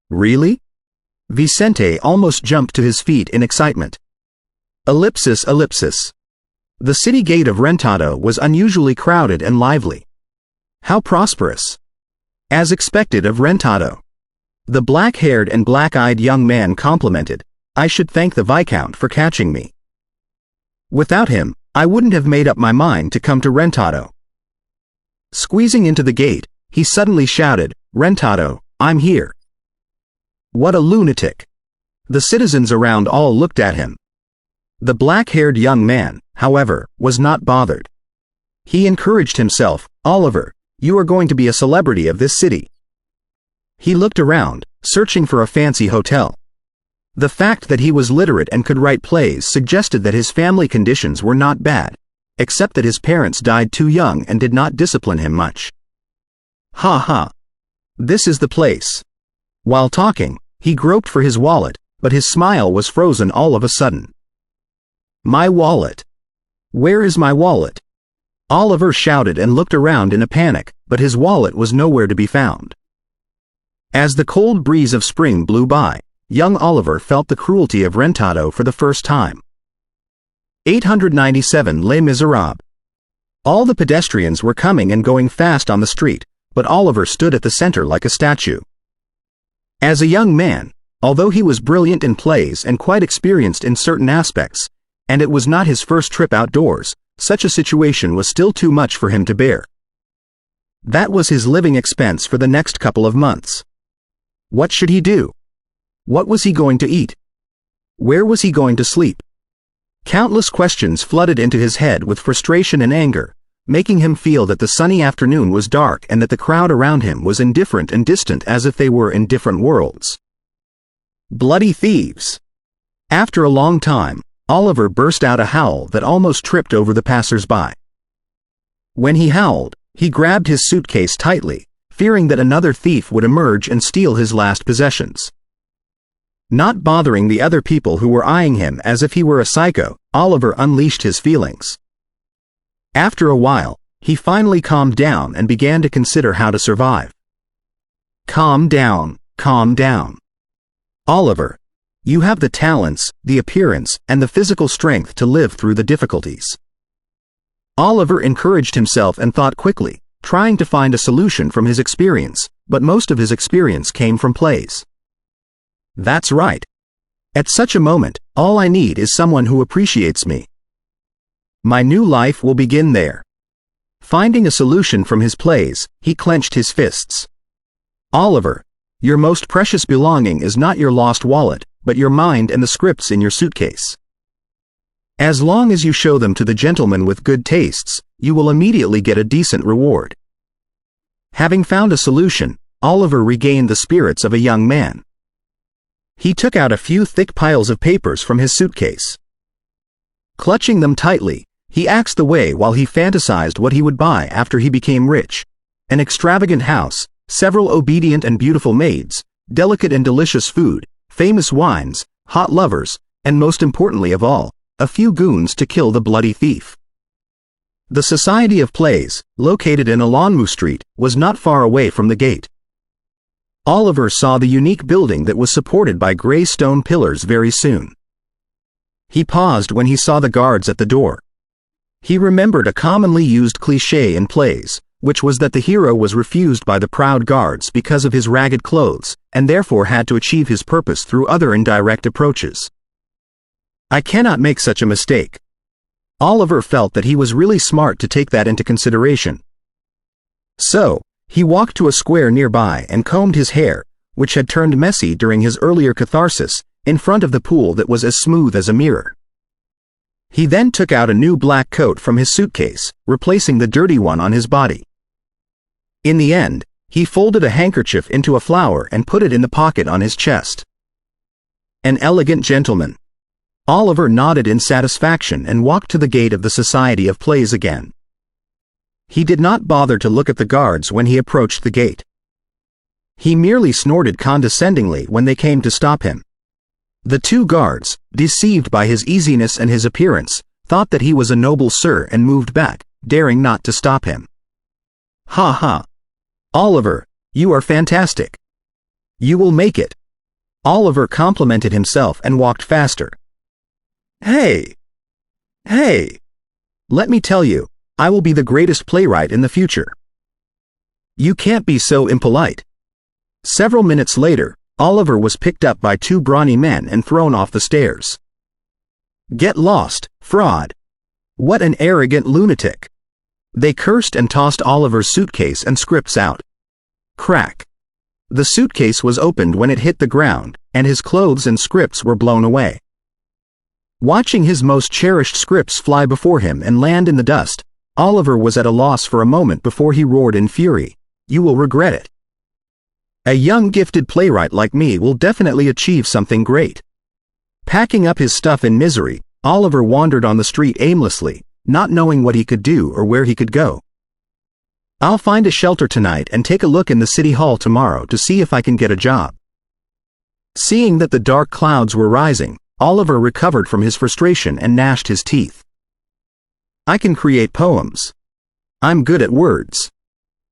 S1: Really? Vicente almost jumped to his feet in excitement. Ellipsis. The city gate of Rentado was unusually crowded and lively. How prosperous. As expected of Rentado. The black-haired and black-eyed young man complimented, I should thank the Viscount for catching me. Without him, I wouldn't have made up my mind to come to Rentado. Squeezing into the gate, he suddenly shouted, Rentado, I'm here. What a lunatic. The citizens around all looked at him. The black-haired young man, however, was not bothered. He encouraged himself, Oliver, you are going to be a celebrity of this city. He looked around, searching for a fancy hotel. The fact that he was literate and could write plays suggested that his family conditions were not bad, except that his parents died too young and did not discipline him much. Ha ha. This is the place. While talking, he groped for his wallet, but his smile was frozen all of a sudden. My wallet. Where is my wallet? Oliver shouted and looked around in a panic, but his wallet was nowhere to be found. As the cold breeze of spring blew by, young Oliver felt the cruelty of Rentado for the first time. 897 Les Miserables. All the pedestrians were coming and going fast on the street, but Oliver stood at the center like a statue. As a young man, although he was brilliant in plays and quite experienced in certain aspects, and it was not his first trip outdoors, such a situation was still too much for him to bear. That was his living expense for the next couple of months. What should he do? What was he going to eat? Where was he going to sleep? Countless questions flooded into his head with frustration and anger, making him feel that the sunny afternoon was dark and that the crowd around him was indifferent and distant as if they were in different worlds. Bloody thieves! After a long time, Oliver burst out a howl that almost tripped over the passers-by. When he howled, he grabbed his suitcase tightly, fearing that another thief would emerge and steal his last possessions. Not bothering the other people who were eyeing him as if he were a psycho, Oliver unleashed his feelings. After a while, he finally calmed down and began to consider how to survive. Calm down, calm down. Oliver, you have the talents, the appearance, and the physical strength to live through the difficulties. Oliver encouraged himself and thought quickly, trying to find a solution from his experience, but most of his experience came from plays. That's right. At such a moment, all I need is someone who appreciates me. My new life will begin there. Finding a solution from his plays, he clenched his fists. Oliver, your most precious belonging is not your lost wallet, but your mind and the scripts in your suitcase. As long as you show them to the gentleman with good tastes, you will immediately get a decent reward. Having found a solution, Oliver regained the spirits of a young man. He took out a few thick piles of papers from his suitcase. Clutching them tightly, he axed the way while he fantasized what he would buy after he became rich: an extravagant house, several obedient and beautiful maids, delicate and delicious food, famous wines, hot lovers, and most importantly of all, a few goons to kill the bloody thief. The Society of Plays, located in Alonmu Street, was not far away from the gate. Oliver saw the unique building that was supported by gray stone pillars very soon. He paused when he saw the guards at the door. He remembered a commonly used cliché in plays, which was that the hero was refused by the proud guards because of his ragged clothes, and therefore had to achieve his purpose through other indirect approaches. I cannot make such a mistake. Oliver felt that he was really smart to take that into consideration. So, he walked to a square nearby and combed his hair, which had turned messy during his earlier catharsis, in front of the pool that was as smooth as a mirror. He then took out a new black coat from his suitcase, replacing the dirty one on his body. In the end, he folded a handkerchief into a flower and put it in the pocket on his chest. An elegant gentleman. Oliver nodded in satisfaction and walked to the gate of the Society of Plays again. He did not bother to look at the guards when he approached the gate. He merely snorted condescendingly when they came to stop him. The two guards, deceived by his easiness and his appearance, thought that he was a noble sir and moved back, daring not to stop him. Ha ha! Oliver, you are fantastic. You will make it. Oliver complimented himself and walked faster. Hey! Hey! Let me tell you, I will be the greatest playwright in the future. You can't be so impolite. Several minutes later, Oliver was picked up by two brawny men and thrown off the stairs. Get lost, fraud. What an arrogant lunatic. They cursed and tossed Oliver's suitcase and scripts out. Crack. The suitcase was opened when it hit the ground, and his clothes and scripts were blown away. Watching his most cherished scripts fly before him and land in the dust, Oliver was at a loss for a moment before he roared in fury, "You will regret it. A young gifted playwright like me will definitely achieve something great." Packing up his stuff in misery, Oliver wandered on the street aimlessly, not knowing what he could do or where he could go. I'll find a shelter tonight and take a look in the city hall tomorrow to see if I can get a job. Seeing that the dark clouds were rising, Oliver recovered from his frustration and gnashed his teeth. I can create poems. I'm good at words.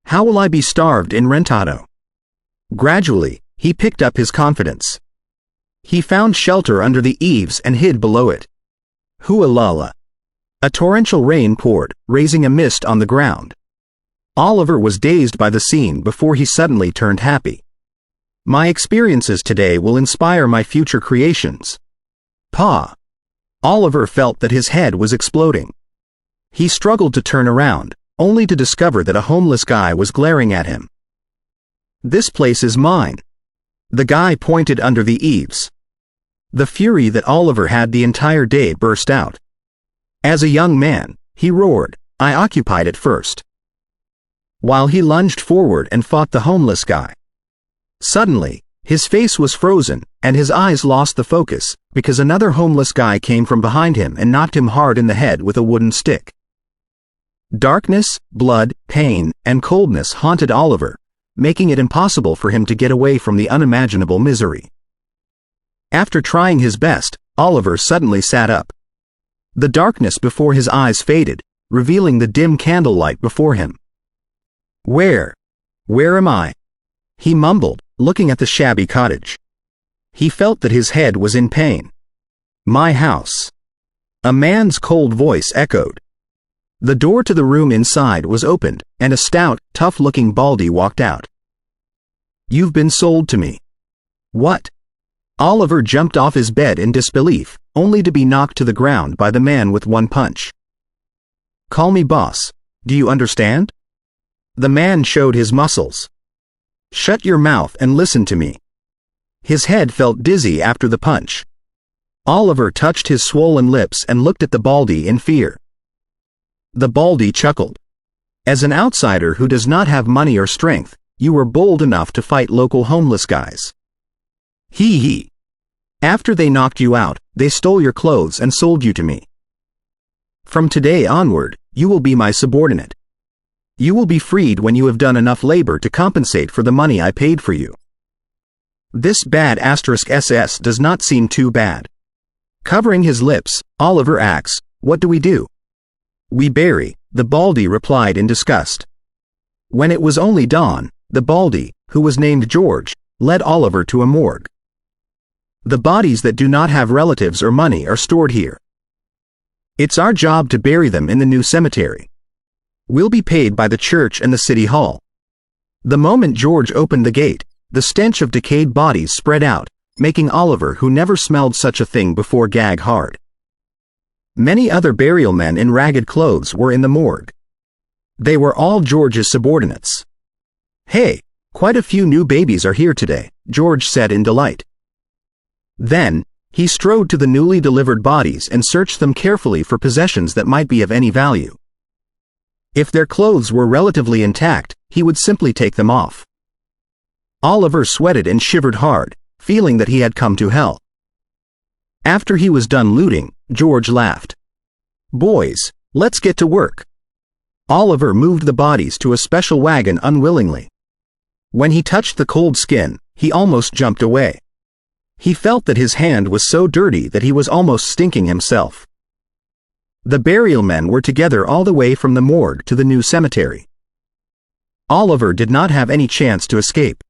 S1: How will I be starved in Rentado? Gradually, he picked up his confidence. He found shelter under the eaves and hid below it. Hua-la-la. A torrential rain poured, raising a mist on the ground. Oliver was dazed by the scene before he suddenly turned happy. My experiences today will inspire my future creations. Pa! Oliver felt that his head was exploding. He struggled to turn around, only to discover that a homeless guy was glaring at him. This place is mine. The guy pointed under the eaves. The fury that Oliver had the entire day burst out. As a young man, he roared, I occupied it first. While he lunged forward and fought the homeless guy. Suddenly, his face was frozen, and his eyes lost the focus, because another homeless guy came from behind him and knocked him hard in the head with a wooden stick. Darkness, blood, pain, and coldness haunted Oliver, making it impossible for him to get away from the unimaginable misery. After trying his best, Oliver suddenly sat up. The darkness before his eyes faded, revealing the dim candlelight before him. Where am I? He mumbled, looking at the shabby cottage. He felt that his head was in pain. My house. A man's cold voice echoed. The door to the room inside was opened, and a stout, tough-looking baldy walked out. You've been sold to me. What? Oliver jumped off his bed in disbelief, only to be knocked to the ground by the man with one punch. Call me boss. Do you understand? The man showed his muscles. Shut your mouth and listen to me. His head felt dizzy after the punch. Oliver touched his swollen lips and looked at the baldy in fear. The baldy chuckled. As an outsider who does not have money or strength, you were bold enough to fight local homeless guys. Hee hee. After they knocked you out, they stole your clothes and sold you to me. From today onward, you will be my subordinate. You will be freed when you have done enough labor to compensate for the money I paid for you. This bad *SS does not seem too bad. Covering his lips, Oliver asks, "What do we do?" "We bury," the Baldy replied in disgust. When it was only dawn, the Baldy, who was named George, led Oliver to a morgue. "The bodies that do not have relatives or money are stored here. It's our job to bury them in the new cemetery. We'll be paid by the church and the city hall." The moment George opened the gate, the stench of decayed bodies spread out, making Oliver, who never smelled such a thing before, gag hard. Many other burial men in ragged clothes were in the morgue. They were all George's subordinates. "Hey, quite a few new babies are here today," George said in delight. Then, he strode to the newly delivered bodies and searched them carefully for possessions that might be of any value. If their clothes were relatively intact, he would simply take them off. Oliver sweated and shivered hard, feeling that he had come to hell. After he was done looting, George laughed. "Boys, let's get to work." Oliver moved the bodies to a special wagon unwillingly. When he touched the cold skin, he almost jumped away. He felt that his hand was so dirty that he was almost stinking himself. The burial men were together all the way from the morgue to the new cemetery. Oliver did not have any chance to escape.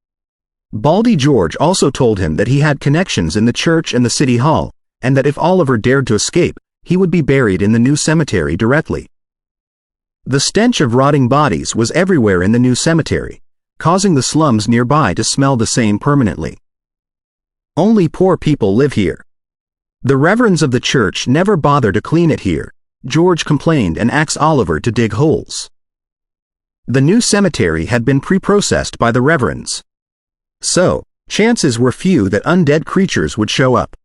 S1: Baldy George also told him that he had connections in the church and the city hall, and that if Oliver dared to escape, he would be buried in the new cemetery directly. The stench of rotting bodies was everywhere in the new cemetery, causing the slums nearby to smell the same permanently. "Only poor people live here. The reverends of the church never bother to clean it here," George complained and asked Oliver to dig holes. The new cemetery had been pre-processed by the reverends. So, chances were few that undead creatures would show up.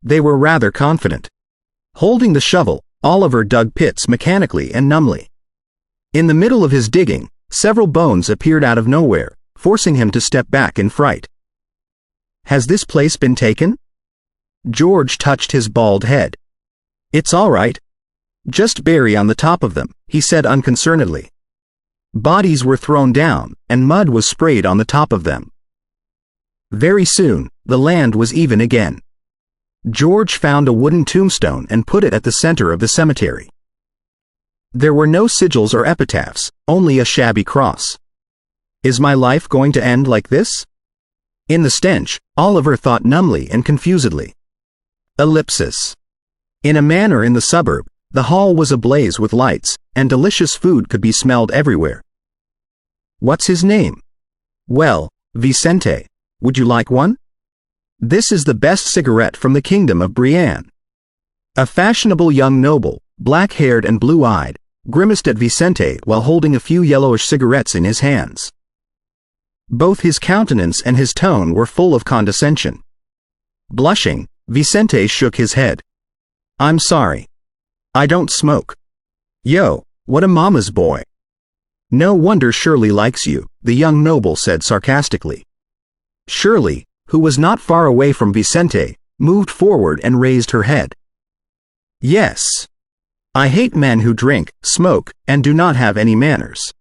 S1: They were rather confident. Holding the shovel, Oliver dug pits mechanically and numbly. In the middle of his digging, several bones appeared out of nowhere, forcing him to step back in fright. "Has this place been taken?" George touched his bald head. "It's all right. Just bury on the top of them," he said unconcernedly. Bodies were thrown down, and mud was sprayed on the top of them. Very soon, the land was even again. George found a wooden tombstone and put it at the center of the cemetery. There were no sigils or epitaphs, only a shabby cross. "Is my life going to end like this?" In the stench, Oliver thought numbly and confusedly. Ellipsis. In a manor in the suburb, the hall was ablaze with lights, and delicious food could be smelled everywhere. "What's his name?" "Well, Vicente. Would you like one? This is the best cigarette from the kingdom of Brienne." A fashionable young noble, black-haired and blue-eyed, grimaced at Vicente while holding a few yellowish cigarettes in his hands. Both his countenance and his tone were full of condescension. Blushing, Vicente shook his head. "I'm sorry. I don't smoke." "Yo, what a mama's boy." "No wonder Shirley likes you," the young noble said sarcastically. Shirley, who was not far away from Vicente, moved forward and raised her head. "Yes. I hate men who drink, smoke, and do not have any manners."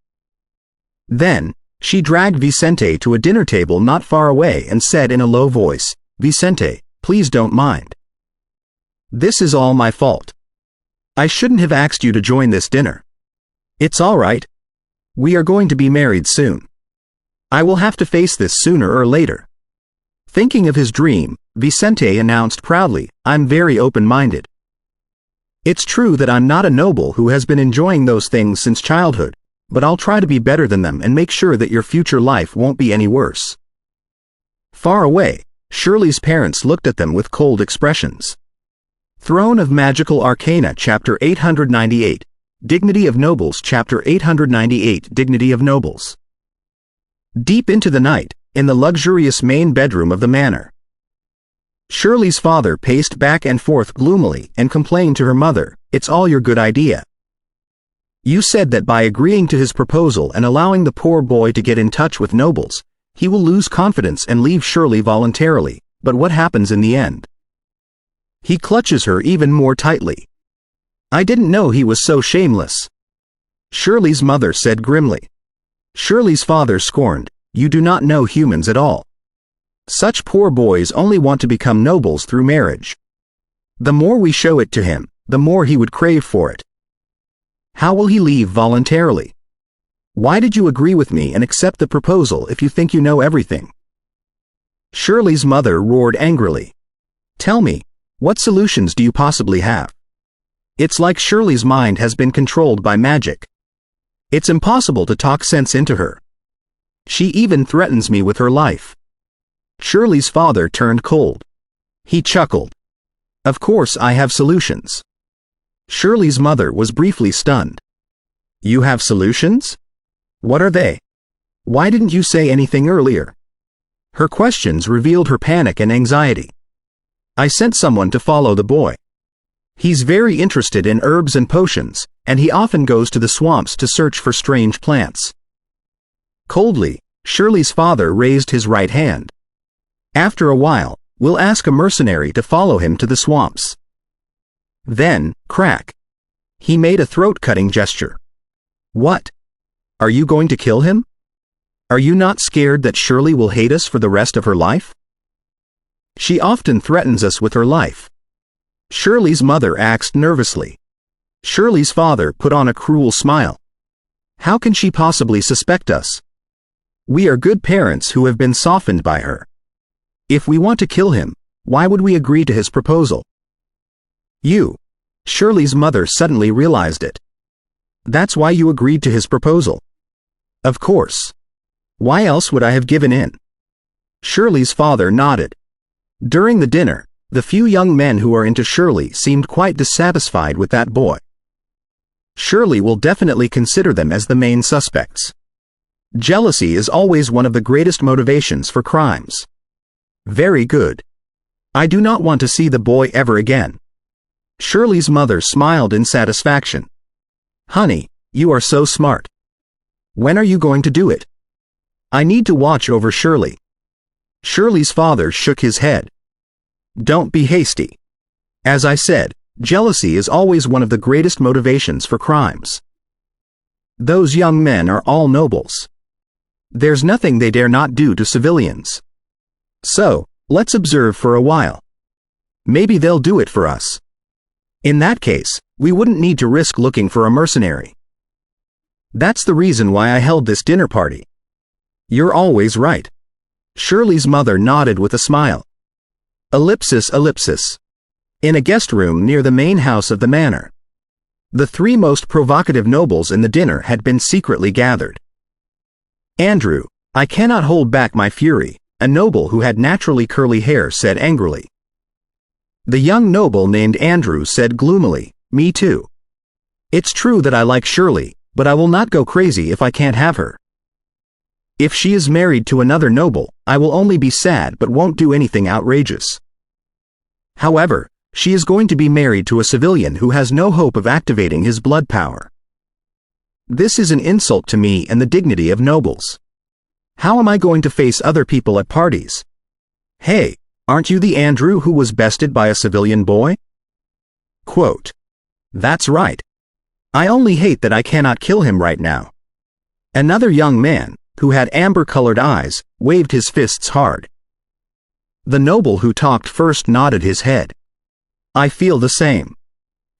S1: Then, she dragged Vicente to a dinner table not far away and said in a low voice, "Vicente, please don't mind. This is all my fault. I shouldn't have asked you to join this dinner. It's all right. We are going to be married soon. I will have to face this sooner or later." Thinking of his dream, Vicente announced proudly, "I'm very open-minded. It's true that I'm not a noble who has been enjoying those things since childhood, but I'll try to be better than them and make sure that your future life won't be any worse." Far away, Shirley's parents looked at them with cold expressions. Throne of Magical Arcana Chapter 898, Dignity of Nobles Chapter 898 Dignity of Nobles. Deep into the night, in the luxurious main bedroom of the manor, Shirley's father paced back and forth gloomily and complained to her mother, "It's all your good idea. You said that by agreeing to his proposal and allowing the poor boy to get in touch with nobles, he will lose confidence and leave Shirley voluntarily, but what happens in the end? He clutches her even more tightly. I didn't know he was so shameless." Shirley's mother said grimly. Shirley's father scorned, "You do not know humans at all. Such poor boys only want to become nobles through marriage. The more we show it to him, the more he would crave for it. How will he leave voluntarily? Why did you agree with me and accept the proposal if you think you know everything? Shirley's mother roared angrily. Tell me, what solutions do you possibly have? It's like Shirley's mind has been controlled by magic. It's impossible to talk sense into her. She even threatens me with her life. Shirley's father turned cold. He chuckled. Of course I have solutions. Shirley's mother was briefly stunned. You have solutions? What are they? Why didn't you say anything earlier? Her questions revealed her panic and anxiety. I sent someone to follow the boy. He's very interested in herbs and potions, and he often goes to the swamps to search for strange plants. Coldly, Shirley's father raised his right hand. After a while, we'll ask a mercenary to follow him to the swamps. Then, crack. He made a throat-cutting gesture. What? Are you going to kill him? Are you not scared that Shirley will hate us for the rest of her life? She often threatens us with her life. Shirley's mother asked nervously. Shirley's father put on a cruel smile. How can she possibly suspect us? We are good parents who have been softened by her. If we want to kill him, why would we agree to his proposal? Shirley's mother suddenly realized it. That's why you agreed to his proposal. Of course. Why else would I have given in? Shirley's father nodded. During the dinner, the few young men who are into Shirley seemed quite dissatisfied with that boy. Shirley will definitely consider them as the main suspects. Jealousy is always one of the greatest motivations for crimes. Very good. I do not want to see the boy ever again. Shirley's mother smiled in satisfaction. Honey, you are so smart. When are you going to do it? I need to watch over Shirley. Shirley's father shook his head. Don't be hasty. As I said, jealousy is always one of the greatest motivations for crimes. Those young men are all nobles. There's nothing they dare not do to civilians. So, let's observe for a while. Maybe they'll do it for us. In that case, we wouldn't need to risk looking for a mercenary. That's the reason why I held this dinner party. You're always right. Shirley's mother nodded with a smile. Ellipsis. In a guest room near the main house of the manor. The three most provocative nobles in the dinner had been secretly gathered. Andrew, I cannot hold back my fury, a noble who had naturally curly hair said angrily. The young noble named Andrew said gloomily, Me too. It's true that I like Shirley, but I will not go crazy if I can't have her. If she is married to another noble, I will only be sad but won't do anything outrageous. However, she is going to be married to a civilian who has no hope of activating his blood power. This is an insult to me and the dignity of nobles. How am I going to face other people at parties? Hey, aren't you the Andrew who was bested by a civilian boy? Quote. That's right. I only hate that I cannot kill him right now. Another young man, who had amber-colored eyes, waved his fists hard. The noble who talked first nodded his head. I feel the same.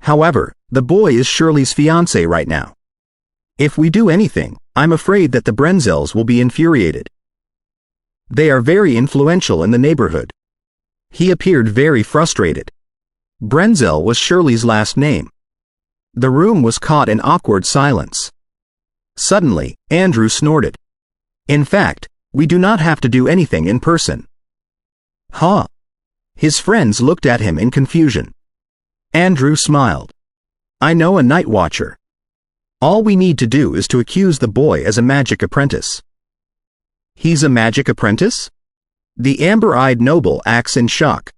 S1: However, the boy is Shirley's fiancé right now. If we do anything, I'm afraid that the Brenzels will be infuriated. They are very influential in the neighborhood. He appeared very frustrated. Brenzel was Shirley's last name. The room was caught in awkward silence. Suddenly, Andrew snorted. In fact, we do not have to do anything in person. Huh? His friends looked at him in confusion. Andrew smiled. I know a night watcher. All we need to do is to accuse the boy as a magic apprentice. He's a magic apprentice? The amber-eyed noble acts in shock.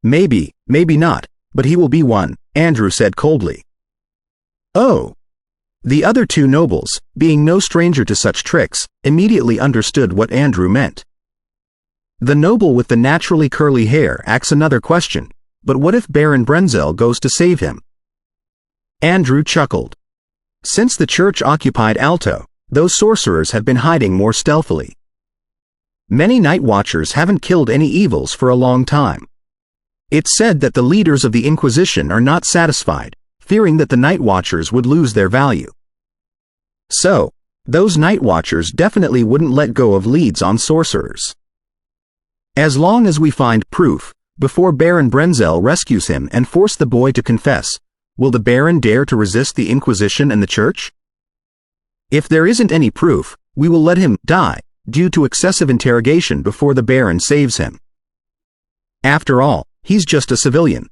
S1: Maybe not, but he will be one, Andrew said coldly. Oh. The other two nobles, being no stranger to such tricks, immediately understood what Andrew meant. The noble with the naturally curly hair asks another question, but what if Baron Brenzel goes to save him? Andrew chuckled. Since the church occupied Alto, those sorcerers have been hiding more stealthily. Many night watchers haven't killed any evils for a long time. It's said that the leaders of the Inquisition are not satisfied, fearing that the night watchers would lose their value. So, those night watchers definitely wouldn't let go of leads on sorcerers. As long as we find proof, before Baron Brenzel rescues him and force the boy to confess, will the Baron dare to resist the Inquisition and the Church? If there isn't any proof, we will let him die, due to excessive interrogation before the Baron saves him. After all, he's just a civilian.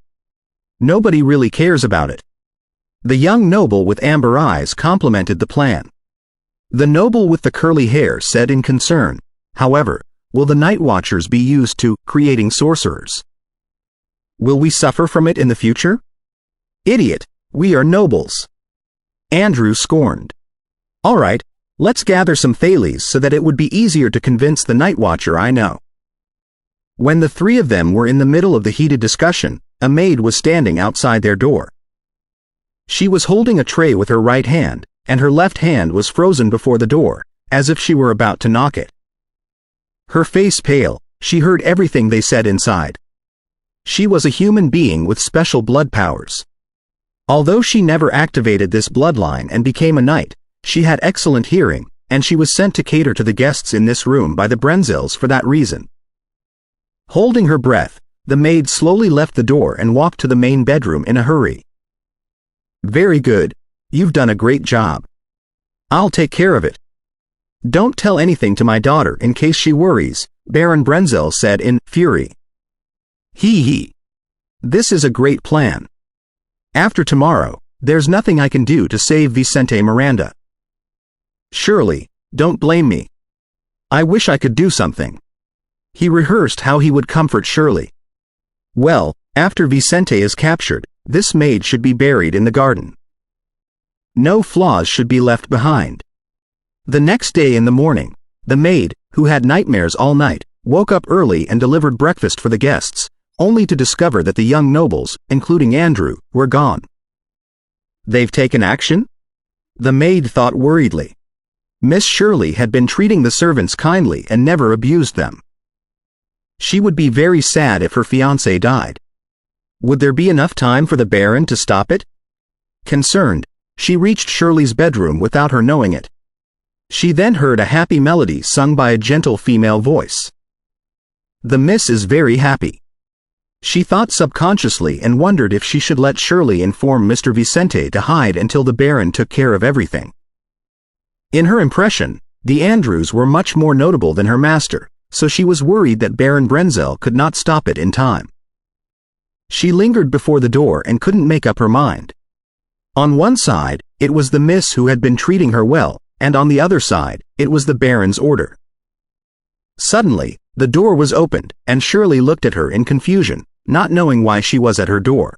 S1: Nobody really cares about it. The young noble with amber eyes complimented the plan. The noble with the curly hair said in concern, however, will the night watchers be used to creating sorcerers? Will we suffer from it in the future? Idiot, we are nobles. Andrew scorned. All right, let's gather some Thales so that it would be easier to convince the night watcher I know. When the three of them were in the middle of the heated discussion, a maid was standing outside their door. She was holding a tray with her right hand, and her left hand was frozen before the door, as if she were about to knock it. Her face pale, she heard everything they said inside. She was a human being with special blood powers. Although she never activated this bloodline and became a knight, she had excellent hearing, and she was sent to cater to the guests in this room by the Brenzels for that reason. Holding her breath, the maid slowly left the door and walked to the main bedroom in a hurry. Very good, you've done a great job. I'll take care of it. Don't tell anything to my daughter in case she worries, Baron Brenzel said in fury. Hee. This is a great plan. After tomorrow, there's nothing I can do to save Vicente Miranda. Surely, don't blame me. I wish I could do something. He rehearsed how he would comfort Shirley. Well, after Vicente is captured, this maid should be buried in the garden. No flaws should be left behind. The next day in the morning, the maid, who had nightmares all night, woke up early and delivered breakfast for the guests, only to discover that the young nobles, including Andrew, were gone. They've taken action? The maid thought worriedly. Miss Shirley had been treating the servants kindly and never abused them. She would be very sad if her fiancé died. Would there be enough time for the Baron to stop it? Concerned, she reached Shirley's bedroom without her knowing it. She then heard a happy melody sung by a gentle female voice. The miss is very happy. She thought subconsciously and wondered if she should let Shirley inform Mr. Vicente to hide until the Baron took care of everything. In her impression, the Andrews were much more notable than her master, so she was worried that Baron Brenzel could not stop it in time. She lingered before the door and couldn't make up her mind. On one side, it was the miss who had been treating her well, and on the other side, it was the Baron's order. Suddenly, the door was opened, and Shirley looked at her in confusion, not knowing why she was at her door.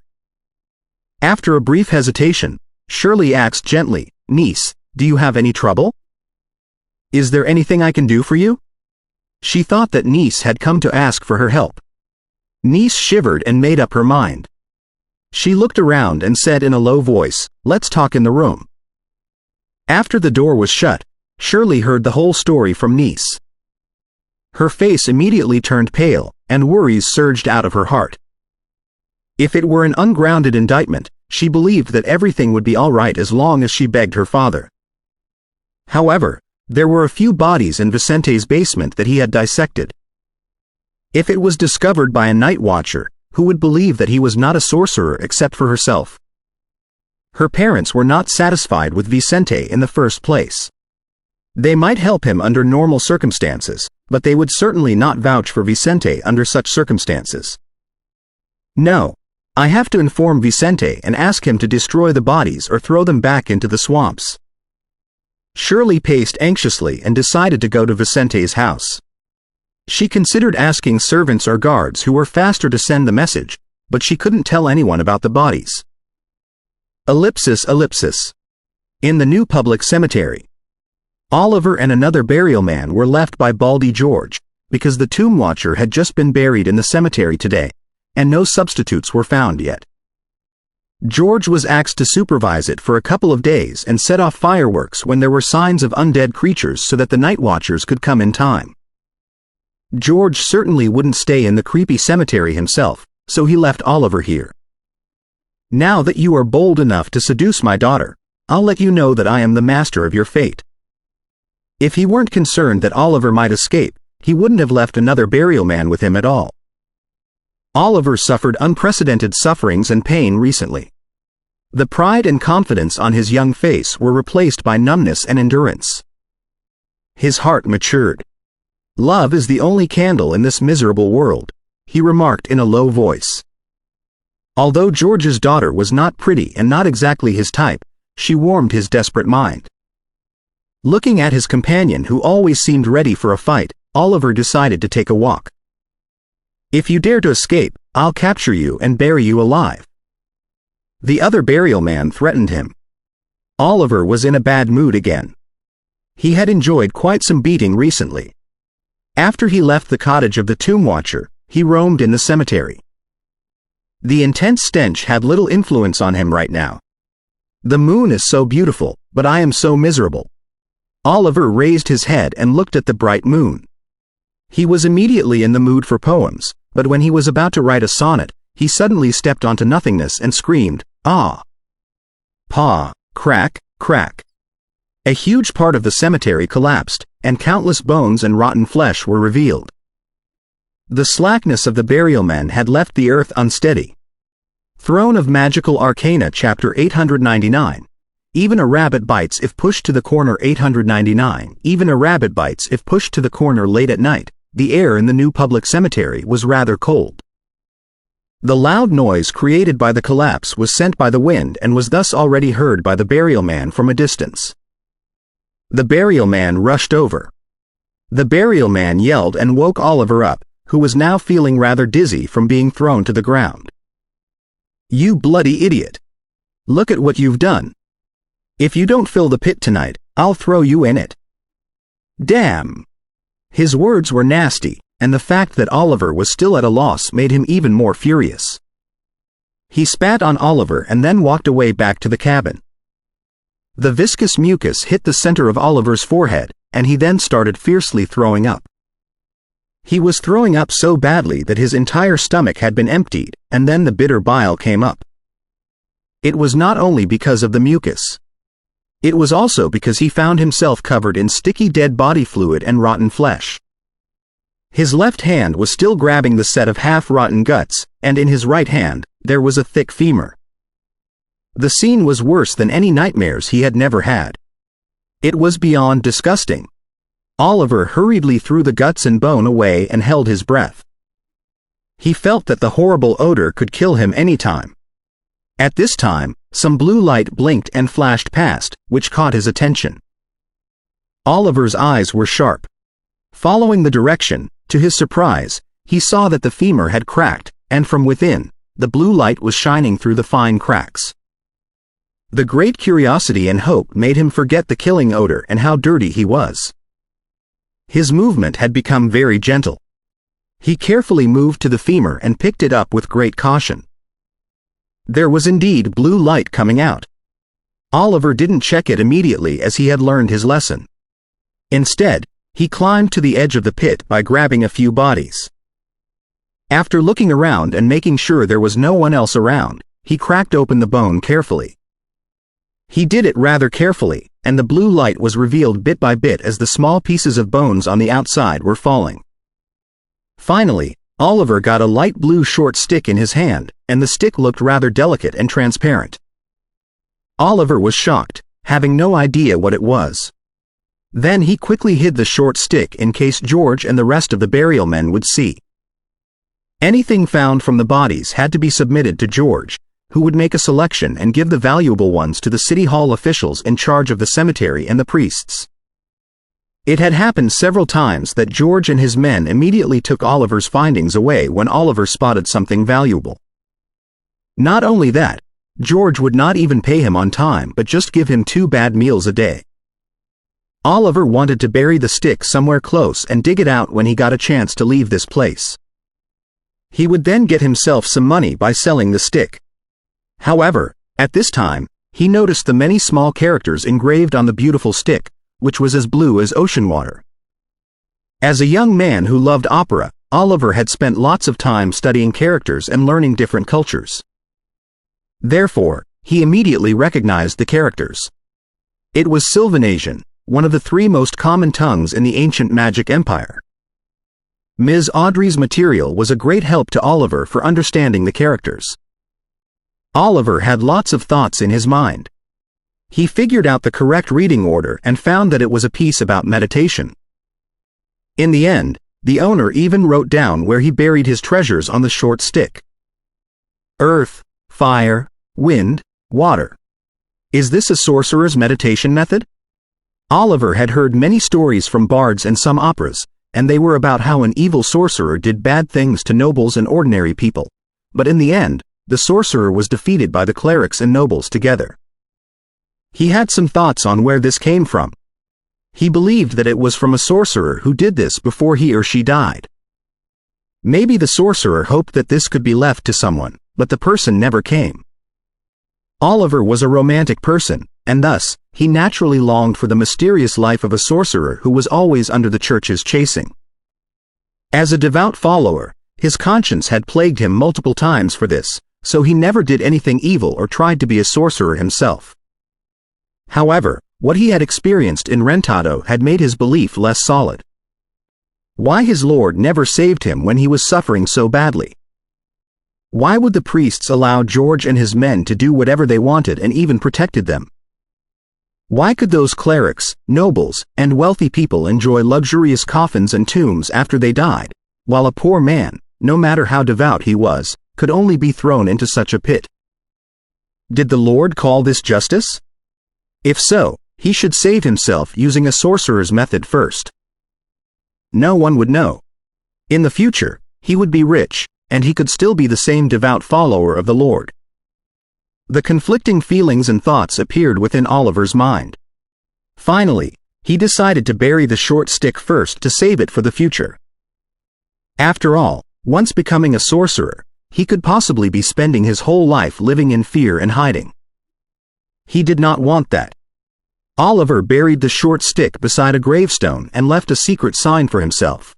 S1: After a brief hesitation, Shirley asked gently, "Niece, do you have any trouble? Is there anything I can do for you?" She thought that Niece had come to ask for her help. Niece shivered and made up her mind. She looked around and said in a low voice, "Let's talk in the room." After the door was shut, Shirley heard the whole story from Niece. Her face immediately turned pale, and worries surged out of her heart. If it were an ungrounded indictment, she believed that everything would be all right as long as she begged her father. However, there were a few bodies in Vicente's basement that he had dissected. If it was discovered by a night watcher, who would believe that he was not a sorcerer except for herself? Her parents were not satisfied with Vicente in the first place. They might help him under normal circumstances, but they would certainly not vouch for Vicente under such circumstances. No, I have to inform Vicente and ask him to destroy the bodies or throw them back into the swamps. Shirley paced anxiously and decided to go to Vicente's house. She considered asking servants or guards who were faster to send the message, but she couldn't tell anyone about the bodies. Ellipsis. In the new public cemetery. Oliver and another burial man were left by Baldy George, because the tomb watcher had just been buried in the cemetery today, and no substitutes were found yet. George was asked to supervise it for a couple of days and set off fireworks when there were signs of undead creatures so that the night watchers could come in time. George certainly wouldn't stay in the creepy cemetery himself, so he left Oliver here. Now that you are bold enough to seduce my daughter, I'll let you know that I am the master of your fate. If he weren't concerned that Oliver might escape, he wouldn't have left another burial man with him at all. Oliver suffered unprecedented sufferings and pain recently. The pride and confidence on his young face were replaced by numbness and endurance. His heart matured. Love is the only candle in this miserable world, he remarked in a low voice. Although George's daughter was not pretty and not exactly his type, she warmed his desperate mind. Looking at his companion who always seemed ready for a fight, Oliver decided to take a walk. If you dare to escape, I'll capture you and bury you alive. The other burial man threatened him. Oliver was in a bad mood again. He had enjoyed quite some beating recently. After he left the cottage of the tomb watcher, he roamed in the cemetery. The intense stench had little influence on him right now. The moon is so beautiful, but I am so miserable. Oliver raised his head and looked at the bright moon. He was immediately in the mood for poems, but when he was about to write a sonnet, he suddenly stepped onto nothingness and screamed, "Ah!" "Pa!" Crack, crack. A huge part of the cemetery collapsed, and countless bones and rotten flesh were revealed. The slackness of the burial men had left the earth unsteady. Throne of Magical Arcana Chapter 899. Even a rabbit bites if pushed to the corner. 899. Even a rabbit bites if pushed to the corner late at night. The air in the new public cemetery was rather cold. The loud noise created by the collapse was sent by the wind and was thus already heard by the burial man from a distance. The burial man rushed over. The burial man yelled and woke Oliver up, who was now feeling rather dizzy from being thrown to the ground. "You bloody idiot! Look at what you've done. If you don't fill the pit tonight, I'll throw you in it." "Damn!" His words were nasty, and the fact that Oliver was still at a loss made him even more furious. He spat on Oliver and then walked away back to the cabin. The viscous mucus hit the center of Oliver's forehead, and he then started fiercely throwing up. He was throwing up so badly that his entire stomach had been emptied, and then the bitter bile came up. It was not only because of the mucus. It was also because he found himself covered in sticky dead body fluid and rotten flesh. His left hand was still grabbing the set of half-rotten guts, and in his right hand, there was a thick femur. The scene was worse than any nightmares he had never had. It was beyond disgusting. Oliver hurriedly threw the guts and bone away and held his breath. He felt that the horrible odor could kill him any time. At this time, some blue light blinked and flashed past, which caught his attention. Oliver's eyes were sharp. Following the direction, to his surprise, he saw that the femur had cracked, and from within, the blue light was shining through the fine cracks. The great curiosity and hope made him forget the killing odor and how dirty he was. His movement had become very gentle. He carefully moved to the femur and picked it up with great caution. There was indeed blue light coming out. Oliver didn't check it immediately as he had learned his lesson. Instead, he climbed to the edge of the pit by grabbing a few bodies. After looking around and making sure there was no one else around, he cracked open the bone carefully. He did it rather carefully, and the blue light was revealed bit by bit as the small pieces of bones on the outside were falling. Finally, Oliver got a light blue short stick in his hand, and the stick looked rather delicate and transparent. Oliver was shocked, having no idea what it was. Then he quickly hid the short stick in case George and the rest of the burial men would see. Anything found from the bodies had to be submitted to George, who would make a selection and give the valuable ones to the City Hall officials in charge of the cemetery and the priests. It had happened several times that George and his men immediately took Oliver's findings away when Oliver spotted something valuable. Not only that, George would not even pay him on time but just give him 2 bad meals a day. Oliver wanted to bury the stick somewhere close and dig it out when he got a chance to leave this place. He would then get himself some money by selling the stick. However, at this time, he noticed the many small characters engraved on the beautiful stick, which was as blue as ocean water. As a young man who loved opera, Oliver had spent lots of time studying characters and learning different cultures. Therefore, he immediately recognized the characters. It was Sylvanasian, one of the 3 most common tongues in the ancient magic empire. Ms. Audrey's material was a great help to Oliver for understanding the characters. Oliver had lots of thoughts in his mind. He figured out the correct reading order and found that it was a piece about meditation. In the end, the owner even wrote down where he buried his treasures on the short stick. Earth, fire, wind, water. Is this a sorcerer's meditation method? Oliver had heard many stories from bards and some operas, and they were about how an evil sorcerer did bad things to nobles and ordinary people. But in the end, the sorcerer was defeated by the clerics and nobles together. He had some thoughts on where this came from. He believed that it was from a sorcerer who did this before he or she died. Maybe the sorcerer hoped that this could be left to someone, but the person never came. Oliver was a romantic person, and thus, he naturally longed for the mysterious life of a sorcerer who was always under the church's chasing. As a devout follower, his conscience had plagued him multiple times for this, so he never did anything evil or tried to be a sorcerer himself. However, what he had experienced in Rentado had made his belief less solid. Why his Lord never saved him when he was suffering so badly? Why would the priests allow George and his men to do whatever they wanted and even protected them? Why could those clerics, nobles, and wealthy people enjoy luxurious coffins and tombs after they died, while a poor man, no matter how devout he was, could only be thrown into such a pit? Did the Lord call this justice? If so, he should save himself using a sorcerer's method first. No one would know. In the future, he would be rich, and he could still be the same devout follower of the Lord. The conflicting feelings and thoughts appeared within Oliver's mind. Finally, he decided to bury the short stick first to save it for the future. After all, once becoming a sorcerer, he could possibly be spending his whole life living in fear and hiding. He did not want that. Oliver buried the short stick beside a gravestone and left a secret sign for himself.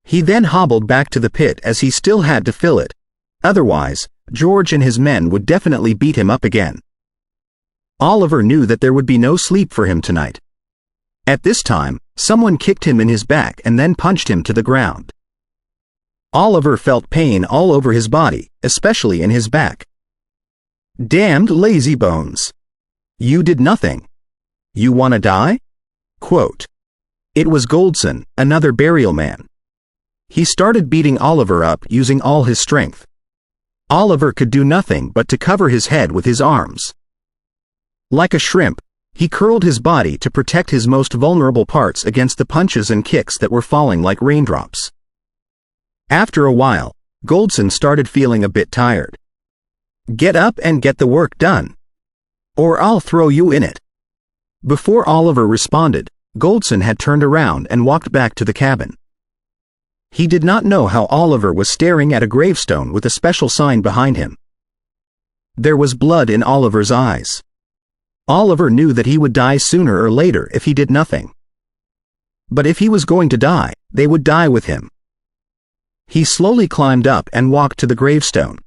S1: He then hobbled back to the pit as he still had to fill it. Otherwise, George and his men would definitely beat him up again. Oliver knew that there would be no sleep for him tonight. At this time, someone kicked him in his back and then punched him to the ground. Oliver felt pain all over his body, especially in his back. Damned lazy bones. You did nothing. You wanna die? Quote. It was Goldson, another burial man. He started beating Oliver up using all his strength. Oliver could do nothing but to cover his head with his arms. Like a shrimp, he curled his body to protect his most vulnerable parts against the punches and kicks that were falling like raindrops. After a while, Goldson started feeling a bit tired. Get up and get the work done. Or I'll throw you in it. Before Oliver responded, Goldson had turned around and walked back to the cabin. He did not know how Oliver was staring at a gravestone with a special sign behind him. There was blood in Oliver's eyes. Oliver knew that he would die sooner or later if he did nothing. But if he was going to die, they would die with him. He slowly climbed up and walked to the gravestone.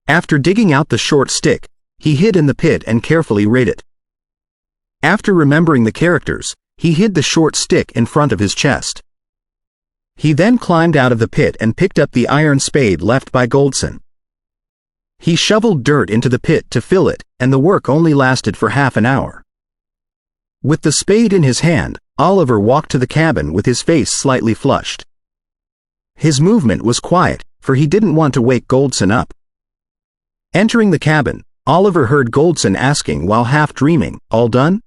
S1: After digging out the short stick, he hid in the pit and carefully read it. After remembering the characters, he hid the short stick in front of his chest. He then climbed out of the pit and picked up the iron spade left by Goldson. He shoveled dirt into the pit to fill it, and the work only lasted for half an hour. With the spade in his hand, Oliver walked to the cabin with his face slightly flushed. His movement was quiet, for he didn't want to wake Goldson up. Entering the cabin, Oliver heard Goldson asking while half dreaming, "All done?"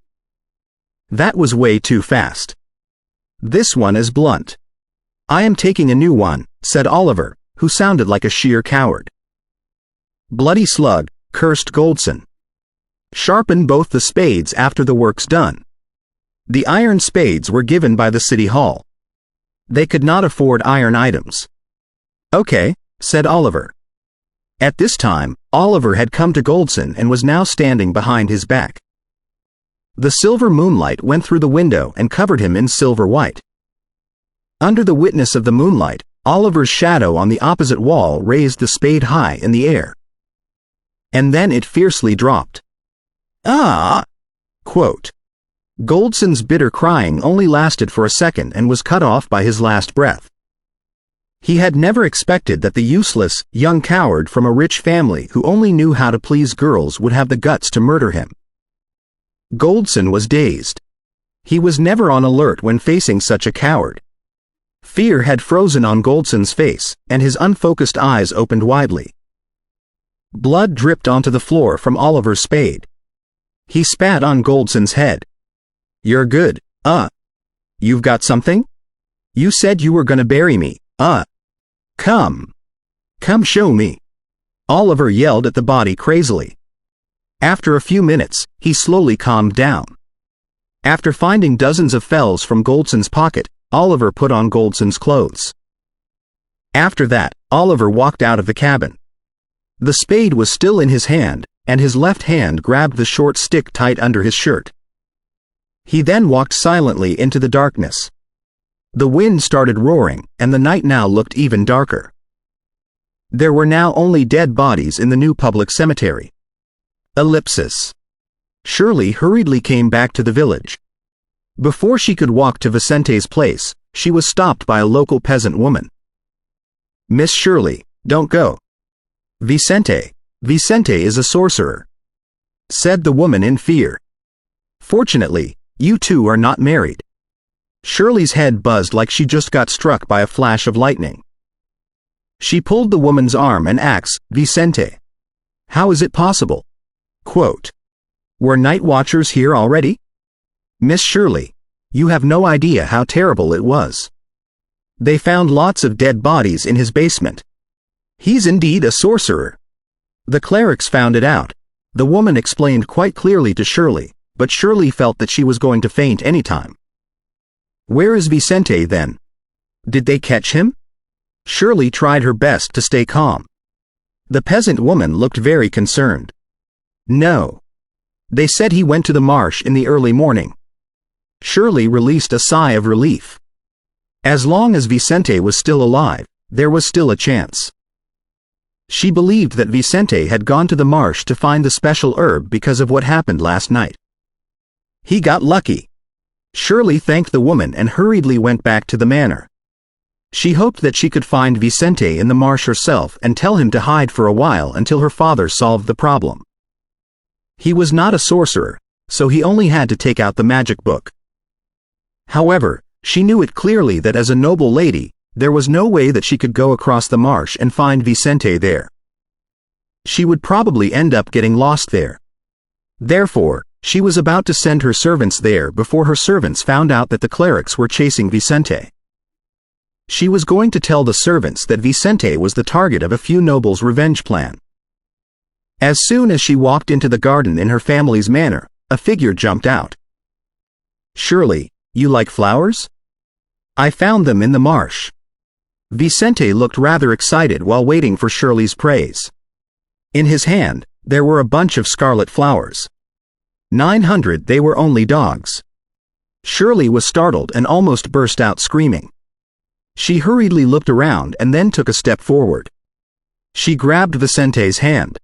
S1: That was way too fast. This one is blunt. I am taking a new one, said Oliver, who sounded like a sheer coward. Bloody slug, cursed Goldson. Sharpen both the spades after the work's done. The iron spades were given by the city hall. They could not afford iron items. Okay, said Oliver. At this time, Oliver had come to Goldson and was now standing behind his back. The silver moonlight went through the window and covered him in silver white. Under the witness of the moonlight, Oliver's shadow on the opposite wall raised the spade high in the air. And then it fiercely dropped. "Ah!" Quote. Goldson's bitter crying only lasted for a second and was cut off by his last breath. He had never expected that the useless, young coward from a rich family who only knew how to please girls would have the guts to murder him. Goldson was dazed. He was never on alert when facing such a coward. Fear had frozen on Goldson's face, and his unfocused eyes opened widely. Blood dripped onto the floor from Oliver's spade. He spat on Goldson's head. "You're good, You've got something? You said you were gonna bury me, Come show me," Oliver yelled at the body crazily. After a few minutes, he slowly calmed down. After finding dozens of fells from Goldson's pocket, Oliver put on Goldson's clothes. After that, Oliver walked out of the cabin. The spade was still in his hand, and his left hand grabbed the short stick tight under his shirt. He then walked silently into the darkness. The wind started roaring, and the night now looked even darker. There were now only dead bodies in the new public cemetery. Ellipsis. Shirley hurriedly came back to the village. Before she could walk to Vicente's place, she was stopped by a local peasant woman. "Miss Shirley, don't go. Vicente is a sorcerer," said the woman in fear. "Fortunately, you two are not married." Shirley's head buzzed like she just got struck by a flash of lightning. She pulled the woman's arm and asked, "Vicente, how is it possible?" Quote, "Were night watchers here already? Miss Shirley, you have no idea how terrible it was. They found lots of dead bodies in his basement. He's indeed a sorcerer. The clerics found it out," the woman explained quite clearly to Shirley, but Shirley felt that she was going to faint any time. "Where is Vicente then? Did they catch him?" Shirley tried her best to stay calm. The peasant woman looked very concerned. "No. They said he went to the marsh in the early morning." Shirley released a sigh of relief. As long as Vicente was still alive, there was still a chance. She believed that Vicente had gone to the marsh to find the special herb because of what happened last night. He got lucky. Shirley thanked the woman and hurriedly went back to the manor. She hoped that she could find Vicente in the marsh herself and tell him to hide for a while until her father solved the problem. He was not a sorcerer, so he only had to take out the magic book. However, she knew it clearly that as a noble lady, there was no way that she could go across the marsh and find Vicente there. She would probably end up getting lost there. Therefore, she was about to send her servants there before her servants found out that the clerics were chasing Vicente. She was going to tell the servants that Vicente was the target of a few nobles' revenge plan. As soon as she walked into the garden in her family's manor, a figure jumped out. "Shirley, you like flowers? I found them in the marsh." Vicente looked rather excited while waiting for Shirley's praise. In his hand, there were a bunch of scarlet flowers. 900 they were only dogs. Shirley was startled and almost burst out screaming. She hurriedly looked around and then took a step forward. She grabbed Vicente's hand.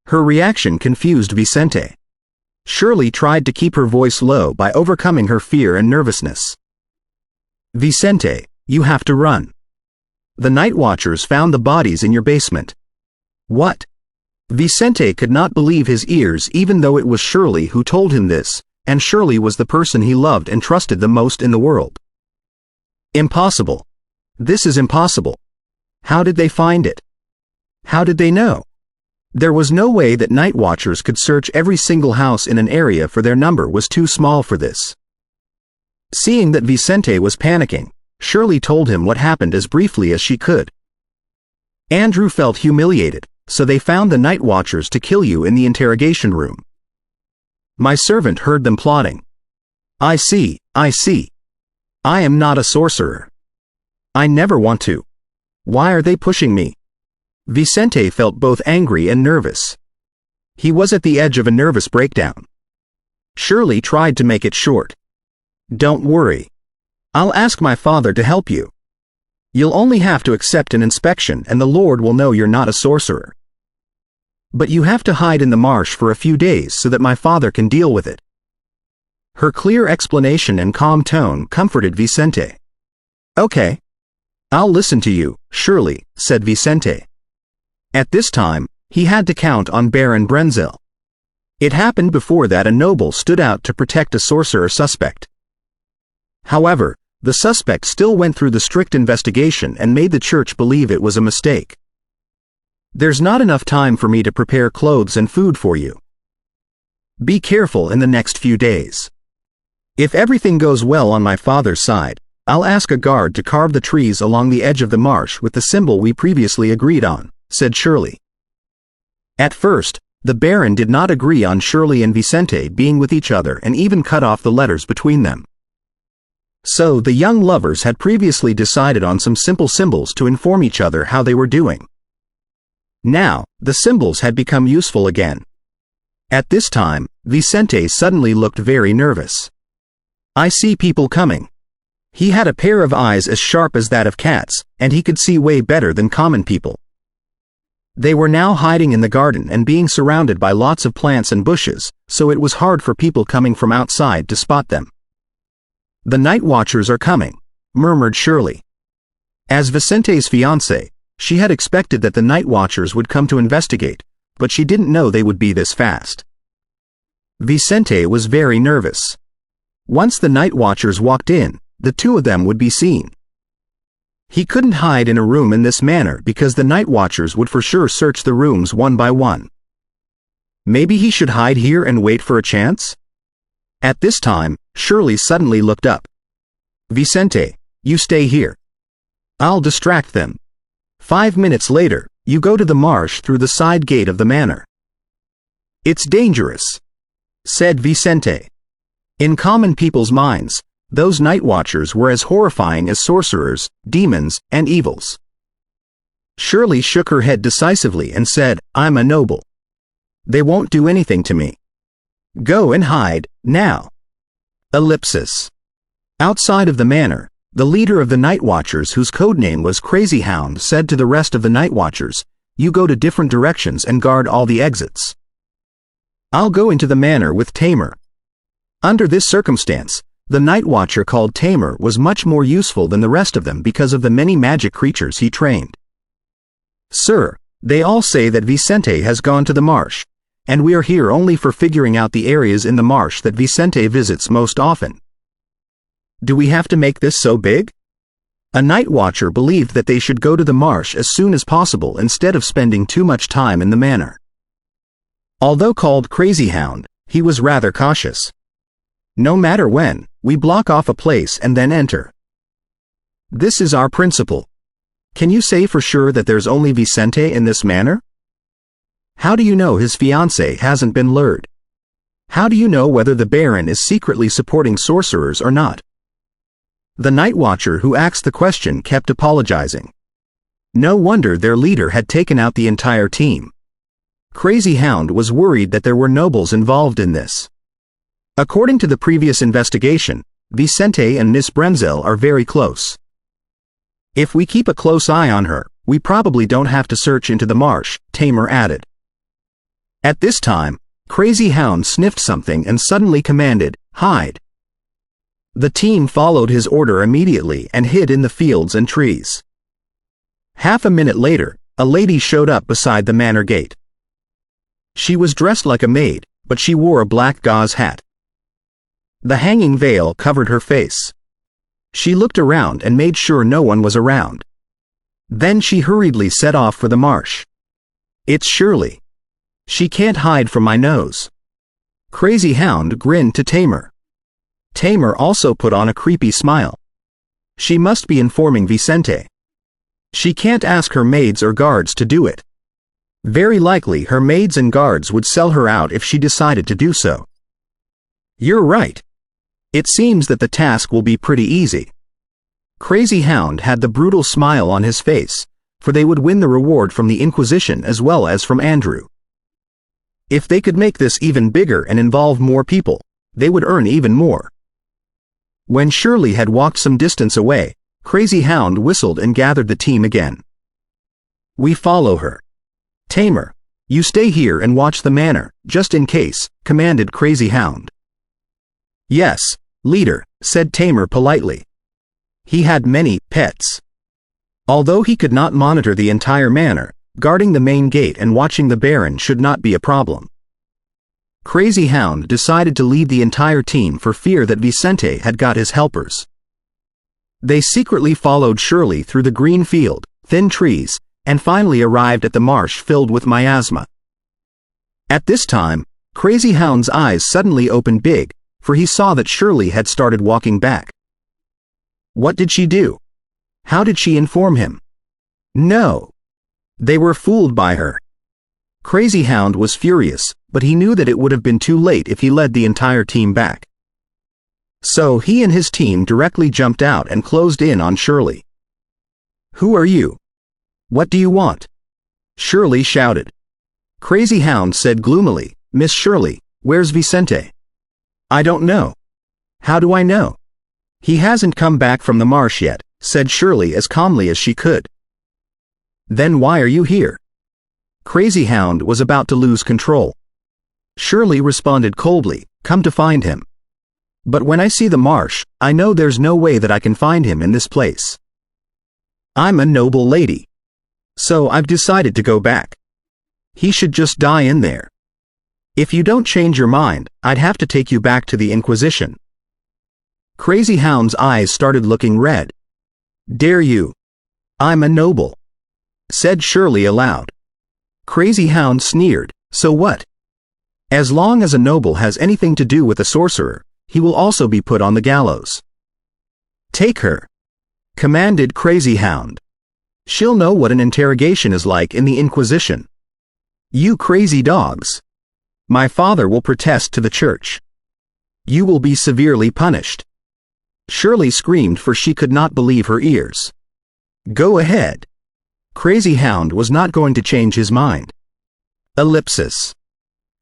S1: Her reaction confused Vicente. Shirley tried to keep her voice low by overcoming her fear and nervousness. "Vicente, you have to run. The night watchers found the bodies in your basement." "What?" Vicente could not believe his ears even though it was Shirley who told him this, and Shirley was the person he loved and trusted the most in the world. "Impossible. This is impossible. How did they find it? How did they know? There was no way that night watchers could search every single house in an area, for their number was too small for this." Seeing that Vicente was panicking, Shirley told him what happened as briefly as she could. "Andrew felt humiliated, so they found the night watchers to kill you in the interrogation room. My servant heard them plotting. I see. I am not a sorcerer. I never want to. Why are they pushing me?" Vicente felt both angry and nervous. He was at the edge of a nervous breakdown. Shirley tried to make it short. "Don't worry. I'll ask my father to help you. You'll only have to accept an inspection and the Lord will know you're not a sorcerer. But you have to hide in the marsh for a few days so that my father can deal with it. Her clear explanation and calm tone comforted Vicente. Okay. I'll listen to you, Shirley, said Vicente. At this time, he had to count on Baron Brenzel. It happened before that a noble stood out to protect a sorcerer suspect. However, the suspect still went through the strict investigation and made the church believe it was a mistake. There's not enough time for me to prepare clothes and food for you. Be careful in the next few days. If everything goes well on my father's side, I'll ask a guard to carve the trees along the edge of the marsh with the symbol we previously agreed on, said Shirley. At first, the Baron did not agree on Shirley and Vicente being with each other and even cut off the letters between them. So the young lovers had previously decided on some simple symbols to inform each other how they were doing. Now, the symbols had become useful again. At this time, Vicente suddenly looked very nervous. I see people coming. He had a pair of eyes as sharp as that of cats, and he could see way better than common people. They were now hiding in the garden and being surrounded by lots of plants and bushes, so it was hard for people coming from outside to spot them. The night watchers are coming, murmured Shirley. As Vicente's fiancée, she had expected that the night watchers would come to investigate, but she didn't know they would be this fast. Vicente was very nervous. Once the night watchers walked in, the two of them would be seen. He couldn't hide in a room in this manner because the night watchers would for sure search the rooms one by one. Maybe he should hide here and wait for a chance? At this time, Shirley suddenly looked up. Vicente, you stay here. I'll distract them. 5 minutes later, you go to the marsh through the side gate of the manor. It's dangerous, said Vicente. In common people's minds, those night watchers were as horrifying as sorcerers, demons, and evils. Shirley shook her head decisively and said, I'm a noble. They won't do anything to me. Go and hide, now. Ellipsis. Outside of the manor, the leader of the night watchers, whose codename was Crazy Hound, said to the rest of the night watchers, you go to different directions and guard all the exits. I'll go into the manor with Tamer. Under this circumstance, the night watcher called Tamer was much more useful than the rest of them because of the many magic creatures he trained. Sir, they all say that Vicente has gone to the marsh, and we are here only for figuring out the areas in the marsh that Vicente visits most often. Do we have to make this so big? A night watcher believed that they should go to the marsh as soon as possible instead of spending too much time in the manor. Although called Crazy Hound, he was rather cautious. No matter when, we block off a place and then enter. This is our principle. Can you say for sure that there's only Vicente in this manor? How do you know his fiancée hasn't been lured? How do you know whether the Baron is secretly supporting sorcerers or not? The night watcher who asked the question kept apologizing. No wonder their leader had taken out the entire team. Crazy Hound was worried that there were nobles involved in this. According to the previous investigation, Vicente and Miss Brenzel are very close. If we keep a close eye on her, we probably don't have to search into the marsh, Tamer added. At this time, Crazy Hound sniffed something and suddenly commanded, hide. The team followed his order immediately and hid in the fields and trees. Half a minute later, a lady showed up beside the manor gate. She was dressed like a maid, but she wore a black gauze hat. The hanging veil covered her face. She looked around and made sure no one was around. Then she hurriedly set off for the marsh. It's Shirley. She can't hide from my nose. Crazy Hound grinned to Tamer. Tamer also put on a creepy smile. She must be informing Vicente. She can't ask her maids or guards to do it. Very likely her maids and guards would sell her out if she decided to do so. You're right. It seems that the task will be pretty easy. Crazy Hound had the brutal smile on his face, for they would win the reward from the Inquisition as well as from Andrew. If they could make this even bigger and involve more people, they would earn even more. When Shirley had walked some distance away, Crazy Hound whistled and gathered the team again. We follow her. Tamer, you stay here and watch the manor, just in case, commanded Crazy Hound. Yes, leader, said Tamer politely. He had many pets. Although he could not monitor the entire manor, guarding the main gate and watching the Baron should not be a problem. Crazy Hound decided to lead the entire team for fear that Vicente had got his helpers. They secretly followed Shirley through the green field, thin trees, and finally arrived at the marsh filled with miasma. At this time, Crazy Hound's eyes suddenly opened big, for he saw that Shirley had started walking back. What did she do? How did she inform him? No. They were fooled by her. Crazy Hound was furious, but he knew that it would have been too late if he led the entire team back. So he and his team directly jumped out and closed in on Shirley. Who are you? What do you want? Shirley shouted. Crazy Hound said gloomily, Miss Shirley, where's Vicente? I don't know. How do I know? He hasn't come back from the marsh yet, said Shirley as calmly as she could. Then why are you here? Crazy Hound was about to lose control. Shirley responded coldly, come to find him. But when I see the marsh, I know there's no way that I can find him in this place. I'm a noble lady. So I've decided to go back. He should just die in there. If you don't change your mind, I'd have to take you back to the Inquisition. Crazy Hound's eyes started looking red. Dare you? I'm a noble, said Shirley aloud. Crazy Hound sneered, so what? As long as a noble has anything to do with a sorcerer, he will also be put on the gallows. Take her, commanded Crazy Hound. She'll know what an interrogation is like in the Inquisition. You crazy dogs. My father will protest to the church. You will be severely punished. Shirley screamed, for she could not believe her ears. Go ahead. Crazy Hound was not going to change his mind. Ellipsis.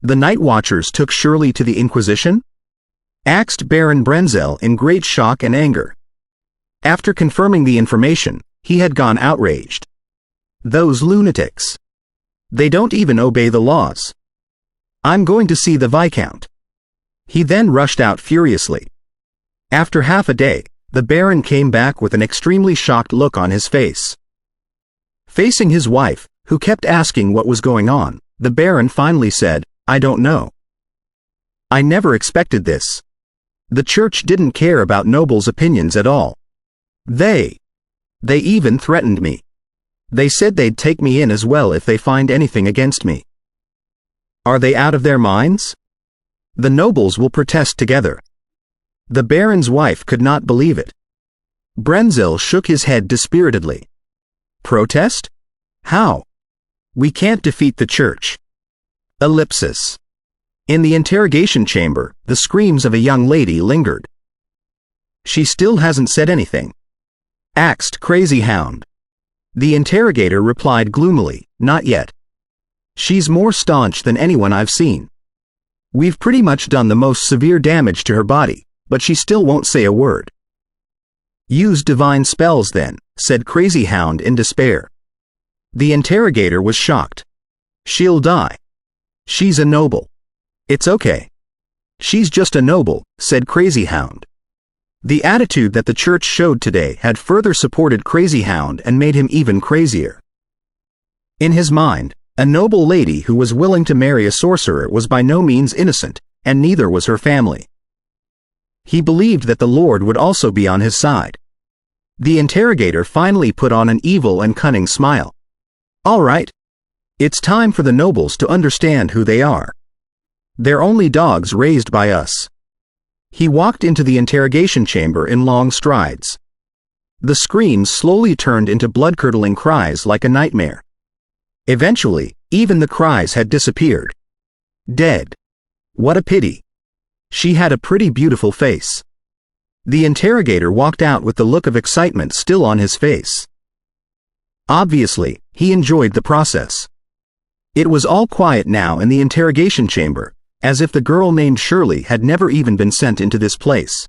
S1: The Night Watchers took Shirley to the Inquisition? Asked Baron Brenzel in great shock and anger. After confirming the information, he had gone outraged. Those lunatics. They don't even obey the laws. I'm going to see the Viscount. He then rushed out furiously. After half a day, the Baron came back with an extremely shocked look on his face. Facing his wife, who kept asking what was going on, the Baron finally said, I don't know. I never expected this. The church didn't care about nobles' opinions at all. They even threatened me. They said they'd take me in as well if they find anything against me. Are they out of their minds? The nobles will protest together. The Baron's wife could not believe it. Brenzel shook his head dispiritedly. Protest? How? We can't defeat the church. Ellipsis. In the interrogation chamber, the screams of a young lady lingered. She still hasn't said anything, asked Crazy Hound. The interrogator replied gloomily, not yet. She's more staunch than anyone I've seen. We've pretty much done the most severe damage to her body, but she still won't say a word. Use divine spells then, said Crazy Hound in despair. The interrogator was shocked. She'll die. She's a noble. It's okay. She's just a noble, said Crazy Hound. The attitude that the church showed today had further supported Crazy Hound and made him even crazier. In his mind, a noble lady who was willing to marry a sorcerer was by no means innocent, and neither was her family. He believed that the Lord would also be on his side. The interrogator finally put on an evil and cunning smile. All right. It's time for the nobles to understand who they are. They're only dogs raised by us. He walked into the interrogation chamber in long strides. The screams slowly turned into blood-curdling cries like a nightmare. Eventually, even the cries had disappeared. Dead. What a pity. She had a pretty beautiful face. The interrogator walked out with the look of excitement still on his face. Obviously, he enjoyed the process. It was all quiet now in the interrogation chamber, as if the girl named Shirley had never even been sent into this place.